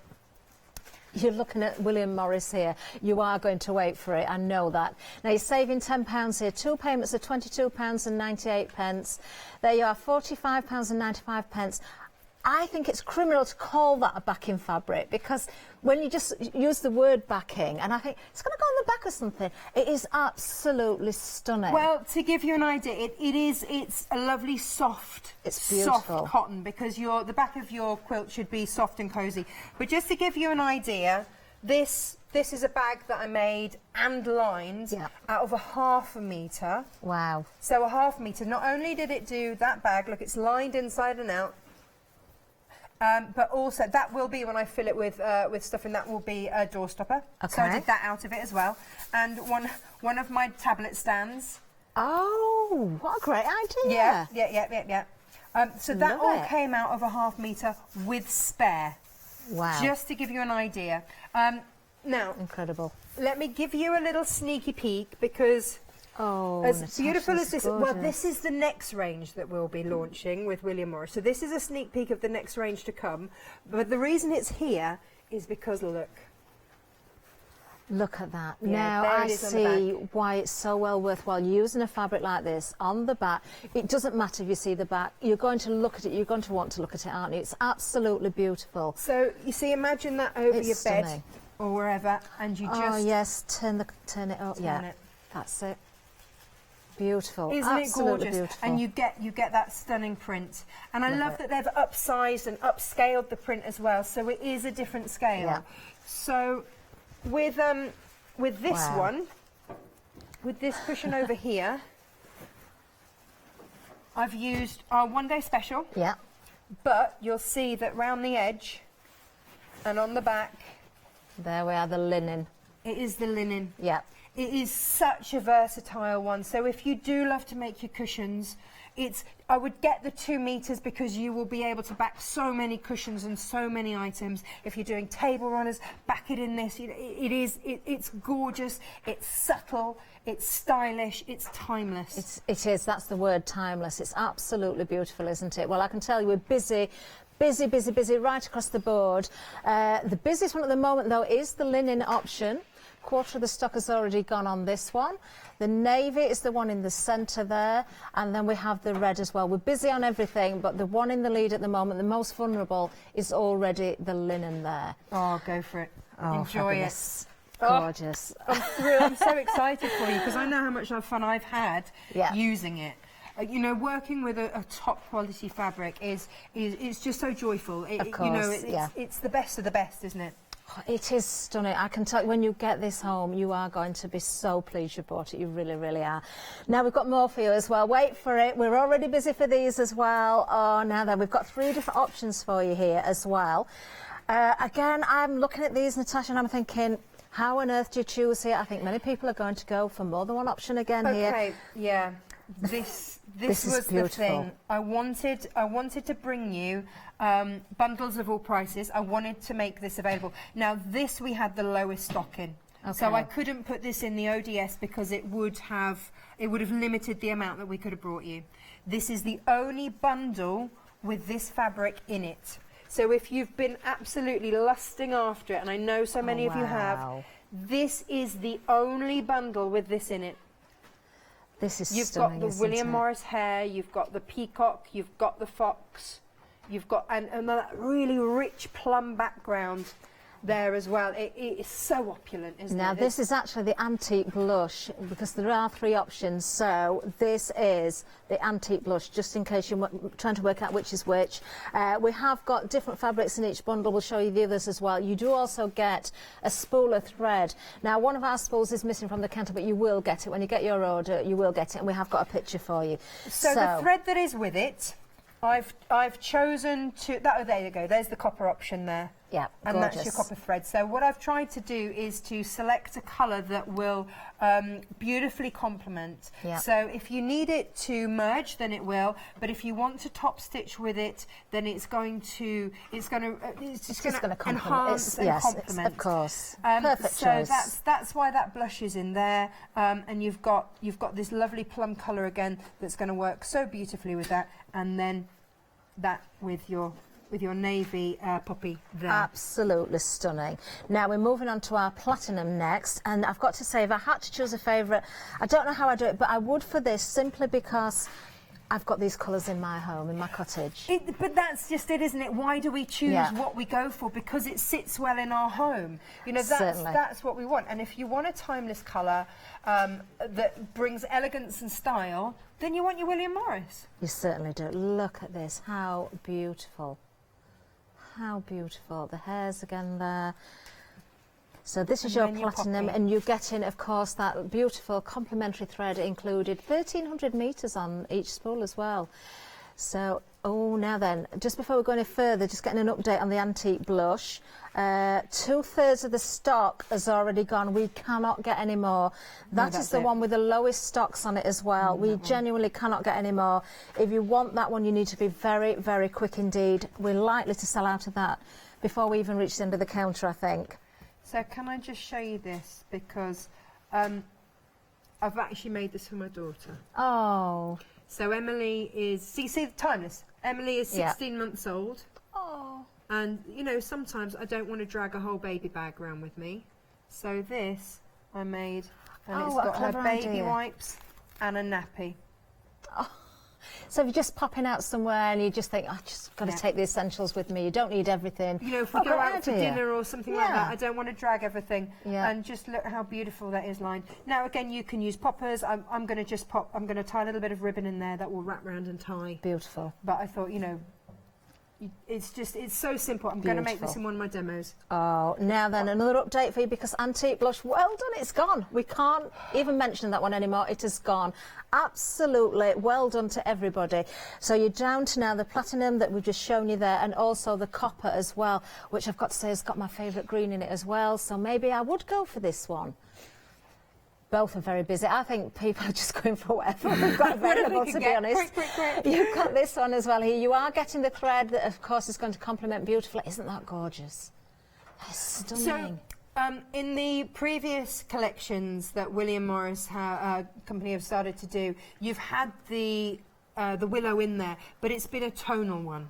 You're looking at William Morris here. You are going to wait for it, I know that. Now, you're saving £10 here. 2 payments of £22.98. There you are, £45.95. I think it's criminal to call that a backing fabric, because when you just use the word backing, and I think it's going to go on the back or something, it is absolutely stunning. Well, to give you an idea, it's a lovely soft, soft cotton, because the back of your quilt should be soft and cosy. But just to give you an idea, this is a bag that I made and lined out of a ½ metre. Wow. So a ½ metre. Not only did it do that bag, look, it's lined inside and out. But also, that will be, when I fill it with stuff, and that will be a door stopper. Okay. So I did that out of it as well. And one of my tablet stands. Oh, what a great idea. Yeah. So that all came out of a ½ metre with spare. Wow. Just to give you an idea. Now, incredible. Let me give you a little sneaky peek, because... Oh, as Natasha, beautiful as this, gorgeous. well, this is the next range that we'll be launching with William Morris. So this is a sneak peek of the next range to come. But the reason it's here is because, look. Look at that. Yeah, now there I it is on the see back. why it's so well worthwhile using a fabric like this on the back. It doesn't matter if you see the back. You're going to look at it. You're going to want to look at it, aren't you? It's absolutely beautiful. So you see, imagine that over It's your bed stunning. or wherever, and you just... Oh yes, turn it up. Turn it. That's it. Beautiful. Isn't Absolutely it gorgeous? Beautiful. And you get that stunning print. And I love it. that they've upsized and upscaled the print as well, so it is a different scale. Yeah. So with this one, with this cushion over here, I've used our 1-day special. Yeah. But you'll see that round the edge and on the back, there we are, the linen. It is the linen. Yeah. It is such a versatile one. So if you do love to make your cushions, I would get the 2 meters, because you will be able to back so many cushions and so many items. If you're doing table runners, back it in this. It's gorgeous, it's subtle, it's stylish, it's timeless. It is, that's the word, timeless. It's absolutely beautiful, isn't it? Well, I can tell you we're busy right across the board. The busiest one at the moment, though, is the linen option. Quarter of the stock has already gone on this one. The navy is the one in the centre there, and then we have the red as well. We're busy on everything, but the one in the lead at the moment, the most vulnerable, is already the linen there. Oh, go for it. Oh, enjoy fabulous. it. Gorgeous. I'm thrilled. I'm so excited for you, because I know how much fun I've had using it. You know, working with a top quality fabric is just so joyful. Of course, it's the best of the best, isn't it? It is stunning. I can tell you, when you get this home, you are going to be so pleased you bought it. You really, really are. Now, we've got more for you as well. Wait for it. We're already busy for these as well. Oh, now then, we've got 3 different options for you here as well. Again, I'm looking at these, Natasha, and I'm thinking, how on earth do you choose here? I think many people are going to go for more than one option again here. Okay, yeah. This was the thing. I wanted to bring you bundles of all prices. I wanted to make this available. Now, this we had the lowest stock in. Okay. So I couldn't put this in the ODS, because it would have limited the amount that we could have brought you. This is the only bundle with this fabric in it. So if you've been absolutely lusting after it, and I know so many of you have, this is the only bundle with this in it. This is You've stunning, got the William isn't it? Morris hare, you've got the peacock, you've got the fox, you've got and that really rich plum background there as well. It is so opulent, isn't it? Now, this is actually the antique blush, because there are 3 options. So this is the antique blush, just in case you're trying to work out which is which. We have got different fabrics in each bundle. We'll show you the others as well. You do also get a spool of thread. Now, one of our spools is missing from the counter, but you will get it. When you get your order, you will get it, and we have got a picture for you. So the thread that is with it, I've chosen to... there you go. There's the copper option there. Yeah, and that's your copper thread. So what I've tried to do is to select a colour that will beautifully complement. Yeah. So if you need it to merge, then it will. But if you want to top stitch with it, then it's just going to enhance and complement. Of course. Perfect choice. So that's why that blush is in there, and you've got this lovely plum colour again that's going to work so beautifully with that, and then that with your navy poppy there. Absolutely stunning. Now we're moving on to our platinum next, and I've got to say, if I had to choose a favourite, I don't know how I do it, but I would for this, simply because I've got these colours in my home, in my cottage. But that's just it, isn't it? Why do we choose what we go for? Because it sits well in our home. You know, that's what we want. And if you want a timeless colour that brings elegance and style, then you want your William Morris. You certainly do. Look at this. How beautiful. How beautiful. The hairs again there. So this is your platinum, and you get in, of course, that beautiful complementary thread included. 1,300 metres on each spool as well. So, now then, just before we go any further, just getting an update on the antique blush. 2/3 of the stock has already gone. We cannot get any more. That is the one with the lowest stocks on it as well. We genuinely cannot get any more. If you want that one, you need to be very, very quick indeed. We're likely to sell out of that before we even reach the end of the counter, I think. So can I just show you this, because I've actually made this for my daughter. Oh. So Emily is, see the timeless. Emily is 16 months old. Oh. And, you know, sometimes I don't want to drag a whole baby bag around with me. So this I made, and it's got her baby wipes and a nappy. Oh. So if you're just popping out somewhere and you just think, I've just got to take the essentials with me, you don't need everything. You know, if we go out for dinner or something like that, I don't want to drag everything. Yeah. And just look how beautiful that is lined. Now, again, you can use poppers. I'm going to just pop, I'm going to tie a little bit of ribbon in there that will wrap around and tie. Beautiful. But I thought, you know, it's so simple. I'm going to make this in one of my demos. Oh, now then, another update for you, because antique blush, well done, it's gone. We can't even mention that one anymore. It has gone. Absolutely well done to everybody. So you're down to now the platinum that we've just shown you there, and also the copper as well, which I've got to say has got my favourite green in it as well. So maybe I would go for this one. Both are very busy. I think people are just going for whatever we've got available, to be honest. Quick. You've got this one as well here. You are getting the thread that, of course, is going to complement beautifully. Isn't that gorgeous? That's stunning. So, in the previous collections that William Morris company have started to do, you've had the willow in there, but it's been a tonal one.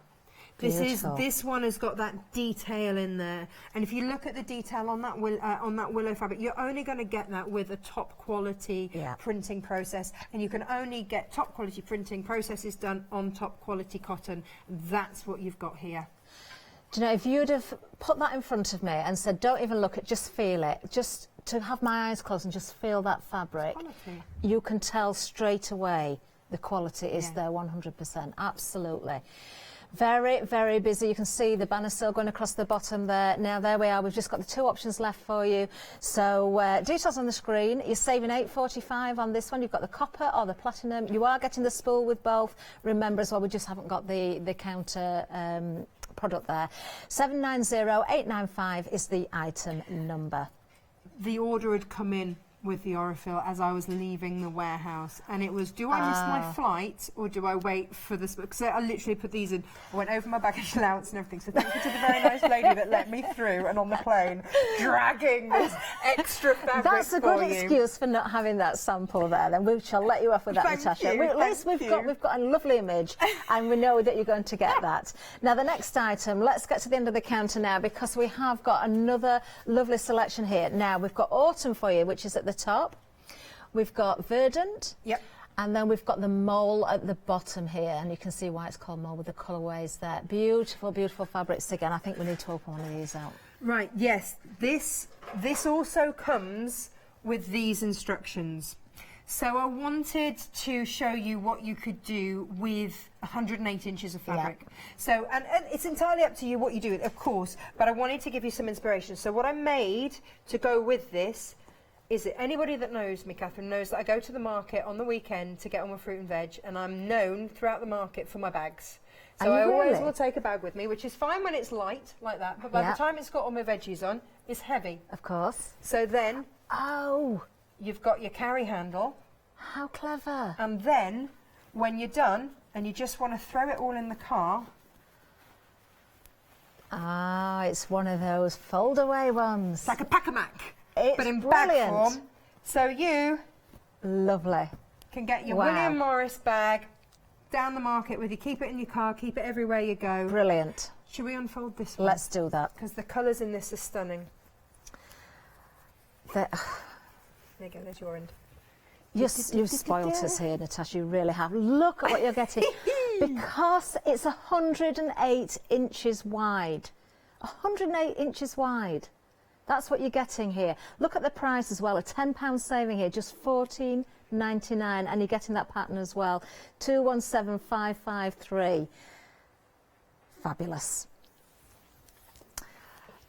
This one has got that detail in there, and if you look at the detail on that willow fabric, you're only going to get that with a top quality printing process, and you can only get top quality printing processes done on top quality cotton. That's what you've got here. Do you know, if you'd have put that in front of me and said, don't even look at, just feel it, just to have my eyes closed and just feel that fabric, you can tell straight away the quality is there 100%, absolutely. Very, very busy. You can see the banner still going across the bottom there. Now, there we are. We've just got the 2 options left for you. So, details on the screen. You're saving $8.45 on this one. You've got the copper or the platinum. You are getting the spool with both. Remember as well, we just haven't got the counter product there. 790895 is the item number. The order had come in with the Orifil as I was leaving the warehouse, and it was, do I miss my flight or do I wait for this? Because I literally put these in, I went over my baggage allowance and everything, so thank you to the very nice lady that let me through, and on the plane dragging this extra fabric. That's a good excuse for not having that sample there. Then we shall let you off with that, Natasha. At least we've got a lovely image, and we know that you're going to get that. Now the next item, let's get to the end of the counter now, because we have got another lovely selection here. Now we've got autumn for you, which is at the top. We've got verdant. Yep. And then we've got the mole at the bottom here, and you can see why it's called mole with the colourways there. Beautiful, beautiful fabrics again. I think we need to open one of these out. Right, yes. This also comes with these instructions. So I wanted to show you what you could do with 108 inches of fabric. Yeah. So, and it's entirely up to you what you do with it, of course, but I wanted to give you some inspiration. So what I made to go with this is that anybody that knows me, Catherine, knows that I go to the market on the weekend to get on my fruit and veg, and I'm known throughout the market for my bags. So I always will take a bag with me, which is fine when it's light, like that, but by the time it's got all my veggies on, it's heavy. Of course. So then, you've got your carry handle. How clever. And then, when you're done, and you just want to throw it all in the car. Ah, it's one of those fold-away ones. It's like a pack-a-mac, but in brilliant. bag form. So you... Lovely. Can get your Wow. William Morris bag down the market with you. Keep it in your car, keep it everywhere you go. Brilliant. Should we unfold this one? Let's do that. Because the colours in this are stunning. There you go, there's your end. You've spoilt us here, Natasha, you really have. Look at what you're getting. Because it's 108 inches wide. 108 inches wide. That's what you're getting here. Look at the price as well, a £10 saving here, just £14.99, and you're getting that pattern as well, 217553. Fabulous.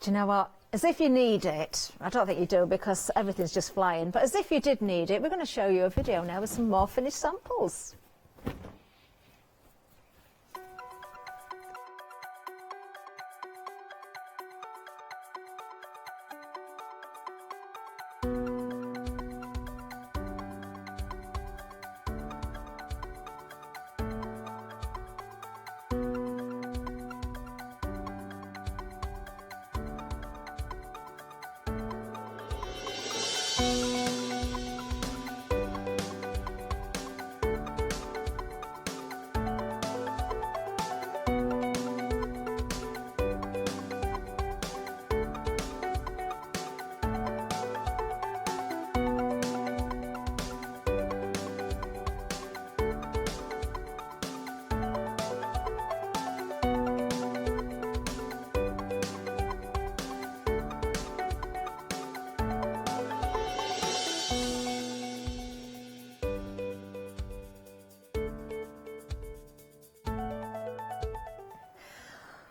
Do you know what? As if you need it, I don't think you do because everything's just flying, but as if you did need it, we're going to show you a video now with some more finished samples.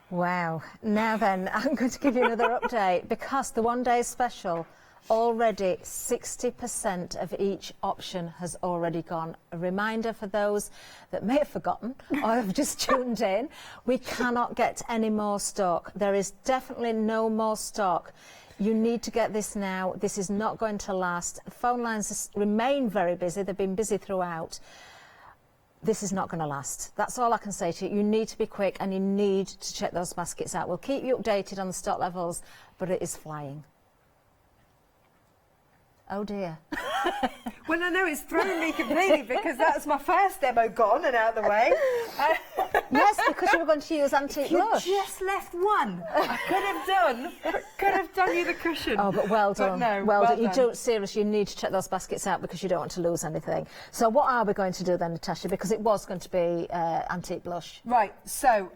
Wow. Now then, I'm going to give you another update because the one-day special, already 60% of each option has already gone. A reminder for those that may have forgotten or have just tuned in, we cannot get any more stock. There is definitely no more stock. You need to get this now. This is not going to last. Phone lines remain very busy. They've been busy throughout. This is not going to last. That's all I can say to you. You need to be quick and you need to check those baskets out. We'll keep you updated on the stock levels, but it is flying. Oh dear. Well, I know it's thrown me completely because that's my first demo gone and out of the way. Yes, because you were going to use antique blush. You just left one. I could have done you the cushion. Oh, but well done. But no, well done. You done. don't, seriously, you need to check those baskets out because you don't want to lose anything. So what are we going to do then, Natasha? Because it was going to be antique blush. Right, so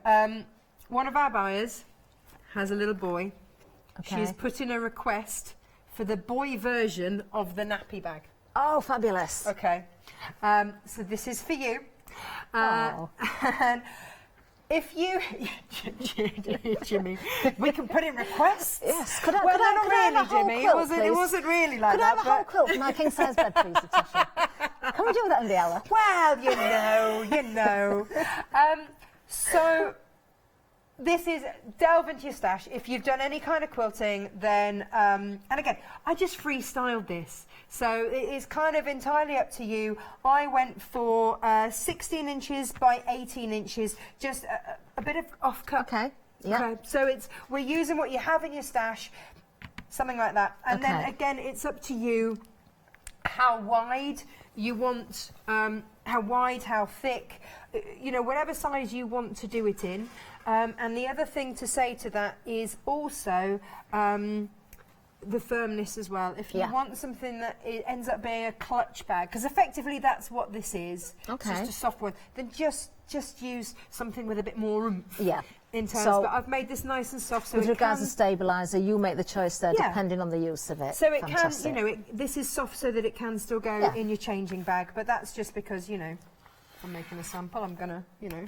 one of our buyers has a little boy. Okay. She's put in a request for the boy version of the nappy bag. Oh, fabulous. Okay. So this is for you. And if you... Jimmy, we can put in requests. Yes. Well, not really, Jimmy. It wasn't really like that. Could I have a whole quilt for my king-size bed, please, Natasha? Can we do that in the hour? Well, you know. So... This is delve into your stash. If you've done any kind of quilting, then, and again, I just freestyled this. So it is kind of entirely up to you. I went for 16 inches by 18 inches, just a bit of off-cut. Okay, yeah. Okay. So we're using what you have in your stash, something like that. And then again, it's up to you how wide you want, how thick, you know, whatever size you want to do it in. And the other thing to say to that is also the firmness as well. If you want something that it ends up being a clutch bag, because effectively that's what this is, it's just a soft one, then just use something with a bit more oomph. Yeah. In terms, So, but I've made this nice and soft. So with regards to stabiliser, you make the choice there, Yeah. depending on the use of it. So it Fantastic. can, you know, this is soft so that it can still go Yeah. in your changing bag, but that's just because, you know, I'm making a sample, I'm gonna, you know,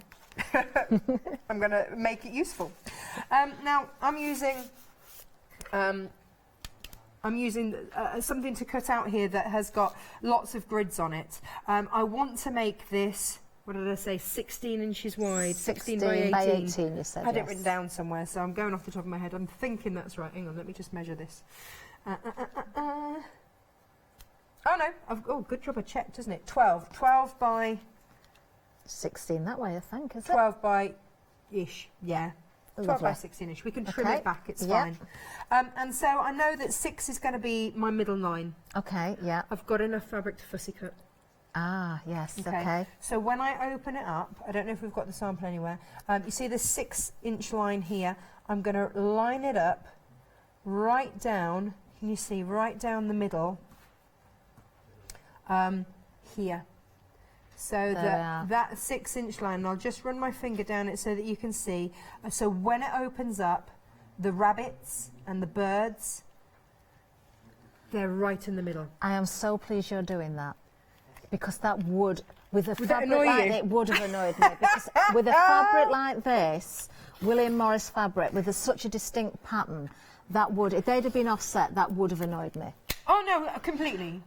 I'm gonna make it useful. Now, I'm using I'm using something to cut out here that has got lots of grids on it. I want to make this, what did I say, 16 inches wide, 16 by 18. You said. I had it written down somewhere, so I'm going off the top of my head. I'm thinking that's right. Hang on, let me just measure this. Oh no, oh, good job I checked, isn't it? 12 by 16 that way, I think, is it? 12 by ish, yeah. 12 Lovely. by 16ish. We can trim Okay. it back, it's Yeah. fine. And so I know that 6 is going to be my middle line. Okay, yeah. I've got enough fabric to fussy cut. Ah, yes, okay. So when I open it up, I don't know if we've got the sample anywhere, you see the 6-inch line here, I'm going to line it up right down, can you see, right down the middle, here. So that 6-inch line, and I'll just run my finger down it so that you can see. So when it opens up, the rabbits and the birds, they're right in the middle. I am so pleased you're doing that, because that would, with a Would that fabric annoy like you? it would have annoyed me. Because with a fabric like this, William Morris fabric with such a distinct pattern, that would, if they'd have been offset, that would have annoyed me. Oh no, completely.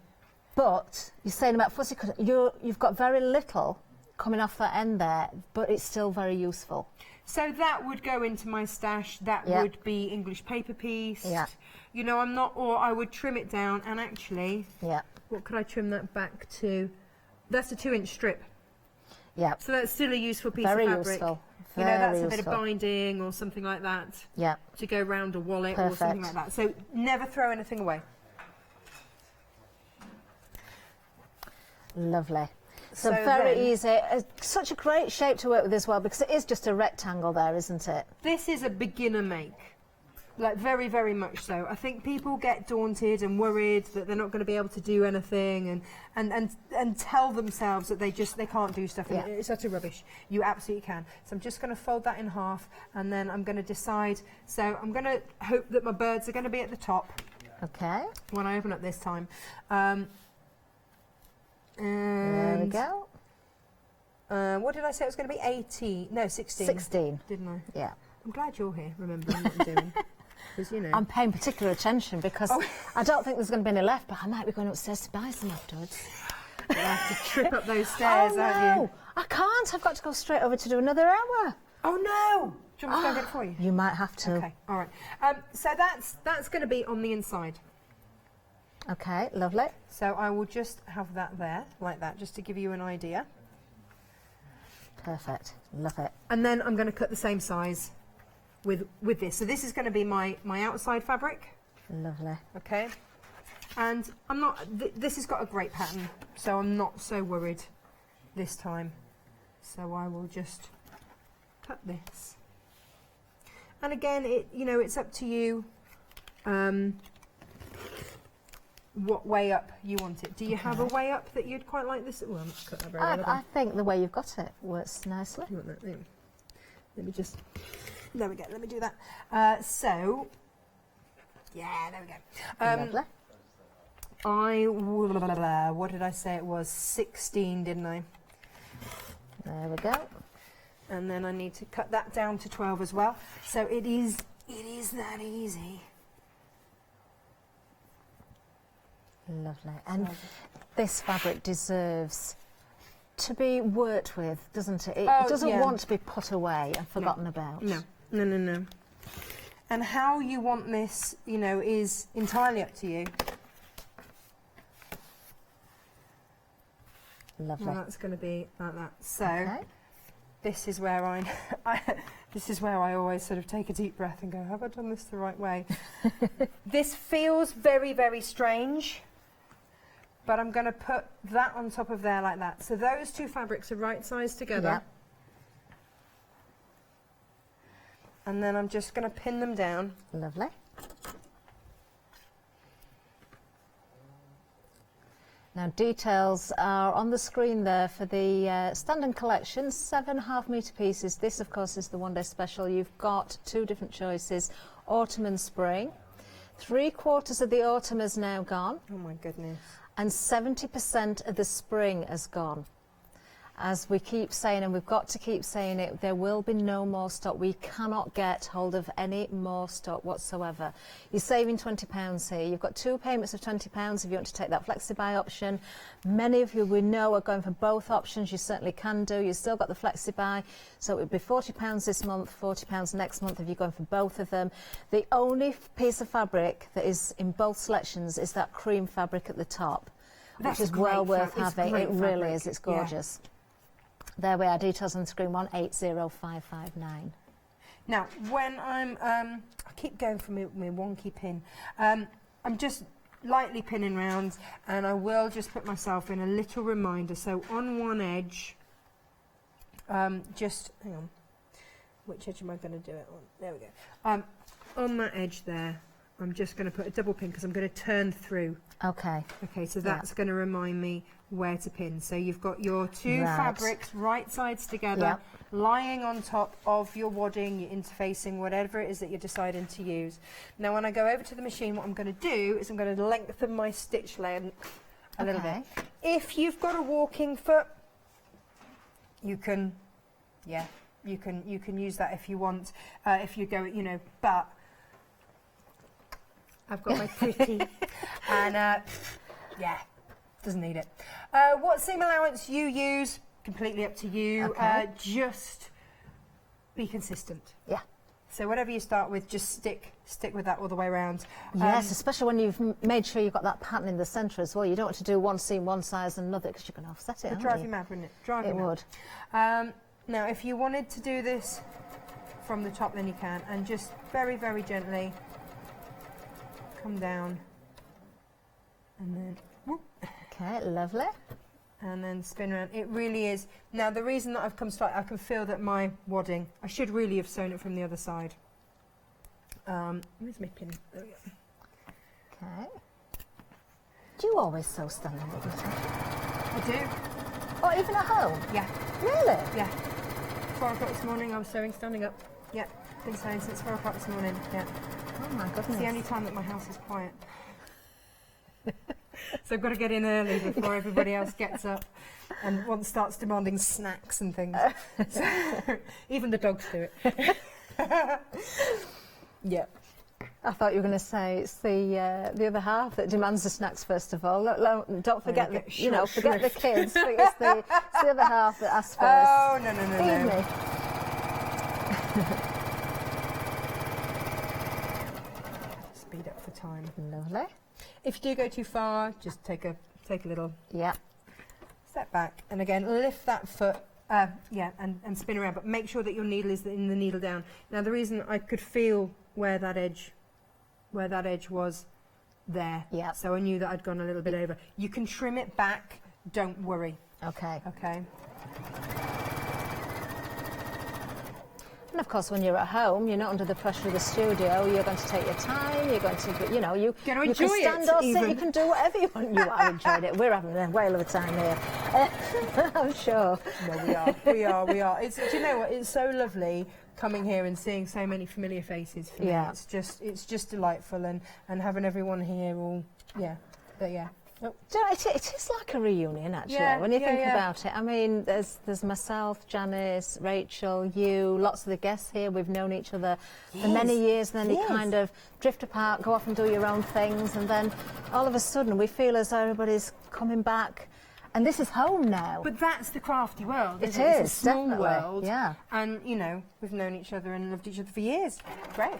But you're saying about fussy cutting, you've got very little coming off that end there, but it's still very useful. So that would go into my stash. That Yep. would be English paper piece. Yeah. You know, I'm not, or I would trim it down. And actually, yeah. What could I trim that back to? That's a 2-inch strip. Yeah. So that's still a useful piece Very of fabric. useful. You know, that's Very a bit of useful. binding or something like that. Yeah. To go round a wallet or something Perfect. like that. So never throw anything away. Lovely. So So very then- easy. Such a great shape to work with as well, because it is just a rectangle there, isn't it? This is a beginner make. Like very, very much so. I think people get daunted and worried that they're not going to be able to do anything and tell themselves that they can't do stuff. And Yeah. it's utter rubbish. You absolutely can. So I'm just going to fold that in half, and then I'm going to decide. So I'm going to hope that my birds are going to be at the top. Okay. When I open up this time. There we go. What did I say it was going to be? 18? No, 16. 16. Didn't I? Yeah. I'm glad you're here, remembering what I'm doing. Because, you know. I'm paying particular attention because I don't think there's going to be any left, but I might be going upstairs to buy some afterwards. You'll have to trip up those stairs, oh, aren't no. you? I can't. I've got to go straight over to do another hour. Oh, no. Do you want me to go get it for you? You might have to. Okay, all right. So that's going to be on the inside. Okay, lovely. So I will just have that there, like that, just to give you an idea. Perfect. Love it. And then I'm going to cut the same size with this. So this is going to be my outside fabric. Lovely. Okay. And I'm not, this has got a great pattern, so I'm not so worried this time. So I will just cut this. And again, it's up to you what way up you want it. Do you have a way up that you'd quite like this? Well, I'm not cut that very well. I think the way you've got it works nicely. You want that? Yeah. Let me just, there we go, let me do that. So, yeah, there we go. Lovely. What did I say it was? 16, didn't I? There we go. And then I need to cut that down to 12 as well. So it is that easy. Lovely. And this fabric deserves to be worked with, doesn't it? It doesn't want to be put away and forgotten about. No. And how you want this, is entirely up to you. Lovely. Well, that's going to be like that. So this is where I always sort of take a deep breath and go, have I done this the right way? This feels very, very strange, but I'm going to put that on top of there like that. So those two fabrics are right sized together. Yeah. And then I'm just going to pin them down. Lovely. Now details are on the screen there for the standard collection, 7.5 metre pieces. This of course is the one day special. You've got two different choices, autumn and spring. 3/4 of the autumn is now gone. Oh my goodness. And 70% of the spring has gone. as we keep saying, and we've got to keep saying it, there will be no more stock. We cannot get hold of any more stock whatsoever. You're saving £20 here. You've got 2 payments of £20 if you want to take that flexi-buy option. Many of you we know are going for both options. You certainly can do. You've still got the flexi-buy, so it would be £40 this month, £40 next month if you're going for both of them. The only piece of fabric that is in both selections is that cream fabric at the top, which is well worth having. It really is. It's gorgeous. Yeah. There we are, details on the screen, 180559. Now, when I keep going for my wonky pin. I'm just lightly pinning round, and I will just put myself in a little reminder. So on one edge, just, hang on, which edge am I going to do it on? There we go. On that edge there, I'm just going to put a double pin because I'm going to turn through. Okay. Okay, so that's going to remind me where to pin. So you've got your two fabrics right sides together, lying on top of your wadding, your interfacing, whatever it is that you're deciding to use. Now when I go over to the machine, what I'm going to do is I'm going to lengthen my stitch length a little bit. If you've got a walking foot, you can, you can use that if you want, if you go, you know, but I've got my pretty, and yeah, doesn't need it. What seam allowance you use, completely up to you. Just be consistent. Yeah. So whatever you start with, just stick with that all the way around. Yes, especially when you've made sure you've got that pattern in the centre as well. You don't want to do one seam one size and another because you're going to offset it. It would drive you mad, wouldn't it? It would. Now, if you wanted to do this from the top, then you can, and just very, very gently come down, and then whoop. Okay, lovely. And then spin around. It really is. Now, the reason that I've come straight, I can feel that my wadding, I should really have sewn it from the other side. Where's my pin? There we go. Okay. Do you always sew standing up? I do. Oh, even at home? Yeah. Really? Yeah. 4 o'clock this morning, I was sewing standing up. Yeah. Been sewing since 4 o'clock this morning. Yeah. Oh my goodness. It's the only time that my house is quiet. So I've got to get in early before everybody else gets up and one starts demanding snacks and things. So, even the dogs do it. Yeah. I thought you were going to say it's the other half that demands the snacks first of all. Don't forget the forget the kids. It's the other half that asks first. Oh no. Feed me. Speed up for time. Lovely. If you do go too far, just take a little step back, and again lift that foot, and spin around. But make sure that your needle is in the needle down. Now the reason I could feel where that edge was there, so I knew that I'd gone a little bit over. You can trim it back. Don't worry. Okay. Okay. And of course, when you're at home, you're not under the pressure of the studio. You're going to take your time. You're going to, you can stand or sit. You can do whatever you want. You are enjoying it. We're having a whale of a time here. I'm sure. No, we are. Do you know what? It's so lovely coming here and seeing so many familiar faces. For me. It's just delightful, and having everyone here all, Oh. It is like a reunion, actually, when you think about it. I mean, there's myself, Janice, Rachel, you, lots of the guests here. We've known each other for many years, and then you kind of drift apart, go off and do your own things, and then all of a sudden we feel as though everybody's coming back. And this is home now. But that's the crafty world, isn't it? It's a small world. Yeah. And, we've known each other and loved each other for years. Great.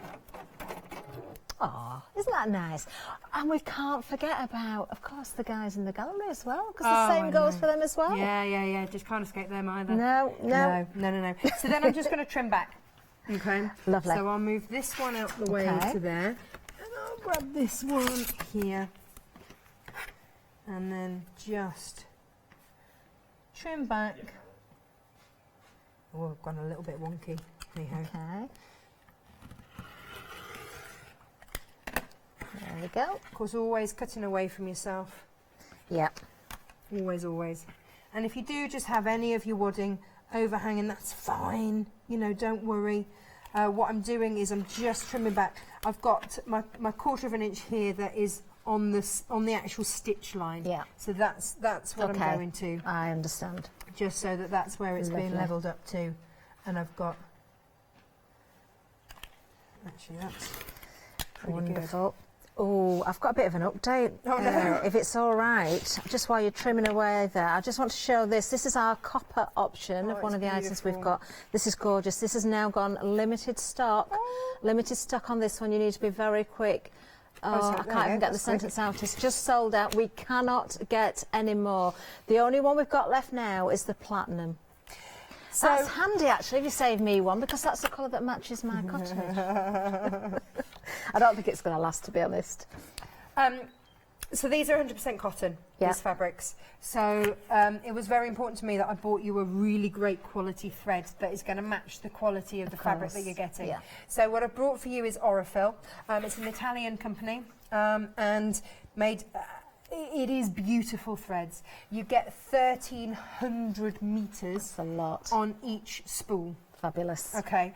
Oh, isn't that nice? And we can't forget about, of course, the guys in the gallery as well, because the same goes for them as well. Yeah. Just can't escape them either. No. So then I'm just going to trim back. Okay. Lovely. So I'll move this one out the way to there, and I'll grab this one here, and then just trim back. Oh, I've gone a little bit wonky. Anyhow. Okay. There we go. Of course, always cutting away from yourself. Yeah. Always. And if you do just have any of your wadding overhanging, that's fine. Don't worry. What I'm doing is I'm just trimming back. I've got my 1/4 of an inch here that is on the actual stitch line. Yeah. So that's what I'm going to. I understand. just so that that's where it's being Lovely. levelled up to. And I've got, actually that's pretty Wonderful. Oh, I've got a bit of an update. Oh, no. If it's all right, just while you're trimming away there, I just want to show this. This is our copper option of one of the items we've got. This is gorgeous. This has now gone limited stock. Limited stock on this one. You need to be very quick. Oh, I can't even get the sentence out. It's just sold out. We cannot get any more. The only one we've got left now is the platinum. So that's handy, actually, if you save me one, because that's the colour that matches my cottage. I don't think it's going to last, to be honest. So these are 100% cotton, Yeah. these fabrics. So it was very important to me that I bought you a really great quality thread that is going to match the quality of the fabric that you're getting. Yeah. So what I brought for you is Orifil. It's an Italian company and made... it is beautiful threads. You get 1,300 metres a lot on each spool. Fabulous. Okay.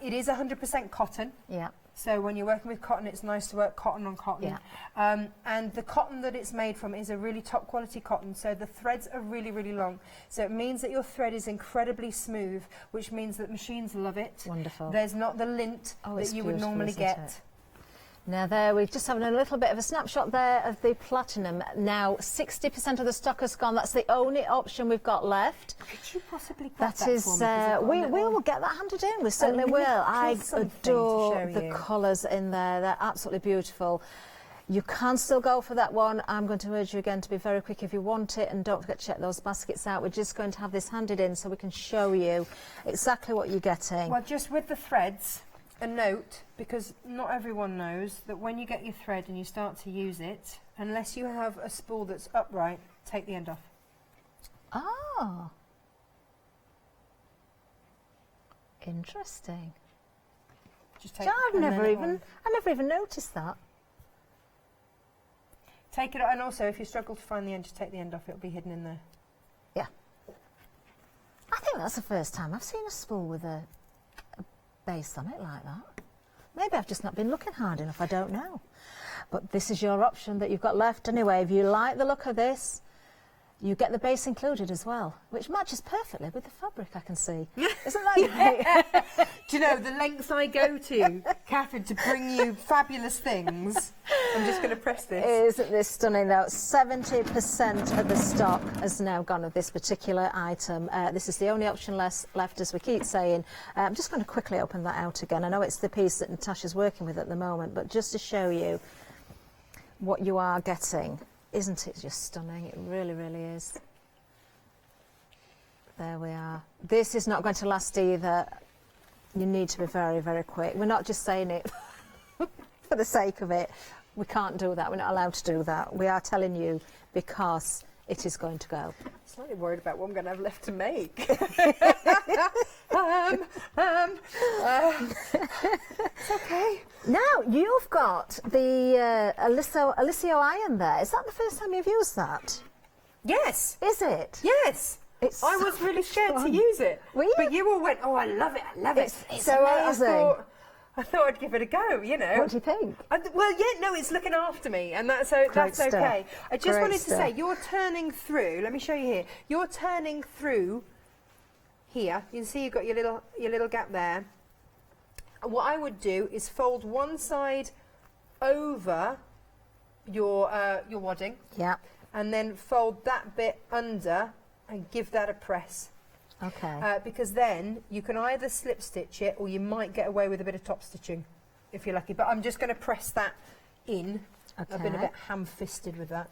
It is 100% cotton. Yeah. So when you're working with cotton, it's nice to work cotton on cotton. Yeah. And the cotton that it's made from is a really top quality cotton. So the threads are really, really long. So it means that your thread is incredibly smooth, which means that machines love it. Wonderful. There's not the lint that you would normally get. Now there, we've just having a little bit of a snapshot there of the platinum. Now 60% of the stock has gone. That's the only option we've got left. Could you possibly grab That is, we will get that handed in. We certainly will. I adore the colours in there. They're absolutely beautiful. You can still go for that one. I'm going to urge you again to be very quick if you want it, and don't forget to check those baskets out. We're just going to have this handed in so we can show you exactly what you're getting. Well, just with the threads, a note, because not everyone knows that when you get your thread and you start to use it, unless you have a spool that's upright, take the end off. Oh. Interesting. Just take I never even noticed that. Take it, and also if you struggle to find the end, just take the end off. It'll be hidden in there. Yeah. I think that's the first time I've seen a spool with a base on it like that. Maybe I've just not been looking hard enough, I don't know. But this is your option that you've got left anyway. If you like the look of this, you get the base included as well, which matches perfectly with the fabric, I can see. Isn't that great? Do you know the lengths I go to, Catherine, to bring you fabulous things? I'm just going to press this. Isn't this stunning though? 70% of the stock has now gone of this particular item. This is the only option left, as we keep saying. I'm just going to quickly open that out again. I know it's the piece that Natasha's working with at the moment, but just to show you what you are getting. Isn't it just stunning? It really, really is. There we are. This is not going to last either. You need to be very, very quick. We're not just saying it for the sake of it. We can't do that. We're not allowed to do that. We are telling you because it is going to go. I'm slightly worried about what I'm going to have left to make. It's okay. Now, you've got the Alicio iron there. Is that the first time you've used that? Yes. Is it? Yes. I was really scared to use it. Were you? But you all went, oh, I love it, I love it. It's so amazing. I thought I'd give it a go, you know. What do you think? Well, yeah, no, it's looking after me, and that's okay. I just wanted to say, you're turning through, let me show you here. You're turning through here. You can see you've got your little gap there. What I would do is fold one side over your wadding. Yeah. And then fold that bit under and give that a press. Okay. Because then you can either slip stitch it, or you might get away with a bit of top stitching if you're lucky. But I'm just going to press that in. Okay. I've been a bit ham-fisted with that.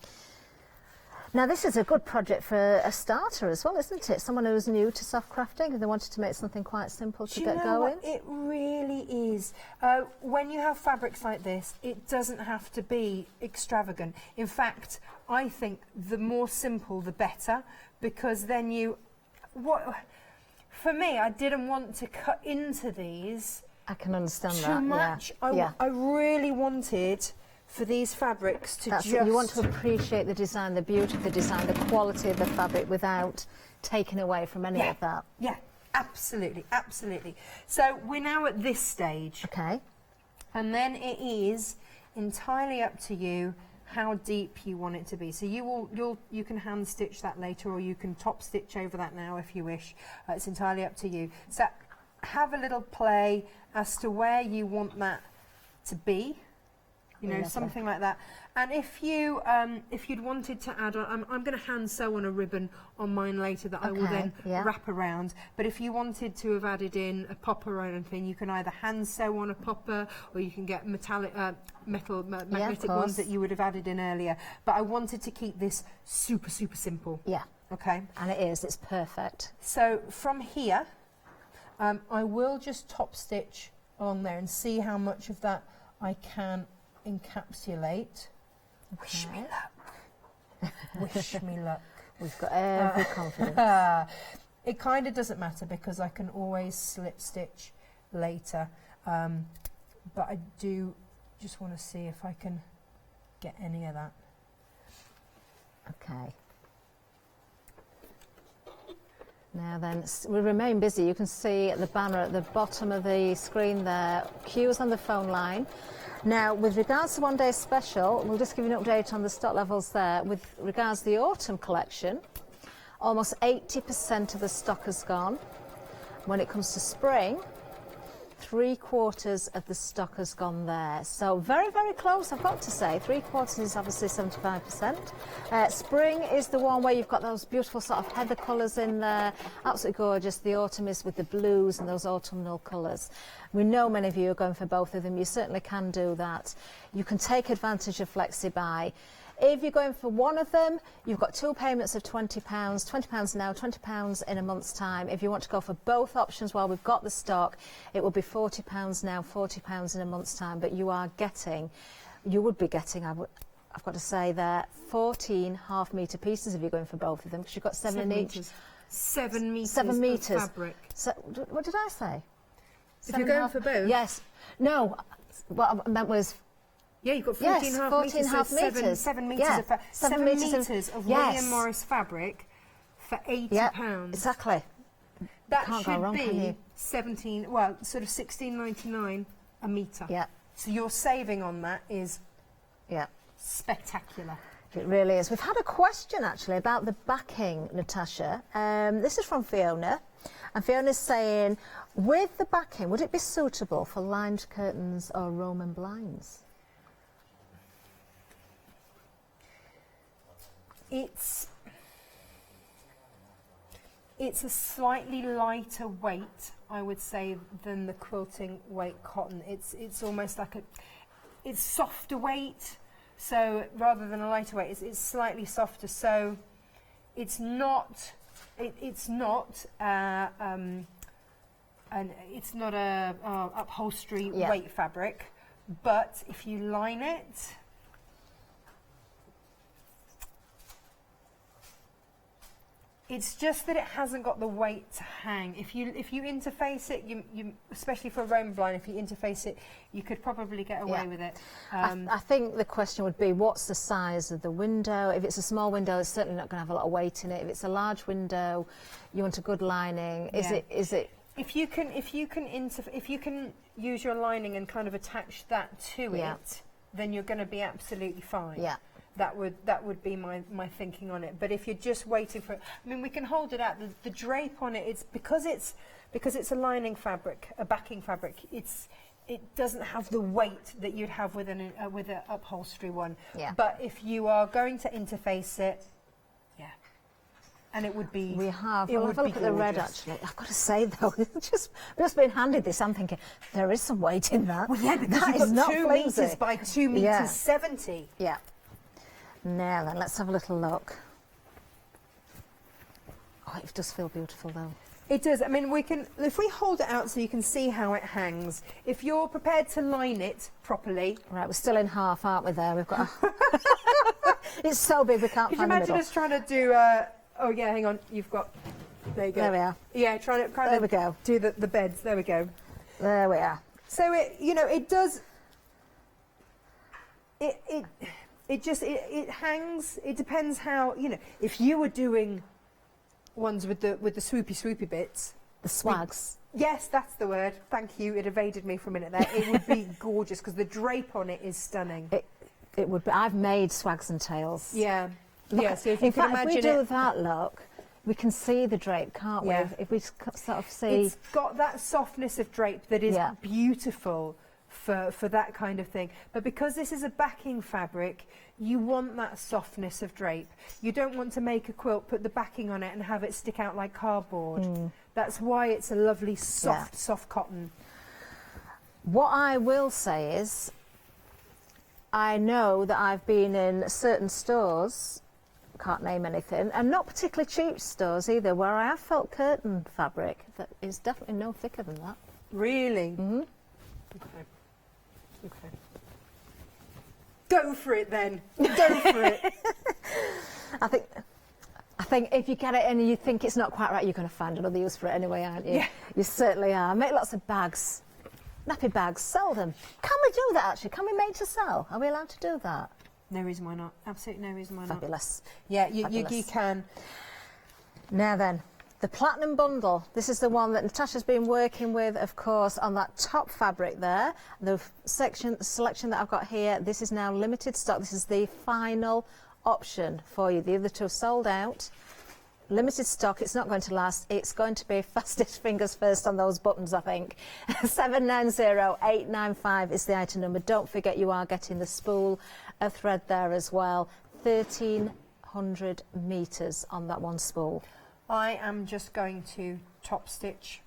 Now this is a good project for a starter as well, isn't it? Someone who's new to soft crafting and they wanted to make something quite simple to get going. What? It really is. When you have fabrics like this, it doesn't have to be extravagant. In fact, I think the more simple the better, because then for me, I didn't want to cut into these. I can understand that. Too much. Yeah. I really wanted for these fabrics to That's it. You want to appreciate the design, the beauty of the design, the quality of the fabric without taking away from any of that. Yeah, absolutely, absolutely. So we're now at this stage. Okay. And then it is entirely up to you how deep you want it to be. So you can hand stitch that later, or you can top stitch over that now if you wish. It's entirely up to you. So have a little play as to where you want that to be. You know, something like that. And if you'd wanted to add on, I'm going to hand sew on a ribbon on mine later that I will then wrap around. But if you wanted to have added in a popper or anything, you can either hand sew on a popper, or you can get magnetic ones that you would have added in earlier. But I wanted to keep this super, super simple. Yeah. Okay. And it is. It's perfect. So from here, I will just top stitch along there and see how much of that I can encapsulate. Wish me luck. Wish me luck. We've got every confidence. It kind of doesn't matter because I can always slip stitch later, but I do just want to see if I can get any of that. Okay. Now then, we remain busy. You can see the banner at the bottom of the screen there, queues on the phone line. Now, with regards to One Day Special, we'll just give you an update on the stock levels there. With regards to the autumn collection, almost 80% of the stock has gone. When it comes to spring, 3/4 of the stock has gone there. So very, very close, I've got to say. 3/4 is obviously 75%. Spring is the one where you've got those beautiful sort of heather colours in there. Absolutely gorgeous. The autumn is with the blues and those autumnal colours. We know many of you are going for both of them. You certainly can do that. You can take advantage of FlexiBuy. If you're going for one of them, you've got 2 payments of £20, £20 now, £20 in a month's time. If you want to go for both options while we've got the stock, it will be £40 now, £40 in a month's time. But you would be getting, I've got to say there, 14 half-metre pieces if you're going for both of them, because you've got 7 in each. 7 metres. 7 metres. Of fabric. So, what did I say? If you're going for both? Yes. No, what I meant was... Yeah, you've got 14 half 14 metres, half so metres. 7 metres Yeah. of fabric. 7 metres of yes. William Morris fabric for £80. Yeah, exactly. That Can't go should wrong, can be you? 17, well, sort of £16.99 a metre. Yeah. So your saving on that is yeah spectacular. It really is. We've had a question actually about the backing, Natasha. This is from Fiona. And Fiona's saying, with the backing, would it be suitable for lined curtains or Roman blinds? It's a slightly lighter weight, I would say, than the quilting weight cotton. It's almost like it's softer weight, so rather than a lighter weight, it's slightly softer. So it's not a upholstery weight fabric, but if you line it. It's just that it hasn't got the weight to hang. If you interface it, you especially for a Roman blind, if you interface it, you could probably get away with it. I think the question would be, what's the size of the window? If it's a small window, it's certainly not going to have a lot of weight in it. If it's a large window, you want a good lining. Is it? If you can use your lining and kind of attach that to it, then you're going to be absolutely fine. Yeah. That would be my thinking on it. But if you're just waiting for it, I mean, we can hold it out. The drape on it, it's because it's a lining fabric, a backing fabric. It doesn't have the weight that you'd have with an upholstery one. Yeah. But if you are going to interface it, and it would be. We have. It We'll would have a be look at the red gorgeous. actually. I've got to say though, just been handed this. I'm thinking there is some weight in that. Well, yeah, because that you've is got not 2 flimsy. metres by 2 metres 70. Yeah. Now then, let's have a little look. Oh, it does feel beautiful though. It does. I mean, if we hold it out so you can see how it hangs. If you're prepared to line it properly. Right, we're still in half, aren't we? There, we've got. It's so big we can't Could you find the imagine middle. us trying to do? Oh yeah, hang on. You've got. There you go. There we are. Yeah, trying to There we go. do the beds. There we go. There we are. So it does. It hangs. It depends how if you were doing ones with the swoopy bits. The swags. Yes, that's the word. Thank you. It evaded me for a minute there. It would be gorgeous because the drape on it is stunning. It would be. I've made swags and tails. Yeah. Look, Yeah, so if you in can fact, if we imagine do it- that, look, we can see the drape, can't Yeah. we? If we sort of see... It's got that softness of drape that is Yeah. beautiful for that kind of thing. But because this is a backing fabric, you want that softness of drape. You don't want to make a quilt, put the backing on it and have it stick out like cardboard. That's why it's a lovely soft cotton. What I will say is, I know that I've been in certain stores, can't name anything, and not particularly cheap stores either, where I have felt curtain fabric that is definitely no thicker than that. Really? Mm-hmm. Okay. Okay. Go for it then. Go for it. I think if you get it and you think it's not quite right, you're going to find another use for it anyway, aren't you? Yeah. You certainly are. Make lots of bags, nappy bags, sell them. Can we do that actually? Can we make to sell? Are we allowed to do that? No reason why not. Absolutely no reason why not. Fabulous. Yeah, you Fabulous. can. Now then, the platinum bundle. This is the one that Natasha's been working with, of course, on that top fabric there. The selection that I've got here, this is now limited stock. This is the final option for you. The other two are sold out. Limited stock, it's not going to last. It's going to be fastest fingers first on those buttons, I think. 790895 is the item number. Don't forget you are getting the spool of thread there as well. 1,300 metres on that one spool. I am just going to top stitch.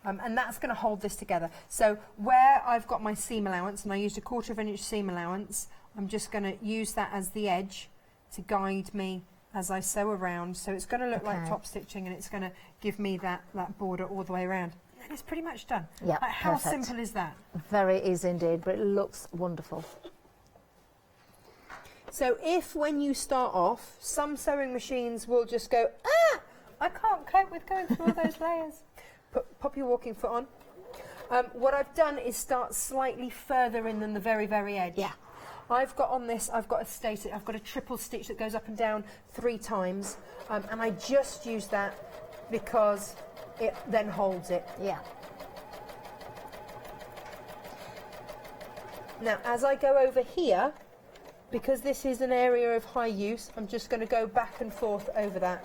And that's going to hold this together. So where I've got my seam allowance, and I used a 1/4 of an inch seam allowance, I'm just going to use that as the edge to guide me as I sew around. So it's going to look like top stitching, and it's going to give me that border all the way around. And it's pretty much done. Yeah, like, how perfect. simple is that? Very easy indeed, but it looks wonderful. So if when you start off, some sewing machines will just go, I can't cope with going through all those layers. Pop your walking foot on. What I've done is start slightly further in than the very, very edge. Yeah. I've got on this, I've got a triple stitch that goes up and down 3 times, and I just use that because it then holds it. Yeah. Now, as I go over here, because this is an area of high use, I'm just going to go back and forth over that.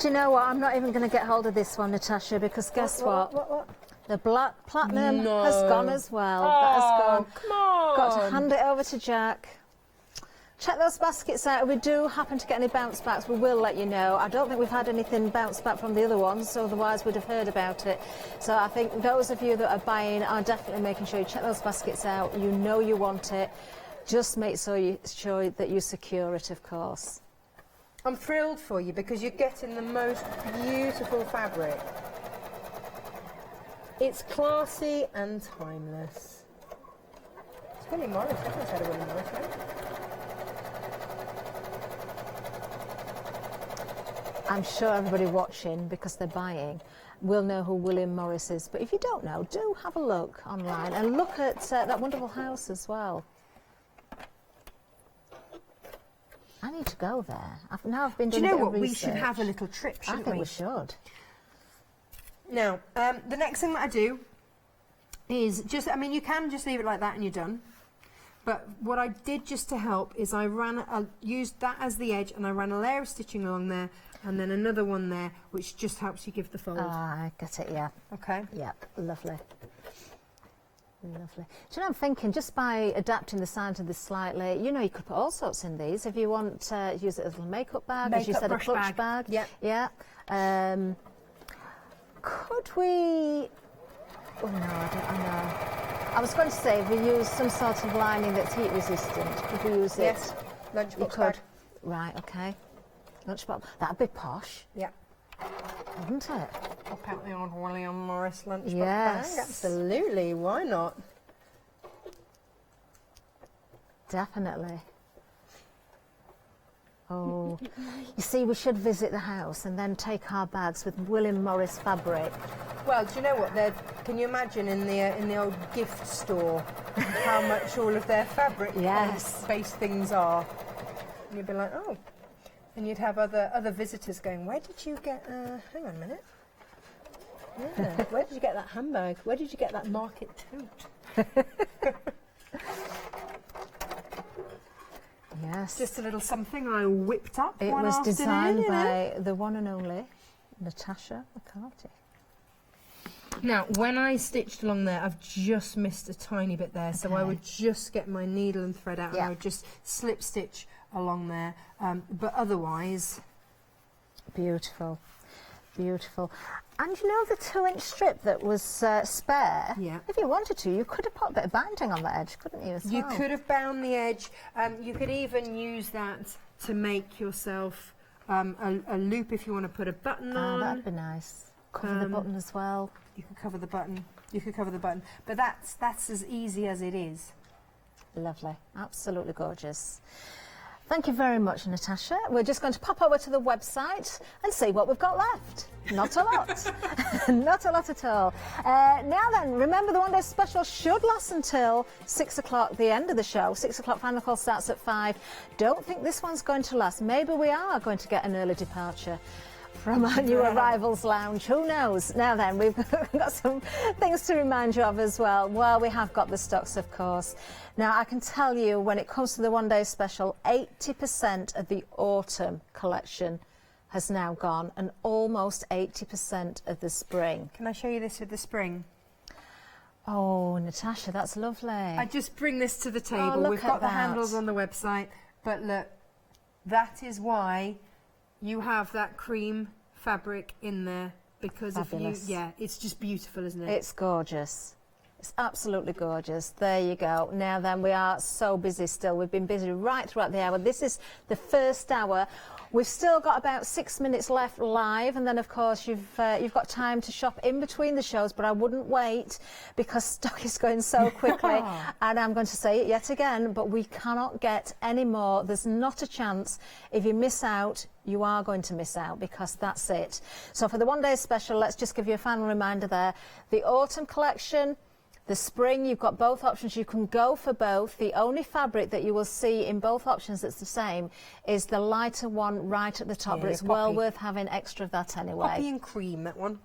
Do you know what? I'm not even going to get hold of this one, Natasha, because guess what? The black platinum has gone as well. That has gone. Come on. Got to hand it over to Jack. Check those baskets out. If we do happen to get any bounce backs, we will let you know. I don't think we've had anything bounce back from the other ones, so otherwise we'd have heard about it. So I think those of you that are buying are definitely making sure you check those baskets out. You know you want it. Just make sure that you secure it, of course. I'm thrilled for you because you're getting the most beautiful fabric. It's classy and timeless. It's William Morris. Everyone's had a William Morris, right? I'm sure everybody watching, because they're buying, will know who William Morris is. But if you don't know, do have a look online and look at that wonderful house as well. I need to go there. I've been Do doing you know a bit what? of We should research. have a little trip, shouldn't we? I think we should. Now, the next thing that I do is just, I mean, you can just leave it like that and you're done. But what I did just to help is I used that as the edge and I ran a layer of stitching along there and then another one there, which just helps you give the fold. I get it, yeah. Okay. Yeah, lovely. Lovely. Do you know, I'm thinking, just by adapting the size of this slightly, you know, you could put all sorts in these. If you want to use it as a little makeup bag, as you said, a brush clutch bag. Yeah. Yeah. Could we... Oh, no, I know. I was going to say, if we use some sort of lining that's heat resistant, could we use it? Yes, lunchbox bag. Right, okay. Lunchbox. That'd be posh. Yeah. Wouldn't it? Pop out the old William Morris lunchbox Yes. bag. Absolutely, why not? Definitely. Oh, you see, we should visit the house and then take our bags with William Morris fabric. Well, do you know what? Can you imagine in the old gift store how much all of their fabric based things are? And you'd be like, oh. And you'd have other visitors going, where did you get, hang on a minute. Yeah, where did you get that handbag? Where did you get that market tote? Yes. Just a little something I whipped up It one was afternoon, designed you know. by the one and only Natasha McCarty. Now, when I stitched along there, I've just missed a tiny bit there, so I Okay. would just get my needle and thread out, and Yeah. I would just slip stitch along there. But otherwise, Beautiful, beautiful. And you know the 2-inch strip that was spare? Yeah. If you wanted to, you could have put a bit of binding on the edge, couldn't you? As you well? could have bound the edge. You could even use that to make yourself a loop if you want to put a button on. That'd be nice. Cover the button as well. You could cover the button. You could cover the button. But that's as easy as it is. Lovely, absolutely gorgeous. Thank you very much, Natasha. We're just going to pop over to the website and see what we've got left. Not a lot. Not a lot at all. Now then, remember the one-day special should last until 6 o'clock, the end of the show. 6 o'clock, final call starts at 5. Don't think this one's going to last. Maybe we are going to get an early departure from our new arrivals lounge. Who knows? Now then, we've got some things to remind you of as well. Well, we have got the stocks, of course. Now, I can tell you, when it comes to the one-day special, 80% of the autumn collection has now gone, and almost 80% of the spring. Can I show you this with the spring? Oh, Natasha, that's lovely. I just bring this to the table. look We've at got the that. handles on the website, but look, that is why you have that cream fabric in there, because Fabulous. if you, yeah, it's just beautiful, isn't it? It's gorgeous. It's absolutely gorgeous. There you go. Now then, we are so busy still. We've been busy right throughout the hour. This is the first hour. We've still got about 6 minutes left live, and then of course you've got time to shop in between the shows, but I wouldn't wait because stock is going so quickly. And I'm going to say it yet again, but we cannot get any more. There's not a chance. If you miss out, you are going to miss out, because that's it. So for the one-day special, let's just give you a final reminder there. The autumn collection, the spring, you've got both options. You can go for both. The only fabric that you will see in both options that's the same is the lighter one right at the top, Yeah, but it's poppy. well worth having extra of that anyway. Poppy and cream, that one.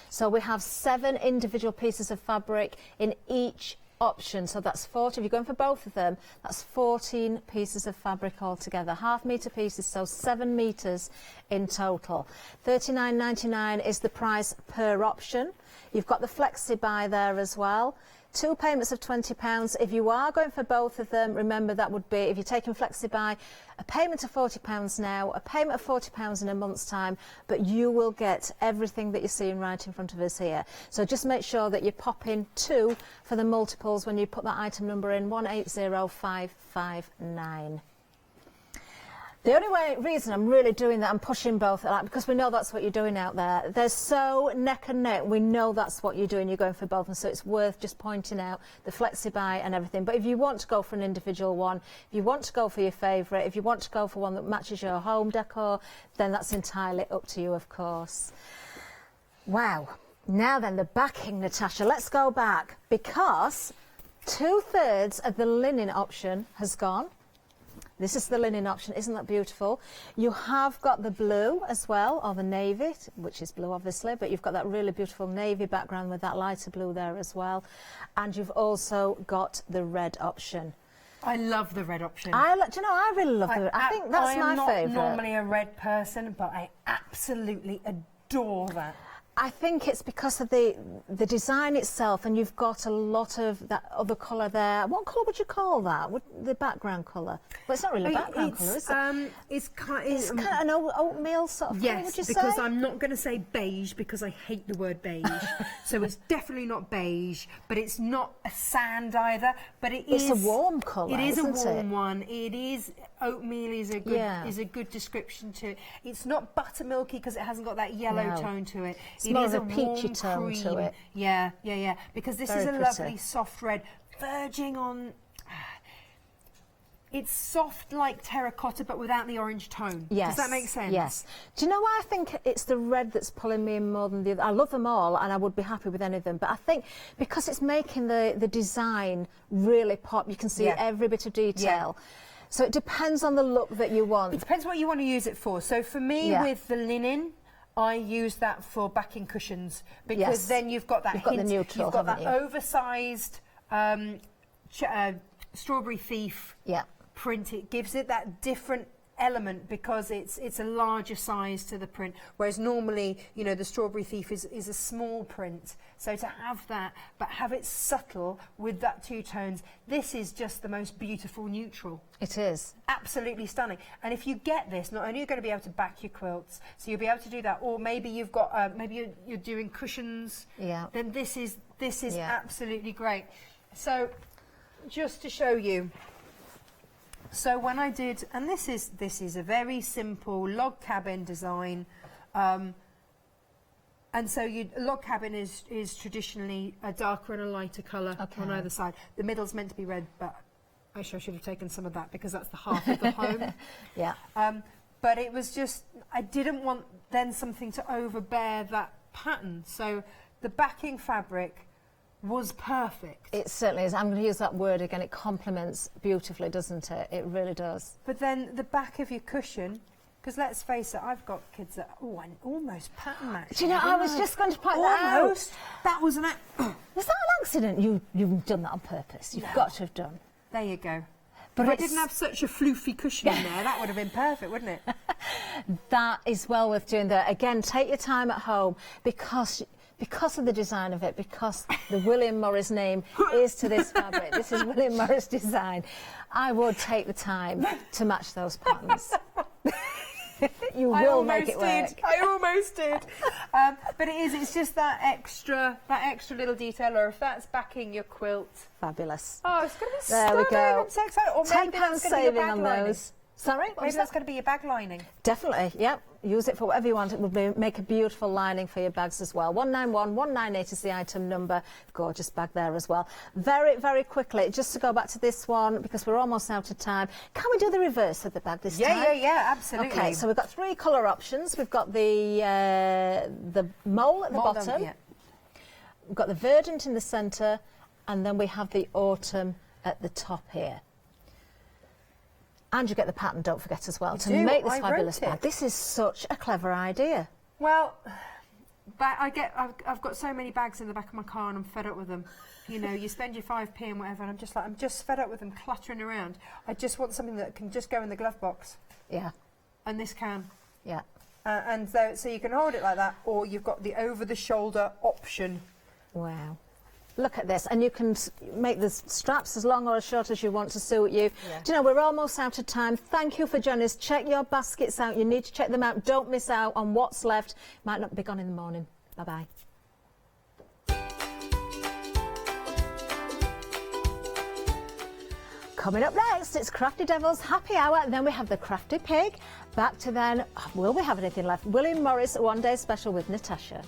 So we have 7 individual pieces of fabric in each option, so that's 40. If you're going for both of them, that's 14 pieces of fabric altogether, half-metre pieces, so 7 metres in total. $39.99 is the price per option. You've got the flexi buy there as well. 2 payments of £20. If you are going for both of them, remember that would be, if you're taking flexi buy, a payment of £40 now, a payment of £40 in a month's time, but you will get everything that you're seeing right in front of us here. So just make sure that you pop in 2 for the multiples when you put that item number in, 180559. The only reason I'm really doing that, I'm pushing both, because we know that's what you're doing out there. They're so neck and neck. We know that's what you're doing. You're going for both, and so it's worth just pointing out the flexi buy and everything. But if you want to go for an individual one, if you want to go for your favourite, if you want to go for one that matches your home decor, then that's entirely up to you, of course. Wow. Now then, the backing, Natasha. Let's go back, because 2/3 of the linen option has gone. This is the linen option. Isn't that beautiful? You have got the blue as well, or the navy, which is blue obviously, but you've got that really beautiful navy background with that lighter blue there as well. And you've also got the red option. I love the red option. Do you know, I really love the red. I think that's my favourite. I am not normally a red person, but I absolutely adore that. I think it's because of the design itself, and you've got a lot of that other colour there. What colour would you call that? The background colour? Well, it's not really a background colour, is it? It's kind of an oatmeal sort of colour, would you say? Yes, because I'm not going to say beige, because I hate the word beige. So it's definitely not beige, but it's not a sand either. But It's a warm colour, It is a isn't warm it? one. It is oatmeal is a good description to it. It's not buttermilky because it hasn't got that yellow No. tone to it. It's It more is of a peachy warm tone to cream. it. Yeah. Because this Very is a pretty. lovely soft red, verging on. It's soft like terracotta, but without the orange tone. Yes. Does that make sense? Yes. Do you know why I think it's the red that's pulling me in more than the other? I love them all, and I would be happy with any of them, but I think because it's making the design really pop, you can see every bit of detail. So it depends on the look that you want. It depends what you want to use it for. So for me, with the linen, I use that for backing cushions, because then you've got that You've got the neutral, you've got that haven't you? oversized strawberry thief print. It gives it that different element because it's a larger size to the print, whereas normally, you know, the Strawberry Thief is a small print. So to have that, but have it subtle with that two tones, this is just the most beautiful neutral. It is. Absolutely stunning. And if you get this, not only are you going to be able to back your quilts, so you'll be able to do that, or maybe you've got, maybe you're doing cushions, then this is absolutely great. So just to show you, so when I did, and this is a very simple log cabin design, and so log cabin is traditionally a darker and a lighter colour on either side. The middle's meant to be red, but actually I should have taken some of that because that's the half of the home. Yeah. But it was just, I didn't want then something to overbear that pattern. So the backing fabric was perfect. It certainly is. I'm going to use that word again. It complements beautifully, doesn't it? It really does. But then the back of your cushion, because let's face it, I've got kids that almost pattern match. Do you know, I was just going to point that out. That was an was that an accident? You've done that on purpose. You've got to have done. There you go. But if I didn't have such a floofy cushion in there, that would have been perfect, wouldn't it? That is well worth doing that. Again, take your time at home because of the design of it, because the William Morris name is to this fabric. This is William Morris design. I would take the time to match those patterns. You will make it work. I almost did. But it's just that extra little detail, or if that's backing your quilt. Fabulous. Oh, it's going to be there stunning. we go. I'm so excited. Or maybe £10 saving on those. Sorry? Maybe that's going to be your bag lining. Definitely, yep. Use it for whatever you want. It will make a beautiful lining for your bags as well. 191 198 is the item number. Gorgeous bag there as well. Very, very quickly, just to go back to this one, because we're almost out of time. Can we do the reverse of the bag this time? Yeah, absolutely. Okay, so we've got 3 colour options. We've got the mole at the bottom. We've got the verdant in the centre, and then we have the autumn at the top here. And you get the pattern, don't forget as well, to make this fabulous bag. This is such a clever idea. Well, but I've got so many bags in the back of my car and I'm fed up with them. You know, you spend your 5p and whatever, and I'm just fed up with them cluttering around. I just want something that can just go in the glove box. Yeah. And this can. Yeah. And so you can hold it like that, or you've got the over-the-shoulder option. Wow. Look at this, and you can make the straps as long or as short as you want to suit you. Yeah. Do you know, we're almost out of time. Thank you for joining us. Check your baskets out. You need to check them out. Don't miss out on what's left. Might not be gone in the morning. Bye-bye. Coming up next, it's Crafty Devil's Happy Hour, and then we have the Crafty Pig. Back to then, will we have anything left? William Morris One Day Special with Natasha.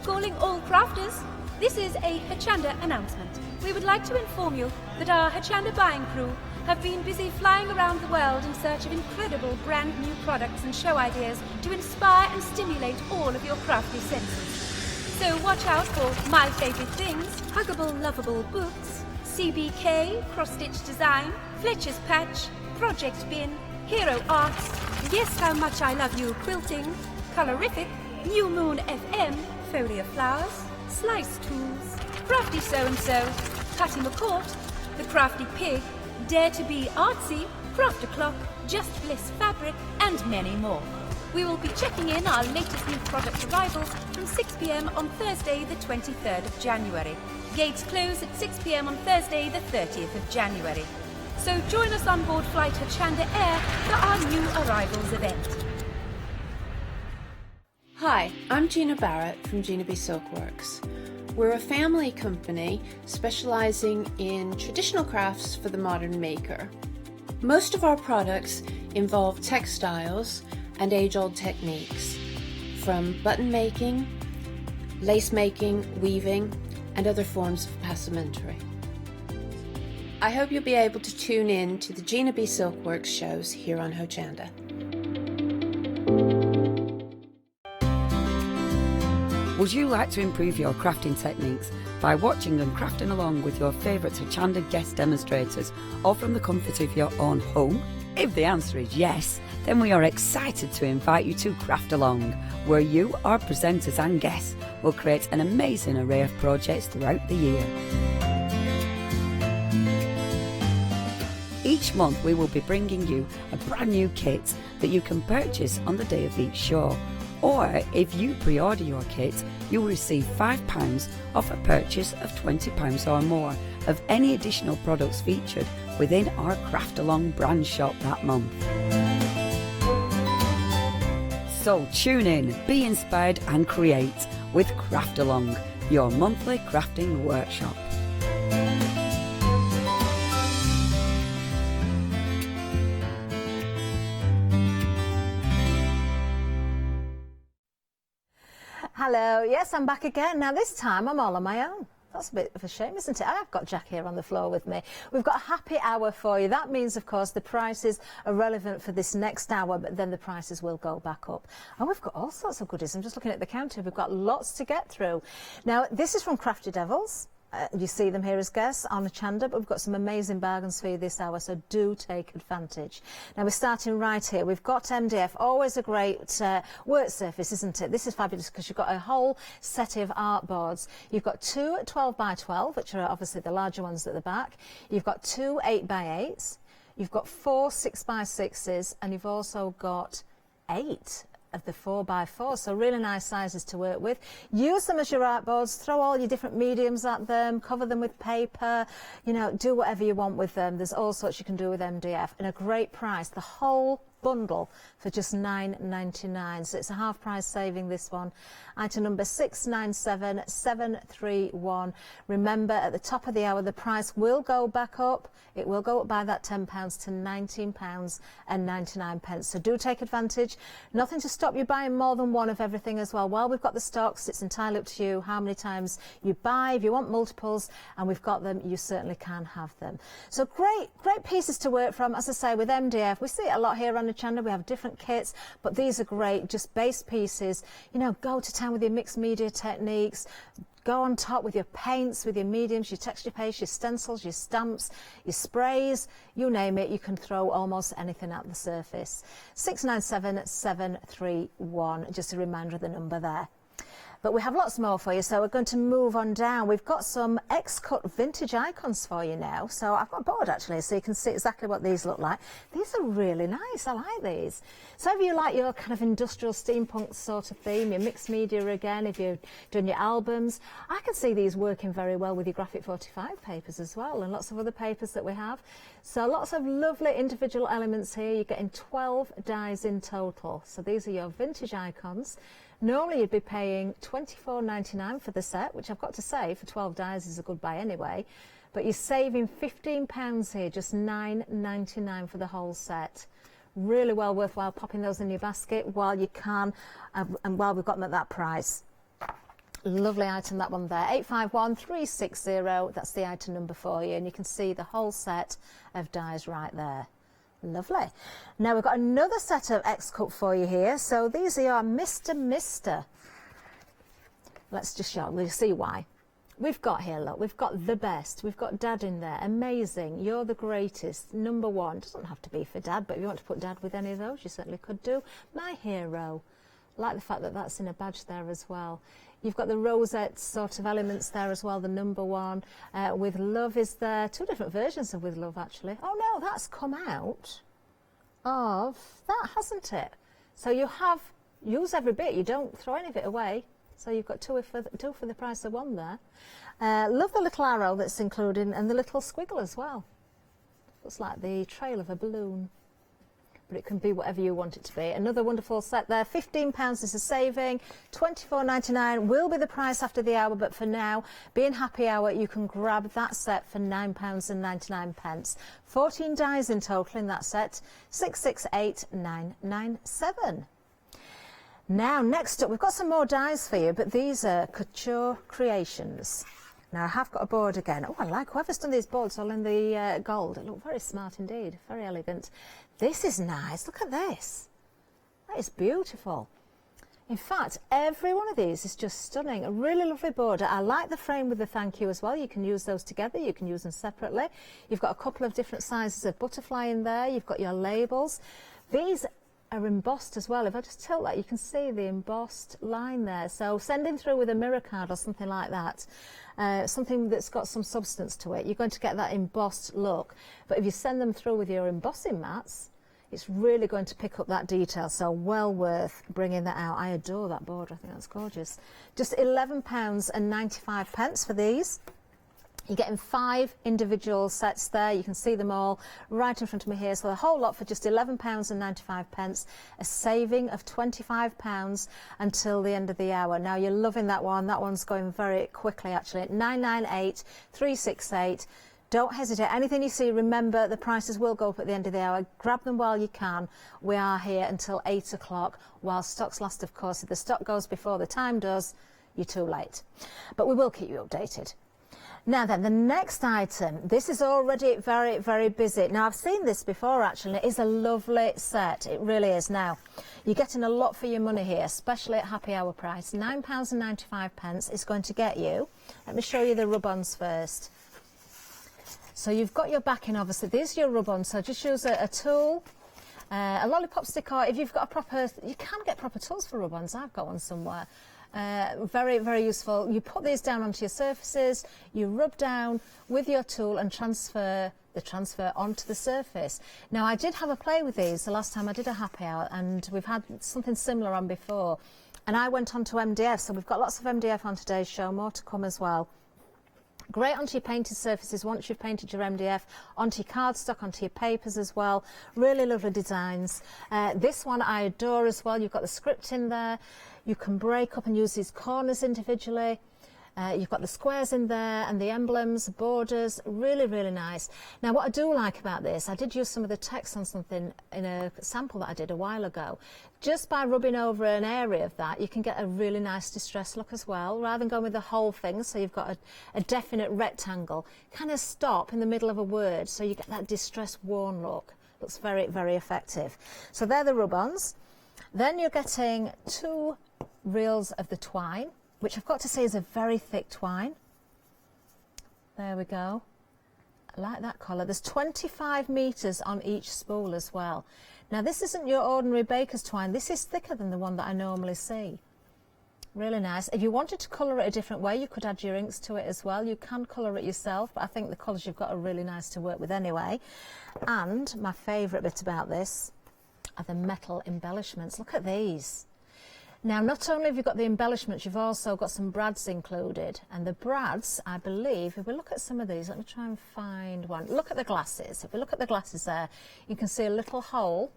Calling all crafters, this is a Hochanda announcement. We would like to inform you that our Hochanda buying crew have been busy flying around the world in search of incredible brand new products and show ideas to inspire and stimulate all of your crafty senses. So watch out for My Favorite Things, Huggable Lovable Books, CBK, Cross-Stitch Design, Fletcher's Patch, Project Bin, Hero Arts, Guess How Much I Love You Quilting, Colorific, New Moon FM, Folio Flowers, Slice Tools, Crafty So-and-So, Cutting McCourt, The Crafty Pig, Dare to Be Artsy, Craft O'Clock, Just Bliss Fabric, and many more. We will be checking in our latest new product arrivals from 6 p.m. on Thursday the 23rd of January. Gates close at 6 p.m. on Thursday the 30th of January. So join us on board Flight Hochanda Air for our new arrivals event. Hi, I'm Gina Barrett from Gina B Silkworks. We're a family company specializing in traditional crafts for the modern maker. Most of our products involve textiles and age-old techniques, from button making, lace making, weaving, and other forms of passementerie. I hope you'll be able to tune in to the Gina B Silkworks shows here on Hochanda. Would you like to improve your crafting techniques? by watching and crafting along with your favourite Hochanda guest demonstrators or from the comfort of your own home? If the answer is yes, then we are excited to invite you to Craft Along, where you, our presenters and guests, will create an amazing array of projects throughout the year. Each month we will be bringing you a brand new kit that you can purchase on the day of each show. Or if you pre-order your kit, you will receive £5 off a purchase of £20 or more of any additional products featured within our Craft Along brand shop that month. So tune in, be inspired and create with Craft Along, your monthly crafting workshop. Hello, yes, I'm back again. Now this time I'm all on my own. That's a bit of a shame, isn't it? I've got Jack here on the floor with me. We've got a happy hour for you. That means, of course, the prices are relevant for this next hour, but then the prices will go back up. And we've got all sorts of goodies. I'm just looking at the counter. We've got lots to get through. Now, this is from Crafty Devils. You see them here as guests on Hochanda, but we've got some amazing bargains for you this hour, so do take advantage. Now we're starting right here. We've got MDF, always a great work surface, isn't it? This is fabulous because you've got a whole set of art boards. You've got two 12x12, which are obviously the larger ones at the back. You've got two 8x8s. You've got four 6x6s, and you've also got 8 of the 4x4, so really nice sizes to work with. Use them as your art boards, throw all your different mediums at them, cover them with paper, you know, do whatever you want with them. There's all sorts you can do with MDF, and a great price. The whole bundle for just £9.99, so it's a half price saving, this one. Item number 697731. Remember, at the top of the hour the price will go back up. It will go up by that £10 to £19.99, so do take advantage. Nothing to stop you buying more than one of everything as well. While we've got the stocks, it's entirely up to you how many times you buy. If you want multiples and we've got them, you certainly can have them. So great pieces to work from. As I say, with MDF, we see it a lot here on Hochanda. We have different kits, but these are great, just base pieces. You know, go to town with your mixed media techniques. Go on top with your paints, with your mediums, your texture paste, your stencils, your stamps, your sprays, you name it, you can throw almost anything at the surface. 697731, just a reminder of the number there. But we have lots more for you, so we're going to move on down. We've got some X-cut vintage icons for you now. So I've got a board actually, so you can see exactly what these look like. These are really nice, I like these. So if you like your kind of industrial steampunk sort of theme, your mixed media again, if you're doing your albums, I can see these working very well with your graphic 45 papers as well, and lots of other papers that we have. So lots of lovely individual elements here. You're getting 12 dies in total. So these are your vintage icons. Normally you'd be paying £24.99 for the set, which I've got to say for 12 dies is a good buy anyway, but you're saving £15 here, just £9.99 for the whole set. Really well worthwhile popping those in your basket while you can, and while we've got them at that price. Lovely item, that one there. 851360, that's the item number for you, and you can see the whole set of dies right there. Lovely. Now we've got another set of X-cut for you here. So these are your Mr. Let's just show, we'll see why. We've got here, look, we've got the best. We've got Dad in there. Amazing. You're the greatest. Number one. Doesn't have to be for Dad, but if you want to put Dad with any of those, you certainly could do. My hero. Like the fact that that's in a badge there as well. You've got the rosette sort of elements there as well, the number one. With Love is there. Two different versions of With Love, actually. Oh, no, that's come out of that, hasn't it? So you have, use every bit. You don't throw any of it away. So you've got two for the price of one there. Love the little arrow that's included and the little squiggle as well. Looks like the trail of a balloon. But it can be whatever you want it to be. Another wonderful set there. £15 is a saving. £24.99 will be the price after the hour, but for now, being happy hour, you can grab that set for £9.99. 14 dies in total in that set. 668997. Now, next up, we've got some more dies for you, but these are couture creations. Now, I have got a board again. Oh, I like whoever's done these boards all in the gold. It looked very smart indeed, very elegant. This is nice. Look at this. That is beautiful. In fact, every one of these is just stunning. A really lovely border. I like the frame with the thank you as well. You can use those together. You can use them separately. You've got a couple of different sizes of butterfly in there. You've got your labels. These are embossed as well. If I just tilt that, you can see the embossed line there. So sending through with a mirror card or something like that, something that's got some substance to it, you're going to get that embossed look. But if you send them through with your embossing mats, it's really going to pick up that detail, so well worth bringing that out. I adore that border, I think that's gorgeous. Just £11.95 for these. You're getting 5 individual sets there. You can see them all right in front of me here. So the whole lot for just £11.95, a saving of £25 until the end of the hour. Now you're loving that one. That one's going very quickly actually. 998-368. Don't hesitate. Anything you see, remember the prices will go up at the end of the hour. Grab them while you can. We are here until 8 o'clock while stocks last, of course. If the stock goes before the time does, you're too late. But we will keep you updated. Now then, the next item, this is already very, very busy. Now, I've seen this before, actually. It is a lovely set. It really is. Now, you're getting a lot for your money here, especially at happy hour price. £9.95 is going to get you. Let me show you the rub-ons first. So you've got your backing, obviously. These are your rub-ons, so just use a tool, a lollipop stick, or if you've got a proper, you can get proper tools for rub-ons. I've got one somewhere. Very, very useful. You put these down onto your surfaces, you rub down with your tool and transfer onto the surface. Now, I did have a play with these the last time I did a happy hour, and we've had something similar on before. And I went on to MDF, so we've got lots of MDF on today's show, more to come as well. Great onto your painted surfaces once you've painted your MDF, onto your cardstock, onto your papers as well. Really lovely designs. This one I adore as well. You've got the script in there. You can break up and use these corners individually. You've got the squares in there and the emblems, borders, really, really nice. Now, what I do like about this, I did use some of the text on something in a sample that I did a while ago. Just by rubbing over an area of that, you can get a really nice distressed look as well, rather than going with the whole thing, so you've got a definite rectangle. Kind of stop in the middle of a word, so you get that distressed, worn look. Looks very, very effective. So they're the rub-ons. Then you're getting 2 reels of the twine, which I've got to say is a very thick twine. There we go. I like that colour. There's 25 metres on each spool as well. Now, this isn't your ordinary baker's twine. This is thicker than the one that I normally see. Really nice. If you wanted to colour it a different way, you could add your inks to it as well. You can colour it yourself, but I think the colours you've got are really nice to work with anyway. And my favourite bit about this are the metal embellishments. Look at these. Now, not only have you got the embellishments, you've also got some brads included. And the brads, I believe, if we look at some of these, let me try and find one. Look at the glasses. If we look at the glasses there, you can see a little hole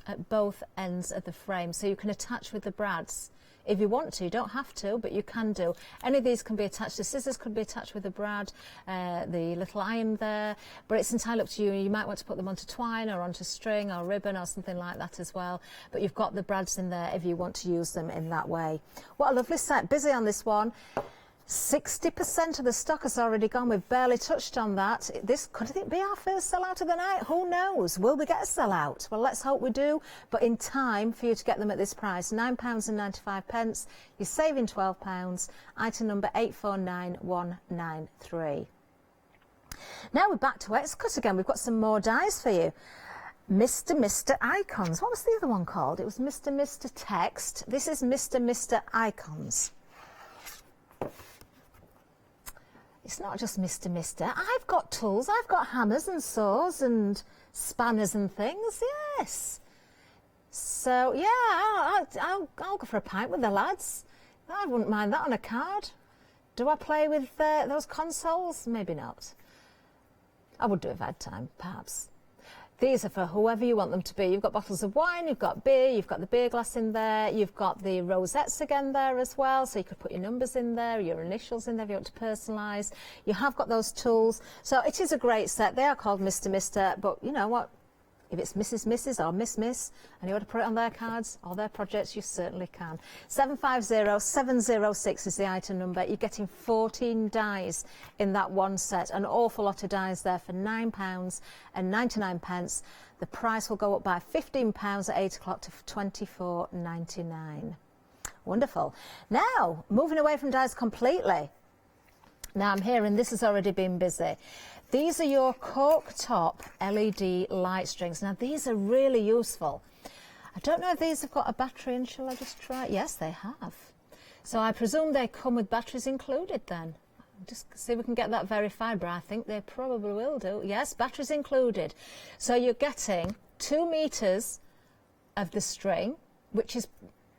at both ends of the frame. So you can attach with the brads. If you want to, you don't have to, but you can do. Any of these can be attached. The scissors could be attached with the brad, the little iron there, but it's entirely up to you. You might want to put them onto twine or onto string or ribbon or something like that as well, but you've got the brads in there if you want to use them in that way. What a lovely set. Busy on this one. 60% of the stock has already gone. We've barely touched on that. Could it be our first sellout of the night? Who knows? Will we get a sellout? Well, let's hope we do, but in time for you to get them at this price. £9.95. You're saving £12. Item number 849193. Now we're back to X-Cut again. We've got some more dies for you. Mr. Icons. What was the other one called? It was Mr. Text. This is Mr. Icons. It's not just Mr. I've got tools. I've got hammers and saws and spanners and things. Yes. So yeah, I'll go for a pint with the lads. I wouldn't mind that on a card. Do I play with those consoles? Maybe not. I would do if I had time, perhaps. These are for whoever you want them to be. You've got bottles of wine, you've got beer, you've got the beer glass in there, you've got the rosettes again there as well, so you could put your numbers in there, your initials in there if you want to personalise. You have got those tools. So it is a great set. They are called Mr. But you know what? If it's Mrs. or Miss, and you want to put it on their cards or their projects, you certainly can. 750706 is the item number. You're getting 14 dies in that one set. An awful lot of dies there for £9.99. The price will go up by £15 at 8 o'clock to £24.99. Wonderful. Now, moving away from dies completely. Now I'm here and this has already been busy. These are your cork top LED light strings. Now these are really useful. I don't know if these have got a battery in. Shall I just try? Yes, they have. So I presume they come with batteries included then. Just see if we can get that verified, but I think they probably will do. Yes, batteries included. So you're getting 2 meters of the string, which is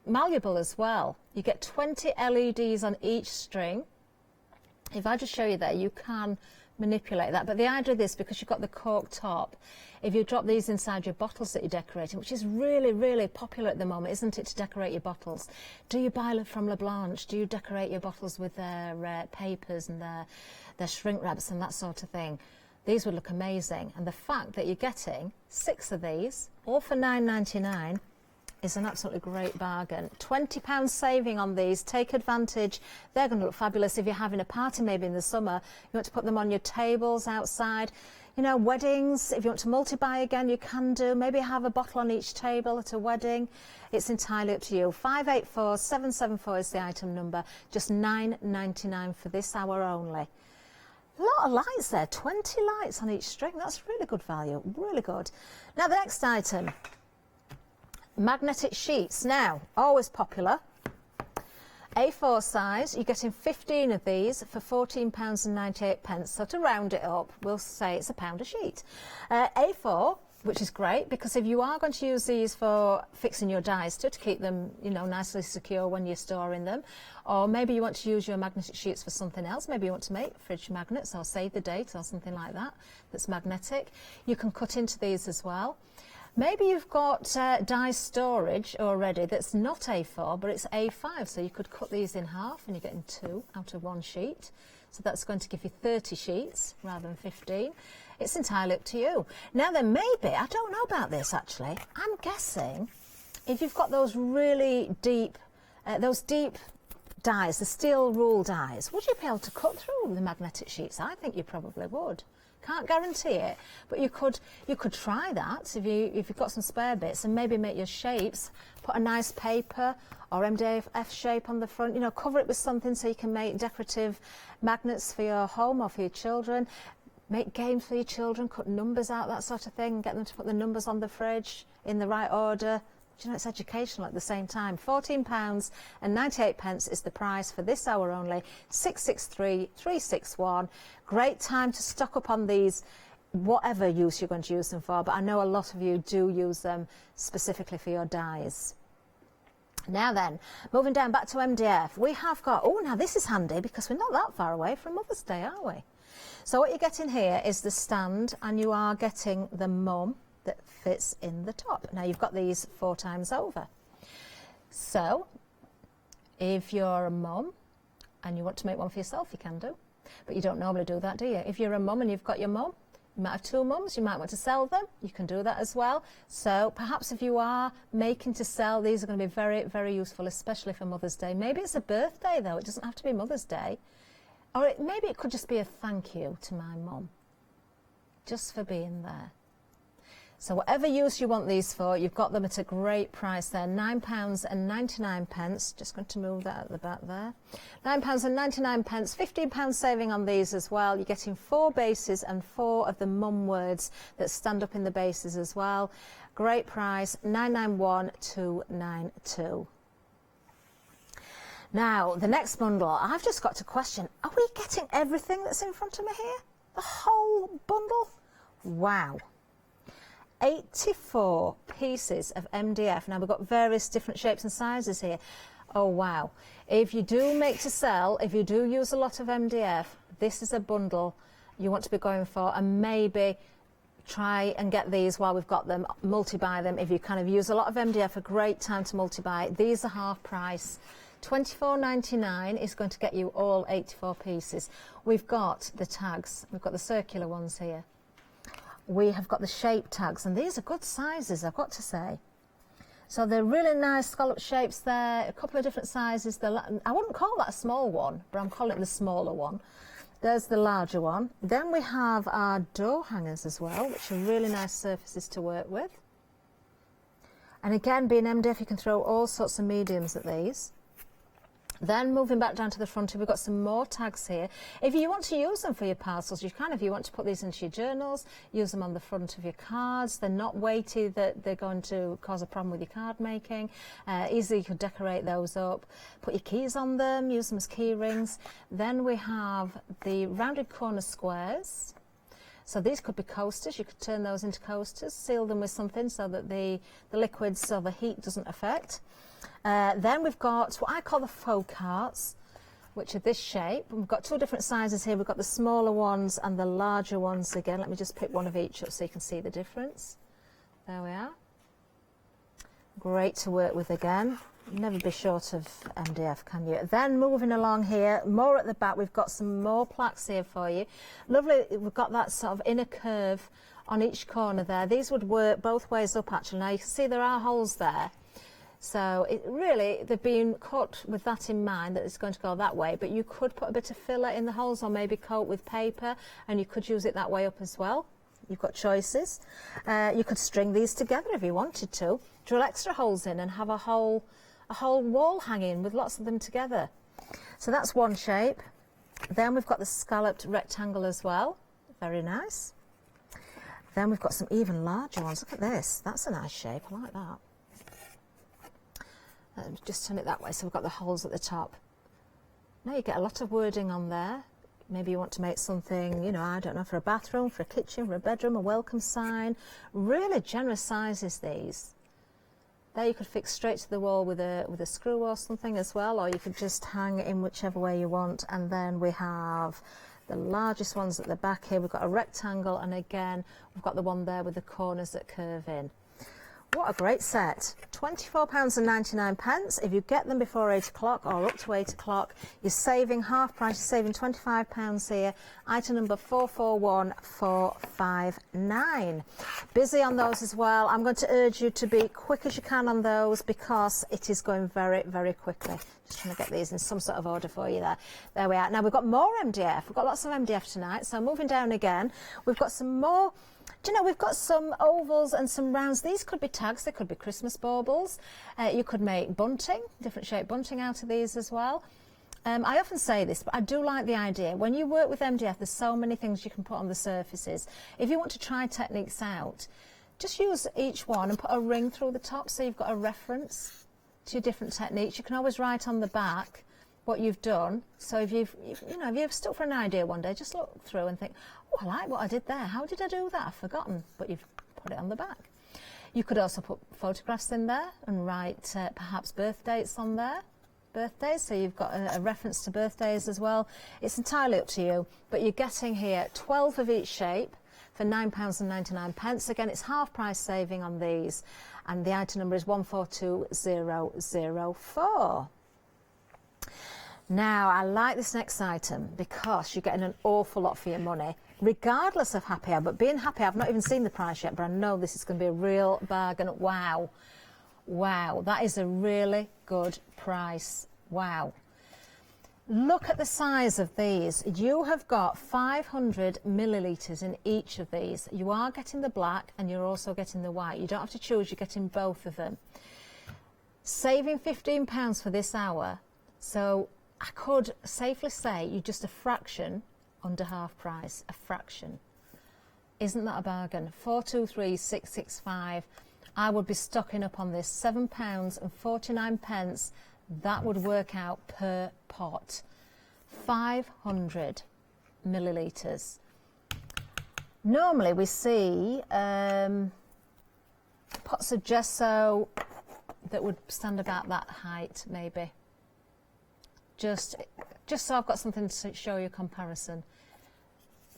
malleable as well. You get 20 LEDs on each string. If I just show you there, you can manipulate that. But the idea of this, because you've got the cork top, if you drop these inside your bottles that you're decorating, which is really, really popular at the moment, isn't it, to decorate your bottles? Do you buy from Leblanc? Do you decorate your bottles with their papers and their shrink wraps and that sort of thing? These would look amazing. And the fact that you're getting 6 of these, all for £9.99, is an absolutely great bargain. £20 saving on these. Take advantage. They're going to look fabulous if you're having a party maybe in the summer. You want to put them on your tables outside. You know, weddings, if you want to multi-buy again, you can do. Maybe have a bottle on each table at a wedding. It's entirely up to you. 584774 is the item number. Just £9.99 for this hour only. A lot of lights there. 20 lights on each string. That's really good value. Really good. Now, the next item. Magnetic sheets. Now, always popular. A4 size, you're getting 15 of these for £14.98. So to round it up, we'll say it's £1 a sheet. A4, which is great, because if you are going to use these for fixing your dies to keep them, you know, nicely secure when you're storing them, or maybe you want to use your magnetic sheets for something else, maybe you want to make fridge magnets or save the date or something like that that's magnetic, you can cut into these as well. Maybe you've got die storage already that's not A4, but it's A5, so you could cut these in half and you're getting 2 out of 1 sheet. So that's going to give you 30 sheets rather than 15. It's entirely up to you. Now then, maybe, I don't know about this actually, I'm guessing if you've got those really deep, dies, the steel rule dies, would you be able to cut through the magnetic sheets? I think you probably would. Can't guarantee it, but you could try that if you've got some spare bits and maybe make your shapes, put a nice paper or MDF shape on the front, you know, cover it with something so you can make decorative magnets for your home or for your children, make games for your children, cut numbers out, that sort of thing, get them to put the numbers on the fridge in the right order. Do you know, it's educational at the same time. £14.98 is the price for this hour only. 663-361. Great time to stock up on these, whatever use you're going to use them for, but I know a lot of you do use them specifically for your dies. Now then, moving down back to MDF, we have got, oh, now this is handy because we're not that far away from Mother's Day, are we? So what you're getting here is the stand, and you are getting the mum that fits in the top. Now you've got these 4 times over. So if you're a mum and you want to make one for yourself, you can do, but you don't normally do that, do you? If you're a mum and you've got your mum, you might have 2 mums, you might want to sell them, you can do that as well. So perhaps if you are making to sell, these are going to be very, very useful, especially for Mother's Day. Maybe it's a birthday though, it doesn't have to be Mother's Day, or maybe it could just be a thank you to my mum just for being there. So whatever use you want these for, you've got them at a great price there, £9.99. Just going to move that at the back there. £9.99, £15 saving on these as well. You're getting 4 bases and 4 of the mum words that stand up in the bases as well. Great price, £991,292. Now, the next bundle, I've just got to question, are we getting everything that's in front of me here? The whole bundle? Wow. 84 pieces of MDF. Now we've got various different shapes and sizes here. Oh wow. If you do make to sell, if you do use a lot of MDF, this is a bundle you want to be going for, and maybe try and get these while we've got them, multi-buy them. If you kind of use a lot of MDF, a great time to multi-buy. These are half price. £24.99 is going to get you all 84 pieces. We've got the tags, we've got the circular ones here. We have got the shape tags, and these are good sizes, I've got to say. So they're really nice scallop shapes there, a couple of different sizes. I wouldn't call that a small one, but I'm calling it the smaller one. There's the larger one. Then we have our door hangers as well, which are really nice surfaces to work with. And again, being MDF, you can throw all sorts of mediums at these. Then moving back down to the front, we've got some more tags here. If you want to use them for your parcels, you can. If you want to put these into your journals, use them on the front of your cards. They're not weighty that they're going to cause a problem with your card making. Easily you could decorate those up. Put your keys on them, use them as key rings. Then we have the rounded corner squares. So these could be coasters. You could turn those into coasters, seal them with something so that the liquids or the heat doesn't affect. Then we've got what I call the faux carts, which are this shape. And we've got two different sizes here. We've got the smaller ones and the larger ones again. Let me just pick one of each up so you can see the difference. There we are. Great to work with again. Never be short of MDF, can you? Then moving along here, more at the back, we've got some more plaques here for you. Lovely, we've got that sort of inner curve on each corner there. These would work both ways up actually. Now you can see there are holes there. So it really, they've been cut with that in mind, that it's going to go that way, but you could put a bit of filler in the holes or maybe coat with paper, and you could use it that way up as well. You've got choices. You could string these together if you wanted to, drill extra holes in and have a whole wall hanging with lots of them together. So that's one shape. Then we've got the scalloped rectangle as well. Very nice. Then we've got some even larger ones. Look at this. That's a nice shape. I like that. Just turn it that way so we've got the holes at the top. Now you get a lot of wording on there. Maybe you want to make something, you know, I don't know, for a bathroom, for a kitchen, for a bedroom, a welcome sign. Really generous sizes, these. There you could fix straight to the wall with a screw or something as well, or you could just hang it in whichever way you want. And then we have the largest ones at the back here. We've got a rectangle, and again, we've got the one there with the corners that curve in. What a great set. £24.99. If you get them before 8 o'clock or up to 8 o'clock, you're saving half price, you're saving £25 here. Item number 441459. Busy on those as well. I'm going to urge you to be quick as you can on those because it is going very, very quickly. Just trying to get these in some sort of order for you there. There we are. Now we've got more MDF. We've got lots of MDF tonight. So moving down again, we've got some more. Do you know, we've got some ovals and some rounds. These could be tags, they could be Christmas baubles. You could make bunting, different shape bunting out of these as well. I often say this, but I do like the idea. When you work with MDF, there's so many things you can put on the surfaces. If you want to try techniques out, just use each one and put a ring through the top so you've got a reference to your different techniques. You can always write on the back what you've done. So if you've stuck for an idea one day, just look through and think, oh, I like what I did there. How did I do that? I've forgotten. But you've put it on the back. You could also put photographs in there and write perhaps birth dates on there. Birthdays, so you've got a reference to birthdays as well. It's entirely up to you. But you're getting here 12 of each shape for £9.99. Again, it's half price saving on these. And the item number is 142004. Now, I like this next item because you're getting an awful lot for your money, regardless of Happy Hour. But being Happy Hour, I've not even seen the price yet, but I know this is going to be a real bargain. Wow. Wow, that is a really good price. Wow. Look at the size of these. You have got 500 millilitres in each of these. You are getting the black and you're also getting the white. You don't have to choose, you're getting both of them. Saving £15 for this hour. So I could safely say you're just a fraction under half price, a fraction. Isn't that a bargain? 423665. I would be stocking up on this, £7.49. That would work out per pot. 500 millilitres. Normally we see pots of gesso that would stand about that height, maybe. Just so I've got something to show you a comparison.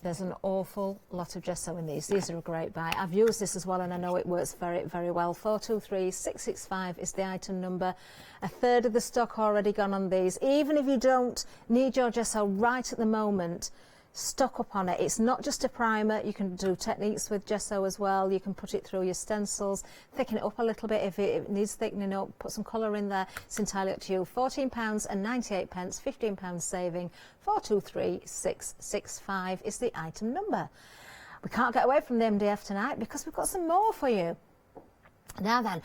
There's an awful lot of gesso in these. These are a great buy. I've used this as well and I know it works very, very well. 423665 is the item number. A third of the stock already gone on these. Even if you don't need your gesso right at the moment, stock up on it. It's not just a primer. You can do techniques with gesso as well. You can put it through your stencils, thicken it up a little bit if it needs thickening up, put some colour in there. It's entirely up to you. £14.98, £15 saving. 423665 is the item number. We can't get away from the MDF tonight because we've got some more for you. Now then,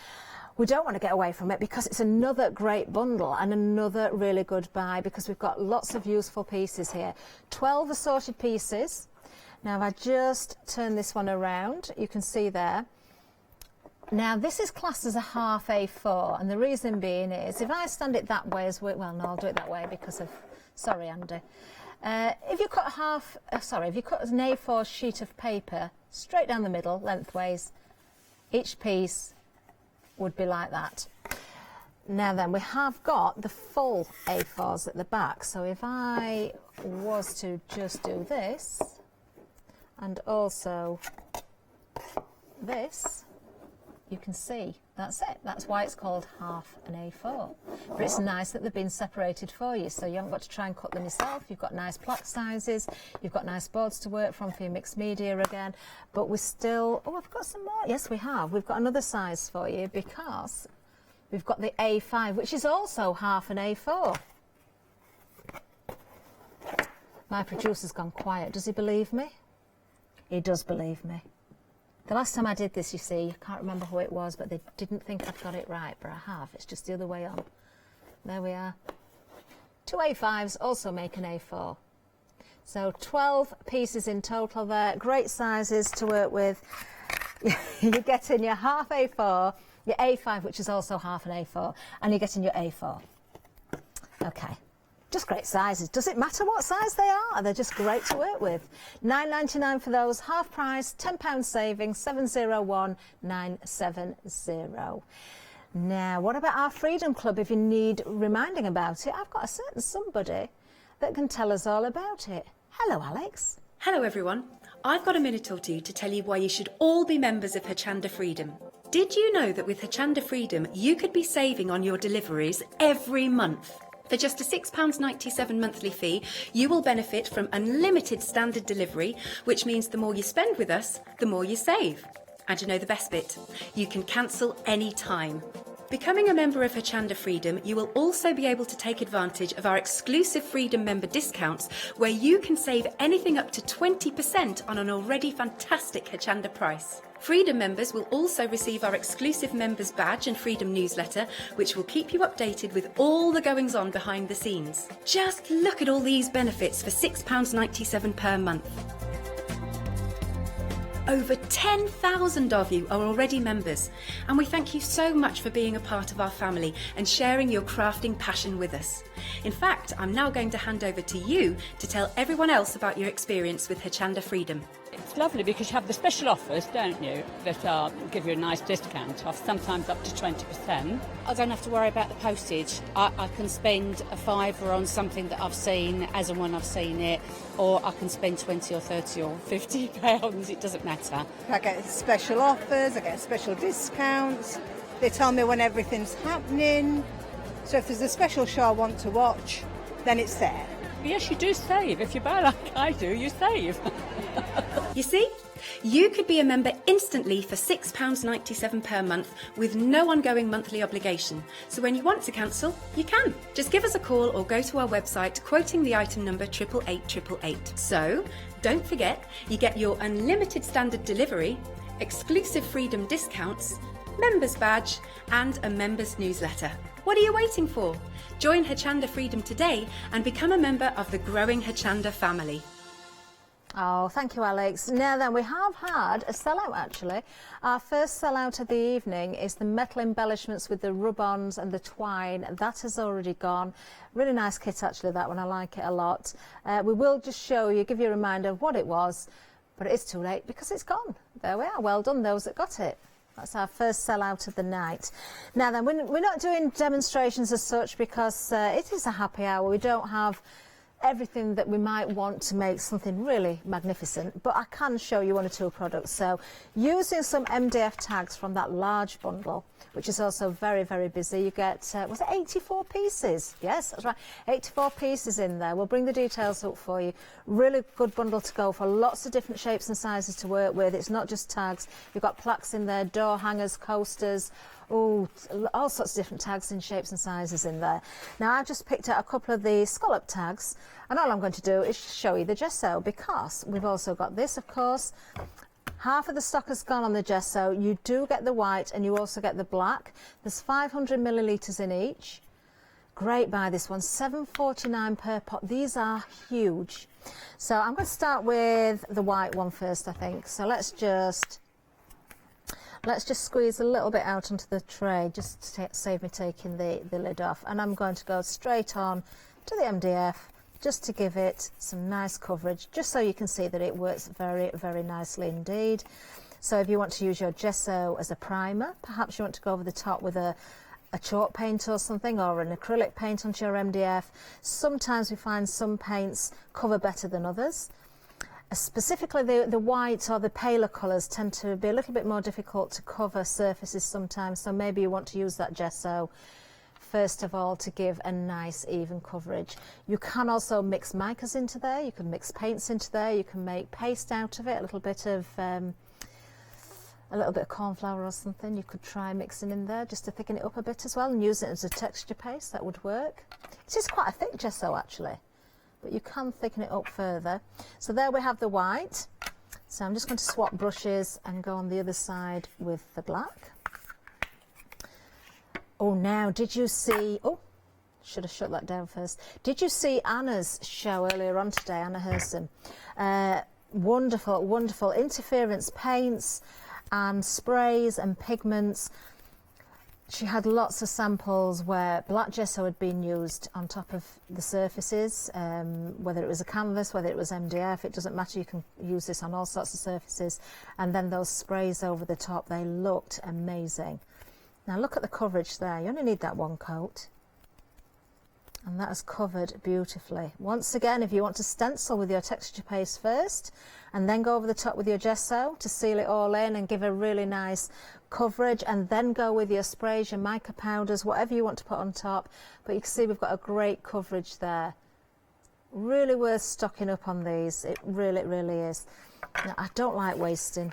we don't want to get away from it because it's another great bundle and another really good buy because we've got lots of useful pieces here. 12 assorted pieces. Now if I just turn this one around, you can see there. Now this is classed as a half A4, and the reason being is if I stand it that way, well, no, I'll do it that way because of, sorry Andy. If you cut if you cut an A4 sheet of paper straight down the middle, lengthways, each piece would be like that. Now then, we have got the full A4s at the back, so if I was to just do this, and also this, you can see that's it. That's why it's called half an A4. But it's nice that they've been separated for you, so you haven't got to try and cut them yourself. You've got nice plaque sizes, you've got nice boards to work from for your mixed media again. But we're still, oh, I've got some more. Yes, we have. We've got another size for you because we've got the A5, which is also half an A4. My producer's gone quiet. Does he believe me? He does believe me. The last time I did this, you see, I can't remember who it was, but they didn't think I'd got it right, but I have. It's just the other way on. There we are. 2 A5s also make an A4. So 12 pieces in total there. Great sizes to work with. You're getting your half A4, your A5, which is also half an A4, and you're getting your A4. Okay. Just great sizes. Does it matter what size they are? They're just great to work with. £9.99 for those, half price, £10 saving, 701970. Now, what about our Freedom Club? If you need reminding about it, I've got a certain somebody that can tell us all about it. Hello, Alex. Hello, everyone. I've got a minute or two to tell you why you should all be members of Hochanda Freedom. Did you know that with Hochanda Freedom, you could be saving on your deliveries every month? For just a £6.97 monthly fee, you will benefit from unlimited standard delivery, which means the more you spend with us, the more you save. And you know the best bit? You can cancel any time. Becoming a member of Hochanda Freedom, you will also be able to take advantage of our exclusive Freedom member discounts, where you can save anything up to 20% on an already fantastic Hochanda price. Freedom members will also receive our exclusive members badge and Freedom newsletter, which will keep you updated with all the goings on behind the scenes. Just look at all these benefits for £6.97 per month. Over 10,000 of you are already members, and we thank you so much for being a part of our family and sharing your crafting passion with us. In fact, I'm now going to hand over to you to tell everyone else about your experience with Hochanda Freedom. It's lovely because you have the special offers, don't you, that give you a nice discount off, sometimes up to 20%. I don't have to worry about the postage. I can spend a £5 on something that I've seen as and when I've seen it, or I can spend 20 or 30 or 50 pounds, it doesn't matter. I get special offers, I get special discounts. They tell me when everything's happening. So if there's a special show I want to watch, then it's there. Yes, you do save. If you buy like I do, you save. You see? You could be a member instantly for £6.97 per month with no ongoing monthly obligation. So when you want to cancel, you can. Just give us a call or go to our website quoting the item number 88888. So don't forget, you get your unlimited standard delivery, exclusive Freedom discounts, members badge and a members newsletter. What are you waiting for? Join Hochanda Freedom today and become a member of the growing Hochanda family. Oh, thank you, Alex. Now then, we have had a sellout, actually. Our first sellout of the evening is the metal embellishments with the rub-ons and the twine. That has already gone. Really nice kit, actually, that one. I like it a lot. We will just show you, give you a reminder of what it was, but it is too late because it's gone. There we are. Well done, those that got it. That's our first sellout of the night. Now then, we're not doing demonstrations as such because it is a happy hour. We don't have everything that we might want to make something really magnificent, but I can show you one or two products. So using some MDF tags from that large bundle, which is also very, very busy, you get, was it 84 pieces? Yes, that's right, 84 pieces in there. We'll bring the details up for you. Really good bundle to go for, lots of different shapes and sizes to work with. It's not just tags, you've got plaques in there, door hangers, coasters, oh, all sorts of different tags in shapes and sizes in there. Now I've just picked out a couple of the scallop tags, and all I'm going to do is show you the gesso, because we've also got this, of course, Half of the stock has gone on the gesso. You do get the white and you also get the black. There's 500 millilitres in each. Great buy, this one, $7.49 per pot. These are huge. So I'm going to start with the white one first, I think. So let's just squeeze a little bit out onto the tray, just to save me taking the lid off. And I'm going to go straight on to the MDF, just to give it some nice coverage, just so you can see that it works very, very nicely indeed. So if you want to use your gesso as a primer, perhaps you want to go over the top with a chalk paint or something, or an acrylic paint onto your MDF. Sometimes we find some paints cover better than others. Specifically the white or the paler colours tend to be a little bit more difficult to cover surfaces sometimes, so maybe you want to use that gesso first of all to give a nice even coverage. You can also mix micas into there, you can mix paints into there, you can make paste out of it, a little bit of corn flour or something you could try mixing in there just to thicken it up a bit as well, and use it as a texture paste. That would work. It's just quite a thick gesso actually, but you can thicken it up further. So there we have the white. So I'm just going to swap brushes and go on the other side with the black. Oh, now did you see, oh, should have shut that down first. Did you see Anna's show earlier on today, Anna Herson? Wonderful, wonderful interference paints and sprays and pigments. She had lots of samples where black gesso had been used on top of the surfaces, whether it was a canvas, whether it was MDF, it doesn't matter, you can use this on all sorts of surfaces. And then those sprays over the top, they looked amazing. Now look at the coverage there, you only need that one coat. And that is covered beautifully. Once again, if you want to stencil with your texture paste first and then go over the top with your gesso to seal it all in and give a really nice coverage, and then go with your sprays, your mica powders, whatever you want to put on top. But you can see we've got a great coverage there. Really worth stocking up on these, it really, really is. Now, I don't like wasting,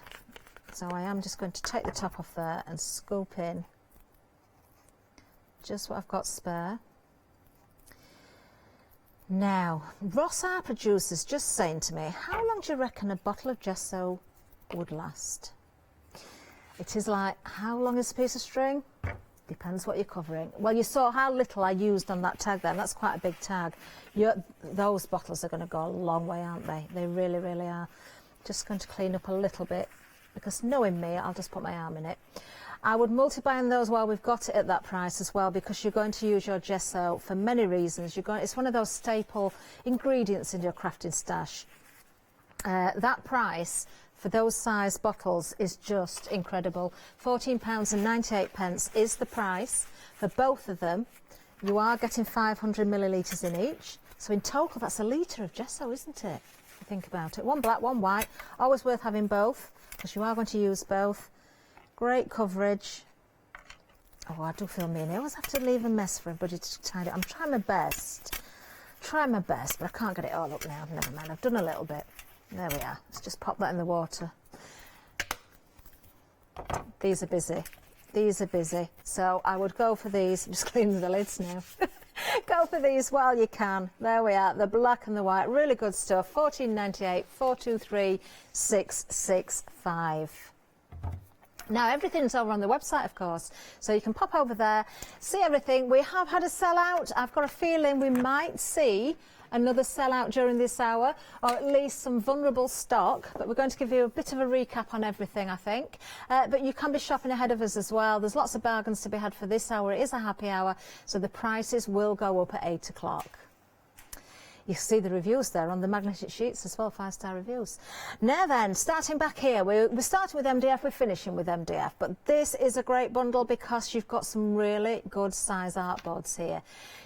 so I am just going to take the top off there and scoop in just what I've got spare. Now, Ross, our producer's just saying to me, how long do you reckon a bottle of gesso would last? It is like, how long is a piece of string? Depends what you're covering. Well, you saw how little I used on that tag there, and that's quite a big tag. Those bottles are going to go a long way, aren't they? They really, really are. Just going to clean up a little bit, because knowing me, I'll just put my arm in it. I would multi-bind those while we've got it at that price as well, because you're going to use your gesso for many reasons. It's one of those staple ingredients in your crafting stash. That price for those size bottles is just incredible. £14.98 is the price for both of them. You are getting 500 millilitres in each. So in total, that's a litre of gesso, isn't it? If you think about it. One black, one white. Always worth having both, because you are going to use both. Great coverage. Oh, I do feel mean. I always have to leave a mess for everybody to tidy. I'm trying my best. But I can't get it all up now. Never mind, I've done a little bit. There we are. Let's just pop that in the water. These are busy. These are busy. So I would go for these. I'm just cleaning the lids now. Go for these while you can. There we are. The black and the white. Really good stuff. $14.98, 423 665. Now, everything's over on the website, of course, so you can pop over there, see everything. We have had a sellout. I've got a feeling we might see another sellout during this hour, or at least some vulnerable stock, but we're going to give you a bit of a recap on everything, I think. But you can be shopping ahead of us as well. There's lots of bargains to be had for this hour. It is a happy hour, so the prices will go up at 8 o'clock. You see the reviews there on the magnetic sheets as well, 5-star reviews. Now then, starting back here, we're starting with MDF, we're finishing with MDF, but this is a great bundle because you've got some really good size artboards here.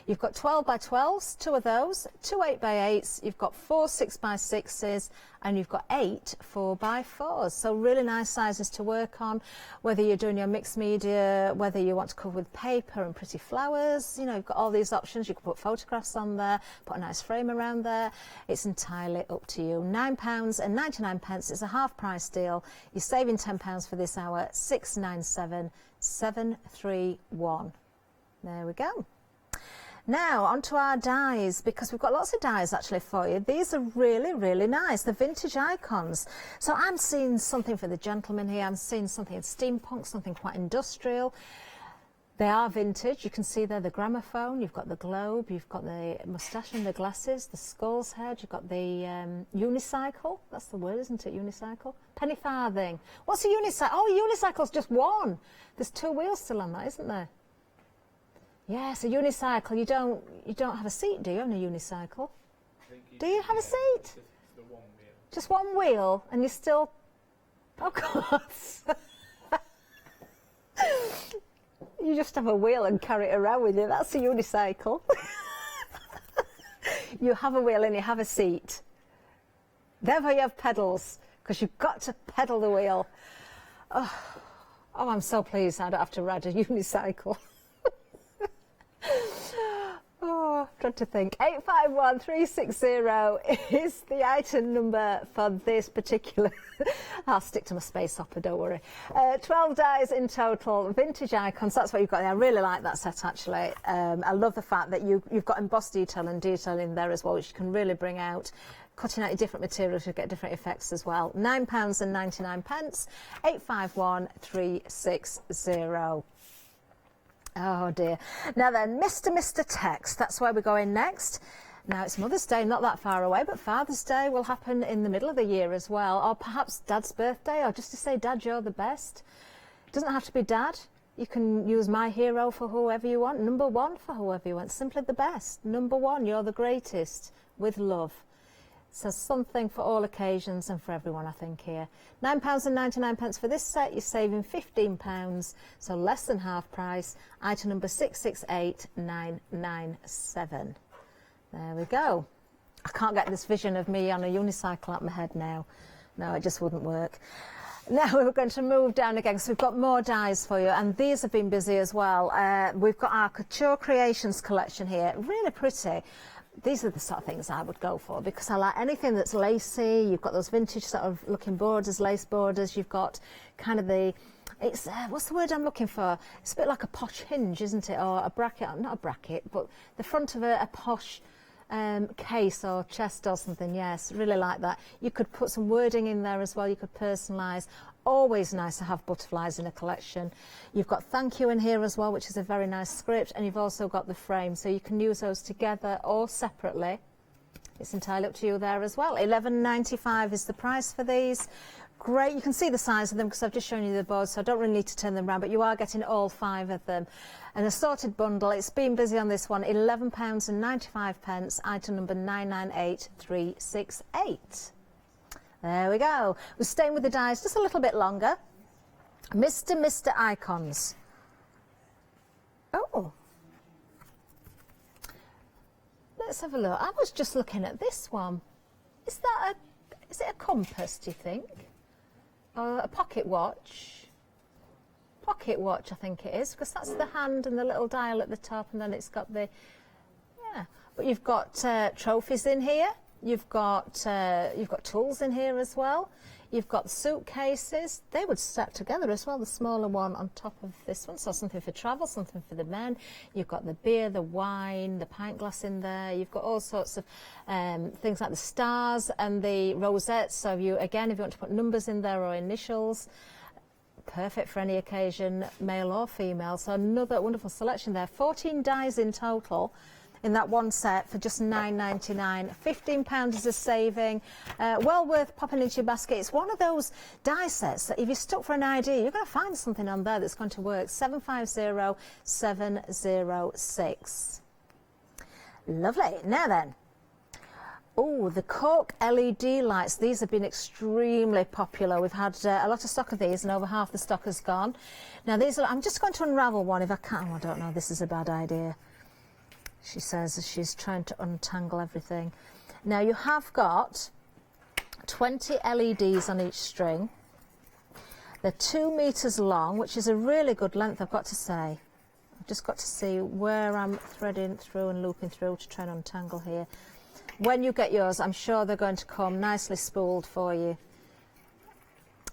You've got 12 by 12s, 2 of those, 2 8 by 8s, you've got 4 6 by 6s, and you've got 8 4 by 4s. So really nice sizes to work on, whether you're doing your mixed media, whether you want to cover with paper and pretty flowers. You know, you've got all these options. You can put photographs on there, put a nice frame around there. It's entirely up to you. £9.99. It's a half price deal. You're saving £10 for this hour. 697 731. There we go. Now, onto our dies, because we've got lots of dies actually for you. These are really, really nice, the vintage icons. So I'm seeing something for the gentleman here. I'm seeing something in steampunk, something quite industrial. They are vintage. You can see there the gramophone, you've got the globe, you've got the moustache and the glasses, the skull's head, you've got the unicycle. That's the word, isn't it? Unicycle. Penny farthing. What's a unicycle? Oh, a unicycle's just one. There's two wheels still on that, isn't there? Yes, a unicycle. You don't have a seat, do you, on a unicycle? Do you have a seat? Just one wheel, and you still... Of course. You just have a wheel and carry it around with you. That's a unicycle. You have a wheel and you have a seat. Therefore you have pedals, because you've got to pedal the wheel. Oh, I'm so pleased I don't have to ride a unicycle. Oh, trying to think. 851360 is the item number for this particular. I'll stick to my space hopper, don't worry. 12 dies in total, vintage icons. That's what you've got there. I really like that set actually. I love the fact that you've got embossed detail and detail in there as well, which you can really bring out. Cutting out your different materials, you get different effects as well. £9.99. 851360. Oh dear. Now then, Mr. Text, that's where we're going next. Now it's Mother's Day, not that far away, but Father's Day will happen in the middle of the year as well, or perhaps Dad's birthday, or just to say, Dad, you're the best. It doesn't have to be Dad. You can use my hero for whoever you want, number one for whoever you want, simply the best. Number one, you're the greatest, with love. So something for all occasions and for everyone, I think, here. £9.99 for this set, you're saving £15, so less than half price. Item number 668997. There we go. I can't get this vision of me on a unicycle out my head now. No, it just wouldn't work. Now we're going to move down again, so we've got more dies for you, and these have been busy as well. We've got our Couture Creations collection here, really pretty. These are the sort of things I would go for, because I like anything that's lacy. You've got those vintage sort of looking borders, lace borders. You've got kind of the, it's, what's the word I'm looking for? It's a bit like a posh hinge, isn't it? Or a bracket, not a bracket, but the front of a posh case or chest or something. Yes, really like that. You could put some wording in there as well. You could personalise. Always nice to have butterflies in a collection. You've got thank you in here as well, which is a very nice script, and you've also got the frame, so you can use those together or separately. It's entirely up to you there as well. £11.95 is the price for these. Great, you can see the size of them because I've just shown you the boards, so I don't really need to turn them around, but you are getting all 5 of them. An assorted bundle, it's been busy on this one, £11.95, item number 998368. There we go. We're staying with the dies just a little bit longer. Mr. Icons. Oh. Let's have a look. I was just looking at this one. Is it a compass, do you think? Or a pocket watch? Pocket watch, I think it is, because that's the hand and the little dial at the top, and then it's got the, yeah. But you've got trophies in here. You've got tools in here as well. You've got suitcases. They would stack together as well, the smaller one on top of this one. So something for travel, something for the men. You've got the beer, the wine, the pint glass in there. You've got all sorts of things like the stars and the rosettes. So if you want to put numbers in there or initials, perfect for any occasion, male or female. So another wonderful selection there. 14 dies in total in that one set for just £9.99. £15 is a saving. Well worth popping into your basket. It's one of those die sets that if you're stuck for an idea, you're going to find something on there that's going to work. 750706. Lovely. Now then. Oh, the Cork LED lights. These have been extremely popular. We've had a lot of stock of these, and over half the stock has gone. Now these are, I'm just going to unravel one if I can. Oh, I don't know, this is a bad idea. She says as she's trying to untangle everything. Now you have got 20 LEDs on each string. They're 2 meters long, which is a really good length, I've got to say. I've just got to see where I'm threading through and looping through to try and untangle here. When you get yours, I'm sure they're going to come nicely spooled for you.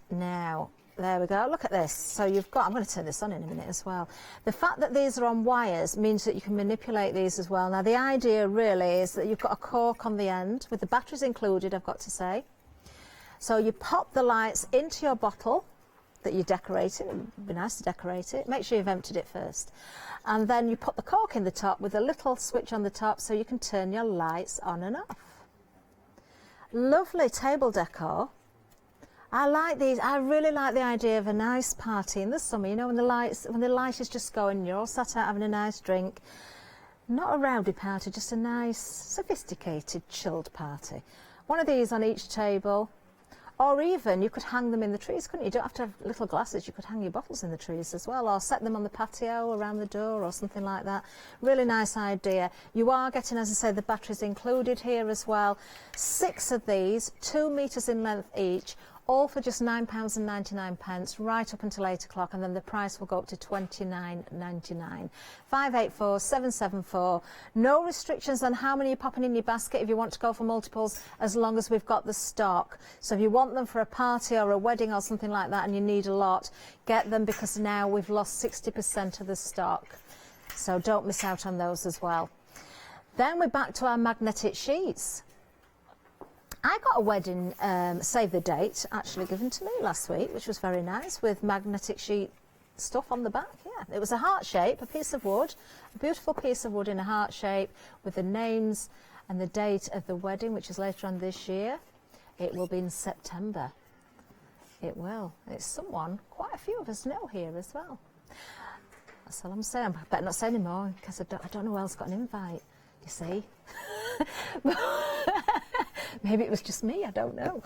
Now, There we go, look at this. So you've got, I'm going to turn this on in a minute as well. The fact that these are on wires means that you can manipulate these as well. Now the idea really is that you've got a cork on the end, with the batteries included, I've got to say. So you pop the lights into your bottle that you're decorating. It would be nice to decorate it. Make sure you've emptied it first. And then you put the cork in the top with a little switch on the top so you can turn your lights on and off. Lovely table decor. I like these. I really like the idea of a nice party in the summer, you know, when the light is just going and you're all sat out having a nice drink. Not a rowdy party, just a nice, sophisticated, chilled party. One of these on each table. Or even you could hang them in the trees, couldn't you? You don't have to have little glasses, you could hang your bottles in the trees as well, or set them on the patio around the door or something like that. Really nice idea. You are getting, as I say, the batteries included here as well. 6 of these, 2 metres in length each, all for just £9.99 right up until 8 o'clock, and then the price will go up to £29.99. 584 774. No restrictions on how many you're popping in your basket if you want to go for multiples, as long as we've got the stock. So if you want them for a party or a wedding or something like that and you need a lot, get them, because now we've lost 60% of the stock. So don't miss out on those as well. Then we're back to our magnetic sheets. I got a wedding save the date actually given to me last week, which was very nice, with magnetic sheet stuff on the back. Yeah, it was a heart shape, a piece of wood, a beautiful piece of wood in a heart shape with the names and the date of the wedding, which is later on this year. It will be in September. It will. It's someone quite a few of us know here as well. That's all I'm saying. I better not say any more, because I don't know who else got an invite, you see. Maybe it was just me, I don't know.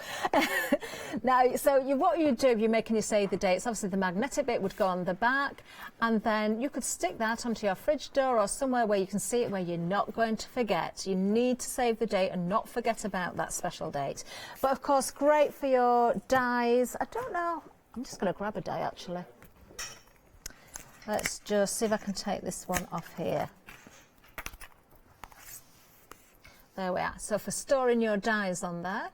Now, so what you do if you're making your save the dates, obviously the magnetic bit would go on the back, and then you could stick that onto your fridge door or somewhere where you can see it, where you're not going to forget. You need to save the date and not forget about that special date. But of course, great for your dies. I don't know, I'm just going to grab a die actually. Let's just see if I can take this one off here. There we are. So for storing your dies on there,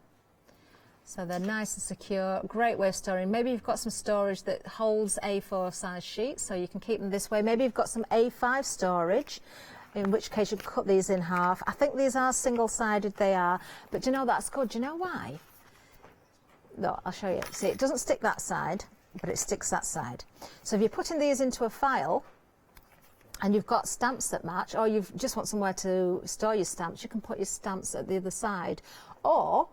so they're nice and secure, great way of storing. Maybe you've got some storage that holds A4 size sheets, so you can keep them this way. Maybe you've got some A5 storage, in which case you can cut these in half. I think these are single-sided, they are, but do you know that's good? Do you know why? No, I'll show you. See, it doesn't stick that side, but it sticks that side. So if you're putting these into a file, and you've got stamps that match, or you just want somewhere to store your stamps, you can put your stamps at the other side. Or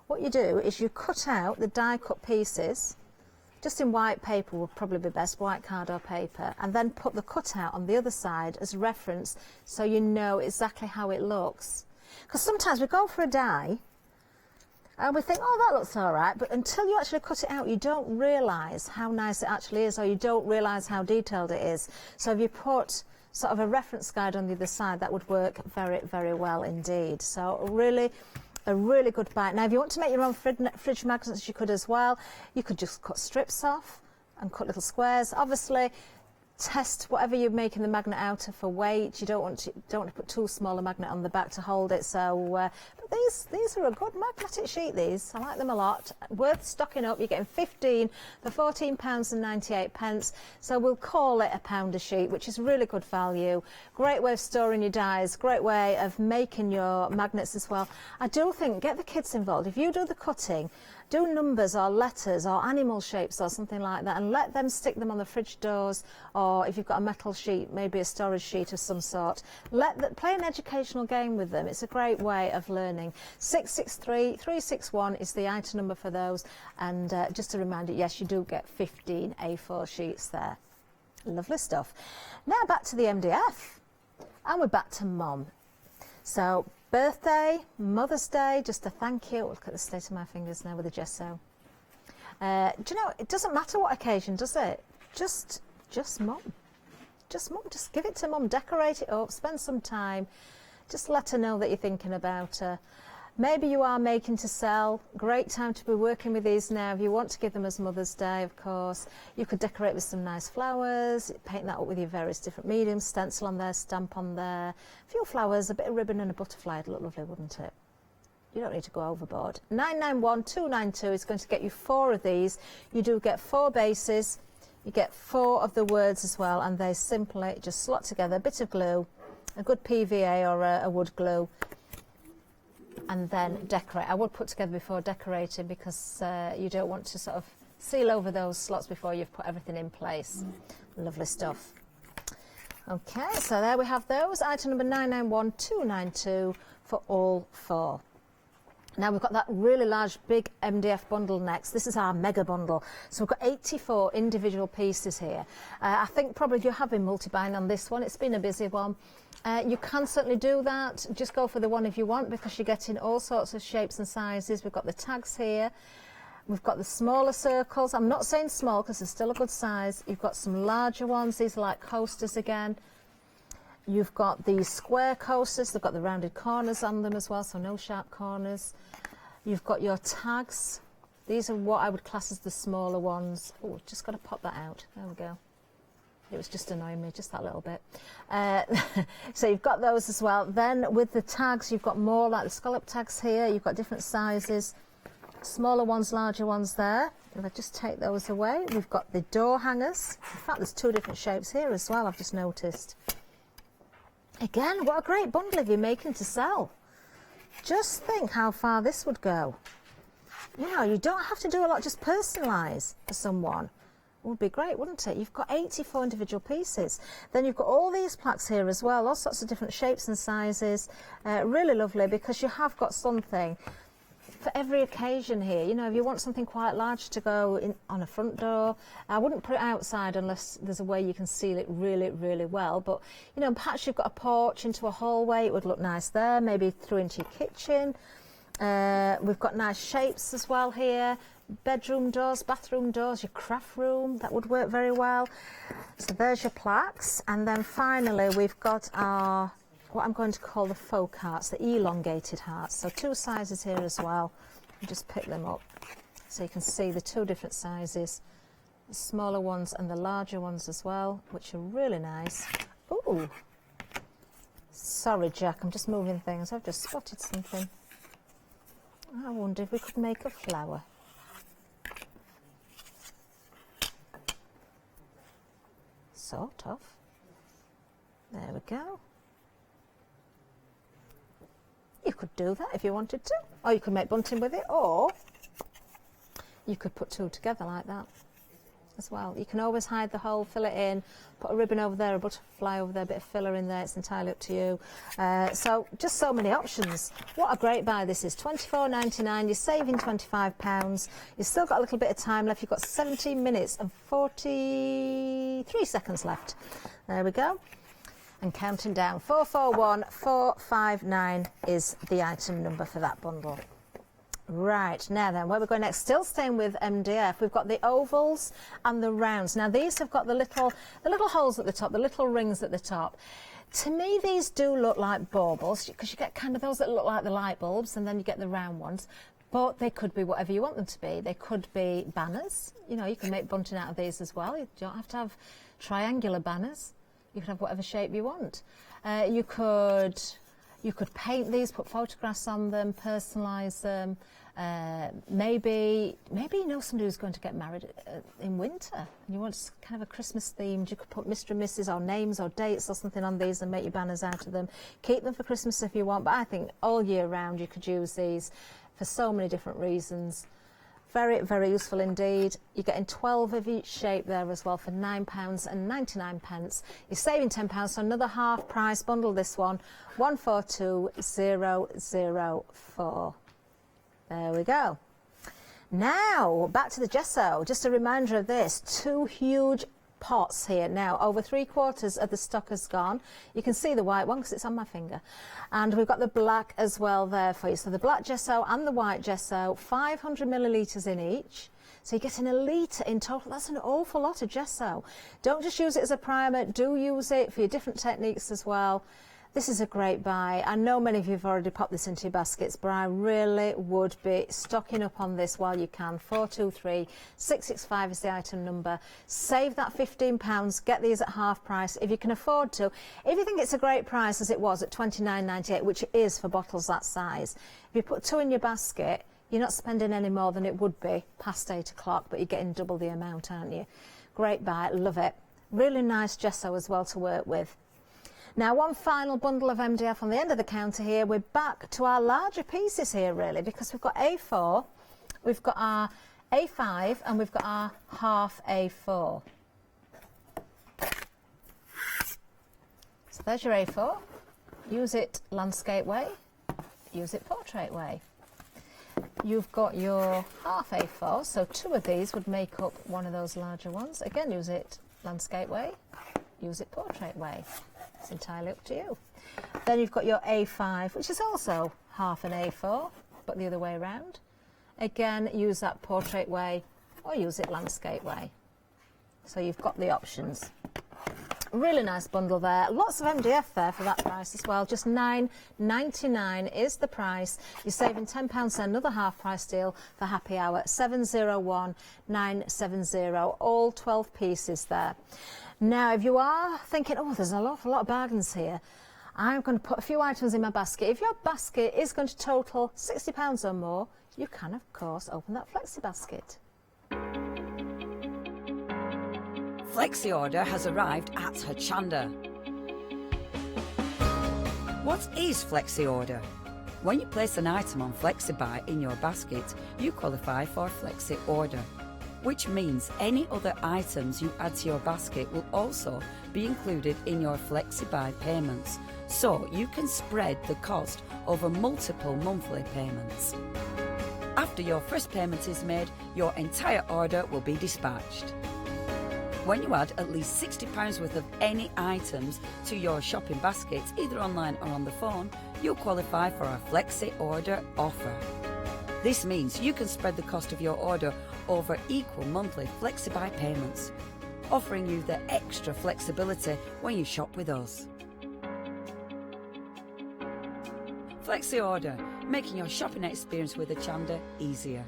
what you do is you cut out the die cut pieces, just in white paper would probably be best, white card or paper, and then put the cutout on the other side as reference, so you know exactly how it looks. Because sometimes we go for a die and we think, oh, that looks all right, but until you actually cut it out, you don't realise how nice it actually is, or you don't realise how detailed it is. So if you put sort of a reference guide on the other side, that would work very, very well indeed. So really, a really good buy. Now, if you want to make your own fridge magnets, you could as well. You could just cut strips off and cut little squares. Obviously, test whatever you're making the magnet out of for weight. You don't want to put too small a magnet on the back to hold it. So but these are a good magnetic sheet. These, I like them a lot. Worth stocking up. You're getting 15 for £14.98. So we'll call it £1 a sheet, which is really good value. Great way of storing your dies. Great way of making your magnets as well. I do think, get the kids involved. If you do the cutting, do numbers or letters or animal shapes or something like that, and let them stick them on the fridge doors, or if you've got a metal sheet, maybe a storage sheet of some sort. Play an educational game with them. It's a great way of learning. 663 361 is the item number for those, and just a reminder, yes, you do get 15 A4 sheets there. Lovely stuff. Now back to the MDF, and we're back to Mum. So birthday, Mother's Day, just a thank you. Look at the state of my fingers now with the gesso. Do you know, it doesn't matter what occasion, does it? Just Mum. Just Mum. Just give it to Mum. Decorate it up. Spend some time. Just let her know that you're thinking about her. Maybe you are making to sell. Great time to be working with these now. If you want to give them as Mother's Day, of course. You could decorate with some nice flowers, paint that up with your various different mediums, stencil on there, stamp on there, a few flowers, a bit of ribbon and a butterfly. It'd look lovely, wouldn't it? you don't need to go overboard. 991292 is going to get you 4 of these. You do get 4 bases. You get 4 of the words as well, and they simply just slot together. A bit of glue, a good PVA or a wood glue, and then decorate. I would put together before decorating because you don't want to sort of seal over those slots before you've put everything in place. Lovely stuff. Okay, so there we have those. Item number 991292 for all 4. Now we've got that really large big MDF bundle next. This is our mega bundle. So we've got 84 individual pieces here. I think probably you have been multi-buying on this one. It's been a busy one. You can certainly do that. Just go for the one if you want, because you're getting all sorts of shapes and sizes. We've got the tags here. We've got the smaller circles. I'm not saying small because it's still a good size. You've got some larger ones. These are like coasters again. You've got these square coasters. They've got the rounded corners on them as well, so no sharp corners. You've got your tags. These are what I would class as the smaller ones. Oh, just got to pop that out. There we go. It was just annoying me, just that little bit. So you've got those as well. Then with the tags, you've got more like the scallop tags here. You've got different sizes. Smaller ones, larger ones there. If I just take those away, we've got the door hangers. In fact, there's 2 different shapes here as well, I've just noticed. Again, what a great bundle if you're making to sell. Just think how far this would go. You know, you don't have to do a lot, just personalise for someone. It would be great, wouldn't it? You've got 84 individual pieces. Then you've got all these plaques here as well, all sorts of different shapes and sizes. Really lovely, because you have got something for every occasion here. You know, if you want something quite large to go in on a front door, I wouldn't put it outside unless there's a way you can seal it really, really well. But, you know, perhaps you've got a porch into a hallway, it would look nice there, maybe through into your kitchen. We've got nice shapes as well here. Bedroom doors, bathroom doors, your craft room, that would work very well. So there's your plaques. And then finally we've got our, what I'm going to call the folk hearts, the elongated hearts. So 2 sizes here as well. You just pick them up so you can see the 2 different sizes, the smaller ones and the larger ones as well, which are really nice. Ooh, sorry Jack, I'm just moving things. I've just spotted something. I wonder if we could make a flower. Sort of. There we go. You could do that if you wanted to, or you could make bunting with it, or you could put 2 together like that as well. You can always hide the hole, fill it in, put a ribbon over there, a butterfly over there, a bit of filler in there. It's entirely up to you. So just so many options. What a great buy this is. £24.99. You're saving £25. You've still got a little bit of time left. You've got 17 minutes and 43 seconds left. There we go. And counting down. 441459 is the item number for that bundle. Right, now then, where we're going next, still staying with MDF, we've got the ovals and the rounds. Now these have got the little holes at the top, the little rings at the top. To me, these do look like baubles, because you get kind of those that look like the light bulbs, and then you get the round ones. But they could be whatever you want them to be. They could be banners. You know, you can make bunting out of these as well. You don't have to have triangular banners. You could have whatever shape you want. You could paint these, put photographs on them, personalise them. Maybe you know somebody who's going to get married in winter and you want kind of a Christmas themed. You could put Mr. and Mrs. or names or dates or something on these and make your banners out of them. Keep them for Christmas if you want, but I think all year round you could use these for so many different reasons. Very, very useful indeed. You're getting 12 of each shape there as well for £9.99. You're saving £10, so another half price bundle this one, 142004. There we go. Now, back to the gesso. Just a reminder of this, 2 huge pots here. Now, over 3/4 of the stock has gone. You can see the white one because it's on my finger. And we've got the black as well there for you. So the black gesso and the white gesso, 500 millilitres in each. So you're getting a litre in total. That's an awful lot of gesso. Don't just use it as a primer. Do use it for your different techniques as well. This is a great buy. I know many of you have already popped this into your baskets, but I really would be stocking up on this while you can. 423665 is the item number. Save that £15, get these at half price if you can afford to. If you think it's a great price, as it was at £29.98, which it is for bottles that size, if you put 2 in your basket, you're not spending any more than it would be past 8 o'clock, but you're getting double the amount, aren't you? Great buy, love it. Really nice gesso as well to work with. Now, one final bundle of MDF on the end of the counter here. We're back to our larger pieces here, really, because we've got A4, we've got our A5, and we've got our half A4. So there's your A4. Use it landscape way, use it portrait way. You've got your half A4, so 2 of these would make up one of those larger ones. Again, use it landscape way, use it portrait way. It's entirely up to you. Then you've got your A5, which is also half an A4, but the other way around. Again, use that portrait way or use it landscape way. So you've got the options. Really nice bundle there. Lots of MDF there for that price as well. Just £9.99 is the price. You're saving £10 there, another half price deal for happy hour. 701970, all 12 pieces there. Now, if you are thinking, oh, there's an awful lot of bargains here, I'm going to put a few items in my basket. If your basket is going to total £60 or more, you can, of course, open that flexi basket. Flexi order has arrived at Hochanda. What is Flexi order? When you place an item on FlexiBuy in your basket, you qualify for Flexi order, which means any other items you add to your basket will also be included in your FlexiBuy payments, so you can spread the cost over multiple monthly payments. After your first payment is made, your entire order will be dispatched. When you add at least £60 worth of any items to your shopping basket, either online or on the phone, you'll qualify for our Flexi order offer. This means you can spread the cost of your order over equal monthly FlexiBuy payments, offering you the extra flexibility when you shop with us. Flexi order, making your shopping experience with Hochanda easier.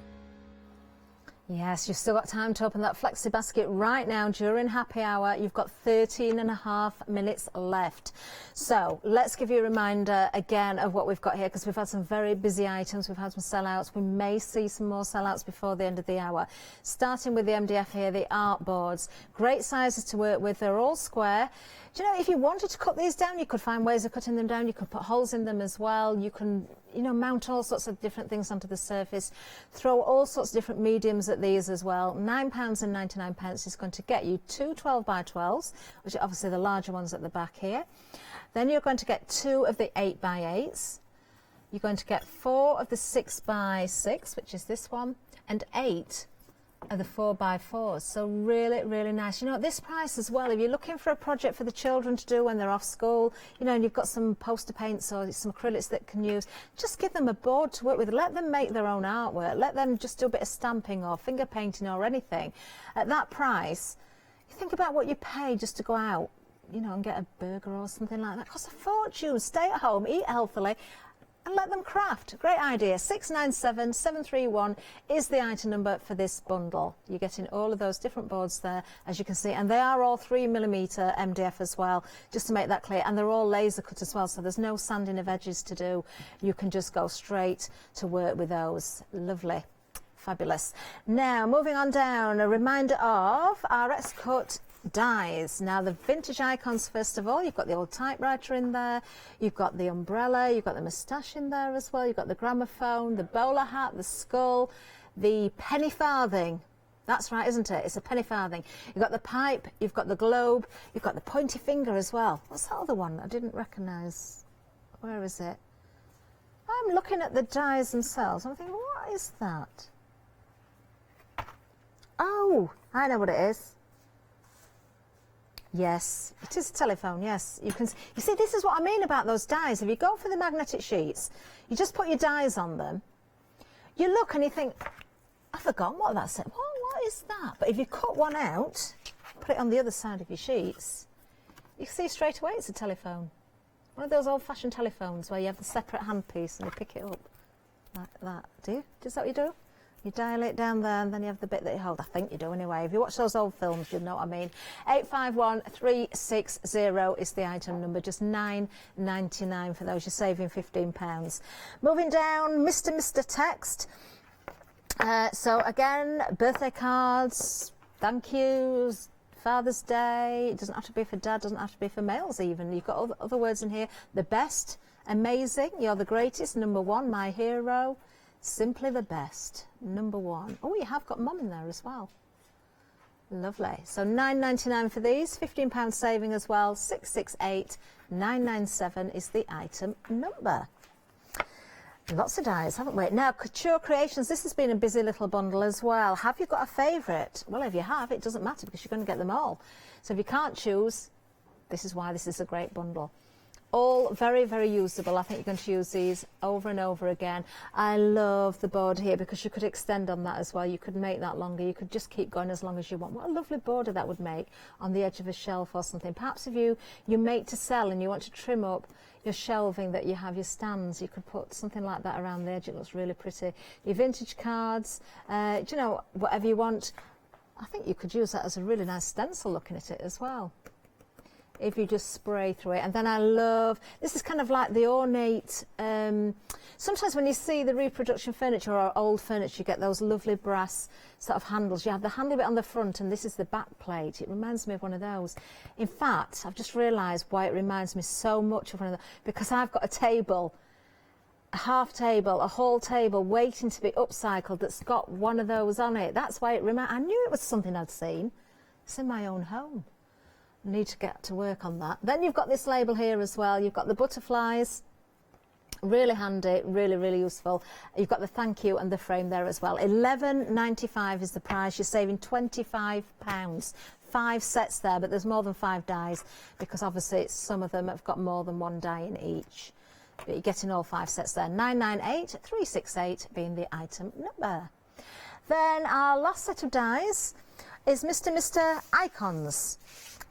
Yes, you've still got time to open that flexi basket right now during happy hour. You've got 13.5 minutes left. So let's give you a reminder again of what we've got here, because we've had some very busy items. We've had some sellouts. We may see some more sellouts before the end of the hour. Starting with the MDF here, the art boards. Great sizes to work with. They're all square. Do you know, if you wanted to cut these down, you could find ways of cutting them down. You could put holes in them as well. You can, you know, mount all sorts of different things onto the surface. Throw all sorts of different mediums at these as well. £9.99 is going to get you 2 12x12s, which are obviously the larger ones at the back here. Then you're going to get 2 of the 8x8s. You're going to get 4 of the 6x6, which is this one, and 8 of the 4x4s. So really, really nice. You know, at this price as well, if you're looking for a project for the children to do when they're off school, you know, and you've got some poster paints or some acrylics that can use, just give them a board to work with. Let them make their own artwork. Let them just do a bit of stamping or finger painting or anything. At that price, you think about what you pay just to go out, you know, and get a burger or something like that. It costs a fortune. Stay at home, eat healthily, and let them craft. Great idea. 697731 is the item number for this bundle. You're getting all of those different boards there, as you can see, and they are all 3mm MDF as well, just to make that clear, and they're all laser cut as well, so there's no sanding of edges to do. You can just go straight to work with those. Lovely. Fabulous. Now, moving on down, a reminder of RX Cut dies. Now, the vintage icons, first of all, you've got the old typewriter in there, you've got the umbrella, you've got the moustache in there as well, you've got the gramophone, the bowler hat, the skull, the penny farthing. That's right, isn't it? It's a penny farthing. You've got the pipe, you've got the globe, you've got the pointy finger as well. What's that other one I didn't recognise? Where is it? I'm looking at the dies themselves. I'm thinking, what is that? Oh, I know what it is. Yes, it is a telephone, yes. You see, this is what I mean about those dies. If you go for the magnetic sheets, you just put your dies on them. You look and you think, I've forgotten what that said. What is that? But if you cut one out, put it on the other side of your sheets, you see straight away it's a telephone. One of those old-fashioned telephones where you have the separate handpiece and you pick it up like that. Do you? Is that what you do? You dial it down there and then you have the bit that you hold. I think you do anyway. If you watch those old films, you'll know what I mean. 851360 is the item number. Just £9.99 for those. You're saving £15. Moving down, Mr. Text. So again, birthday cards, thank yous, Father's Day. It doesn't have to be for dad, doesn't have to be for males even. You've got other words in here. The best, amazing, you're the greatest, number one, my hero. Simply the best, number one. Oh, you have got mum in there as well. Lovely. So £9.99 for these, £15 saving as well. 668997 is the item number. Lots of dies, haven't we? Now, Couture Creations, this has been a busy little bundle as well. Have you got a favourite? Well, if you have, it doesn't matter because you're going to get them all. So if you can't choose, this is why this is a great bundle. All very, very usable. I think you're going to use these over and over again. I love the border here because you could extend on that as well. You could make that longer. You could just keep going as long as you want. What a lovely border that would make on the edge of a shelf or something. Perhaps if you make to sell and you want to trim up your shelving that you have, your stands, you could put something like that around the edge. It looks really pretty. Your vintage cards, do you know, whatever you want. I think you could use that as a really nice stencil looking at it as well, if you just spray through it. And then I love, this is kind of like the ornate, sometimes when you see the reproduction furniture or old furniture, you get those lovely brass sort of handles. You have the handle bit on the front and this is the back plate. It reminds me of one of those. In fact, I've just realised why it reminds me so much of one of those, because I've got a table, a half table, a whole table waiting to be upcycled that's got one of those on it. That's why it reminds, I knew it was something I'd seen. It's in my own home. Need to get to work on that. Then you've got this label here as well. You've got the butterflies, really handy, really, really useful. You've got the thank you and the frame there as well. £11.95 is the price. You're saving £25. 5 sets there, but there's more than 5 dies because obviously some of them have got more than one die in each. But you're getting all 5 sets there. 998-368 being the item number. Then our last set of dies is Mr. Icons.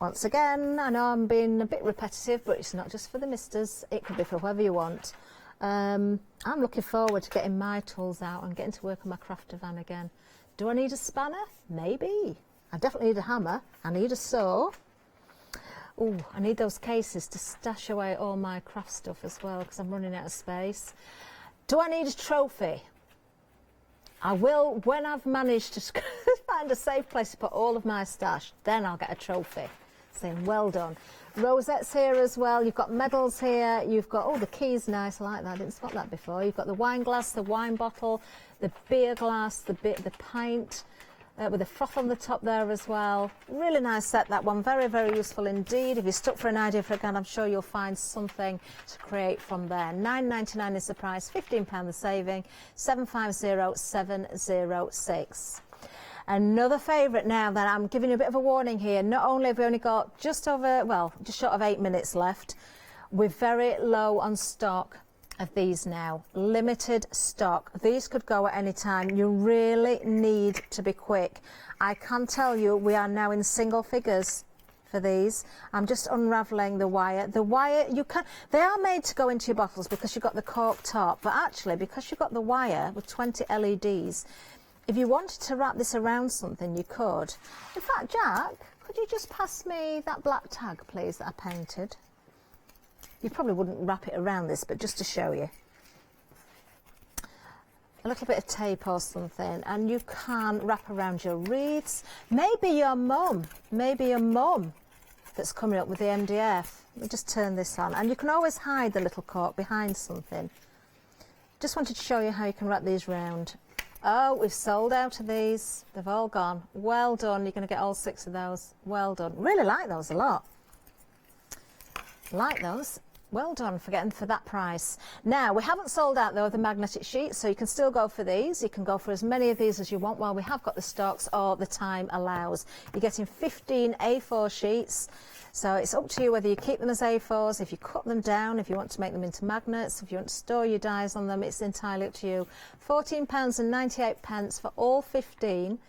Once again, I know I'm being a bit repetitive, but it's not just for the misters. It could be for whoever you want. I'm looking forward to getting my tools out and getting to work on my crafter van again. Do I need a spanner? Maybe. I definitely need a hammer. I need a saw. Oh, I need those cases to stash away all my craft stuff as well because I'm running out of space. Do I need a trophy? I will when I've managed to find a safe place to put all of my stash. Then I'll get a trophy saying well done. Rosettes here as well. You've got medals here. You've got, oh, the key's nice. I like that. I didn't spot that before. You've got the wine glass, the wine bottle, the beer glass, the pint with the froth on the top there as well. Really nice set, that one. Very, very useful indeed. If you're stuck for an idea for a gun, I'm sure you'll find something to create from there. £9.99 is the price, £15 the saving, 750706. Another favourite now that I'm giving you a bit of a warning here. Not only have we only got just short of 8 minutes left, we're very low on stock of these now. Limited stock. These could go at any time. You really need to be quick. I can tell you we are now in single figures for these. I'm just unravelling the wire. The wire, they are made to go into your bottles because you've got the cork top, but actually because you've got the wire with 20 LEDs, if you wanted to wrap this around something, you could. In fact, Jack, could you just pass me that black tag, please, that I painted? You probably wouldn't wrap it around this, but just to show you. A little bit of tape or something, and you can wrap around your wreaths. Maybe your mum that's coming up with the MDF. Let me just turn this on, and you can always hide the little cork behind something. Just wanted to show you how you can wrap these round. Oh, we've sold out of these. They've all gone. Well done. You're going to get all 6 of those. Well done. Really like those a lot. Like those. Well done for getting for that price. Now, we haven't sold out, though, of the magnetic sheets, so you can still go for these. You can go for as many of these as you want while we have got the stocks or the time allows. You're getting 15 A4 sheets, so it's up to you whether you keep them as A4s, if you cut them down, if you want to make them into magnets, if you want to store your dies on them, it's entirely up to you. £14.98 for all 15.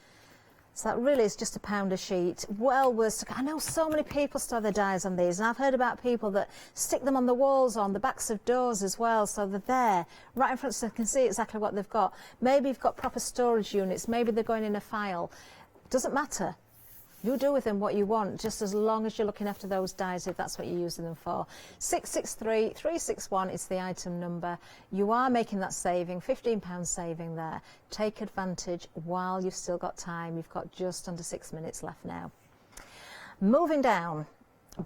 So that really is just £1 a sheet. Well worth. I know so many people store their dies on these, and I've heard about people that stick them on the walls, on the backs of doors as well, so they're there, right in front so they can see exactly what they've got. Maybe you've got proper storage units, maybe they're going in a file. Doesn't matter. You do with them what you want, just as long as you're looking after those dies, if that's what you're using them for. 663361 is the item number. You are making that saving, £15 saving there. Take advantage while you've still got time. You've got just under 6 minutes left now. Moving down,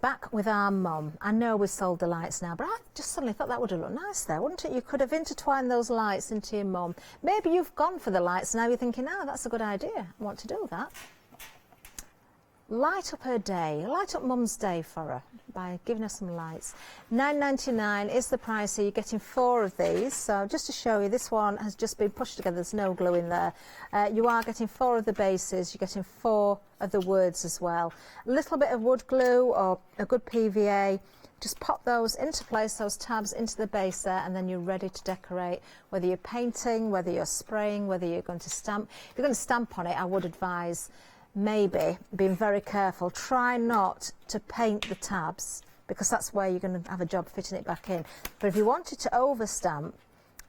back with our mum. I know we've sold the lights now, but I just suddenly thought that would have looked nice there, wouldn't it? You could have intertwined those lights into your mum. Maybe you've gone for the lights, now you're thinking, oh, that's a good idea. I want to do that. Light up her day, light up Mum's day for her by giving her some lights. £9.99 is the price, so you're getting 4 of these. So just to show you, this one has just been pushed together, there's no glue in there. You are getting 4 of the bases, you're getting 4 of the words as well. A little bit of wood glue or a good PVA, just pop those into place, those tabs into the base there, and then you're ready to decorate. Whether you're painting, whether you're spraying, whether you're going to stamp. If you're going to stamp on it, I would advise maybe being very careful. Try not to paint the tabs, because that's where you're going to have a job fitting it back in. But if you wanted to overstamp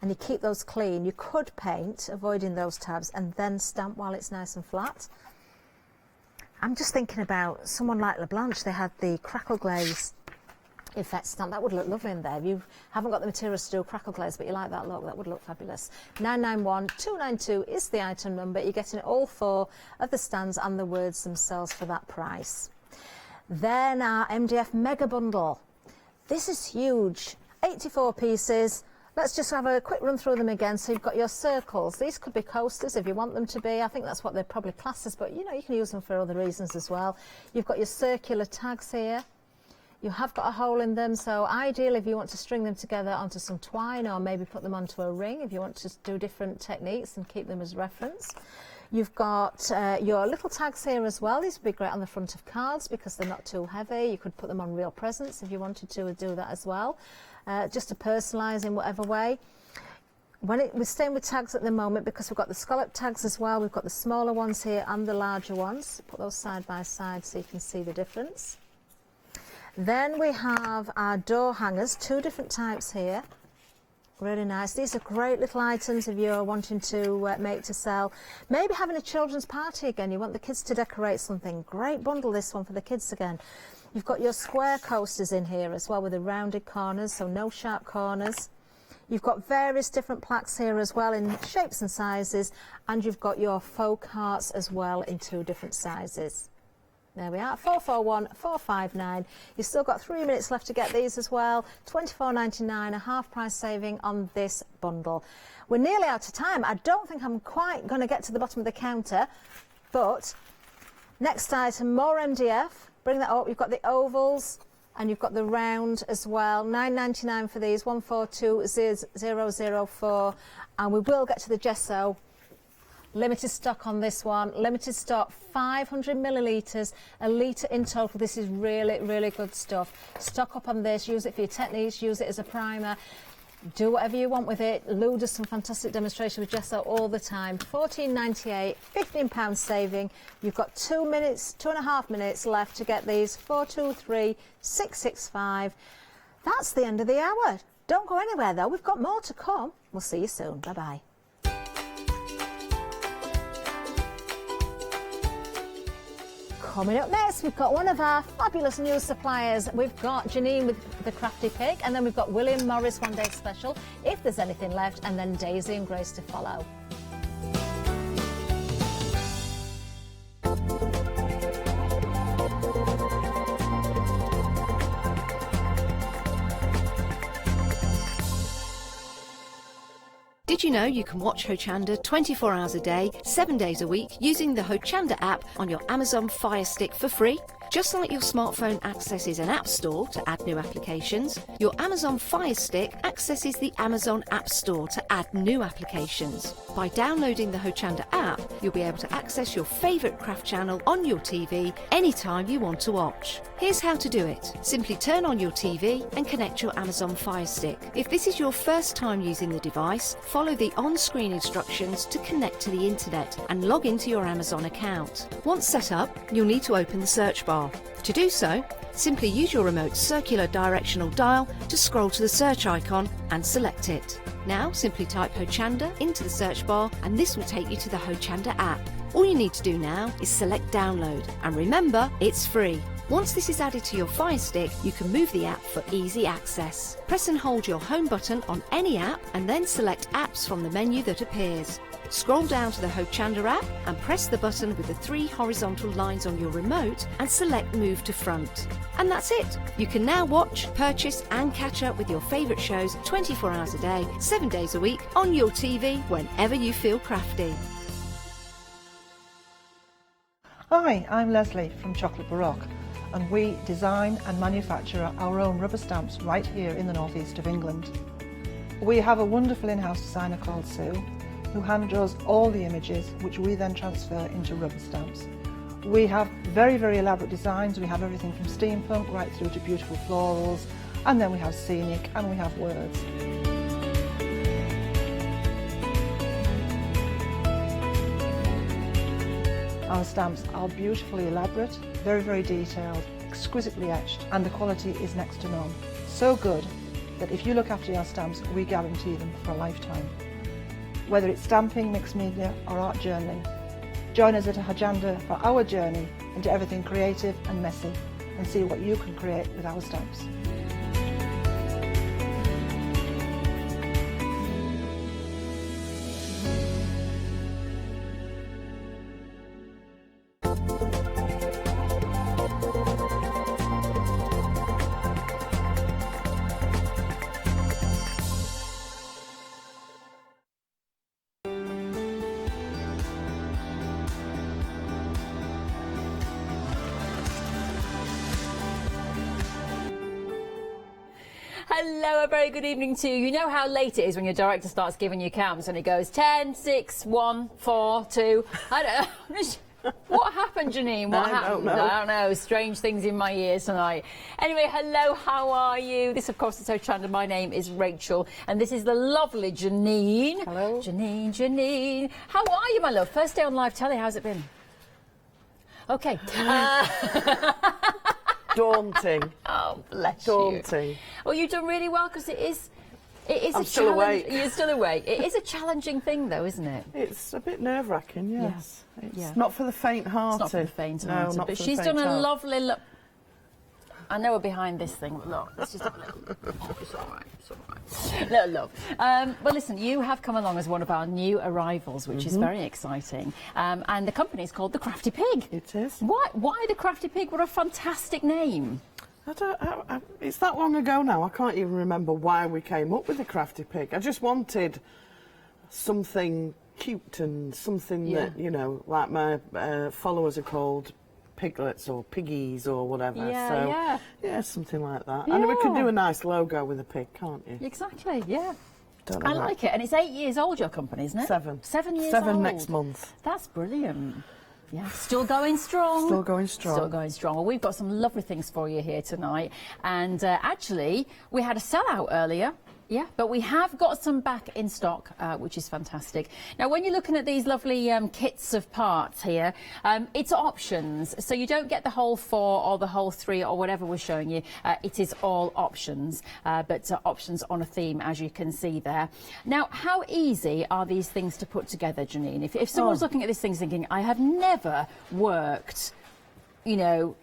and you keep those clean, you could paint, avoiding those tabs, and then stamp while it's nice and flat. I'm just thinking about someone like Leblanche. They had the crackle glaze effect stamp. That would look lovely in there. If you haven't got the materials to do crackle glaze, but you like that look, that would look fabulous. 991292 is the item number. You're getting all 4 of the stands and the words themselves for that price. Then our MDF mega bundle. This is huge. 84 pieces. Let's just have a quick run through them again. So you've got your circles. These could be coasters if you want them to be. I think that's what they're probably classed as, but you know, you can use them for other reasons as well. You've got your circular tags here. You have got a hole in them, so ideally if you want to string them together onto some twine, or maybe put them onto a ring if you want to do different techniques and keep them as reference. You've got your little tags here as well. These would be great on the front of cards because they're not too heavy. You could put them on real presents if you wanted to do that as well, just to personalise in whatever way. We're staying with tags at the moment because we've got the scallop tags as well. We've got the smaller ones here and the larger ones. Put those side by side so you can see the difference. Then we have our door hangers, 2 different types here. Really nice. These are great little items if you're wanting to make to sell. Maybe having a children's party again. You want the kids to decorate something. Great bundle, this one, for the kids again. You've got your square coasters in here as well with the rounded corners, so no sharp corners. You've got various different plaques here as well in shapes and sizes, and you've got your folk hearts as well in 2 different sizes. There we are, 441459. You've still got 3 minutes left to get these as well. £24.99, a half price saving on this bundle. We're nearly out of time. I don't think I'm quite going to get to the bottom of the counter, but next item, more MDF. Bring that up. You've got the ovals and you've got the round as well. £9.99 for these, 142004, and we will get to the gesso. Limited stock on this one, limited stock, 500 millilitres, a litre in total. This is really, really good stuff. Stock up on this, use it for your techniques, use it as a primer. Do whatever you want with it. Lou does some fantastic demonstration with gesso all the time. £14.98, £15 saving. You've got 2.5 minutes left to get these. 423665. That's the end of the hour. Don't go anywhere though, we've got more to come. We'll see you soon. Bye-bye. Coming up next, we've got one of our fabulous new suppliers. We've got Janine with the Crafty Pig, and then we've got William Morris One Day Special, if there's anything left, and then Daisy and Grace to follow. Did you know you can watch Hochanda 24 hours a day, 7 days a week using the Hochanda app on your Amazon Fire Stick for free? Just like your smartphone accesses an app store to add new applications, your Amazon Fire Stick accesses the Amazon App Store to add new applications. By downloading the Hochanda app, you'll be able to access your favourite craft channel on your TV anytime you want to watch. Here's how to do it. Simply turn on your TV and connect your Amazon Fire Stick. If this is your first time using the device, follow the on-screen instructions to connect to the internet and log into your Amazon account. Once set up, you'll need to open the search bar. To do so, simply use your remote circular directional dial to scroll to the search icon and select it. Now simply type Hochanda into the search bar and this will take you to the Hochanda app. All you need to do now is select download, and remember, it's free. Once this is added to your Fire Stick, you can move the app for easy access. Press and hold your home button on any app and then select apps from the menu that appears. Scroll down to the Hochanda app and press the button with the 3 horizontal lines on your remote and select Move to Front. And that's it. You can now watch, purchase and catch up with your favourite shows 24 hours a day, 7 days a week on your TV whenever you feel crafty. Hi, I'm Leslie from Chocolate Baroque, and we design and manufacture our own rubber stamps right here in the northeast of England. We have a wonderful in-house designer called Sue, who hand draws all the images which we then transfer into rubber stamps. We have very, very elaborate designs. We have everything from steampunk right through to beautiful florals, and then we have scenic and we have words. Our stamps are beautifully elaborate, very, very detailed, exquisitely etched, and the quality is next to none. So good that if you look after your stamps, we guarantee them for a lifetime. Whether it's stamping, mixed media or art journaling, join us at Hochanda for our journey into everything creative and messy and see what you can create with our stamps. Hello, a very good evening to you. You know how late it is when your director starts giving you counts and it goes 10, 6, 1, 4, 2. I don't know. What happened, Janine? What happened? I don't know. Strange things in my ears tonight. Anyway, hello, how are you? This, of course, is Hochanda. My name is Rachel, and this is the lovely Janine. Hello. Janine. How are you, my love? First day on live telly. How's it been? Okay. Daunting. Oh, bless Daunting. you. Well, you've done really well because it is I'm still awake. You're still awake. It is a challenging thing, though, isn't it? It's a bit nerve-wracking, yes. Yeah. It's not for the faint-hearted. It's not for the faint-hearted. No, not but for she's the done a faint-hearted. lovely look. I know we're behind this thing, but look, let's just have a look. It's all right, it's all right. Little love. Well, listen, you have come along as one of our new arrivals, which is very exciting. And the company is called The Crafty Pig. It is. Why The Crafty Pig? What a fantastic name. It's that long ago now, I can't even remember why we came up with The Crafty Pig. I just wanted something cute and something that, you know, like my followers are called piglets or piggies or whatever. Yeah, something like that. And we could do a nice logo with a pig, can't you? Exactly, yeah. I like it. And it's 8 years old, your company, isn't it? 7. 7 years old. 7 next month. That's brilliant. Yeah, still going strong. Still going strong. Still going strong. Well, we've got some lovely things for you here tonight. And actually, we had a sellout earlier. Yeah, but we have got some back in stock, which is fantastic. Now, when you're looking at these lovely kits of parts here, it's options. So you don't get the whole 4 or the whole 3 or whatever we're showing you. It is all options, but options on a theme, as you can see there. Now, how easy are these things to put together, Janine? If someone's looking at this thing thinking, I have never worked, you know,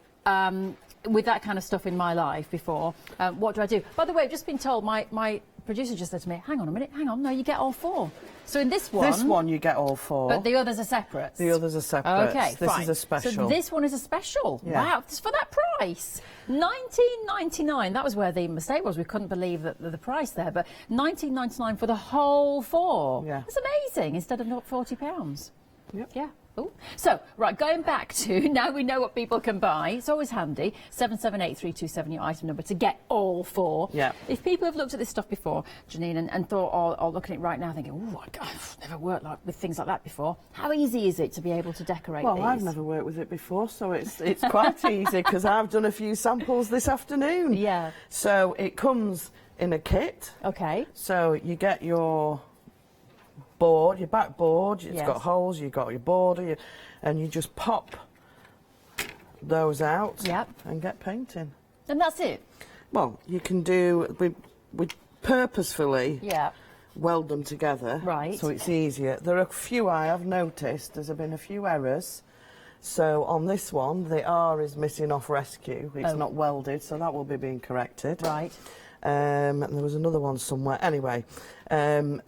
with that kind of stuff in my life before, what do I do? By the way, I've just been told, my producer just said to me, hang on a minute, no, you get all 4. So in this one... This one you get all 4. But the others are separate. The others are separate. Okay, This is a special. So this one is a special. Yeah. Wow, for that price. $19.99. That was where the mistake was. We couldn't believe the price there, but $19.99 for the whole 4. Yeah. It's amazing, instead of not £40. Yep. Yeah. Ooh. So, right, going back to, now we know what people can buy, it's always handy, 778327, your item number, to get all 4. Yeah. If people have looked at this stuff before, Janine, and thought, or looking at it right now thinking, oh, I've never worked with things like that before, how easy is it to be able to decorate these? Well, I've never worked with it before, so it's quite easy, because I've done a few samples this afternoon. Yeah. So it comes in a kit. Okay. So you get your board, your back board, it's Yes. got holes, you've got your border, and you just pop those out and get painting. And that's it? Well, you can do, we purposefully weld them together, right? So it's easier. There are a few I have noticed, there's been a few errors. So on this one, the R is missing off rescue, it's not welded, so that will be being corrected. Right. And there was another one somewhere. Anyway,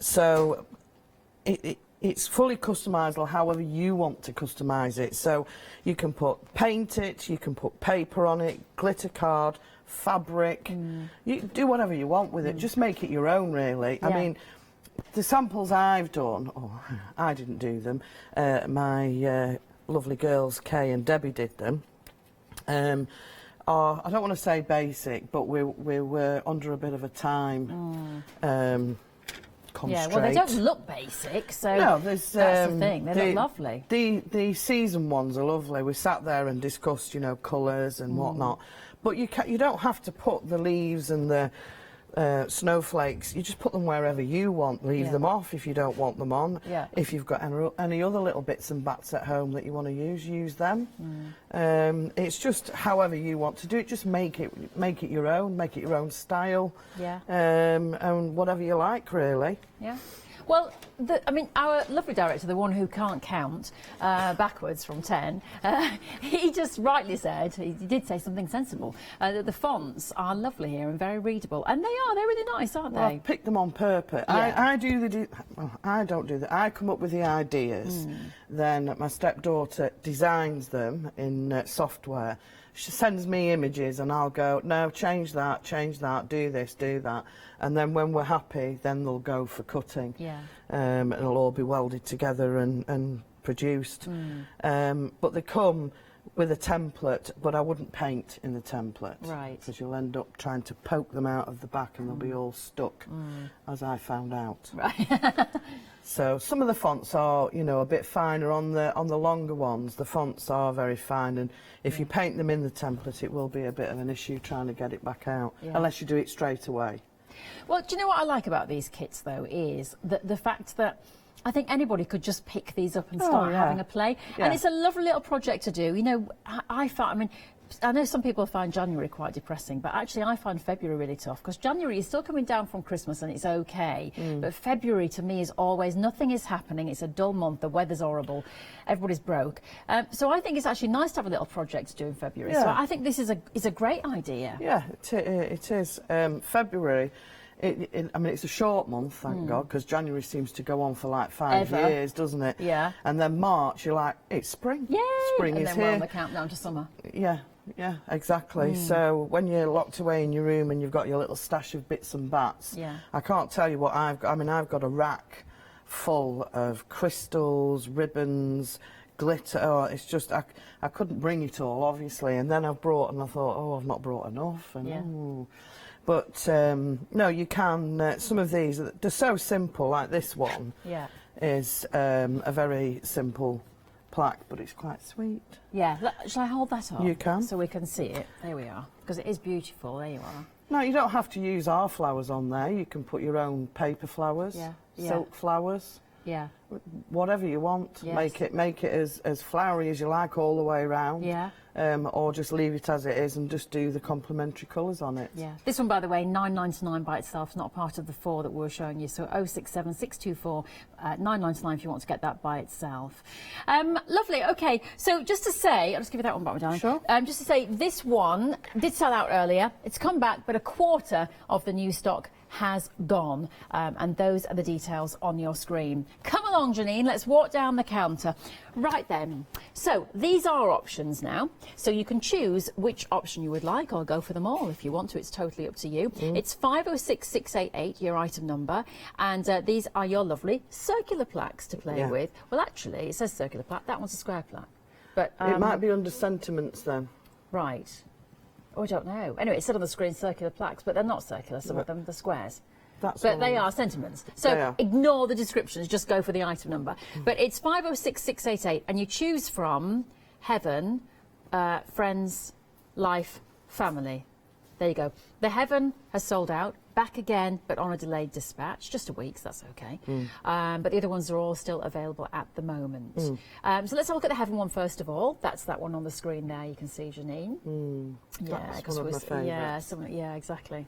so it's fully customisable however you want to customise it. So you can paint it, you can put paper on it, glitter card, fabric. You do whatever you want with it. Just make it your own, really. I mean, the samples I've done, I didn't do them. My lovely girls, Kay and Debbie, did them. I don't want to say basic, but we were under a bit of a time constraint. Yeah, well, they don't look basic, so no, that's the thing. They look lovely. The season ones are lovely. We sat there and discussed, you know, colours and whatnot. But you don't have to put the leaves and the snowflakes. You just put them wherever you want. Leave them off if you don't want them on. Yeah. If you've got any other little bits and bats at home that you want to use them. It's just however you want to do it. Just make it your own. Make it your own style. Yeah. And whatever you like, really. Yeah. Well, I mean, our lovely director, the one who can't count backwards from 10, he just rightly said, he did say something sensible, that the fonts are lovely here and very readable. And they're really nice, aren't Well, they? I've picked them on purpose. Yeah. I don't do that. I come up with the ideas. Then my stepdaughter designs them in software. She sends me images and I'll go, no, change that, do this, do that. And then when we're happy, then they'll go for cutting. Yeah. It'll all be welded together and produced. But they come with a template, but I wouldn't paint in the template. Right. Because you'll end up trying to poke them out of the back and they'll be all stuck, as I found out. Right. So some of the fonts are, you know, a bit finer on the longer ones. The fonts are very fine, and if you paint them in the template, it will be a bit of an issue trying to get it back out, unless you do it straight away. Well, do you know what I like about these kits, though, is the fact that I think anybody could just pick these up and start having a play. Yeah. And it's a lovely little project to do. You know, I mean, I know some people find January quite depressing, but actually I find February really tough, because January is still coming down from Christmas and it's okay. But February to me is always, nothing is happening. It's a dull month. The weather's horrible. Everybody's broke. So I think it's actually nice to have a little project to do in February. So I think this is a great idea. Yeah, it is. February. I mean, it's a short month, thank God, because January seems to go on for like 5 years, doesn't it? Yeah. And then March, you're like, it's spring. Yay! Spring and is then here. we're on the countdown to summer. Yeah, exactly. So when you're locked away in your room and you've got your little stash of bits and bats, I can't tell you what I've got. I mean, I've got a rack full of crystals, ribbons, glitter. Oh, it's just, I couldn't bring it all, obviously. And then I've brought, and I thought, oh, I've not brought enough. And, But no, you can. Some of these, they're so simple. Like this one is a very simple plaque, but it's quite sweet. Yeah. Shall I hold that up? You can. So we can see it. There we are. Because it is beautiful. There you are. No, you don't have to use our flowers on there. You can put your own paper flowers, silk flowers. Yeah. Whatever you want. Yes. Make it as flowery as you like all the way around. Yeah. Or just leave it as it is and just do the complementary colours on it. Yeah. This one, by the way, £9.99 by itself, not part of the 4 that we're showing you. So 067 624 £9.99 if you want to get that by itself. Lovely. Okay. So just to say, I'll just give you that one back, my darling. Sure. Just to say, this one did sell out earlier. It's come back, but a quarter of the new stock has gone. And those are the details on your screen. Come along, Janine, let's walk down the counter. Right then, so these are options now. So you can choose which option you would like, or go for them all if you want to. It's totally up to you. It's 506688, your item number, and these are your lovely circular plaques to play with. Well, actually, it says circular plaque. That one's a square plaque. But it might be under sentiments then. Right. Oh, I don't know. Anyway, it said on the screen circular plaques, but they're not circular, some of them, they're squares. But they are sentiments. So ignore the descriptions, just go for the item number. But it's 506688, and you choose from Heaven, Friends, Life, Family. There you go. The Heaven has sold out, back again, but on a delayed dispatch, just a week, so that's okay. But the other ones are all still available at the moment. So let's have a look at the Heaven one first of all. That's that one on the screen there, you can see, Janine. That's one of my favourites. Yeah, exactly.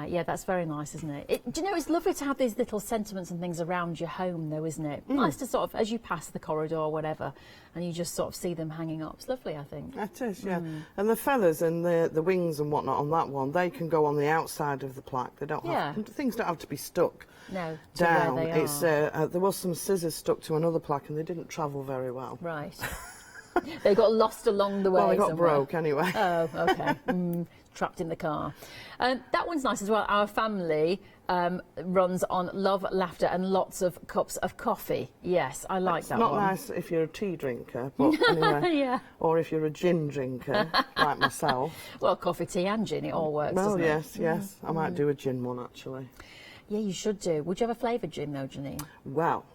Yeah, that's very nice, isn't it? Do you know, it's lovely to have these little sentiments and things around your home, though, isn't it? Nice to sort of, as you pass the corridor or whatever, and you just sort of see them hanging up. It's lovely, I think. It is, yeah. And the feathers and the wings and whatnot on that one, they can go on the outside of the plaque. They don't have, things don't have to be stuck down. Where they it's there was some scissors stuck to another plaque, and they didn't travel very well. Right. They got lost along the way. Well, they got somewhere. broke anyway. Oh, okay. Trapped in the car. That one's nice as well. Our family runs on love, laughter, and lots of cups of coffee. Yes, I like that one. It's not nice if you're a tea drinker, but anyway. Or if you're a gin drinker, like myself. Well, coffee, tea, and gin, it all works. Well, doesn't it? yes. I might do a gin one actually. Yeah, you should do. Would you have a flavoured gin though, Janine? Well,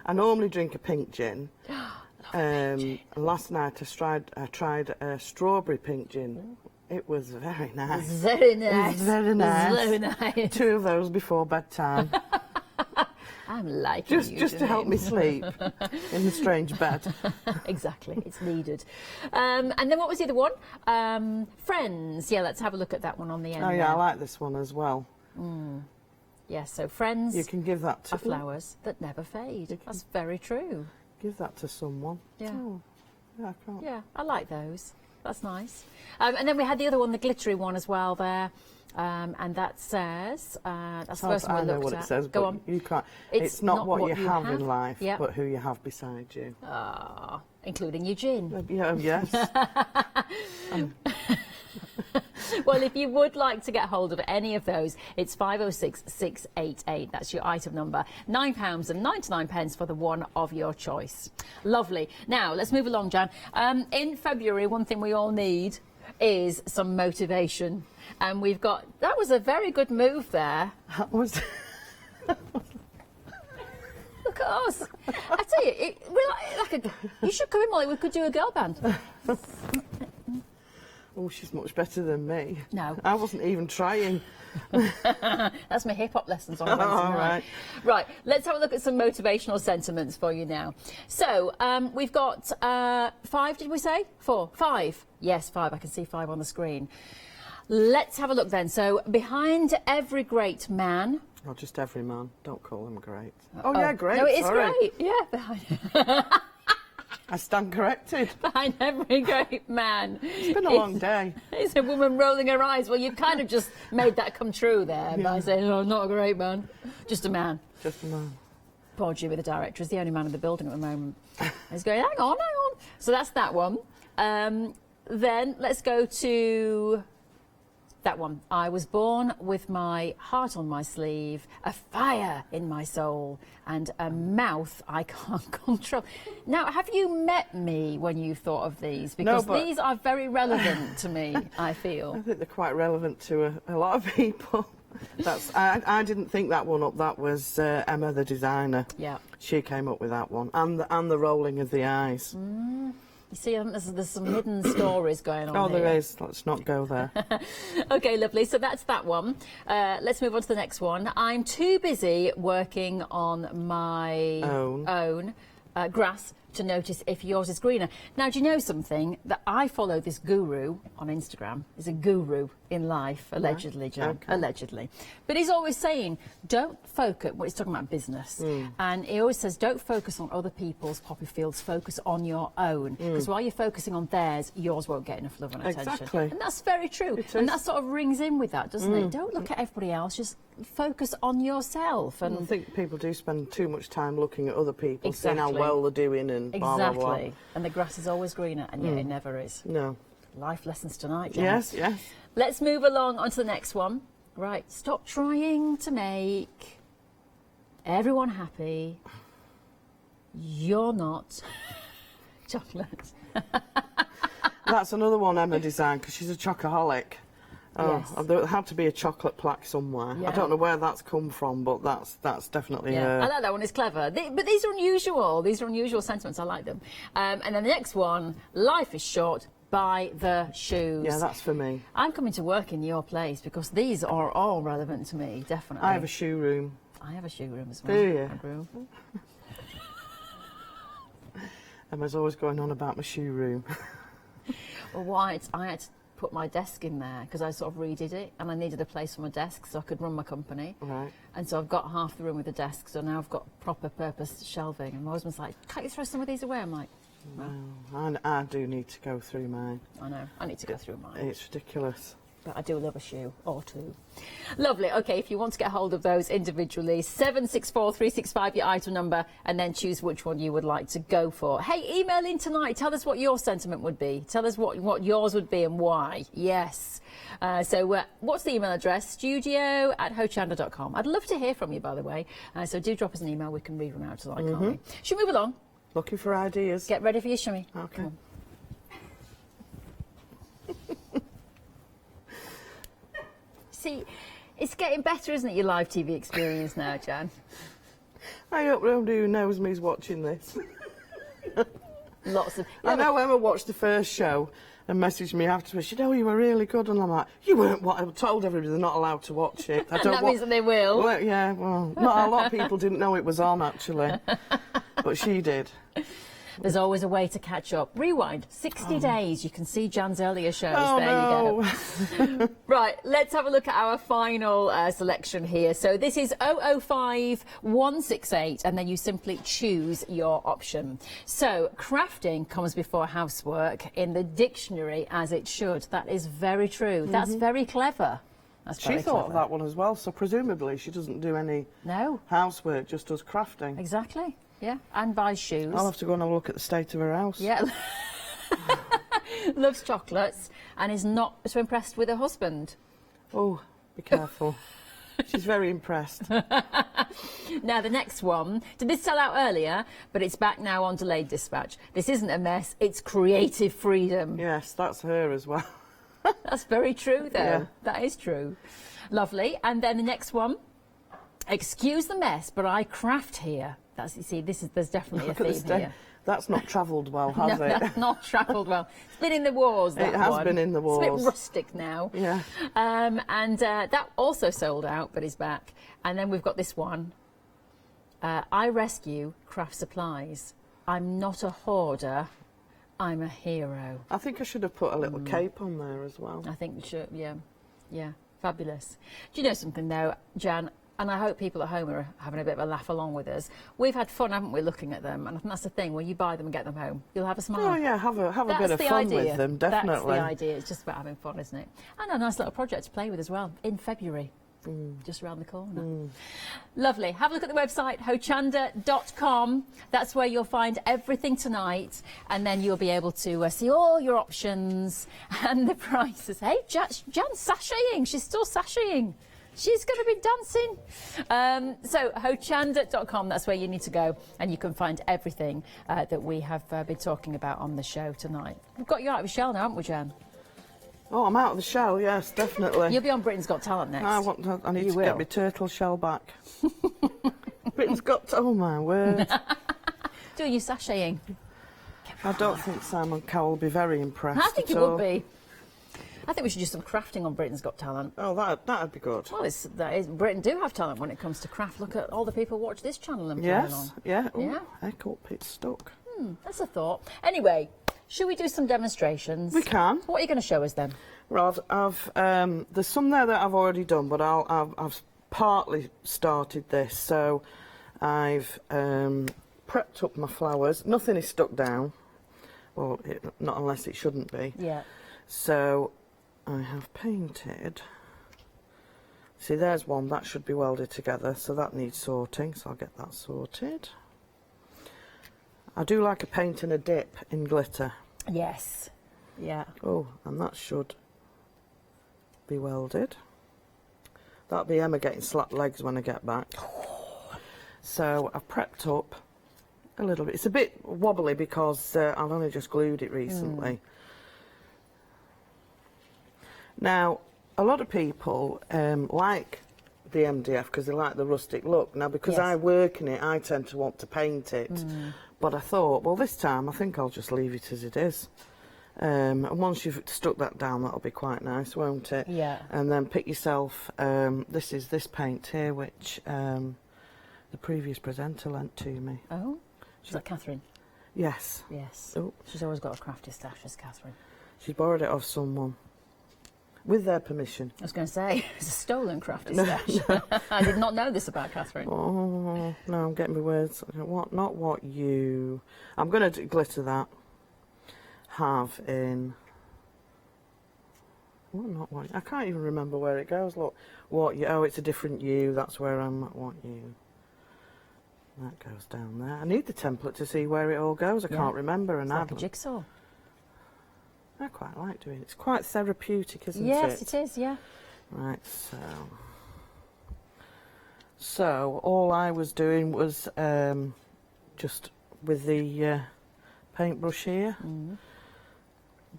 I normally drink a pink gin. Last night I tried a strawberry pink gin. It was very nice. Very nice. Very nice. Very nice. 2 of those before bedtime. I'm liking you, just to help me sleep in the strange bed. Exactly, it's needed. And then what was the other one? Friends. Yeah, let's have a look at that one on the end. Oh yeah, there. I like this one as well. Yeah, so Friends. You can give that to are flowers that never fade. That's very true. Give that to someone. Yeah. Oh, yeah, I can't. Yeah, I like those. That's nice. And then we had the other one, the glittery one as well there. And that says, that's the first one I we know looked what at. it says, Go but on. you can't. It's not what you have in life, yep. but who you have beside you. Ah, including Eugene. Yeah, yes. Well, if you would like to get hold of any of those, it's 506688. That's your item number. £9.99 for the one of your choice. Lovely. Now, let's move along, Jan. In February, one thing we all need is some motivation. And we've got... That was a very good move there. That was... Look at us. I tell you, you should come in, Molly. We could do a girl band. Oh, she's much better than me. No. I wasn't even trying. That's my hip-hop lessons on Wednesday night. Right. Right, let's have a look at some motivational sentiments for you now. So, we've got 5, did we say? 4? 5. Yes, 5. I can see 5 on the screen. Let's have a look then. So, behind every great man... Not just every man. Don't call them great. Oh, yeah, great. No, it is Sorry. great. Yeah, behind... I stand corrected. Behind every great man. It's been a long day. It's a woman rolling her eyes. Well, you've kind of just made that come true there by saying, oh, not a great man. Just a man. Just a man. Poor Jimmy, the director, is the only man in the building at the moment. He's going, hang on. So that's that one. Then let's go to that one. I was born with my heart on my sleeve, a fire in my soul, and a mouth I can't control. Now, have you met me when you thought of these? Because these are very relevant to me, I feel. I think they're quite relevant to a lot of people. I didn't think that one up. That was Emma, the designer. Yeah. She came up with that one. And the rolling of the eyes. You see, there's some hidden stories going on here. There is. Let's not go there. OK, lovely. So that's that one. Let's move on to the next one. I'm too busy working on my own grass to notice if yours is greener. Now, do you know something? That I follow this guru on Instagram. He's a guru in life, allegedly, Jan. Okay. Allegedly. But he's always saying, don't focus, well, he's talking about business, and he always says, don't focus on other people's poppy fields, focus on your own. Because while you're focusing on theirs, yours won't get enough love and attention. Exactly. And that's very true. And that sort of rings in with that, doesn't it? Don't look at everybody else, just focus on yourself. And I think people do spend too much time looking at other people, seeing Exactly. how well they're doing and blah, blah, blah. Exactly. And the grass is always greener, and yet it never is. No. Life lessons tonight, Jan. Yes, yes. Let's move along onto the next one. Right, stop trying to make everyone happy. You're not chocolate. That's another one Emma designed because she's a chocoholic. Yes. There had to be a chocolate plaque somewhere. Yeah. I don't know where that's come from, but that's definitely her. I like that one. It's clever. But these are unusual. These are unusual sentiments. I like them. And then the next one, life is short. Buy the shoes. Yeah, that's for me. I'm coming to work in your place because these are all relevant to me, definitely. I have a shoe room. I have a shoe room as well. Do you? A room. Emma's always going on about my shoe room. Well, I had to put my desk in there because I sort of redid it and I needed a place for my desk so I could run my company. Right. And so I've got half the room with a desk, so now I've got proper purpose shelving. And my husband's like, can't you throw some of these away? I'm like, well, I do need to go through mine. I know, I need to go through mine. It's ridiculous. But I do love a shoe or two. Lovely. OK, if you want to get hold of those individually, 764-365, your item number, and then choose which one you would like to go for. Hey, email in tonight. Tell us what your sentiment would be. Tell us what yours would be and why. Yes. So what's the email address? studio@hochanda.com. I'd love to hear from you, by the way. So do drop us an email. We can read them out tonight, can't we? Should we move along? Looking for ideas. Get ready for your shimmy. Okay. Come on. See, it's getting better, isn't it, your live TV experience now, Jan? I hope nobody who knows me is watching this. Lots of... I know Emma watched the first show and messaged me afterwards. She said, oh, you were really good. And I'm like, you weren't what I told everybody they're not allowed to watch it. I And that means that they will. Well, yeah, well, not a lot of people didn't know it was on, actually. But she did. There's always a way to catch up. Rewind, 60 days. You can see Jan's earlier shows. Oh, there you go. Right, let's have a look at our final selection here. So this is 005168, and then you simply choose your option. So crafting comes before housework in the dictionary, as it should. That is very true. That's very clever. She thought of that one as well, so presumably she doesn't do any housework, just does crafting. Exactly. Yeah, and buys shoes. I'll have to go and have a look at the state of her house. Yeah. Loves chocolates and is not so impressed with her husband. Oh, be careful. She's very impressed. Now, the next one. Did this sell out earlier? But it's back now on delayed dispatch. This isn't a mess. It's creative freedom. Yes, that's her as well. That's very true, though. Yeah. That is true. Lovely. And then the next one. Excuse the mess, but I craft here. That's, you see, there's definitely a theme here. That's not travelled well, has No, it? that's not travelled well. It's been in the wars, that It has one. been in the wars. It's a bit rustic now. Yeah. And that also sold out, but is back. And then we've got this one. I rescue craft supplies. I'm not a hoarder. I'm a hero. I think I should have put a little cape on there as well. I think we should, yeah. Yeah, fabulous. Do you know something, though, Jan? And I hope people at home are having a bit of a laugh along with us. We've had fun, haven't we, looking at them? And I think that's the thing, when you buy them and get them home, you'll have a smile. Oh, yeah, have a bit of fun with them, definitely. That's the idea. It's just about having fun, isn't it? And a nice little project to play with as well, in February. Just around the corner. Lovely. Have a look at the website, hochanda.com. That's where you'll find everything tonight, and then you'll be able to see all your options and the prices. Hey, Jan's sashaying. She's still sashaying. She's going to be dancing. So hochanda.com, that's where you need to go, and you can find everything that we have been talking about on the show tonight. We've got you out of your shell now, haven't we, Jan? Oh, I'm out of the shell, yes, definitely. You'll be on Britain's Got Talent next. I need to get my turtle shell back. Britain's Got... Oh, my word. Do you sashaying? I don't think Simon Cowell will be very impressed. I think he would be. I think we should do some crafting on Britain's Got Talent. Oh, that'd be good. Well, Britain do have talent when it comes to craft. Look at all the people who watch this channel and play along. Yeah. Yeah. Heck up, it's stuck. That's a thought. Anyway, should we do some demonstrations? We can. What are you going to show us then? Well, there's some there that I've already done, but I've partly started this. So I've prepped up my flowers. Nothing is stuck down. Well, not unless it shouldn't be. Yeah. So I have painted. See, there's one that should be welded together, so that needs sorting. So I'll get that sorted. I do like a paint and a dip in glitter. Yes. Yeah. Oh, and that should be welded. That'll be Emma getting slapped legs when I get back. So I've prepped up a little bit. It's a bit wobbly because I've only just glued it recently. Now, a lot of people like the MDF because they like the rustic look. Now, because I work in it, I tend to want to paint it. But I thought, well, this time I think I'll just leave it as it is. And once you've stuck that down, that'll be quite nice, won't it? Yeah. And then pick yourself, this is this paint here, which the previous presenter lent to me. Oh, is that Catherine? Yes. Yes. Oh. She's always got a crafty stash, as Catherine. She's borrowed it off someone. With their permission. I was going to say, it's a stolen crafty stash. I did not know this about Catherine. Oh, no, I'm getting my words. What? Not what you... I'm going to glitter that. Have in... What, not what... I can't even remember where it goes. Look, what you... Oh, it's a different you. That's where I'm at. What you... That goes down there. I need the template to see where it all goes. I can't remember. It's like a jigsaw. I quite like doing it. It's quite therapeutic, isn't it? Yes, it is, yeah. Right, so all I was doing was just with the paintbrush here.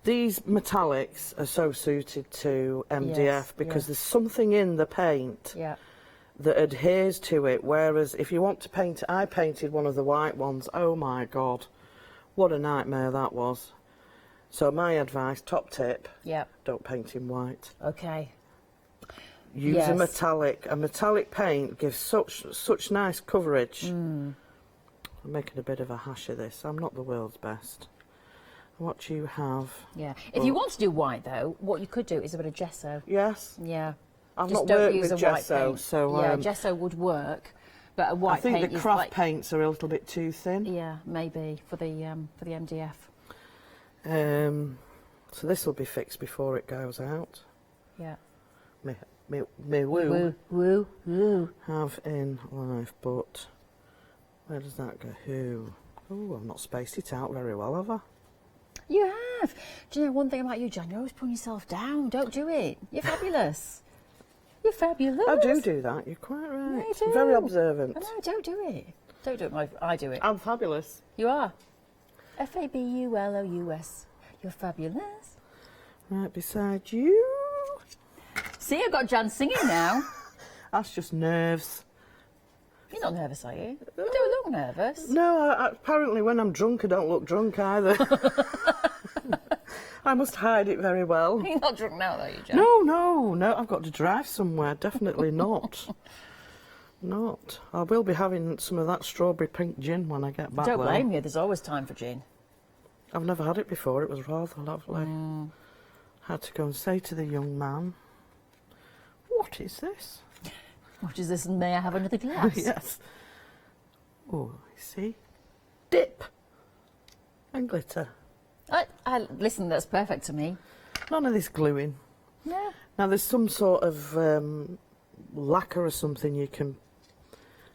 These metallics are so suited to MDF because there's something in the paint that adheres to it, whereas if you want to paint it, I painted one of the white ones. Oh my God, what a nightmare that was. So my advice, top tip, don't paint in white. Okay. Use a metallic. A metallic paint gives such nice coverage. I'm making a bit of a hash of this. I'm not the world's best. What you have... Yeah. If you want to do white, though, what you could do is a bit of gesso. Yes. Yeah. I've Just not don't worked use with a white gesso, paint. so... yeah, gesso would work, but a white paint I think the craft paints are a little bit too thin. Yeah, maybe, for the MDF. So this will be fixed before it goes out. Yeah. Me woo. Have in life, but where does that go? Who? Oh, I've not spaced it out very well, have I? You have. Do you know one thing about you, Jan? You're always putting yourself down. Don't do it. You're fabulous. You're fabulous. I do that. You're quite right. Yeah, you do. Very observant. I know. Don't do it. Don't do it. I do it. I'm fabulous. You are. Fabulous. You're fabulous. Right beside you. See, I've got Jan singing now. That's just nerves. You're not nervous, are you? You don't look nervous. No, apparently when I'm drunk I don't look drunk either. I must hide it very well. You're not drunk now, though, you, Jan? No, I've got to drive somewhere. Definitely not. Not. I will be having some of that strawberry pink gin when I get back. Don't blame you, there's always time for gin. I've never had it before, it was rather lovely. Had to go and say to the young man, what is this? What is this, and may I have another glass? Yes. Oh, you see? Dip and glitter. Listen, that's perfect to me. None of this gluing. Yeah. Now there's some sort of lacquer or something you can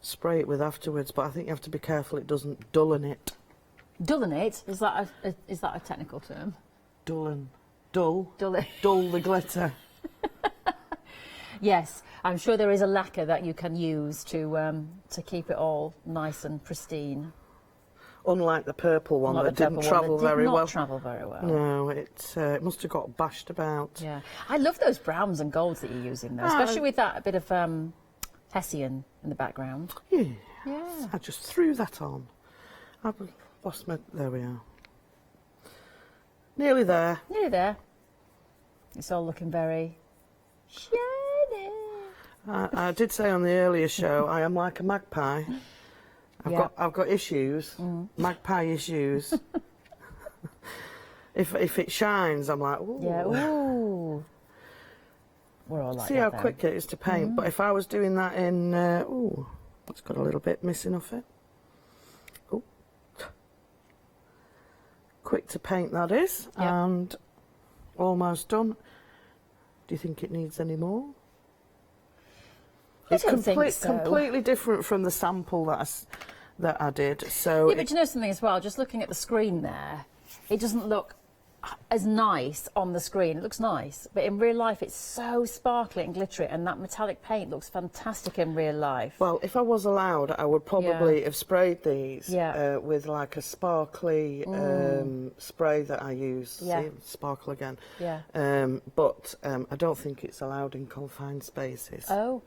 spray it with afterwards, but I think you have to be careful it doesn't dullen it. Dullen it? Is that a technical term? Dull it. Dull the glitter. Yes, I'm sure there is a lacquer that you can use to keep it all nice and pristine. Unlike the purple one that didn't travel very well. Travel very well. No, it must have got bashed about. Yeah, I love those browns and golds that you're using, though, especially with that bit of Hessian in the background. Yeah. Yeah. I just threw that on. I've lost my... There we are. Nearly there. Nearly there. It's all looking very shiny. I did say on the earlier show, I am like a magpie. I've got issues, magpie issues. If it shines, I'm like, ooh. Yeah, ooh. We're all like See that how then. quick it is to paint. But if I was doing that in, ooh, it's got a little bit missing off it. Ooh. Quick to paint that is, and almost done. Do you think it needs any more? It's completely different from the sample that I did. So yeah, but you know something as well, just looking at the screen there, it doesn't look as nice on the screen. It looks nice, but in real life it's so sparkly and glittery, and that metallic paint looks fantastic in real life. Well, if I was allowed, I would probably have sprayed these with like a sparkly spray that I use. See, sparkle again. Yeah. But I don't think it's allowed in confined spaces. Oh.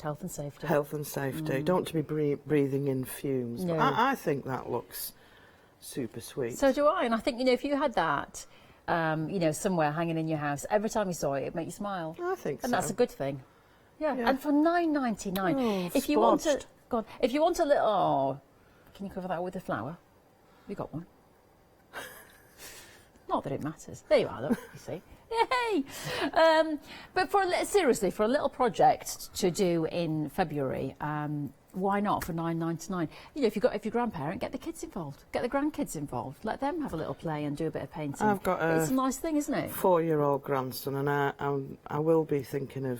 Health and safety. Health and safety. Don't want to be breathing in fumes. No. But I think that looks super sweet. So do I, and I think, you know, if you had that, you know, somewhere hanging in your house, every time you saw it, it'd make you smile. I think so. And that's a good thing. Yeah. And for $9.99, Oh, if you want to, God, if you want a little, oh, can you cover that with a flower? You got one. Not that it matters. There you are, look. You see. Yay! But seriously, for a little project to do in February, why not for $9.99? You know, if your grandparent, get the kids involved, get the grandkids involved, let them have a little play and do a bit of painting. I've got it's a nice thing, isn't it? 4-year-old grandson, and I will be thinking of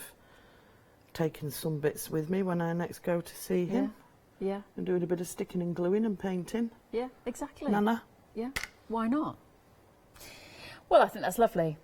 taking some bits with me when I next go to see him. Yeah. And doing a bit of sticking and gluing and painting. Yeah, exactly. Nana. Yeah. Why not? Well, I think that's lovely.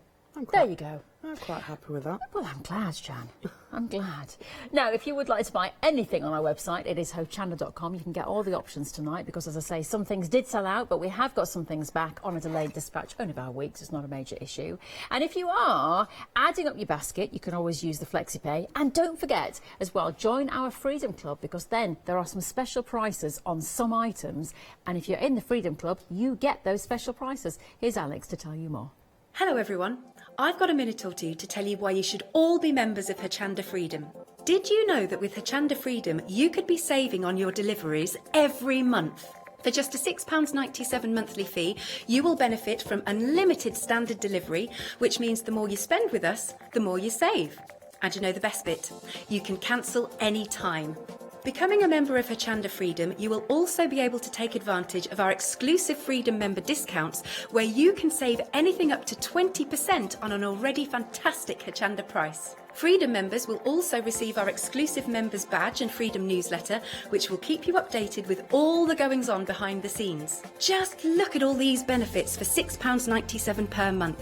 There you go. I'm quite happy with that. Well, I'm glad, Jan. I'm glad. Now, if you would like to buy anything on our website, it is hochanda.com. You can get all the options tonight because, as I say, some things did sell out, but we have got some things back on a delayed dispatch, only about a week, so it's not a major issue. And if you are adding up your basket, you can always use the FlexiPay. And don't forget, as well, join our Freedom Club because then there are some special prices on some items. And if you're in the Freedom Club, you get those special prices. Here's Alex to tell you more. Hello everyone, I've got a minute or two to tell you why you should all be members of Hochanda Freedom. Did you know that with Hochanda Freedom you could be saving on your deliveries every month? For just a £6.97 monthly fee, you will benefit from unlimited standard delivery, which means the more you spend with us, the more you save. And you know the best bit? You can cancel any time. Becoming a member of Hochanda Freedom, you will also be able to take advantage of our exclusive Freedom member discounts, where you can save anything up to 20% on an already fantastic Hochanda price. Freedom members will also receive our exclusive members badge and Freedom newsletter, which will keep you updated with all the goings on behind the scenes. Just look at all these benefits for £6.97 per month.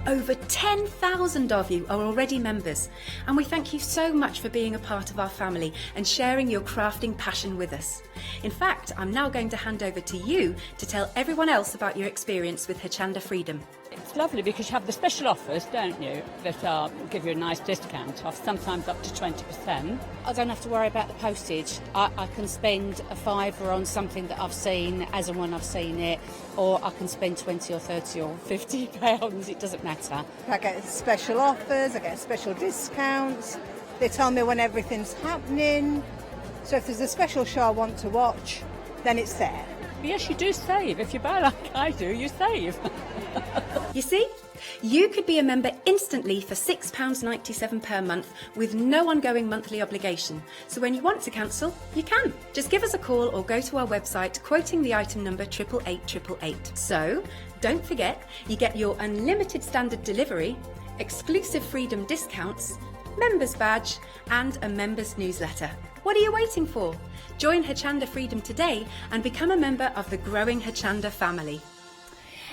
Over 10,000 of you are already members, and we thank you so much for being a part of our family and sharing your crafting passion with us. In fact, I'm now going to hand over to you to tell everyone else about your experience with Hochanda Freedom. It's lovely because you have the special offers, don't you, that give you a nice discount off, sometimes up to 20%. I don't have to worry about the postage. I can spend a £5 on something that I've seen as and when I've seen it, or I can spend 20 or 30 or 50 pounds, it doesn't matter. I get special offers, I get special discounts. They tell me when everything's happening. So if there's a special show I want to watch, then it's there. Yes, you do save. If you buy like I do, you save. You see? You could be a member instantly for £6.97 per month with no ongoing monthly obligation. So when you want to cancel, you can. Just give us a call or go to our website quoting the item number 88888. So don't forget, you get your unlimited standard delivery, exclusive Freedom discounts, members badge and a members newsletter. What are you waiting for? Join Hochanda Freedom today and become a member of the growing Hochanda family.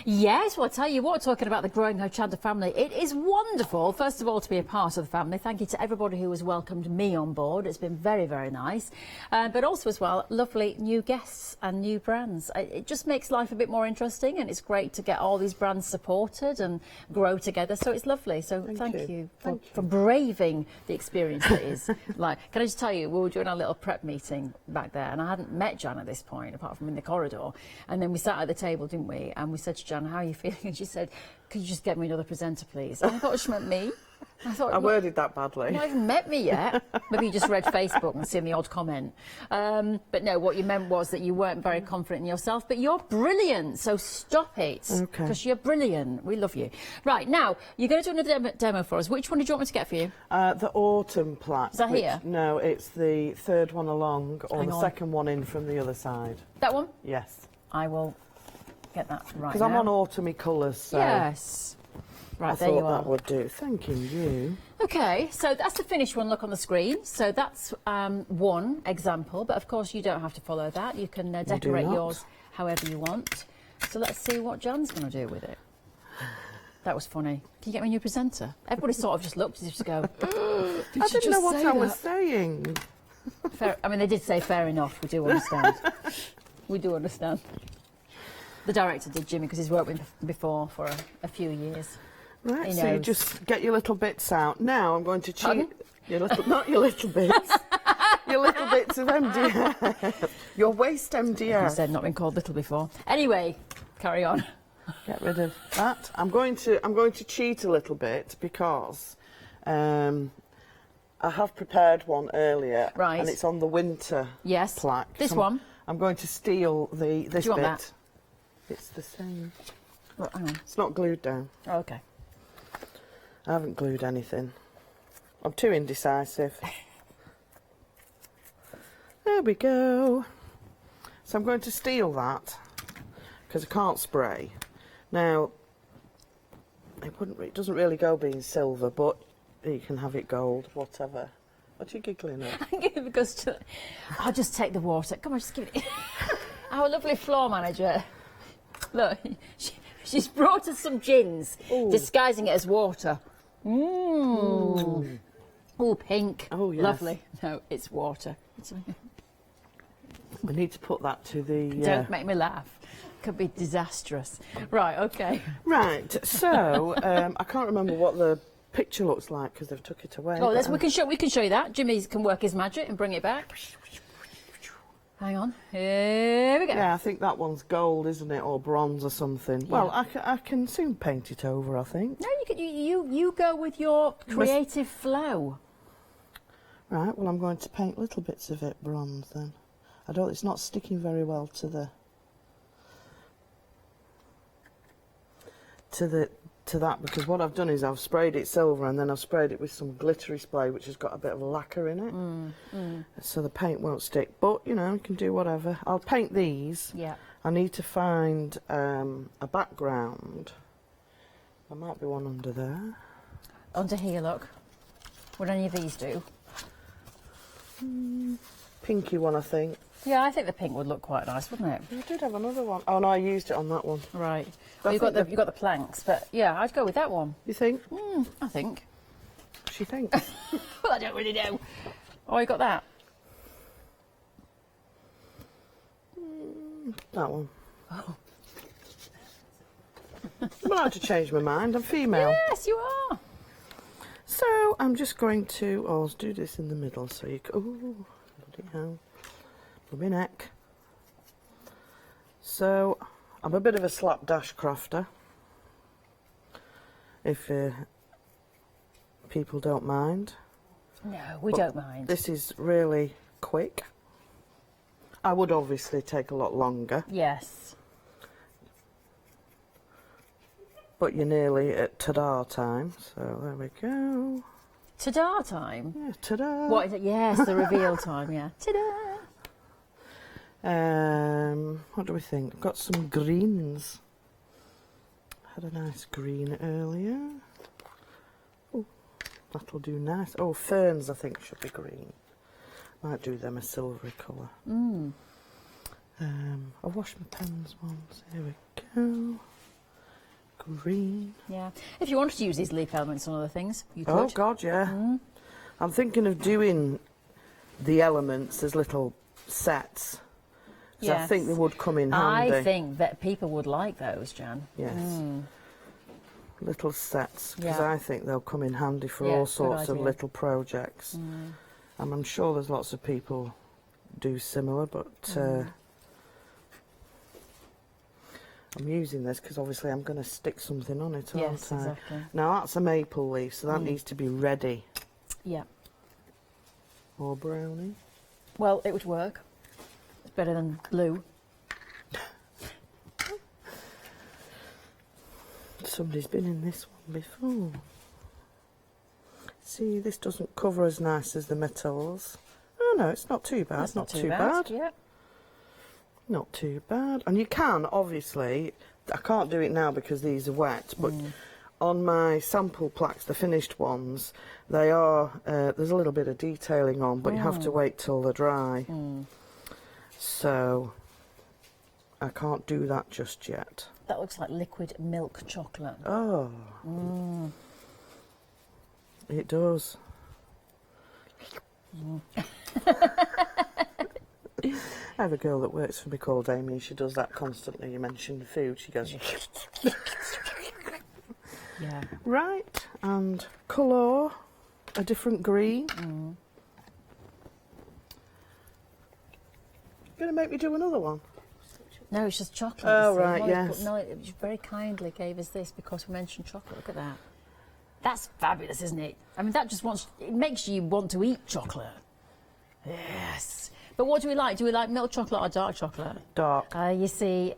Yes, well, I'll tell you what, talking about the growing Hochanda family, it is wonderful, first of all, to be a part of the family. Thank you to everybody who has welcomed me on board. It's been very, very nice. But also, as well, lovely new guests and new brands. It just makes life a bit more interesting, and it's great to get all these brands supported and grow together. So it's lovely. So thank you for braving the experience that is. Like, can I just tell you, we were doing our little prep meeting back there, and I hadn't met Jan at this point, apart from in the corridor. And then we sat at the table, didn't we? And we said to Jan, how are you feeling? And she said, could you just get me another presenter, please? And I thought she meant me. I thought, I worded that badly. You haven't even met me yet. Maybe you just read Facebook and seen the odd comment. But no, what you meant was that you weren't very confident in yourself, but you're brilliant, so stop it. Okay. Because you're brilliant. We love you. Right, now, you're going to do another demo for us. Which one did you want me to get for you? The autumn plaque. Is that here? No, it's the third one along, or Hang the on. second one in from the other side. That one? Yes. I will get that right Because I'm now. on autumny colours, so... Yes. Right, I there you thought are. that would do. Thank you. Okay, so that's the finished one, look on the screen. So that's one example, but of course you don't have to follow that. You can decorate not. yours however you want. So let's see what Jan's going to do with it. That was funny. Can you get me a new presenter? Everybody sort of just looked as if to go, did I she didn't just know what say I was that? saying. Fair, I mean, they did say fair enough. We do understand. We do understand. The director did, Jimmy, because he's worked with me before for a few years. Right, He so you knows. just get your little bits out. Now I'm going to Pardon? cheat. Your little, not your little bits. Your little bits of MDF. Your waste I MDF. said not been called little before. Anyway, carry on. Get rid of that. I'm going to cheat a little bit because I have prepared one earlier. Right. And it's on the winter Yes. plaque. This So one? I'm going to steal this Do you want bit. that? It's the same. Well, hang on. It's not glued down. Oh, okay. I haven't glued anything. I'm too indecisive. There we go. So I'm going to steal that because I can't spray. Now, it doesn't really go being silver, but you can have it gold, whatever. What are you giggling at? Because I'll just take the water. Come on, just give it. Our lovely floor manager. Look, she's brought us some gins, disguising it as water. Mmm. Oh, pink. Oh, yes. Lovely. No, it's water. We need to put that to the... Don't make me laugh. Could be disastrous. Right, okay. Right, so I can't remember what the picture looks like because they've took it away. Oh, but, we can show you that. Jimmy can work his magic and bring it back. Hang on. Here we go. Yeah, I think that one's gold, isn't it, or bronze or something. Yeah. Well, I can soon paint it over, I think. No, you go with your creative flow. Right, well, I'm going to paint little bits of it bronze then. It's not sticking very well to that because what I've done is I've sprayed it silver and then I've sprayed it with some glittery spray which has got a bit of lacquer in it. So the paint won't stick, but you know, you can do whatever. I'll paint these. Yeah. I need to find a background. There might be one under there. Under here, look. Would any of these do? Pinky one, I think. Yeah, I think the pink would look quite nice, wouldn't it? I did have another one. Oh no, I used it on that one. Right. Well, you've got the planks, but yeah, I'd go with that one. You think? I think. She thinks. Well, I don't really know. Oh, you got that? That one. Oh. I'm allowed to change my mind. I'm female. Yes, you are. So I'm just going to. I'll do this in the middle so you. Oh, bloody hell! My neck. So I'm a bit of a slapdash crafter. If people don't mind. No, we don't mind. This is really quick. I would obviously take a lot longer. Yes. But you're nearly at ta-da time, so there we go. Ta-da time? Yeah, ta-da. What is it? Yes, the reveal time, yeah. Ta-da! What do we think? I've got some greens. Had a nice green earlier. Oh, that'll do nice. Oh, ferns I think should be green. Might do them a silvery colour. I'll wash my pens once. Here we go. Green. Yeah. If you wanted to use these leaf elements on other things, you could. Oh, God, yeah. I'm thinking of doing the elements as little sets. So I think they would come in handy. I think that people would like those, Jan. Yes. Little sets, because Yeah. I think they'll come in handy for Yeah, all good sorts of idea. little projects. And I'm sure there's lots of people do similar, but I'm using this because obviously I'm going to stick something on it, aren't Yes, I? exactly. Now that's a maple leaf, so that needs to be ready. Yeah. Or brownie. Well, it would work. It's better than blue. Somebody's been in this one before. See, this doesn't cover as nice as the metals. Oh no, it's not too bad. That's not too bad. Yeah. Not too bad. And you can, obviously, I can't do it now because these are wet, but on my sample plaques, the finished ones, they are, there's a little bit of detailing on, but you have to wait till they're dry. So, I can't do that just yet. That looks like liquid milk chocolate. Oh. It does. I have a girl that works for me called Amy, and she does that constantly. You mention the food, she goes... Yeah. Right, and colour, a different green. Going to make me do another one? No, it's just chocolate. Oh, you see. right, Molly yes. No, it very kindly gave us this because we mentioned chocolate. Look at that. That's fabulous, isn't it? I mean, that just it makes you want to eat chocolate. Yes. But what do we like? Do we like milk chocolate or dark chocolate? Dark. You see,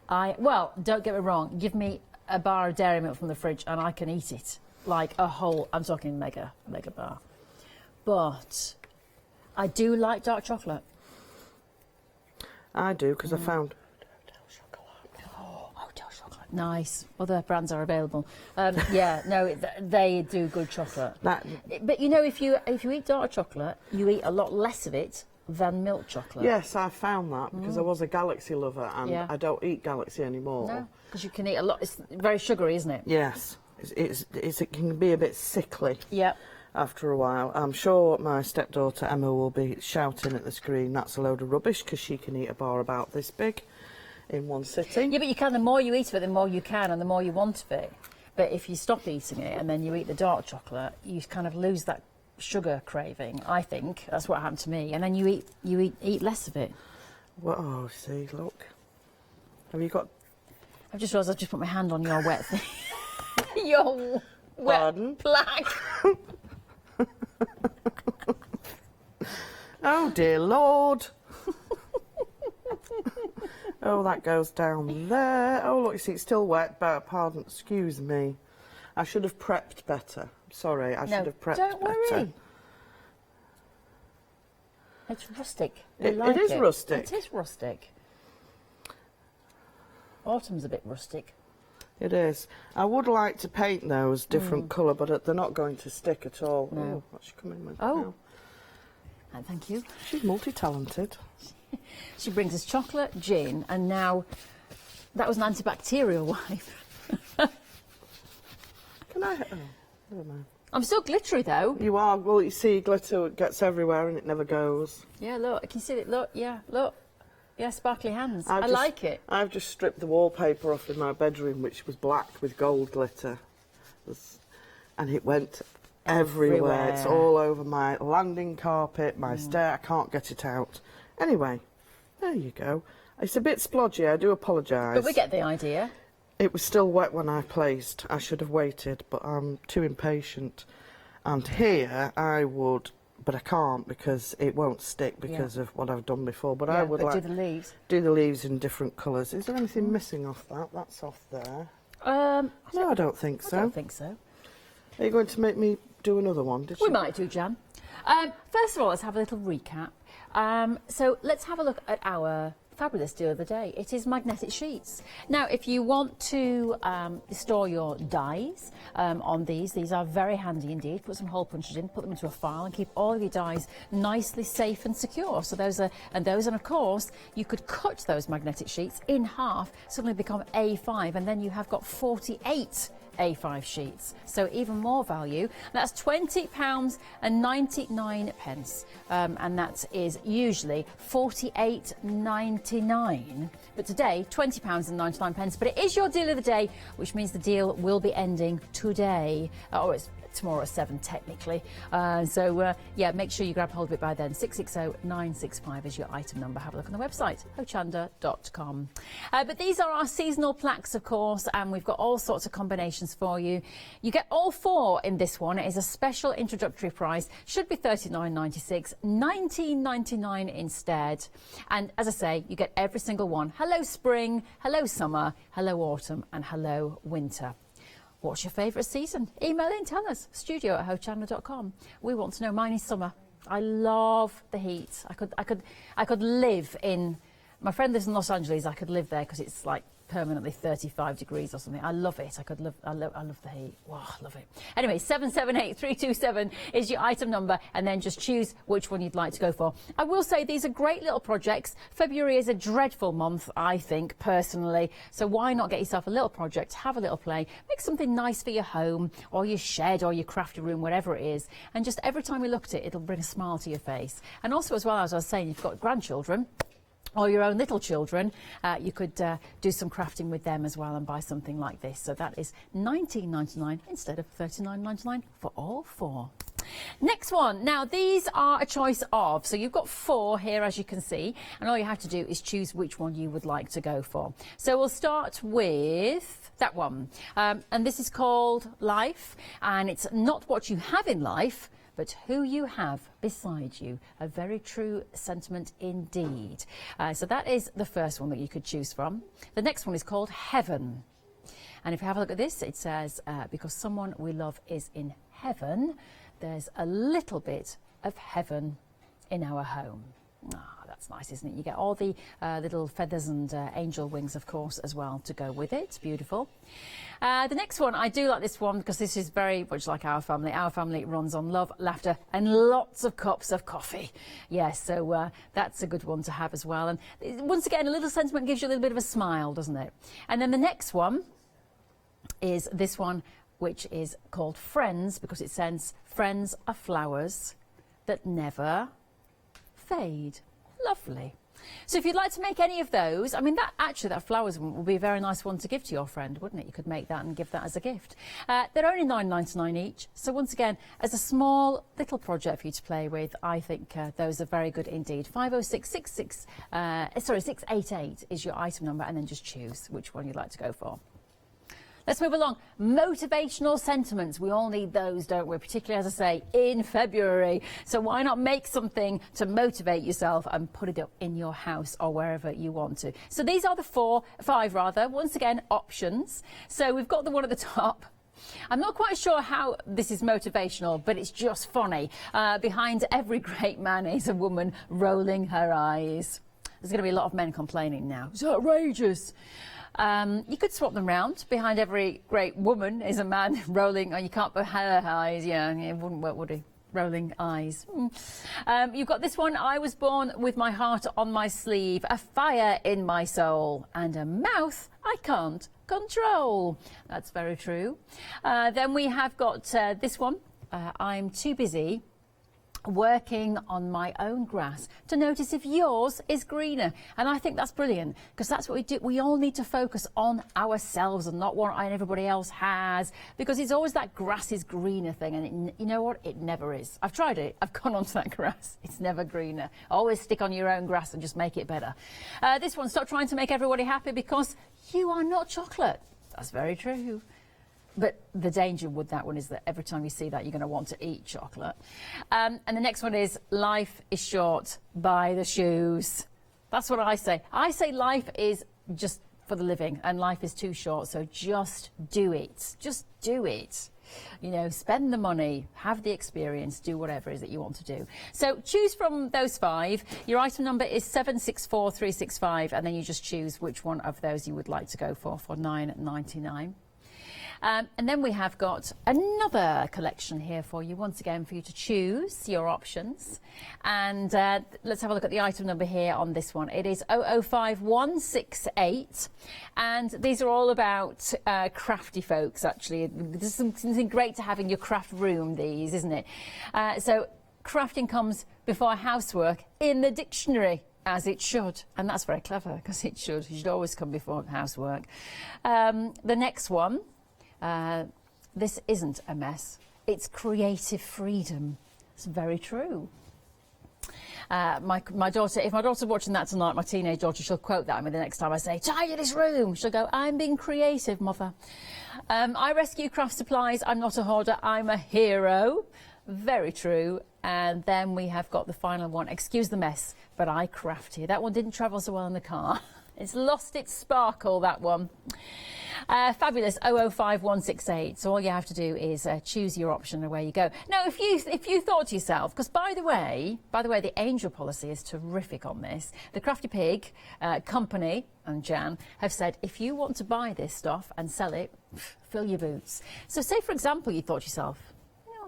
well, don't get me wrong. Give me a bar of dairy milk from the fridge and I can eat it. Like a whole, I'm talking mega bar. But I do like dark chocolate. I do, because I found... Nice. Other brands are available. Yeah, no, they do good chocolate. But you know, if you eat dark chocolate, you eat a lot less of it than milk chocolate. Yes, I found that because I was a Galaxy lover and I don't eat Galaxy anymore. No, because you can eat a lot. It's very sugary, isn't it? Yes, it can be a bit sickly. Yeah. After a while, I'm sure my stepdaughter Emma will be shouting at the screen, "That's a load of rubbish," because she can eat a bar about this big in one sitting. Yeah, but you can. The more you eat of it, the more you can, and the more you want of it. But if you stop eating it and then you eat the dark chocolate, you kind of lose that sugar craving. I think that's what happened to me. And then you eat less of it. Well, oh, see, look. Have you got? I've just realised I've just put my hand on your wet thing. Your wet black. Oh dear Lord. Oh, that goes down there. Oh, look, you see, it's still wet, but pardon, excuse me. I should have prepped better. Sorry, I should have prepped better. Don't worry. It's rustic. It is rustic. It is rustic. Autumn's a bit rustic. It is. I would like to paint those different colour, but they're not going to stick at all. No. Oh, what's she coming with? Oh. Thank you. She's multi-talented. She brings us chocolate, gin, and now that was an antibacterial wipe. Can I? Oh, never mind. I'm still glittery though. You are. Well, you see, glitter gets everywhere and it never goes. Yeah, look. Can you see it? Look. Yeah, look. Yeah, sparkly hands. I like it. I've just stripped the wallpaper off in my bedroom, which was black with gold glitter, and it went everywhere. It's all over my landing carpet, my stair. I can't get it out. Anyway, there you go. It's a bit splodgy, I do apologise. But we get the idea. It was still wet when I placed. I should have waited, but I'm too impatient. And here I would, but I can't because it won't stick because of what I've done before. But I would like do the leaves. Do the leaves in different colours. Is there anything missing off that? That's off there. No, I don't think so. I don't think so. Are you going to make me do another one? We might do, Jan. First of all, let's have a little recap. So let's have a look at our fabulous deal of the day. It is magnetic sheets. Now, if you want to store your dies on these are very handy indeed. Put some hole punches in, put them into a file, and keep all of your dies nicely safe and secure. So those, and of course, you could cut those magnetic sheets in half, suddenly become A5, and then you have got 48 A5 sheets, so even more value. That's £20.99, and that is usually £48.99, but today £20.99. But it is your deal of the day, which means the deal will be ending today. Oh, it's tomorrow at 7 technically. Yeah, make sure you grab hold of it by then. 660965 is your item number. Have a look on the website, hochanda.com. But these are our seasonal plaques, of course, and we've got all sorts of combinations for you. You get all 4 in this one. It is a special introductory price. Should be $39.96, $19.99 instead. And as I say, you get every single one. Hello spring, hello summer, hello autumn, and hello winter. What's your favourite season? Email in, tell us. studio@hochanda.com. We want to know. Mine is summer. I love the heat. I could live in. My friend lives in Los Angeles. I could live there because it's like permanently 35 degrees or something. I love it. I love the heat. Wow, I love it. Anyway, 778327 is your item number, and then just choose which one you'd like to go for. I will say these are great little projects. February is a dreadful month, I think, personally. So why not get yourself a little project, have a little play, make something nice for your home or your shed or your crafty room, whatever it is. And just every time we look at it, it'll bring a smile to your face. And also, as well, as I was saying, you've got grandchildren or your own little children, you could do some crafting with them as well and buy something like this. So that is $19.99 instead of $39.99 for all 4. Next one. Now, these are a choice of, so you've got 4 here, as you can see, and all you have to do is choose which one you would like to go for. So we'll start with that one. And this is called Life, and it's not what you have in life, but who you have beside you. A very true sentiment indeed. So that is the first one that you could choose from. The next one is called Heaven. And if you have a look at this, it says, because someone we love is in heaven, there's a little bit of heaven in our home. That's nice, isn't it? You get all the little feathers and angel wings, of course, as well to go with it. Beautiful. The next one, I do like this one because this is very much like our family. Our family runs on love, laughter, and lots of cups of coffee. Yes, so that's a good one to have as well. And once again, a little sentiment gives you a little bit of a smile, doesn't it? And then the next one is this one, which is called Friends, because it says, friends are flowers that never fade. Lovely. So if you'd like to make any of those, I mean, that flowers one would be a very nice one to give to your friend, wouldn't it? You could make that and give that as a gift. They're only $9.99 each. So once again, as a small little project for you to play with, I think those are very good indeed. 688 is your item number, and then just choose which one you'd like to go for. Let's move along. Motivational sentiments. We all need those, don't we? Particularly, as I say, in February. So why not make something to motivate yourself and put it up in your house or wherever you want to. So these are the 5 rather. Once again, options. So we've got the one at the top. I'm not quite sure how this is motivational, but it's just funny. Behind every great man is a woman rolling her eyes. There's going to be a lot of men complaining now. It's outrageous. You could swap them round. Behind every great woman is a man rolling, and you can't put her eyes. Yeah, it wouldn't work, would it? Rolling eyes. You've got this one. I was born with my heart on my sleeve, a fire in my soul, and a mouth I can't control. That's very true. Then we have got this one. I'm too busy working on my own grass to notice if yours is greener. And I think that's brilliant, because that's what we do. We all need to focus on ourselves and not what everybody else has, because it's always that grass is greener thing, and you know what, it never is. I've tried it. I've gone onto that grass. It's never greener. Always stick on your own grass and just make it better. This one, stop trying to make everybody happy because you are not chocolate. That's very true. But the danger with that one is that every time you see that, you're going to want to eat chocolate. And the next one is, life is short, buy the shoes. That's what I say. I say life is just for the living and life is too short, so just do it. Just do it. You know, spend the money, have the experience, do whatever it is that you want to do. So choose from those 5. Your item number is 764365, and then you just choose which one of those you would like to go for $9.99. And then we have got another collection here for you, once again, for you to choose your options. And let's have a look at the item number here on this one. It is 005168. And these are all about crafty folks, actually. This is something great to have in your craft room, these, isn't it? So crafting comes before housework in the dictionary. As it should, and that's very clever, because it should always come before housework. The next one, this isn't a mess, it's creative freedom. It's very true. My daughter, if my daughter's watching that tonight, my teenage daughter, she'll quote that at me the next time I say, tidy this room. She'll go, I'm being creative, mother. I rescue craft supplies. I'm not a hoarder. I'm a hero. Very true. And then we have got the final one. Excuse the mess, but I craft here. That one didn't travel so well in the car. It's lost its sparkle, that one. Fabulous 005168. So all you have to do is choose your option and away you go. Now, if you thought to yourself, because by the way, the Angel policy is terrific on this. The Crafty Pig company and Jan have said if you want to buy this stuff and sell it, fill your boots. So say, for example, you thought to yourself,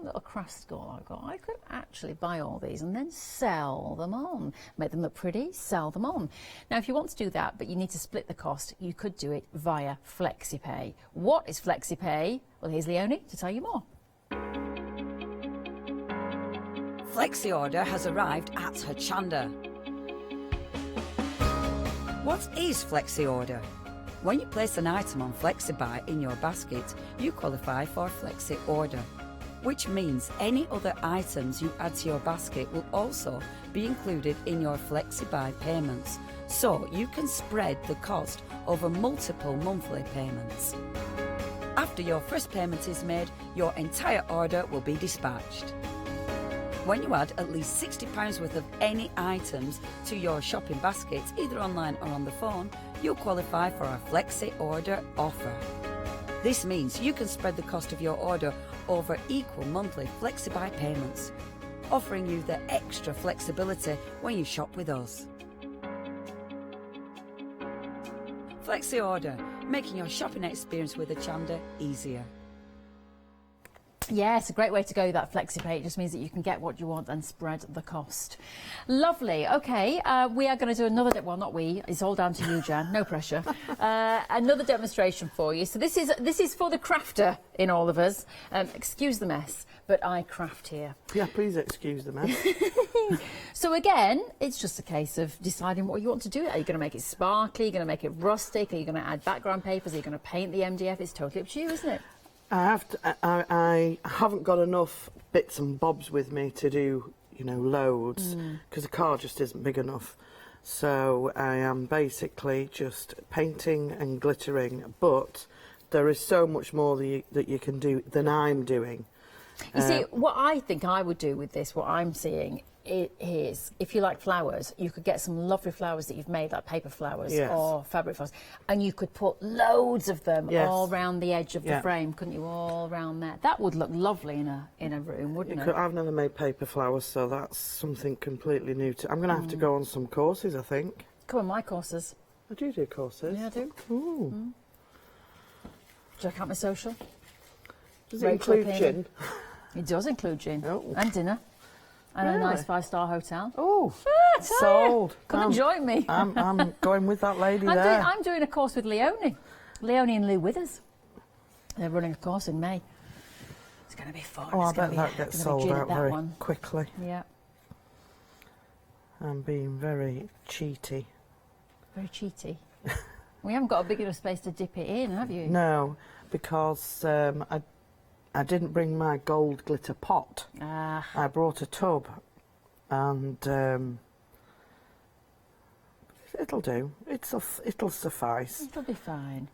little craft school I've got, I could actually buy all these and then sell them on, make them look pretty, sell them on. Now, if you want to do that, but you need to split the cost, you could do it via FlexiPay. What is FlexiPay? Well, here's Leonie to tell you more. Flexi order has arrived at Hochanda. What is Flexi order? When you place an item on FlexiBuy in your basket, you qualify for Flexi order, which means any other items you add to your basket will also be included in your FlexiBuy payments, so you can spread the cost over multiple monthly payments. After your first payment is made, your entire order will be dispatched. When you add at least £60 worth of any items to your shopping basket, either online or on the phone, you'll qualify for our Flexi order offer. This means you can spread the cost of your order over equal monthly FlexiBuy payments, offering you the extra flexibility when you shop with us. Flexi order, making your shopping experience with Hochanda easier. Yeah, it's a great way to go, that FlexiPay. It just means that you can get what you want and spread the cost. Lovely. OK, we are going to do another... Well, not we. It's all down to you, Jan. No pressure. Another demonstration for you. So this is for the crafter in all of us. Excuse the mess, but I craft here. Yeah, please excuse the mess. So again, it's just a case of deciding what you want to do. Are you going to make it sparkly? Are you going to make it rustic? Are you going to add background papers? Are you going to paint the MDF? It's totally up to you, isn't it? I haven't got enough bits and bobs with me to do, loads, because the car just isn't big enough. So I am basically just painting and glittering, but there is so much more that you can do than I'm doing. You see, what I think I would do with this, what I'm seeing, is if you like flowers, you could get some lovely flowers that you've made, like paper flowers or fabric flowers, and you could put loads of them all round the edge of the frame, couldn't you? All round there. That would look lovely in a room, wouldn't it? I've never made paper flowers, so that's something completely new to... I'm going to have to go on some courses, I think. Come on, my courses. I do courses. Yeah, I do. Ooh. Check out my social. Does it include gin? It does include gin. Oh. And dinner. And a nice 5-star hotel. Oh, sold. Come and join me. I'm going with that lady there. I'm doing a course with Leonie. Leonie and Lou Withers. They're running a course in May. It's going to be fun. Oh, I bet that gets sold out very quickly. Yeah. I'm being very cheaty. Very cheaty. We haven't got a big enough space to dip it in, have you? No, because I didn't bring my gold glitter pot. I brought a tub, and it'll do. It'll suffice. It'll be fine.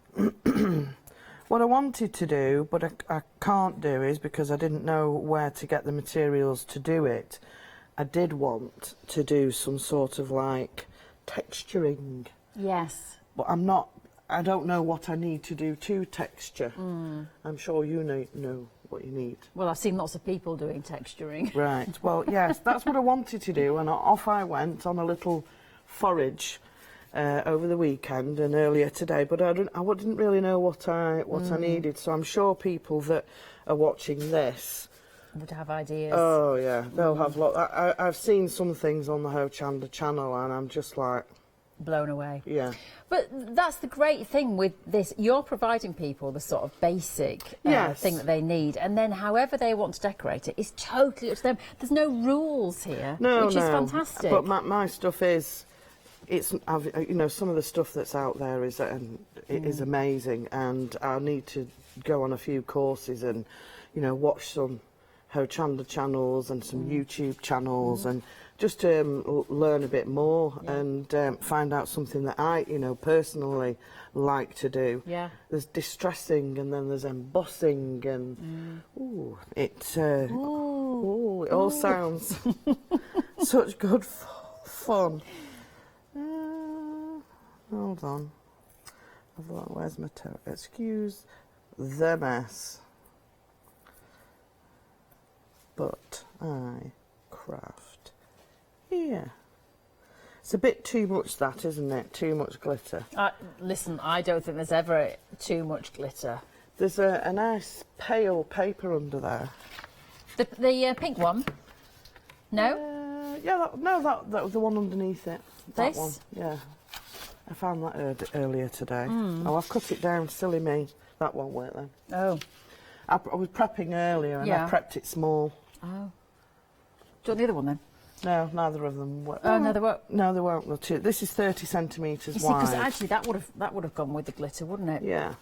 What I wanted to do, but I can't do, is because I didn't know where to get the materials to do it. I did want to do some sort of like texturing. Yes. But I don't know what I need to do to texture. I'm sure you know what you need. Well, I've seen lots of people doing texturing. Right. Well, yes, that's what I wanted to do, and off I went on a little forage over the weekend and earlier today. But I didn't really know what I needed. So I'm sure people that are watching this would have ideas. Oh yeah, they'll have lots. I've seen some things on the Hochanda channel, and I'm just like blown away. Yeah. But that's the great thing with this. You're providing people the sort of basic thing that they need, and then however they want to decorate it is totally up to them. There's no rules here, which is fantastic. But my stuff is, some of the stuff that's out there is is amazing, and I need to go on a few courses and, watch some Hochanda channels and some YouTube channels, and just to learn a bit more and find out something that I, you know, personally like to do. Yeah. There's distressing, and then there's embossing, and it all sounds such good fun. Hold on. Where's my toe? Excuse the mess. But I craft here. It's a bit too much, that, isn't it? Too much glitter. Listen, I don't think there's ever too much glitter. There's a nice pale paper under there. The pink one? No? That was the one underneath it. That This? one, yeah. I found that earlier today. Oh, I've cut it down, silly me. That won't work then. Oh. I was prepping earlier and I prepped it small. Oh. Do you want the other one then? No, neither of them work. Oh, no, they won't. No, they won't. This is 30 centimetres You see, wide. because actually that would have gone with the glitter, wouldn't it? Yeah.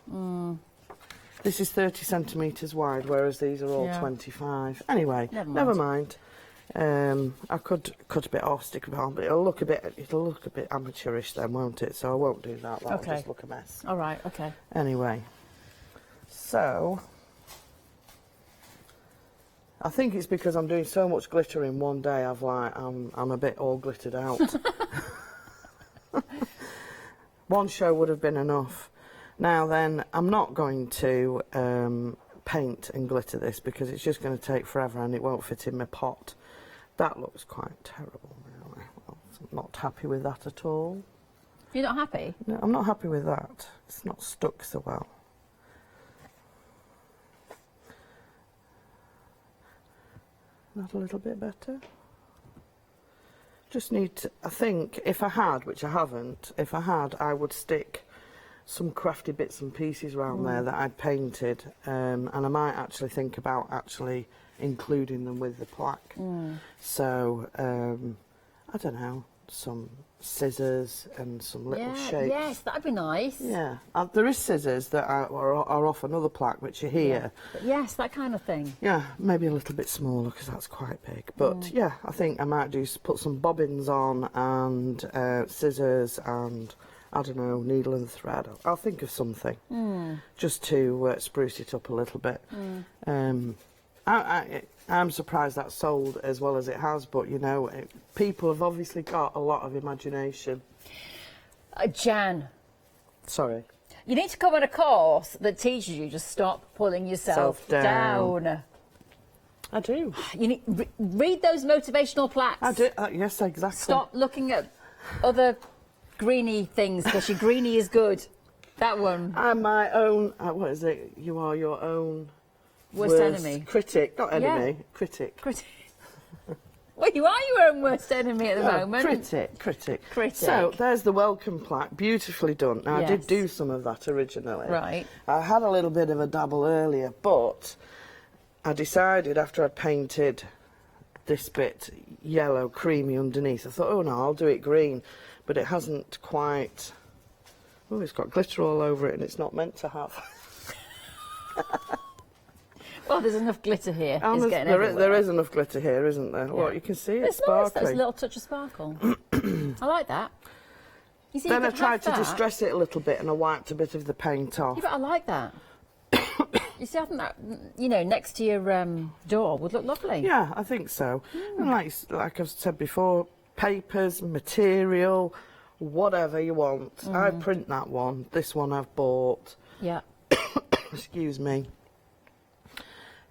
This is 30 centimetres wide, whereas these are all 25. Anyway, never mind. I could cut a bit off, stick it on, but it'll look a bit amateurish then, won't it? So I won't do that. That'll just look a mess. All right. Okay. Anyway, so I think it's because I'm doing so much glitter in one day. I'm a bit all glittered out. One show would have been enough. Now then, I'm not going to paint and glitter this because it's just going to take forever and it won't fit in my pot. That looks quite terrible, really. Well, I'm not happy with that at all. You're not happy? No, I'm not happy with that. It's not stuck so well. That a little bit better. Just need to, I think, if I had, which I haven't, if I had, I would stick some crafty bits and pieces around there that I'd painted, and I might actually think about including them with the plaque. So, I don't know, some scissors and some little shapes. Yes, that'd be nice. Yeah, there is scissors that are off another plaque, which are here. But yes, that kind of thing. Yeah, maybe a little bit smaller because that's quite big. But yeah, I think I might put some bobbins on and scissors and, I don't know, needle and thread. I'll think of something just to spruce it up a little bit. I'm surprised that sold as well as it has, but you know, people have obviously got a lot of imagination. Jan. Sorry. You need to come on a course that teaches you to stop pulling yourself down. I do. You need read those motivational plaques. I do. Yes, exactly. Stop looking at other greeny things because your greeny is good. That one. I'm my own. What is it? You are your own worst enemy. Critic, not enemy. Critic. Well, you are your own worst enemy at the moment. Critic. So there's the welcome plaque, beautifully done. Now I did do some of that originally. Right. I had a little bit of a dabble earlier, but I decided after I'd painted this bit yellow, creamy underneath, I thought, oh no, I'll do it green, but it hasn't quite. Oh, it's got glitter all over it, and it's not meant to have. Well, there's enough glitter here. There is enough glitter here, isn't there? Yeah. Well, you can see it's sparkling. Nice, that's a little touch of sparkle. I like that. You see, then I tried to distress it a little bit and I wiped a bit of the paint off. Yeah, but I like that. You see, I think that, you know, next to your door would look lovely. Yeah, I think so. And like I've said before, papers, material, whatever you want. I print that one. This one I've bought. Yeah. Excuse me.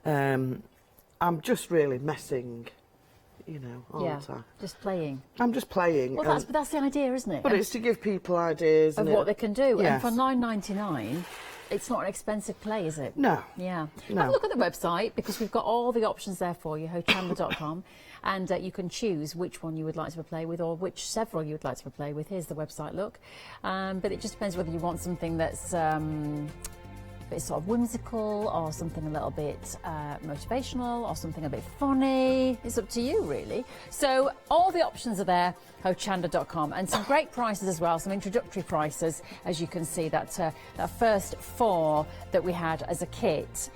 I'm just really messing, you know, aren't I? Just playing. I'm just playing. Well, that's the idea, isn't it? But it's to give people ideas of what they can do. Yes. And for $9.99, it's not an expensive play, is it? No. Yeah. No. Have a look at the website because we've got all the options there for you, hochanda.com, and you can choose which one you would like to play with or which several you would like to play with. Here's the website look. But it just depends whether you want something that's bit sort of whimsical, or something a little bit motivational, or something a bit funny. It's up to you, really. So all the options are there, Hochanda.com, and some great prices as well, some introductory prices. As you can see, that first 4 that we had as a kit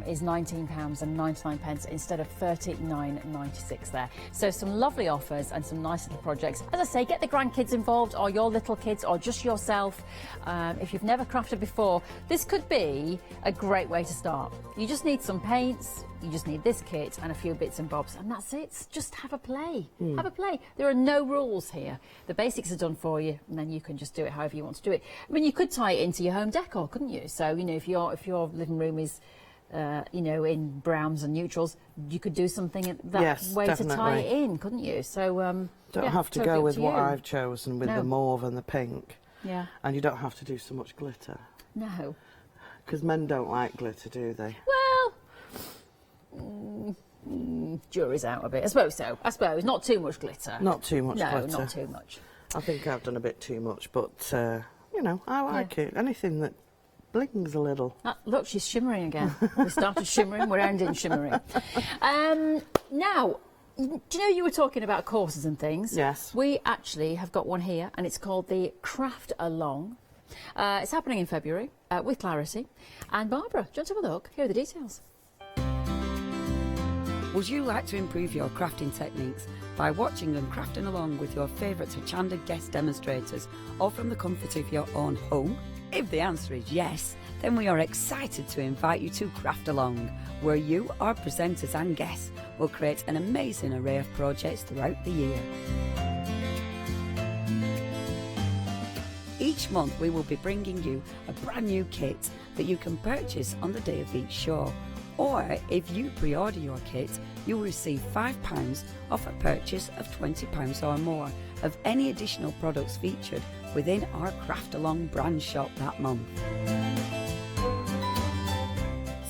is £19.99 instead of £39.96 there. So some lovely offers and some nice little projects. As I say, get the grandkids involved, or your little kids, or just yourself. If you've never crafted before, this could be a great way to start. You just need some paints, you just need this kit and a few bits and bobs, and that's it. Just have a play. Have a play. There are no rules here. The basics are done for you, and then you can just do it however you want to do it. I mean, you could tie it into your home decor, couldn't you? So, you know, if your living room is you know, in browns and neutrals, you could do something that way to tie it in, couldn't you? So don't have to go with what I've chosen with the mauve and the pink. Yeah. And you don't have to do so much glitter. No. Because men don't like glitter, do they? Well, jury's out a bit. I suppose so. I suppose. Not too much glitter. Not too much glitter. No, not too much. I think I've done a bit too much, but, you know, I like it. Anything that blings a little. Look, she's shimmering again. We started shimmering, we're ending shimmering. Now, do you know you were talking about courses and things? Yes. We actually have got one here, and it's called the Craft Along. It's happening in February with Clarity. And Barbara, do you want to have a look? Here are the details. Would you like to improve your crafting techniques by watching and crafting along with your favourite Hochanda guest demonstrators, or from the comfort of your own home? If the answer is yes, then we are excited to invite you to Craft Along, where you, our presenters and guests, will create an amazing array of projects throughout the year. Each month we will be bringing you a brand new kit that you can purchase on the day of each show. Or if you pre-order your kit, you'll receive £5 off a purchase of £20 or more of any additional products featured within our Craft Along brand shop that month.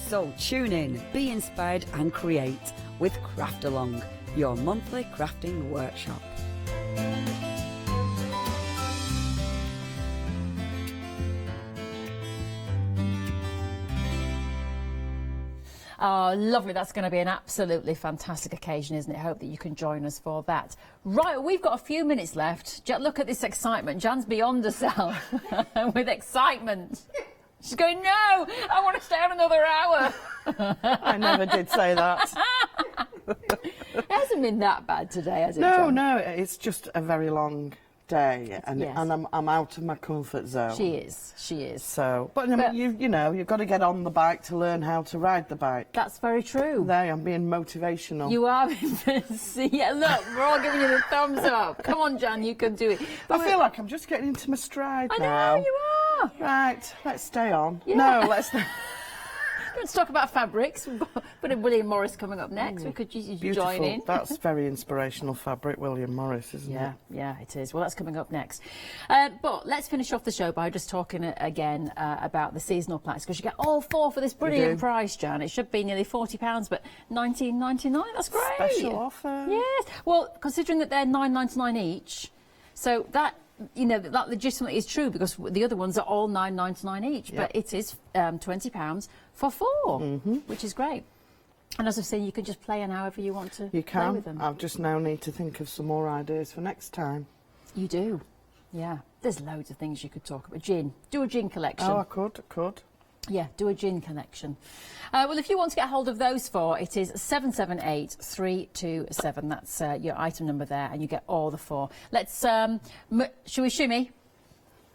So tune in, be inspired and create with Craft Along, your monthly crafting workshop. Oh, lovely. That's going to be an absolutely fantastic occasion, isn't it? Hope that you can join us for that. Right, we've got a few minutes left. Look at this excitement. Jan's beyond herself with excitement. She's going, no, I want to stay on another hour. I never did say that. It hasn't been that bad today, has it, No, Jan? no, it's just a very long day, and I'm out of my comfort zone. She is. So, but you know, you've got to get on the bike to learn how to ride the bike. That's very true. I'm being motivational. You are. Yeah, look, we're all giving you the thumbs up. Come on, Jan, you can do it. But I feel like I'm just getting into my stride now. I know, you are. Right, let's stay on. Yeah. No, let's... Let's talk about fabrics. We've got William Morris coming up next. We could join in. That's very inspirational fabric, William Morris, isn't it? Yeah, it is. Well, that's coming up next. But let's finish off the show by just talking again about the seasonal plaques, because you get all 4 for this brilliant price, Jan. It should be nearly £40, but £19.99. That's great. Special offer. Yes. Well, considering that they're £9.99 each, so that, you know, that legitimately is true, because the other ones are all £9.99 each, but it is £20 for 4, which is great. And as I've said, you can just play in however you want to play with them. I just now need to think of some more ideas for next time. You do, yeah. There's loads of things you could talk about. Gin. Do a gin collection. Oh, I could. Yeah, do a gin collection. Well, if you want to get hold of those 4, it is 778327. That's your item number there, and you get all the 4. Let's, shall we shimmy?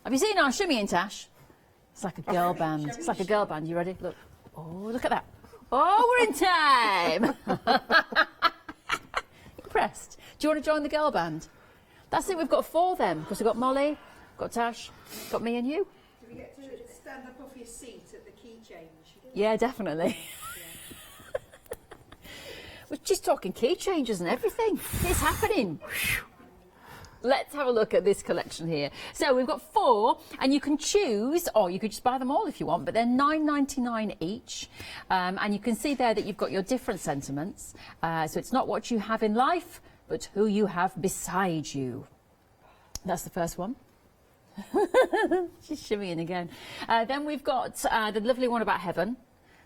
Have you seen our shimmy in Tash? It's like a girl band. It's like a girl band. You ready? Look. Oh, look at that. Oh, we're in time. Impressed. Do you want to join the girl band? That's it. We've got 4 then, because we've got Molly, got Tash, got me and you. Do we get to stand up off your seat at the key change? Yeah, definitely. We're just talking key changes and everything. It's happening. Let's have a look at this collection here. So we've got 4, and you can choose, or you could just buy them all if you want, but they're £9.99 each. And you can see there that you've got your different sentiments. So it's not what you have in life, but who you have beside you. That's the first one. She's shimmying again. Then we've got the lovely one about heaven.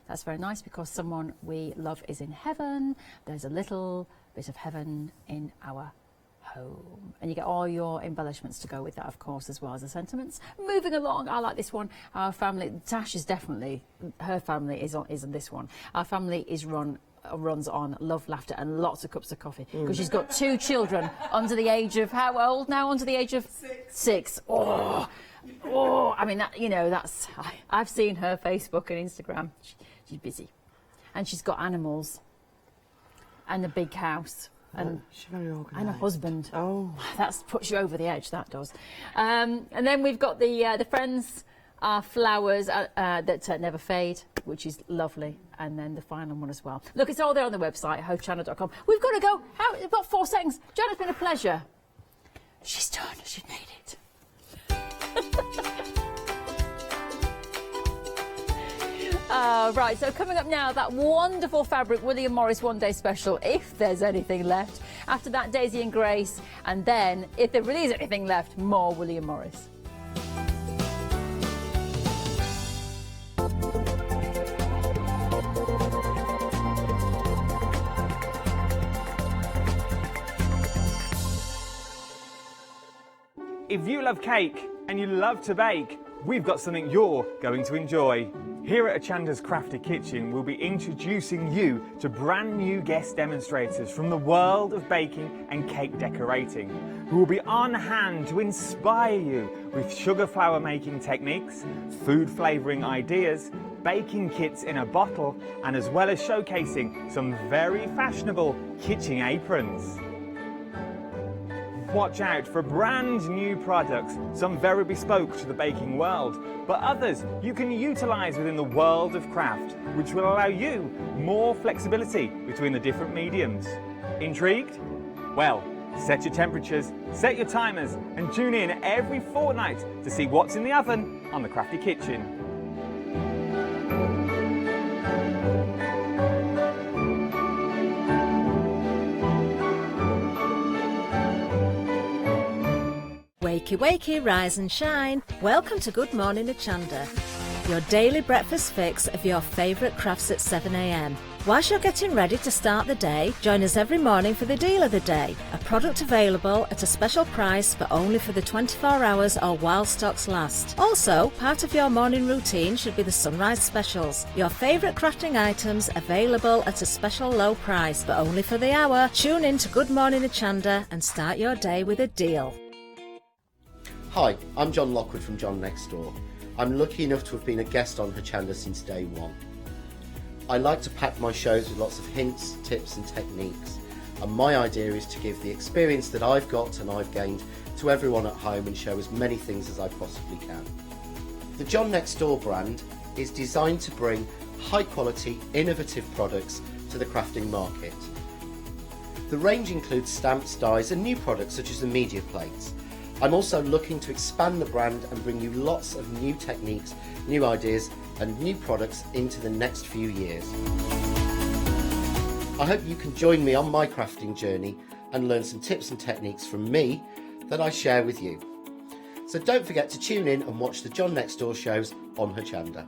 That's very nice because someone we love is in heaven. There's a little bit of heaven in our home. And you get all your embellishments to go with that, of course, as well as the sentiments. Moving along, I like this one. Our family, Tash is definitely, her family is on this one. Our family is runs on love, laughter and lots of cups of coffee because she's got 2 children under the age of, how old now? Under the age of 6. Oh, I mean, that, you know, that's, I've seen her Facebook and Instagram. She's busy. And she's got animals and a big house. And, she's very organised. And a husband. Oh. That puts you over the edge, that does. And then we've got the friends are flowers that never fade, which is lovely. And then the final one as well. Look, it's all there on the website, hochanda.com. We've got to go. We've got 4 seconds. Jan, it's been a pleasure. She's done. She's made it. Right, so coming up now, that wonderful fabric William Morris One Day Special, if there's anything left. After that, Daisy and Grace. And then, if there really is anything left, more William Morris. If you love cake and you love to bake, we've got something you're going to enjoy. Here at Hochanda's Crafty Kitchen, we'll be introducing you to brand new guest demonstrators from the world of baking and cake decorating, who will be on hand to inspire you with sugar flour making techniques, food flavouring ideas, baking kits in a bottle, and as well as showcasing some very fashionable kitchen aprons. Watch out for brand new products, some very bespoke to the baking world, but others you can utilise within the world of craft, which will allow you more flexibility between the different mediums. Intrigued? Well, set your temperatures, set your timers, and tune in every fortnight to see what's in the oven on the Crafty Kitchen. Wakey, wakey, rise and shine. Welcome to Good Morning Hochanda, your daily breakfast fix of your favourite crafts at 7 a.m. Whilst you're getting ready to start the day, join us every morning for the deal of the day, a product available at a special price but only for the 24 hours or while stocks last. Also, part of your morning routine should be the sunrise specials, your favourite crafting items available at a special low price but only for the hour. Tune in to Good Morning Hochanda and start your day with a deal. Hi, I'm John Lockwood from John Next Door. I'm lucky enough to have been a guest on Hochanda since day one. I like to pack my shows with lots of hints, tips and techniques, and my idea is to give the experience that I've got and I've gained to everyone at home and show as many things as I possibly can. The John Next Door brand is designed to bring high quality, innovative products to the crafting market. The range includes stamps, dies and new products such as the media plates. I'm also looking to expand the brand and bring you lots of new techniques, new ideas and new products into the next few years. I hope you can join me on my crafting journey and learn some tips and techniques from me that I share with you. So don't forget to tune in and watch the John Next Door shows on Hochanda.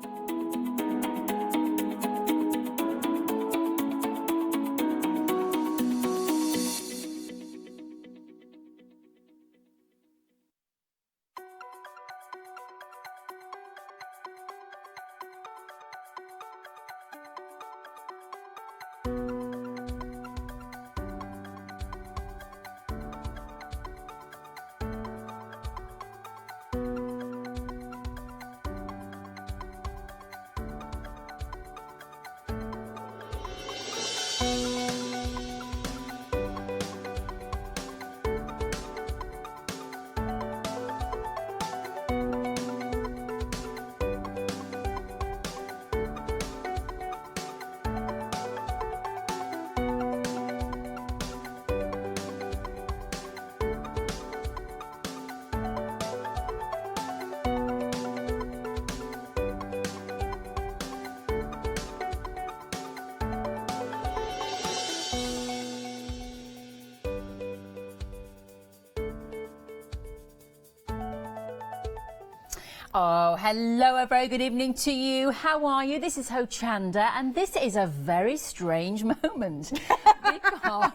Oh, hello, a very good evening to you. How are you? This is Hochanda, and this is a very strange moment because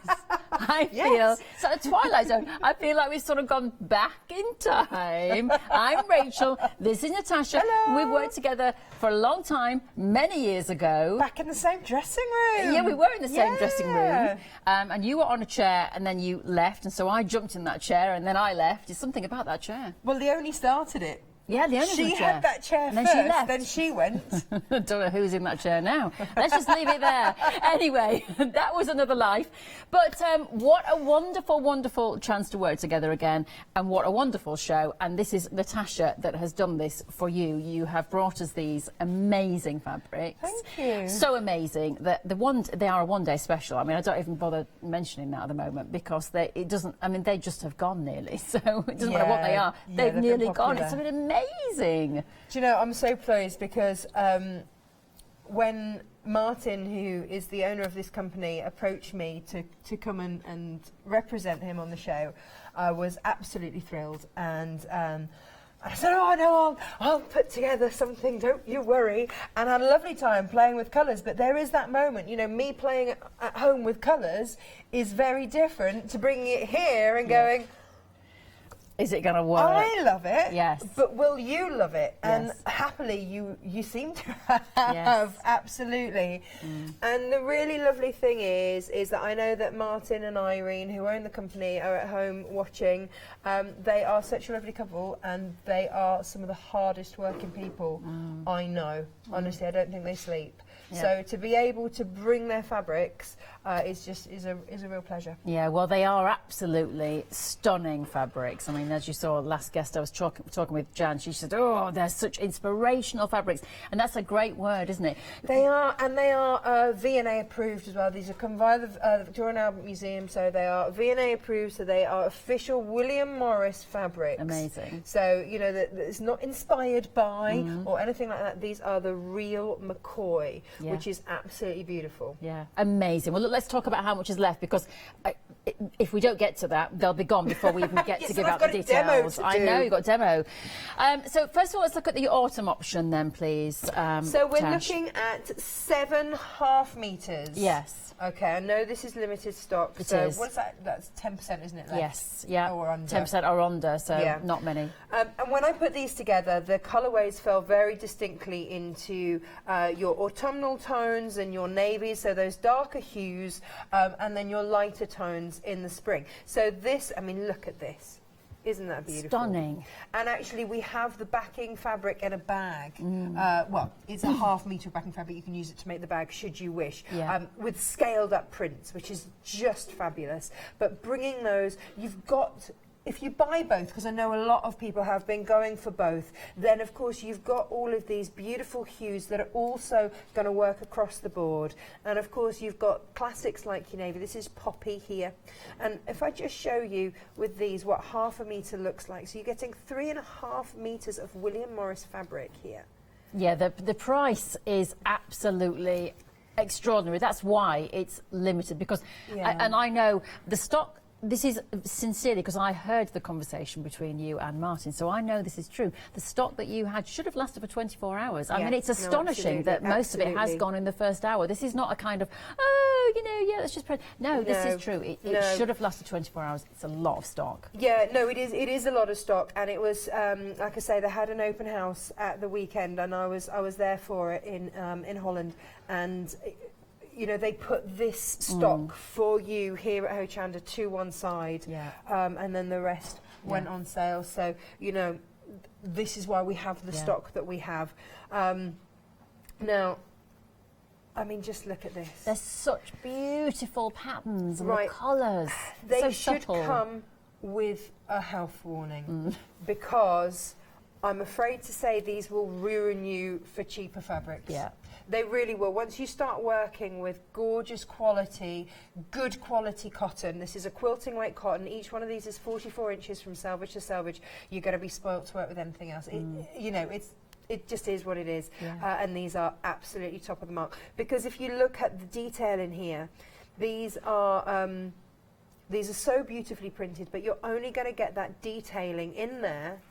I feel, it's like a Twilight Zone. I feel like we've sort of gone back in time. I'm Rachel. This is Natasha. Hello. We've worked together for a long time, many years ago. Back in the same dressing room. Yeah, we were in the same dressing room. And you were on a chair, and then you left, and so I jumped in that chair, and then I left. It's something about that chair. Well, Leonie started it. Yeah, the owner's She chair. had that chair and then first, she left. then she went. Don't know who's in that chair now. Let's just leave it there. Anyway, that was another life. But what a wonderful, wonderful chance to work together again, and what a wonderful show. And this is Natasha that has done this for you. You have brought us these amazing fabrics. Thank you. So amazing that they are a one-day special. I mean, I don't even bother mentioning that at the moment because they just have gone nearly. So it doesn't matter what they are. They've nearly gone. It's amazing. Do you know, I'm so pleased because when Martin, who is the owner of this company, approached me to come and represent him on the show, I was absolutely thrilled. And I said, oh, no, I'll put together something, don't you worry. And I had a lovely time playing with colours. But there is that moment, you know, me playing at home with colours is very different to bringing it here and going, is it going to work? I love it. Yes. But will you love it? Yes. And happily, you seem to have. Absolutely. And the really lovely thing is that I know that Martin and Irene, who own the company, are at home watching. They are such a lovely couple, and they are some of the hardest working people I know. Honestly, I don't think they sleep. Yeah. So to be able to bring their fabrics is a real pleasure. Yeah, well, they are absolutely stunning fabrics. I mean, as you saw, last guest I was talking with Jan, she said, oh, they're such inspirational fabrics. And that's a great word, isn't it? They are, and they are V&A approved as well. These are come via the Victoria and Albert Museum, so they are V&A approved, so they are official William Morris fabrics. Amazing. So, you know, that it's not inspired by or anything like that. These are the real McCoy, which is absolutely beautiful. Yeah, amazing. Well, look, let's talk about how much is left, because if we don't get to that, they'll be gone before we even get to give out the details. I know, you've got a demo. So first of all, let's look at the autumn option then, please. So we're Tash. looking at 7.5 metres. Yes. Okay, I know this is limited stock. It so is. What's that? That's 10%, isn't it? Left? Yes, yeah. Or under. 10% or under, so not many. And when I put these together, the colourways fell very distinctly into your autumnal tones and your navies, so those darker hues, and then your lighter tones in the spring. So this, I mean, look at this. Isn't that beautiful? Stunning. And actually, we have the backing fabric in a bag. Well, it's a ½ metre backing fabric. You can use it to make the bag, should you wish, with scaled up prints, which is just fabulous. But bringing those, you've got... If you buy both, because I know a lot of people have been going for both, then of course you've got all of these beautiful hues that are also going to work across the board. And of course you've got classics like your navy. This is poppy here. And if I just show you with these what ½ metre looks like. So you're getting 3.5 metres of William Morris fabric here. Yeah, the price is absolutely extraordinary. That's why it's limited, because, and I know the stock. This is sincerely because I heard the conversation between you and Martin, so I know this is true. The stock that you had should have lasted for 24 hours. I mean, it's astonishing that most of it has gone in the first hour. This is not a kind of, oh, you know, let's just... No, this is true. It should have lasted 24 hours. It's a lot of stock. Yeah, no, it is a lot of stock, and it was, like I say, they had an open house at the weekend, and I was there for it in Holland, and... you know, they put this stock for you here at Hochanda to one side, and then the rest went on sale. So, you know, this is why we have the stock that we have. Now, I mean, just look at this. There's such beautiful patterns and the colours. They so should subtle. come with a health warning because I'm afraid to say these will ruin you for cheaper fabrics. Yeah. They really will. Once you start working with gorgeous quality, good quality cotton, this is a quilting weight cotton. Each one of these is 44 inches from selvage to selvage. You're going to be spoilt to work with anything else. You know, it just is what it is. And these are absolutely top of the mark. Because if you look at the detail in here, these are so beautifully printed, but you're only going to get that detailing in there.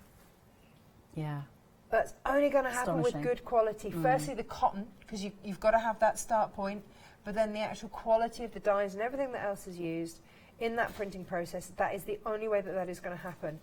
Yeah. That's only going to happen with Astonishing. good quality. Firstly, the cotton, because you've got to have that start point, but then the actual quality of the dyes and everything that else is used in that printing process, that is the only way that is going to happen,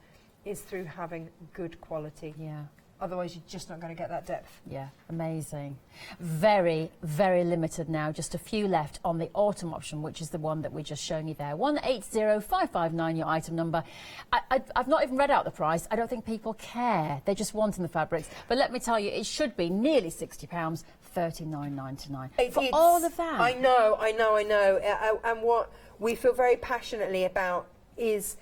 is through having good quality. Yeah. Otherwise, you're just not going to get that depth. Yeah, amazing. Very, very limited now. Just a few left on the autumn option, which is the one that we're just showing you there. 180559, your item number. I've not even read out the price. I don't think people care. They're just wanting the fabrics. But let me tell you, it should be nearly £60, $39.99 for all of that. I know. And what we feel very passionately about is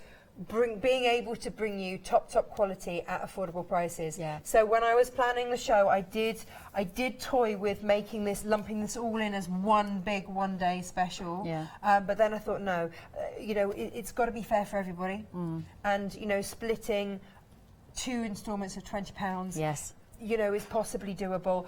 being able to bring you top quality at affordable prices. Yeah. So when I was planning the show, I did toy with lumping this all in as one big one-day special. Yeah. But then I thought, no, it's got to be fair for everybody. And splitting 2 instalments of £20. Yes. Is possibly doable.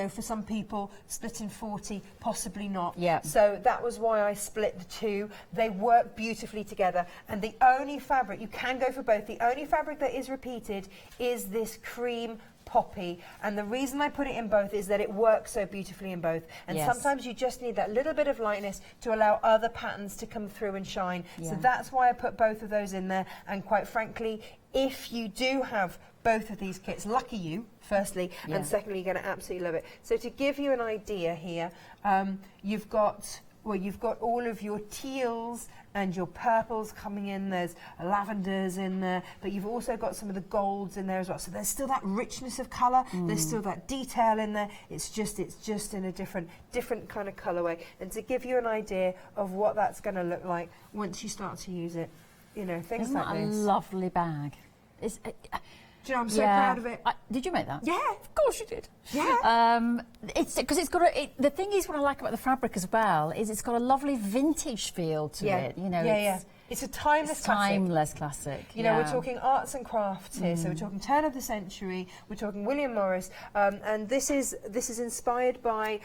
For some people, splitting 40, possibly not. Yeah. So that was why I split the 2. They work beautifully together. And the only fabric, you can go for both, the only fabric that is repeated is this cream poppy. And the reason I put it in both is that it works so beautifully in both. And Yes. sometimes you just need that little bit of lightness to allow other patterns to come through and shine. Yeah. So that's why I put both of those in there. And quite frankly, if you do have both of these kits, lucky you, firstly, Yeah. and secondly, you're going to absolutely love it. So to give you an idea here, you've got all of your teals and your purples coming in. There's lavenders in there, but you've also got some of the golds in there as well. So there's still that richness of colour. There's still that detail in there. It's just in a different kind of colourway. And to give you an idea of what that's going to look like once you start to use it, things Isn't like that a this. lovely bag? Do you know, I'm so proud of it. Did you make that? Yeah, of course you did. Yeah. It's because it's got the thing is, what I like about the fabric as well is it's got a lovely vintage feel to it. It's a timeless classic. Timeless classic. We're talking arts and crafts here, so we're talking turn of the century, we're talking William Morris, and this is inspired by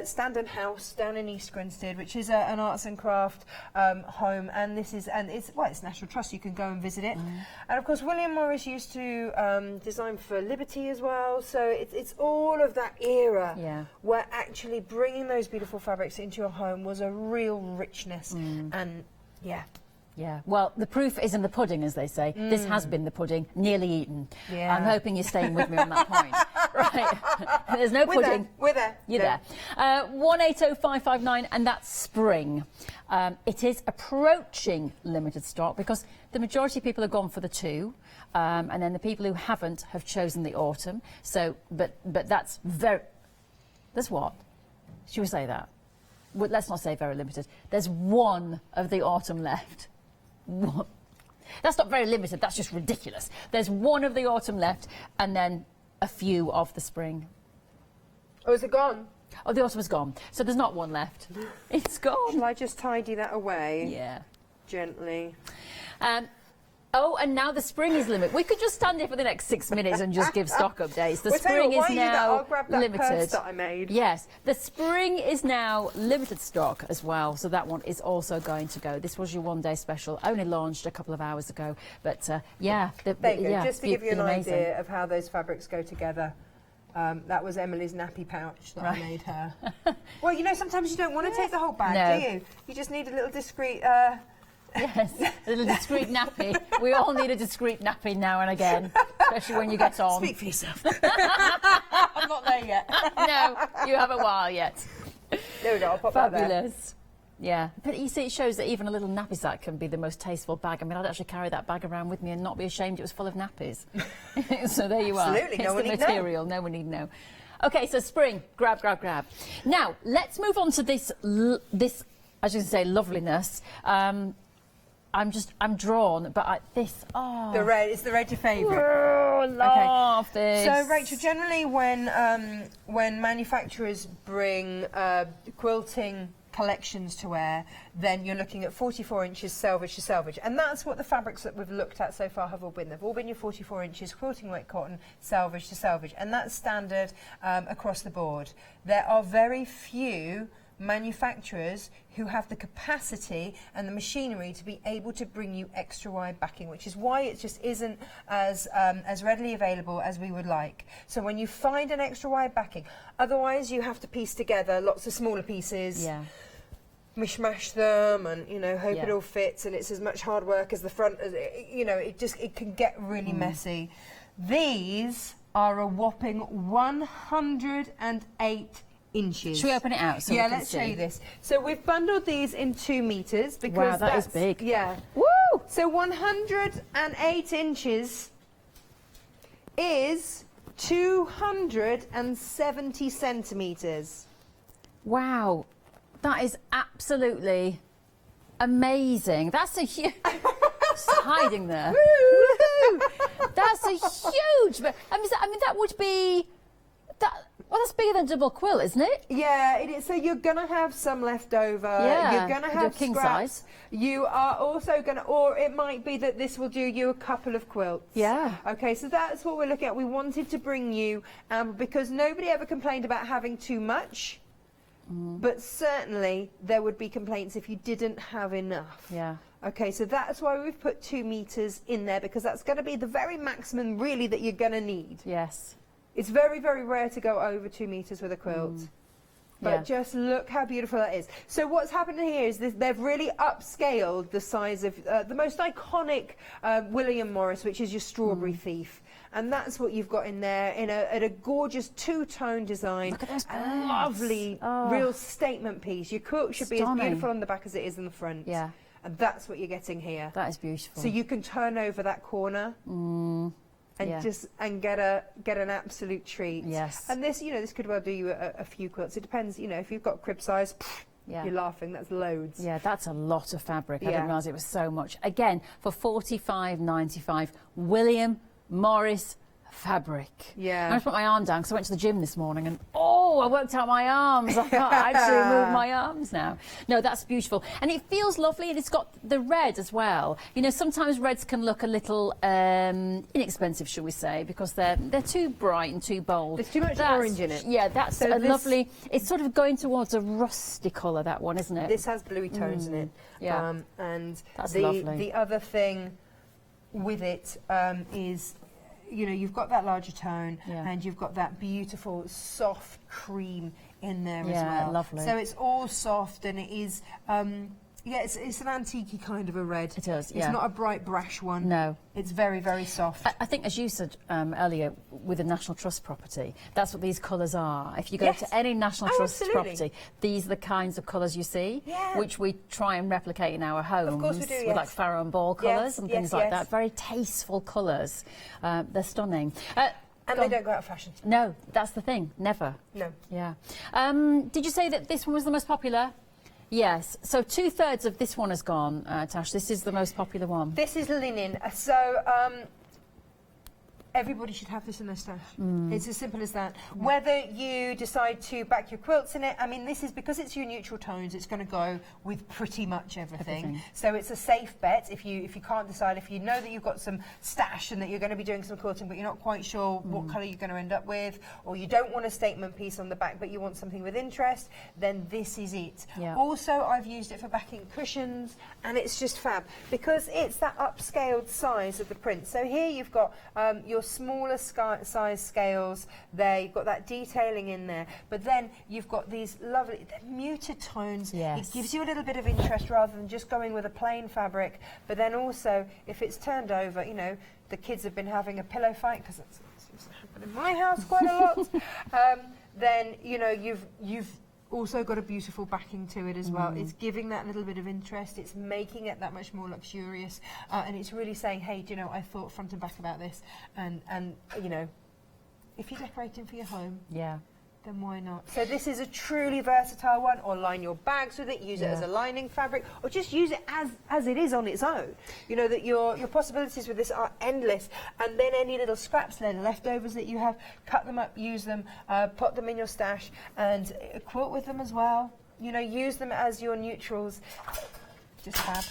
Standon House down in East Grinstead, which is an arts and craft home, and it's National Trust. You can go and visit it, and of course William Morris used to design for Liberty as well. So it's all of that era where actually bringing those beautiful fabrics into your home was a real richness, and yeah. Yeah, well, the proof is in the pudding, as they say. This has been the pudding, nearly eaten. Yeah. I'm hoping you're staying with me on that point. Right, there's no pudding. We're there. You're there. 180559, and that's spring. It is approaching limited stock because the majority of people have gone for the 2, and then the people who haven't have chosen the autumn. So, but that's there's what? Should we say that? Well, let's not say very limited. There's 1 of the autumn left. 1. That's not very limited, that's just ridiculous. There's 1 of the autumn left, and then a few of the spring. Oh, is it gone? Oh, the autumn is gone. So there's not 1 left. It's gone. Shall I just tidy that away? Yeah. Gently. Oh, and now the spring is limited. We could just stand here for the next 6 minutes and just give stock updates. The Well, tell you spring what, is while you do that, now I'll grab that limited. purse that I made. Yes, the spring is now limited stock as well, so that one is also going to go. This was your one-day special, only launched a couple of hours ago, but yeah. There you go, just to give you an idea of how those fabrics go together. That was Emily's nappy pouch that I made her. Well, sometimes you don't want to take the whole bag, do you? You just need a little discreet... Yes, a little discreet nappy. We all need a discreet nappy now and again, especially when you get on. Speak for yourself. I'm not there yet. No, you have a while yet. There we go, I'll pop that there. Fabulous. Yeah, but you see, it shows that even a little nappy sack can be the most tasteful bag. I mean, I'd actually carry that bag around with me and not be ashamed it was full of nappies. So there you are. Absolutely, no one it's need the material, no one need know. Okay, so spring, grab. Now, let's move on to this, as you can say, loveliness. I'm drawn, but The red, is the red your favourite? Oh, love this. So, Rachel, generally when manufacturers bring quilting collections to wear, then you're looking at 44 inches selvage to selvage, and that's what the fabrics that we've looked at so far have all been. They've all been your 44 inches quilting weight cotton, selvage to selvage, and that's standard across the board. There are very few manufacturers who have the capacity and the machinery to be able to bring you extra wide backing, which is why it just isn't as readily available as we would like. So when you find an extra wide backing, otherwise you have to piece together lots of smaller pieces. Yeah. Mishmash them and hope Yeah. it all fits, and it's as much hard work as the front as it can get really messy. These are a whopping 108 inches. Should we open it out so we yeah, can let's see? show you this. So we've bundled these in 2 meters because Wow, that is that's big. Yeah. Woo! So 108 inches is 270 centimeters. Wow, that is absolutely amazing. That's a huge... It's hiding there. That's a huge... I mean, that would be... Well, that's bigger than double quilt, isn't it? Yeah, it is. So you're going to have some left over. Yeah, You're going to have king scraps. size. You are also going to... Or it might be that this will do you a couple of quilts. Yeah. Okay, so that's what we're looking at. We wanted to bring you... because nobody ever complained about having too much. But certainly there would be complaints if you didn't have enough. Yeah. Okay, so that's why we've put 2 meters in there, because that's going to be the very maximum really that you're going to need. Yes. It's very, very rare to go over 2 meters with a quilt. But Yeah. just look how beautiful that is. So what's happening here is they've really upscaled the size of the most iconic William Morris, which is your strawberry thief. And that's what you've got in there in a gorgeous two-tone design. Look at those a birds. lovely, Oh. real statement piece. Your quilt should be as Stunning. beautiful on the back as it is in the front. Yeah. And that's what you're getting here. That is beautiful. So you can turn over that corner. And Yeah. get an absolute treat. Yes. And this, this could well do you a few quilts. It depends, if you've got crib size, Yeah. you're laughing. That's loads. Yeah, that's a lot of fabric. I Yeah. didn't realise it was so much. Again, for $45.95, William Morris fabric. Yeah. I just put my arm down because I went to the gym this morning and I worked out my arms. I can't actually move my arms now. No, that's beautiful. And it feels lovely, and it's got the red as well. Sometimes reds can look a little inexpensive, shall we say, because they're too bright and too bold. There's too much orange in it. Yeah, that's So a this- lovely... It's sort of going towards a rusty colour, that one, isn't it? This has bluey tones in it. Yeah. And That's the lovely. other thing with it is, you've got that larger tone, Yeah. and you've got that beautiful soft cream in there as Yeah, well. lovely. So it's all soft, and it is, it's an antique kind of a red. It is, It's yeah. not a bright brash one. No. It's very, very soft. I think, as you said earlier, with a National Trust property, that's what these colours are. If you go Yes. to any National Oh, Trust absolutely. property, these are the kinds of colours you see, Yeah. which we try and replicate in our homes course we do, with yes. like farrow and ball Yes, colours and yes, things like yes. that. Very tasteful colours. They're stunning. And go they on. don't go out of fashion. No, that's the thing. Never. No. Yeah. Did you say that this one was the most popular? Yes. So 2/3 of this one has gone, Tash. This is the most popular one. This is linen. So everybody should have this in their stash. It's as simple as that. Whether you decide to back your quilts in it, I mean, this is because it's your neutral tones, it's going to go with pretty much everything. So it's a safe bet if you can't decide, if you know that you've got some stash and that you're going to be doing some quilting but you're not quite sure what colour you're going to end up with, or you don't want a statement piece on the back but you want something with interest, then this is it. Yeah. Also, I've used it for backing cushions, and it's just fab because it's that upscaled size of the print. So here you've got your smaller size scales there, you've got that detailing in there, but then you've got these lovely muted tones. Yes. It gives you a little bit of interest rather than just going with a plain fabric, but then also if it's turned over, the kids have been having a pillow fight, because it seems to happen in my house quite a lot, then you've also got a beautiful backing to it as well. It's giving that little bit of interest, it's making it that much more luxurious, and it's really saying, hey, do you know, I thought front and back about this, and if you're decorating for your home, Yeah. then why not? So this is a truly versatile one, or line your bags with it, use it as a lining fabric, or just use it as it is on its own. That your possibilities with this are endless. And then any little scraps, then leftovers that you have, cut them up, use them, put them in your stash, and quilt with them as well. Use them as your neutrals. just fab.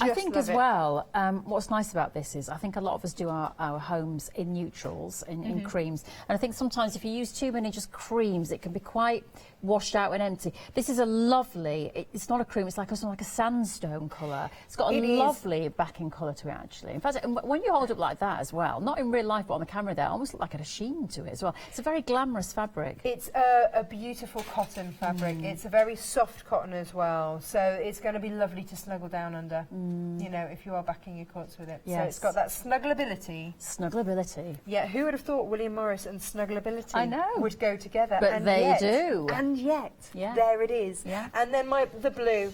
I Just think love as it. well, what's nice about this is I think a lot of us do our homes in neutrals, in creams. And I think sometimes if you use too many just creams, it can be quite washed out and empty. This is a lovely, it's not a cream, it's like a sandstone colour. It's got a lovely backing colour to it, actually. In fact, when you hold it like that as well, not in real life, but on the camera there, almost look like a sheen to it as well. It's a very glamorous fabric. It's a beautiful cotton fabric. It's a very soft cotton as well, so it's going to be lovely to snuggle down under, you know, if you are backing your coats with it. Yes. So it's got that snuggleability. Snuggleability. Yeah, who would have thought William Morris and snuggleability I know. would go together? But and they yet, do. And yet, there it is. Yeah. And then the blue.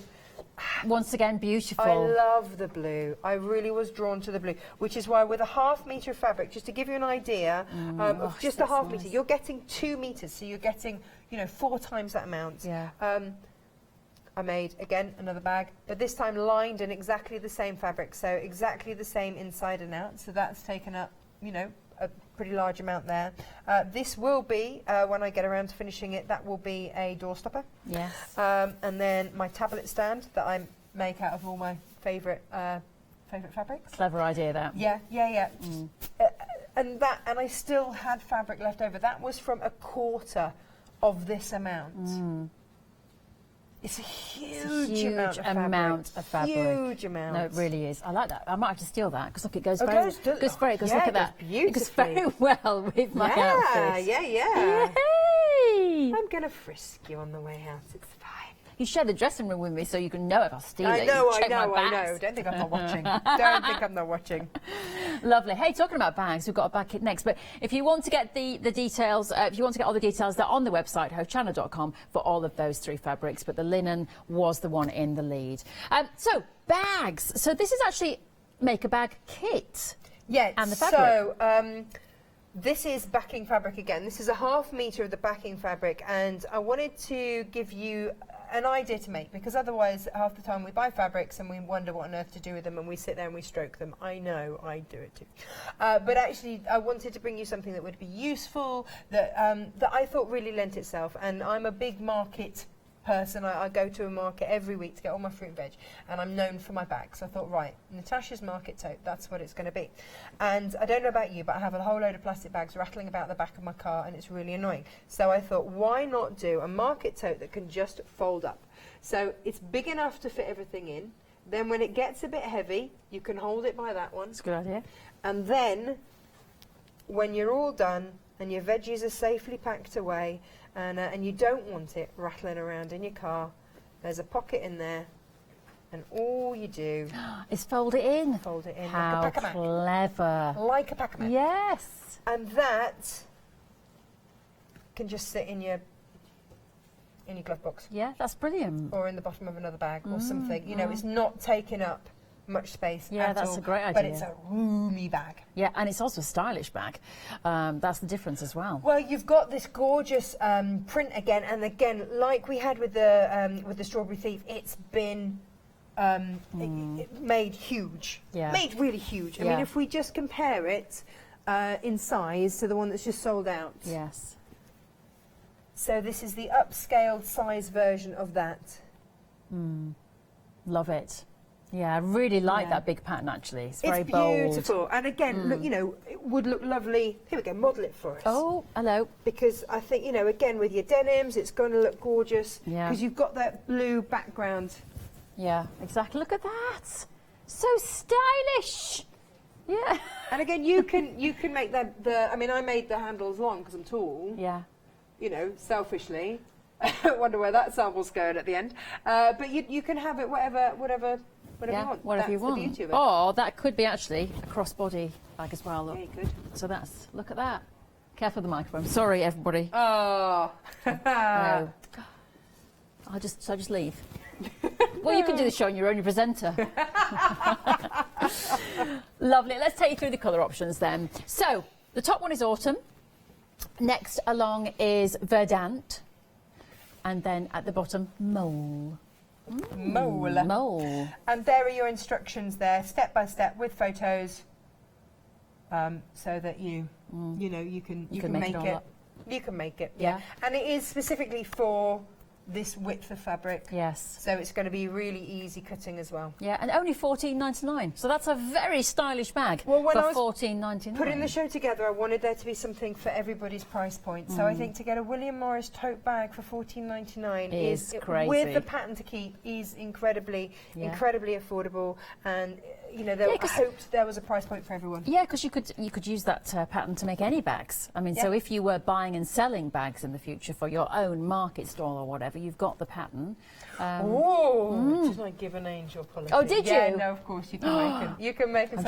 Once again, beautiful. I love the blue. I really was drawn to the blue, which is why with a ½ metre of fabric, just to give you an idea, of just a ½ metre, you're getting 2 metres, so you're getting, you know, 4 times that amount. Yeah. I made, again, another bag, but this time lined in exactly the same fabric, so exactly the same inside and out, so that's taken up, you know, a pretty large amount there. This will be, when I get around to finishing it, that will be a door stopper. Yes. And then my tablet stand that I make out of all my favourite fabrics. Clever idea, that. Yeah. And I still had fabric left over. That was from a quarter of this amount. It's a huge amount of fabric. Huge amount. No, it really is. I like that. I might have to steal that because look, it goes Oh, very, goes very. Because look at that. It goes beautifully. very well with my outfit. Yeah. Yay! I'm gonna frisk you on the way out. It's fine. You share the dressing room with me so you can know if I'll steal it. I know. Check my bags. Don't think I'm not watching. Don't think I'm not watching. Lovely. Hey, talking about bags, we've got a bag kit next. But if you want to get the details, if you want to get all the details, they're on the website, hochanda.com, for all of those 3 fabrics. But the linen was the one in the lead. So, bags. So this is actually make a bag kit. Yeah. And the fabric. So, this is backing fabric again. This is a ½ metre of the backing fabric, and I wanted to give you an idea to make, because otherwise half the time we buy fabrics and we wonder what on earth to do with them, and we sit there and we stroke them. I know, I do it too. But actually I wanted to bring you something that would be useful, that I thought really lent itself, and I'm a big market person. I go to a market every week to get all my fruit and veg, and I'm known for my bags. So I thought, right, Natasha's market tote, that's what it's going to be. And I don't know about you, but I have a whole load of plastic bags rattling about the back of my car, and it's really annoying. So I thought, why not do a market tote that can just fold up? So it's big enough to fit everything in. Then when it gets a bit heavy, you can hold it by that one. That's a good idea. And then when you're all done and your veggies are safely packed away, and you don't want it rattling around in your car, there's a pocket in there, and all you do is fold it in. Fold it in. How like a pack-a-mac. clever. Like a pack-a-mac. Yes. And that can just sit in your glove box. Yeah, that's brilliant. Or in the bottom of another bag or something. You know, it's not taking up much space Yeah, at that's all, a great idea. but it's a roomy bag. Yeah, and it's also a stylish bag. That's the difference as well. Well, you've got this gorgeous print again, and again, like we had with the Strawberry Thief, it's been made huge. Yeah. Made really huge. I mean, if we just compare it in size to the one that's just sold out. Yes. So this is the upscaled size version of that. Love it. Yeah, I really like that big pattern, actually. It's very beautiful. bold. And again, look, you know, it would look lovely. Here we go, model it for us. Oh, hello. Because I think, you know, again, with your denims, it's going to look gorgeous. Yeah. Because you've got that blue background. Yeah, exactly. Look at that. So stylish. Yeah. And again, you can make I mean, I made the handles long because I'm tall. Yeah. You know, selfishly. I wonder where that sample's going at the end. But you can have it whatever you want. Whatever you That's want. the beauty of it. Or that could be actually a crossbody bag as well. Look. Yeah, you could. So look at that. Careful of the microphone. Sorry, everybody. Oh. No. I'll just leave. Well, you can do the show on your own, you're presenter. Lovely. Let's take you through the colour options then. So, the top one is autumn. Next along is verdant. And then at the bottom, mole. Mole. Mole. And there are your instructions there, step by step, with photos, so that you know you can can make make it all it. up. You can make it. Yeah. And it is specifically for this width of fabric. Yes. So it's going to be really easy cutting as well. Yeah, and only $14.99. So that's a very stylish bag Well, when I for was $14.99. putting the show together, I wanted there to be something for everybody's price point. So I think to get a William Morris tote bag for $14.99 is crazy. with the pattern to keep, is incredibly affordable. And you know, I hoped there was a price point for everyone. Yeah, because you could use that pattern to make any bags. I mean, so if you were buying and selling bags in the future for your own market stall or whatever, you've got the pattern. Did I give an angel policy? Oh, did Yeah, you? no, of course you can make them. You can make them.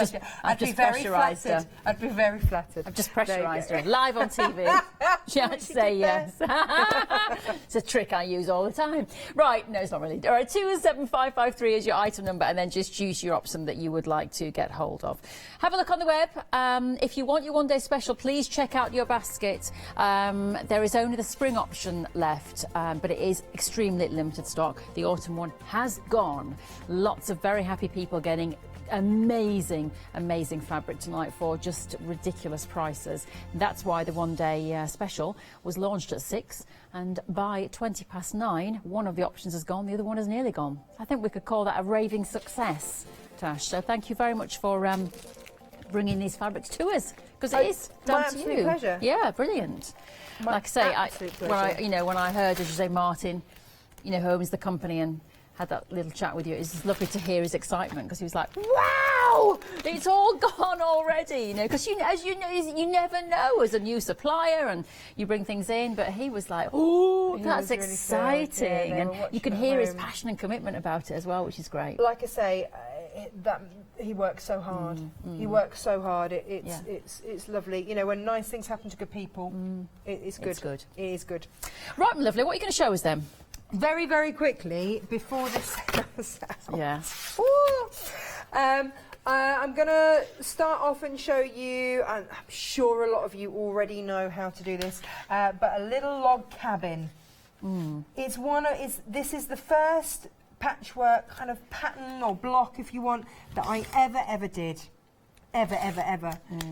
I've just pressurised her. I'd be very flattered. I've just pressurised her live on TV. She had to say yes. It's a trick I use all the time. Right, no, it's not really. All right, 27553 is your item number, and then just choose your option that you would like to get hold of. Have a look on the web. If you want your one-day special, please check out your basket. There is only the spring option left, but it is extremely limited stock. The autumn one has gone. Lots of very happy people getting amazing fabric tonight for just ridiculous prices. That's why the one-day special was launched at 6, and by 9:20, one of the options has gone, the other one has nearly gone. I think we could call that a raving success, Tash. So thank you very much for bringing these fabrics to us, because it is down to you. My absolute pleasure. Yeah, brilliant. Like I say, when I heard Jose Martin, who owns the company and had that little chat with you, it's lovely to hear his excitement, because he was like, wow, it's all gone already, because as you know, you never know as a new supplier, and you bring things in, but he was like, oh, that's really exciting. And you can hear his passion and commitment about it as well, which is great. Like I say, he works so hard. He works so hard. It's lovely. You know, when nice things happen to good people, it's good. It's good. It is good. Right, my lovely, what are you going to show us then? Very, very quickly, before this goes out. Yeah. I'm going to start off and show you, and I'm sure a lot of you already know how to do this, but a little log cabin. This is the first patchwork kind of pattern or block, if you want, that I ever did. Ever.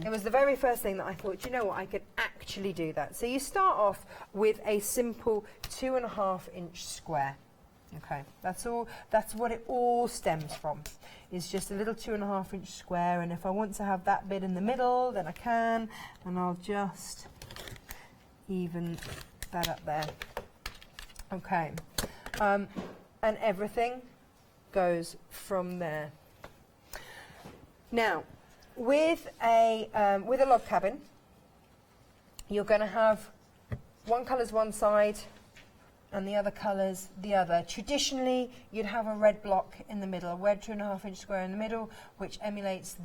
It was the very first thing that I thought, you know what, I could actually do that. So you start off with a simple 2.5-inch square. Okay, that's what it all stems from. It's just a little 2.5-inch square, and if I want to have that bit in the middle, then I can, and I'll just even that up there. Okay, and everything goes from there. Now, with a log cabin, you're going to have one colour's one side and the other colour's the other. Traditionally, you'd have a red block in the middle, a red 2.5-inch square in the middle, which is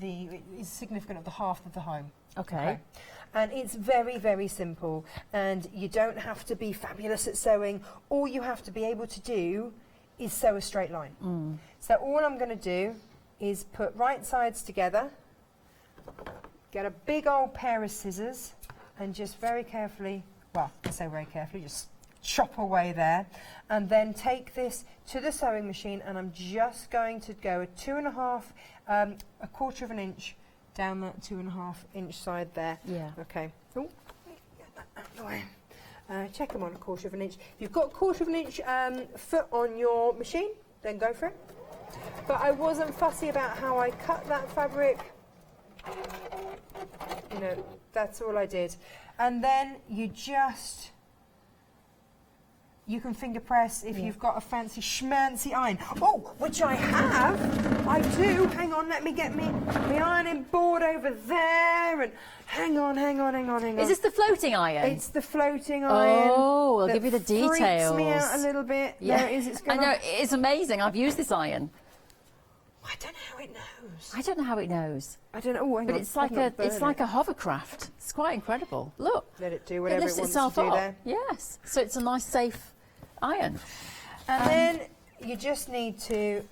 significant of the half of the home. Okay. And it's very, very simple, and you don't have to be fabulous at sewing. All you have to be able to do is sew a straight line. So all I'm going to do is put right sides together, get a big old pair of scissors, and just very carefully, well, I say very carefully, just chop away there, and then take this to the sewing machine, and I'm just going to go a 2.5, a 1/4 inch down that 2.5-inch side there. Yeah. Okay. Oh, get that out of the way. Check them on a 1/4 inch. If you've got 1/4 inch foot on your machine, then go for it. But I wasn't fussy about how I cut that fabric. You know, that's all I did. And then you can finger press if you've got a fancy schmancy iron. Oh, which I have. I do. Hang on, let me get me ironing board over there. And hang on. Is this the floating iron? It's the floating iron. Oh, I'll give you the details. Freaks me out a little bit. Yeah. There it is. I know, it's amazing. I've used this iron. I don't know how it knows. I don't know how it knows. I don't know. Oh, hang but on. it's like a hovercraft. It's quite incredible. Look. Let it do whatever it wants itself to do up. there. Yes. So it's a nice, safe iron. And then you just need to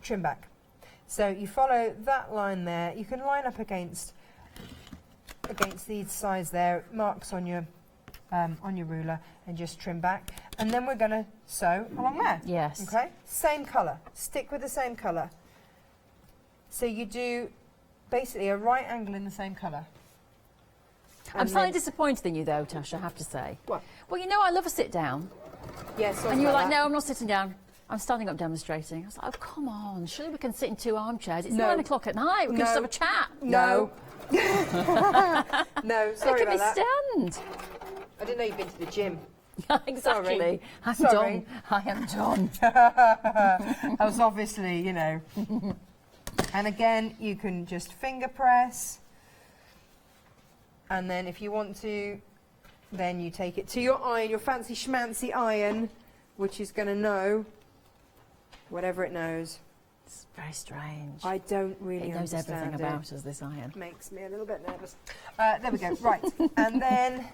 trim back. So you follow that line there. You can line up against these sides there, marks on your ruler, and just trim back. And then we're going to sew along there. Yes. Okay. Same colour. Stick with the same colour. So you do basically a right angle in the same colour. I'm slightly disappointed in you though, Tash, I have to say. What? Well, you know, I love a sit down. Yes. And you were like, no, I'm not sitting down. I'm standing up demonstrating. I was like, oh, come on. Surely we can sit in 2 armchairs. It's 9 o'clock at night. We can just have a chat. No. No, sorry Look about at me that. stand. I didn't know you'd been to the gym. Exactly. Sorry. I'm Sorry. done. I am done. That was obviously, you know. And again, you can just finger press. And then if you want to, then you take it to your iron, your fancy schmancy iron, which is going to know whatever it knows. It's very strange. I don't really understand. It knows everything about us, this iron. Makes me a little bit nervous. There we go. Right. And then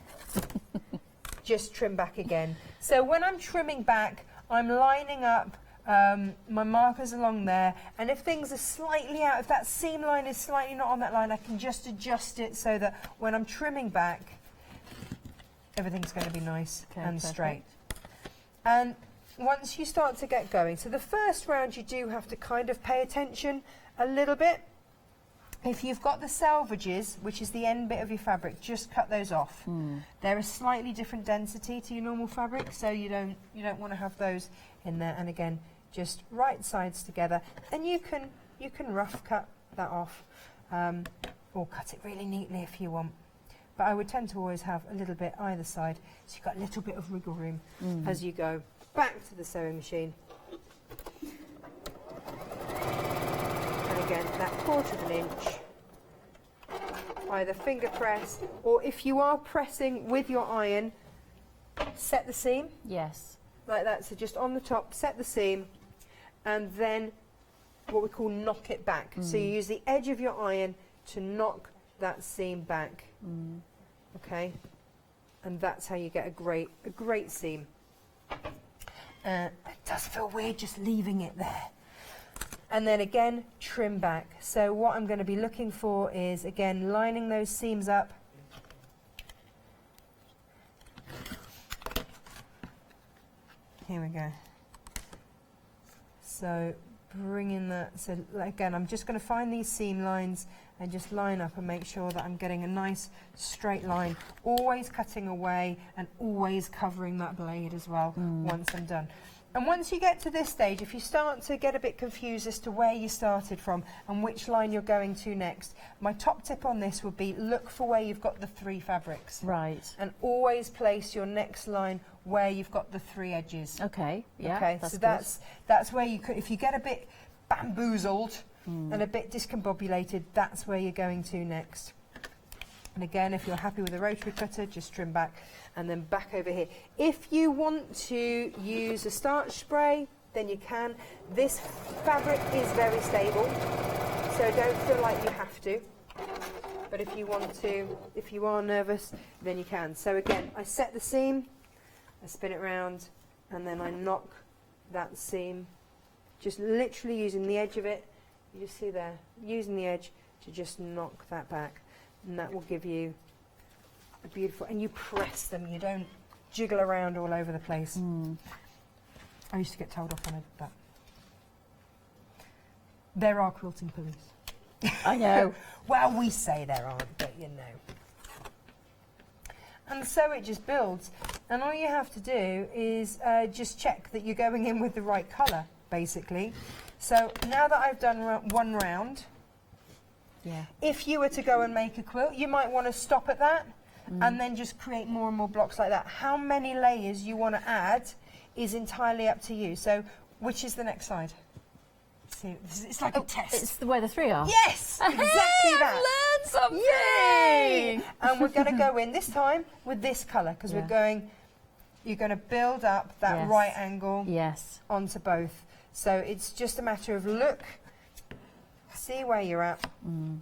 just trim back again. So when I'm trimming back, I'm lining up my markers along there, and if things are slightly out, if that seam line is slightly not on that line, I can just adjust it so that when I'm trimming back, everything's going to be nice and straight. And once you start to get going, so the first round you do have to kind of pay attention a little bit. If you've got the selvages, which is the end bit of your fabric, just cut those off. They're a slightly different density to your normal fabric, so you don't want to have those in there. And again, just right sides together, and you can rough cut that off, or cut it really neatly if you want. But I would tend to always have a little bit either side, so you've got a little bit of wriggle room as you go back to the sewing machine. And again, that 1/4 of an inch, either finger press, or if you are pressing with your iron, set the seam. Yes. Like that, so just on the top, set the seam, and then what we call knock it back. So you use the edge of your iron to knock that seam back. Okay, and that's how you get a great seam. It does feel weird just leaving it there. And then again, trim back. So what I'm going to be looking for is, again, lining those seams up. Here we go. So bringing that, so again, I'm just going to find these seam lines and just line up and make sure that I'm getting a nice straight line, always cutting away and always covering that blade as well once I'm done. And once you get to this stage, if you start to get a bit confused as to where you started from and which line you're going to next, my top tip on this would be look for where you've got the 3 fabrics. Right. And always place your next line where you've got the 3 edges. Okay, yeah. Okay, so that's where you could, if you get a bit bamboozled and a bit discombobulated, that's where you're going to next. And again, if you're happy with a rotary cutter, just trim back and then back over here. If you want to use a starch spray, then you can. This fabric is very stable, so don't feel like you have to. But if you want to, if you are nervous, then you can. So again, I set the seam, I spin it round, and then I knock that seam, just literally using the edge of it. You just see there, using the edge to just knock that back. And that will give you a beautiful, and you press them, you don't jiggle around all over the place. I used to get told off when I did that. There are quilting police. I know. Well, we say there aren't, but you know. And so it just builds. And all you have to do is just check that you're going in with the right colour, basically. So now that I've done one round, if you were to go and make a quilt, you might want to stop at that and then just create more and more blocks like that. How many layers you want to add is entirely up to you. So which is the next side? See, it's like a test. It's where the 3 are. Yes, exactly that. I've learned something. Yay! And we're going to go in this time with this colour because you're going to build up that right angle onto both. So it's just a matter of look, see where you're at, and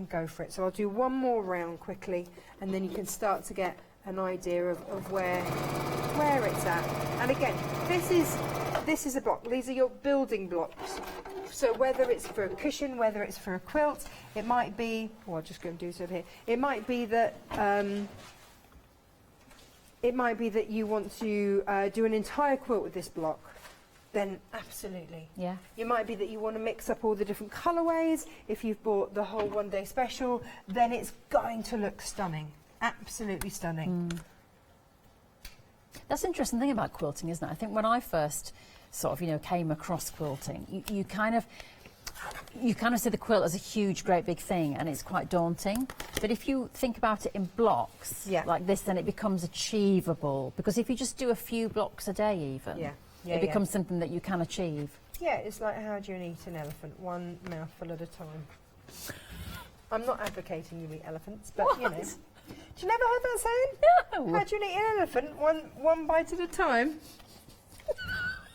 go for it. So I'll do one more round quickly, and then you can start to get an idea of where it's at. And again, this is a block. These are your building blocks. So whether it's for a cushion, whether it's for a quilt, it might be. Well, I'll just go and do this over here. It might be that. You want to do an entire quilt with this block. Then absolutely. Yeah. It might be that you want to mix up all the different colourways. If you've bought the whole one-day special, then it's going to look stunning. Absolutely stunning. That's the interesting thing about quilting, isn't it? I think when I first sort of, you know, came across quilting, you kind of see the quilt as a huge, great big thing, and it's quite daunting. But if you think about it in blocks like this, then it becomes achievable. Because if you just do a few blocks a day even, it becomes something that you can achieve. Yeah, it's like how do you eat an elephant? One mouthful at a time. I'm not advocating you eat elephants, but you know. Do you never heard that saying? No. How do you eat an elephant? One bite at a time.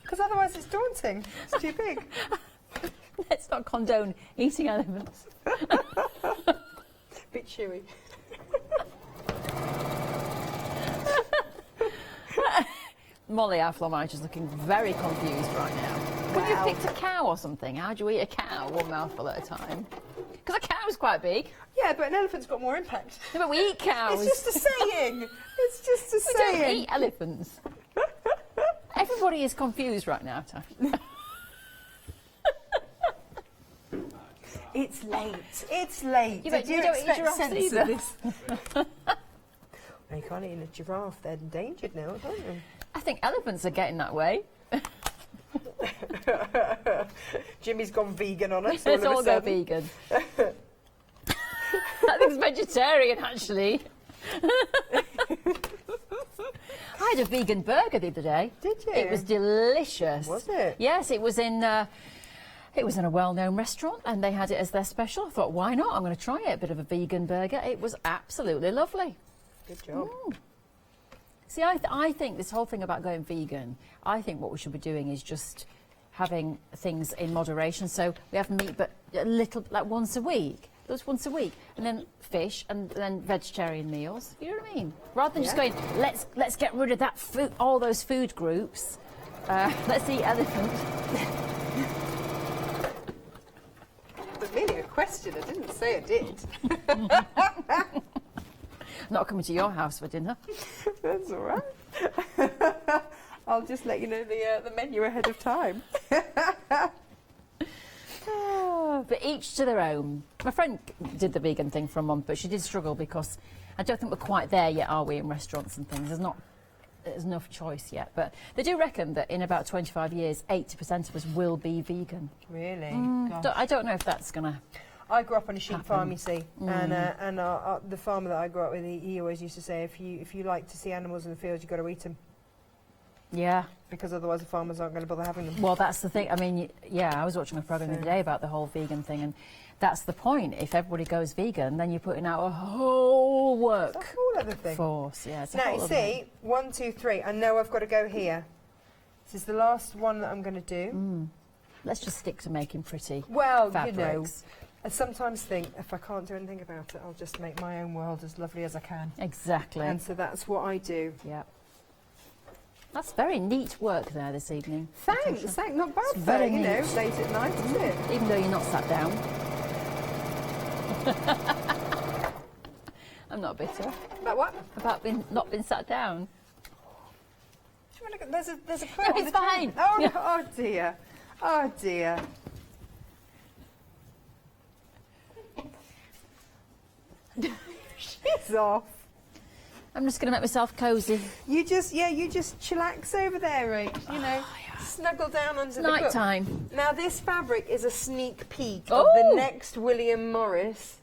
Because otherwise it's daunting. It's too big. Let's not condone eating elephants. Bit chewy. Molly, our florist, is looking very confused right now. Could you have picked a cow or something? How do you eat a cow one mouthful at a time? Because a cow's quite big. Yeah, but an elephant's got more impact. No, but we eat cows. It's just a saying. It's just a saying. We don't eat elephants. Everybody is confused right now, Tash. It's late. It's late. Yeah, but you don't eat giraffes either. This? You can't eat a giraffe. They're endangered now, don't you? I think elephants are getting that way. Jimmy's gone vegan on us. Let's all go vegan. I think it's vegetarian, actually. I had a vegan burger the other day. Did you? It was delicious. Was it? Yes, it was in a well-known restaurant, and they had it as their special. I thought, why not? I'm going to try it. A bit of a vegan burger. It was absolutely lovely. Good job. See, I think this whole thing about going vegan, I think what we should be doing is just having things in moderation. So we have meat, but a little, like once a week. Just once a week, and then fish, and then vegetarian meals. You know what I mean? Rather than just going, let's get rid of that food, all those food groups. Let's eat elephant. But merely a question. I didn't say I did. Not coming to your house for dinner. That's all right. I'll just let you know the menu ahead of time. But each to their own. My friend did the vegan thing for a month, but she did struggle because I don't think we're quite there yet, are we, in restaurants and things? There's enough choice yet. But they do reckon that in about 25 years, 80% of us will be vegan. Really? I don't know if that's going to I grew up on a sheep farm, you see, and the farmer that I grew up with, he always used to say, if you like to see animals in the field, you've got to eat them. Yeah. Because otherwise the farmers aren't going to bother having them. Well, that's the thing. I mean, yeah, I was watching a programme the other day about the whole vegan thing, and that's the point. If everybody goes vegan, then you're putting out a whole work That's a whole other thing. force. Yeah, it's a Now, whole you other see, 1, 2, 3. I know I've got to go here. This is the last one that I'm going to do. Let's just stick to making pretty fabrics. You know, I sometimes think if I can't do anything about it, I'll just make my own world as lovely as I can. Exactly. And so that's what I do. Yeah. That's very neat work there this evening. Thanks, not bad. It's very you know, neat. late at night, isn't it? Even though you're not sat down. I'm not bitter. About what? About not being sat down. Do you want to go? There's a No, quote. it's fine. Oh, Yeah. no, oh dear. Oh dear. She's off. I'm just going to make myself cosy. You just chillax over there, right? You know, snuggle down under the Night book. time. Now, this fabric is a sneak peek Oh. of the next William Morris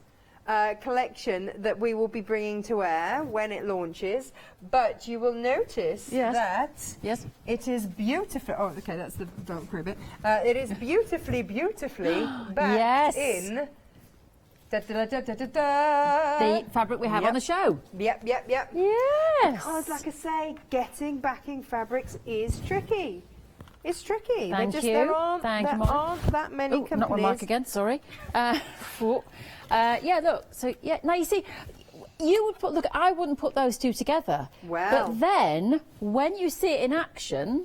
collection that we will be bringing to air when it launches. But you will notice that it is beautiful. Oh, okay, that's the Velcro bit. It is beautifully backed in. Da, da, da, da, da, da. The fabric we have on the show. Yep. Yes. Because, like I say, getting backing fabrics is tricky. It's tricky. Thank you. There aren't that many companies. Not one mark again, sorry. Yeah, look. So, yeah, now you see, you would put, look, I wouldn't put those two together. Well. But then, when you see it in action,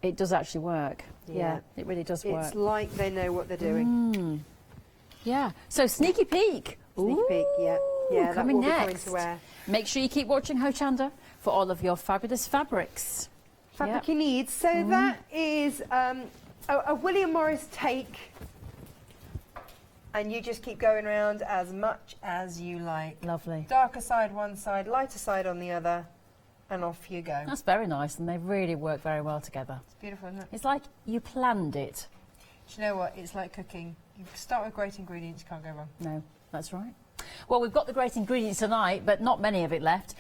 it does actually work. Yeah, it really does work. It's like they know what they're doing. Yeah. So, sneaky peek. Sneak peek, yeah. Yeah, coming that will be next. coming to air. Make sure you keep watching Hochanda for all of your fabulous fabrics. Fabric you need. So that is a William Morris take. And you just keep going around as much as you like. Lovely. Darker side one side, lighter side on the other. and off you go. That's very nice, and they really work very well together. It's beautiful, isn't it? It's like you planned it. Do you know what? It's like cooking. You start with great ingredients, you can't go wrong. No, that's right. Well, we've got the great ingredients tonight, but not many of it left.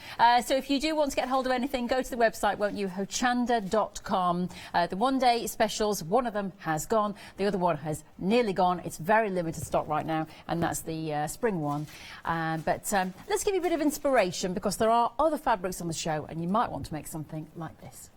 So if you do want to get hold of anything, go to the website, won't you? Hochanda.com. The one-day specials, one of them has gone. The other one has nearly gone. It's very limited stock right now, and that's the spring one. But let's give you a bit of inspiration, because there are other fabrics on the show, and you might want to make something like this.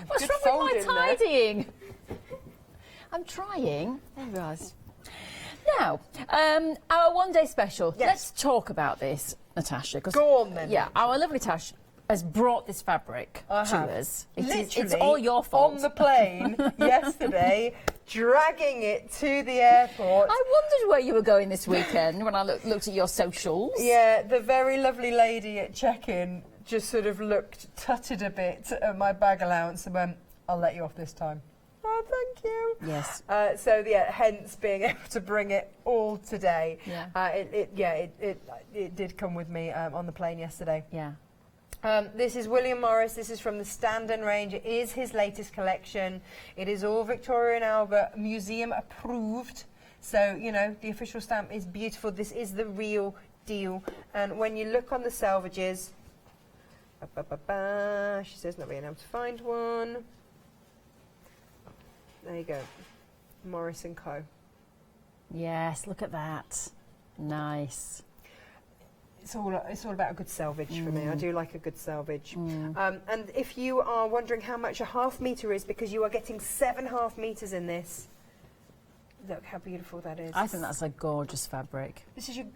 What's Good wrong with folding my there. tidying? I'm trying. There we are. Now, our one-day special. Yes. Let's talk about this, Natasha. Go on then. Yeah, our lovely Tash has brought this fabric to have. us. Literally, It's all your fault. on the plane yesterday, dragging it to the airport. I wondered where you were going this weekend when I looked at your socials. Yeah, the very lovely lady at check-in just sort of looked, tutted a bit at my bag allowance and went, "I'll let you off this time." Oh, thank you. Yes. So yeah, hence being able to bring it all today. Yeah. It did come with me on the plane yesterday. Yeah. This is William Morris. This is from the Standon range. It is his latest collection. It is all Victoria and Albert Museum approved. So, you know, the official stamp is beautiful. This is the real deal. And when you look on the selvages, she says not being able to find one. There you go. Morris & Co. Yes, look at that. Nice. It's all about a good selvage for me. I do like a good selvage. And if you are wondering how much a half metre is, because you are getting 7.5 metres in this, look how beautiful that is. I think that's a gorgeous fabric. This is your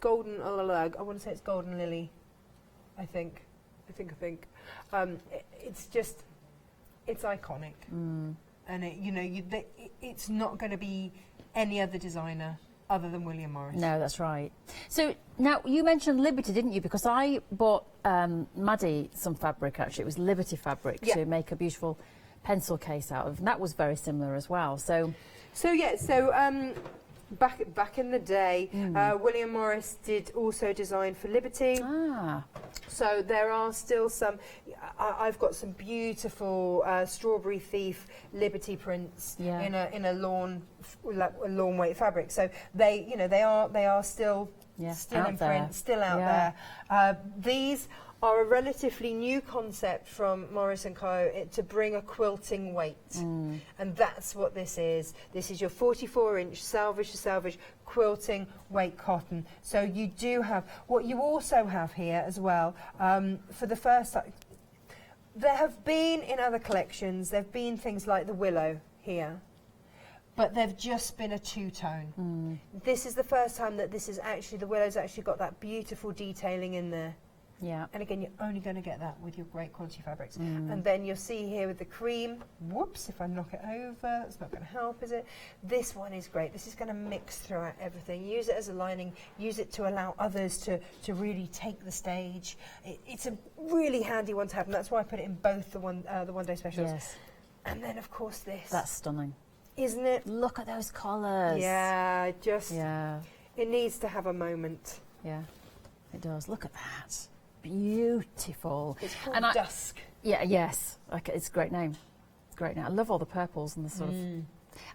golden, I want to say it's golden lily, I think. It's just, it's iconic. And it's not going to be any other designer other than William Morris. No, that's right. So now you mentioned Liberty, didn't you? Because I bought Maddie some fabric. Actually, it was Liberty fabric to make a beautiful pencil case out of, and that was very similar as well. So back in the day, William Morris did also design for Liberty. So there are still some. I've got some beautiful Strawberry Thief Liberty prints in a lawn weight fabric. So they are still in print, still out there. These are a relatively new concept from Morris & Co. to bring a quilting weight. And that's what this is. This is your 44-inch selvage to selvage quilting weight cotton. So you do have, what you also have here as well, for the first time, there have been in other collections, there have been things like the willow here, but they've just been a two-tone. This is the first time that this is actually, the willow's actually got that beautiful detailing in there. Yeah. And again, you're only going to get that with your great quality fabrics. And then you'll see here with the cream, whoops, if I knock it over, that's not going to help, is it? This one is great. This is going to mix throughout everything. Use it as a lining, use it to allow others to really take the stage. It's a really handy one to have, and that's why I put it in both the one-day specials. Yes. And then, of course, this. That's stunning. Isn't it? Look at those colours. Yeah, it needs to have a moment. Yeah, it does. Look at that. Beautiful. It's called Dusk. Yeah, yes. It's a great name. Great name. I love all the purples and the sort of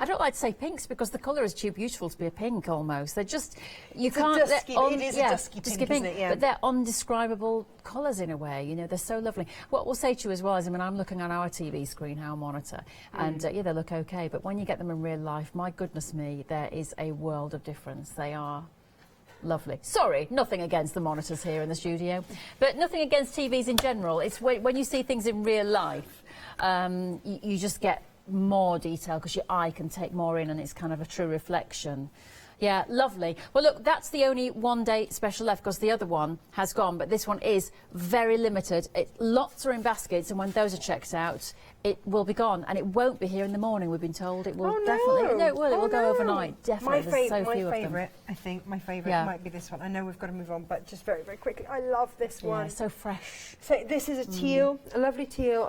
I don't like to say pinks because the colour is too beautiful to be a pink almost. They're just, you It's a can't... dusky- it is a dusky pink, isn't it? Yeah. But they're undescribable colours in a way, you know, they're so lovely. What we'll say to you as well is, I mean, I'm looking on our TV screen, our monitor, and yeah, they look okay, but when you get them in real life, my goodness me, there is a world of difference. They are lovely. Sorry, nothing against the monitors here in the studio, but nothing against TVs in general. It's when you see things in real life, you just get more detail because your eye can take more in and it's kind of a true reflection. Yeah, lovely. Well, look, that's the only one-day special left because the other one has gone, but this one is very limited. Lots are in baskets, and when those are checked out, it will be gone, and it won't be here in the morning, we've been told. It will definitely... No, it will. It will go overnight, definitely. There's so few of them. My favourite might be this one. I know we've got to move on, but just very, very quickly, I love this one. Yeah, so fresh. So this is a teal, a lovely teal,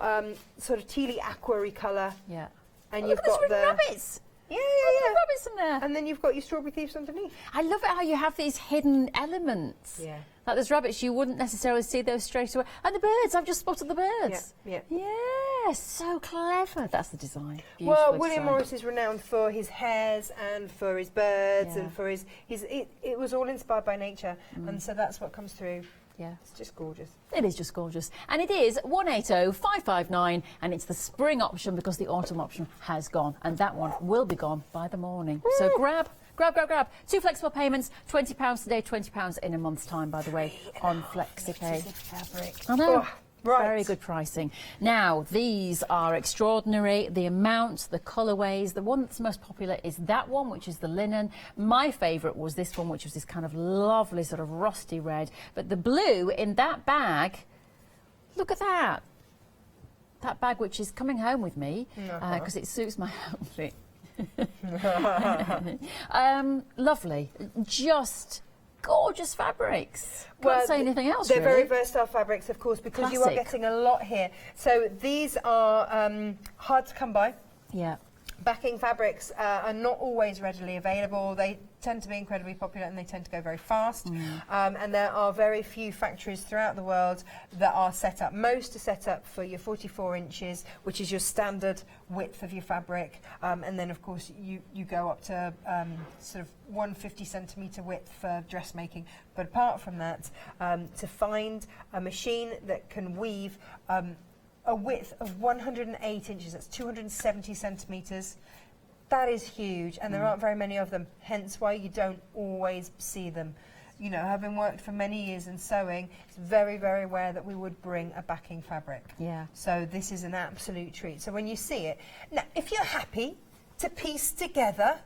sort of tealy aquary colour. Yeah. And you've got the rabbits. Yeah. Rabbits in there. And then you've got your strawberry thieves underneath. I love it how you have these hidden elements. Yeah. Like there's rabbits, you wouldn't necessarily see those straight away. And the birds, I've just spotted the birds. Yeah. Yeah, so clever. That's the design. Well, William Morris is renowned for his hares and for his birds Yeah. and for his it was all inspired by nature, and so that's what comes through. Yeah. It's just gorgeous. It is just gorgeous. And it is 180-559, and it's the spring option because the autumn option has gone, and that one will be gone by the morning. Woo! So grab. 2 flexible payments, £20 today, £20 in a month's time, by the way, on FlexiPay. Fabric. I know. Oh, right. Very good pricing. Now, these are extraordinary. The amount, the colourways. The one that's most popular is that one, which is the linen. My favourite was this one, which was this kind of lovely sort of rusty red. But the blue in that bag, look at that. That bag which is coming home with me because it suits my outfit. Lovely. Just gorgeous fabrics. Can't say anything else, They're really. very versatile fabrics, of course, because you are Classic. getting a lot here. So these are hard to come by. Yeah. Backing fabrics are not always readily available. They tend to be incredibly popular and they tend to go very fast. And there are very few factories throughout the world that are set up. Most are set up for your 44 inches, which is your standard width of your fabric. And then, of course, you go up to sort of 150 centimetre width for dressmaking. But apart from that, to find a machine that can weave a width of 108 inches, that's 270 centimetres. That is huge, and there aren't very many of them, hence why you don't always see them. You know, having worked for many years in sewing, it's very, very rare that we would bring a backing fabric. Yeah. So this is an absolute treat. So when you see it, now, if you're happy to piece together,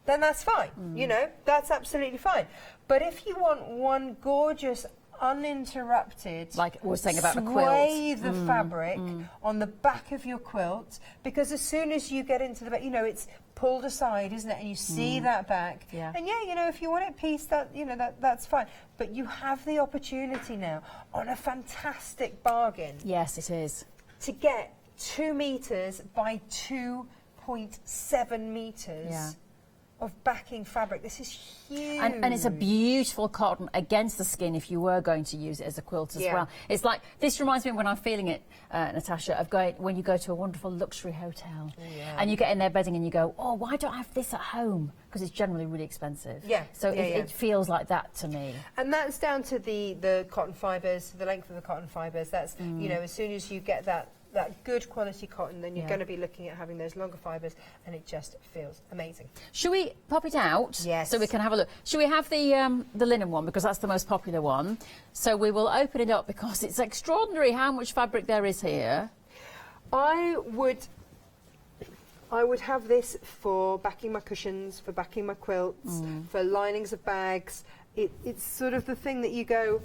then that's fine. You know, that's absolutely fine. But if you want one gorgeous, uninterrupted, like we were saying about a quilt, swathe of fabric on the back of your quilt, because as soon as you get into the back, you know, it's pulled aside, isn't it? And you see that back. Yeah. And yeah, you know, if you want it pieced, that, you know, that's fine. But you have the opportunity now on a fantastic bargain. Yes, it is. To get 2 metres by 2.7 metres. Of backing fabric. This is huge. And it's a beautiful cotton against the skin if you were going to use it as a quilt as well. It's like, this reminds me when I'm feeling it, Natasha, of going, when you go to a wonderful luxury hotel and you get in their bedding and you go, oh, why don't I have this at home? Because it's generally really expensive. So it feels like that to me. And that's down to the cotton fibres, the length of the cotton fibres. That's, you know, as soon as you get that good quality cotton, then you're going to be looking at having those longer fibres, and it just feels amazing. Should we pop it out? Yes. So we can have a look. Should we have the linen one, because that's the most popular one? So we will open it up because it's extraordinary how much fabric there is here. I would have this for backing my cushions, for backing my quilts, for linings of bags. It's sort of the thing that you go,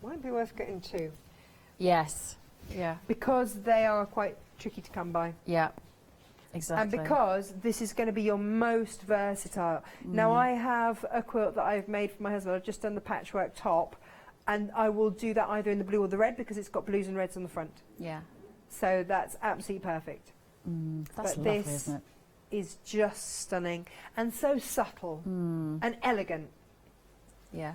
might be worth getting 2. Yes. Yeah. Because they are quite tricky to come by. Yeah, exactly. And because this is going to be your most versatile. Now, I have a quilt that I've made for my husband. I've just done the patchwork top, and I will do that either in the blue or the red because it's got blues and reds on the front. Yeah. So that's absolutely perfect. That's but lovely, this isn't it? is just stunning and so subtle and elegant. Yeah.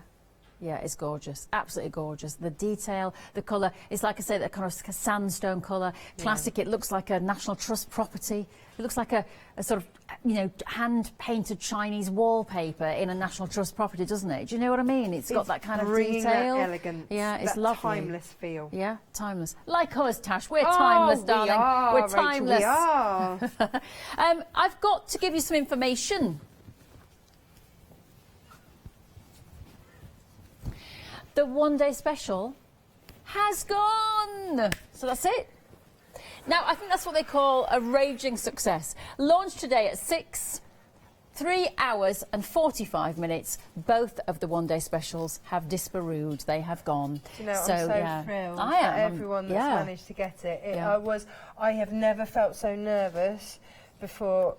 Yeah, it's gorgeous, absolutely gorgeous. The detail, the colour, it's like I say, that kind of sandstone colour. Classic, it looks like a National Trust property. It looks like a sort of you know, hand-painted Chinese wallpaper in a National Trust property, doesn't it? Do you know what I mean? It's got that kind of bringing detail. That elegance, yeah, it's that lovely. timeless feel. Yeah, timeless. Like us, Tash. We're timeless, darling. We're Rachel, timeless. we are. I've got to give you some information. The one-day special has gone. So that's it. Now, I think that's what they call a raging success. Launched today at 3 hours and 45 minutes. Both of the one-day specials have disparooed. They have gone. You know, so, I'm so yeah. thrilled I am. for everyone that's managed to get it. I have never felt so nervous before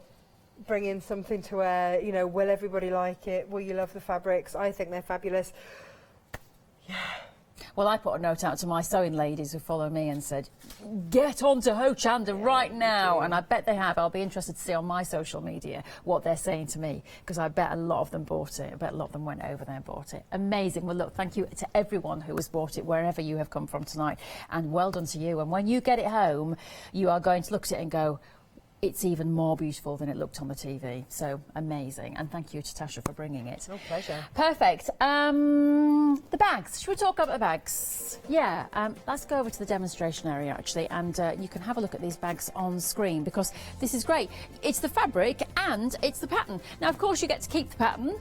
bringing something to wear. You know, will everybody like it? Will you love the fabrics? I think they're fabulous. Yeah. Well, I put a note out to my sewing ladies who follow me and said, get onto Hochanda right now. And I bet they have. I'll be interested to see on my social media what they're saying to me, because I bet a lot of them bought it. I bet a lot of them went over there and bought it. Amazing. Well, look, thank you to everyone who has bought it, wherever you have come from tonight. And well done to you. And when you get it home, you are going to look at it and go, it's even more beautiful than it looked on the TV. So amazing. And thank you to Tasha for bringing it. No pleasure. Perfect. The bags. Should we talk about the bags? Yeah. Let's go over to the demonstration area, actually, and you can have a look at these bags on screen, because this is great. It's the fabric and it's the pattern. Now, of course, you get to keep the pattern.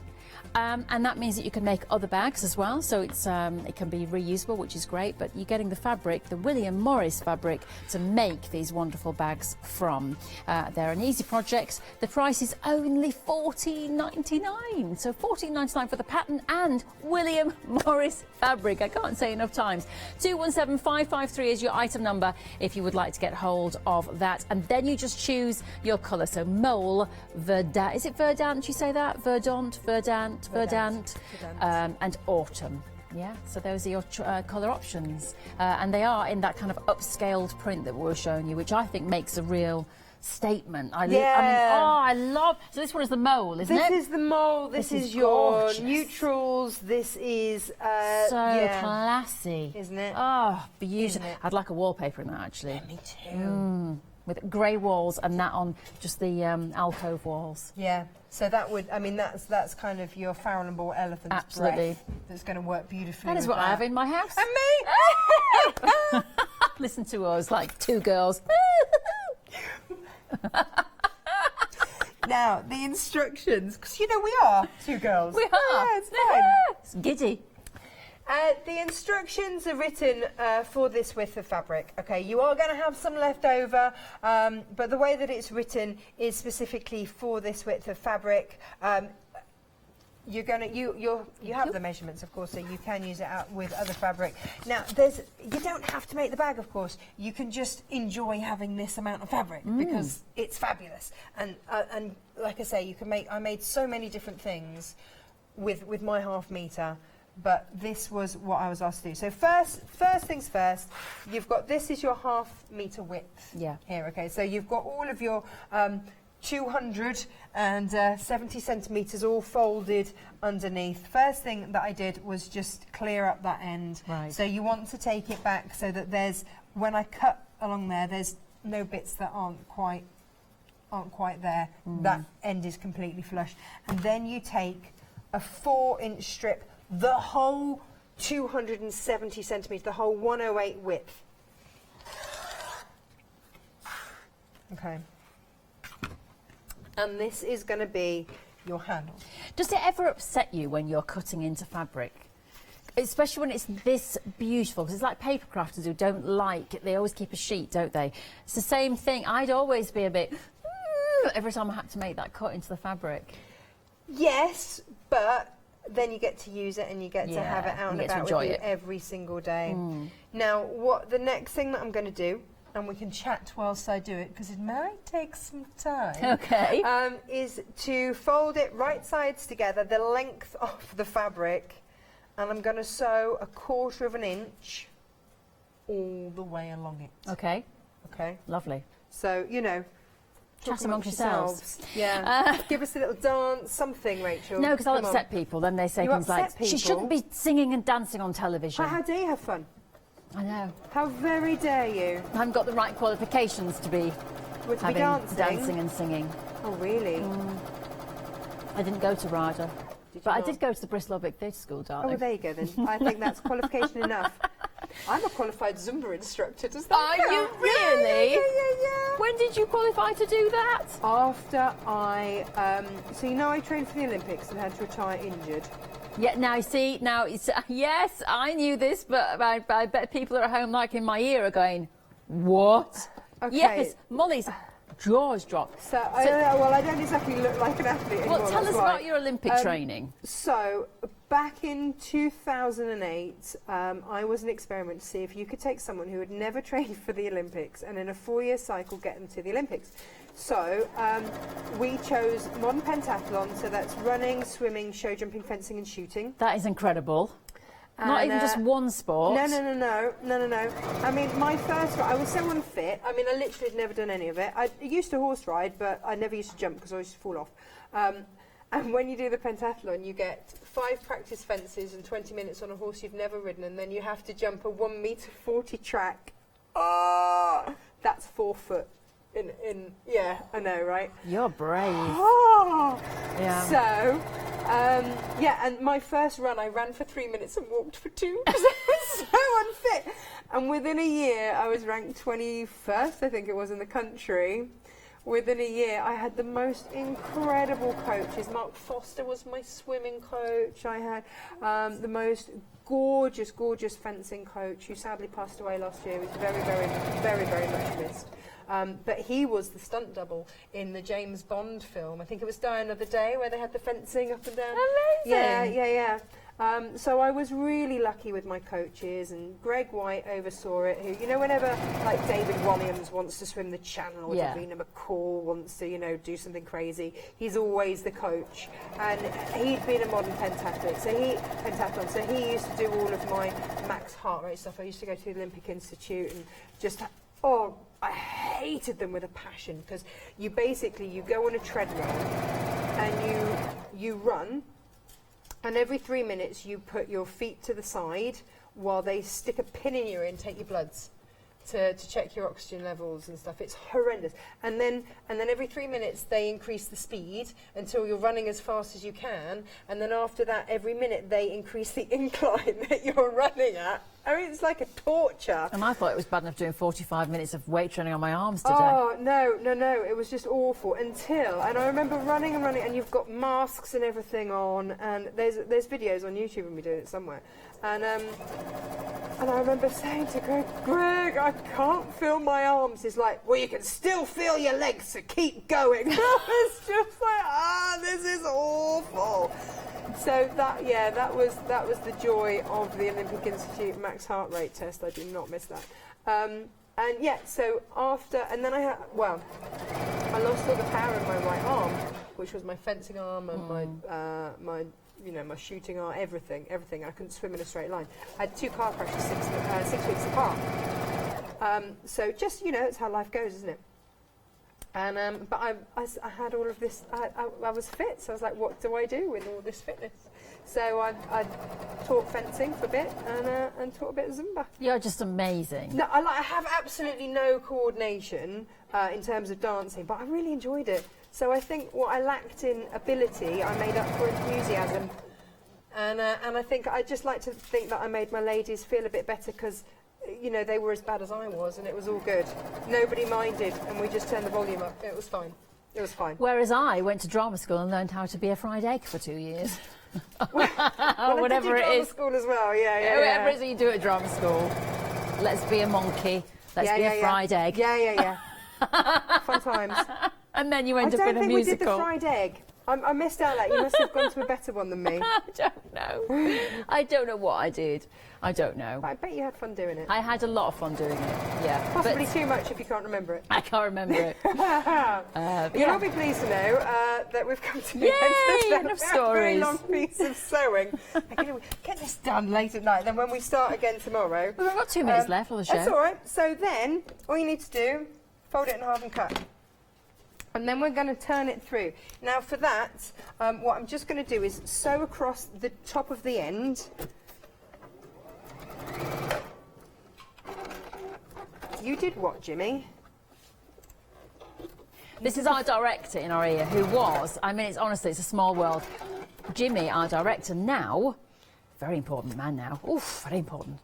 And that means that you can make other bags as well, so it's it can be reusable, which is great, but you're getting the fabric, the William Morris fabric, to make these wonderful bags from. They're an easy project. The price is only $14.99, so $14.99 for the pattern and William Morris fabric. I can't say enough times. 217553 is your item number if you would like to get hold of that, and then you just choose your colour. So mole, verdant, is it verdant, you say that? Verdant, and autumn. Yeah, so those are your colour options, and they are in that kind of upscaled print that we were showing you, which I think makes a real statement. I mean, I love. So this one is the mole, isn't it? This is the mole. This is your neutrals. This is so classy, isn't it? Oh, beautiful. I'd like a wallpaper in that, actually. Yeah, me too. With grey walls and that on just the alcove walls. Yeah. So that would, I mean, that's kind of your Farrell and Ball elephant's Absolutely. breath that's going to work beautifully. That is with what I have in my house. And me. Listen to us, like two girls. Now, the instructions, because, you know, we are two girls. We are. Yeah, it's fine. It's giddy. The instructions are written for this width of fabric. Okay, you are going to have some left over, but the way that it's written is specifically for this width of fabric. You have the measurements, of course, so you can use it out with other fabric. Now, you don't have to make the bag, of course. You can just enjoy having this amount of fabric because it's fabulous. And like I say, you can make. I made so many different things with my half meter. But this was what I was asked to do. So first things first, you've got, this is your half meter width here, okay? So you've got all of your 270 centimetres all folded underneath. First thing that I did was just clear up that end. Right. So you want to take it back so that when I cut along there's no bits that aren't quite there. That end is completely flush. And then you take a 4-inch strip, the whole 270 centimetres, the whole 108 width. Okay. And this is going to be your handle. Does it ever upset you when you're cutting into fabric? Especially when it's this beautiful, because it's like paper crafters who don't like it. They always keep a sheet, don't they? It's the same thing. I'd always be a bit every time I had to make that cut into the fabric. Yes, but then you get to use it and you get to have it out and about with you every single day. Now, what the next thing that I'm going to do, and we can chat whilst I do it because it might take some time. Okay. Is to fold it right sides together, the length of the fabric, and I'm going to sew 1/4 inch all the way along it. Okay. Okay. Lovely. So, you know, chat amongst yourselves. Yeah. Give us a little dance, something, Rachel. No, because I'll upset people. Then they say things like, she shouldn't be singing and dancing on television. How dare you have fun? I know. How very dare you? I haven't got the right qualifications to be dancing and singing. Oh, really? I didn't go to RADA. But I did go to the Bristol Old Vic Theatre School, darling. Oh, there you go then. I think that's qualification enough. I'm a qualified Zumba instructor. Does that Are count? you really? Yeah. When did you qualify to do that? After I, so you know I trained for the Olympics and had to retire injured. Yeah, now it's, yes, I knew this, but I bet people at home like in my ear are going, what? Okay. Yes, Molly's jaws dropped. So I don't exactly look like an athlete anymore. Well, tell us that's about why. your Olympic training. So, back in 2008, I was an experiment to see if you could take someone who had never trained for the Olympics and in a 4-year cycle get them to the Olympics. So, we chose modern pentathlon, so that's running, swimming, show jumping, fencing and shooting. That is incredible. Not even just one sport. No. I mean, my first ride, I was so unfit. I mean, I literally had never done any of it. I used to horse ride, but I never used to jump because I used to fall off. And when you do the pentathlon, you get 5 practice fences and 20 minutes on a horse you've never ridden, and then you have to jump a 1 metre 40 track. Oh, that's 4 foot. Yeah, I know, right? You're brave. Oh. Yeah. So, and my first run, I ran for 3 minutes and walked for 2 because I was so unfit. And within a year, I was ranked 21st, I think it was, in the country. Within a year, I had the most incredible coaches. Mark Foster was my swimming coach. I had the most gorgeous fencing coach who sadly passed away last year. He was very, very, very, very much missed. But he was the stunt double in the James Bond film. I think it was Die Another Day, where they had the fencing up and down. Amazing. Yeah. So I was really lucky with my coaches, and Greg White oversaw it, who, you know, whenever like David Williams wants to swim the Channel, or Davina McCall wants to, you know, do something crazy, he's always the coach. And he'd been a modern pentathlete, so he used to do all of my max heart rate stuff. I used to go to the Olympic Institute and just, I hated them with a passion, because you go on a treadmill and you run, and every 3 minutes you put your feet to the side while they stick a pin in your ear and take your bloods to check your oxygen levels and stuff. It's horrendous. And then every 3 minutes they increase the speed until you're running as fast as you can, and then after that every minute they increase the incline that you're running at. I mean, it's like a torture. And I thought it was bad enough doing 45 minutes of weight training on my arms today. Oh, no, it was just awful and I remember running, and you've got masks and everything on, and there's videos on YouTube of me doing it somewhere. And I remember saying to Greg, I can't feel my arms. He's like, well, you can still feel your legs, so keep going. I was just like, this is awful. So that was the joy of the Olympic Institute max heart rate test. I do not miss that. So after, and then I lost all the power in my right arm, which was my fencing arm and my my shooting arm, everything. I couldn't swim in a straight line. I had 2 car crashes 6 weeks apart. So just, it's how life goes, isn't it? And but I had all of this. I was fit, so I was like, what do I do with all this fitness? So I taught fencing for a bit and taught a bit of Zumba. You're just amazing. No, I have absolutely no coordination in terms of dancing, but I really enjoyed it. So I think what I lacked in ability, I made up for enthusiasm. And I think I just like to think that I made my ladies feel a bit better, because they were as bad as I was, and it was all good. Nobody minded, and we just turned the volume up. It was fine. It was fine. Whereas I went to drama school and learned how to be a fried egg for 2 years. Well, whatever it is. School as well, yeah. Whatever it is that you do at drama school. Let's be a monkey. Let's be a fried egg. Yeah. Fun times. And then you end up in a musical. I don't think we did the fried egg. I missed out. You must have gone to a better one than me. I don't know. I don't know what I did. I don't know. But I bet you had fun doing it. I had a lot of fun doing it, yeah. Possibly too much if you can't remember it. I can't remember it. You'll all be pleased to know that we've come to the Yay! end of Enough a very stories. long piece of sewing. I'm going to get this done late at night, then when we start again tomorrow. We've got 2 minutes left on the show. That's all right. So then, all you need to do, fold it in half and cut. And then we're going to turn it through. Now for that, what I'm just going to do is sew across the top of the end. You did what, Jimmy? This is our director in our ear, who was, I mean, it's honestly, it's a small world. Jimmy, our director, now, very important man now. Oof, very important.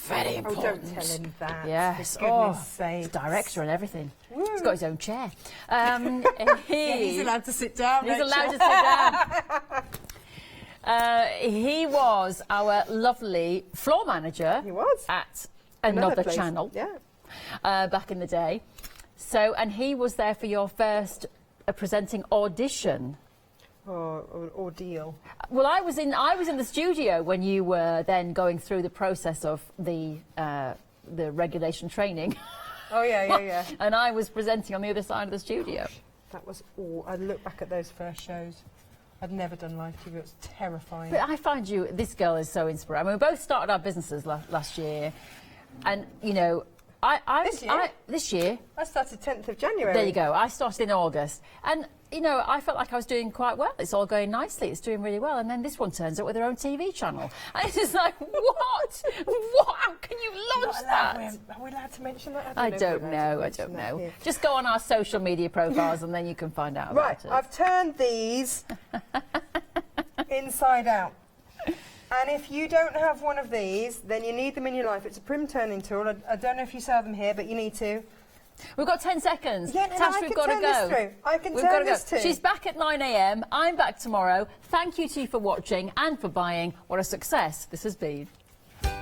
Very important. Oh, don't tell him that. Yes. For goodness sake. He's director and everything. Woo. He's got his own chair. He's allowed to sit down. He's allowed to sit down. He was our lovely floor manager. He was. At another place. channel. Yeah. Back in the day. So, and he was there for your first presenting audition. Ordeal. Well, I was in the studio when you were then going through the process of the regulation training. Oh yeah. And I was presenting on the other side of the studio. That was all. I look back at those first shows. I'd never done live TV. It was terrifying. But I find this girl is so inspiring. I mean, we both started our businesses last year, and you know. This year? I started 10th of January. There you go. I started in August. And, you know, I felt like I was doing quite well. It's all going nicely. It's doing really well. And then this one turns up with their own TV channel. And it's just like, what? What? How can you launch that? Are we allowed to mention that? I don't know. Just go on our social media profiles and then you can find out about it. Right, I've turned these inside out. And if you don't have one of these, then you need them in your life. It's a prim turning tool. I don't know if you sell them here, but you need to. We've got 10 seconds. Yeah, Tash, we've got to go. I can turn this through. She's back at 9 a.m. I'm back tomorrow. Thank you to you for watching and for buying. What a success this has been. Done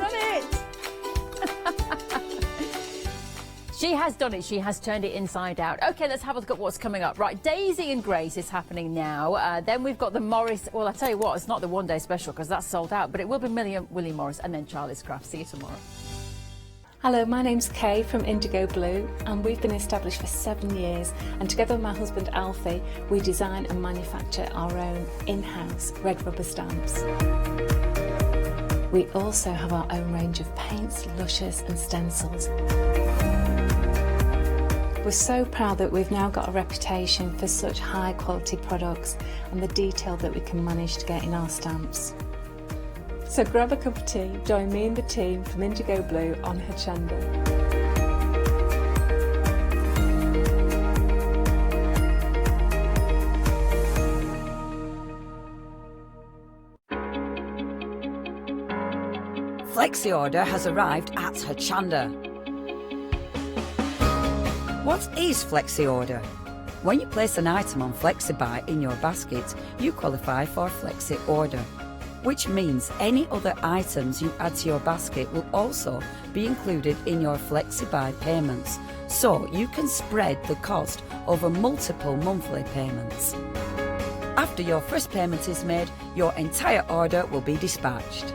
it! She has done it. She has turned it inside out. OK, let's have a look at what's coming up. Right, Daisy and Grace is happening now. Then we've got the Morris. Well, I tell you what, it's not the one-day special because that's sold out, but it will be Willie Morris and then Charlie's Craft. See you tomorrow. Hello, my name's Kay from Indigo Blue, and we've been established for 7 years, and together with my husband Alfie we design and manufacture our own in-house red rubber stamps. We also have our own range of paints, lushes and stencils. We're so proud that we've now got a reputation for such high quality products and the detail that we can manage to get in our stamps. So grab a cup of tea, join me and the team from Indigo Blue on Hochanda. Flexi order has arrived at Hochanda. What is Flexi order? When you place an item on FlexiBuy in your basket, you qualify for Flexi order, which means any other items you add to your basket will also be included in your FlexiBuy payments, so you can spread the cost over multiple monthly payments. After your first payment is made, your entire order will be dispatched.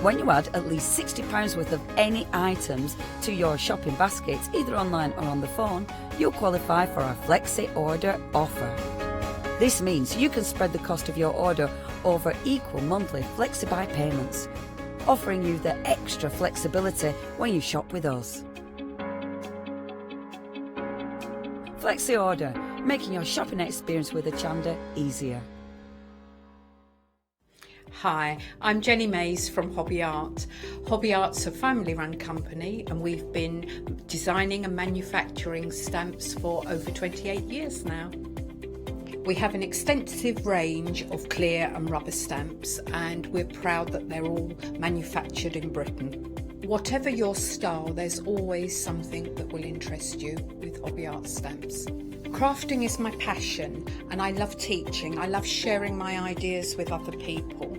When you add at least £60 worth of any items to your shopping baskets, either online or on the phone, you'll qualify for our Flexi Order offer. This means you can spread the cost of your order over equal monthly FlexiBuy payments, offering you the extra flexibility when you shop with us. Flexi Order, making your shopping experience with Hochanda easier. Hi, I'm Jenny Mays from Hobby Art. Hobby Art's a family-run company and we've been designing and manufacturing stamps for over 28 years now. We have an extensive range of clear and rubber stamps and we're proud that they're all manufactured in Britain. Whatever your style, there's always something that will interest you with Hobby Art stamps. Crafting is my passion and I love teaching. I love sharing my ideas with other people.